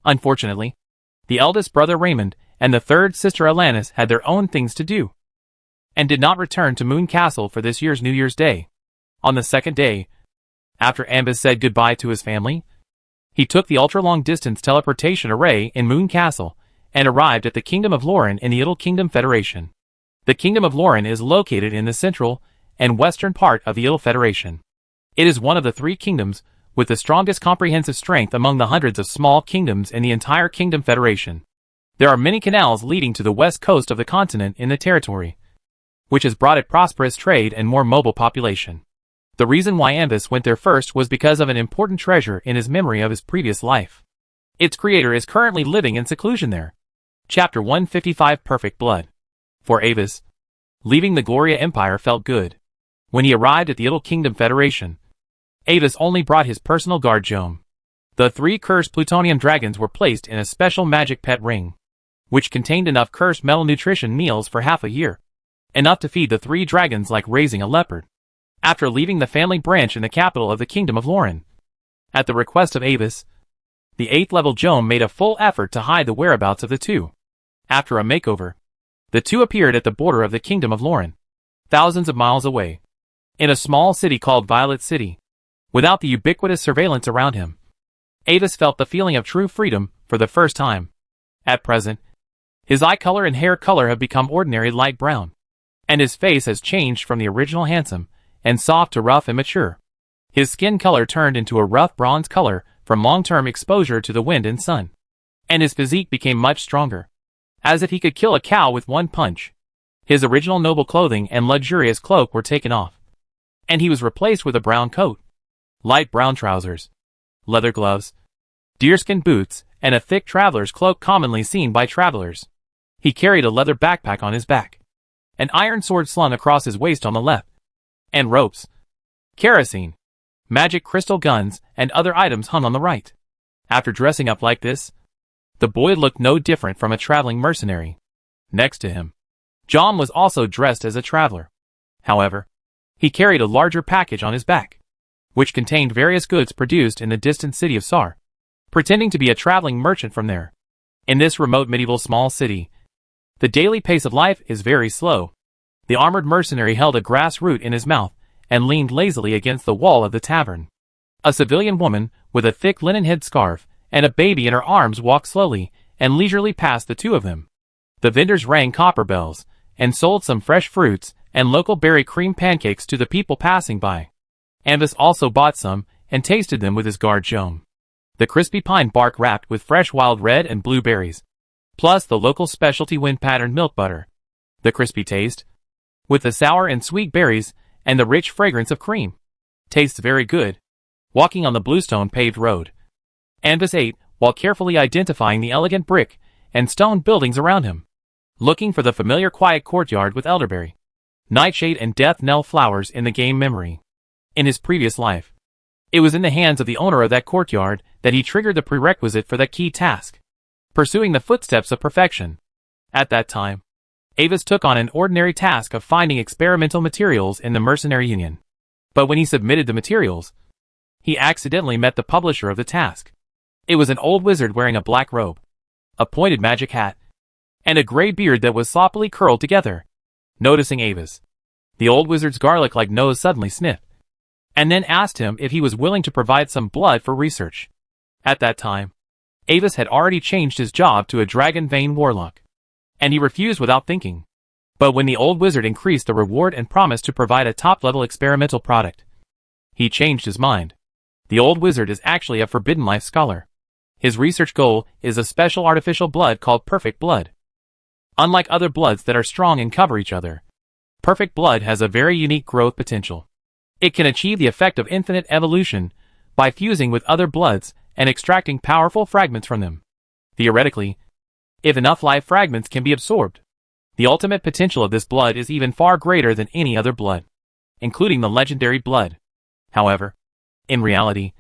Unfortunately, the eldest brother Raymond and the third sister Alanis had their own things to do, and did not return to Moon Castle for this year's New Year's Day. On the second day, after Anvis said goodbye to his family, he took the ultra-long-distance teleportation array in Moon Castle and arrived at the Kingdom of Lauren in the Little Kingdom Federation. The Kingdom of Lauren is located in the central and western part of the Little Federation. It is one of the three kingdoms with the strongest comprehensive strength among the hundreds of small kingdoms in the entire Kingdom Federation. There are many canals leading to the west coast of the continent in the territory, which has brought it prosperous trade and more mobile population. The reason why Anvis went there first was because of an important treasure in his memory of his previous life. Its creator is currently living in seclusion there. Chapter 155 Perfect Blood. For Avis, leaving the Gloria Empire felt good. When he arrived at the Little Kingdom Federation, Avis only brought his personal guard Jome. The 3 cursed plutonium dragons were placed in a special magic pet ring, which contained enough cursed metal nutrition meals for half a year, enough to feed the 3 dragons like raising a leopard. After leaving the family branch in the capital of the Kingdom of Lauren, at the request of Avis, the 8th level Joan made a full effort to hide the whereabouts of the 2. After a makeover, the 2 appeared at the border of the Kingdom of Lauren, thousands of miles away, in a small city called Violet City. Without the ubiquitous surveillance around him, Avis felt the feeling of true freedom for the first time. At present, his eye color and hair color have become ordinary light brown, and his face has changed from the original handsome and soft to rough and mature. His skin color turned into a rough bronze color from long-term exposure to the wind and sun, and his physique became much stronger, as if he could kill a cow with one punch. His original noble clothing and luxurious cloak were taken off, and he was replaced with a brown coat, light brown trousers, leather gloves, deerskin boots, and a thick traveler's cloak commonly seen by travelers. He carried a leather backpack on his back, an iron sword slung across his waist on the left, and ropes, kerosene, magic crystal guns, and other items hung on the right. After dressing up like this, the boy looked no different from a traveling mercenary. Next to him, John was also dressed as a traveler. However, he carried a larger package on his back, which contained various goods produced in the distant city of Sar, pretending to be a traveling merchant from there. In this remote medieval small city, the daily pace of life is very slow. The armored mercenary held a grass root in his mouth and leaned lazily against the wall of the tavern. A civilian woman, with a thick linen headscarf and a baby in her arms, walked slowly and leisurely past the 2 of them. The vendors rang copper bells and sold some fresh fruits and local berry cream pancakes to the people passing by. Avis also bought some and tasted them with his guard Joan. The crispy pine bark wrapped with fresh wild red and blue berries, plus the local specialty wind-patterned milk butter. The crispy taste, with the sour and sweet berries and the rich fragrance of cream, tastes very good. Walking on the bluestone paved road, Avis ate while carefully identifying the elegant brick and stone buildings around him, looking for the familiar quiet courtyard with elderberry, nightshade, and death knell flowers in the game memory. In his previous life, it was in the hands of the owner of that courtyard that he triggered the prerequisite for that key task, pursuing the footsteps of perfection. At that time, Avis took on an ordinary task of finding experimental materials in the mercenary union. But when he submitted the materials, he accidentally met the publisher of the task. It was an old wizard wearing a black robe, a pointed magic hat, and a gray beard that was sloppily curled together. Noticing Avis, the old wizard's garlic-like nose suddenly sniffed, and then asked him if he was willing to provide some blood for research. At that time, Avis had already changed his job to a dragon vein warlock, and he refused without thinking. But when the old wizard increased the reward and promised to provide a top-level experimental product, he changed his mind. The old wizard is actually a Forbidden Life scholar. His research goal is a special artificial blood called perfect blood. Unlike other bloods that are strong and cover each other, perfect blood has a very unique growth potential. It can achieve the effect of infinite evolution by fusing with other bloods and extracting powerful fragments from them. Theoretically, if enough life fragments can be absorbed, the ultimate potential of this blood is even far greater than any other blood, including the legendary blood. However, in reality,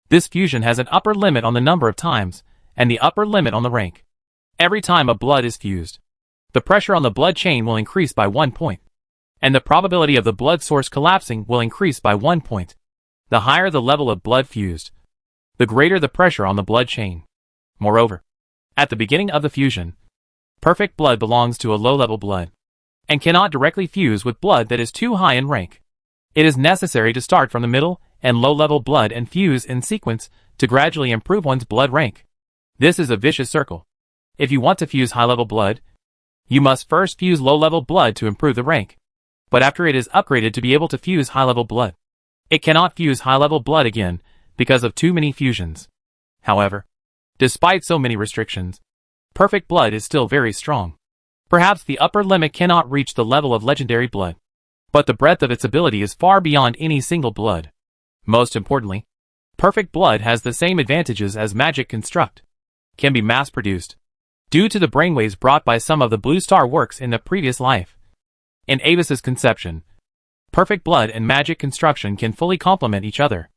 this fusion has an upper limit on the number of times and the upper limit on the rank. Every time a blood is fused, the pressure on the blood chain will increase by 1 point, and the probability of the blood source collapsing will increase by 1 point. The higher the level of blood fused, the greater the pressure on the blood chain. Moreover, at the beginning of the fusion, perfect blood belongs to a low-level blood, and cannot directly fuse with blood that is too high in rank. It is necessary to start from the middle and low-level blood and fuse in sequence to gradually improve one's blood rank. This is a vicious circle. If you want to fuse high-level blood, you must first fuse low-level blood to improve the rank. But after it is upgraded to be able to fuse high-level blood, it cannot fuse high-level blood again because of too many fusions. However, despite so many restrictions, perfect blood is still very strong. Perhaps the upper limit cannot reach the level of legendary blood, but the breadth of its ability is far beyond any single blood. Most importantly, perfect blood has the same advantages as magic construct, can be mass-produced, due to the brainwaves brought by some of the Blue Star works in the previous life. In Avis's conception, perfect blood and magic construction can fully complement each other,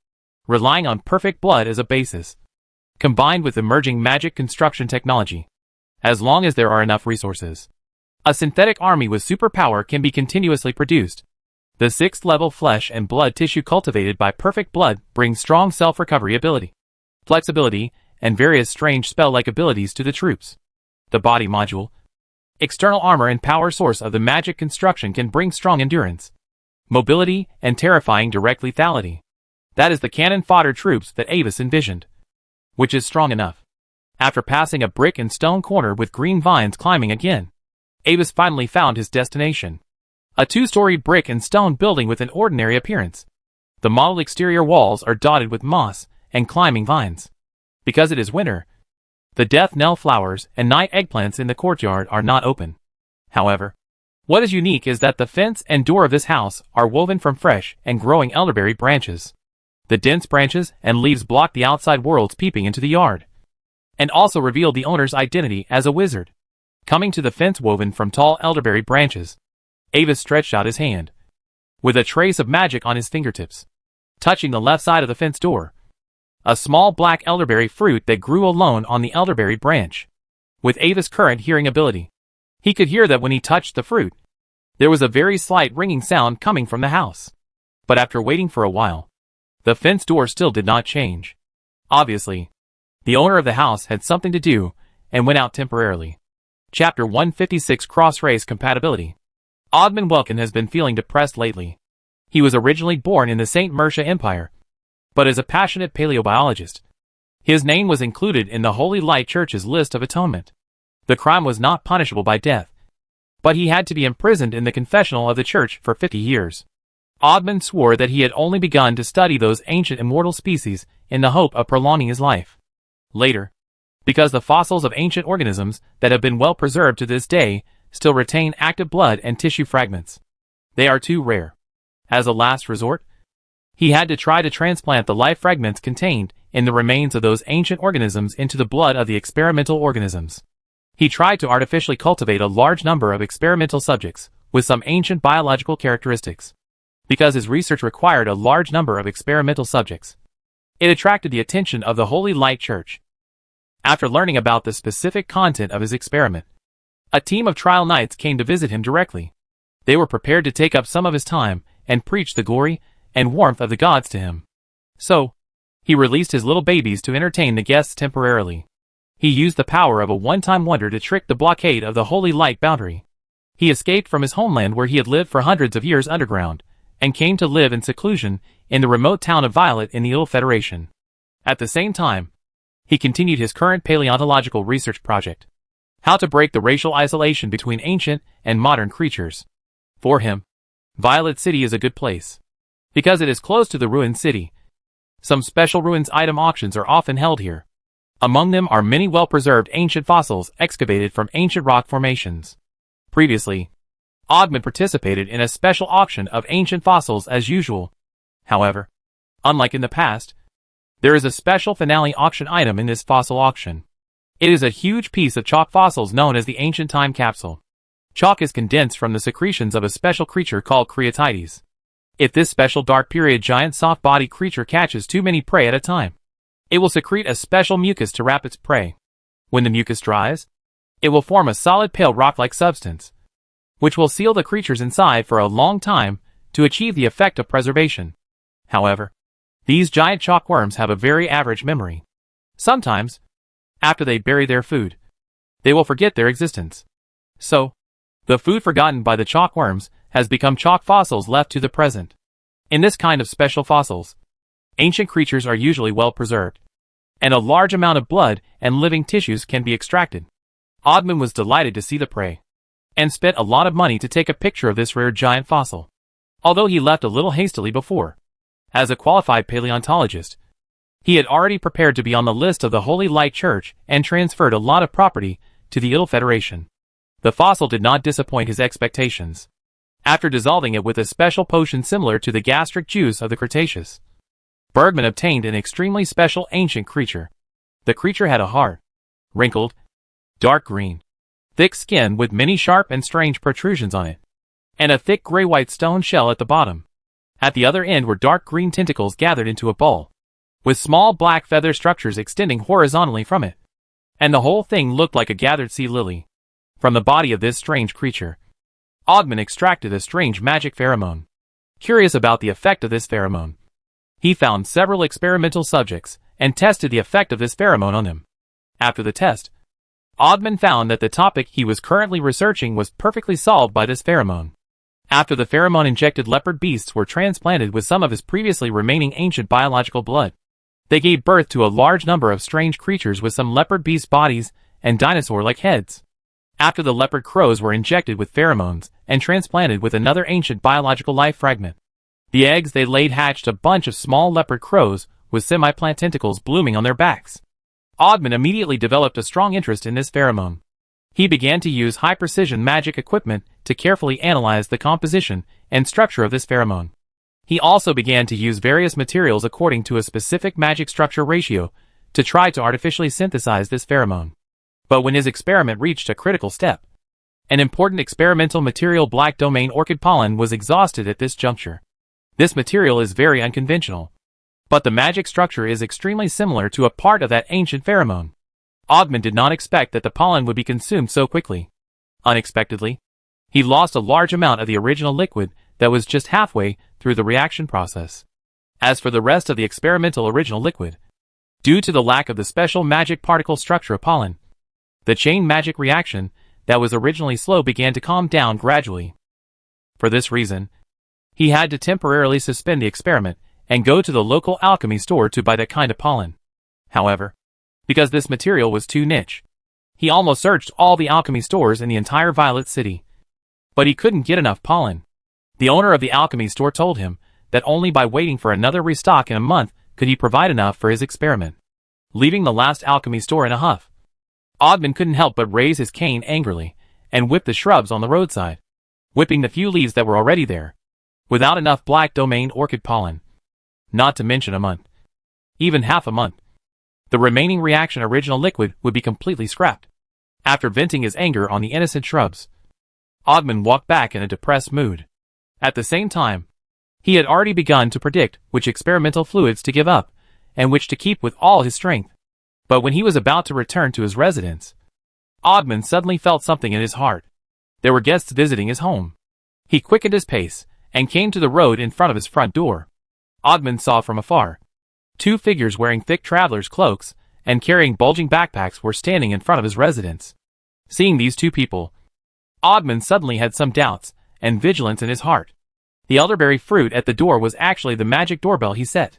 relying on perfect blood as a basis. combined with emerging magic construction technology. As long as there are enough resources, a synthetic army with superpower can be continuously produced. The 6th level flesh and blood tissue cultivated by perfect blood brings strong self-recovery ability, flexibility, and various strange spell-like abilities to the troops. The body module, external armor and power source of the magic construction can bring strong endurance, mobility, and terrifying direct lethality. That is the cannon fodder troops that Avis envisioned, which is strong enough. After passing a brick and stone corner with green vines climbing again, Avis finally found his destination. A 2-story brick and stone building with an ordinary appearance. The modeled exterior walls are dotted with moss and climbing vines. Because it is winter, the death knell flowers and night eggplants in the courtyard are not open. However, what is unique is that the fence and door of this house are woven from fresh and growing elderberry branches. The dense branches and leaves block the outside world's peeping into the yard, and also reveal the owner's identity as a wizard. Coming to the fence woven from tall elderberry branches, Avis stretched out his hand, with a trace of magic on his fingertips, touching the left side of the fence door. A small black elderberry fruit that grew alone on the elderberry branch. With Avis' current hearing ability, he could hear that when he touched the fruit, there was a very slight ringing sound coming from the house. But after waiting for a while, the fence door still did not change. Obviously, the owner of the house had something to do and went out temporarily. Chapter 156 Cross-Race Compatibility. Oddman Welkin has been feeling depressed lately. He was originally born in the St. Mercia Empire, but is a passionate paleobiologist. His name was included in the Holy Light Church's list of atonement. The crime was not punishable by death, but he had to be imprisoned in the confessional of the church for 50 years. Oddman swore that he had only begun to study those ancient immortal species in the hope of prolonging his life. Later, because the fossils of ancient organisms that have been well preserved to this day still retain active blood and tissue fragments, they are too rare. As a last resort, he had to try to transplant the life fragments contained in the remains of those ancient organisms into the blood of the experimental organisms. He tried to artificially cultivate a large number of experimental subjects with some ancient biological characteristics. Because his research required a large number of experimental subjects, it attracted the attention of the Holy Light Church. After learning about the specific content of his experiment, a team of trial knights came to visit him directly. They were prepared to take up some of his time and preach the glory and warmth of the gods to him. So, he released his little babies to entertain the guests temporarily. He used the power of a one-time wonder to trick the blockade of the Holy Light boundary. He escaped from his homeland where he had lived for hundreds of years underground, and came to live in seclusion in the remote town of Violet in the Ill Federation. At the same time, he continued his current paleontological research project, how to break the racial isolation between ancient and modern creatures. For him, Violet City is a good place, because it is close to the ruined city. Some special ruins item auctions are often held here. Among them are many well-preserved ancient fossils excavated from ancient rock formations. Previously, Oddman participated in a special auction of ancient fossils as usual. However, unlike in the past, there is a special finale auction item in this fossil auction. It is a huge piece of chalk fossils known as the Ancient Time Capsule. Chalk is condensed from the secretions of a special creature called Creatides. If this special dark period giant soft-bodied creature catches too many prey at a time, it will secrete a special mucus to wrap its prey. When the mucus dries, it will form a solid pale rock-like substance, which will seal the creatures inside for a long time to achieve the effect of preservation. However, these giant chalk worms have a very average memory. Sometimes, after they bury their food, they will forget their existence. So, the food forgotten by the chalk worms has become chalk fossils left to the present. In this kind of special fossils, ancient creatures are usually well preserved, and a large amount of blood and living tissues can be extracted. Oddman was delighted to see the prey, and spent a lot of money to take a picture of this rare giant fossil, although he left a little hastily before. As a qualified paleontologist, he had already prepared to be on the list of the Holy Light Church and transferred a lot of property to the Ill Federation. The fossil did not disappoint his expectations. After dissolving it with a special potion similar to the gastric juice of the Cretaceous, Bergman obtained an extremely special ancient creature. The creature had a hard, wrinkled, dark green, thick skin with many sharp and strange protrusions on it, and a thick gray-white stone shell at the bottom. At the other end were dark green tentacles gathered into a ball, with small black feather structures extending horizontally from it. And the whole thing looked like a gathered sea lily. From the body of this strange creature, Ogden extracted a strange magic pheromone. Curious about the effect of this pheromone, he found several experimental subjects and tested the effect of this pheromone on them. After the test, Ogden found that the topic he was currently researching was perfectly solved by this pheromone. After the pheromone-injected leopard beasts were transplanted with some of his previously remaining ancient biological blood, they gave birth to a large number of strange creatures with some leopard beast bodies and dinosaur-like heads. After the leopard crows were injected with pheromones and transplanted with another ancient biological life fragment, the eggs they laid hatched a bunch of small leopard crows with semi-plant tentacles blooming on their backs. Ogden immediately developed a strong interest in this pheromone. He began to use high-precision magic equipment to carefully analyze the composition and structure of this pheromone. He also began to use various materials according to a specific magic structure ratio to try to artificially synthesize this pheromone. But when his experiment reached a critical step, an important experimental material, black domain orchid pollen, was exhausted at this juncture. This material is very unconventional, but the magic structure is extremely similar to a part of that ancient pheromone. Ogden did not expect that the pollen would be consumed so quickly. Unexpectedly, he lost a large amount of the original liquid that was just halfway through the reaction process. As for the rest of the experimental original liquid, due to the lack of the special magic particle structure of pollen, the chain magic reaction that was originally slow began to calm down gradually. For this reason, he had to temporarily suspend the experiment and go to the local alchemy store to buy that kind of pollen. However, because this material was too niche, he almost searched all the alchemy stores in the entire Violet City. But he couldn't get enough pollen. The owner of the alchemy store told him that only by waiting for another restock in a month could he provide enough for his experiment. Leaving the last alchemy store in a huff, Ogden couldn't help but raise his cane angrily and whip the shrubs on the roadside, whipping the few leaves that were already there. Without enough black domain orchid pollen, not to mention a month, even half a month, the remaining reaction original liquid would be completely scrapped. After venting his anger on the innocent shrubs, Ogden walked back in a depressed mood. At the same time, he had already begun to predict which experimental fluids to give up and which to keep with all his strength. But when he was about to return to his residence, Ogden suddenly felt something in his heart. There were guests visiting his home. He quickened his pace and came to the road in front of his front door. Ogden saw from afar two figures wearing thick traveler's cloaks and carrying bulging backpacks were standing in front of his residence. Seeing these two people, Ogden suddenly had some doubts and vigilance in his heart. The elderberry fruit at the door was actually the magic doorbell he set.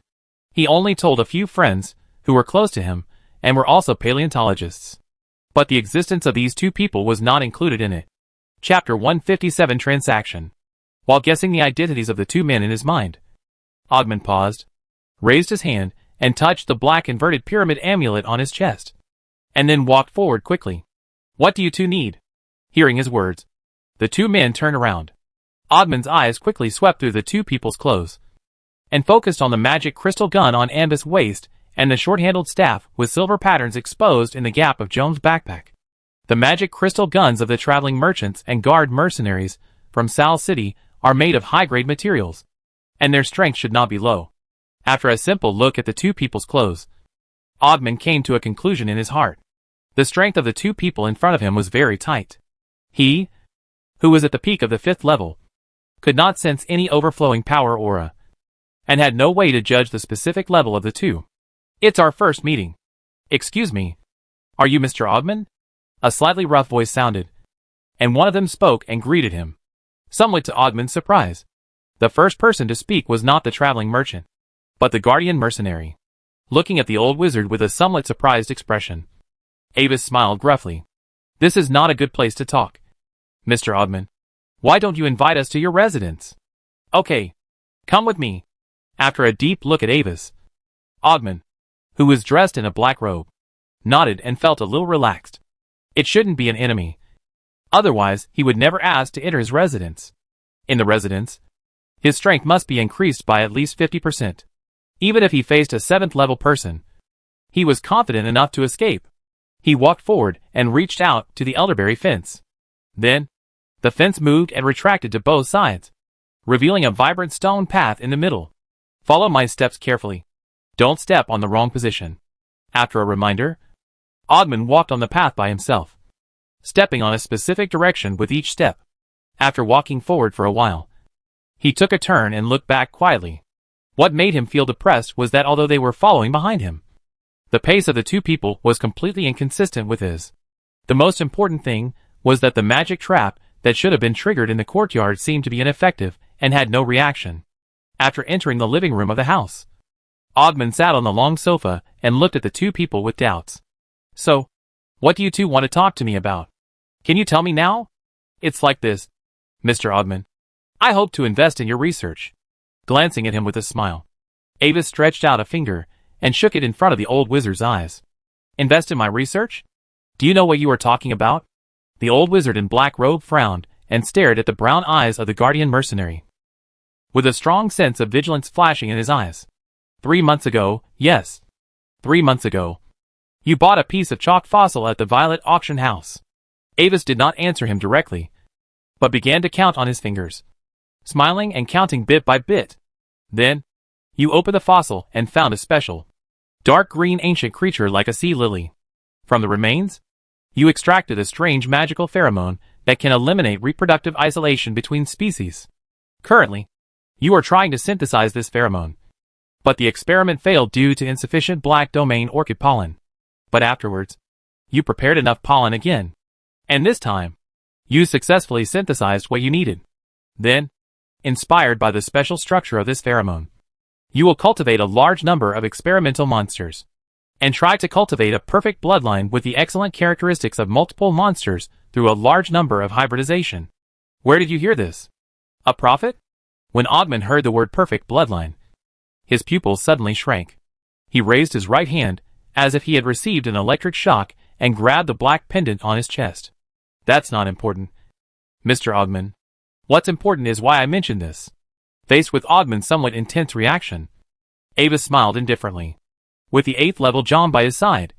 He only told a few friends who were close to him and were also paleontologists. But the existence of these two people was not included in it. Chapter 157 Transaction. While guessing the identities of the two men in his mind, Ogden paused, raised his hand, and touched the black inverted pyramid amulet on his chest, and then walked forward quickly. "What do you two need?" Hearing his words, the two men turned around. Ogden's eyes quickly swept through the two people's clothes and focused on the magic crystal gun on Ambus' waist and the short-handled staff with silver patterns exposed in the gap of Jones' backpack. The magic crystal guns of the traveling merchants and guard mercenaries from Sal City are made of high-grade materials, and their strength should not be low. After a simple look at the two people's clothes, Ogden came to a conclusion in his heart. The strength of the two people in front of him was very tight. He, who was at the peak of the 5th level, could not sense any overflowing power aura, and had no way to judge the specific level of the two. "It's our first meeting. Excuse me. Are you Mr. Ogden?" A slightly rough voice sounded, and one of them spoke and greeted him. Somewhat to Ogden's surprise, the first person to speak was not the traveling merchant, but the guardian mercenary. Looking at the old wizard with a somewhat surprised expression, Avis smiled gruffly. "This is not a good place to talk. Mr. Ogden, why don't you invite us to your residence?" "Okay. Come with me." After a deep look at Avis, Ogden, who was dressed in a black robe, nodded and felt a little relaxed. It shouldn't be an enemy. Otherwise, he would never ask to enter his residence. In the residence, his strength must be increased by at least 50%. Even if he faced a 7th level person, he was confident enough to escape. He walked forward and reached out to the elderberry fence. Then, the fence moved and retracted to both sides, revealing a vibrant stone path in the middle. "Follow my steps carefully," Don't step on the wrong position. After a reminder, Oddman walked on the path by himself, stepping on a specific direction with each step. After walking forward for a while, he took a turn and looked back quietly. What made him feel depressed was that although they were following behind him, the pace of the two people was completely inconsistent with his. The most important thing was that the magic trap that should have been triggered in the courtyard seemed to be ineffective and had no reaction. After entering the living room of the house, Oddman sat on the long sofa and looked at the two people with doubts. So, what do you two want to talk to me about? Can you tell me now? It's like this, Mr. Oddman. I hope to invest in your research. Glancing at him with a smile, Avis stretched out a finger and shook it in front of the old wizard's eyes. Invest in my research? Do you know what you are talking about? The old wizard in black robe frowned and stared at the brown eyes of the guardian mercenary, with a strong sense of vigilance flashing in his eyes. 3 months ago, yes. 3 months ago. You bought a piece of chalk fossil at the Violet auction house. Avis did not answer him directly, but began to count on his fingers, smiling and counting bit by bit. Then, you opened the fossil and found a special, dark green ancient creature like a sea lily. From the remains, you extracted a strange magical pheromone that can eliminate reproductive isolation between species. Currently, you are trying to synthesize this pheromone, but the experiment failed due to insufficient black domain orchid pollen. But afterwards, you prepared enough pollen again, and this time, you successfully synthesized what you needed. Then, inspired by the special structure of this pheromone, you will cultivate a large number of experimental monsters, and try to cultivate a perfect bloodline with the excellent characteristics of multiple monsters through a large number of hybridization. Where did you hear this? A prophet? When Oddman heard the word perfect bloodline, his pupils suddenly shrank. He raised his right hand, as if he had received an electric shock, and grabbed the black pendant on his chest. That's not important, Mr. Oddman. What's important is why I mentioned this. Faced with Oddman's somewhat intense reaction, Avis smiled indifferently. With the 8th level John by his side,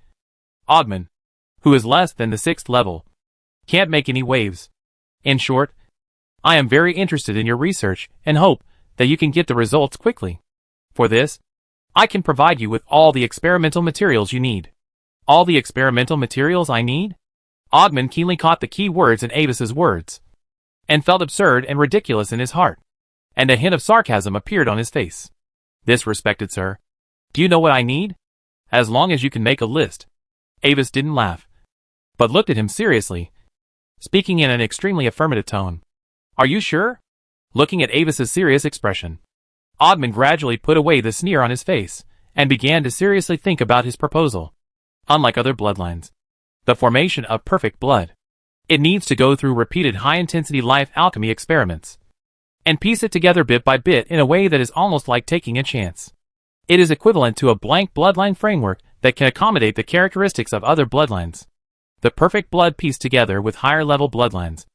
Oddman, who is less than the 6th level, can't make any waves. In short, I am very interested in your research and hope that you can get the results quickly. For this, I can provide you with all the experimental materials you need. All the experimental materials I need? Oddman keenly caught the key words in Avis's words, and felt absurd and ridiculous in his heart, and a hint of sarcasm appeared on his face. This respected sir, do you know what I need? As long as you can make a list. Avis didn't laugh, but looked at him seriously, speaking in an extremely affirmative tone. Are you sure? Looking at Avis's serious expression, Oddman gradually put away the sneer on his face, and began to seriously think about his proposal. Unlike other bloodlines, the formation of perfect blood, it needs to go through repeated high-intensity life alchemy experiments, and piece it together bit by bit in a way that is almost like taking a chance. It is equivalent to a blank bloodline framework that can accommodate the characteristics of other bloodlines. The perfect blood pieced together with higher-level bloodlines.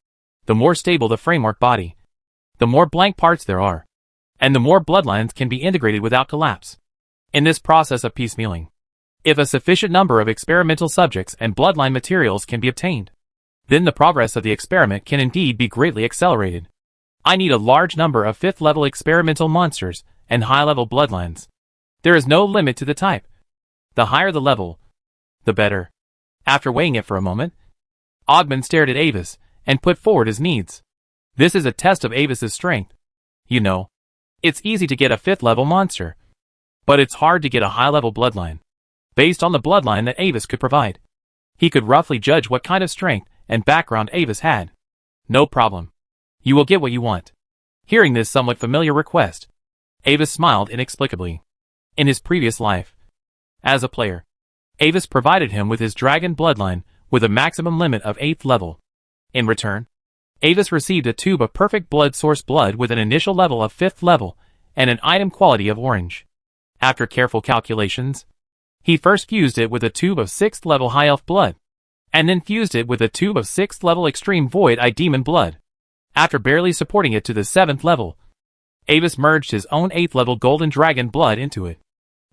The more stable the framework body, the more blank parts there are, and the more bloodlines can be integrated without collapse. In this process of piecemealing, if a sufficient number of experimental subjects and bloodline materials can be obtained, then the progress of the experiment can indeed be greatly accelerated. I need a large number of 5th-level experimental monsters and high-level bloodlines. There is no limit to the type. The higher the level, the better. After weighing it for a moment, Oddman stared at Avis and put forward his needs. This is a test of Avis's strength. You know, it's easy to get a 5th-level monster, but it's hard to get a high-level bloodline. Based on the bloodline that Avis could provide, he could roughly judge what kind of strength and background Avis had. No problem. You will get what you want. Hearing this somewhat familiar request, Avis smiled inexplicably. In his previous life, as a player, Avis provided him with his dragon bloodline with a maximum limit of 8th level. In return, Avis received a tube of perfect blood source blood with an initial level of 5th level and an item quality of orange. After careful calculations, he first fused it with a tube of 6th level high elf blood, and then fused it with a tube of 6th level extreme void eye demon blood. After barely supporting it to the 7th level, Avis merged his own 8th level golden dragon blood into it.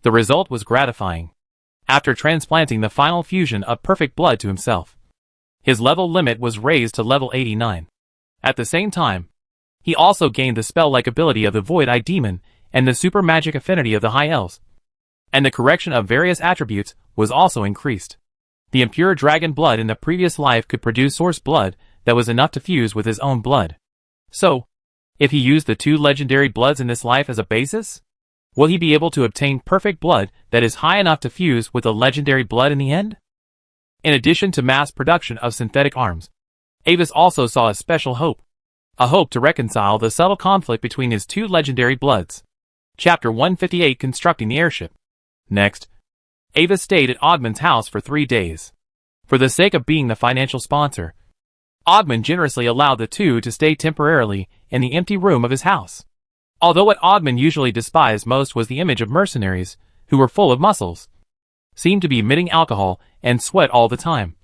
The result was gratifying. After transplanting the final fusion of perfect blood to himself, his level limit was raised to level 89. At the same time, he also gained the spell-like ability of the void eye demon and the super magic affinity of the high elves. and the correction of various attributes was also increased. The impure dragon blood in the previous life could produce source blood that was enough to fuse with his own blood. So, if he used the 2 legendary bloods in this life as a basis, will he be able to obtain perfect blood that is high enough to fuse with the legendary blood in the end? In addition to mass production of synthetic arms, Avis also saw a special hope. A hope to reconcile the subtle conflict between his 2 legendary bloods. Chapter 158, Constructing the Airship. Next, Avis stayed at Ogman's house for 3 days. For the sake of being the financial sponsor, Ogman generously allowed the two to stay temporarily in the empty room of his house. Although what Ogman usually despised most was the image of mercenaries, who were full of muscles, seemed to be emitting alcohol and sweat all the time,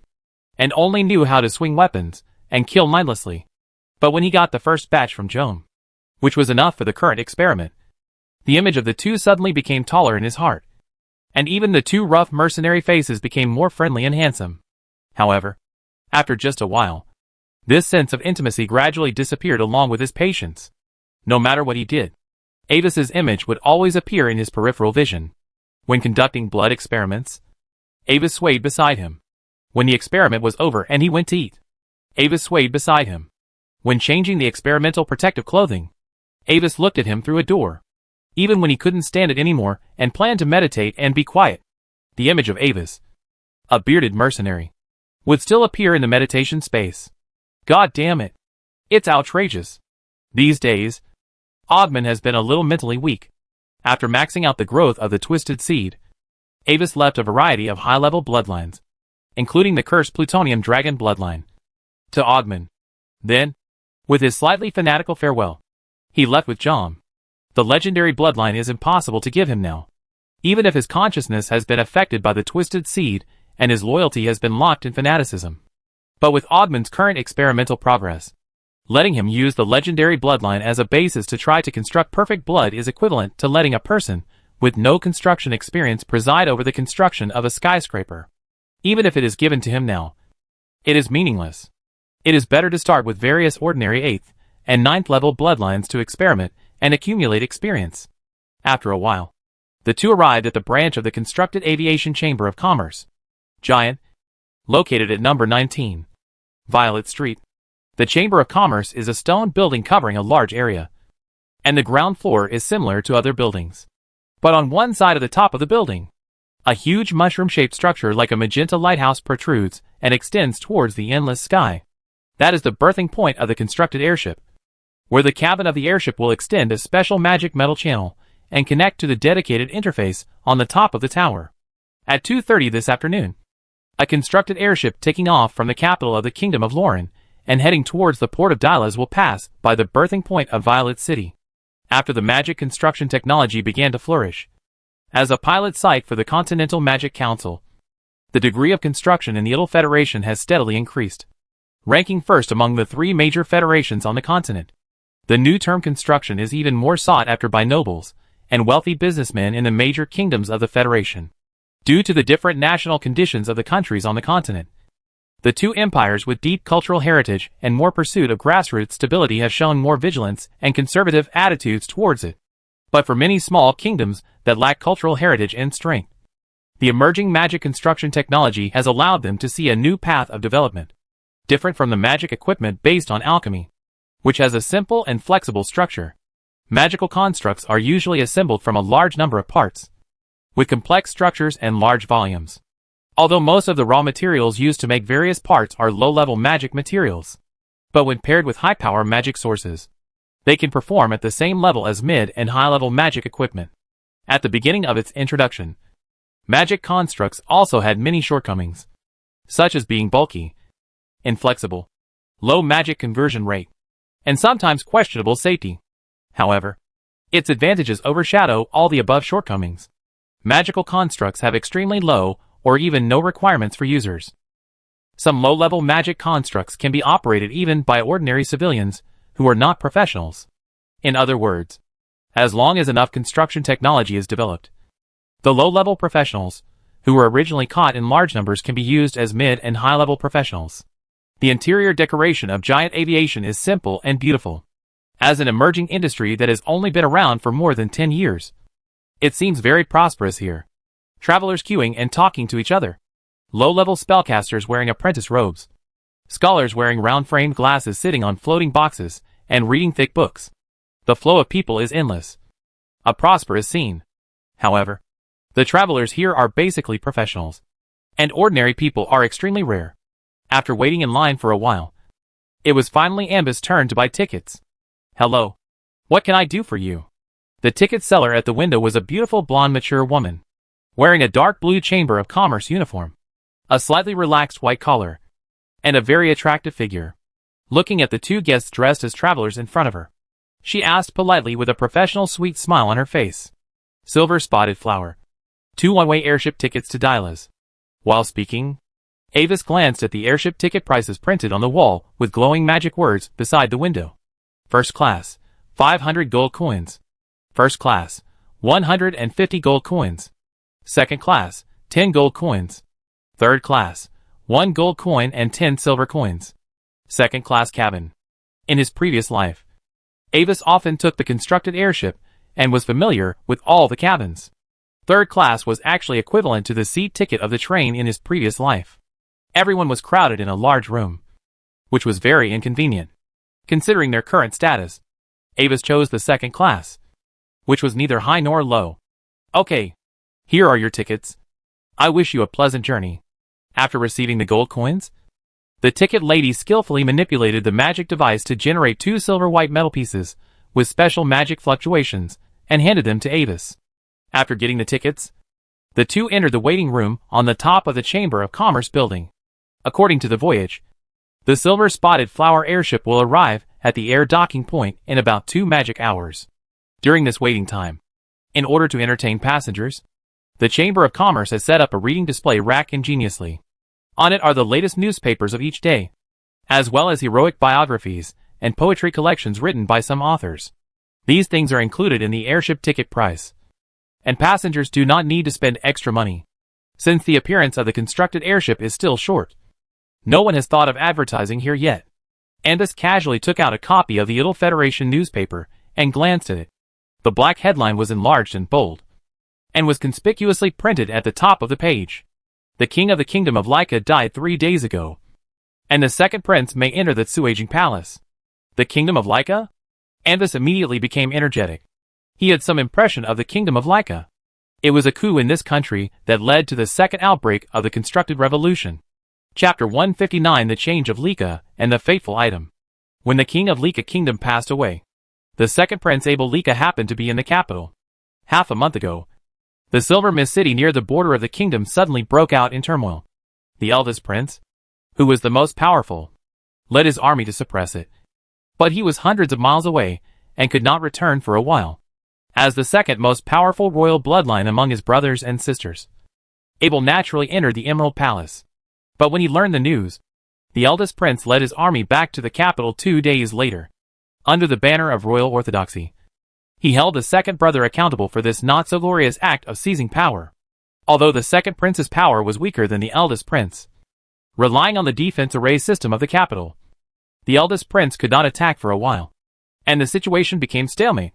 and only knew how to swing weapons and kill mindlessly. But when he got the first batch from Joan, which was enough for the current experiment, the image of the two suddenly became taller in his heart, and even the 2 rough mercenary faces became more friendly and handsome. However, after just a while, this sense of intimacy gradually disappeared along with his patience. No matter what he did, Avis's image would always appear in his peripheral vision. When conducting blood experiments, Avis swayed beside him. When the experiment was over and he went to eat, Avis swayed beside him. When changing the experimental protective clothing, Avis looked at him through a door. Even when he couldn't stand it anymore and planned to meditate and be quiet, the image of Avis, a bearded mercenary, would still appear in the meditation space. God damn it. It's outrageous. These days, Ogman has been a little mentally weak. After maxing out the growth of the twisted seed, Avis left a variety of high-level bloodlines, including the cursed plutonium dragon bloodline, to Ogman. Then, with his slightly fanatical farewell, he left with Jom. The legendary bloodline is impossible to give him now, even if his consciousness has been affected by the twisted seed and his loyalty has been locked in fanaticism. But with Ogman's current experimental progress, letting him use the legendary bloodline as a basis to try to construct perfect blood is equivalent to letting a person with no construction experience preside over the construction of a skyscraper. Even if it is given to him now, it is meaningless. It is better to start with various ordinary 8th and 9th level bloodlines to experiment and accumulate experience. After a while, the two arrived at the branch of the constructed Aviation Chamber of Commerce, Giant, located at number 19, Violet Street. The Chamber of Commerce is a stone building covering a large area, and the ground floor is similar to other buildings. But on one side of the top of the building, a huge mushroom-shaped structure like a magenta lighthouse protrudes and extends towards the endless sky. That is the birthing point of the constructed airship, where the cabin of the airship will extend a special magic metal channel and connect to the dedicated interface on the top of the tower. At 2:30 this afternoon, a constructed airship taking off from the capital of the Kingdom of Lauren and heading towards the port of Dylas will pass by the birthing point of Violet City. After the magic construction technology began to flourish as a pilot site for the Continental Magic Council, the degree of construction in the Idle Federation has steadily increased, ranking first among the 3 major federations on the continent. The new term construction is even more sought after by nobles and wealthy businessmen in the major kingdoms of the Federation. Due to the different national conditions of the countries on the continent, the 2 empires with deep cultural heritage and more pursuit of grassroots stability have shown more vigilance and conservative attitudes towards it. But for many small kingdoms that lack cultural heritage and strength, the emerging magic construction technology has allowed them to see a new path of development, different from the magic equipment based on alchemy, which has a simple and flexible structure. Magical constructs are usually assembled from a large number of parts, with complex structures and large volumes. Although most of the raw materials used to make various parts are low-level magic materials, but when paired with high-power magic sources, they can perform at the same level as mid- and high-level magic equipment. At the beginning of its introduction, magic constructs also had many shortcomings, such as being bulky, inflexible, low magic conversion rate, and sometimes questionable safety. However, its advantages overshadow all the above shortcomings. Magical constructs have extremely low or even no requirements for users. Some low-level magic constructs can be operated even by ordinary civilians who are not professionals. In other words, as long as enough construction technology is developed, the low-level professionals, who were originally caught in large numbers, can be used as mid- and high-level professionals. The interior decoration of Giant Aviation is simple and beautiful. As an emerging industry that has only been around for more than 10 years, it seems very prosperous here. travelers queuing and talking to each other, low-level spellcasters wearing apprentice robes, scholars wearing round-framed glasses sitting on floating boxes and reading thick books. The flow of people is endless. A prosperous scene. However, the travelers here are basically professionals, and ordinary people are extremely rare. After waiting in line for a while, it was finally Amber's turn to buy tickets. "Hello. What can I do for you?" The ticket seller at the window was a beautiful blonde mature woman, wearing a dark blue Chamber of Commerce uniform, a slightly relaxed white collar, and a very attractive figure. Looking at the two guests dressed as travelers in front of her, she asked politely with a professional sweet smile on her face. "Silver spotted flower. 2 one-way airship tickets to Dylas." While speaking, Avis glanced at the airship ticket prices printed on the wall with glowing magic words beside the window. First class, 500 gold coins. First class, 150 gold coins. Second class, 10 gold coins. Third class, 1 gold coin and 10 silver coins. Second class cabin. In his previous life, Avis often took the constructed airship and was familiar with all the cabins. Third class was actually equivalent to the seat ticket of the train in his previous life. Everyone was crowded in a large room, which was very inconvenient. Considering their current status, Avis chose the second class, which was neither high nor low. "Okay, here are your tickets. I wish you a pleasant journey." After receiving the gold coins, the ticket lady skillfully manipulated the magic device to generate 2 silver white metal pieces with special magic fluctuations and handed them to Avis. After getting the tickets, the two entered the waiting room on the top of the Chamber of Commerce building. According to the voyage, the silver spotted flower airship will arrive at the air docking point in about 2 magic hours. During this waiting time, in order to entertain passengers, the Chamber of Commerce has set up a reading display rack ingeniously. On it are the latest newspapers of each day, as well as heroic biographies and poetry collections written by some authors. These things are included in the airship ticket price, and passengers do not need to spend extra money, since the appearance of the constructed airship is still short. No one has thought of advertising here yet. Andus casually took out a copy of the Idle Federation newspaper and glanced at it. The black headline was enlarged and bold, and was conspicuously printed at the top of the page. "The king of the kingdom of Lyca died 3 days ago, and the second prince may enter the Tsuaging Palace." The kingdom of Lyca? Andus immediately became energetic. He had some impression of the kingdom of Lyca. It was a coup in this country that led to the second outbreak of the constructed revolution. Chapter 159: The Change of Lyca and the Fateful Item. When the king of Lyca Kingdom passed away, the second prince Abel Lyca happened to be in the capital. Half a month ago, the Silver Mist City near the border of the kingdom suddenly broke out in turmoil. The eldest prince, who was the most powerful, led his army to suppress it. But he was hundreds of miles away and could not return for a while. As the second most powerful royal bloodline among his brothers and sisters, Abel naturally entered the Emerald Palace. But when he learned the news, the eldest prince led his army back to the capital 2 days later. Under the banner of royal orthodoxy, he held the second brother accountable for this not-so-glorious act of seizing power. Although the second prince's power was weaker than the eldest prince, relying on the defense array system of the capital, the eldest prince could not attack for a while, and the situation became stalemate.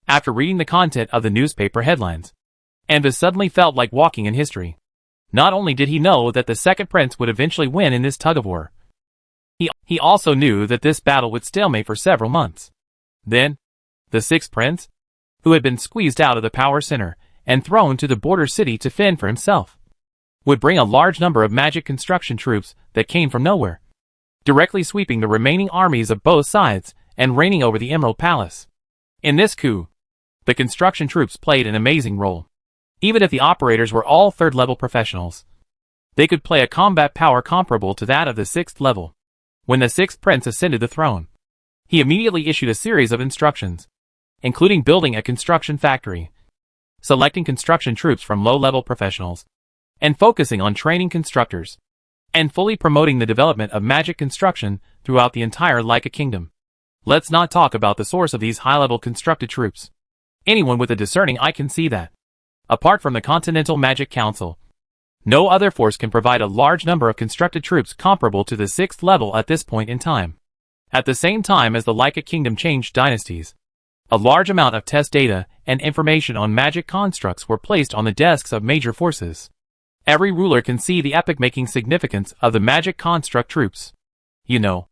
After reading the content of the newspaper headlines, Andus suddenly felt like walking in history. Not only did he know that the second prince would eventually win in this tug-of-war, he also knew that this battle would stalemate for several months. Then, the sixth prince, who had been squeezed out of the power center and thrown to the border city to fend for himself, would bring a large number of magic construction troops that came from nowhere, directly sweeping the remaining armies of both sides and reigning over the Emerald Palace. In this coup, the construction troops played an amazing role. Even if the operators were all third-level professionals, they could play a combat power comparable to that of the sixth level. When the sixth prince ascended the throne, he immediately issued a series of instructions, including building a construction factory, selecting construction troops from low-level professionals, and focusing on training constructors, and fully promoting the development of magic construction throughout the entire Lyca Kingdom. Let's not talk about the source of these high-level constructed troops. Anyone with a discerning eye can see that, apart from the Continental Magic Council, no other force can provide a large number of constructed troops comparable to the sixth level at this point in time. At the same time as the Lyca Kingdom changed dynasties, A large amount of test data and information on magic constructs were placed on the desks of major forces. Every ruler can see the epoch-making significance of the magic construct troops. You know,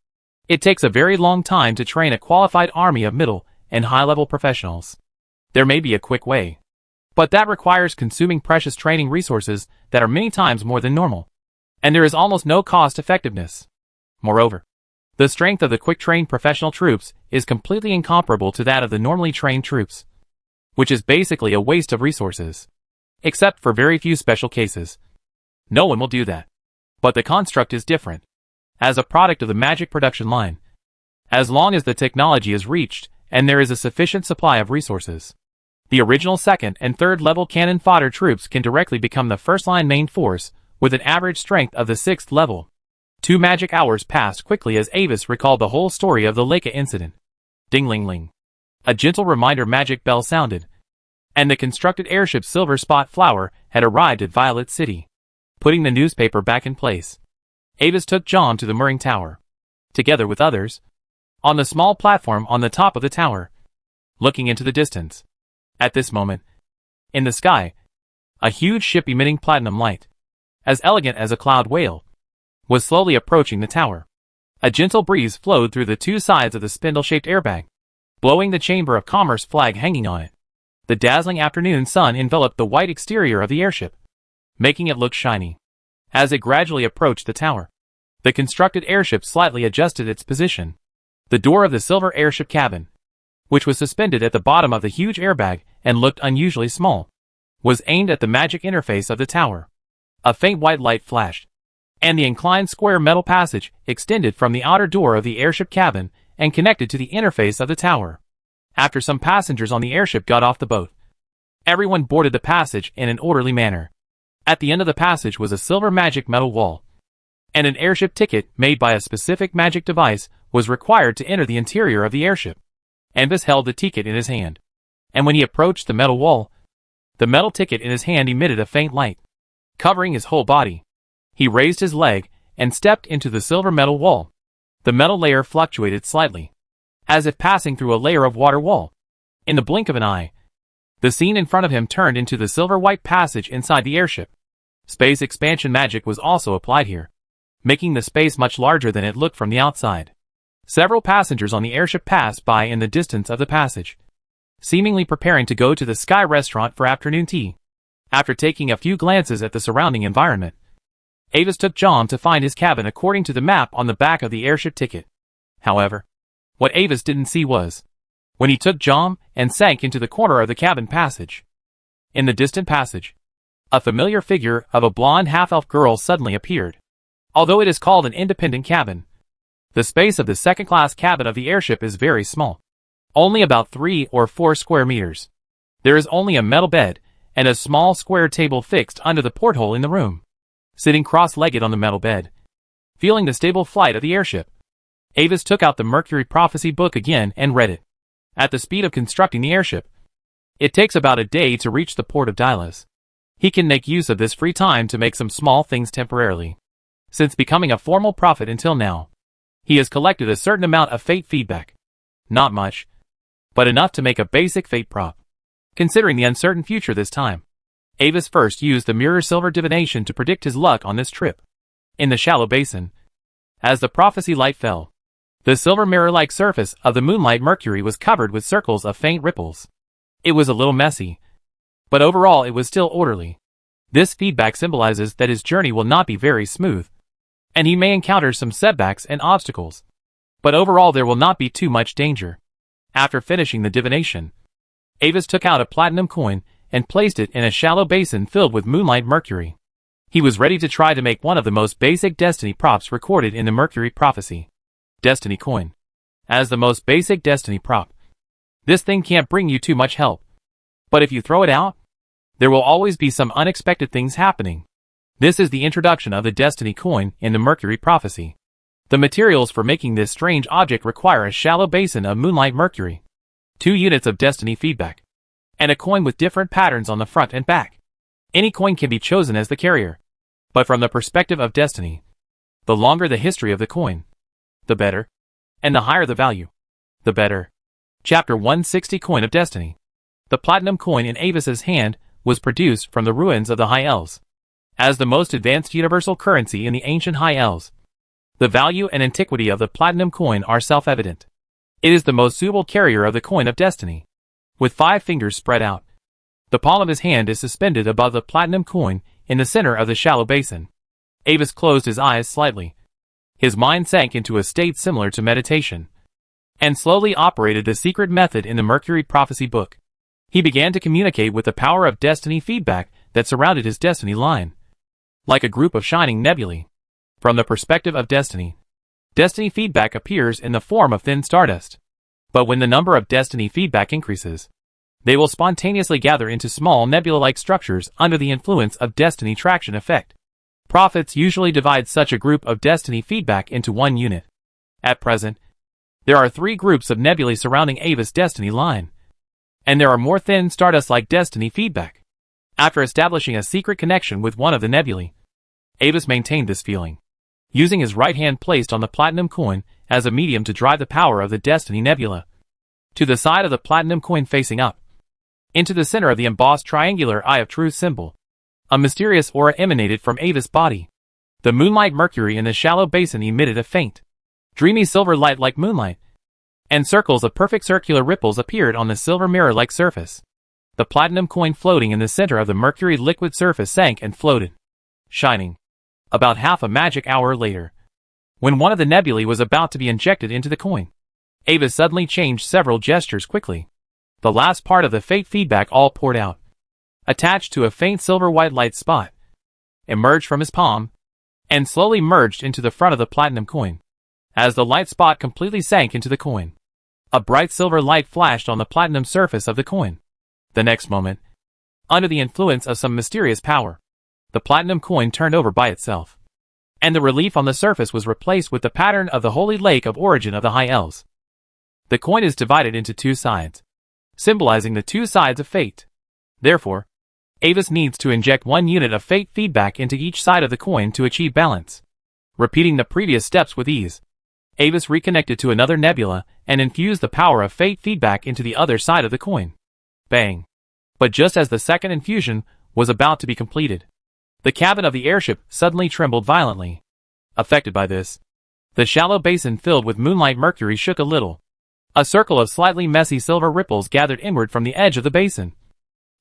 it takes a very long time to train a qualified army of middle and high-level professionals. There may be a quick way, but that requires consuming precious training resources that are many times more than normal. And there is almost no cost-effectiveness. Moreover, the strength of the quick-trained professional troops is completely incomparable to that of the normally trained troops, which is basically a waste of resources. Except for very few special cases. No one will do that. But the construct is different. As a product of the magic production line, as long as the technology is reached and there is a sufficient supply of resources, the original second and third level cannon fodder troops can directly become the first line main force with an average strength of the 6th level. 2 magic hours passed quickly as Avis recalled the whole story of the Leica incident. Ding-ling-ling. A gentle reminder magic bell sounded, and the constructed airship Silver Spot Flower had arrived at Violet City. Putting the newspaper back in place, Avis took John to the mooring tower, together with others, on the small platform on the top of the tower, looking into the distance. At this moment, in the sky, a huge ship emitting platinum light, as elegant as a cloud whale, was slowly approaching the tower. A gentle breeze flowed through the 2 sides of the spindle-shaped airbag, blowing the Chamber of Commerce flag hanging on it. The dazzling afternoon sun enveloped the white exterior of the airship, making it look shiny. As it gradually approached the tower, the constructed airship slightly adjusted its position. The door of the silver airship cabin, which was suspended at the bottom of the huge airbag and looked unusually small, was aimed at the magic interface of the tower. A faint white light flashed, and the inclined square metal passage extended from the outer door of the airship cabin and connected to the interface of the tower. After some passengers on the airship got off the boat, everyone boarded the passage in an orderly manner. At the end of the passage was a silver magic metal wall, and an airship ticket made by a specific magic device was required to enter the interior of the airship. Avis held the ticket in his hand, and when he approached the metal wall, the metal ticket in his hand emitted a faint light, covering his whole body. He raised his leg and stepped into the silver metal wall. The metal layer fluctuated slightly, as if passing through a layer of water wall. In the blink of an eye, the scene in front of him turned into the silver-white passage inside the airship. Space expansion magic was also applied here, making the space much larger than it looked from the outside. Several passengers on the airship passed by in the distance of the passage, seemingly preparing to go to the Sky Restaurant for afternoon tea. After taking a few glances at the surrounding environment, Avis took John to find his cabin according to the map on the back of the airship ticket. However, what Avis didn't see was, when he took John and sank into the corner of the cabin passage, in the distant passage, a familiar figure of a blonde half-elf girl suddenly appeared. Although it is called an independent cabin, the space of the second-class cabin of the airship is very small, only about 3 or 4 square meters. There is only a metal bed and a small square table fixed under the porthole in the room. Sitting cross-legged on the metal bed, feeling the stable flight of the airship, Avis took out the Mercury Prophecy book again and read it. At the speed of constructing the airship, it takes about a day to reach the port of Dylas. He can make use of this free time to make some small things temporarily. Since becoming a formal prophet until now, he has collected a certain amount of fate feedback. Not much, but enough to make a basic fate prop. Considering the uncertain future this time, Avis first used the mirror silver divination to predict his luck on this trip. In the shallow basin, as the prophecy light fell, the silver mirror-like surface of the moonlight Mercury was covered with circles of faint ripples. It was a little messy, but overall it was still orderly. This feedback symbolizes that his journey will not be very smooth, and he may encounter some setbacks and obstacles, but overall there will not be too much danger. After finishing the divination, Avis took out a platinum coin and placed it in a shallow basin filled with moonlight Mercury. He was ready to try to make one of the most basic destiny props recorded in the Mercury Prophecy. Destiny coin. As the most basic destiny prop, this thing can't bring you too much help. But if you throw it out, there will always be some unexpected things happening. This is the introduction of the destiny coin in the Mercury Prophecy. The materials for making this strange object require a shallow basin of moonlight Mercury, 2 units of destiny feedback, and a coin with different patterns on the front and back. Any coin can be chosen as the carrier, but from the perspective of destiny, the longer the history of the coin, the better, and the higher the value, the better. Chapter 160 Coin of Destiny. The platinum coin in Avis's hand was produced from the ruins of the High Elves. As the most advanced universal currency in the ancient High Elves, the value and antiquity of the platinum coin are self-evident. It is the most suitable carrier of the coin of destiny. With 5 fingers spread out, the palm of his hand is suspended above the platinum coin in the center of the shallow basin. Avis closed his eyes slightly. His mind sank into a state similar to meditation, and slowly operated the secret method in the Mercury Prophecy book. He began to communicate with the power of destiny feedback that surrounded his destiny line, like a group of shining nebulae. From the perspective of destiny, destiny feedback appears in the form of thin stardust. But when the number of destiny feedback increases, they will spontaneously gather into small nebula-like structures under the influence of destiny traction effect. Prophets usually divide such a group of destiny feedback into one unit. At present, there are 3 groups of nebulae surrounding Ava's destiny line, and there are more thin stardust-like destiny feedback. After establishing a secret connection with one of the nebulae, Avis maintained this feeling, using his right hand placed on the platinum coin as a medium to drive the power of the destiny nebula to the side of the platinum coin facing up, into the center of the embossed triangular Eye of Truth symbol. A mysterious aura emanated from Avis' body. The moonlight mercury in the shallow basin emitted a faint, dreamy silver light like moonlight, and circles of perfect circular ripples appeared on the silver mirror-like surface. The platinum coin floating in the center of the mercury liquid surface sank and floated, shining. About half a magic hour later, when one of the nebulae was about to be injected into the coin, Avis suddenly changed several gestures quickly. The last part of the fate feedback all poured out, attached to a faint silver-white light spot, emerged from his palm, and slowly merged into the front of the platinum coin. As the light spot completely sank into the coin, a bright silver light flashed on the platinum surface of the coin. The next moment, under the influence of some mysterious power, the platinum coin turned over by itself, and the relief on the surface was replaced with the pattern of the holy lake of origin of the High Elves. The coin is divided into 2 sides, symbolizing the 2 sides of fate. Therefore, Avis needs to inject 1 unit of fate feedback into each side of the coin to achieve balance. Repeating the previous steps with ease, Avis reconnected to another nebula and infused the power of fate feedback into the other side of the coin. Bang! But just as the second infusion was about to be completed, the cabin of the airship suddenly trembled violently. Affected by this, the shallow basin filled with moonlight mercury shook a little. A circle of slightly messy silver ripples gathered inward from the edge of the basin,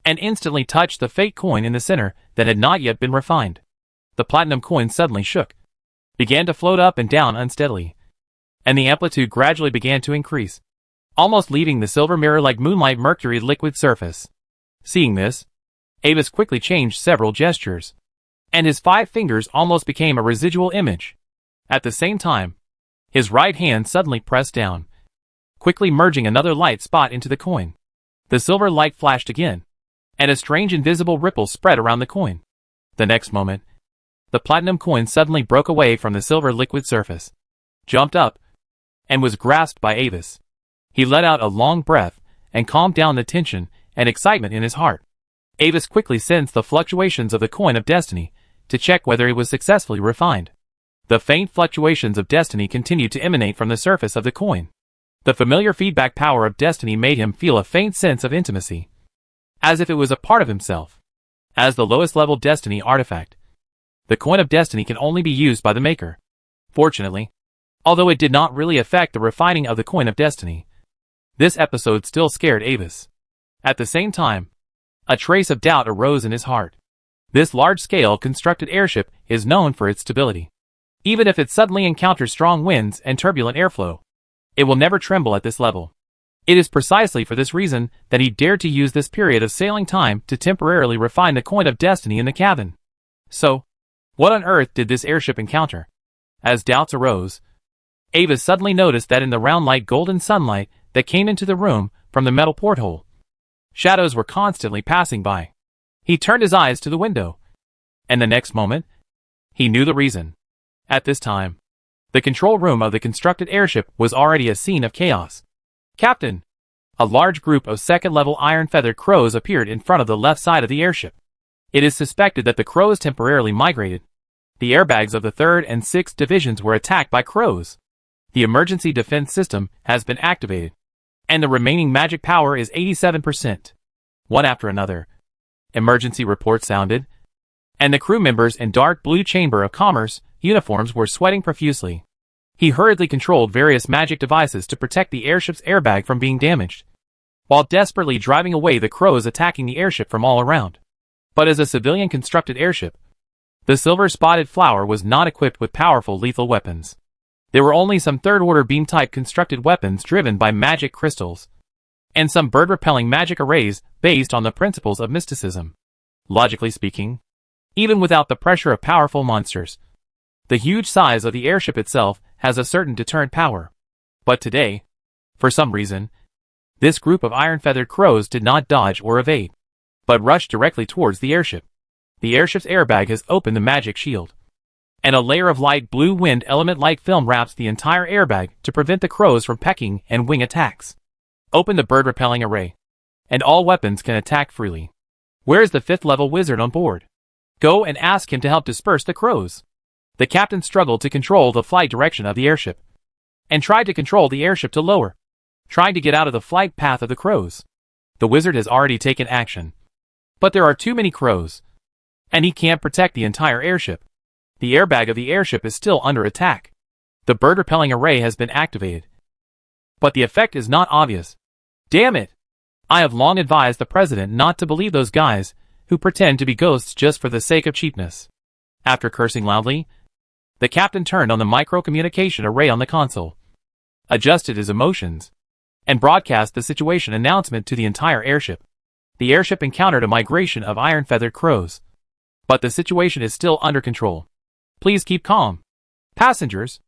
and instantly touched the fate coin in the center that had not yet been refined. The platinum coin suddenly shook, began to float up and down unsteadily, and the amplitude gradually began to increase, almost leaving the silver mirror-like moonlight mercury liquid surface. Seeing this, Avis quickly changed several gestures, and his 5 fingers almost became a residual image. At the same time, his right hand suddenly pressed down, quickly merging another light spot into the coin. The silver light flashed again, and a strange invisible ripple spread around the coin. The next moment, the platinum coin suddenly broke away from the silver liquid surface, jumped up, and was grasped by Avis. He let out a long breath and calmed down the tension and excitement in his heart. Avis quickly sensed the fluctuations of the coin of destiny to check whether it was successfully refined. The faint fluctuations of destiny continued to emanate from the surface of the coin. The familiar feedback power of destiny made him feel a faint sense of intimacy, as if it was a part of himself. As the lowest level destiny artifact, the coin of destiny can only be used by the maker. Fortunately, although it did not really affect the refining of the coin of destiny, this episode still scared Avis. At the same time, a trace of doubt arose in his heart. This large-scale constructed airship is known for its stability. Even if it suddenly encounters strong winds and turbulent airflow, it will never tremble at this level. It is precisely for this reason that he dared to use this period of sailing time to temporarily refine the coin of destiny in the cabin. So, what on earth did this airship encounter? As doubts arose, Avis suddenly noticed that in the round light golden sunlight that came into the room from the metal porthole, shadows were constantly passing by. He turned his eyes to the window, and the next moment, he knew the reason. At this time, the control room of the constructed airship was already a scene of chaos. "Captain!" A large group of second-level iron-feathered crows appeared in front of the left side of the airship. It is suspected that the crows temporarily migrated. The airbags of the 3rd and 6th divisions were attacked by crows. The emergency defense system has been activated, and the remaining magic power is 87%. One after another, emergency reports sounded, and the crew members in dark blue Chamber of Commerce uniforms were sweating profusely. He hurriedly controlled various magic devices to protect the airship's airbag from being damaged, while desperately driving away the crows attacking the airship from all around. But as a civilian-constructed airship, the Silver-Spotted Flower was not equipped with powerful lethal weapons. There were only some third-order beam-type constructed weapons driven by magic crystals, and some bird-repelling magic arrays based on the principles of mysticism. Logically speaking, even without the pressure of powerful monsters, the huge size of the airship itself has a certain deterrent power. But today, for some reason, this group of iron-feathered crows did not dodge or evade, but rushed directly towards the airship. The airship's airbag has opened the magic shield, and a layer of light blue wind element-like film wraps the entire airbag to prevent the crows from pecking and wing attacks. Open the bird-repelling array, and all weapons can attack freely. Where is the 5th level wizard on board? Go and ask him to help disperse the crows. The captain struggled to control the flight direction of the airship, and tried to control the airship to lower, trying to get out of the flight path of the crows. The wizard has already taken action, but there are too many crows, and he can't protect the entire airship. The airbag of the airship is still under attack. The bird-repelling array has been activated, but the effect is not obvious. Damn it! I have long advised the president not to believe those guys who pretend to be ghosts just for the sake of cheapness. After cursing loudly, the captain turned on the micro-communication array on the console, adjusted his emotions, and broadcast the situation announcement to the entire airship. The airship encountered a migration of iron-feathered crows, but the situation is still under control. Please keep calm. Passengers,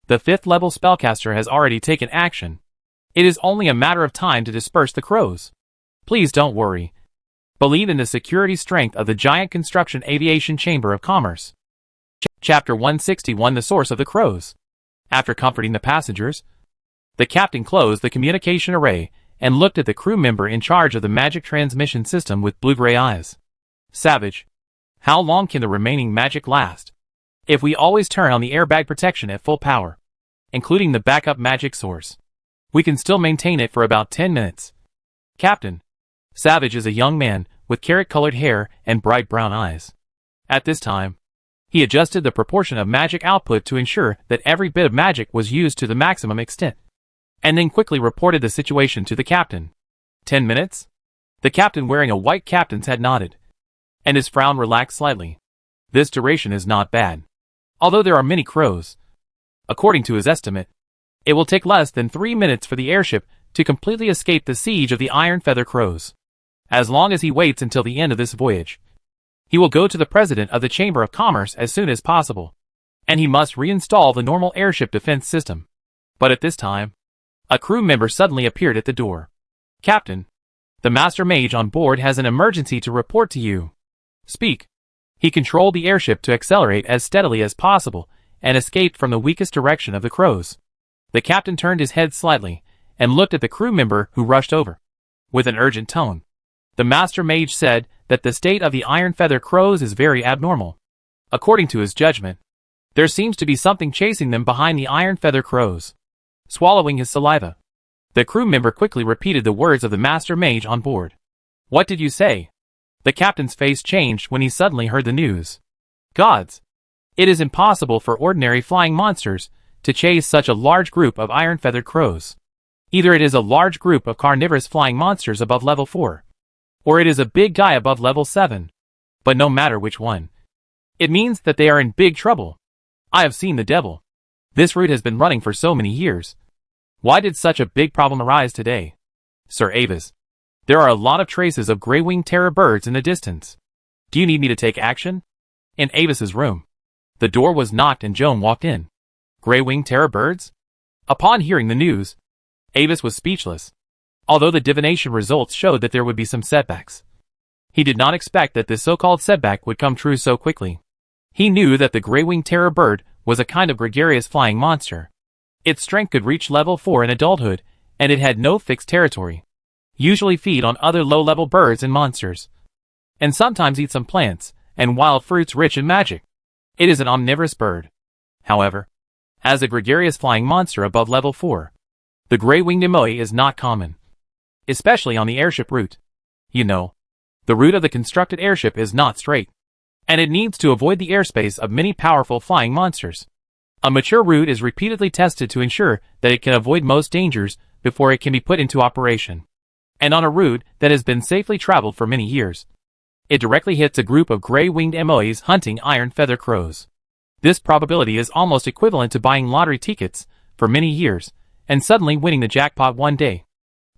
the 5th level spellcaster has already taken action. It is only a matter of time to disperse the crows. Please don't worry. Believe in the security strength of the giant construction aviation chamber of commerce. Chapter 161 The Source of the Crows. After comforting the passengers, the captain closed the communication array and looked at the crew member in charge of the magic transmission system with blue-gray eyes. Savage, how long can the remaining magic last? If we always turn on the airbag protection at full power, including the backup magic source, we can still maintain it for about 10 minutes. Captain, Savage is a young man with carrot-colored hair and bright brown eyes. At this time, he adjusted the proportion of magic output to ensure that every bit of magic was used to the maximum extent, and then quickly reported the situation to the captain. 10 minutes? The captain wearing a white captain's hat nodded, and his frown relaxed slightly. This duration is not bad. Although there are many crows, according to his estimate, it will take less than 3 minutes for the airship to completely escape the siege of the iron feather crows. As long as he waits until the end of this voyage, he will go to the president of the Chamber of Commerce as soon as possible, and he must reinstall the normal airship defense system. But at this time, a crew member suddenly appeared at the door. Captain, the Master Mage on board has an emergency to report to you. Speak. He controlled the airship to accelerate as steadily as possible and escaped from the weakest direction of the crows. The captain turned his head slightly and looked at the crew member who rushed over. With an urgent tone, the Master Mage said that the state of the iron feather crows is very abnormal. According to his judgment, there seems to be something chasing them behind the iron feather crows. Swallowing his saliva, the crew member quickly repeated the words of the Master Mage on board. What did you say? The captain's face changed when he suddenly heard the news. Gods! It is impossible for ordinary flying monsters to chase such a large group of iron-feathered crows. Either it is a large group of carnivorous flying monsters above level 4, or it is a big guy above level 7. But no matter which one, it means that they are in big trouble. I have seen the devil. This route has been running for so many years. Why did such a big problem arise today? Sir Avis, there are a lot of traces of gray-winged terror birds in the distance. Do you need me to take action? In Avis's room, the door was knocked and Joan walked in. Gray-winged terror birds? Upon hearing the news, Avis was speechless. Although the divination results showed that there would be some setbacks, he did not expect that this so-called setback would come true so quickly. He knew that the gray-winged terror bird was a kind of gregarious flying monster. Its strength could reach level 4 in adulthood, and it had no fixed territory. Usually feed on other low-level birds and monsters, and sometimes eat some plants and wild fruits rich in magic. It is an omnivorous bird. However, as a gregarious flying monster above level 4, The gray-winged Emoe is not common, especially on the airship route. You know, the route of the constructed airship is not straight, and it needs to avoid the airspace of many powerful flying monsters. A mature route is repeatedly tested to ensure that it can avoid most dangers before it can be put into operation. And on a route that has been safely traveled for many years, it directly hits a group of gray-winged Emoes hunting iron feather crows. This probability is almost equivalent to buying lottery tickets for many years and suddenly winning the jackpot one day.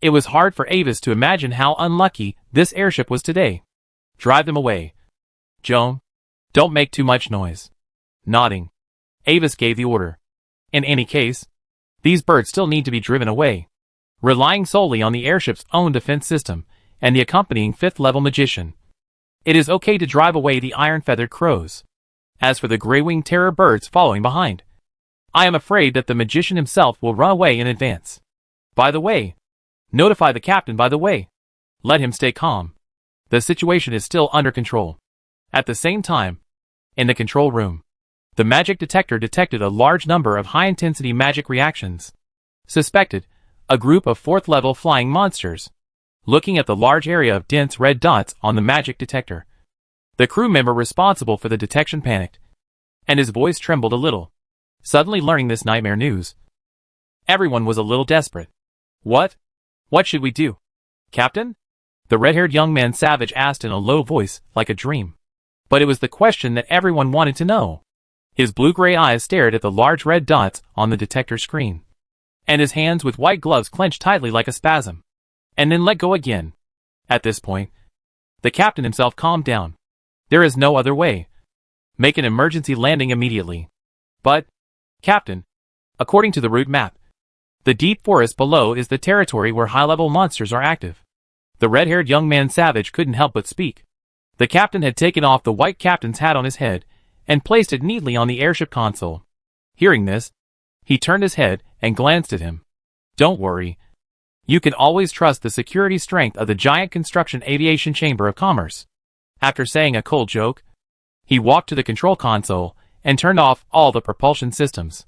It was hard for Avis to imagine how unlucky this airship was today. Drive them away. Joan, don't make too much noise. Nodding, Avis gave the order. In any case, these birds still need to be driven away. Relying solely on the airship's own defense system and the accompanying 5th-level magician, it is okay to drive away the iron-feathered crows. As for the gray-winged terror birds following behind, I am afraid that the magician himself will run away in advance. By the way, notify the captain by the way. Let him stay calm. The situation is still under control. At the same time, in the control room, the magic detector detected a large number of high-intensity magic reactions. Suspected, a group of 4th-level flying monsters. Looking at the large area of dense red dots on the magic detector, the crew member responsible for the detection panicked, and his voice trembled a little, suddenly learning this nightmare news. Everyone was a little desperate. What? What should we do? Captain? The red-haired young man Savage asked in a low voice, like a dream. But it was the question that everyone wanted to know. His blue-gray eyes stared at the large red dots on the detector screen, and his hands with white gloves clenched tightly like a spasm, and then let go again. At this point, the captain himself calmed down. There is no other way. Make an emergency landing immediately. But, Captain, according to the route map, the deep forest below is the territory where high-level monsters are active. The red-haired young man Savage couldn't help but speak. The captain had taken off the white captain's hat on his head and placed it neatly on the airship console. Hearing this, he turned his head and glanced at him. Don't worry. You can always trust the security strength of the giant construction aviation chamber of commerce. After saying a cold joke, he walked to the control console and turned off all the propulsion systems.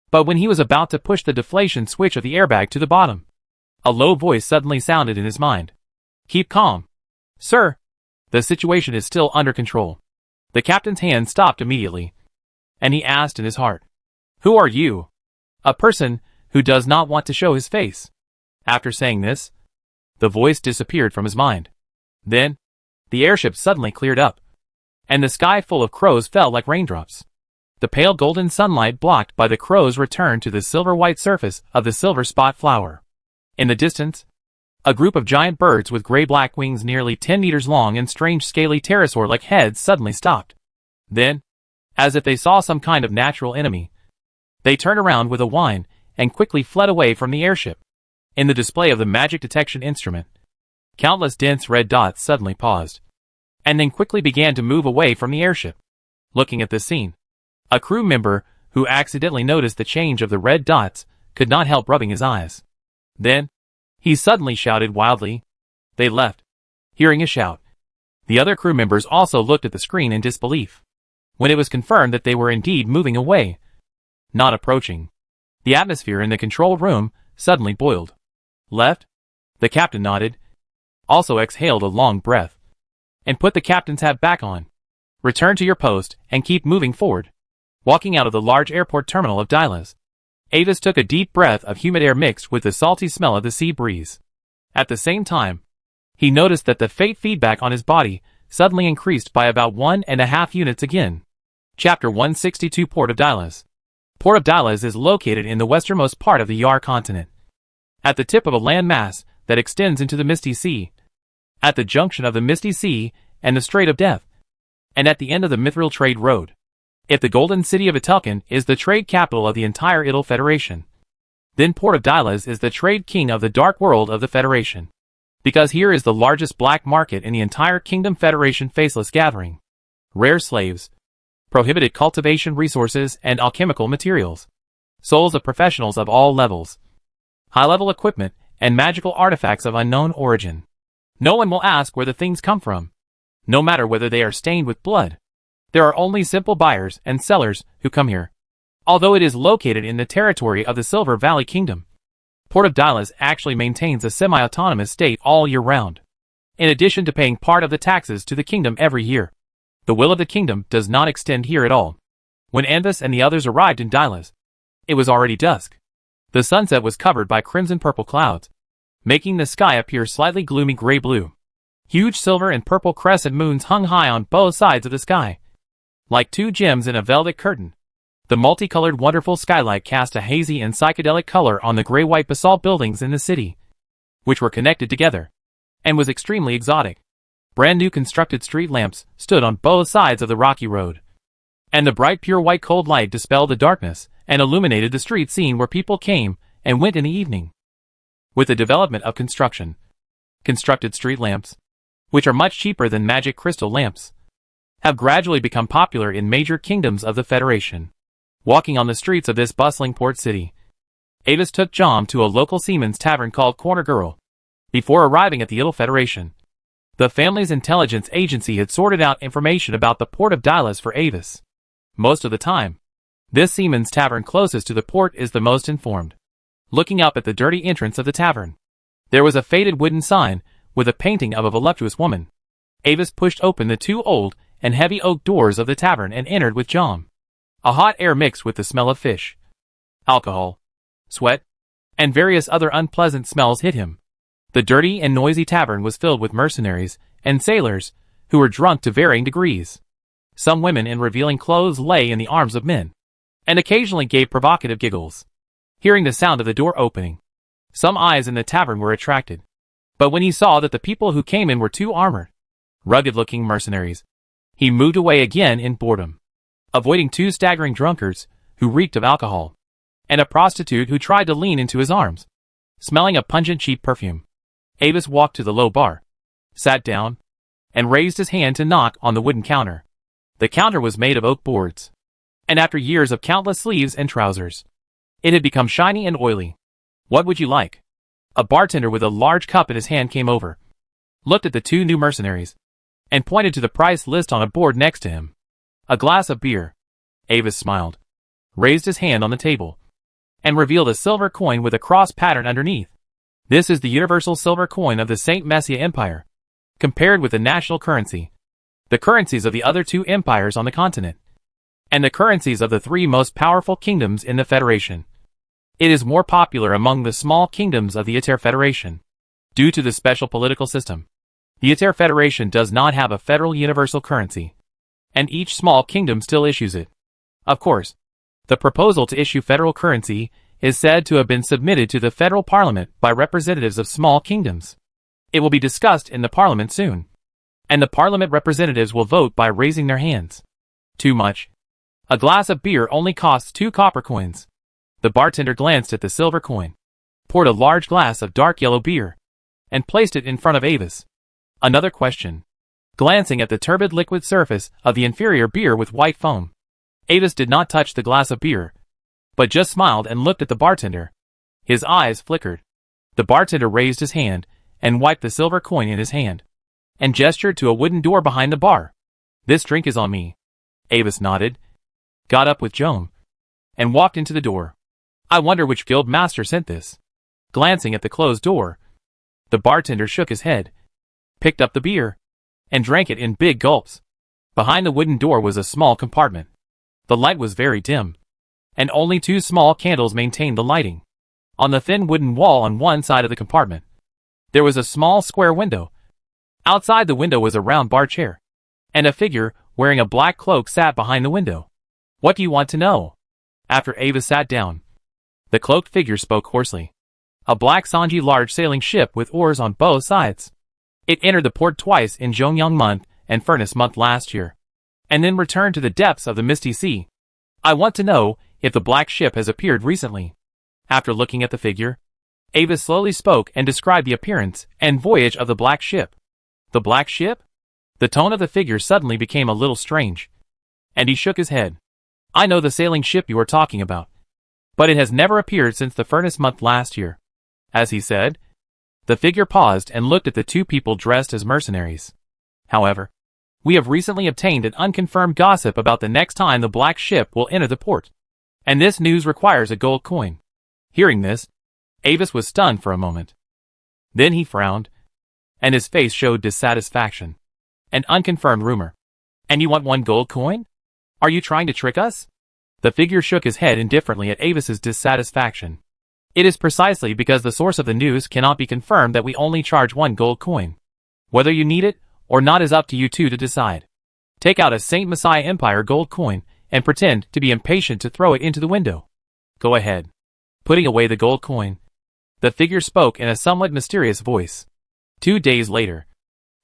But when he was about to push the deflation switch of the airbag to the bottom, a low voice suddenly sounded in his mind. Keep calm. Sir, the situation is still under control. The captain's hand stopped immediately, and he asked in his heart, Who are you? A person who does not want to show his face. After saying this, the voice disappeared from his mind. Then, the airship suddenly cleared up, and the sky full of crows fell like raindrops. The pale golden sunlight blocked by the crows returned to the silver-white surface of the silver spot flower. In the distance, a group of giant birds with gray-black wings nearly 10 meters long and strange scaly pterosaur-like heads suddenly stopped. Then, as if they saw some kind of natural enemy, they turned around with a whine and quickly fled away from the airship. In the display of the magic detection instrument, countless dense red dots suddenly paused, and then quickly began to move away from the airship. Looking at this scene, a crew member who accidentally noticed the change of the red dots could not help rubbing his eyes. Then, he suddenly shouted wildly. They left. Hearing his shout, the other crew members also looked at the screen in disbelief. When it was confirmed that they were indeed moving away, not approaching, the atmosphere in the control room suddenly boiled. Left? The captain nodded, also exhaled a long breath, and put the captain's hat back on. Return to your post and keep moving forward. Walking out of the large airport terminal of Dylas, Avis took a deep breath of humid air mixed with the salty smell of the sea breeze. At the same time, he noticed that the fate feedback on his body suddenly increased by about 1.5 units again. Chapter 162 Port of Dylas. Port of Dylas is located in the westernmost part of the Yar continent, at the tip of a land mass that extends into the Misty Sea, at the junction of the Misty Sea and the Strait of Death, and at the end of the Mithril Trade Road. If the Golden City of Itelkin is the trade capital of the entire Idle Federation, then Port of Dylas is the trade king of the dark world of the Federation, because here is the largest black market in the entire Kingdom Federation faceless gathering. Rare slaves, prohibited cultivation resources and alchemical materials, souls of professionals of all levels, high-level equipment, and magical artifacts of unknown origin. No one will ask where the things come from, no matter whether they are stained with blood. There are only simple buyers and sellers who come here, although it is located in the territory of the Silver Valley Kingdom. Port of Dylas actually maintains a semi-autonomous state all year round, in addition to paying part of the taxes to the kingdom every year. The will of the kingdom does not extend here at all. When Anvis and the others arrived in Dylas, it was already dusk. The sunset was covered by crimson-purple clouds, making the sky appear slightly gloomy gray-blue. Huge silver and purple crescent moons hung high on both sides of the sky, like two gems in a velvet curtain. The multicolored wonderful skylight cast a hazy and psychedelic color on the gray-white basalt buildings in the city, which were connected together, and was extremely exotic. Brand new constructed street lamps stood on both sides of the rocky road, and the bright pure white cold light dispelled the darkness and illuminated the street scene where people came and went in the evening. With the development of constructed street lamps, which are much cheaper than magic crystal lamps, have gradually become popular in major kingdoms of the Federation. Walking on the streets of this bustling port city, Avis took Jom to a local seaman's tavern called Corner Girl. Before arriving at the Idle Federation, the family's intelligence agency had sorted out information about the port of Dylas for Avis. Most of the time, this seaman's tavern closest to the port is the most informed. Looking up at the dirty entrance of the tavern, there was a faded wooden sign with a painting of a voluptuous woman. Avis pushed open the two old and heavy oak doors of the tavern and entered with Jom. A hot air mixed with the smell of fish, alcohol, sweat, and various other unpleasant smells hit him. The dirty and noisy tavern was filled with mercenaries and sailors who were drunk to varying degrees. Some women in revealing clothes lay in the arms of men, and occasionally gave provocative giggles. Hearing the sound of the door opening, some eyes in the tavern were attracted. But when he saw that the people who came in were two armored, rugged-looking mercenaries, he moved away again in boredom, avoiding two staggering drunkards who reeked of alcohol, and a prostitute who tried to lean into his arms, smelling a pungent cheap perfume. Avis walked to the low bar, sat down, and raised his hand to knock on the wooden counter. The counter was made of oak boards, and after years of countless sleeves and trousers, it had become shiny and oily. "What would you like?" A bartender with a large cup in his hand came over, looked at the two new mercenaries, and pointed to the price list on a board next to him. "A glass of beer." Avis smiled, raised his hand on the table, and revealed a silver coin with a cross pattern underneath. "This is the universal silver coin of the St. Messia Empire, compared with the national currency, the currencies of the other two empires on the continent, and the currencies of the three most powerful kingdoms in the Federation. It is more popular among the small kingdoms of the Aether Federation, due to the special political system. The Aether Federation does not have a federal universal currency, and each small kingdom still issues it. Of course, the proposal to issue federal currency is said to have been submitted to the federal parliament by representatives of small kingdoms. It will be discussed in the parliament soon, and the parliament representatives will vote by raising their hands. Too much. A glass of beer only costs 2 copper coins. The bartender glanced at the silver coin, poured a large glass of dark yellow beer, and placed it in front of Avis. Another question. Glancing at the turbid liquid surface of the inferior beer with white foam, Avis did not touch the glass of beer, but just smiled and looked at the bartender. His eyes flickered. The bartender raised his hand and wiped the silver coin in his hand, and gestured to a wooden door behind the bar. "This drink is on me." Avis nodded, got up with Joan, and walked into the door. "I wonder which guild master sent this." Glancing at the closed door, the bartender shook his head, picked up the beer, and drank it in big gulps. Behind the wooden door was a small compartment. The light was very dim, and only 2 small candles maintained the lighting. On the thin wooden wall on one side of the compartment, there was a small square window. Outside the window was a round bar chair, and a figure wearing a black cloak sat behind the window. "What do you want to know?" After Avis sat down, the cloaked figure spoke hoarsely. "A black Sanji large sailing ship with oars on both sides. It entered the port twice in Zhongyang month and Furnace month last year, and then returned to the depths of the Misty Sea. I want to know if the black ship has appeared recently." After looking at the figure, Avis slowly spoke and described the appearance and voyage of the black ship. "The black ship?" The tone of the figure suddenly became a little strange, and he shook his head. "I know the sailing ship you are talking about, but it has never appeared since the Furnace month last year." As he said, the figure paused and looked at the 2 people dressed as mercenaries. "However, we have recently obtained an unconfirmed gossip about the next time the black ship will enter the port, and this news requires a gold coin." Hearing this, Avis was stunned for a moment. Then he frowned, and his face showed dissatisfaction. An unconfirmed rumor. And you want 1 gold coin? Are you trying to trick us? The figure shook his head indifferently at Avis's dissatisfaction. It is precisely because the source of the news cannot be confirmed that we only charge 1 gold coin. Whether you need it or not is up to you two to decide. Take out a Saint Messiah Empire gold coin and pretend to be impatient to throw it into the window. Go ahead. Putting away the gold coin, the figure spoke in a somewhat mysterious voice. 2 days later,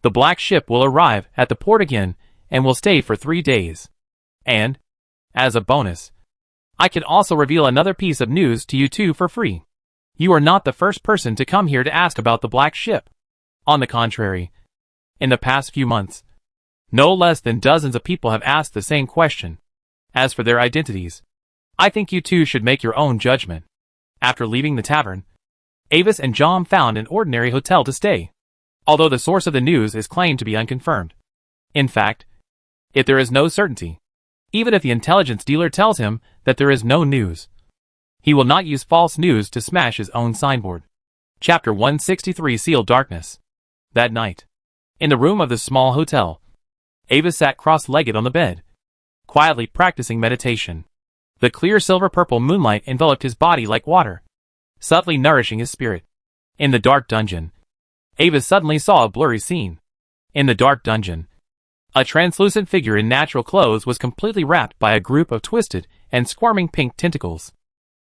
the black ship will arrive at the port again and will stay for 3 days. And, as a bonus, I can also reveal another piece of news to you two for free. You are not the first person to come here to ask about the black ship. On the contrary, in the past few months, no less than dozens of people have asked the same question. As for their identities, I think you two should make your own judgment. After leaving the tavern, Avis and John found an ordinary hotel to stay, although the source of the news is claimed to be unconfirmed. In fact, if there is no certainty, even if the intelligence dealer tells him that there is no news, he will not use false news to smash his own signboard. Chapter 163 Sealed Darkness. That night, in the room of the small hotel, Avis sat cross-legged on the bed, quietly practicing meditation. The clear silver-purple moonlight enveloped his body like water, subtly nourishing his spirit. In the dark dungeon, Avis suddenly saw a blurry scene. In the dark dungeon, a translucent figure in natural clothes was completely wrapped by a group of twisted and squirming pink tentacles.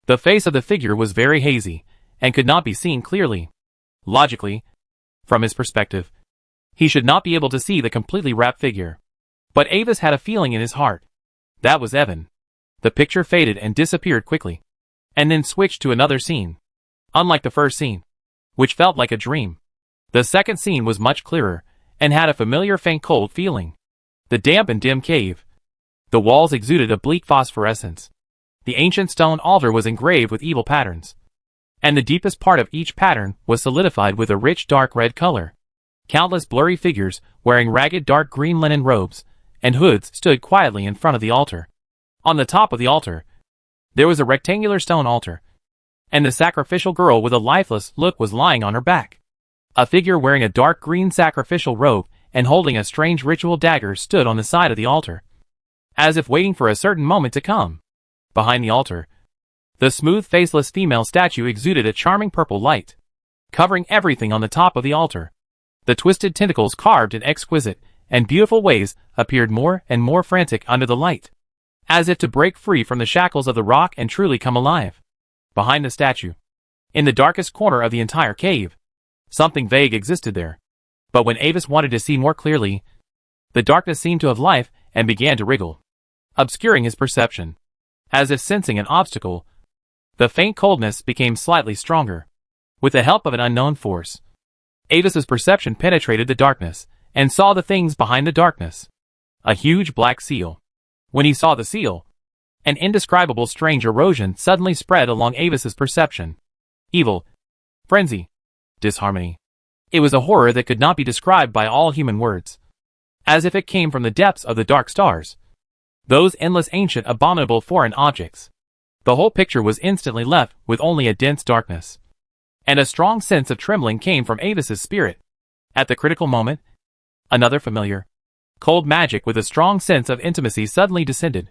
The face of the figure was very hazy and could not be seen clearly. Logically, from his perspective, he should not be able to see the completely wrapped figure. But Avis had a feeling in his heart. That was Evan. The picture faded and disappeared quickly, and then switched to another scene. Unlike the first scene, which felt like a dream, the second scene was much clearer and had a familiar faint cold feeling. The damp and dim cave. The walls exuded a bleak phosphorescence. The ancient stone altar was engraved with evil patterns, and the deepest part of each pattern was solidified with a rich dark red color. Countless blurry figures, wearing ragged dark green linen robes and hoods, stood quietly in front of the altar. On the top of the altar, there was a rectangular stone altar, and the sacrificial girl with a lifeless look was lying on her back. A figure wearing a dark green sacrificial robe and holding a strange ritual dagger stood on the side of the altar, as if waiting for a certain moment to come. Behind the altar, the smooth faceless female statue exuded a charming purple light, covering everything on the top of the altar. The twisted tentacles carved in exquisite and beautiful ways appeared more and more frantic under the light, as if to break free from the shackles of the rock and truly come alive. Behind the statue, in the darkest corner of the entire cave, something vague existed there. But when Avis wanted to see more clearly, the darkness seemed to have life and began to wriggle, obscuring his perception. As if sensing an obstacle, the faint coldness became slightly stronger. With the help of an unknown force, Avis's perception penetrated the darkness and saw the things behind the darkness. A huge black seal. When he saw the seal, an indescribable strange erosion suddenly spread along Avis's perception. Evil, frenzy, disharmony. It was a horror that could not be described by all human words. As if it came from the depths of the dark stars, those endless ancient abominable foreign objects. The whole picture was instantly left with only a dense darkness. And a strong sense of trembling came from Avis's spirit. At the critical moment, another familiar, cold magic with a strong sense of intimacy suddenly descended.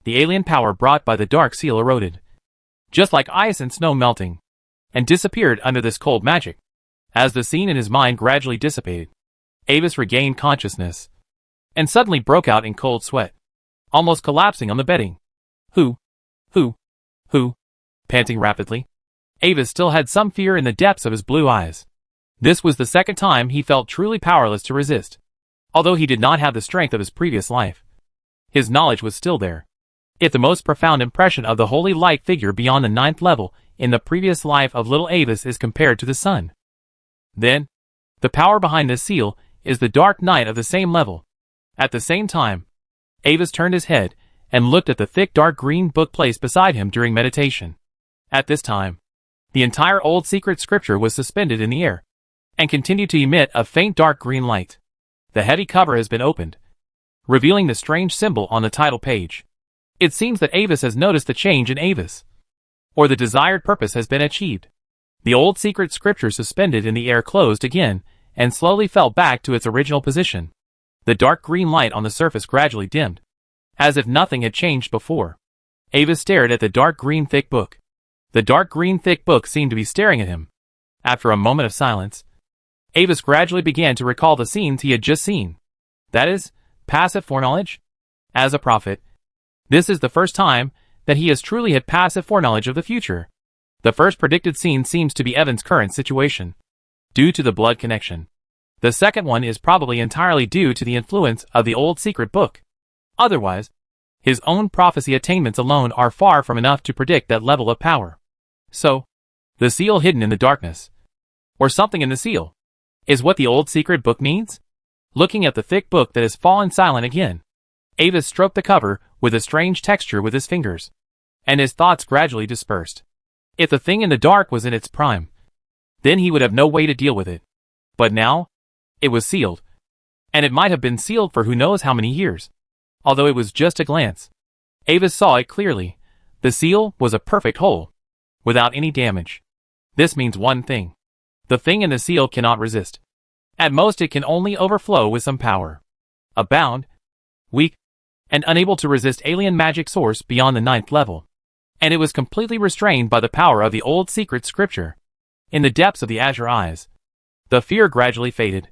The alien power brought by the dark seal eroded, just like ice and snow melting, and disappeared under this cold magic. As the scene in his mind gradually dissipated, Avis regained consciousness, and suddenly broke out in cold sweat, almost collapsing on the bedding. Who? Panting rapidly, Avis still had some fear in the depths of his blue eyes. This was the second time he felt truly powerless to resist. Although he did not have the strength of his previous life, his knowledge was still there. If the most profound impression of the holy light figure beyond the 9th level in the previous life of little Avis is compared to the sun, then the power behind this seal is the dark night of the same level. At the same time, Avis turned his head and looked at the thick dark green book placed beside him during meditation. At this time, the entire old secret scripture was suspended in the air, and continued to emit a faint dark green light. The heavy cover has been opened, revealing the strange symbol on the title page. It seems that Avis has noticed the change in Avis, or the desired purpose has been achieved. The old secret scripture suspended in the air closed again, and slowly fell back to its original position. The dark green light on the surface gradually dimmed, as if nothing had changed before. Avis stared at the dark green thick book. The dark green thick book seemed to be staring at him. After a moment of silence, Avis gradually began to recall the scenes he had just seen. That is, passive foreknowledge? As a prophet, this is the first time that he has truly had passive foreknowledge of the future. The first predicted scene seems to be Evan's current situation, due to the blood connection. The second one is probably entirely due to the influence of the old secret book. Otherwise, his own prophecy attainments alone are far from enough to predict that level of power. So, the seal hidden in the darkness, or something in the seal, is what the old secret book means? Looking at the thick book that has fallen silent again, Avis stroked the cover with a strange texture with his fingers, and his thoughts gradually dispersed. If the thing in the dark was in its prime, then he would have no way to deal with it. But now, it was sealed, and it might have been sealed for who knows how many years. Although it was just a glance, Avis saw it clearly. The seal was a perfect whole, without any damage. This means one thing. The thing in the seal cannot resist. At most it can only overflow with some power. Abound, weak, and unable to resist alien magic source beyond the 9th level. And it was completely restrained by the power of the old secret scripture. In the depths of the azure eyes, the fear gradually faded,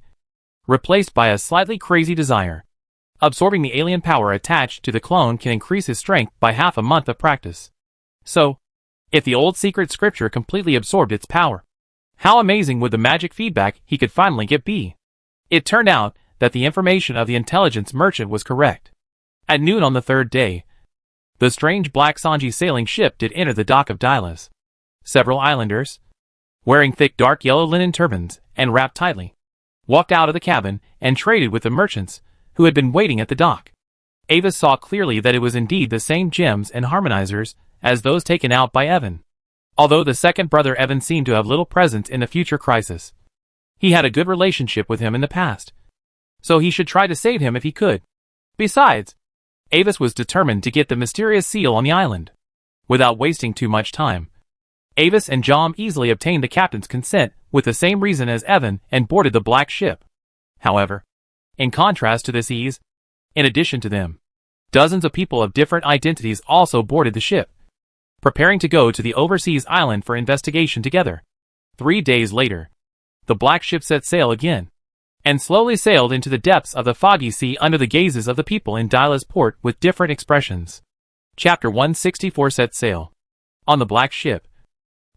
replaced by a slightly crazy desire. Absorbing the alien power attached to the clone can increase his strength by half a month of practice. So, if the old secret scripture completely absorbed its power, how amazing would the magic feedback he could finally get be? It turned out that the information of the intelligence merchant was correct. At noon on the third day, the strange black Sanji sailing ship did enter the dock of Dylas. Several islanders, wearing thick dark yellow linen turbans and wrapped tightly, walked out of the cabin and traded with the merchants who had been waiting at the dock. Avis saw clearly that it was indeed the same gems and harmonizers as those taken out by Evan. Although the second brother Evan seemed to have little presence in the future crisis, he had a good relationship with him in the past, so he should try to save him if he could. Besides, Avis was determined to get the mysterious seal on the island. Without wasting too much time, Avis and Jom easily obtained the captain's consent with the same reason as Evan and boarded the black ship. However, in contrast to this ease, in addition to them, dozens of people of different identities also boarded the ship, preparing to go to the overseas island for investigation together. 3 days later, the black ship set sail again, and slowly sailed into the depths of the foggy sea under the gazes of the people in Dylas port with different expressions. Chapter 164 Set sail. On the black ship,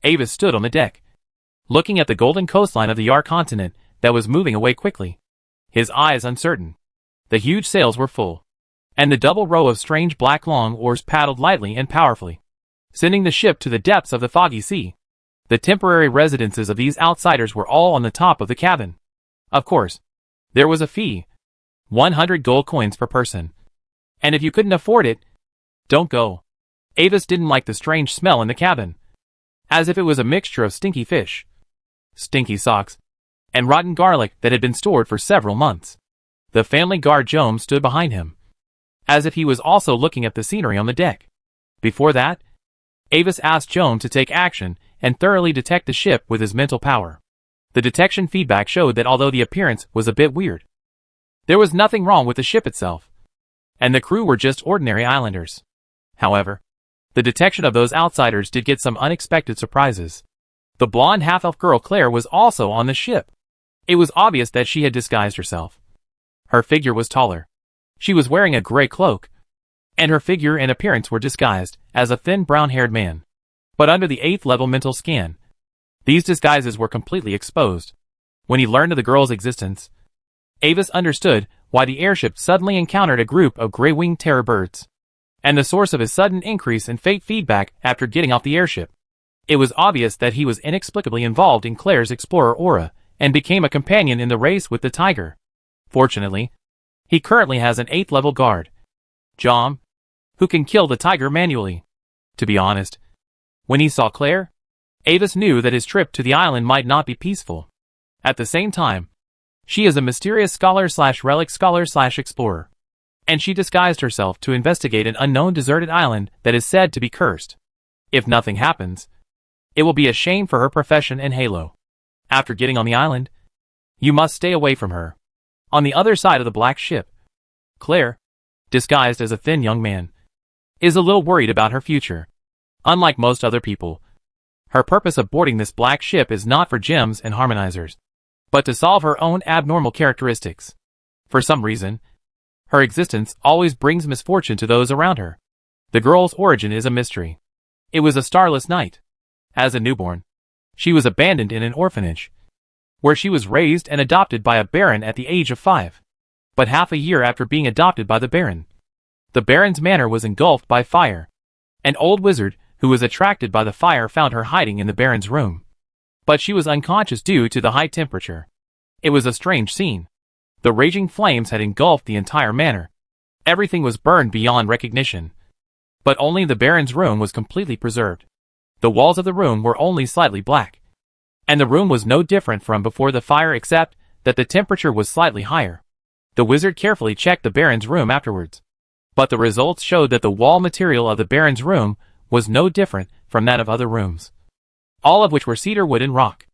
Avis stood on the deck, looking at the golden coastline of the Yar continent that was moving away quickly, his eyes uncertain. The huge sails were full, and the double row of strange black long oars paddled lightly and powerfully, sending the ship to the depths of the foggy sea. The temporary residences of these outsiders were all on the top of the cabin. Of course, there was a fee, 100 gold coins per person. And if you couldn't afford it, don't go. Avis didn't like the strange smell in the cabin, as if it was a mixture of stinky fish, stinky socks, and rotten garlic that had been stored for several months. The family guard Jom stood behind him, as if he was also looking at the scenery on the deck. Before that, Avis asked Jom to take action and thoroughly detect the ship with his mental power. The detection feedback showed that although the appearance was a bit weird, there was nothing wrong with the ship itself, and the crew were just ordinary islanders. However, the detection of those outsiders did get some unexpected surprises. The blonde half-elf girl Claire was also on the ship. It was obvious that she had disguised herself. Her figure was taller. She was wearing a gray cloak, and her figure and appearance were disguised as a thin brown-haired man. But under the 8th level mental scan, these disguises were completely exposed. When he learned of the girl's existence, Avis understood why the airship suddenly encountered a group of gray-winged terror birds, and the source of his sudden increase in fate feedback after getting off the airship. It was obvious that he was inexplicably involved in Claire's explorer aura, and became a companion in the race with the tiger. Fortunately, he currently has an 8th level guard, Jom, who can kill the tiger manually. To be honest, when he saw Claire, Avis knew that his trip to the island might not be peaceful. At the same time, she is a mysterious scholar/relic scholar/explorer, and she disguised herself to investigate an unknown deserted island that is said to be cursed. If nothing happens, It will be a shame for her profession in Halo. After getting on the island, you must stay away from her. On the other side of the black ship, Claire, disguised as a thin young man, is a little worried about her future. Unlike most other people, her purpose of boarding this black ship is not for gems and harmonizers, but to solve her own abnormal characteristics. For some reason, her existence always brings misfortune to those around her. The girl's origin is a mystery. It was a starless night. As a newborn, she was abandoned in an orphanage, where she was raised and adopted by a baron at the age of 5. But half a year after being adopted by the baron's manor was engulfed by fire. An old wizard, who was attracted by the fire, found her hiding in the baron's room. But she was unconscious due to the high temperature. It was a strange scene. The raging flames had engulfed the entire manor. Everything was burned beyond recognition. But only the baron's room was completely preserved. The walls of the room were only slightly black. And the room was no different from before the fire, except that the temperature was slightly higher. The wizard carefully checked the baron's room afterwards. But the results showed that the wall material of the baron's room was no different from that of other rooms, all of which were cedar wood and rock.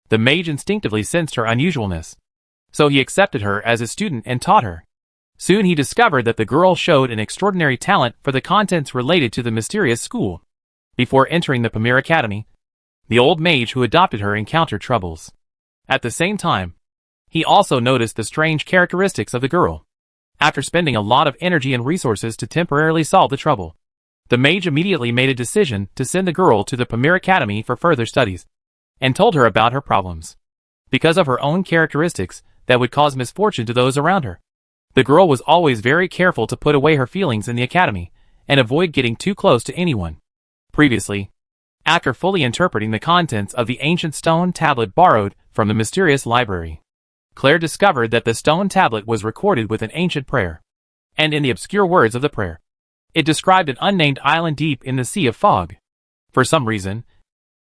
The mage instinctively sensed her unusualness, so he accepted her as a student and taught her. Soon he discovered that the girl showed an extraordinary talent for the contents related to the mysterious school. Before entering the Pamir Academy, the old mage who adopted her encountered troubles. At the same time, he also noticed the strange characteristics of the girl. After spending a lot of energy and resources to temporarily solve the trouble, the mage immediately made a decision to send the girl to the Pamir Academy for further studies, and told her about her problems. Because of her own characteristics that would cause misfortune to those around her, the girl was always very careful to put away her feelings in the academy, and avoid getting too close to anyone. Previously, after fully interpreting the contents of the ancient stone tablet borrowed from the mysterious library, Claire discovered that the stone tablet was recorded with an ancient prayer, and in the obscure words of the prayer, it described an unnamed island deep in the sea of fog. For some reason,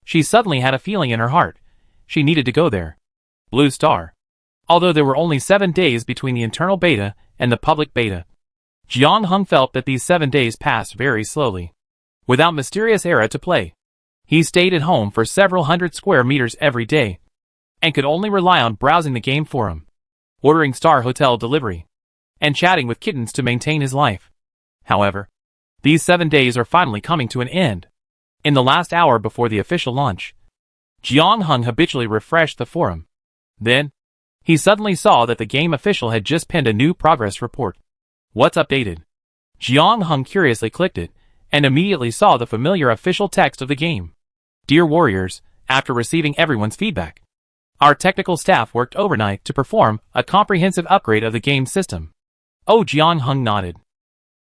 she suddenly had a feeling in her heart. She needed to go there. Blue Star. Although there were only 7 days between the internal beta and the public beta, Jiang Hung felt that these 7 days passed very slowly. Without Mysterious Era to play, he stayed at home for several hundred square meters every day, and could only rely on browsing the game forum, ordering Star Hotel delivery, and chatting with kittens to maintain his life. However, these 7 days are finally coming to an end. In the last hour before the official launch, Jiang Hung habitually refreshed the forum. Then, he suddenly saw that the game official had just pinned a new progress report. What's updated? Jiang Hung curiously clicked it, and immediately saw the familiar official text of the game. Dear Warriors, after receiving everyone's feedback, our technical staff worked overnight to perform a comprehensive upgrade of the game system. Oh, Jiang Hung nodded.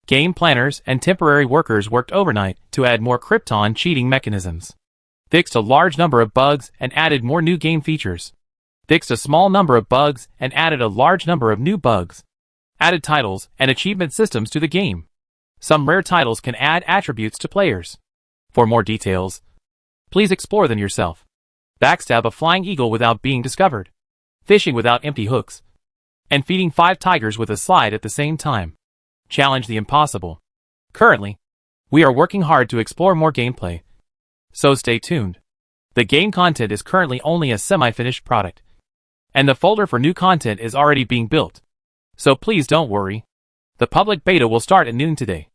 Game planners and temporary workers worked overnight to add more Krypton cheating mechanisms, fixed a large number of bugs and added more new game features, fixed a small number of bugs and added a large number of new bugs, added titles and achievement systems to the game. Some rare titles can add attributes to players. For more details, please explore them yourself. Backstab a flying eagle without being discovered, fishing without empty hooks, and feeding 5 tigers with a slide at the same time. Challenge the impossible. Currently, we are working hard to explore more gameplay, so stay tuned. The game content is currently only a semi-finished product, and the folder for new content is already being built. So please don't worry. The public beta will start at noon today,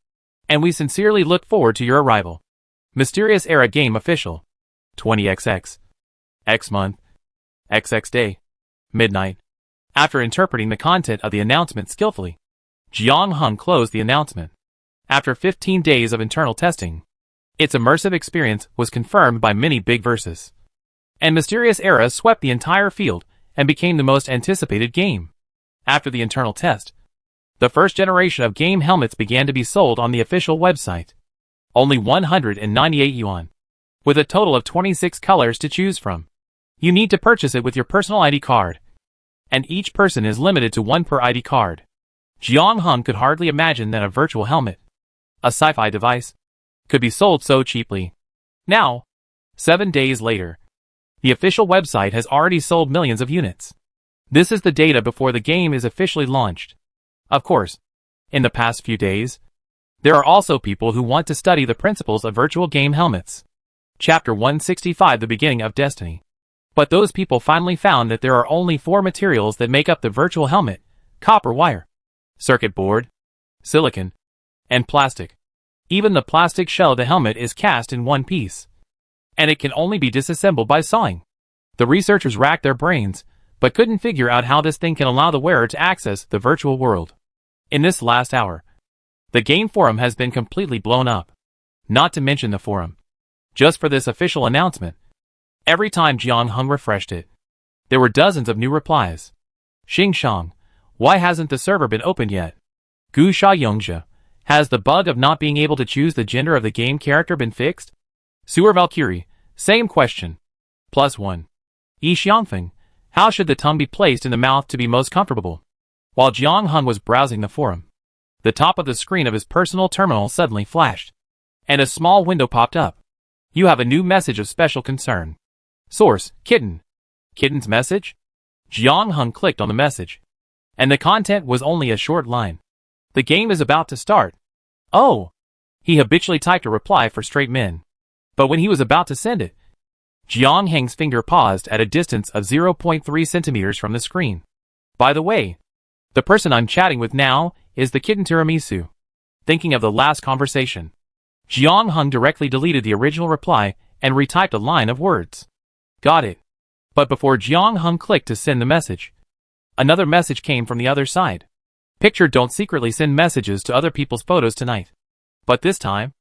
and we sincerely look forward to your arrival. Mysterious Era Game Official. 20XX. X month. XX day. Midnight. After interpreting the content of the announcement skillfully, Jiang Hung closed the announcement. After 15 days of internal testing, its immersive experience was confirmed by many big verses, and Mysterious Era swept the entire field and became the most anticipated game. After the internal test, the first generation of game helmets began to be sold on the official website. Only 198 yuan, with a total of 26 colors to choose from. You need to purchase it with your personal ID card, and each person is limited to 1 per ID card. Jiang Hung could hardly imagine that a virtual helmet, a sci-fi device, could be sold so cheaply. Now, 7 days later, the official website has already sold millions of units. This is the data before the game is officially launched. Of course, in the past few days, there are also people who want to study the principles of virtual game helmets. Chapter 165, The Beginning of Destiny. But those people finally found that there are only 4 materials that make up the virtual helmet: copper wire, circuit board, silicon, and plastic. Even the plastic shell of the helmet is cast in one piece, and it can only be disassembled by sawing. The researchers racked their brains, but couldn't figure out how this thing can allow the wearer to access the virtual world. In this last hour, the game forum has been completely blown up. Not to mention the forum. Just for this official announcement, every time Jiang Heng refreshed it, there were dozens of new replies. Xing Shang, why hasn't the server been opened yet? Gu Sha Yongzhe, has the bug of not being able to choose the gender of the game character been fixed? Sewer Valkyrie, same question. +1. Yi Xiangfeng, how should the tongue be placed in the mouth to be most comfortable? While Jiang Heng was browsing the forum, the top of the screen of his personal terminal suddenly flashed, and a small window popped up. You have a new message of special concern. Source, Kitten. Kitten's message? Jiang Heng clicked on the message, and the content was only a short line. The game is about to start. Oh! He habitually typed a reply for straight men. But when he was about to send it, Jiang Heng's finger paused at a distance of 0.3 centimeters from the screen. By the way, the person I'm chatting with now is the Kitten Tiramisu. Thinking of the last conversation, Jiang Heng directly deleted the original reply and retyped a line of words. Got it. But before Jiang Heng clicked to send the message, another message came from the other side. Picture, don't secretly send messages to other people's photos tonight. But this time,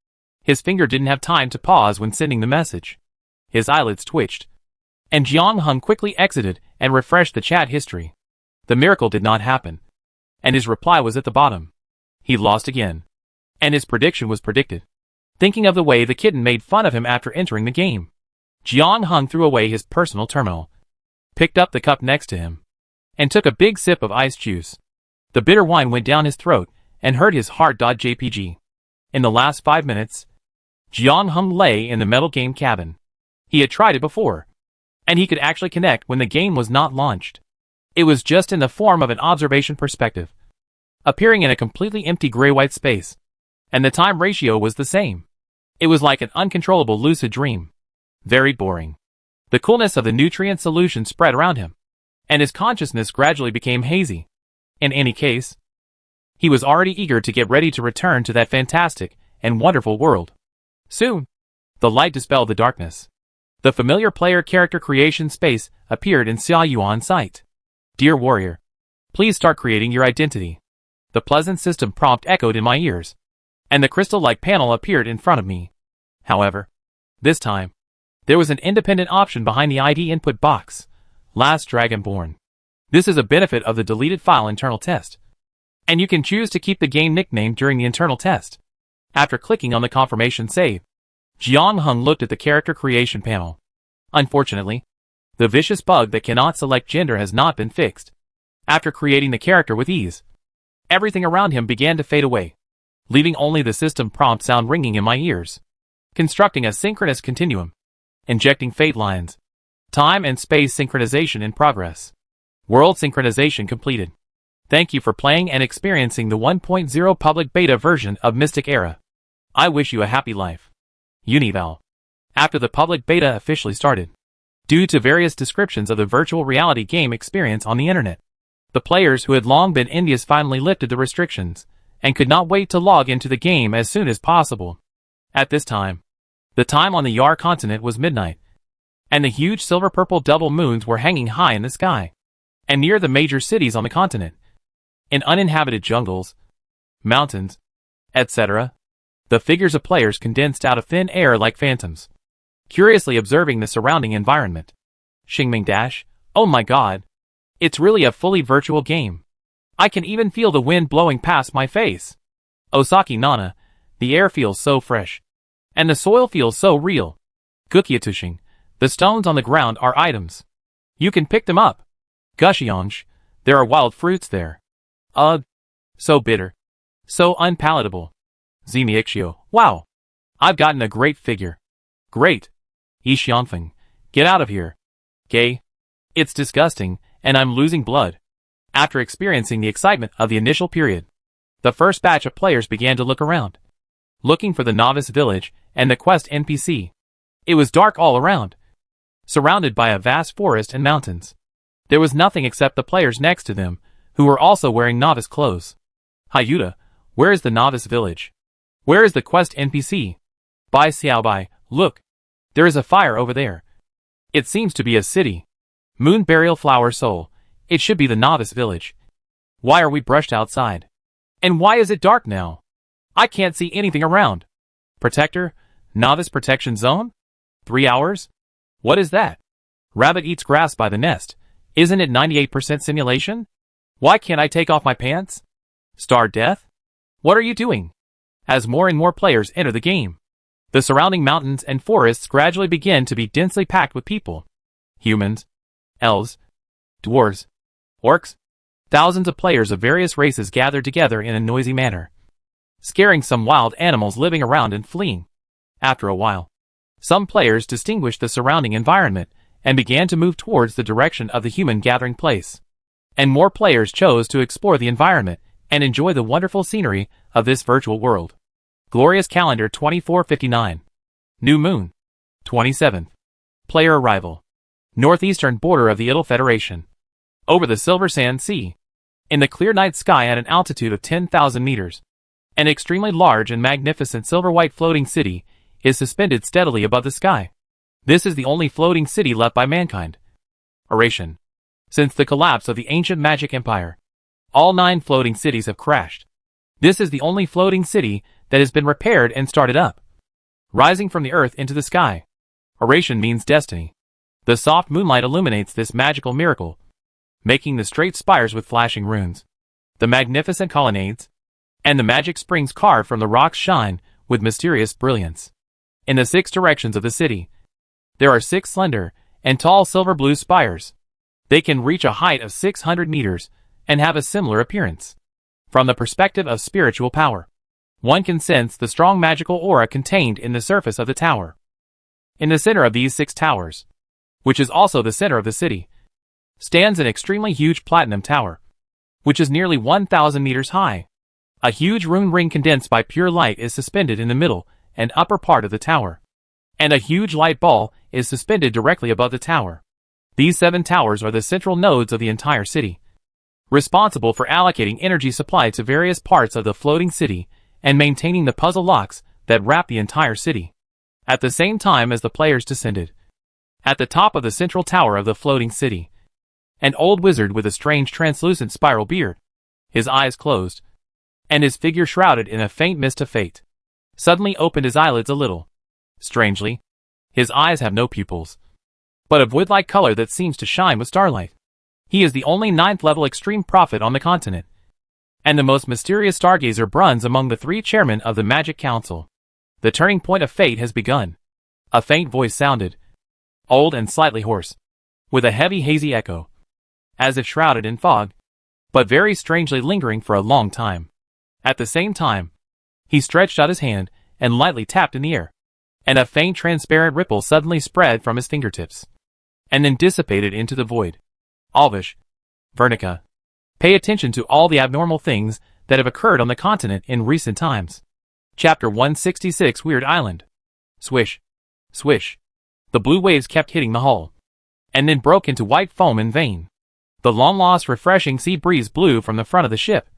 his finger didn't have time to pause when sending the message. His eyelids twitched, and Jiang Heng quickly exited and refreshed the chat history. The miracle did not happen, and his reply was at the bottom. He lost again, and his prediction was predicted. Thinking of the way the kitten made fun of him after entering the game, Jiang Heng threw away his personal terminal, picked up the cup next to him, and took a big sip of iced juice. The bitter wine went down his throat and hurt his heart. JPG. In the last 5 minutes, Jiang Heng lay in the metal game cabin. He had tried it before, and he could actually connect when the game was not launched. It was just in the form of an observation perspective, appearing in a completely empty gray-white space, and the time ratio was the same. It was like an uncontrollable lucid dream. Very boring. The coolness of the nutrient solution spread around him, and his consciousness gradually became hazy. In any case, he was already eager to get ready to return to that fantastic and wonderful world. Soon, the light dispelled the darkness. The familiar player character creation space appeared in Xia Yuan's sight. Dear warrior, please start creating your identity. The pleasant system prompt echoed in my ears, and the crystal-like panel appeared in front of me. However, this time, there was an independent option behind the ID input box. Last Dragonborn. This is a benefit of the deleted file internal test, and you can choose to keep the game nickname during the internal test. After clicking on the confirmation save, Jiang Heng looked at the character creation panel. Unfortunately, the vicious bug that cannot select gender has not been fixed. After creating the character with ease, everything around him began to fade away, leaving only the system prompt sound ringing in my ears. Constructing a synchronous continuum. Injecting fate lines. Time and space synchronization in progress. World synchronization completed. Thank you for playing and experiencing the 1.0 public beta version of Mystic Era. I wish you a happy life. Unival. After the public beta officially started, due to various descriptions of the virtual reality game experience on the internet, the players who had long been envious finally lifted the restrictions, and could not wait to log into the game as soon as possible. At this time, the time on the Yar continent was midnight, and the huge silver-purple double moons were hanging high in the sky, and near the major cities on the continent. In uninhabited jungles, mountains, etc., the figures of players condensed out of thin air like phantoms, curiously observing the surrounding environment. Xingming Dash, oh my god, it's really a fully virtual game. I can even feel the wind blowing past my face. Osaki Nana, the air feels so fresh, and the soil feels so real. Gukiatushing, the stones on the ground are items. You can pick them up. Gushionj, there are wild fruits there. Ugh, so bitter, so unpalatable. Zimiixio, wow, I've gotten a great figure. Great. Yixianfeng, get out of here. Gay. It's disgusting, and I'm losing blood. After experiencing the excitement of the initial period, the first batch of players began to look around, looking for the novice village and the quest NPC. It was dark all around, surrounded by a vast forest and mountains. There was nothing except the players next to them, who were also wearing novice clothes. Hyuta, where is the novice village? Where is the quest NPC? Bai Xiaobai, look. There is a fire over there. It seems to be a city. Moon Burial Flower Soul, it should be the novice village. Why are we brushed outside? And why is it dark now? I can't see anything around. Protector? Novice Protection Zone? 3 hours? What is that? Rabbit eats grass by the nest. Isn't it 98% simulation? Why can't I take off my pants? Star Death? What are you doing? As more and more players enter the game, the surrounding mountains and forests gradually begin to be densely packed with people. Humans, elves, dwarves, orcs. Thousands of players of various races gathered together in a noisy manner, scaring some wild animals living around and fleeing. After a while, some players distinguished the surrounding environment and began to move towards the direction of the human gathering place. And more players chose to explore the environment and enjoy the wonderful scenery of this virtual world. Glorious Calendar 2459. New Moon. 27th. Player arrival. Northeastern border of the Idle Federation. Over the Silver Sand Sea. In the clear night sky at an altitude of 10,000 meters. An extremely large and magnificent silver-white floating city is suspended steadily above the sky. This is the only floating city left by mankind. Oration. Since the collapse of the ancient magic empire, all 9 floating cities have crashed. This is the only floating city that has been repaired and started up, rising from the earth into the sky. Oration means destiny. The soft moonlight illuminates this magical miracle, making the straight spires with flashing runes, the magnificent colonnades, and the magic springs carved from the rocks shine with mysterious brilliance. In the 6 directions of the city, there are 6 slender and tall silver-blue spires. They can reach a height of 600 meters and have a similar appearance. From the perspective of spiritual power, one can sense the strong magical aura contained in the surface of the tower. In the center of these 6 towers, which is also the center of the city, stands an extremely huge platinum tower, which is nearly 1,000 meters high. A huge rune ring condensed by pure light is suspended in the middle and upper part of the tower, and a huge light ball is suspended directly above the tower. These 7 towers are the central nodes of the entire city, responsible for allocating energy supply to various parts of the floating city and maintaining the puzzle locks that wrap the entire city. At the same time as the players descended, at the top of the central tower of the floating city, an old wizard with a strange translucent spiral beard, his eyes closed, and his figure shrouded in a faint mist of fate, suddenly opened his eyelids a little. Strangely, his eyes have no pupils, but of wood-like color that seems to shine with starlight. He is the only 9th level extreme prophet on the continent, and the most mysterious stargazer Bruns among the 3 chairmen of the Magic Council. The turning point of fate has begun. A faint voice sounded, old and slightly hoarse, with a heavy hazy echo, as if shrouded in fog, but very strangely lingering for a long time. At the same time, he stretched out his hand and lightly tapped in the air, and a faint transparent ripple suddenly spread from his fingertips, and then dissipated into the void. Alvish, Vernica, pay attention to all the abnormal things that have occurred on the continent in recent times. Chapter 166 Weird Island. Swish, swish. The blue waves kept hitting the hull, and then broke into white foam in vain. The long-lost refreshing sea breeze blew from the front of the ship,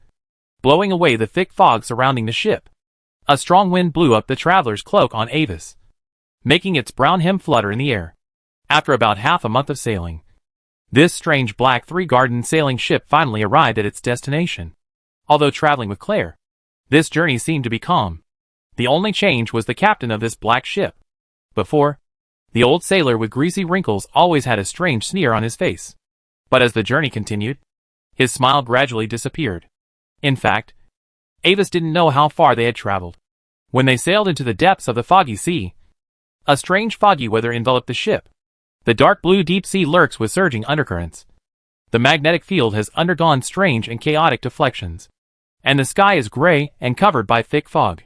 blowing away the thick fog surrounding the ship. A strong wind blew up the traveler's cloak on Avis, making its brown hem flutter in the air. After about half a month of sailing, this strange black 3-garden sailing ship finally arrived at its destination. Although traveling with Claire, this journey seemed to be calm. The only change was the captain of this black ship. Before, the old sailor with greasy wrinkles always had a strange sneer on his face. But as the journey continued, his smile gradually disappeared. In fact, Avis didn't know how far they had traveled when they sailed into the depths of the foggy sea. A strange foggy weather enveloped the ship. The dark blue deep sea lurks with surging undercurrents. The magnetic field has undergone strange and chaotic deflections, and the sky is gray and covered by thick fog.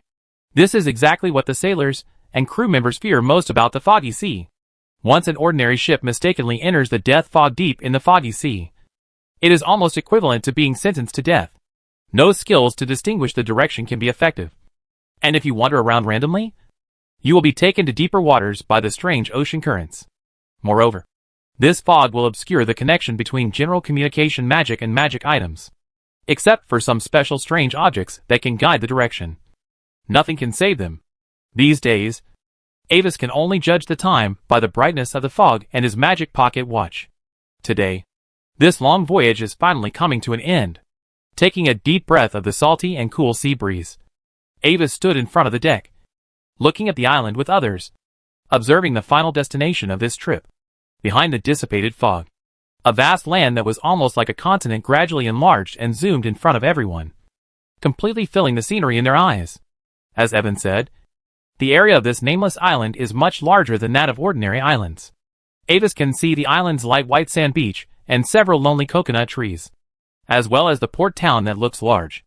This is exactly what the sailors and crew members fear most about the foggy sea. Once an ordinary ship mistakenly enters the death fog deep in the foggy sea, it is almost equivalent to being sentenced to death. No skills to distinguish the direction can be effective. And if you wander around randomly, You will be taken to deeper waters by the strange ocean currents. Moreover, this fog will obscure the connection between general communication magic and magic items. Except for some special strange objects that can guide the direction. Nothing can save them. These days, Avis can only judge the time by the brightness of the fog and his magic pocket watch. Today, this long voyage is finally coming to an end. Taking a deep breath of the salty and cool sea breeze, Avis stood in front of the deck, looking at the island with others, observing the final destination of this trip. Behind the dissipated fog, a vast land that was almost like a continent gradually enlarged and zoomed in front of everyone, completely filling the scenery in their eyes. As Evan said, the area of this nameless island is much larger than that of ordinary islands. Avis can see the island's light white sand beach and several lonely coconut trees, as well as the port town that looks large.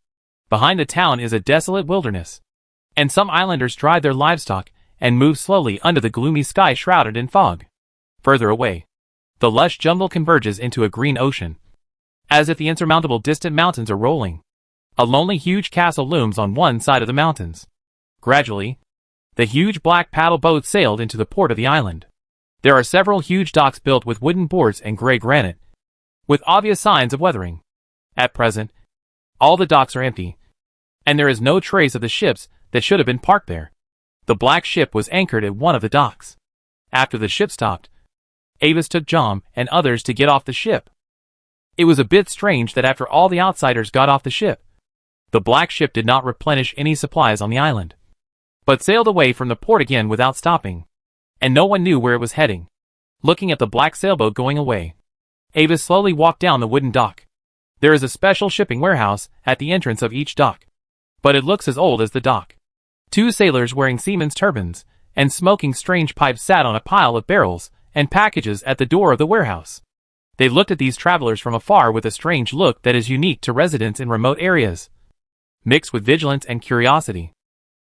Behind the town is a desolate wilderness, and some islanders drive their livestock and move slowly under the gloomy sky shrouded in fog. Further away, the lush jungle converges into a green ocean, as if the insurmountable distant mountains are rolling. A lonely huge castle looms on one side of the mountains. Gradually, the huge black paddle boat sailed into the port of the island. There are several huge docks built with wooden boards and gray granite, with obvious signs of weathering. At present, all the docks are empty, and there is no trace of the ships that should have been parked there. The black ship was anchored at one of the docks. After the ship stopped, Avis took Jom and others to get off the ship. It was a bit strange that after all the outsiders got off the ship, the black ship did not replenish any supplies on the island, but sailed away from the port again without stopping, and no one knew where it was heading. Looking at the black sailboat going away, Avis slowly walked down the wooden dock. There is a special shipping warehouse at the entrance of each dock, but it looks as old as the dock. Two sailors wearing seamen's turbans and smoking strange pipes sat on a pile of barrels and packages at the door of the warehouse. They looked at these travelers from afar with a strange look that is unique to residents in remote areas, mixed with vigilance and curiosity.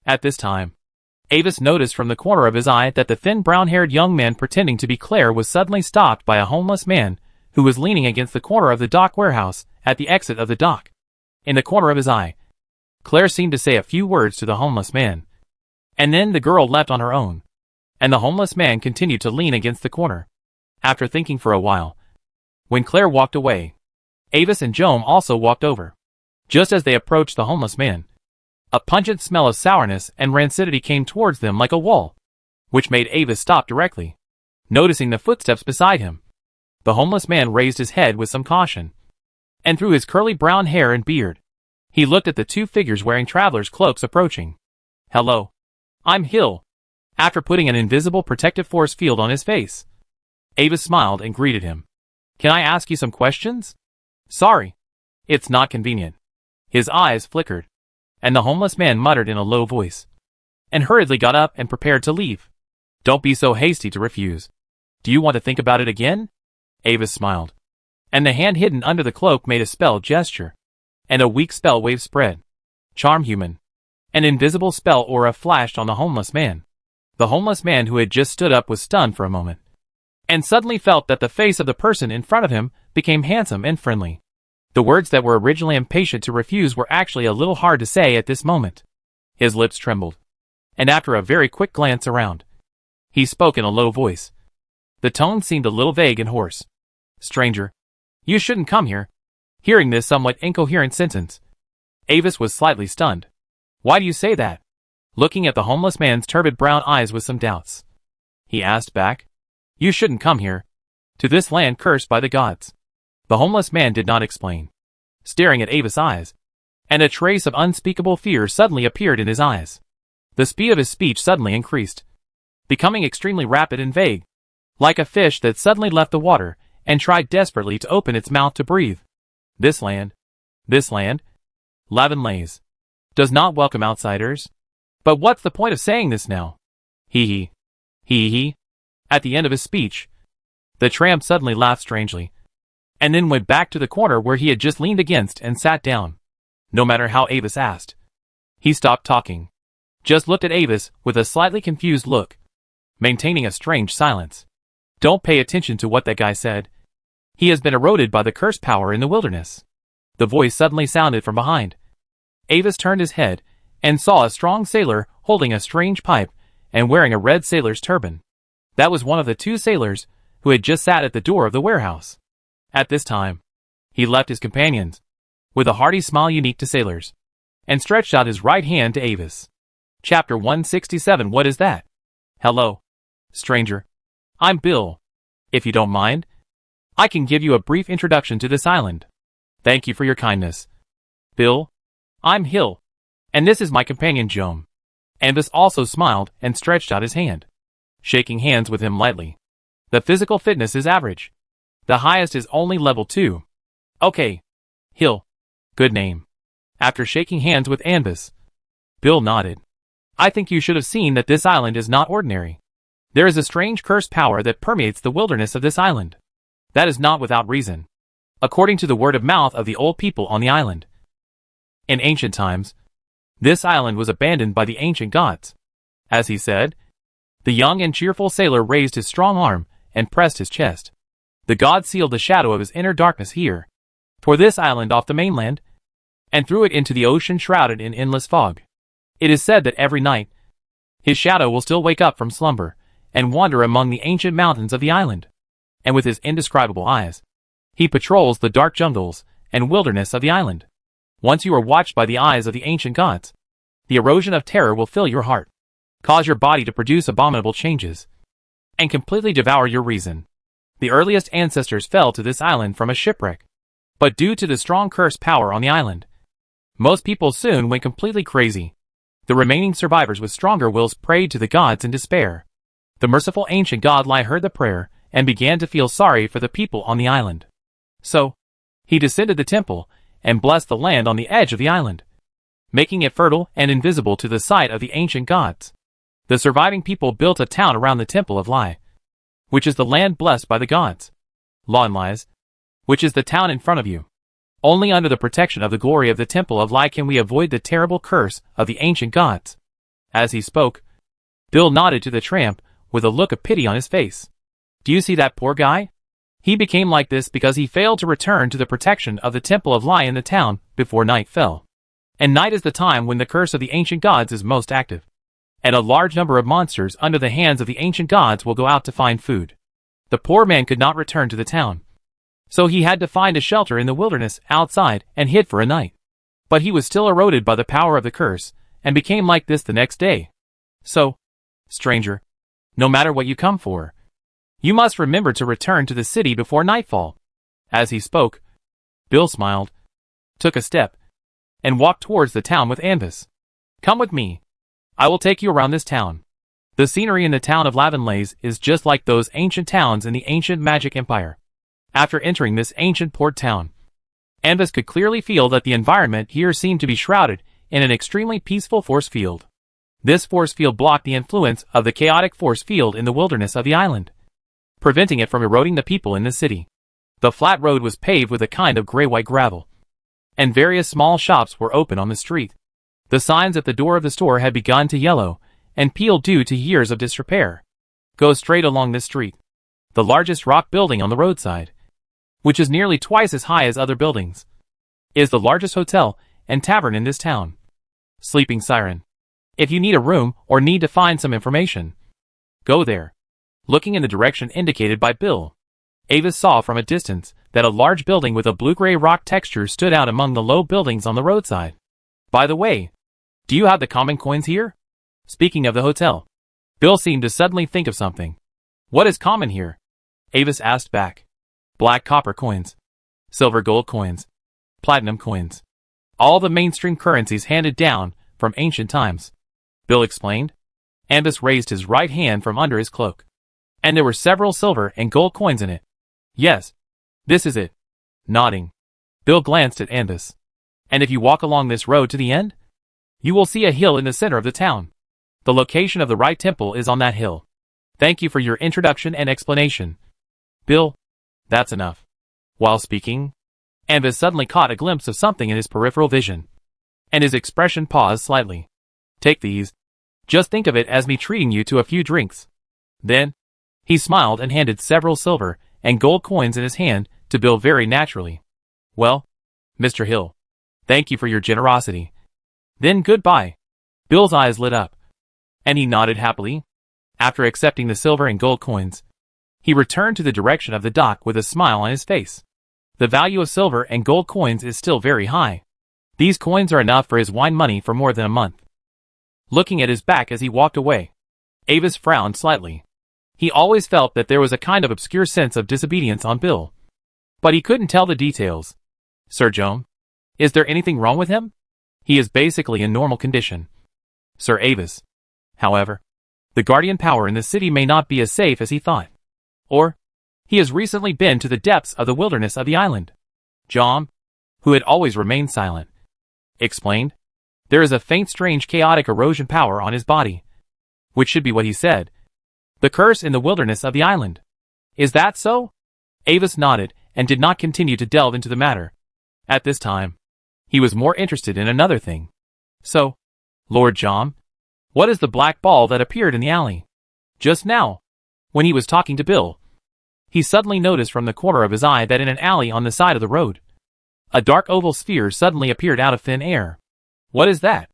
At this time, Avis noticed from the corner of his eye that the thin brown-haired young man pretending to be Claire was suddenly stopped by a homeless man who was leaning against the corner of the dock warehouse at the exit of the dock. In the corner of his eye, Claire seemed to say a few words to the homeless man, and then the girl left on her own, and the homeless man continued to lean against the corner. After thinking for a while, when Claire walked away, Avis and Jom also walked over. Just as they approached the homeless man, a pungent smell of sourness and rancidity came towards them like a wall, which made Avis stop directly, noticing the footsteps beside him. The homeless man raised his head with some caution, and through his curly brown hair and beard, he looked at the two figures wearing travelers' cloaks approaching. "Hello. I'm Hill." After putting an invisible protective force field on his face, Avis smiled and greeted him. "Can I ask you some questions?" "Sorry. It's not convenient." His eyes flickered, and the homeless man muttered in a low voice, and hurriedly got up and prepared to leave. "Don't be so hasty to refuse. Do you want to think about it again?" Avis smiled, and the hand hidden under the cloak made a spell gesture, and a weak spell wave spread. "Charm human." An invisible spell aura flashed on the homeless man. The homeless man who had just stood up was stunned for a moment, and suddenly felt that the face of the person in front of him became handsome and friendly. The words that were originally impatient to refuse were actually a little hard to say at this moment. His lips trembled, and after a very quick glance around, he spoke in a low voice. The tone seemed a little vague and hoarse. "Stranger, you shouldn't come here." Hearing this somewhat incoherent sentence, Avis was slightly stunned. "Why do you say that?" Looking at the homeless man's turbid brown eyes with some doubts, he asked back. "You shouldn't come here, to this land cursed by the gods." The homeless man did not explain, staring at Avis' eyes, and a trace of unspeakable fear suddenly appeared in his eyes. The speed of his speech suddenly increased, becoming extremely rapid and vague, like a fish that suddenly left the water and tried desperately to open its mouth to breathe. This land, Lavin lays, does not welcome outsiders. But what's the point of saying this now? Hee hee. At the end of his speech, the tramp suddenly laughed strangely, and then went back to the corner where he had just leaned against and sat down. No matter how Avis asked, he stopped talking, just looked at Avis with a slightly confused look, maintaining a strange silence. "Don't pay attention to what that guy said. He has been eroded by the curse power in the wilderness." The voice suddenly sounded from behind. Avis turned his head and saw a strong sailor holding a strange pipe and wearing a red sailor's turban. That was one of the two sailors who had just sat at the door of the warehouse. At this time, he left his companions, with a hearty smile unique to sailors, and stretched out his right hand to Avis. Chapter 167. What is that? Hello, stranger. I'm Bill. If you don't mind, I can give you a brief introduction to this island. Thank you for your kindness. Bill, I'm Hill, and this is my companion Joan. Avis also smiled and stretched out his hand, shaking hands with him lightly. The physical fitness is average. The highest is only level 2. Okay, Hill. Good name. After shaking hands with Avis, Bill nodded. I think you should have seen that this island is not ordinary. There is a strange cursed power that permeates the wilderness of this island. That is not without reason, according to the word of mouth of the old people on the island. In ancient times, this island was abandoned by the ancient gods. As he said, the young and cheerful sailor raised his strong arm and pressed his chest. The god sealed the shadow of his inner darkness here, for this island off the mainland, and threw it into the ocean shrouded in endless fog. It is said that every night, his shadow will still wake up from slumber and wander among the ancient mountains of the island, and with his indescribable eyes, he patrols the dark jungles and wilderness of the island. Once you are watched by the eyes of the ancient gods, the erosion of terror will fill your heart, cause your body to produce abominable changes, and completely devour your reason. The earliest ancestors fell to this island from a shipwreck, but due to the strong curse power on the island, most people soon went completely crazy. The remaining survivors with stronger wills prayed to the gods in despair. The merciful ancient god Lai heard the prayer and began to feel sorry for the people on the island. So, he descended the temple and blessed the land on the edge of the island, making it fertile and invisible to the sight of the ancient gods. The surviving people built a town around the temple of Lai, which is the land blessed by the gods. Lawn lies, which is the town in front of you. Only under the protection of the glory of the temple of Lai can we avoid the terrible curse of the ancient gods. As he spoke, Bill nodded to the tramp with a look of pity on his face. Do you see that poor guy? He became like this because he failed to return to the protection of the temple of Lai in the town before night fell. And night is the time when the curse of the ancient gods is most active, and a large number of monsters under the hands of the ancient gods will go out to find food. The poor man could not return to the town, so he had to find a shelter in the wilderness outside and hid for a night. But he was still eroded by the power of the curse, and became like this the next day. So, stranger, no matter what you come for, you must remember to return to the city before nightfall. As he spoke, Bill smiled, took a step, and walked towards the town with Avis. Come with me. I will take you around this town. The scenery in the town of Lavenlays is just like those ancient towns in the ancient magic empire. After entering this ancient port town, Avis could clearly feel that the environment here seemed to be shrouded in an extremely peaceful force field. This force field blocked the influence of the chaotic force field in the wilderness of the island, preventing it from eroding the people in the city. The flat road was paved with a kind of gray-white gravel, and various small shops were open on the street. The signs at the door of the store had begun to yellow and peel due to years of disrepair. Go straight along this street. The largest rock building on the roadside, which is nearly twice as high as other buildings, is the largest hotel and tavern in this town. Sleeping Siren. If you need a room or need to find some information, go there. Looking in the direction indicated by Bill, Avis saw from a distance that a large building with a blue-gray rock texture stood out among the low buildings on the roadside. By the way, do you have the common coins here? Speaking of the hotel, Bill seemed to suddenly think of something. What is common here? Avis asked back. Black copper coins, silver gold coins, platinum coins. All the mainstream currencies handed down from ancient times, Bill explained. Avis raised his right hand from under his cloak, and there were several silver and gold coins in it. Yes, this is it. Nodding, Bill glanced at Avis. And if you walk along this road to the end, you will see a hill in the center of the town. The location of the right temple is on that hill. Thank you for your introduction and explanation, Bill. That's enough. While speaking, Avis suddenly caught a glimpse of something in his peripheral vision, and his expression paused slightly. Take these. Just think of it as me treating you to a few drinks. Then, he smiled and handed several silver and gold coins in his hand to Bill very naturally. Well, Mr. Hill, thank you for your generosity. Then goodbye. Bill's eyes lit up, And he nodded happily. After accepting the silver and gold coins, he returned to the direction of the dock with a smile on his face. The value of silver and gold coins is still very high. These coins are enough for his wine money for more than a month. Looking at his back as he walked away, Avis frowned slightly. He always felt that there was a kind of obscure sense of disobedience on Bill. But he couldn't tell the details. Sir Joan? Is there anything wrong with him? He is basically in normal condition. Sir Avis. However, the guardian power in the city may not be as safe as he thought. Or, he has recently been to the depths of the wilderness of the island. Jom, who had always remained silent, explained, there is a faint strange chaotic erosion power on his body. Which should be what he said. The curse in the wilderness of the island. Is that so? Avis nodded and did not continue to delve into the matter. At this time, he was more interested in another thing. So, Lord Jom, what is the black ball that appeared in the alley? Just now, when he was talking to Bill, he suddenly noticed from the corner of his eye that in an alley on the side of the road, a dark oval sphere suddenly appeared out of thin air. What is that?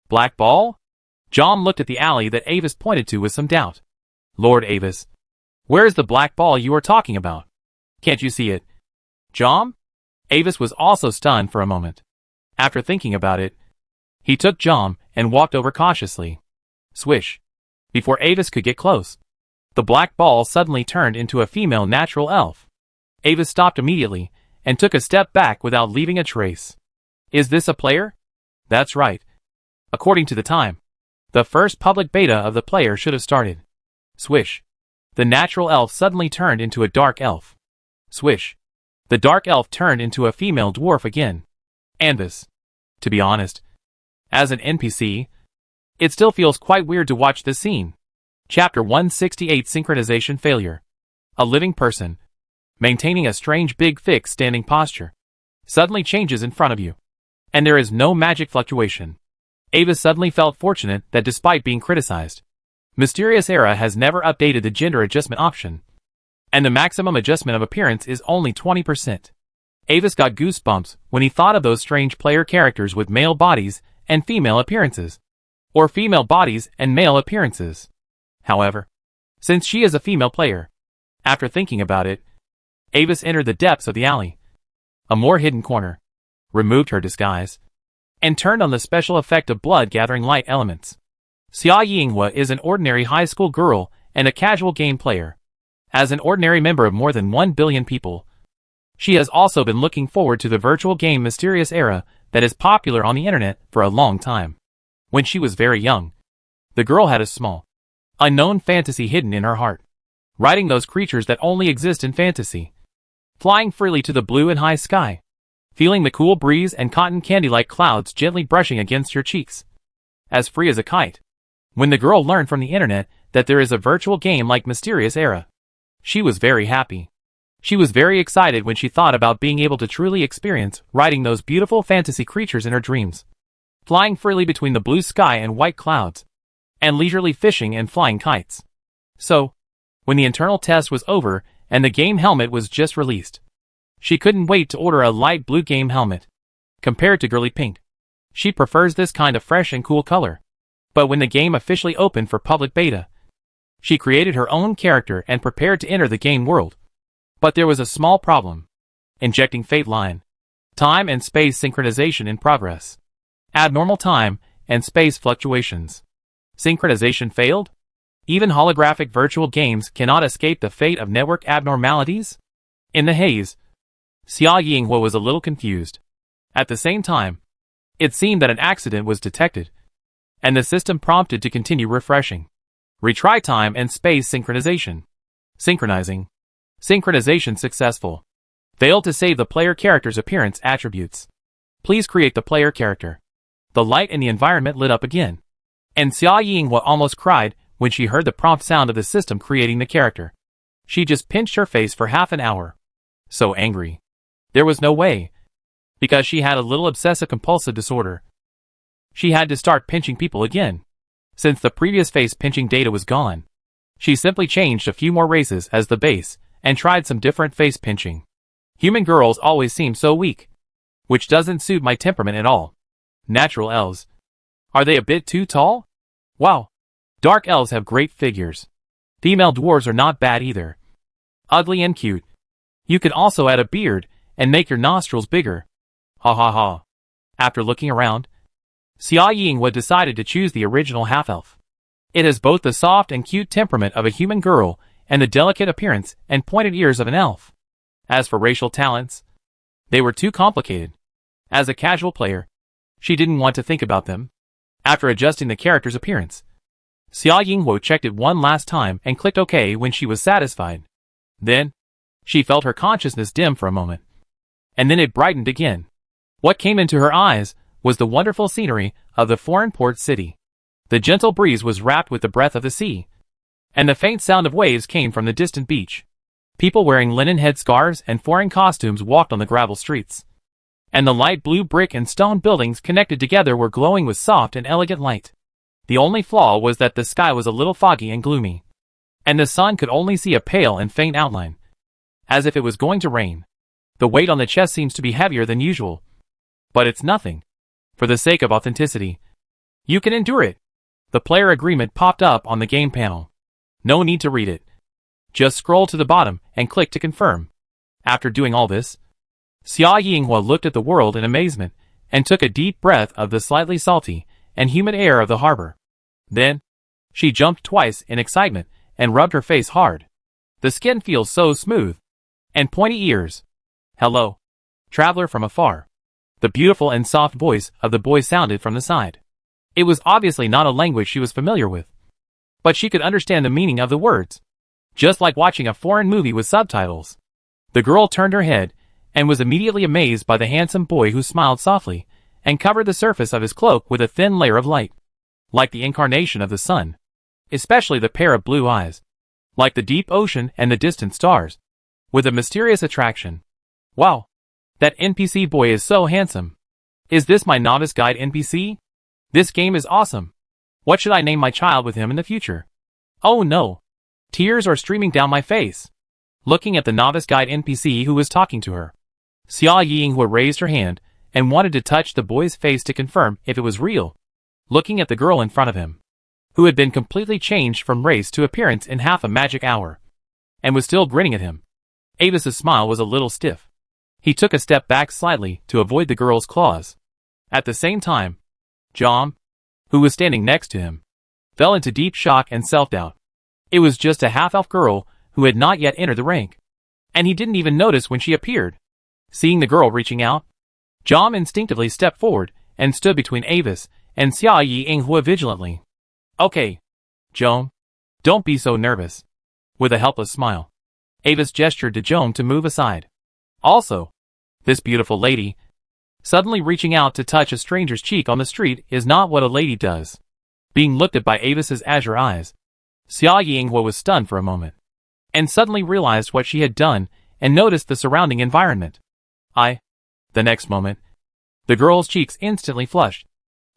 Black ball? Jom looked at the alley that Avis pointed to with some doubt. Lord Avis, where is the black ball you are talking about? Can't you see it? Jom? Avis was also stunned for a moment. After thinking about it, he took Jom and walked over cautiously. Swish. Before Avis could get close, the black ball suddenly turned into a female natural elf. Avis stopped immediately and took a step back without leaving a trace. Is this a player? That's right. According to the time, the first public beta of the player should have started. Swish. The natural elf suddenly turned into a dark elf. Swish. The dark elf turned into a female dwarf again. Anvis. To be honest, as an NPC, it still feels quite weird to watch this scene. Chapter 168 Synchronization Failure. A living person, maintaining a strange big fixed standing posture, suddenly changes in front of you. And there is no magic fluctuation. Avis suddenly felt fortunate that despite being criticized, Mysterious Era has never updated the gender adjustment option, and the maximum adjustment of appearance is only 20%. Avis got goosebumps when he thought of those strange player characters with male bodies and female appearances, or female bodies and male appearances. However, since she is a female player, after thinking about it, Avis entered the depths of the alley, a more hidden corner, removed her disguise, and turned on the special effect of blood-gathering light elements. Xia Yinghua is an ordinary high school girl and a casual game player. As an ordinary member of more than 1 billion people, she has also been looking forward to the virtual game Mysterious Era that is popular on the internet for a long time. When she was very young, the girl had a small, unknown fantasy hidden in her heart, riding those creatures that only exist in fantasy, flying freely to the blue and high sky, feeling the cool breeze and cotton candy-like clouds gently brushing against your cheeks, as free as a kite. When the girl learned from the internet that there is a virtual game like Mysterious Era, she was very happy. She was very excited when she thought about being able to truly experience riding those beautiful fantasy creatures in her dreams, flying freely between the blue sky and white clouds, and leisurely fishing and flying kites. So, when the internal test was over and the game helmet was just released, she couldn't wait to order a light blue game helmet. Compared to girly pink, she prefers this kind of fresh and cool color. But when the game officially opened for public beta, she created her own character and prepared to enter the game world. But there was a small problem. Injecting Fate line. Time and space synchronization in progress. Abnormal time and space fluctuations. Synchronization failed? Even holographic virtual games cannot escape the fate of network abnormalities? In the haze, Xia Yinghua was a little confused. At the same time, it seemed that an accident was detected, and the system prompted to continue refreshing. Retry time and space synchronization. Synchronizing. Synchronization successful. Failed to save the player character's appearance attributes. Please create the player character. The light in the environment lit up again, and Xia Yinghua almost cried when she heard the prompt sound of the system creating the character. She just pinched her face for half an hour. So angry. There was no way. Because she had a little obsessive-compulsive disorder. She had to start pinching people again. Since the previous face pinching data was gone, she simply changed a few more races as the base and tried some different face pinching. Human girls always seem so weak, which doesn't suit my temperament at all. Natural elves. Are they a bit too tall? Wow. Dark elves have great figures. Female dwarves are not bad either. Ugly and cute. You could also add a beard and make your nostrils bigger. Ha ha ha. After looking around, Xia Yinghua decided to choose the original half-elf. It has both the soft and cute temperament of a human girl and the delicate appearance and pointed ears of an elf. As for racial talents, they were too complicated. As a casual player, she didn't want to think about them. After adjusting the character's appearance, Xia Yinghua checked it one last time and clicked OK when she was satisfied. Then, she felt her consciousness dim for a moment. And then it brightened again. What came into her eyes was the wonderful scenery of the foreign port city. The gentle breeze was wrapped with the breath of the sea, and the faint sound of waves came from the distant beach. People wearing linen headscarves and foreign costumes walked on the gravel streets, and the light blue brick and stone buildings connected together were glowing with soft and elegant light. The only flaw was that the sky was a little foggy and gloomy, and the sun could only see a pale and faint outline, as if it was going to rain. The weight on the chest seems to be heavier than usual, but it's nothing. For the sake of authenticity, you can endure it. The player agreement popped up on the game panel. No need to read it. Just scroll to the bottom and click to confirm. After doing all this, Xia Yinghua looked at the world in amazement and took a deep breath of the slightly salty and humid air of the harbor. Then, she jumped twice in excitement and rubbed her face hard. The skin feels so smooth. And pointy ears. Hello, traveler from afar. The beautiful and soft voice of the boy sounded from the side. It was obviously not a language she was familiar with, but she could understand the meaning of the words, just like watching a foreign movie with subtitles. The girl turned her head and was immediately amazed by the handsome boy who smiled softly and covered the surface of his cloak with a thin layer of light, like the incarnation of the sun, especially the pair of blue eyes, like the deep ocean and the distant stars, with a mysterious attraction. Wow, that NPC boy is so handsome. Is this my novice guide NPC? This game is awesome. What should I name my child with him in the future? Oh no. Tears are streaming down my face. Looking at the novice guide NPC who was talking to her, Xia Yinghua raised her hand and wanted to touch the boy's face to confirm if it was real. Looking at the girl in front of him, who had been completely changed from race to appearance in half a magic hour, and was still grinning at him, Avis's smile was a little stiff. He took a step back slightly to avoid the girl's claws. At the same time, Jom, who was standing next to him, fell into deep shock and self-doubt. It was just a half-elf girl who had not yet entered the rank, and he didn't even notice when she appeared. Seeing the girl reaching out, Jom instinctively stepped forward and stood between Avis and Xia Yinghua vigilantly. Okay, Jom, don't be so nervous. With a helpless smile, Avis gestured to Jom to move aside. Also, this beautiful lady, suddenly reaching out to touch a stranger's cheek on the street is not what a lady does. Being looked at by Avis's azure eyes, Xia Yinghua was stunned for a moment, and suddenly realized what she had done and noticed the surrounding environment. The next moment, the girl's cheeks instantly flushed,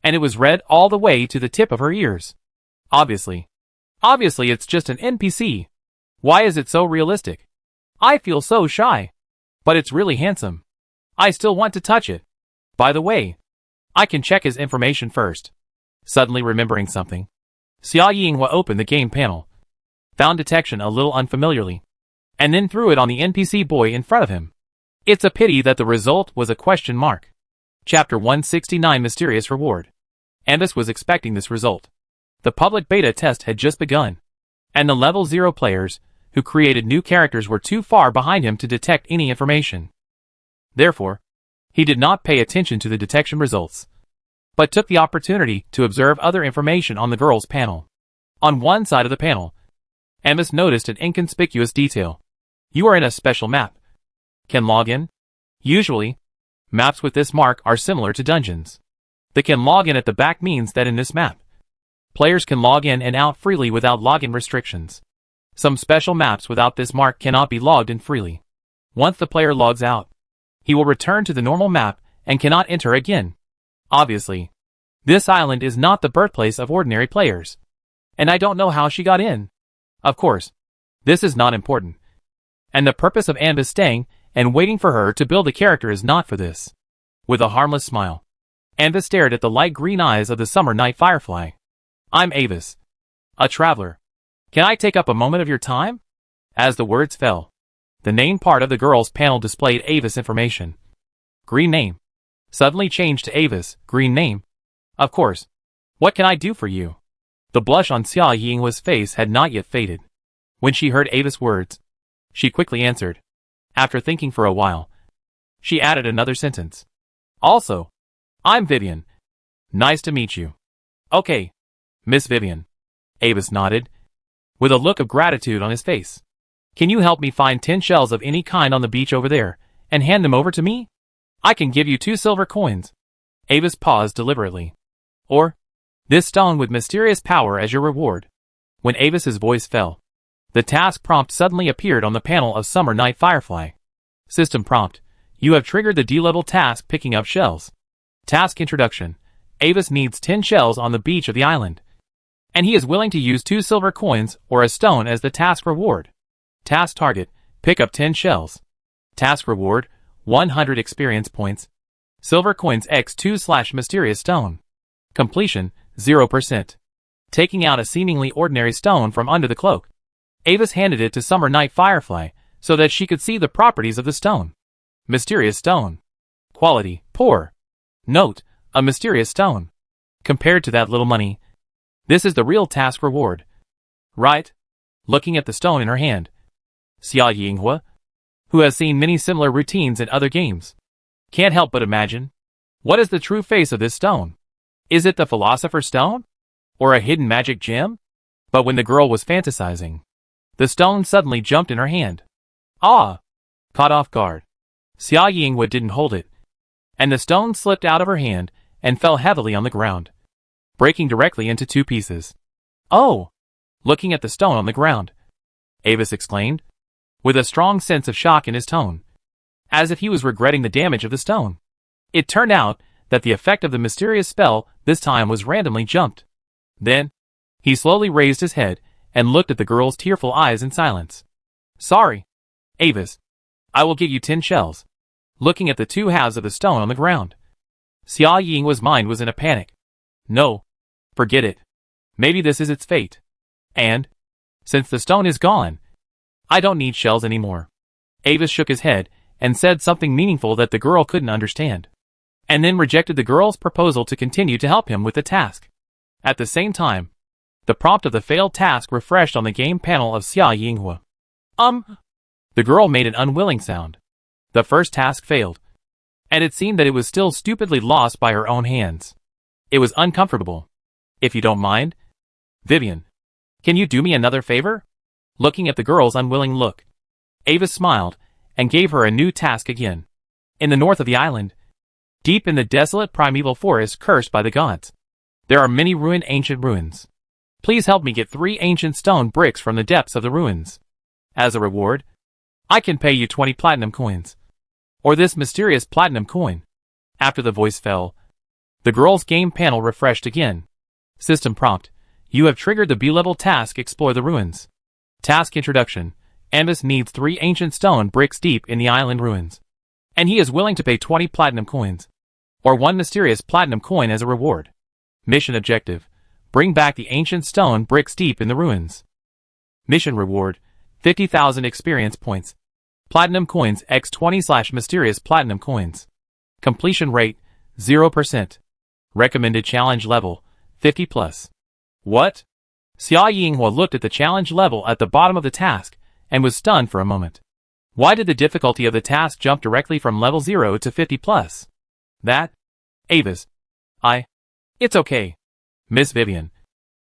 and it was red all the way to the tip of her ears. Obviously it's just an NPC. Why is it so realistic? I feel so shy. But it's really handsome. I still want to touch it. By the way, I can check his information first. Suddenly remembering something, Xia Yinghua opened the game panel, found detection a little unfamiliarly, and then threw it on the NPC boy in front of him. It's a pity that the result was a question mark. Chapter 169 Mysterious Reward. Avis was expecting this result. The public beta test had just begun, and the level 0 players who created new characters were too far behind him to detect any information. Therefore, he did not pay attention to the detection results, but took the opportunity to observe other information on the girl's panel. On one side of the panel, Avis noticed an inconspicuous detail. You are in a special map. Can log in? Usually, maps with this mark are similar to dungeons. The can log in at the back means that in this map, players can log in and out freely without login restrictions. Some special maps without this mark cannot be logged in freely. Once the player logs out, he will return to the normal map and cannot enter again. Obviously, this island is not the birthplace of ordinary players, and I don't know how she got in. Of course, this is not important, and the purpose of Avis staying and waiting for her to build a character is not for this. With a harmless smile, Avis stared at the light green eyes of the summer night firefly. I'm Avis. A traveler. Can I take up a moment of your time? As the words fell, the name part of the girl's panel displayed Avis information. Green name. Suddenly changed to Avis, green name. Of course. What can I do for you? The blush on Xia Yinghua's face had not yet faded. When she heard Avis' words, she quickly answered. After thinking for a while, she added another sentence. Also, I'm Vivian. Nice to meet you. Okay, Miss Vivian. Avis nodded, with a look of gratitude on his face. Can you help me find 10 shells of any kind on the beach over there, and hand them over to me? I can give you 2 silver coins. Avis paused deliberately. Or, this stone with mysterious power as your reward. When Avis's voice fell, the task prompt suddenly appeared on the panel of Summer Night Firefly. System prompt. You have triggered the D-level task picking up shells. Task introduction. Avis needs 10 shells on the beach of the island, and he is willing to use 2 silver coins or a stone as the task reward. Task target. Pick up 10 shells. Task reward. 100 experience points. Silver coins x2/mysterious stone. Completion. 0%. Taking out a seemingly ordinary stone from under the cloak, Avis handed it to Summer Night Firefly so that she could see the properties of the stone. Mysterious stone. Quality. Poor. Note. A mysterious stone. Compared to that little money, this is the real task reward. Right? Looking at the stone in her hand, Xia Yinghua, who has seen many similar routines in other games, can't help but imagine, what is the true face of this stone? Is it the Philosopher's Stone? Or a hidden magic gem? But when the girl was fantasizing, the stone suddenly jumped in her hand. Ah! Caught off guard, Xia Yinghua didn't hold it, and the stone slipped out of her hand and fell heavily on the ground, breaking directly into 2 pieces. Oh! Looking at the stone on the ground, Avis exclaimed, with a strong sense of shock in his tone, as if he was regretting the damage of the stone. It turned out that the effect of the mysterious spell this time was randomly jumped. Then, he slowly raised his head and looked at the girl's tearful eyes in silence. Sorry, Avis. I will give you 10 shells. Looking at the 2 halves of the stone on the ground, Xia Yinghua's mind was in a panic. No. Forget it. Maybe this is its fate. And, since the stone is gone, I don't need shells anymore. Avis shook his head and said something meaningful that the girl couldn't understand, and then rejected the girl's proposal to continue to help him with the task. At the same time, the prompt of the failed task refreshed on the game panel of Xia Yinghua. The girl made an unwilling sound. The first task failed, and it seemed that it was still stupidly lost by her own hands. It was uncomfortable. If you don't mind, Vivian, can you do me another favor? Looking at the girl's unwilling look, Avis smiled and gave her a new task again. In the north of the island, deep in the desolate primeval forest cursed by the gods, there are many ruined ancient ruins. Please help me get 3 ancient stone bricks from the depths of the ruins. As a reward, I can pay you 20 platinum coins. Or this mysterious platinum coin. After the voice fell, the girl's game panel refreshed again. System prompt. You have triggered the B-level task Explore the Ruins. Task introduction. Avis needs 3 ancient stone bricks deep in the island ruins, and he is willing to pay 20 platinum coins, or 1 mysterious platinum coin as a reward. Mission objective. Bring back the ancient stone bricks deep in the ruins. Mission reward. 50,000 experience points. Platinum coins x20/mysterious platinum coins. Completion rate 0%. Recommended challenge level 50+. What? Xia Yinghua looked at the challenge level at the bottom of the task and was stunned for a moment. Why did the difficulty of the task jump directly from level 0 to 50+? That? Avis. It's okay, Miss Vivian.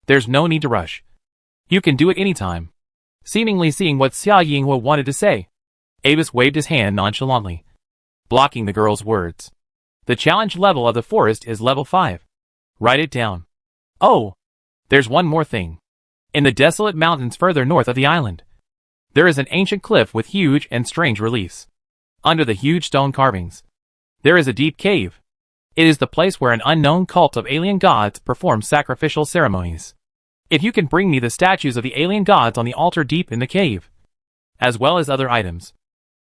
There's no need to rush. You can do it anytime. Seemingly seeing what Xia Yinghua wanted to say, Avis waved his hand nonchalantly, blocking the girl's words. The challenge level of the forest is level 5. Write it down. Oh, there's one more thing. In the desolate mountains further north of the island, there is an ancient cliff with huge and strange reliefs. Under the huge stone carvings, there is a deep cave. It is the place where an unknown cult of alien gods performs sacrificial ceremonies. If you can bring me the statues of the alien gods on the altar deep in the cave, as well as other items,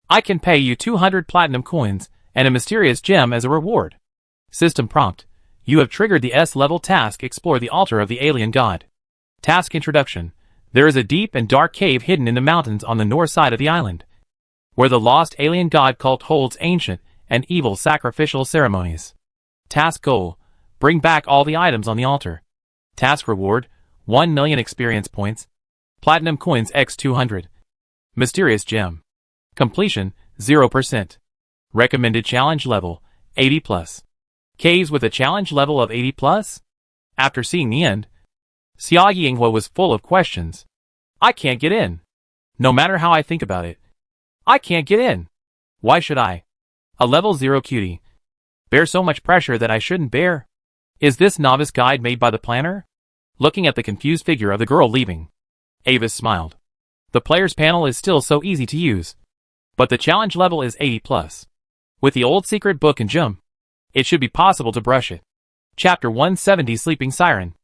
I can pay you 200 platinum coins and a mysterious gem as a reward. System prompt. You have triggered the S-level task Explore the altar of the alien god. Task Introduction. There is a deep and dark cave hidden in the mountains on the north side of the island, where the lost alien god cult holds ancient and evil sacrificial ceremonies. Task Goal. Bring back all the items on the altar. Task Reward. 1 million experience points. Platinum coins x 200. Mysterious Gem. Completion, 0%. Recommended challenge level, 80+. Caves with a challenge level of 80+? After seeing the end, Xia Yinghua was full of questions. I can't get in. No matter how I think about it, I can't get in. Why should I? A level 0 cutie. Bear so much pressure that I shouldn't bear? Is this novice guide made by the planner? Looking at the confused figure of the girl leaving, Avis smiled. The player's panel is still so easy to use, but the challenge level is 80+. With the old secret book and gem, it should be possible to brush it. Chapter 170 Sleeping Siren.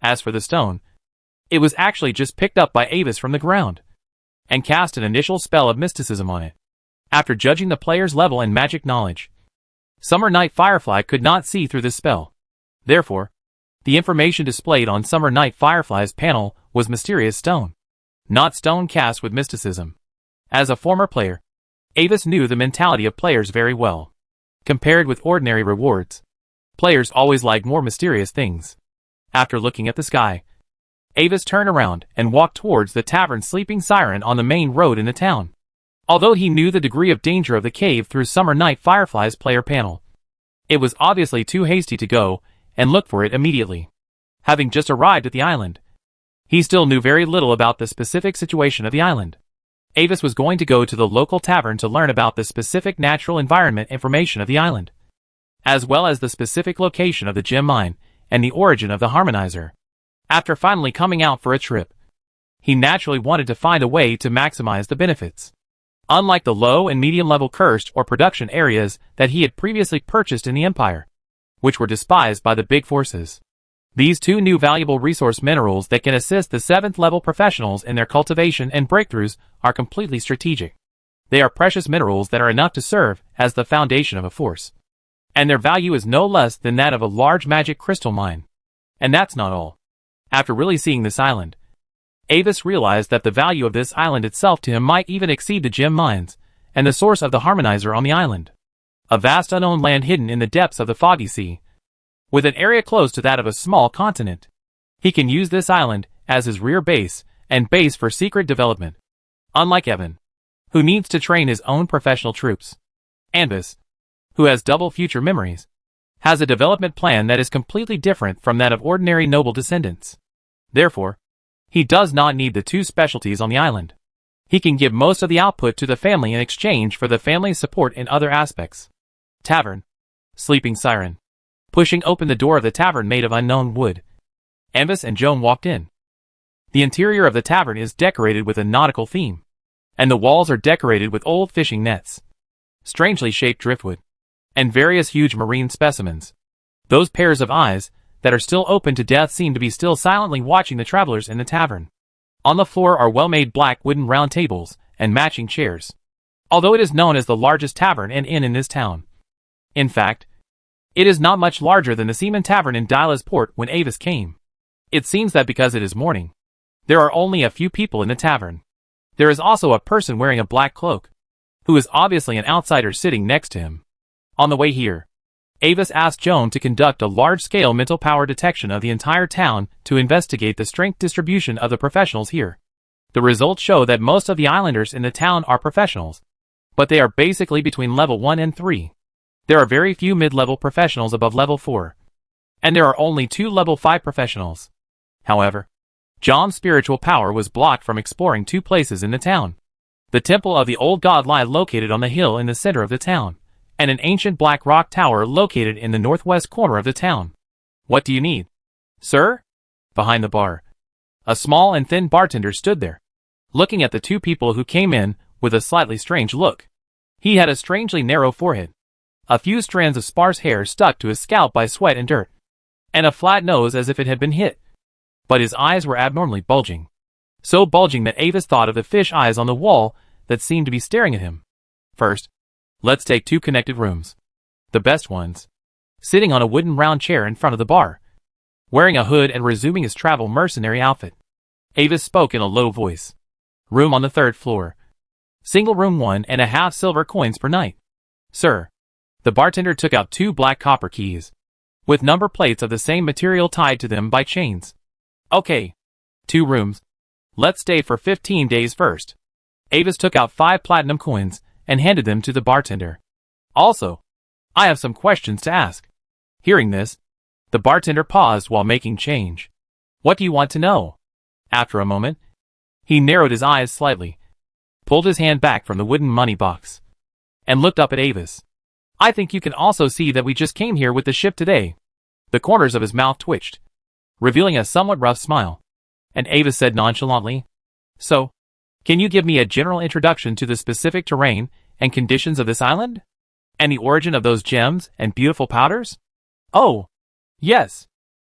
As for the stone, it was actually just picked up by Avis from the ground, and cast an initial spell of mysticism on it. After judging the player's level and magic knowledge, Summer Night Firefly could not see through this spell. Therefore, the information displayed on Summer Night Firefly's panel was mysterious stone, not stone cast with mysticism. As a former player, Avis knew the mentality of players very well. Compared with ordinary rewards, players always like more mysterious things. After looking at the sky, Avis turned around and walked towards the tavern Sleeping Siren on the main road in the town. Although he knew the degree of danger of the cave through Summer Night Firefly's player panel, it was obviously too hasty to go and look for it immediately. Having just arrived at the island, he still knew very little about the specific situation of the island. Avis was going to go to the local tavern to learn about the specific natural environment information of the island, as well as the specific location of the gem mine and the origin of the harmonizer. After finally coming out for a trip, he naturally wanted to find a way to maximize the benefits. Unlike the low and medium level cursed or production areas that he had previously purchased in the Empire, which were despised by the big forces, these two new valuable resource minerals that can assist the 7th level professionals in their cultivation and breakthroughs are completely strategic. They are precious minerals that are enough to serve as the foundation of a force, and their value is no less than that of a large magic crystal mine. And that's not all. After really seeing this island, Avis realized that the value of this island itself to him might even exceed the gem mines and the source of the harmonizer on the island. A vast unknown land hidden in the depths of the foggy sea, with an area close to that of a small continent. He can use this island as his rear base and base for secret development. Unlike Evan, who needs to train his own professional troops, Anvis, who has double future memories, has a development plan that is completely different from that of ordinary noble descendants. Therefore, he does not need the two specialties on the island. He can give most of the output to the family in exchange for the family's support in other aspects. Tavern. Sleeping Siren. Pushing open the door of the tavern made of unknown wood, Anvis and Joan walked in. The interior of the tavern is decorated with a nautical theme, and the walls are decorated with old fishing nets, strangely shaped driftwood, and various huge marine specimens. Those pairs of eyes that are still open to death seem to be still silently watching the travelers in the tavern. On the floor are well-made black wooden round tables and matching chairs, although it is known as the largest tavern and inn in this town. In fact, it is not much larger than the Seaman Tavern in Dyla's Port when Avis came. It seems that because it is morning, there are only a few people in the tavern. There is also a person wearing a black cloak, who is obviously an outsider sitting next to him. On the way here, Avis asked Joan to conduct a large-scale mental power detection of the entire town to investigate the strength distribution of the professionals here. The results show that most of the islanders in the town are professionals, but they are basically between level 1 and 3. There are very few mid-level professionals above level 4, and there are only 2 level 5 professionals. However, John's spiritual power was blocked from exploring 2 places in the town. The temple of the old god lie located on the hill in the center of the town, and an ancient black rock tower located in the northwest corner of the town. What do you need, sir? Behind the bar, a small and thin bartender stood there, looking at the 2 people who came in with a slightly strange look. He had a strangely narrow forehead, a few strands of sparse hair stuck to his scalp by sweat and dirt, and a flat nose as if it had been hit. But his eyes were abnormally bulging, so bulging that Avis thought of the fish eyes on the wall that seemed to be staring at him. First, let's take 2 connected rooms, the best ones. Sitting on a wooden round chair in front of the bar, wearing a hood and resuming his travel mercenary outfit, Avis spoke in a low voice. Room on the 3rd floor. Single room 1.5 silver coins per night. Sir. The bartender took out 2 black copper keys, with number plates of the same material tied to them by chains. Okay. 2 rooms. Let's stay for 15 days first. Avis took out 5 platinum coins and handed them to the bartender. Also, I have some questions to ask. Hearing this, the bartender paused while making change. What do you want to know? After a moment, he narrowed his eyes slightly, pulled his hand back from the wooden money box, and looked up at Avis. I think you can also see that we just came here with the ship today. The corners of his mouth twitched, revealing a somewhat rough smile, and Avis said nonchalantly, So, can you give me a general introduction to the specific terrain and conditions of this island? And the origin of those gems and beautiful powders? Oh, yes.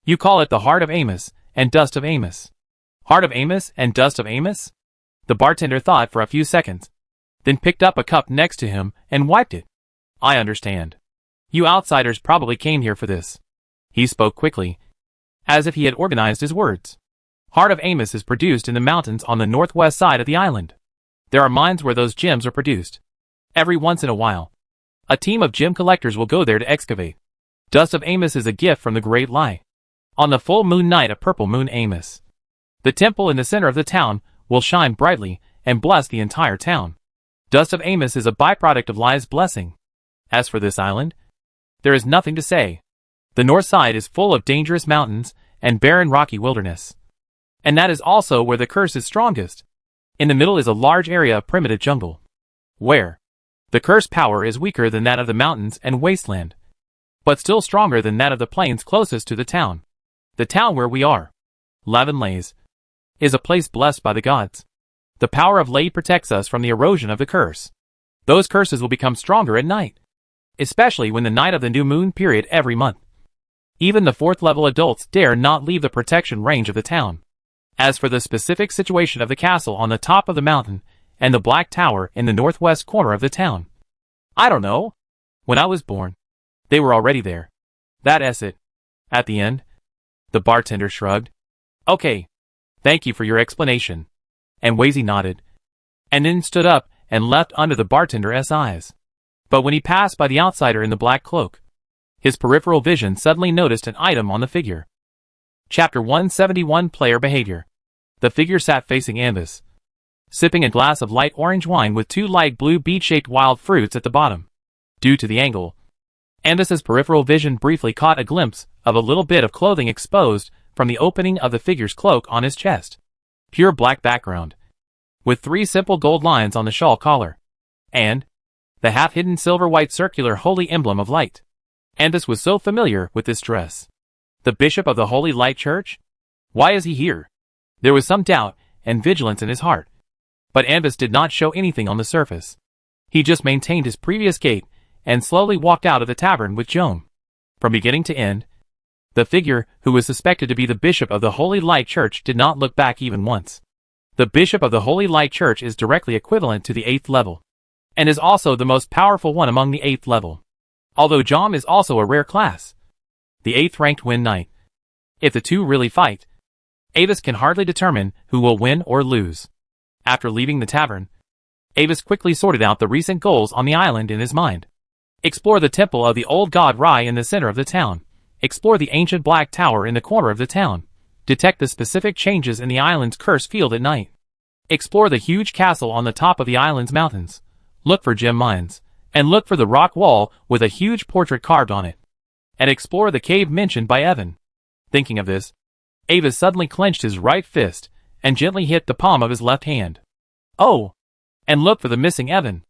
You call it the Heart of Amos and Dust of Amos. Heart of Amos and Dust of Amos? The bartender thought for a few seconds, then picked up a cup next to him and wiped it. I understand. You outsiders probably came here for this. He spoke quickly, as if he had organized his words. Heart of Amos is produced in the mountains on the northwest side of the island. There are mines where those gems are produced. Every once in a while, a team of gem collectors will go there to excavate. Dust of Amos is a gift from the Great Lie. On the full moon night of Purple Moon Amos, the temple in the center of the town will shine brightly and bless the entire town. Dust of Amos is a byproduct of Lie's blessing. As for this island, there is nothing to say. The north side is full of dangerous mountains and barren rocky wilderness. And that is also where the curse is strongest. In the middle is a large area of primitive jungle, where the curse power is weaker than that of the mountains and wasteland, but still stronger than that of the plains closest to the town. The town where we are, Lavenlays, is a place blessed by the gods. The power of Lay protects us from the erosion of the curse. Those curses will become stronger at night, especially when the night of the new moon period every month. Even the 4th level adults dare not leave the protection range of the town. As for the specific situation of the castle on the top of the mountain and the black tower in the northwest corner of the town, I don't know. When I was born, they were already there. That's it. At the end, the bartender shrugged. Okay. Thank you for your explanation. And Wazy nodded, and then stood up and left under the bartender's eyes. But when he passed by the outsider in the black cloak, his peripheral vision suddenly noticed an item on the figure. Chapter 171 Player Behavior. The figure sat facing Ambus, sipping a glass of light orange wine with 2 light blue bead-shaped wild fruits at the bottom. Due to the angle, Ambus's peripheral vision briefly caught a glimpse of a little bit of clothing exposed from the opening of the figure's cloak on his chest. Pure black background, with 3 simple gold lines on the shawl collar, and the half-hidden silver-white circular holy emblem of light. Ambus was so familiar with this dress. The bishop of the Holy Light Church? Why is he here? There was some doubt and vigilance in his heart, but Ambus did not show anything on the surface. He just maintained his previous gait and slowly walked out of the tavern with Joan. From beginning to end, the figure who was suspected to be the bishop of the Holy Light Church did not look back even once. The bishop of the Holy Light Church is directly equivalent to the 8th level, and is also the most powerful one among the 8th level. Although Jom is also a rare class. The 8th ranked win knight. If the two really fight, Avis can hardly determine who will win or lose. After leaving the tavern, Avis quickly sorted out the recent goals on the island in his mind. Explore the temple of the old god Rai in the center of the town. Explore the ancient black tower in the corner of the town. Detect the specific changes in the island's curse field at night. Explore the huge castle on the top of the island's mountains. Look for gem mines, and look for the rock wall with a huge portrait carved on it. And explore the cave mentioned by Evan. Thinking of this, Avis suddenly clenched his right fist and gently hit the palm of his left hand. Oh! And look for the missing Evan.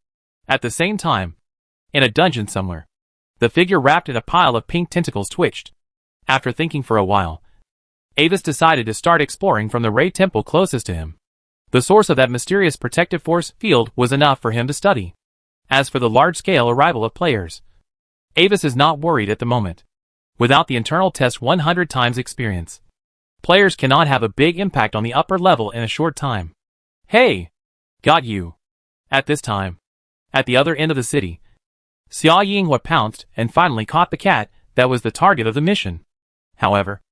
At the same time, in a dungeon somewhere, the figure wrapped in a pile of pink tentacles twitched. After thinking for a while, Avis decided to start exploring from the Ray temple closest to him. The source of that mysterious protective force field was enough for him to study. As for the large-scale arrival of players, Avis is not worried at the moment. Without the internal test 100 times experience, players cannot have a big impact on the upper level in a short time. Hey! Got you! At this time, at the other end of the city, Xia Yinghua pounced and finally caught the cat that was the target of the mission. However,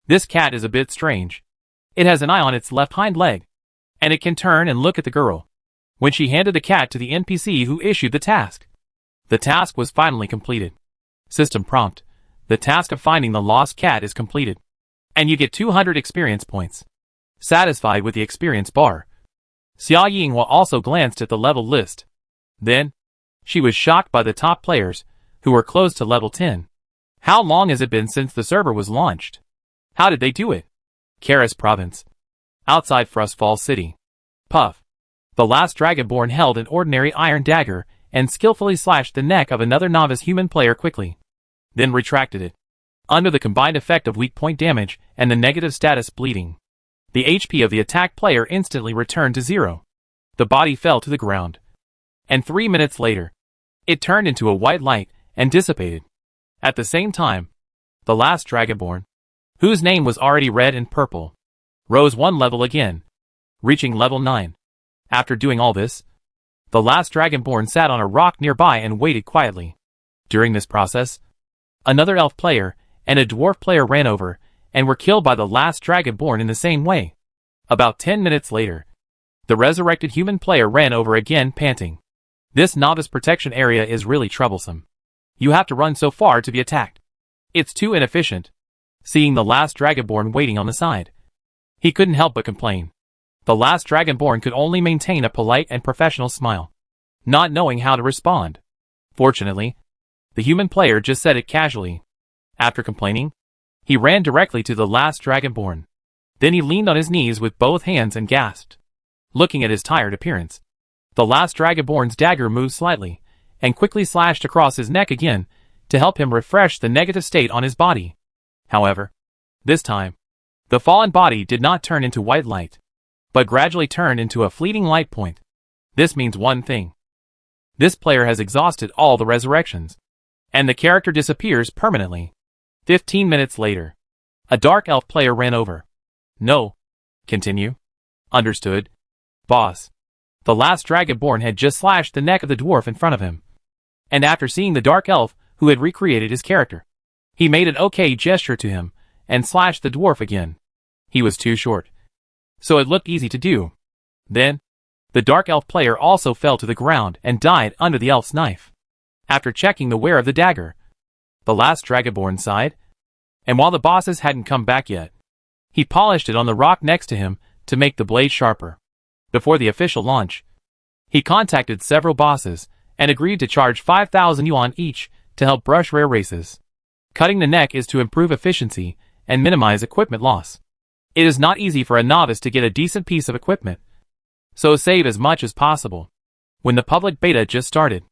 this cat is a bit strange. It has an eye on its left hind leg, and it can turn and look at the girl. When she handed the cat to the NPC who issued the task, the task was finally completed. System prompt: the task of finding the lost cat is completed, and you get 200 experience points. Satisfied with the experience bar, Xia Yinghua also glanced at the level list. Then, she was shocked by the top players, who were close to level 10. How long has it been since the server was launched? How did they do it? Karas Province. Outside Frostfall City. Puff. The last Dragonborn held an ordinary iron dagger and skillfully slashed the neck of another novice human player quickly, then retracted it. Under the combined effect of weak point damage and the negative status bleeding, the HP of the attacked player instantly returned to 0. The body fell to the ground, and 3 minutes later, it turned into a white light and dissipated. At the same time, the last Dragonborn, whose name was already red and purple, rose 1 level again, reaching level 9. After doing all this, the last Dragonborn sat on a rock nearby and waited quietly. During this process, another elf player and a dwarf player ran over and were killed by the last Dragonborn in the same way. About 10 minutes later, the resurrected human player ran over again panting. This novice protection area is really troublesome. You have to run so far to be attacked. It's too inefficient. Seeing the last Dragonborn waiting on the side, he couldn't help but complain. The last Dragonborn could only maintain a polite and professional smile, not knowing how to respond. Fortunately, the human player just said it casually. After complaining, he ran directly to the last Dragonborn. Then he leaned on his knees with both hands and gasped. Looking at his tired appearance, the last Dragonborn's dagger moved slightly, and quickly slashed across his neck again, to help him refresh the negative state on his body. However, this time, the fallen body did not turn into white light, but gradually turned into a fleeting light point. This means one thing. This player has exhausted all the resurrections, and the character disappears permanently. 15 minutes later, a dark elf player ran over. No. Continue. Understood. Boss. The last Dragonborn had just slashed the neck of the dwarf in front of him. And after seeing the dark elf, who had recreated his character, he made an okay gesture to him, and slashed the dwarf again. He was too short, so it looked easy to do. Then, the dark elf player also fell to the ground and died under the elf's knife. After checking the wear of the dagger, the last Dragonborn sighed, and while the bosses hadn't come back yet, he polished it on the rock next to him to make the blade sharper. Before the official launch, he contacted several bosses and agreed to charge 5,000 yuan each to help brush rare races. Cutting the neck is to improve efficiency and minimize equipment loss. It is not easy for a novice to get a decent piece of equipment, so save as much as possible. When the public beta just started,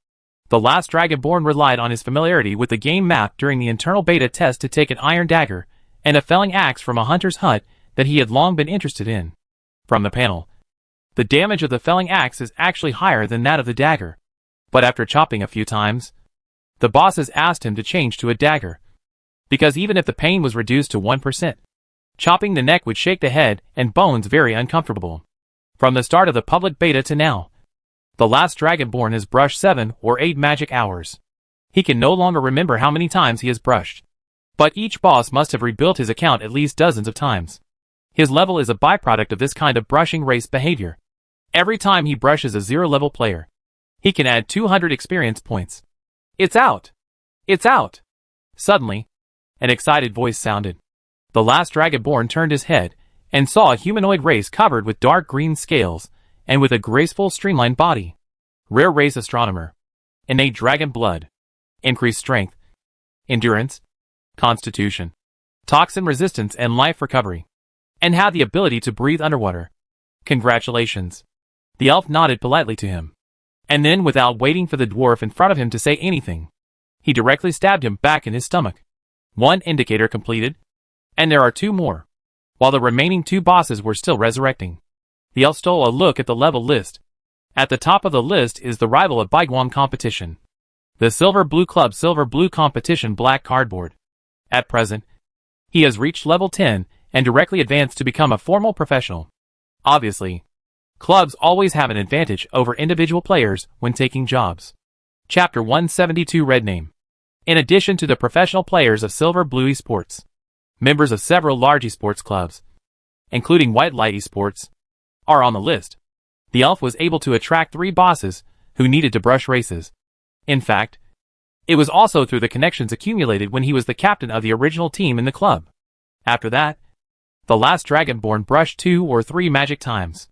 the last Dragonborn relied on his familiarity with the game map during the internal beta test to take an iron dagger and a felling axe from a hunter's hut that he had long been interested in. From the panel, the damage of the felling axe is actually higher than that of the dagger, but after chopping a few times, the bosses asked him to change to a dagger, because even if the pain was reduced to 1%, chopping the neck would shake the head and bones very uncomfortable. From the start of the public beta to now, the last Dragonborn has brushed 7 or 8 magic hours. He can no longer remember how many times he has brushed, but each boss must have rebuilt his account at least dozens of times. His level is a byproduct of this kind of brushing race behavior. Every time he brushes a 0-level player, he can add 200 experience points. It's out! It's out! Suddenly, an excited voice sounded. The last Dragonborn turned his head and saw a humanoid race covered with dark green scales and with a graceful streamlined body. Rare race astronomer. Innate dragon blood. Increased strength, endurance, constitution, toxin resistance and life recovery. And had the ability to breathe underwater. Congratulations. The elf nodded politely to him. And then, without waiting for the dwarf in front of him to say anything, he directly stabbed him back in his stomach. 1 indicator completed, and there are 2 more. While the remaining 2 bosses were still resurrecting, the elf stole a look at the level list. At the top of the list is the rival of Baiguan competition, the Silver Blue Club Silver Blue Competition Black Cardboard. At present, he has reached level 10 and directly advanced to become a formal professional. Obviously, clubs always have an advantage over individual players when taking jobs. Chapter 172 Red Name. In addition to the professional players of Silver Blue Esports, members of several large esports clubs, including White Light Esports, are on the list. The elf was able to attract 3 bosses who needed to brush races. In fact, it was also through the connections accumulated when he was the captain of the original team in the club. After that, the last Dragonborn brushed 2 or 3 magic times.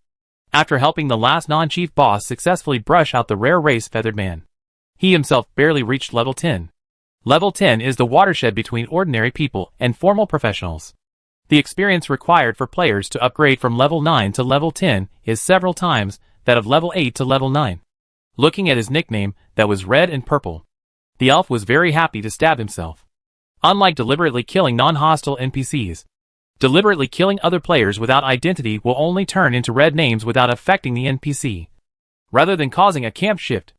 After helping the last non-chief boss successfully brush out the rare race Feathered Man, he himself barely reached level 10. Level 10 is the watershed between ordinary people and formal professionals. The experience required for players to upgrade from level 9 to level 10 is several times that of level 8 to level 9. Looking at his nickname that was red and purple, the elf was very happy to stab himself. Unlike deliberately killing non-hostile NPCs, deliberately killing other players without identity will only turn into red names without affecting the NPC. Rather than causing a camp shift,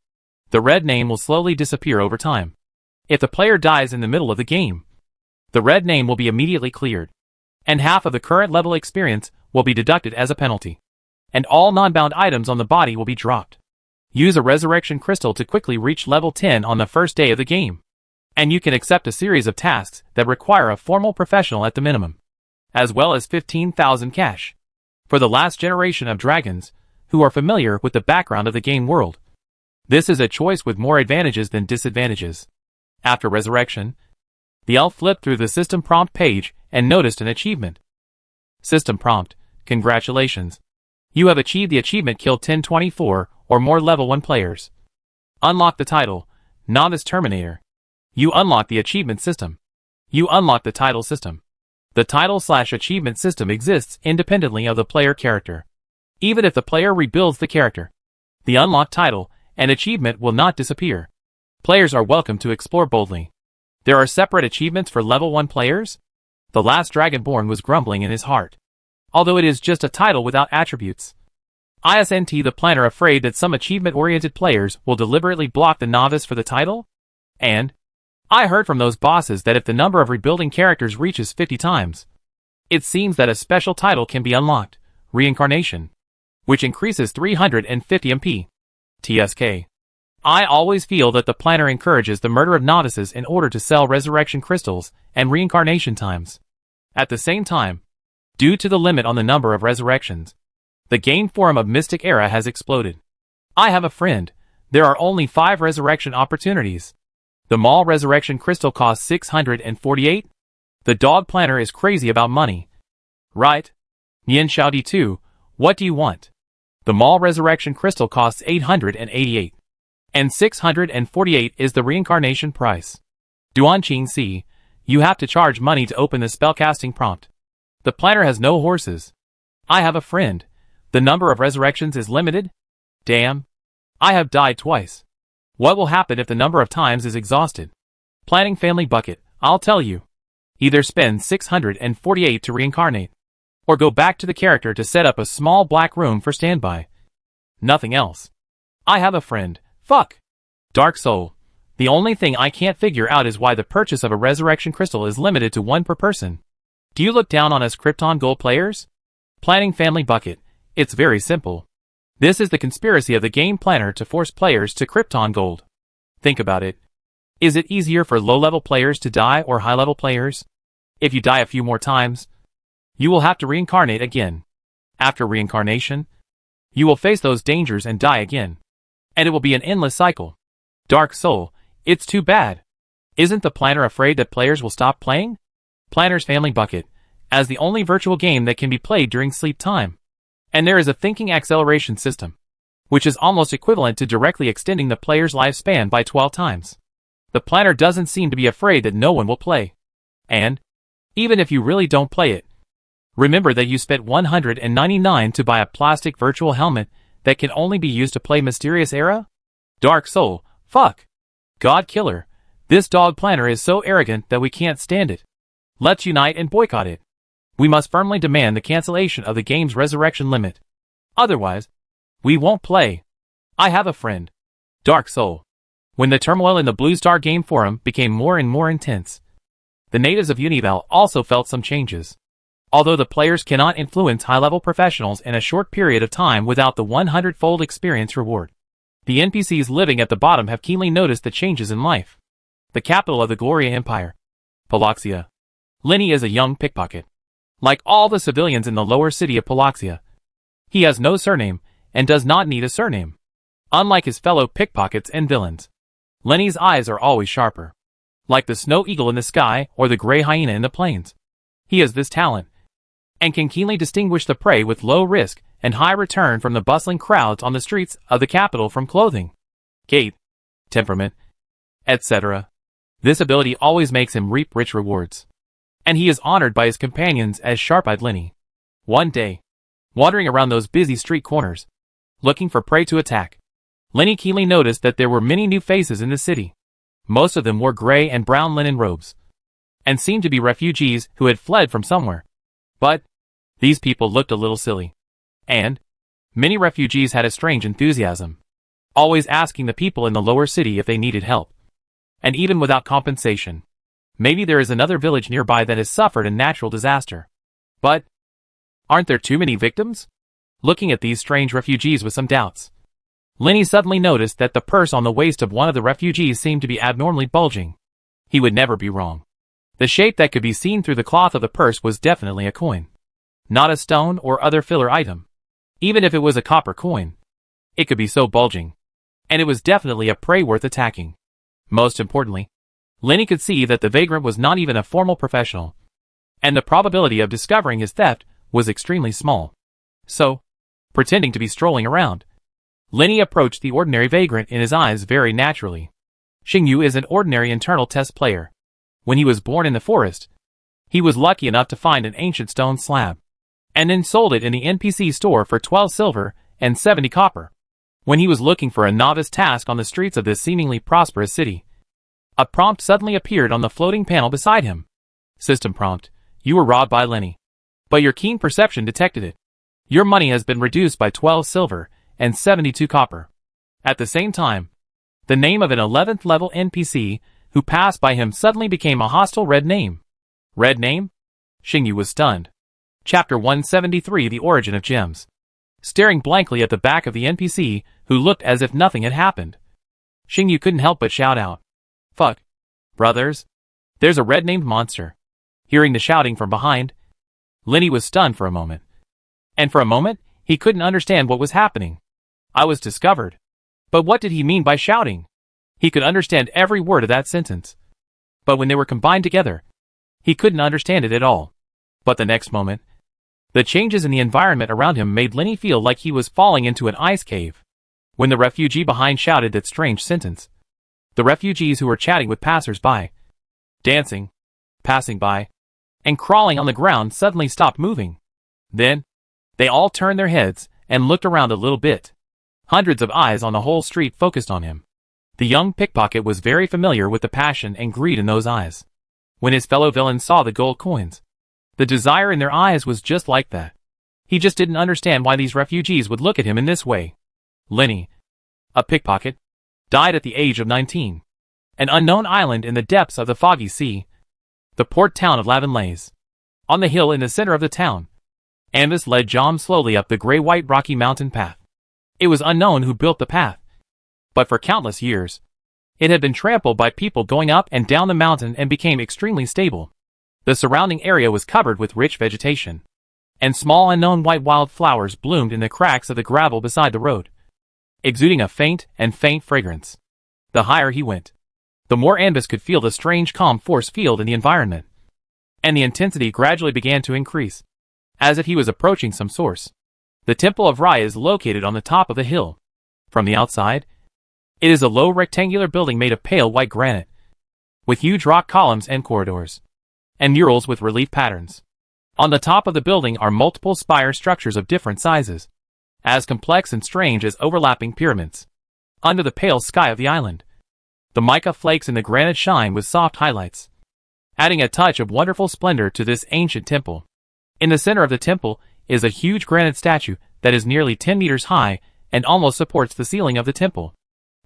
the red name will slowly disappear over time. If the player dies in the middle of the game, the red name will be immediately cleared, and half of the current level experience will be deducted as a penalty. And all non-bound items on the body will be dropped. Use a resurrection crystal to quickly reach level 10 on the first day of the game, and you can accept a series of tasks that require a formal professional at the minimum, as well as 15,000 cash. For the last generation of dragons, who are familiar with the background of the game world, this is a choice with more advantages than disadvantages. After resurrection, the elf flipped through the system prompt page and noticed an achievement. System prompt: congratulations. You have achieved the achievement Kill 1024 or more level 1 players. Unlock the title, Novice Terminator. You unlock the achievement system. You unlock the title system. The title/achievement system exists independently of the player character. Even if the player rebuilds the character, the unlocked title and achievement will not disappear. Players are welcome to explore boldly. There are separate achievements for level 1 players. The last Dragonborn was grumbling in his heart. Although it is just a title without attributes. Isn't the planner afraid that some achievement-oriented players will deliberately block the novice for the title? And I heard from those bosses that if the number of rebuilding characters reaches 50 times, it seems that a special title can be unlocked, Reincarnation, which increases 350 MP. TSK. I always feel that the planner encourages the murder of novices in order to sell resurrection crystals and reincarnation times. At the same time, due to the limit on the number of resurrections, the game forum of Mystic Era has exploded. I have a friend. There are only 5 resurrection opportunities. The mall resurrection crystal costs 648. The dog planner is crazy about money. Right? Yin Xiaodi 2, what do you want? The mall resurrection crystal costs 888. And 648 is the reincarnation price. Duan Qing Si, you have to charge money to open the spellcasting prompt. The planner has no horses. I have a friend. The number of resurrections is limited? Damn. I have died twice. What will happen if the number of times is exhausted? Planning family bucket, I'll tell you. Either spend 648 to reincarnate, or go back to the character to set up a small black room for standby. Nothing else. I have a friend. Fuck. Dark Soul. The only thing I can't figure out is why the purchase of a resurrection crystal is limited to 1 per person. Do you look down on us Krypton Gold players? Planning family bucket. It's very simple. This is the conspiracy of the game planner to force players to Krypton Gold. Think about it. Is it easier for low-level players to die or high-level players? If you die a few more times, you will have to reincarnate again. After reincarnation, you will face those dangers and die again. And it will be an endless cycle. Dark Soul, it's too bad. Isn't the planner afraid that players will stop playing? Planner's family bucket, as the only virtual game that can be played during sleep time. And there is a thinking acceleration system, which is almost equivalent to directly extending the player's lifespan by 12 times. The planner doesn't seem to be afraid that no one will play. And, even if you really don't play it, remember that you spent 199 to buy a plastic virtual helmet that can only be used to play Mysterious Era? Dark Soul, fuck. God Killer, this dog planner is so arrogant that we can't stand it. Let's unite and boycott it. We must firmly demand the cancellation of the game's resurrection limit. Otherwise, we won't play. I have a friend. Dark Soul. When the turmoil in the Blue Star game forum became more and more intense, the natives of Unival also felt some changes. Although the players cannot influence high-level professionals in a short period of time without the 100-fold experience reward, the NPCs living at the bottom have keenly noticed the changes in life. The capital of the Gloria Empire, Paloxia. Lenny is a young pickpocket. Like all the civilians in the lower city of Poloxia, he has no surname and does not need a surname. Unlike his fellow pickpockets and villains, Lenny's eyes are always sharper. Like the snow eagle in the sky or the gray hyena in the plains. He has this talent, and can keenly distinguish the prey with low risk and high return from the bustling crowds on the streets of the capital from clothing, gait, temperament, etc. This ability always makes him reap rich rewards. And he is honored by his companions as Sharp-Eyed Lenny. One day, wandering around those busy street corners, looking for prey to attack, Lenny keenly noticed that there were many new faces in the city. Most of them wore gray and brown linen robes, and seemed to be refugees who had fled from somewhere. But these people looked a little silly. And many refugees had a strange enthusiasm, always asking the people in the lower city if they needed help. And even without compensation. Maybe there is another village nearby that has suffered a natural disaster. But aren't there too many victims? Looking at these strange refugees with some doubts, Lenny suddenly noticed that the purse on the waist of one of the refugees seemed to be abnormally bulging. He would never be wrong. The shape that could be seen through the cloth of the purse was definitely a coin. Not a stone or other filler item. Even if it was a copper coin, it could be so bulging. And it was definitely a prey worth attacking. Most importantly, Lenny could see that the vagrant was not even a formal professional, and the probability of discovering his theft was extremely small. So, pretending to be strolling around, Lenny approached the ordinary vagrant in his eyes very naturally. Xingyu is an ordinary internal test player. When he was born in the forest, he was lucky enough to find an ancient stone slab, and then sold it in the NPC store for 12 silver and 70 copper. When he was looking for a novice task on the streets of this seemingly prosperous city, a prompt suddenly appeared on the floating panel beside him. System prompt: you were robbed by Lenny, but your keen perception detected it. Your money has been reduced by 12 silver and 72 copper. At the same time, the name of an 11th level NPC who passed by him suddenly became a hostile red name. Red name? Xingyu was stunned. Chapter 173: The Origin of Gems. Staring blankly at the back of the NPC, who looked as if nothing had happened, Xingyu couldn't help but shout out, "Fuck, brothers, there's a red-named monster." Hearing the shouting from behind, Lenny was stunned for a moment. And for a moment, he couldn't understand what was happening. I was discovered. But what did he mean by shouting? He could understand every word of that sentence. But when they were combined together, he couldn't understand it at all. But the next moment, the changes in the environment around him made Lenny feel like he was falling into an ice cave. When the refugee behind shouted that strange sentence, the refugees who were chatting with passers-by, dancing, passing by, and crawling on the ground suddenly stopped moving. Then, they all turned their heads and looked around a little bit. Hundreds of eyes on the whole street focused on him. The young pickpocket was very familiar with the passion and greed in those eyes. When his fellow villains saw the gold coins, the desire in their eyes was just like that. He just didn't understand why these refugees would look at him in this way. Lenny, a pickpocket, died at the age of 19. An unknown island in the depths of the foggy sea. The port town of Lavanlays. On the hill in the center of the town, Ambus led Jom slowly up the gray-white rocky mountain path. It was unknown who built the path, but for countless years, it had been trampled by people going up and down the mountain and became extremely stable. The surrounding area was covered with rich vegetation, and small unknown white wildflowers bloomed in the cracks of the gravel beside the road, exuding a faint fragrance. The higher he went, the more Ambus could feel the strange calm force field in the environment, and the intensity gradually began to increase, as if he was approaching some source. The Temple of Rai is located on the top of the hill. From the outside, it is a low rectangular building made of pale white granite, with huge rock columns and corridors, and murals with relief patterns. On the top of the building are multiple spire structures of different sizes, as complex and strange as overlapping pyramids. Under the pale sky of the island, the mica flakes in the granite shine with soft highlights, adding a touch of wonderful splendor to this ancient temple. In the center of the temple is a huge granite statue that is nearly 10 meters high and almost supports the ceiling of the temple.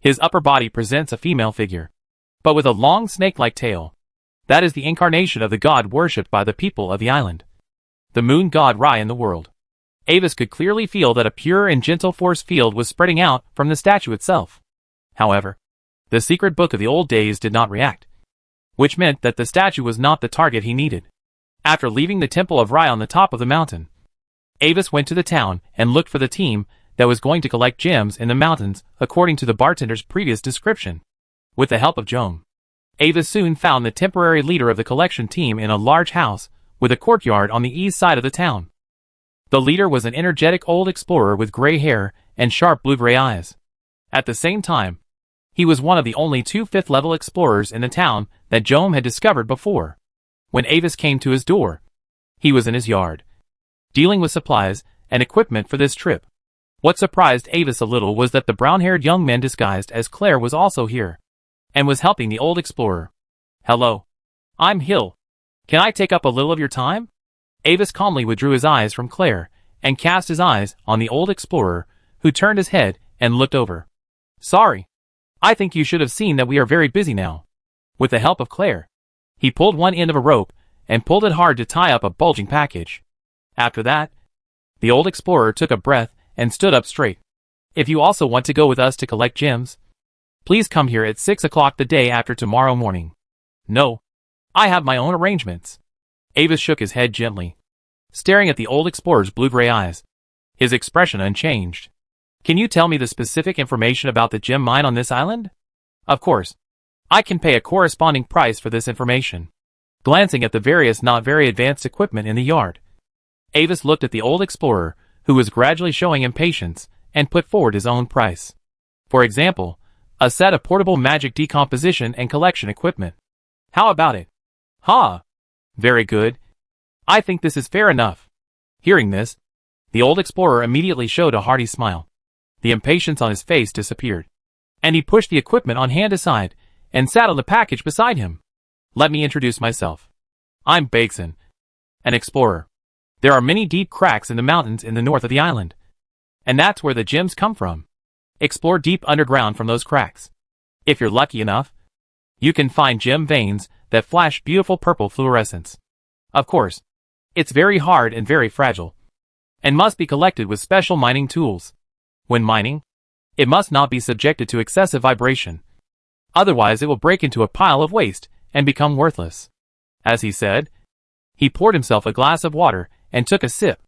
His upper body presents a female figure, but with a long snake-like tail. That is the incarnation of the god worshipped by the people of the island, the moon god Rai in the world. Avis could clearly feel that a pure and gentle force field was spreading out from the statue itself. However, the secret book of the old days did not react, which meant that the statue was not the target he needed. After leaving the Temple of Rai on the top of the mountain, Avis went to the town and looked for the team that was going to collect gems in the mountains according to the bartender's previous description. With the help of Joan, Avis soon found the temporary leader of the collection team in a large house with a courtyard on the east side of the town. The leader was an energetic old explorer with gray hair and sharp blue-gray eyes. At the same time, he was one of the only 2 fifth-level explorers in the town that Joan had discovered before. When Avis came to his door, he was in his yard, dealing with supplies and equipment for this trip. What surprised Avis a little was that the brown-haired young man disguised as Claire was also here, and was helping the old explorer. "Hello. I'm Hill. Can I take up a little of your time?" Avis calmly withdrew his eyes from Claire, and cast his eyes on the old explorer, who turned his head and looked over. "Sorry. I think you should have seen that we are very busy now." With the help of Claire, he pulled one end of a rope, and pulled it hard to tie up a bulging package. After that, the old explorer took a breath and stood up straight. "If you also want to go with us to collect gems, please come here at 6 o'clock the day after tomorrow morning." "No. I have my own arrangements." Avis shook his head gently, staring at the old explorer's blue-gray eyes, his expression unchanged. "Can you tell me the specific information about the gem mine on this island?" "Of course. I can pay a corresponding price for this information." Glancing at the various not very advanced equipment in the yard, Avis looked at the old explorer, who was gradually showing impatience, and put forward his own price. For example, a set of portable magic decomposition and collection equipment. "How about it?" "Ha! Very good. I think this is fair enough." Hearing this, the old explorer immediately showed a hearty smile. The impatience on his face disappeared, and he pushed the equipment on hand aside, and sat on the package beside him. "Let me introduce myself. I'm Bakeson, an explorer. There are many deep cracks in the mountains in the north of the island, and that's where the gems come from. Explore deep underground from those cracks. If you're lucky enough, you can find gem veins that flash beautiful purple fluorescence. Of course, it's very hard and very fragile, and must be collected with special mining tools. When mining, it must not be subjected to excessive vibration. Otherwise it will break into a pile of waste and become worthless." As he said, he poured himself a glass of water and took a sip.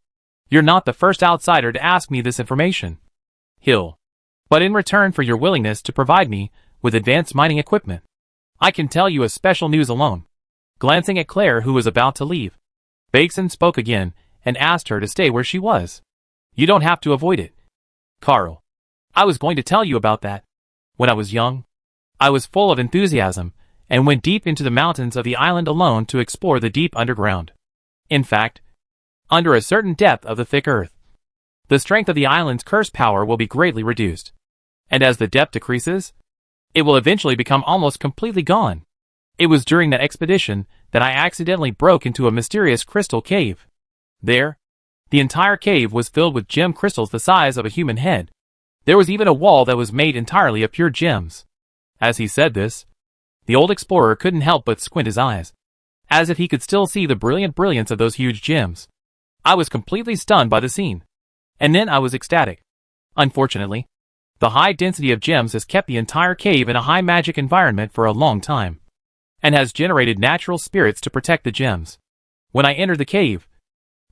"You're not the first outsider to ask me this information, Hill. But in return for your willingness to provide me with advanced mining equipment, I can tell you a special news alone." Glancing at Claire, who was about to leave, Bakeson spoke again and asked her to stay where she was. "You don't have to avoid it, Carl. I was going to tell you about that. When I was young, I was full of enthusiasm and went deep into the mountains of the island alone to explore the deep underground. In fact, under a certain depth of the thick earth, the strength of the island's curse power will be greatly reduced. And as the depth decreases, it will eventually become almost completely gone. It was during that expedition that I accidentally broke into a mysterious crystal cave. There, the entire cave was filled with gem crystals the size of a human head. There was even a wall that was made entirely of pure gems." As he said this, the old explorer couldn't help but squint his eyes, as if he could still see the brilliant brilliance of those huge gems. I was completely stunned by the scene, and then I was ecstatic. Unfortunately, the high density of gems has kept the entire cave in a high magic environment for a long time, and has generated natural spirits to protect the gems. When I entered the cave,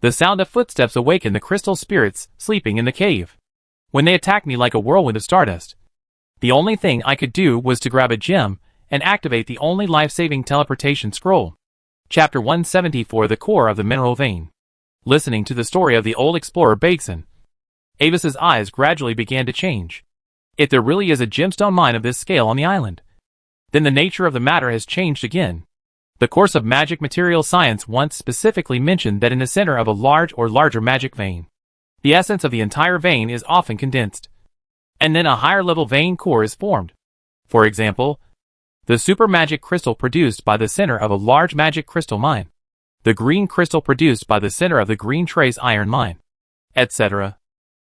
the sound of footsteps awakened the crystal spirits sleeping in the cave. When they attacked me like a whirlwind of stardust, the only thing I could do was to grab a gem and activate the only life-saving teleportation scroll. Chapter 174: The Core of the Mineral Vein. Listening to the story of the old explorer Bakeson, Avis's eyes gradually began to change. If there really is a gemstone mine of this scale on the island, then the nature of the matter has changed again. The course of magic material science once specifically mentioned that in the center of a large or larger magic vein, the essence of the entire vein is often condensed, and then a higher level vein core is formed. For example, the super magic crystal produced by the center of a large magic crystal mine, the green crystal produced by the center of the green trace iron mine, etc.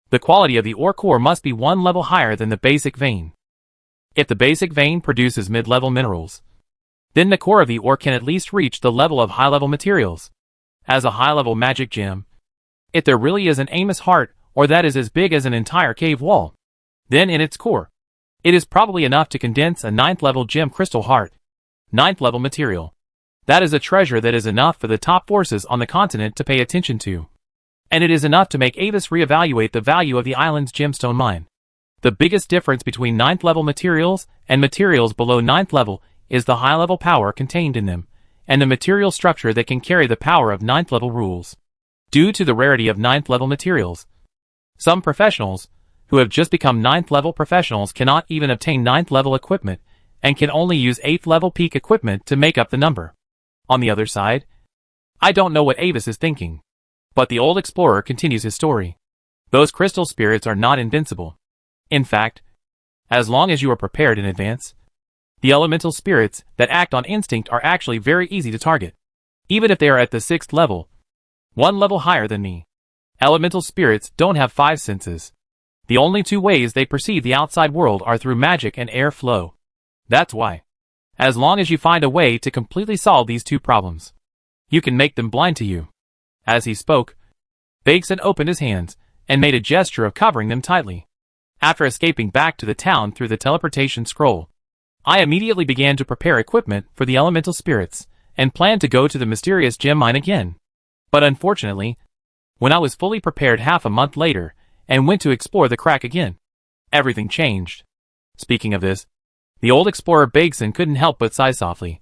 The quality of the ore core must be one level higher than the basic vein. If the basic vein produces mid-level minerals, then the core of the ore can at least reach the level of high-level materials. As a high-level magic gem, if there really is an Amos heart, or that is as big as an entire cave wall, then in its core, it is probably enough to condense a 9th level gem crystal heart. 9th level material. That is a treasure that is enough for the top forces on the continent to pay attention to. And it is enough to make Avis reevaluate the value of the island's gemstone mine. The biggest difference between 9th level materials and materials below 9th level is the high level power contained in them, and the material structure that can carry the power of 9th level rules. Due to the rarity of 9th level materials, some professionals, who have just become 9th level professionals, cannot even obtain 9th level equipment, and can only use 8th level peak equipment to make up the number. On the other side, I don't know what Avis is thinking. But the old explorer continues his story. Those crystal spirits are not invincible. In fact, as long as you are prepared in advance, the elemental spirits that act on instinct are actually very easy to target. Even if they are at the 6th level, one level higher than me. Elemental spirits don't have 5 senses. The only 2 ways they perceive the outside world are through magic and air flow. That's why, as long as you find a way to completely solve these 2 problems, you can make them blind to you. As he spoke, Bakeson opened his hands and made a gesture of covering them tightly. After escaping back to the town through the teleportation scroll, I immediately began to prepare equipment for the elemental spirits and planned to go to the mysterious gem mine again. But unfortunately, when I was fully prepared half a month later and went to explore the crack again, everything changed. Speaking of this, the old explorer Bakeson couldn't help but sigh softly,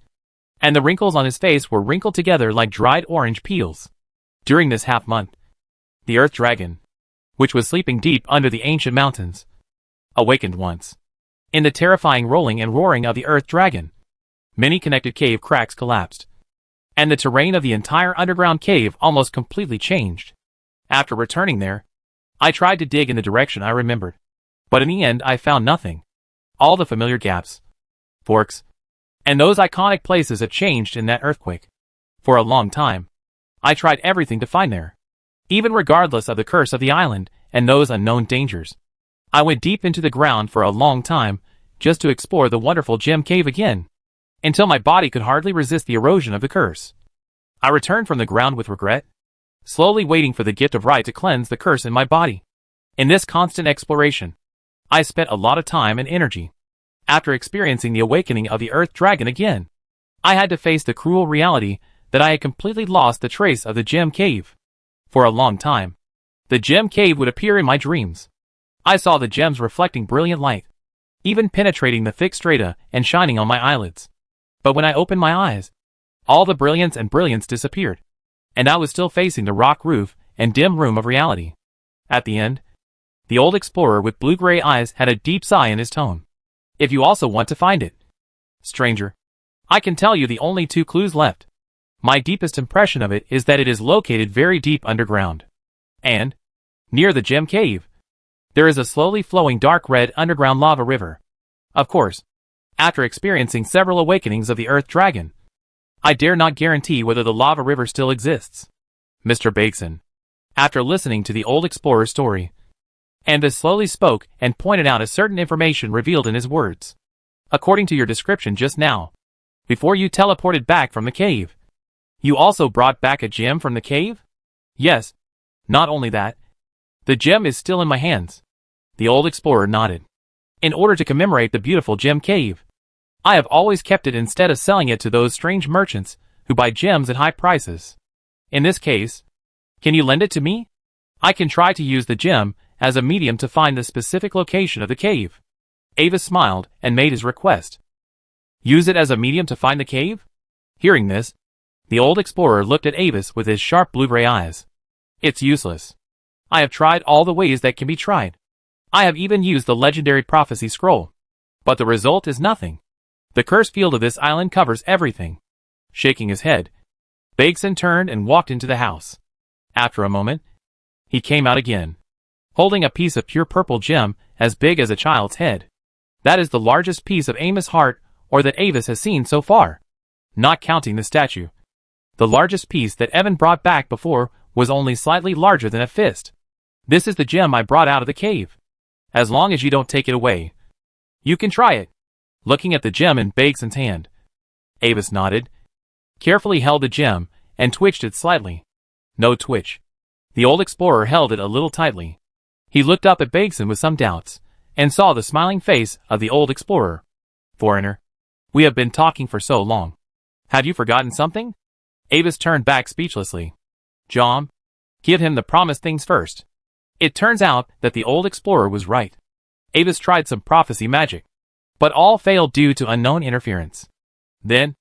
and the wrinkles on his face were wrinkled together like dried orange peels. During this half month, the Earth Dragon, which was sleeping deep under the ancient mountains, awakened once. In the terrifying rolling and roaring of the Earth Dragon, many connected cave cracks collapsed, and the terrain of the entire underground cave almost completely changed. After returning there, I tried to dig in the direction I remembered, but in the end I found nothing. All the familiar gaps, forks, and those iconic places had changed in that earthquake. For a long time, I tried everything to find there. Even regardless of the curse of the island and those unknown dangers, I went deep into the ground for a long time just to explore the wonderful gem cave again, until my body could hardly resist the erosion of the curse. I returned from the ground with regret, slowly waiting for the gift of right to cleanse the curse in my body. In this constant exploration, I spent a lot of time and energy. After experiencing the awakening of the Earth Dragon again, I had to face the cruel reality that I had completely lost the trace of the gem cave. For a long time, the gem cave would appear in my dreams. I saw the gems reflecting brilliant light, even penetrating the thick strata and shining on my eyelids. But when I opened my eyes, all the brilliance disappeared, and I was still facing the rock roof and dim room of reality. At the end, the old explorer with blue-gray eyes had a deep sigh in his tone. If you also want to find it, stranger, I can tell you the only 2 clues left. My deepest impression of it is that it is located very deep underground. And, near the gem cave, there is a slowly flowing dark red underground lava river. Of course, after experiencing several awakenings of the Earth Dragon, I dare not guarantee whether the lava river still exists. Mr. Bakeson, after listening to the old explorer's story, Anvis slowly spoke and pointed out a certain information revealed in his words. According to your description just now, before you teleported back from the cave, you also brought back a gem from the cave? Yes. Not only that, the gem is still in my hands. The old explorer nodded. In order to commemorate the beautiful gem cave, I have always kept it instead of selling it to those strange merchants who buy gems at high prices. In this case, can you lend it to me? I can try to use the gem as a medium to find the specific location of the cave. Avis smiled and made his request. Use it as a medium to find the cave? Hearing this, the old explorer looked at Avis with his sharp blue-gray eyes. It's useless. I have tried all the ways that can be tried. I have even used the legendary prophecy scroll. But the result is nothing. The curse field of this island covers everything. Shaking his head, Bakeson turned and walked into the house. After a moment, he came out again, holding a piece of pure purple gem as big as a child's head. That is the largest piece of Amos' heart or that Avis has seen so far, not counting the statue. The largest piece that Evan brought back before was only slightly larger than a fist. This is the gem I brought out of the cave. As long as you don't take it away, you can try it. Looking at the gem in Bakeson's hand, Avis nodded, carefully held the gem, and twitched it slightly. No twitch. The old explorer held it a little tightly. He looked up at Bakeson with some doubts, and saw the smiling face of the old explorer. Foreigner, we have been talking for so long. Have you forgotten something? Avis turned back speechlessly. John, give him the promised things first. It turns out that the old explorer was right. Avis tried some prophecy magic, but all failed due to unknown interference. Then,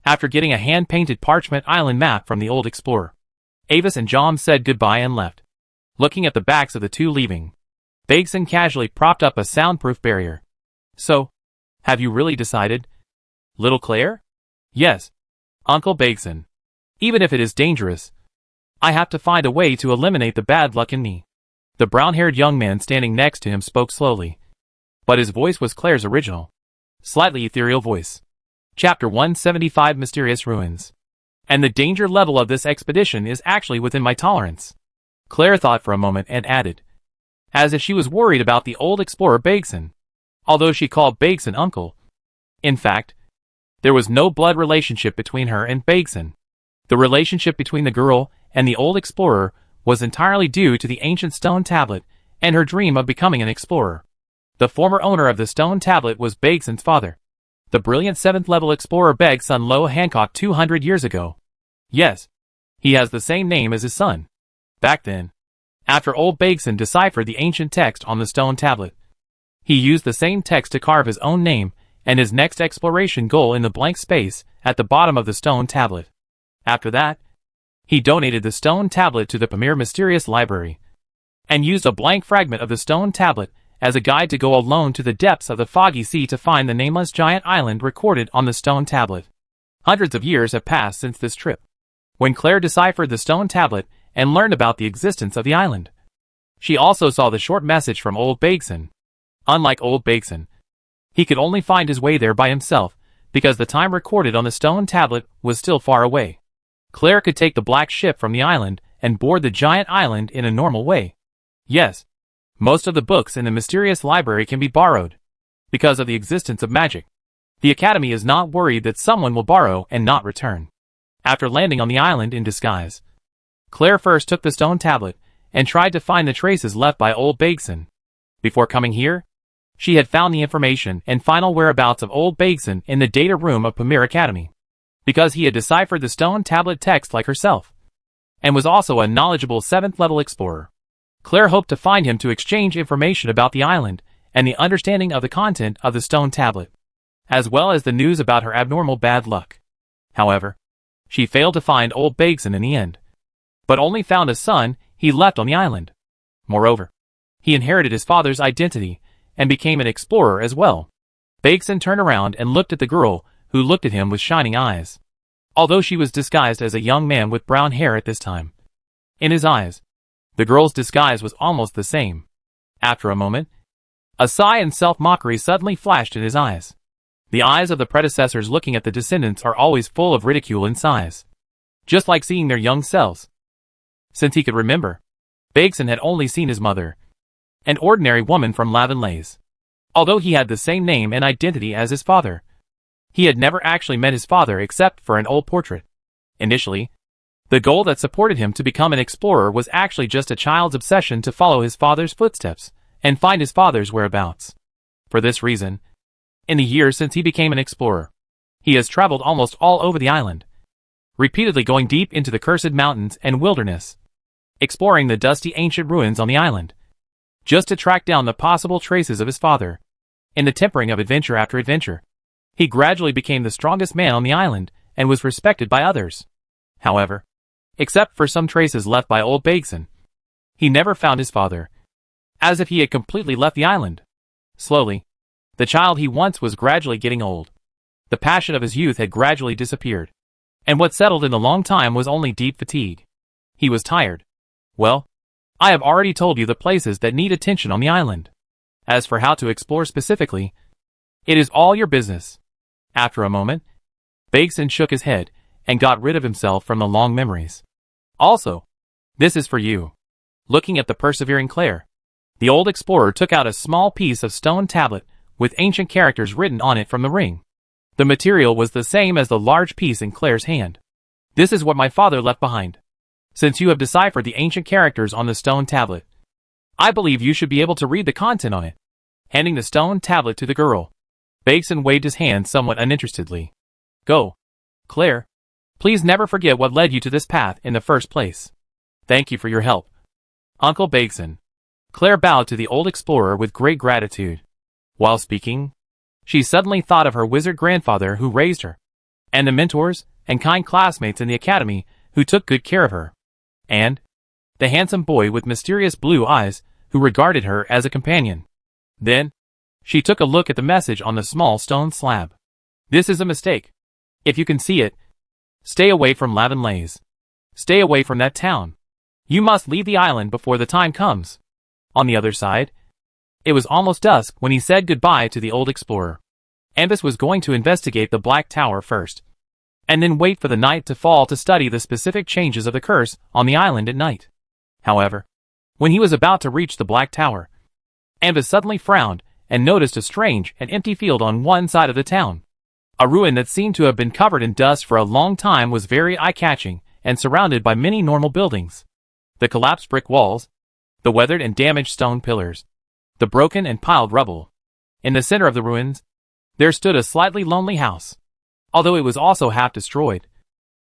after getting a hand-painted parchment island map from the old explorer, Avis and John said goodbye and left. Looking at the backs of the two leaving, Bakeson casually propped up a soundproof barrier. So, have you really decided? Little Claire? Yes, Uncle Bakeson. Even if it is dangerous, I have to find a way to eliminate the bad luck in me. The brown-haired young man standing next to him spoke slowly, but his voice was Claire's original, slightly ethereal voice. Chapter 175 Mysterious Ruins. And the danger level of this expedition is actually within my tolerance. Claire thought for a moment and added, as if she was worried about the old explorer Bakeson, although she called Bakeson uncle. In fact, there was no blood relationship between her and Bakeson. The relationship between the girl and the old explorer was entirely due to the ancient stone tablet and her dream of becoming an explorer. The former owner of the stone tablet was Bakeson's father, the brilliant 7th-level explorer Beg's son Lo Hancock 200 years ago. Yes, he has the same name as his son. Back then, after old Bakeson deciphered the ancient text on the stone tablet, he used the same text to carve his own name and his next exploration goal in the blank space at the bottom of the stone tablet. After that, he donated the stone tablet to the Pamir Mysterious Library, and used a blank fragment of the stone tablet as a guide to go alone to the depths of the foggy sea to find the nameless giant island recorded on the stone tablet. Hundreds of years have passed since this trip, when Claire deciphered the stone tablet and learned about the existence of the island. She also saw the short message from old Bakeson. Unlike old Bakeson, he could only find his way there by himself, because the time recorded on the stone tablet was still far away. Claire could take the black ship from the island and board the giant island in a normal way. Yes, most of the books in the mysterious library can be borrowed. Because of the existence of magic, the Academy is not worried that someone will borrow and not return. After landing on the island in disguise, Claire first took the stone tablet and tried to find the traces left by old Bakeson. Before coming here, she had found the information and final whereabouts of old Bakeson in the data room of Pamir Academy, because he had deciphered the stone tablet text like herself, and was also a knowledgeable 7th-level explorer. Claire hoped to find him to exchange information about the island and the understanding of the content of the stone tablet, as well as the news about her abnormal bad luck. However, she failed to find old Bakeson in the end, but only found a son he left on the island. Moreover, he inherited his father's identity and became an explorer as well. Bakeson turned around and looked at the girl, who looked at him with shining eyes, although she was disguised as a young man with brown hair at this time. In his eyes, the girl's disguise was almost the same. After a moment, a sigh and self-mockery suddenly flashed in his eyes. The eyes of the predecessors looking at the descendants are always full of ridicule and sighs, just like seeing their young selves. Since he could remember, Bakeson had only seen his mother, an ordinary woman from Lavenlays. Although he had the same name and identity as his father, he had never actually met his father except for an old portrait. Initially, the goal that supported him to become an explorer was actually just a child's obsession to follow his father's footsteps and find his father's whereabouts. For this reason, in the years since he became an explorer, he has traveled almost all over the island, repeatedly going deep into the cursed mountains and wilderness, exploring the dusty ancient ruins on the island, just to track down the possible traces of his father. In the tempering of adventure after adventure, he gradually became the strongest man on the island and was respected by others. However, except for some traces left by old Bakeson, he never found his father, as if he had completely left the island. Slowly, the child he once was gradually getting old. The passion of his youth had gradually disappeared, and what settled in the long time was only deep fatigue. He was tired. Well, I have already told you the places that need attention on the island. As for how to explore specifically, it is all your business. After a moment, Bakeson shook his head and got rid of himself from the long memories. Also, this is for you. Looking at the persevering Claire, the old explorer took out a small piece of stone tablet with ancient characters written on it from the ring. The material was the same as the large piece in Claire's hand. This is what my father left behind. Since you have deciphered the ancient characters on the stone tablet, I believe you should be able to read the content on it. Handing the stone tablet to the girl, Bakeson waved his hand somewhat uninterestedly. Go. Claire, please never forget what led you to this path in the first place. Thank you for your help, Uncle Bakeson. Claire bowed to the old explorer with great gratitude. While speaking, she suddenly thought of her wizard grandfather who raised her, and the mentors and kind classmates in the academy who took good care of her, and the handsome boy with mysterious blue eyes who regarded her as a companion. Then, she took a look at the message on the small stone slab. This is a mistake. If you can see it, stay away from Lavenlays. Stay away from that town. You must leave the island before the time comes. On the other side, it was almost dusk when he said goodbye to the old explorer. Ambus was going to investigate the Black Tower first, and then wait for the night to fall to study the specific changes of the curse on the island at night. However, when he was about to reach the Black Tower, Ambus suddenly frowned and noticed a strange and empty field on one side of the town. A ruin that seemed to have been covered in dust for a long time was very eye-catching and surrounded by many normal buildings. The collapsed brick walls, the weathered and damaged stone pillars, the broken and piled rubble. In the center of the ruins, there stood a slightly lonely house. Although it was also half destroyed,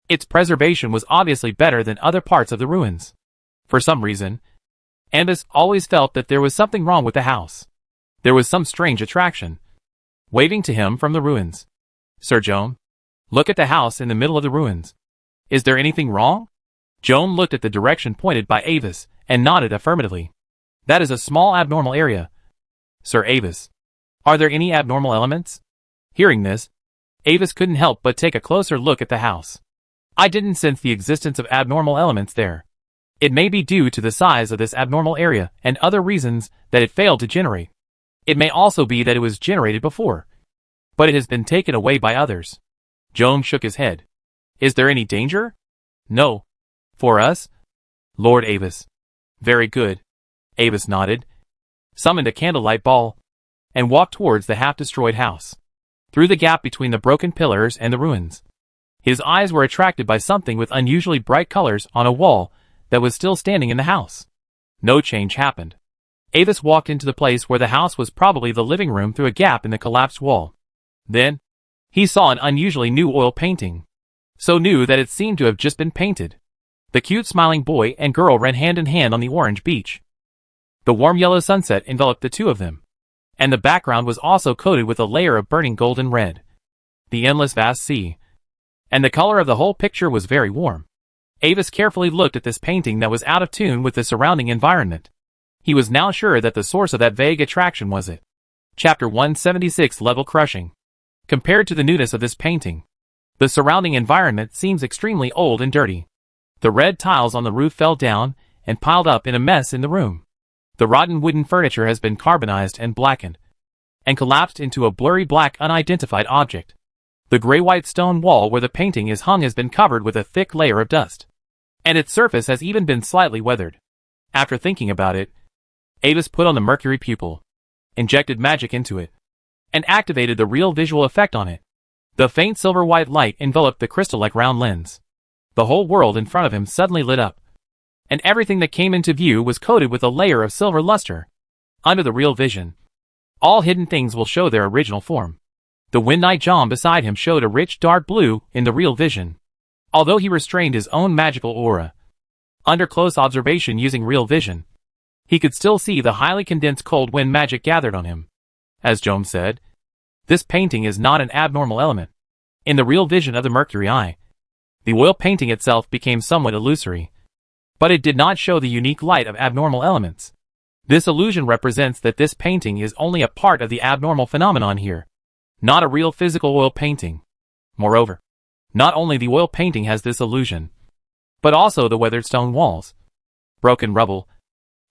its preservation was obviously better than other parts of the ruins. For some reason, Ambus always felt that there was something wrong with the house. There was some strange attraction waving to him from the ruins. Sir Joan, look at the house in the middle of the ruins. Is there anything wrong? Joan looked at the direction pointed by Avis and nodded affirmatively. That is a small abnormal area, Sir Avis. Are there any abnormal elements? Hearing this, Avis couldn't help but take a closer look at the house. I didn't sense the existence of abnormal elements there. It may be due to the size of this abnormal area and other reasons that it failed to generate. It may also be that it was generated before, but it has been taken away by others. Joan shook his head. Is there any danger? No. For us? Lord Avis. Very good. Avis nodded, summoned a candlelight ball, and walked towards the half-destroyed house, through the gap between the broken pillars and the ruins. His eyes were attracted by something with unusually bright colors on a wall that was still standing in the house. No change happened. Avis walked into the place where the house was probably the living room through a gap in the collapsed wall. Then, he saw an unusually new oil painting. So new that it seemed to have just been painted. The cute smiling boy and girl ran hand in hand on the orange beach. The warm yellow sunset enveloped the two of them, and the background was also coated with a layer of burning golden red. The endless vast sea, and the color of the whole picture was very warm. Avis carefully looked at this painting that was out of tune with the surrounding environment. He was now sure that the source of that vague attraction was it. Chapter 176 Level Crushing. Compared to the newness of this painting, the surrounding environment seems extremely old and dirty. The red tiles on the roof fell down and piled up in a mess in the room. The rotten wooden furniture has been carbonized and blackened, and collapsed into a blurry black unidentified object. The gray-white stone wall where the painting is hung has been covered with a thick layer of dust, and its surface has even been slightly weathered. After thinking about it, Avis put on the mercury pupil, injected magic into it, and activated the real visual effect on it. The faint silver-white light enveloped the crystal-like round lens. The whole world in front of him suddenly lit up, and everything that came into view was coated with a layer of silver luster. Under the real vision, all hidden things will show their original form. The Wind-Knight John beside him showed a rich dark blue in the real vision, although he restrained his own magical aura. Under close observation using real vision, he could still see the highly condensed cold wind magic gathered on him. As Joan said, this painting is not an abnormal element. In the real vision of the Mercury Eye, the oil painting itself became somewhat illusory, but it did not show the unique light of abnormal elements. This illusion represents that this painting is only a part of the abnormal phenomenon here, not a real physical oil painting. Moreover, not only the oil painting has this illusion, but also the weathered stone walls, broken rubble,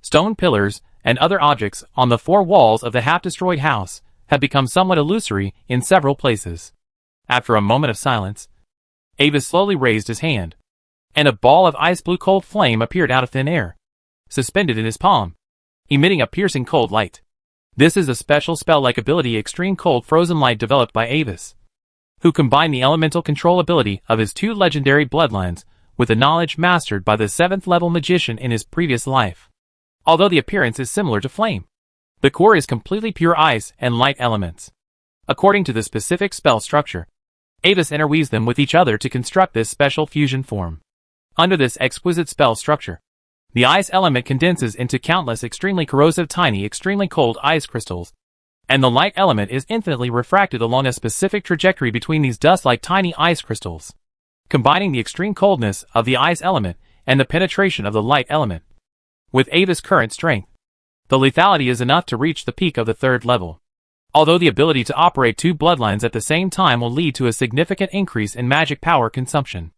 stone pillars, and other objects on the four walls of the half-destroyed house have become somewhat illusory in several places. After a moment of silence, Avis slowly raised his hand, and a ball of ice-blue cold flame appeared out of thin air, suspended in his palm, emitting a piercing cold light. This is a special spell-like ability Extreme Cold Frozen Light developed by Avis, who combined the elemental control ability of his two legendary bloodlines with the knowledge mastered by the 7th-level magician in his previous life. Although the appearance is similar to flame, the core is completely pure ice and light elements. According to the specific spell structure, Avis interweaves them with each other to construct this special fusion form. Under this exquisite spell structure, the ice element condenses into countless extremely corrosive tiny extremely cold ice crystals, and the light element is infinitely refracted along a specific trajectory between these dust-like tiny ice crystals, combining the extreme coldness of the ice element and the penetration of the light element. With Avis' current strength, the lethality is enough to reach the peak of the 3rd level. Although the ability to operate 2 bloodlines at the same time will lead to a significant increase in magic power consumption.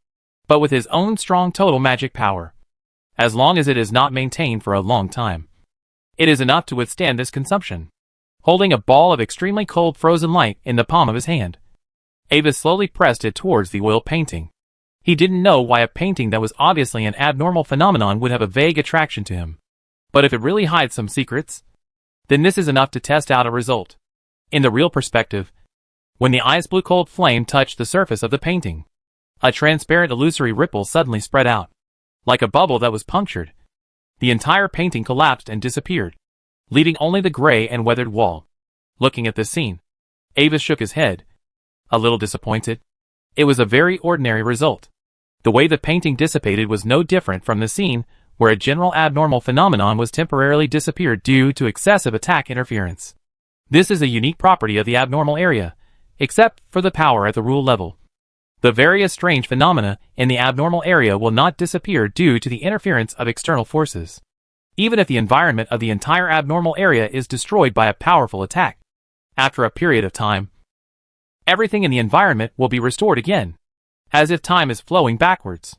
But with his own strong total magic power, as long as it is not maintained for a long time, it is enough to withstand this consumption. Holding a ball of extremely cold frozen light in the palm of his hand, Avis slowly pressed it towards the oil painting. He didn't know why a painting that was obviously an abnormal phenomenon would have a vague attraction to him. But if it really hides some secrets, then this is enough to test out a result. In the real perspective, when the ice blue cold flame touched the surface of the painting, a transparent illusory ripple suddenly spread out. Like a bubble that was punctured, the entire painting collapsed and disappeared, leaving only the gray and weathered wall. Looking at this scene, Avis shook his head, a little disappointed. It was a very ordinary result. The way the painting dissipated was no different from the scene where a general abnormal phenomenon was temporarily disappeared due to excessive attack interference. This is a unique property of the abnormal area, except for the power at the rule level. The various strange phenomena in the abnormal area will not disappear due to the interference of external forces, even if the environment of the entire abnormal area is destroyed by a powerful attack. After a period of time, everything in the environment will be restored again, as if time is flowing backwards.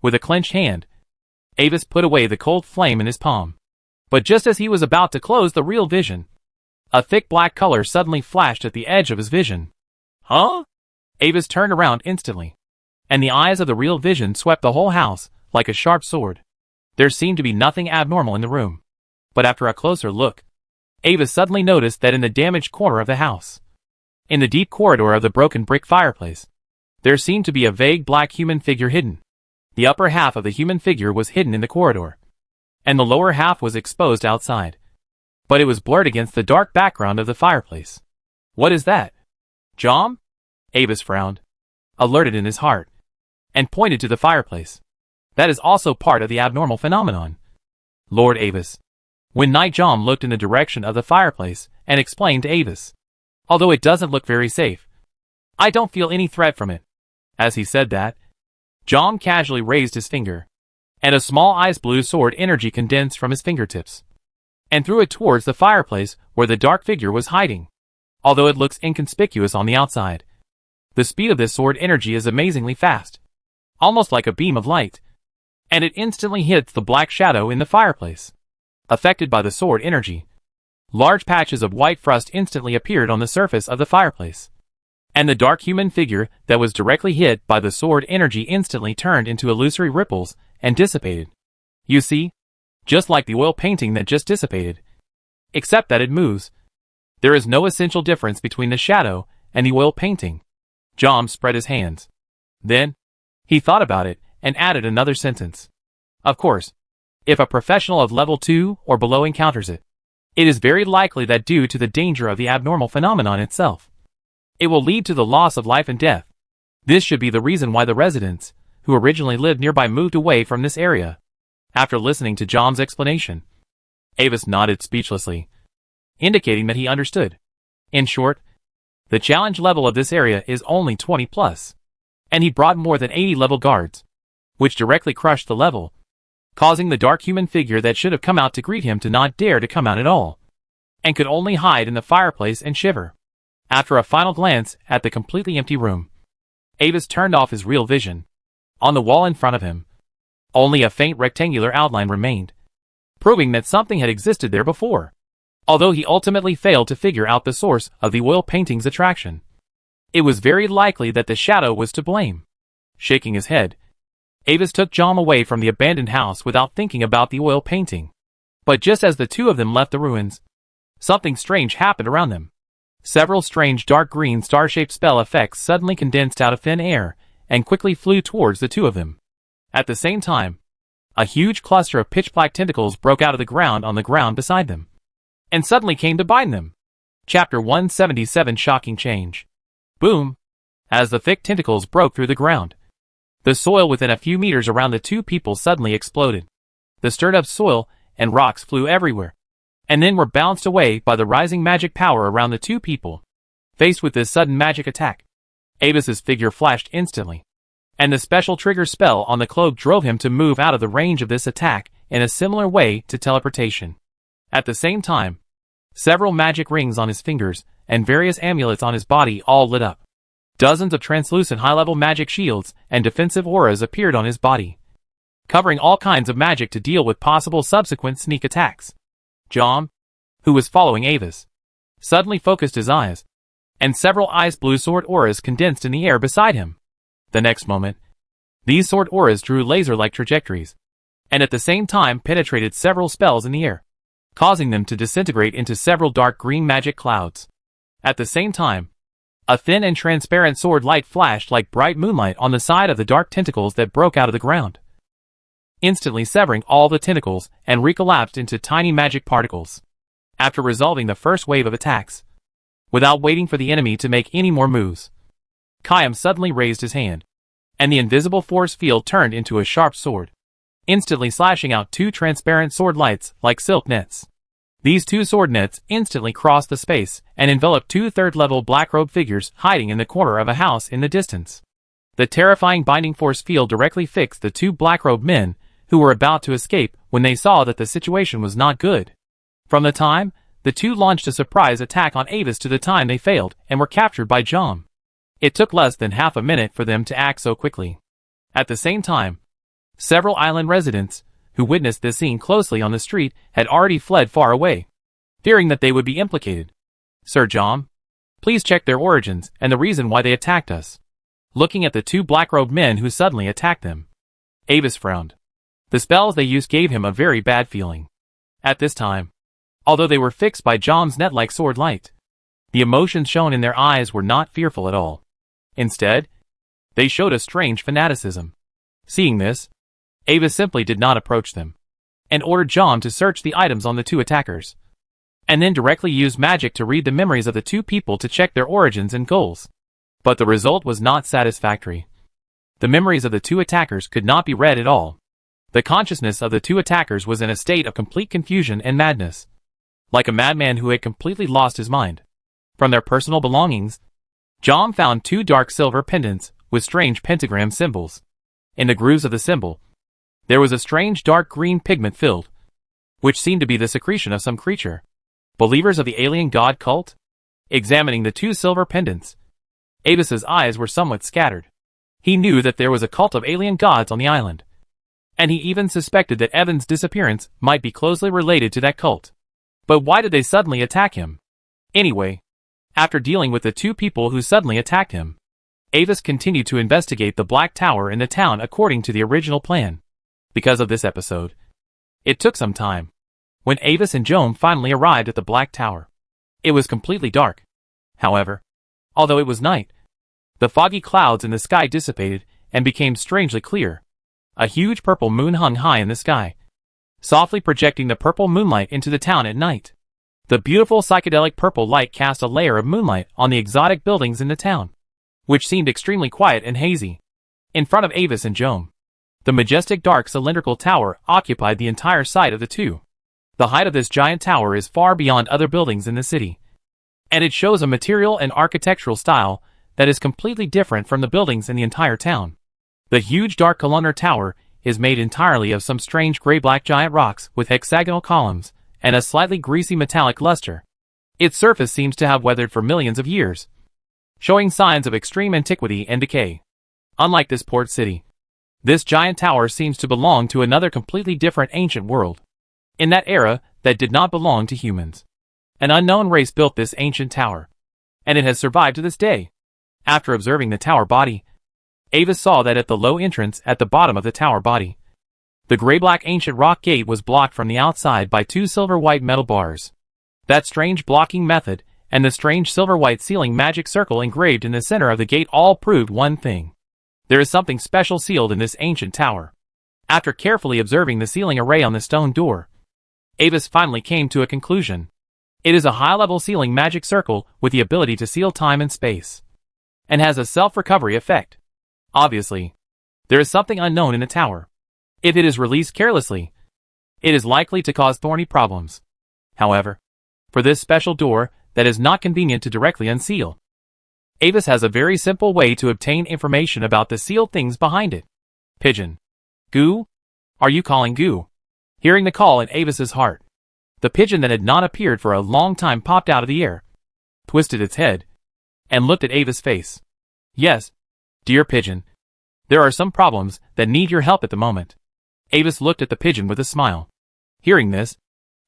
With a clenched hand, Avis put away the cold flame in his palm. But just as he was about to close the real vision, a thick black color suddenly flashed at the edge of his vision. Huh? Avis turned around instantly, and the eyes of the real vision swept the whole house like a sharp sword. There seemed to be nothing abnormal in the room. But after a closer look, Avis suddenly noticed that in the damaged corner of the house, in the deep corridor of the broken brick fireplace, there seemed to be a vague black human figure hidden. The upper half of the human figure was hidden in the corridor, and the lower half was exposed outside. But it was blurred against the dark background of the fireplace. What is that? Jom? Avis frowned, alerted in his heart, and pointed to the fireplace. That is also part of the abnormal phenomenon. Lord Avis. When Knight Jom looked in the direction of the fireplace and explained to Avis, although it doesn't look very safe, I don't feel any threat from it. As he said that, Jom casually raised his finger, and a small ice blue sword energy condensed from his fingertips, and threw it towards the fireplace where the dark figure was hiding. Although it looks inconspicuous on the outside, the speed of this sword energy is amazingly fast, almost like a beam of light, and it instantly hits the black shadow in the fireplace. Affected by the sword energy, large patches of white frost instantly appeared on the surface of the fireplace, and the dark human figure that was directly hit by the sword energy instantly turned into illusory ripples and dissipated. You see, just like the oil painting that just dissipated, except that it moves. There is no essential difference between the shadow and the oil painting. Jom spread his hands. Then, he thought about it and added another sentence. Of course, if a professional of level 2 or below encounters it, it is very likely that due to the danger of the abnormal phenomenon itself, it will lead to the loss of life and death. This should be the reason why the residents, who originally lived nearby, moved away from this area. After listening to Jom's explanation, Avis nodded speechlessly, indicating that he understood. In short, the challenge level of this area is only 20 plus, and he brought more than 80 level guards, which directly crushed the level, causing the dark human figure that should have come out to greet him to not dare to come out at all, and could only hide in the fireplace and shiver. After a final glance at the completely empty room, Avis turned off his real vision. On the wall in front of him, only a faint rectangular outline remained, proving that something had existed there before, although he ultimately failed to figure out the source of the oil painting's attraction. It was very likely that the shadow was to blame. Shaking his head, Avis took Jom away from the abandoned house without thinking about the oil painting. But just as the two of them left the ruins, something strange happened around them. Several strange dark green star-shaped spell effects suddenly condensed out of thin air and quickly flew towards the two of them. At the same time, a huge cluster of pitch-black tentacles broke out of the ground beside them, and suddenly came to bind them. Chapter 177 Shocking Change. Boom! as the thick tentacles broke through the ground. The soil within a few meters around the two people suddenly exploded. The stirred-up soil and rocks flew everywhere, and then were bounced away by the rising magic power around the two people. Faced with this sudden magic attack, Avis's figure flashed instantly, and the special trigger spell on the cloak drove him to move out of the range of this attack in a similar way to teleportation. At the same time, several magic rings on his fingers and various amulets on his body all lit up. Dozens of translucent high-level magic shields and defensive auras appeared on his body, covering all kinds of magic to deal with possible subsequent sneak attacks. Jom, who was following Avis, suddenly focused his eyes, and several ice blue sword auras condensed in the air beside him. The next moment, these sword auras drew laser-like trajectories, and at the same time penetrated several spells in the air, causing them to disintegrate into several dark green magic clouds. At the same time, a thin and transparent sword light flashed like bright moonlight on the side of the dark tentacles that broke out of the ground, instantly severing all the tentacles and recollapsed into tiny magic particles. After resolving the first wave of attacks, without waiting for the enemy to make any more moves, Khaim suddenly raised his hand, and the invisible force field turned into a sharp sword, instantly slashing out two transparent sword lights like silk nets. These two sword nets instantly crossed the space and enveloped two third-level black-robed figures hiding in the corner of a house in the distance. The terrifying binding force field directly fixed the two black-robed men who were about to escape when they saw that the situation was not good. From the time the two launched a surprise attack on Avis to the time they failed and were captured by Jom, it took less than half a minute for them to act so quickly. At the same time, several island residents who witnessed this scene closely on the street had already fled far away, fearing that they would be implicated. "Sir Jom, please check their origins and the reason why they attacked us." Looking at the two black-robed men who suddenly attacked them, Avis frowned. The spells they used gave him a very bad feeling. At this time, although they were fixed by Jom's net-like sword light, the emotions shown in their eyes were not fearful at all. Instead, they showed a strange fanaticism. Seeing this, Avis simply did not approach them, and ordered Jom to search the items on the two attackers, and then directly used magic to read the memories of the two people to check their origins and goals. But the result was not satisfactory. The memories of the two attackers could not be read at all. The consciousness of the two attackers was in a state of complete confusion and madness, like a madman who had completely lost his mind. From their personal belongings, Jom found two dark silver pendants with strange pentagram symbols. In the grooves of the symbol, there was a strange dark green pigment filled, which seemed to be the secretion of some creature. Believers of the alien god cult? Examining the two silver pendants, Avis's eyes were somewhat scattered. He knew that there was a cult of alien gods on the island, and he even suspected that Evan's disappearance might be closely related to that cult. But why did they suddenly attack him? Anyway, after dealing with the two people who suddenly attacked him, Avis continued to investigate the Black Tower in the town according to the original plan. Because of this episode, it took some time. When Avis and Jom finally arrived at the Black Tower, it was completely dark. However, although it was night, the foggy clouds in the sky dissipated and became strangely clear. A huge purple moon hung high in the sky, softly projecting the purple moonlight into the town at night. The beautiful psychedelic purple light cast a layer of moonlight on the exotic buildings in the town, which seemed extremely quiet and hazy. In front of Avis and Jom, the majestic dark cylindrical tower occupied the entire site of the two. The height of this giant tower is far beyond other buildings in the city, and it shows a material and architectural style that is completely different from the buildings in the entire town. The huge dark columnar tower is made entirely of some strange gray-black giant rocks with hexagonal columns and a slightly greasy metallic luster. Its surface seems to have weathered for millions of years, showing signs of extreme antiquity and decay. Unlike this port city, this giant tower seems to belong to another completely different ancient world. In that era that did not belong to humans, an unknown race built this ancient tower, and it has survived to this day. After observing the tower body, Avis saw that at the low entrance at the bottom of the tower body, the gray-black ancient rock gate was blocked from the outside by two silver-white metal bars. That strange blocking method and the strange silver-white sealing magic circle engraved in the center of the gate all proved one thing. There is something special sealed in this ancient tower. After carefully observing the sealing array on the stone door, Avis finally came to a conclusion. It is a high-level sealing magic circle with the ability to seal time and space. and has a self-recovery effect. Obviously, there is something unknown in the tower. If it is released carelessly, it is likely to cause thorny problems. However, for this special door that is not convenient to directly unseal, Avis has a very simple way to obtain information about the sealed things behind it. Pigeon. Goo? Are you calling Goo? Hearing the call in Avis's heart, the pigeon that had not appeared for a long time popped out of the air, twisted its head, and looked at Avis' face. Yes, dear pigeon. There are some problems that need your help at the moment. Avis looked at the pigeon with a smile. Hearing this,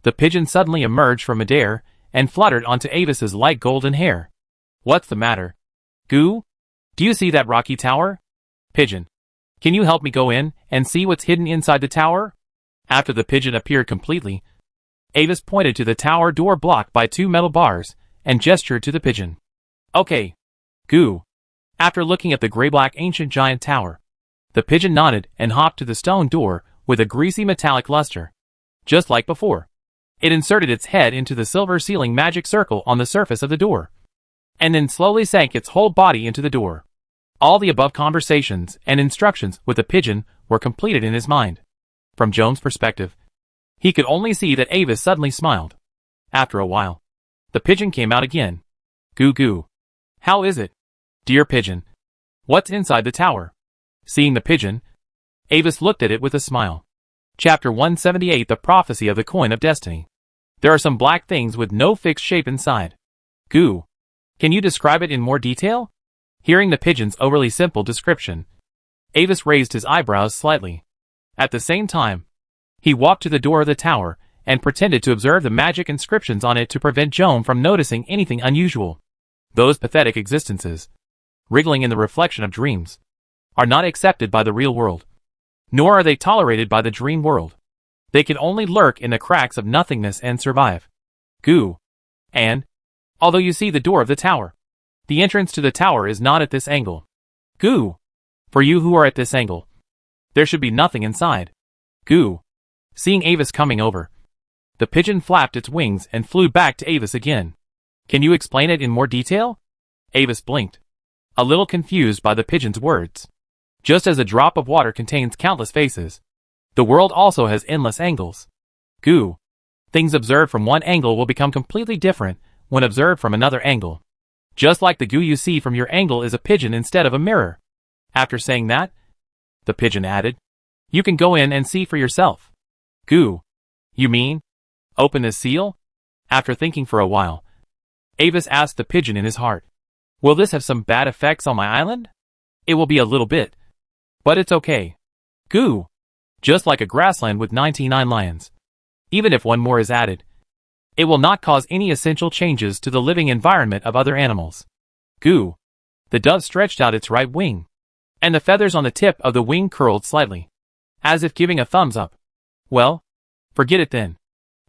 the pigeon suddenly emerged from midair and fluttered onto Avis's light golden hair. What's the matter? Goo? Do you see that rocky tower? Pigeon. Can you help me go in and see what's hidden inside the tower? After the pigeon appeared completely, Avis pointed to the tower door blocked by 2 metal bars and gestured to the pigeon. Okay. Goo. After looking at the gray-black ancient giant tower, the pigeon nodded and hopped to the stone door with a greasy metallic luster. Just like before, it inserted its head into the silver sealing magic circle on the surface of the door, and then slowly sank its whole body into the door. All the above conversations and instructions with the pigeon were completed in his mind. From Joan's perspective, he could only see that Avis suddenly smiled. After a while, the pigeon came out again. Goo goo. How is it, dear pigeon? What's inside the tower? Seeing the pigeon, Avis looked at it with a smile. Chapter 178 The Prophecy of the Coin of Destiny. There are some black things with no fixed shape inside. Goo. Can you describe it in more detail? Hearing the pigeon's overly simple description, Avis raised his eyebrows slightly. At the same time, he walked to the door of the tower and pretended to observe the magic inscriptions on it to prevent Joan from noticing anything unusual. Those pathetic existences, wriggling in the reflection of dreams, are not accepted by the real world, nor are they tolerated by the dream world. They can only lurk in the cracks of nothingness and survive. Goo. And, although you see the door of the tower, the entrance to the tower is not at this angle. Goo. For you who are at this angle, there should be nothing inside. Goo. Seeing Avis coming over, the pigeon flapped its wings and flew back to Avis again. Can you explain it in more detail? Avis blinked, a little confused by the pigeon's words. Just as a drop of water contains countless faces, the world also has endless angles. Goo. Things observed from one angle will become completely different when observed from another angle. Just like the goo you see from your angle is a pigeon instead of a mirror. After saying that, the pigeon added, you can go in and see for yourself. Goo. You mean, open this seal? After thinking for a while, Avis asked the pigeon in his heart, will this have some bad effects on my island? It will be a little bit, but it's okay. Goo. Just like a grassland with 99 lions. Even if one more is added, it will not cause any essential changes to the living environment of other animals. Goo. The dove stretched out its right wing, and the feathers on the tip of the wing curled slightly, as if giving a thumbs up. Well, forget it then.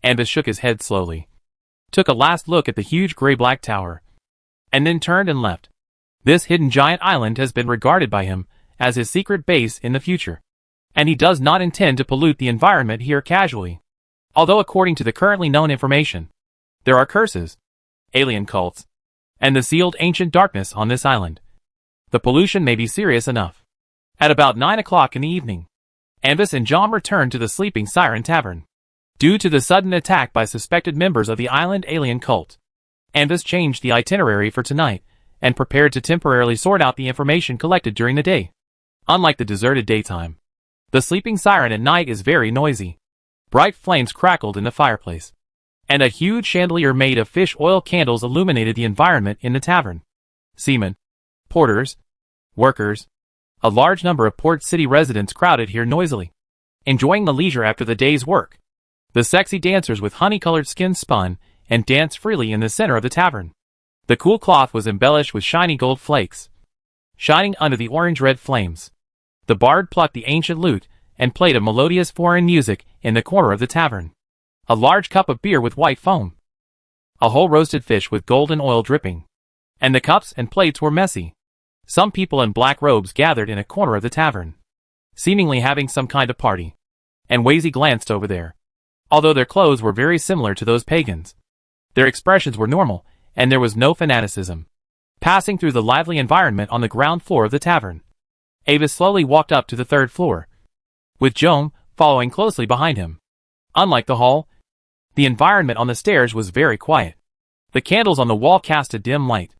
Avis shook his head slowly, took a last look at the huge gray-black tower, and then turned and left. This hidden giant island has been regarded by him as his secret base in the future, and he does not intend to pollute the environment here casually. Although according to the currently known information, there are curses, alien cults, and the sealed ancient darkness on this island, the pollution may be serious enough. At about 9 o'clock in the evening, Avis and John returned to the Sleeping Siren Tavern. Due to the sudden attack by suspected members of the island alien cult, Avis changed the itinerary for tonight and prepared to temporarily sort out the information collected during the day. Unlike the deserted daytime, the Sleeping Siren at night is very noisy. Bright flames crackled in the fireplace, and a huge chandelier made of fish oil candles illuminated the environment in the tavern. Seamen, porters, workers, a large number of Port City residents crowded here noisily, enjoying the leisure after the day's work. The sexy dancers with honey-colored skins spun and danced freely in the center of the tavern. The cool cloth was embellished with shiny gold flakes, shining under the orange-red flames. The bard plucked the ancient lute and played a melodious foreign music in the corner of the tavern. A large cup of beer with white foam, a whole roasted fish with golden oil dripping, and the cups and plates were messy. Some people in black robes gathered in a corner of the tavern, seemingly having some kind of party, and Wazy glanced over there. Although their clothes were very similar to those pagans, their expressions were normal, and there was no fanaticism. passing through the lively environment on the ground floor of the tavern. Avis slowly walked up to the third floor, with Joan following closely behind him. Unlike the hall, the environment on the stairs was very quiet. The candles on the wall cast a dim light,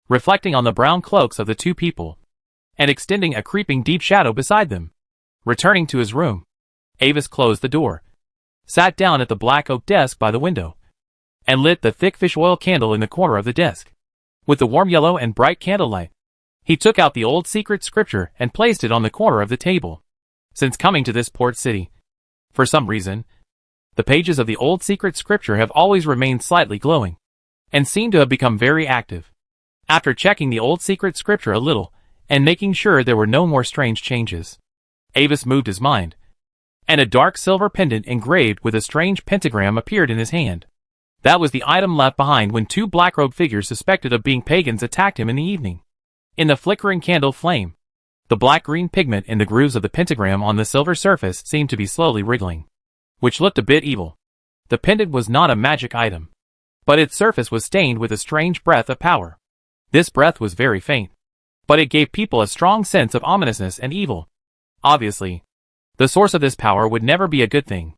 reflecting on the brown cloaks of the two people, and extending a creeping deep shadow beside them. Returning to his room, Avis closed the door, sat down at the black oak desk by the window, and lit the thick fish oil candle in the corner of the desk. With the warm yellow and bright candlelight, he took out the old secret scripture and placed it on the corner of the table. Since coming to this port city, for some reason, the pages of the old secret scripture have always remained slightly glowing, and seem to have become very active. After checking the old secret scripture a little, and making sure there were no more strange changes, Avis moved his mind, and a dark silver pendant engraved with a strange pentagram appeared in his hand. That was the item left behind when two black-robed figures suspected of being pagans attacked him in the evening. In the flickering candle flame, the black-green pigment in the grooves of the pentagram on the silver surface seemed to be slowly wriggling, which looked a bit evil. The pendant was not a magic item, but its surface was stained with a strange breath of power. This breath was very faint, but it gave people a strong sense of ominousness and evil. Obviously, the source of this power would never be a good thing.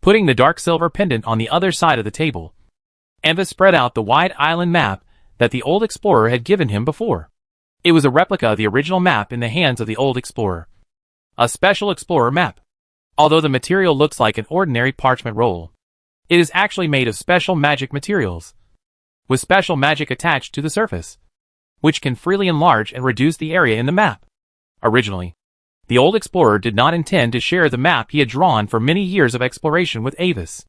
Putting the dark silver pendant on the other side of the table, Avis spread out the wide island map that the old explorer had given him before. It was a replica of the original map in the hands of the old explorer. A special explorer map. Although the material looks like an ordinary parchment roll, it is actually made of special magic materials, with special magic attached to the surface, which can freely enlarge and reduce the area in the map. Originally, the old explorer did not intend to share the map he had drawn for many years of exploration with Avis.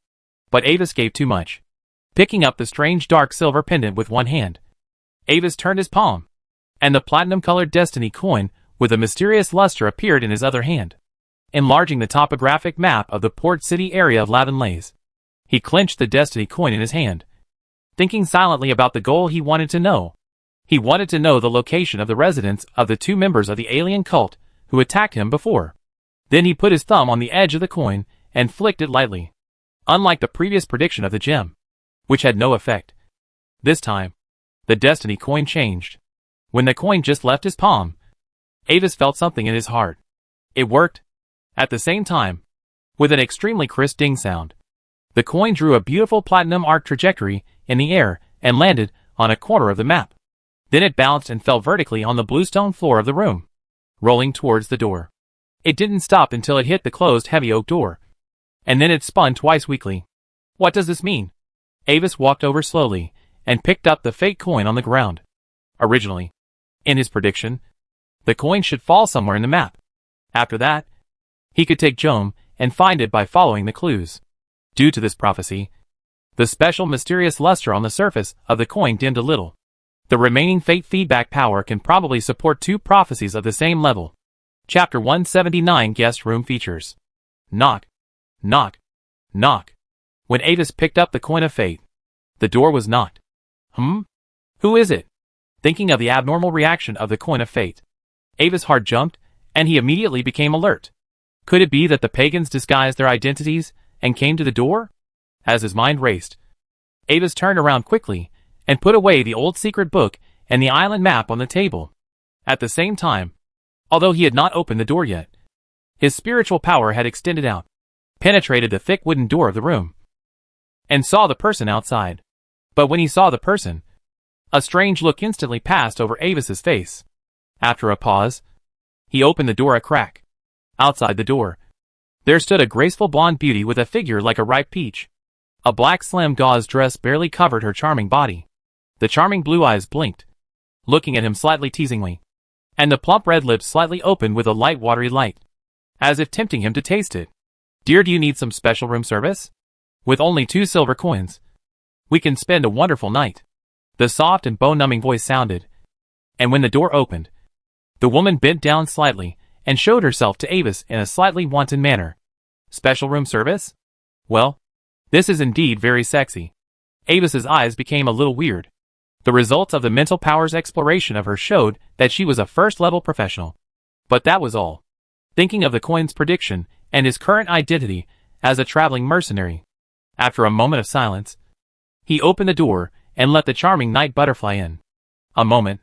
But Avis gave too much. Picking up the strange dark silver pendant with one hand, Avis turned his palm, and the platinum-colored destiny coin with a mysterious luster appeared in his other hand, enlarging the topographic map of the port city area of Lavenlaise. He clenched the destiny coin in his hand, thinking silently about the goal he wanted to know. He wanted to know the location of the residence of the two members of the alien cult who attacked him before. Then he put his thumb on the edge of the coin and flicked it lightly. Unlike the previous prediction of the gem, which had no effect, this time, the destiny coin changed. When the coin just left his palm, Avis felt something in his heart. It worked. At the same time, with an extremely crisp ding sound, the coin drew a beautiful platinum arc trajectory in the air and landed on a corner of the map. Then it bounced and fell vertically on the bluestone floor of the room, rolling towards the door. It didn't stop until it hit the closed heavy oak door, and then it spun twice weakly. What does this mean? Avis walked over slowly and picked up the fake coin on the ground. Originally, in his prediction, the coin should fall somewhere in the map. After that, he could take Joan and find it by following the clues. Due to this prophecy, the special mysterious luster on the surface of the coin dimmed a little. The remaining fate feedback power can probably support two prophecies of the same level. Chapter 179 Guest Room Features. Knock. Knock. Knock. When Avis picked up the coin of fate, the door was knocked. Who is it? Thinking of the abnormal reaction of the coin of fate, Avis' heart jumped, and he immediately became alert. Could it be that the pagans disguised their identities and came to the door? As his mind raced, Avis turned around quickly and put away the old secret book and the island map on the table. At the same time, although he had not opened the door yet, his spiritual power had extended out, penetrated the thick wooden door of the room, and saw the person outside. But when he saw the person, a strange look instantly passed over Avis's face. After a pause, he opened the door a crack. Outside the door, there stood a graceful blonde beauty with a figure like a ripe peach. A black slim gauze dress barely covered her charming body. The charming blue eyes blinked, looking at him slightly teasingly, and the plump red lips slightly opened with a light watery light, as if tempting him to taste it. Dear, do you need some special room service? With only 2 silver coins, we can spend a wonderful night. The soft and bone-numbing voice sounded, and when the door opened, the woman bent down slightly and showed herself to Avis in a slightly wanton manner. Special room service? Well, this is indeed very sexy. Avis's eyes became a little weird. The results of the mental powers exploration of her showed that she was a first-level professional. But that was all. Thinking of the coin's prediction and his current identity as a traveling mercenary, after a moment of silence, he opened the door and let the charming night butterfly in. A moment,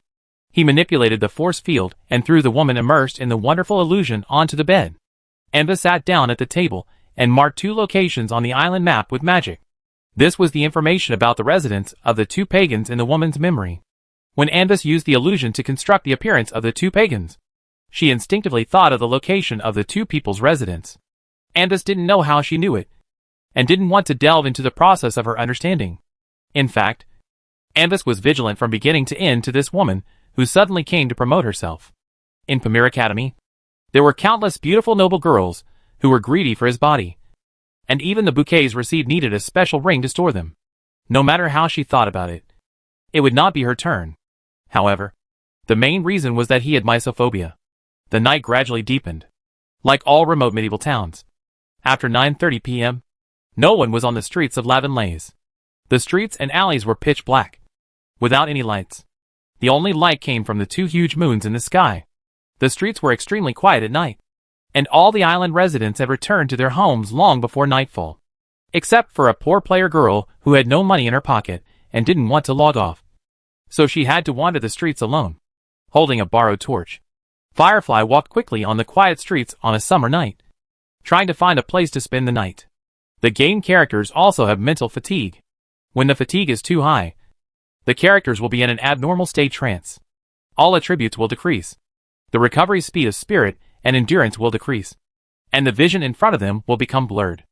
He manipulated the force field and threw the woman immersed in the wonderful illusion onto the bed. Anva sat down at the table and marked 2 locations on the island map with magic. This was the information about the residence of the 2 pagans in the woman's memory. When Anvis used the illusion to construct the appearance of the 2 pagans, she instinctively thought of the location of the 2 people's residence. Anvis didn't know how she knew it, and didn't want to delve into the process of her understanding. In fact, Anvis was vigilant from beginning to end to this woman who suddenly came to promote herself. In Pamir Academy, there were countless beautiful noble girls who were greedy for his body, and even the bouquets received needed a special ring to store them. No matter how she thought about it, it would not be her turn. However, the main reason was that he had mysophobia. The night gradually deepened. Like all remote medieval towns, after 9:30 p.m., no one was on the streets of Lavenlays. The streets and alleys were pitch black, without any lights. The only light came from the 2 huge moons in the sky. The streets were extremely quiet at night, and all the island residents had returned to their homes long before nightfall, except for a poor player girl who had no money in her pocket and didn't want to log off. So she had to wander the streets alone, holding a borrowed torch. Firefly walked quickly on the quiet streets on a summer night, trying to find a place to spend the night. The game characters also have mental fatigue. When the fatigue is too high, the characters will be in an abnormal state trance. All attributes will decrease. The recovery speed of spirit and endurance will decrease, and the vision in front of them will become blurred.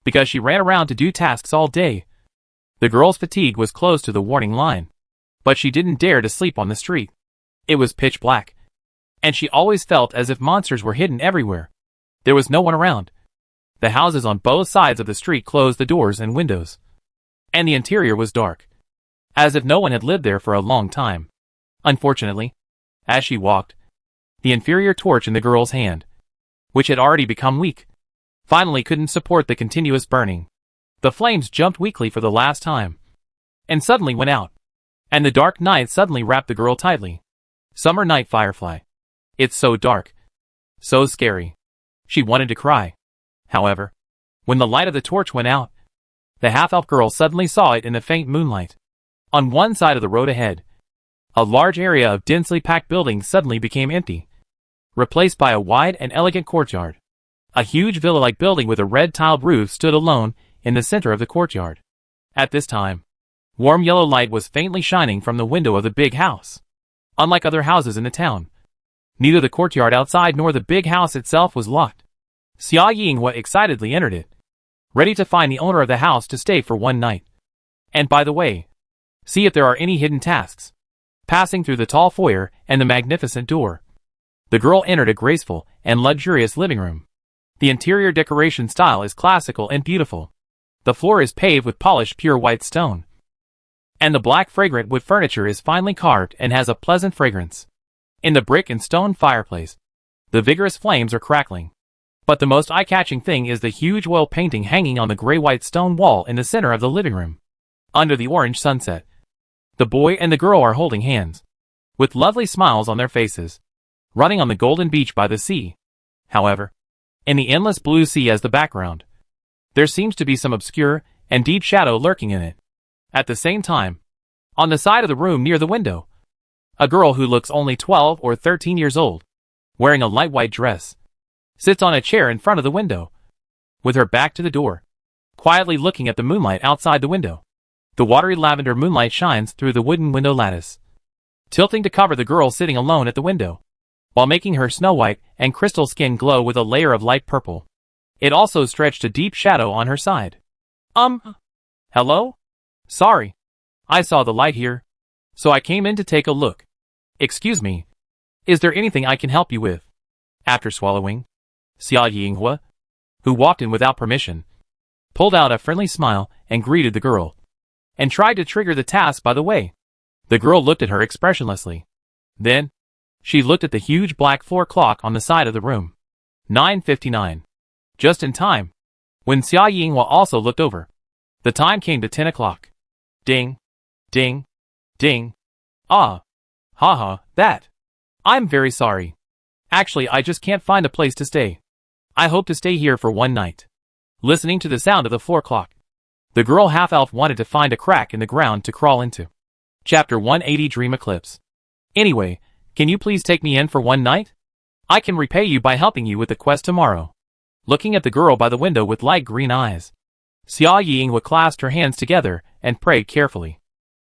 Because she ran around to do tasks all day, the girl's fatigue was close to the warning line. But she didn't dare to sleep on the street. It was pitch black, and she always felt as if monsters were hidden everywhere. There was no one around. The houses on both sides of the street closed the doors and windows, and the interior was dark, as if no one had lived there for a long time. Unfortunately, as she walked, the inferior torch in the girl's hand, which had already become weak, finally couldn't support the continuous burning. The flames jumped weakly for the last time, and suddenly went out, and the dark night suddenly wrapped the girl tightly. Summer night Firefly. It's so dark. So scary. She wanted to cry. However, when the light of the torch went out, the half-elf girl suddenly saw it in the faint moonlight. On one side of the road ahead, a large area of densely packed buildings suddenly became empty, replaced by a wide and elegant courtyard. A huge villa-like building with a red-tiled roof stood alone in the center of the courtyard. At this time, warm yellow light was faintly shining from the window of the big house. Unlike other houses in the town, neither the courtyard outside nor the big house itself was locked. Xia Yinghua excitedly entered it, ready to find the owner of the house to stay for one night. And by the way, see if there are any hidden tasks. Passing through the tall foyer and the magnificent door, the girl entered a graceful and luxurious living room. The interior decoration style is classical and beautiful. The floor is paved with polished pure white stone, and the black fragrant wood furniture is finely carved and has a pleasant fragrance. In the brick and stone fireplace, the vigorous flames are crackling. But the most eye-catching thing is the huge oil painting hanging on the gray-white stone wall in the center of the living room. Under the orange sunset, the boy and the girl are holding hands, with lovely smiles on their faces, running on the golden beach by the sea. However, in the endless blue sea as the background, there seems to be some obscure and deep shadow lurking in it. At the same time, on the side of the room near the window, a girl who looks only 12 or 13 years old, wearing a light white dress, sits on a chair in front of the window, with her back to the door, quietly looking at the moonlight outside the window. The watery lavender moonlight shines through the wooden window lattice, tilting to cover the girl sitting alone at the window, while making her snow white and crystal skin glow with a layer of light purple. It also stretched a deep shadow on her side. Hello? Sorry. I saw the light here, so I came in to take a look. Excuse me. Is there anything I can help you with? After swallowing, Xia Yinghua, who walked in without permission, pulled out a friendly smile and greeted the girl, and tried to trigger the task by the way. The girl looked at her expressionlessly. Then, she looked at the huge black floor clock on the side of the room. 9:59. Just in time. When Xia Yinghua also looked over, the time came to 10 o'clock. Ding, ding, ding. Ah. Haha, that. I'm very sorry. Actually, I just can't find a place to stay. I hope to stay here for one night. Listening to the sound of the floor clock, the girl half-elf wanted to find a crack in the ground to crawl into. Chapter 180 Dream Eclipse. Anyway, can you please take me in for one night? I can repay you by helping you with the quest tomorrow. Looking at the girl by the window with light green eyes, Xia Yinghua clasped her hands together and prayed carefully,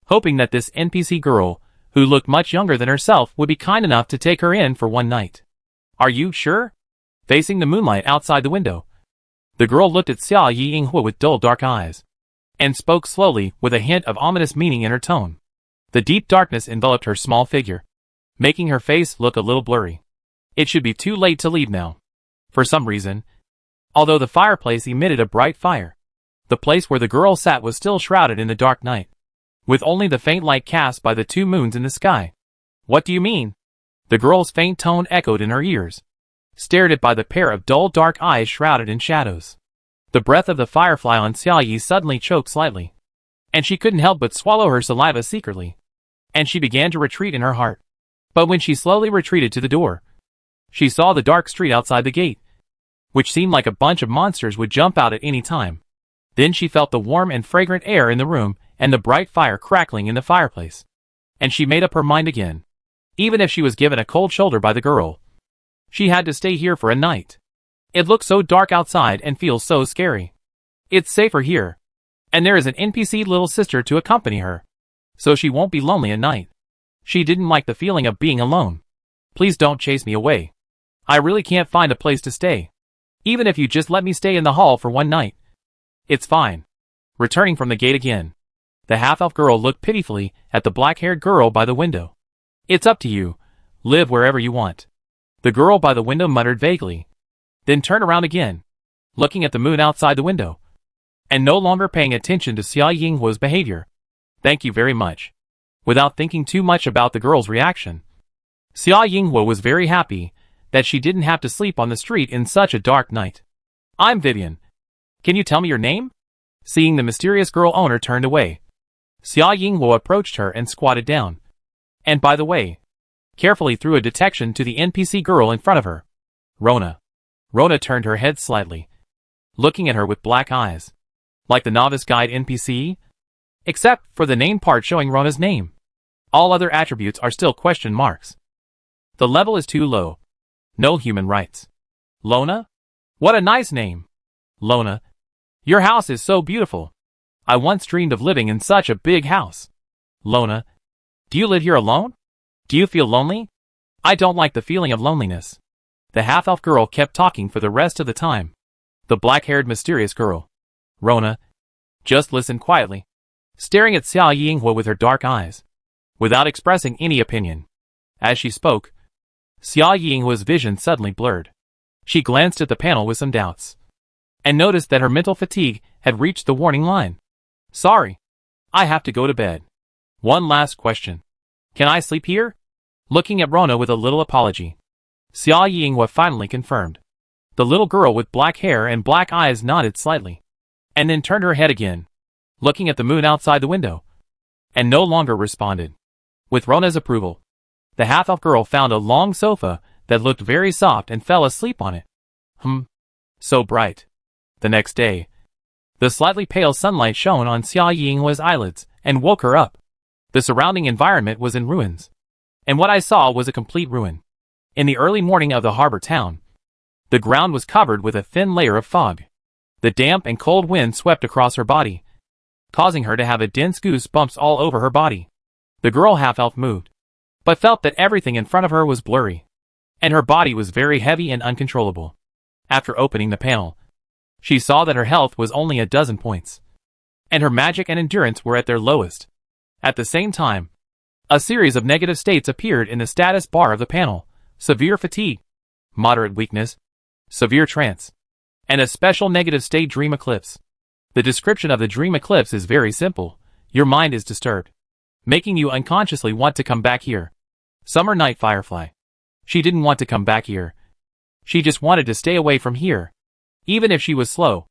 hoping that this NPC girl, who looked much younger than herself, would be kind enough to take her in for one night. Are you sure? Facing the moonlight outside the window, the girl looked at Xia Yinghua with dull dark eyes, and spoke slowly with a hint of ominous meaning in her tone. The deep darkness enveloped her small figure, making her face look a little blurry. It should be too late to leave now. For some reason, although the fireplace emitted a bright fire, the place where the girl sat was still shrouded in the dark night, with only the faint light cast by the two moons in the sky. What do you mean? The girl's faint tone echoed in her ears, stared at by the pair of dull dark eyes shrouded in shadows. The breath of the firefly on Xia Yi suddenly choked slightly, and she couldn't help but swallow her saliva secretly, and she began to retreat in her heart. But when she slowly retreated to the door, she saw the dark street outside the gate, which seemed like a bunch of monsters would jump out at any time. Then she felt the warm and fragrant air in the room and the bright fire crackling in the fireplace, and she made up her mind again. Even if she was given a cold shoulder by the girl, she had to stay here for a night. It looks so dark outside and feels so scary. It's safer here, and there is an NPC little sister to accompany her, so she won't be lonely at night. She didn't like the feeling of being alone. Please don't chase me away. I really can't find a place to stay. Even if you just let me stay in the hall for one night. It's fine. Returning from the gate again, the half-elf girl looked pitifully at the black-haired girl by the window. It's up to you. Live wherever you want. The girl by the window muttered vaguely, then turned around again, looking at the moon outside the window, and no longer paying attention to Xia Yinghua's behavior. Thank you very much. Without thinking too much about the girl's reaction, Xia Yinghua was very happy that she didn't have to sleep on the street in such a dark night. I'm Vivian. Can you tell me your name? Seeing the mysterious girl owner turned away, Xia Yinghua approached her and squatted down. And by the way, carefully threw a detection to the NPC girl in front of her. Rona. Rona turned her head slightly, looking at her with black eyes. Like the novice guide NPC? Except for the name part showing Rona's name. All other attributes are still question marks. The level is too low. No human rights. Lona? What a nice name. Lona. Your house is so beautiful. I once dreamed of living in such a big house. Lona. Do you live here alone? Do you feel lonely? I don't like the feeling of loneliness. The half-elf girl kept talking for the rest of the time. The black-haired mysterious girl. Rona. Just listened quietly, staring at Xia Yinghua with her dark eyes, without expressing any opinion. As she spoke, Xia Yinghua's vision suddenly blurred. She glanced at the panel with some doubts, and noticed that her mental fatigue had reached the warning line. Sorry. I have to go to bed. One last question. Can I sleep here? Looking at Rona with a little apology, Xia Yinghua finally confirmed. The little girl with black hair and black eyes nodded slightly, and then turned her head again, looking at the moon outside the window, and no longer responded. With Rona's approval, the half-elf girl found a long sofa that looked very soft and fell asleep on it. So bright. The next day, the slightly pale sunlight shone on Xia Yinghua's eyelids and woke her up. The surrounding environment was in ruins, and what I saw was a complete ruin. In the early morning of the harbor town, the ground was covered with a thin layer of fog. The damp and cold wind swept across her body, causing her to have a dense goosebumps all over her body. The girl half-elf moved, but felt that everything in front of her was blurry, and her body was very heavy and uncontrollable. After opening the panel, she saw that her health was only a dozen points, and her magic and endurance were at their lowest. At the same time, a series of negative states appeared in the status bar of the panel: severe fatigue, moderate weakness, severe trance, and a special negative state, dream eclipse. The description of the dream eclipse is very simple. Your mind is disturbed, making you unconsciously want to come back here. Summer night firefly. She didn't want to come back here. She just wanted to stay away from here. Even if she was slow,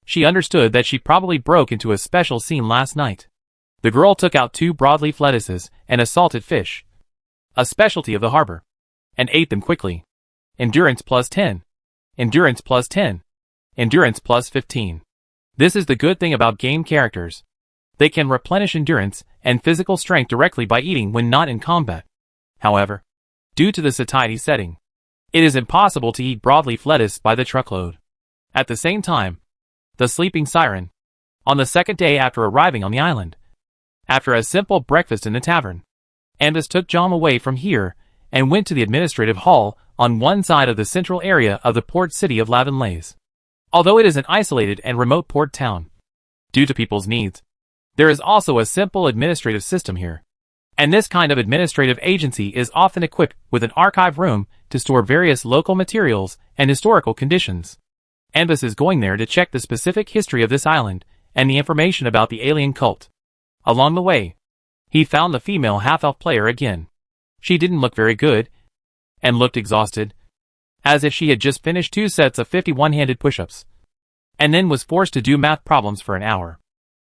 she understood that she probably broke into a special scene last night. The girl took out 2 broadleaf lettuces and a salted fish, a specialty of the harbor, and ate them quickly. Endurance plus 10. Endurance plus 10. Endurance plus 15. This is the good thing about game characters. They can replenish endurance and physical strength directly by eating when not in combat. However, due to the satiety setting, it is impossible to eat broadleaf lettuce by the truckload. At the same time, the sleeping siren, on the second day after arriving on the island, after a simple breakfast in the tavern, Ambus took Jom away from here and went to the administrative hall on one side of the central area of the port city of Lavenlaise. Although it is an isolated and remote port town, due to people's needs, there is also a simple administrative system here. And this kind of administrative agency is often equipped with an archive room to store various local materials and historical conditions. Ambus is going there to check the specific history of this island and the information about the alien cult. Along the way, he found the female half-elf player again. She didn't look very good, and looked exhausted, as if she had just finished 2 sets of 51-handed push-ups, and then was forced to do math problems for an hour,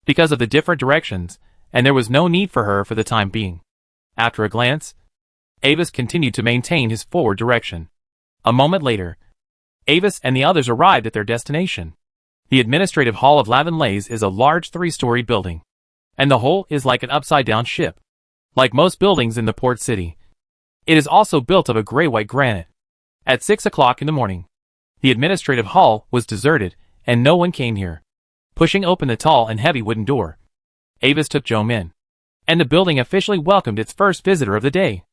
because of the different directions, and there was no need for her for the time being. After a glance, Avis continued to maintain his forward direction. A moment later, Avis and the others arrived at their destination. The administrative hall of Lavenlaise is a large 3-story building, and the whole is like an upside-down ship. Like most buildings in the port city, it is also built of a gray-white granite. At 6 o'clock in the morning, the administrative hall was deserted, and no one came here. Pushing open the tall and heavy wooden door, Avis took Jom in, and the building officially welcomed its first visitor of the day.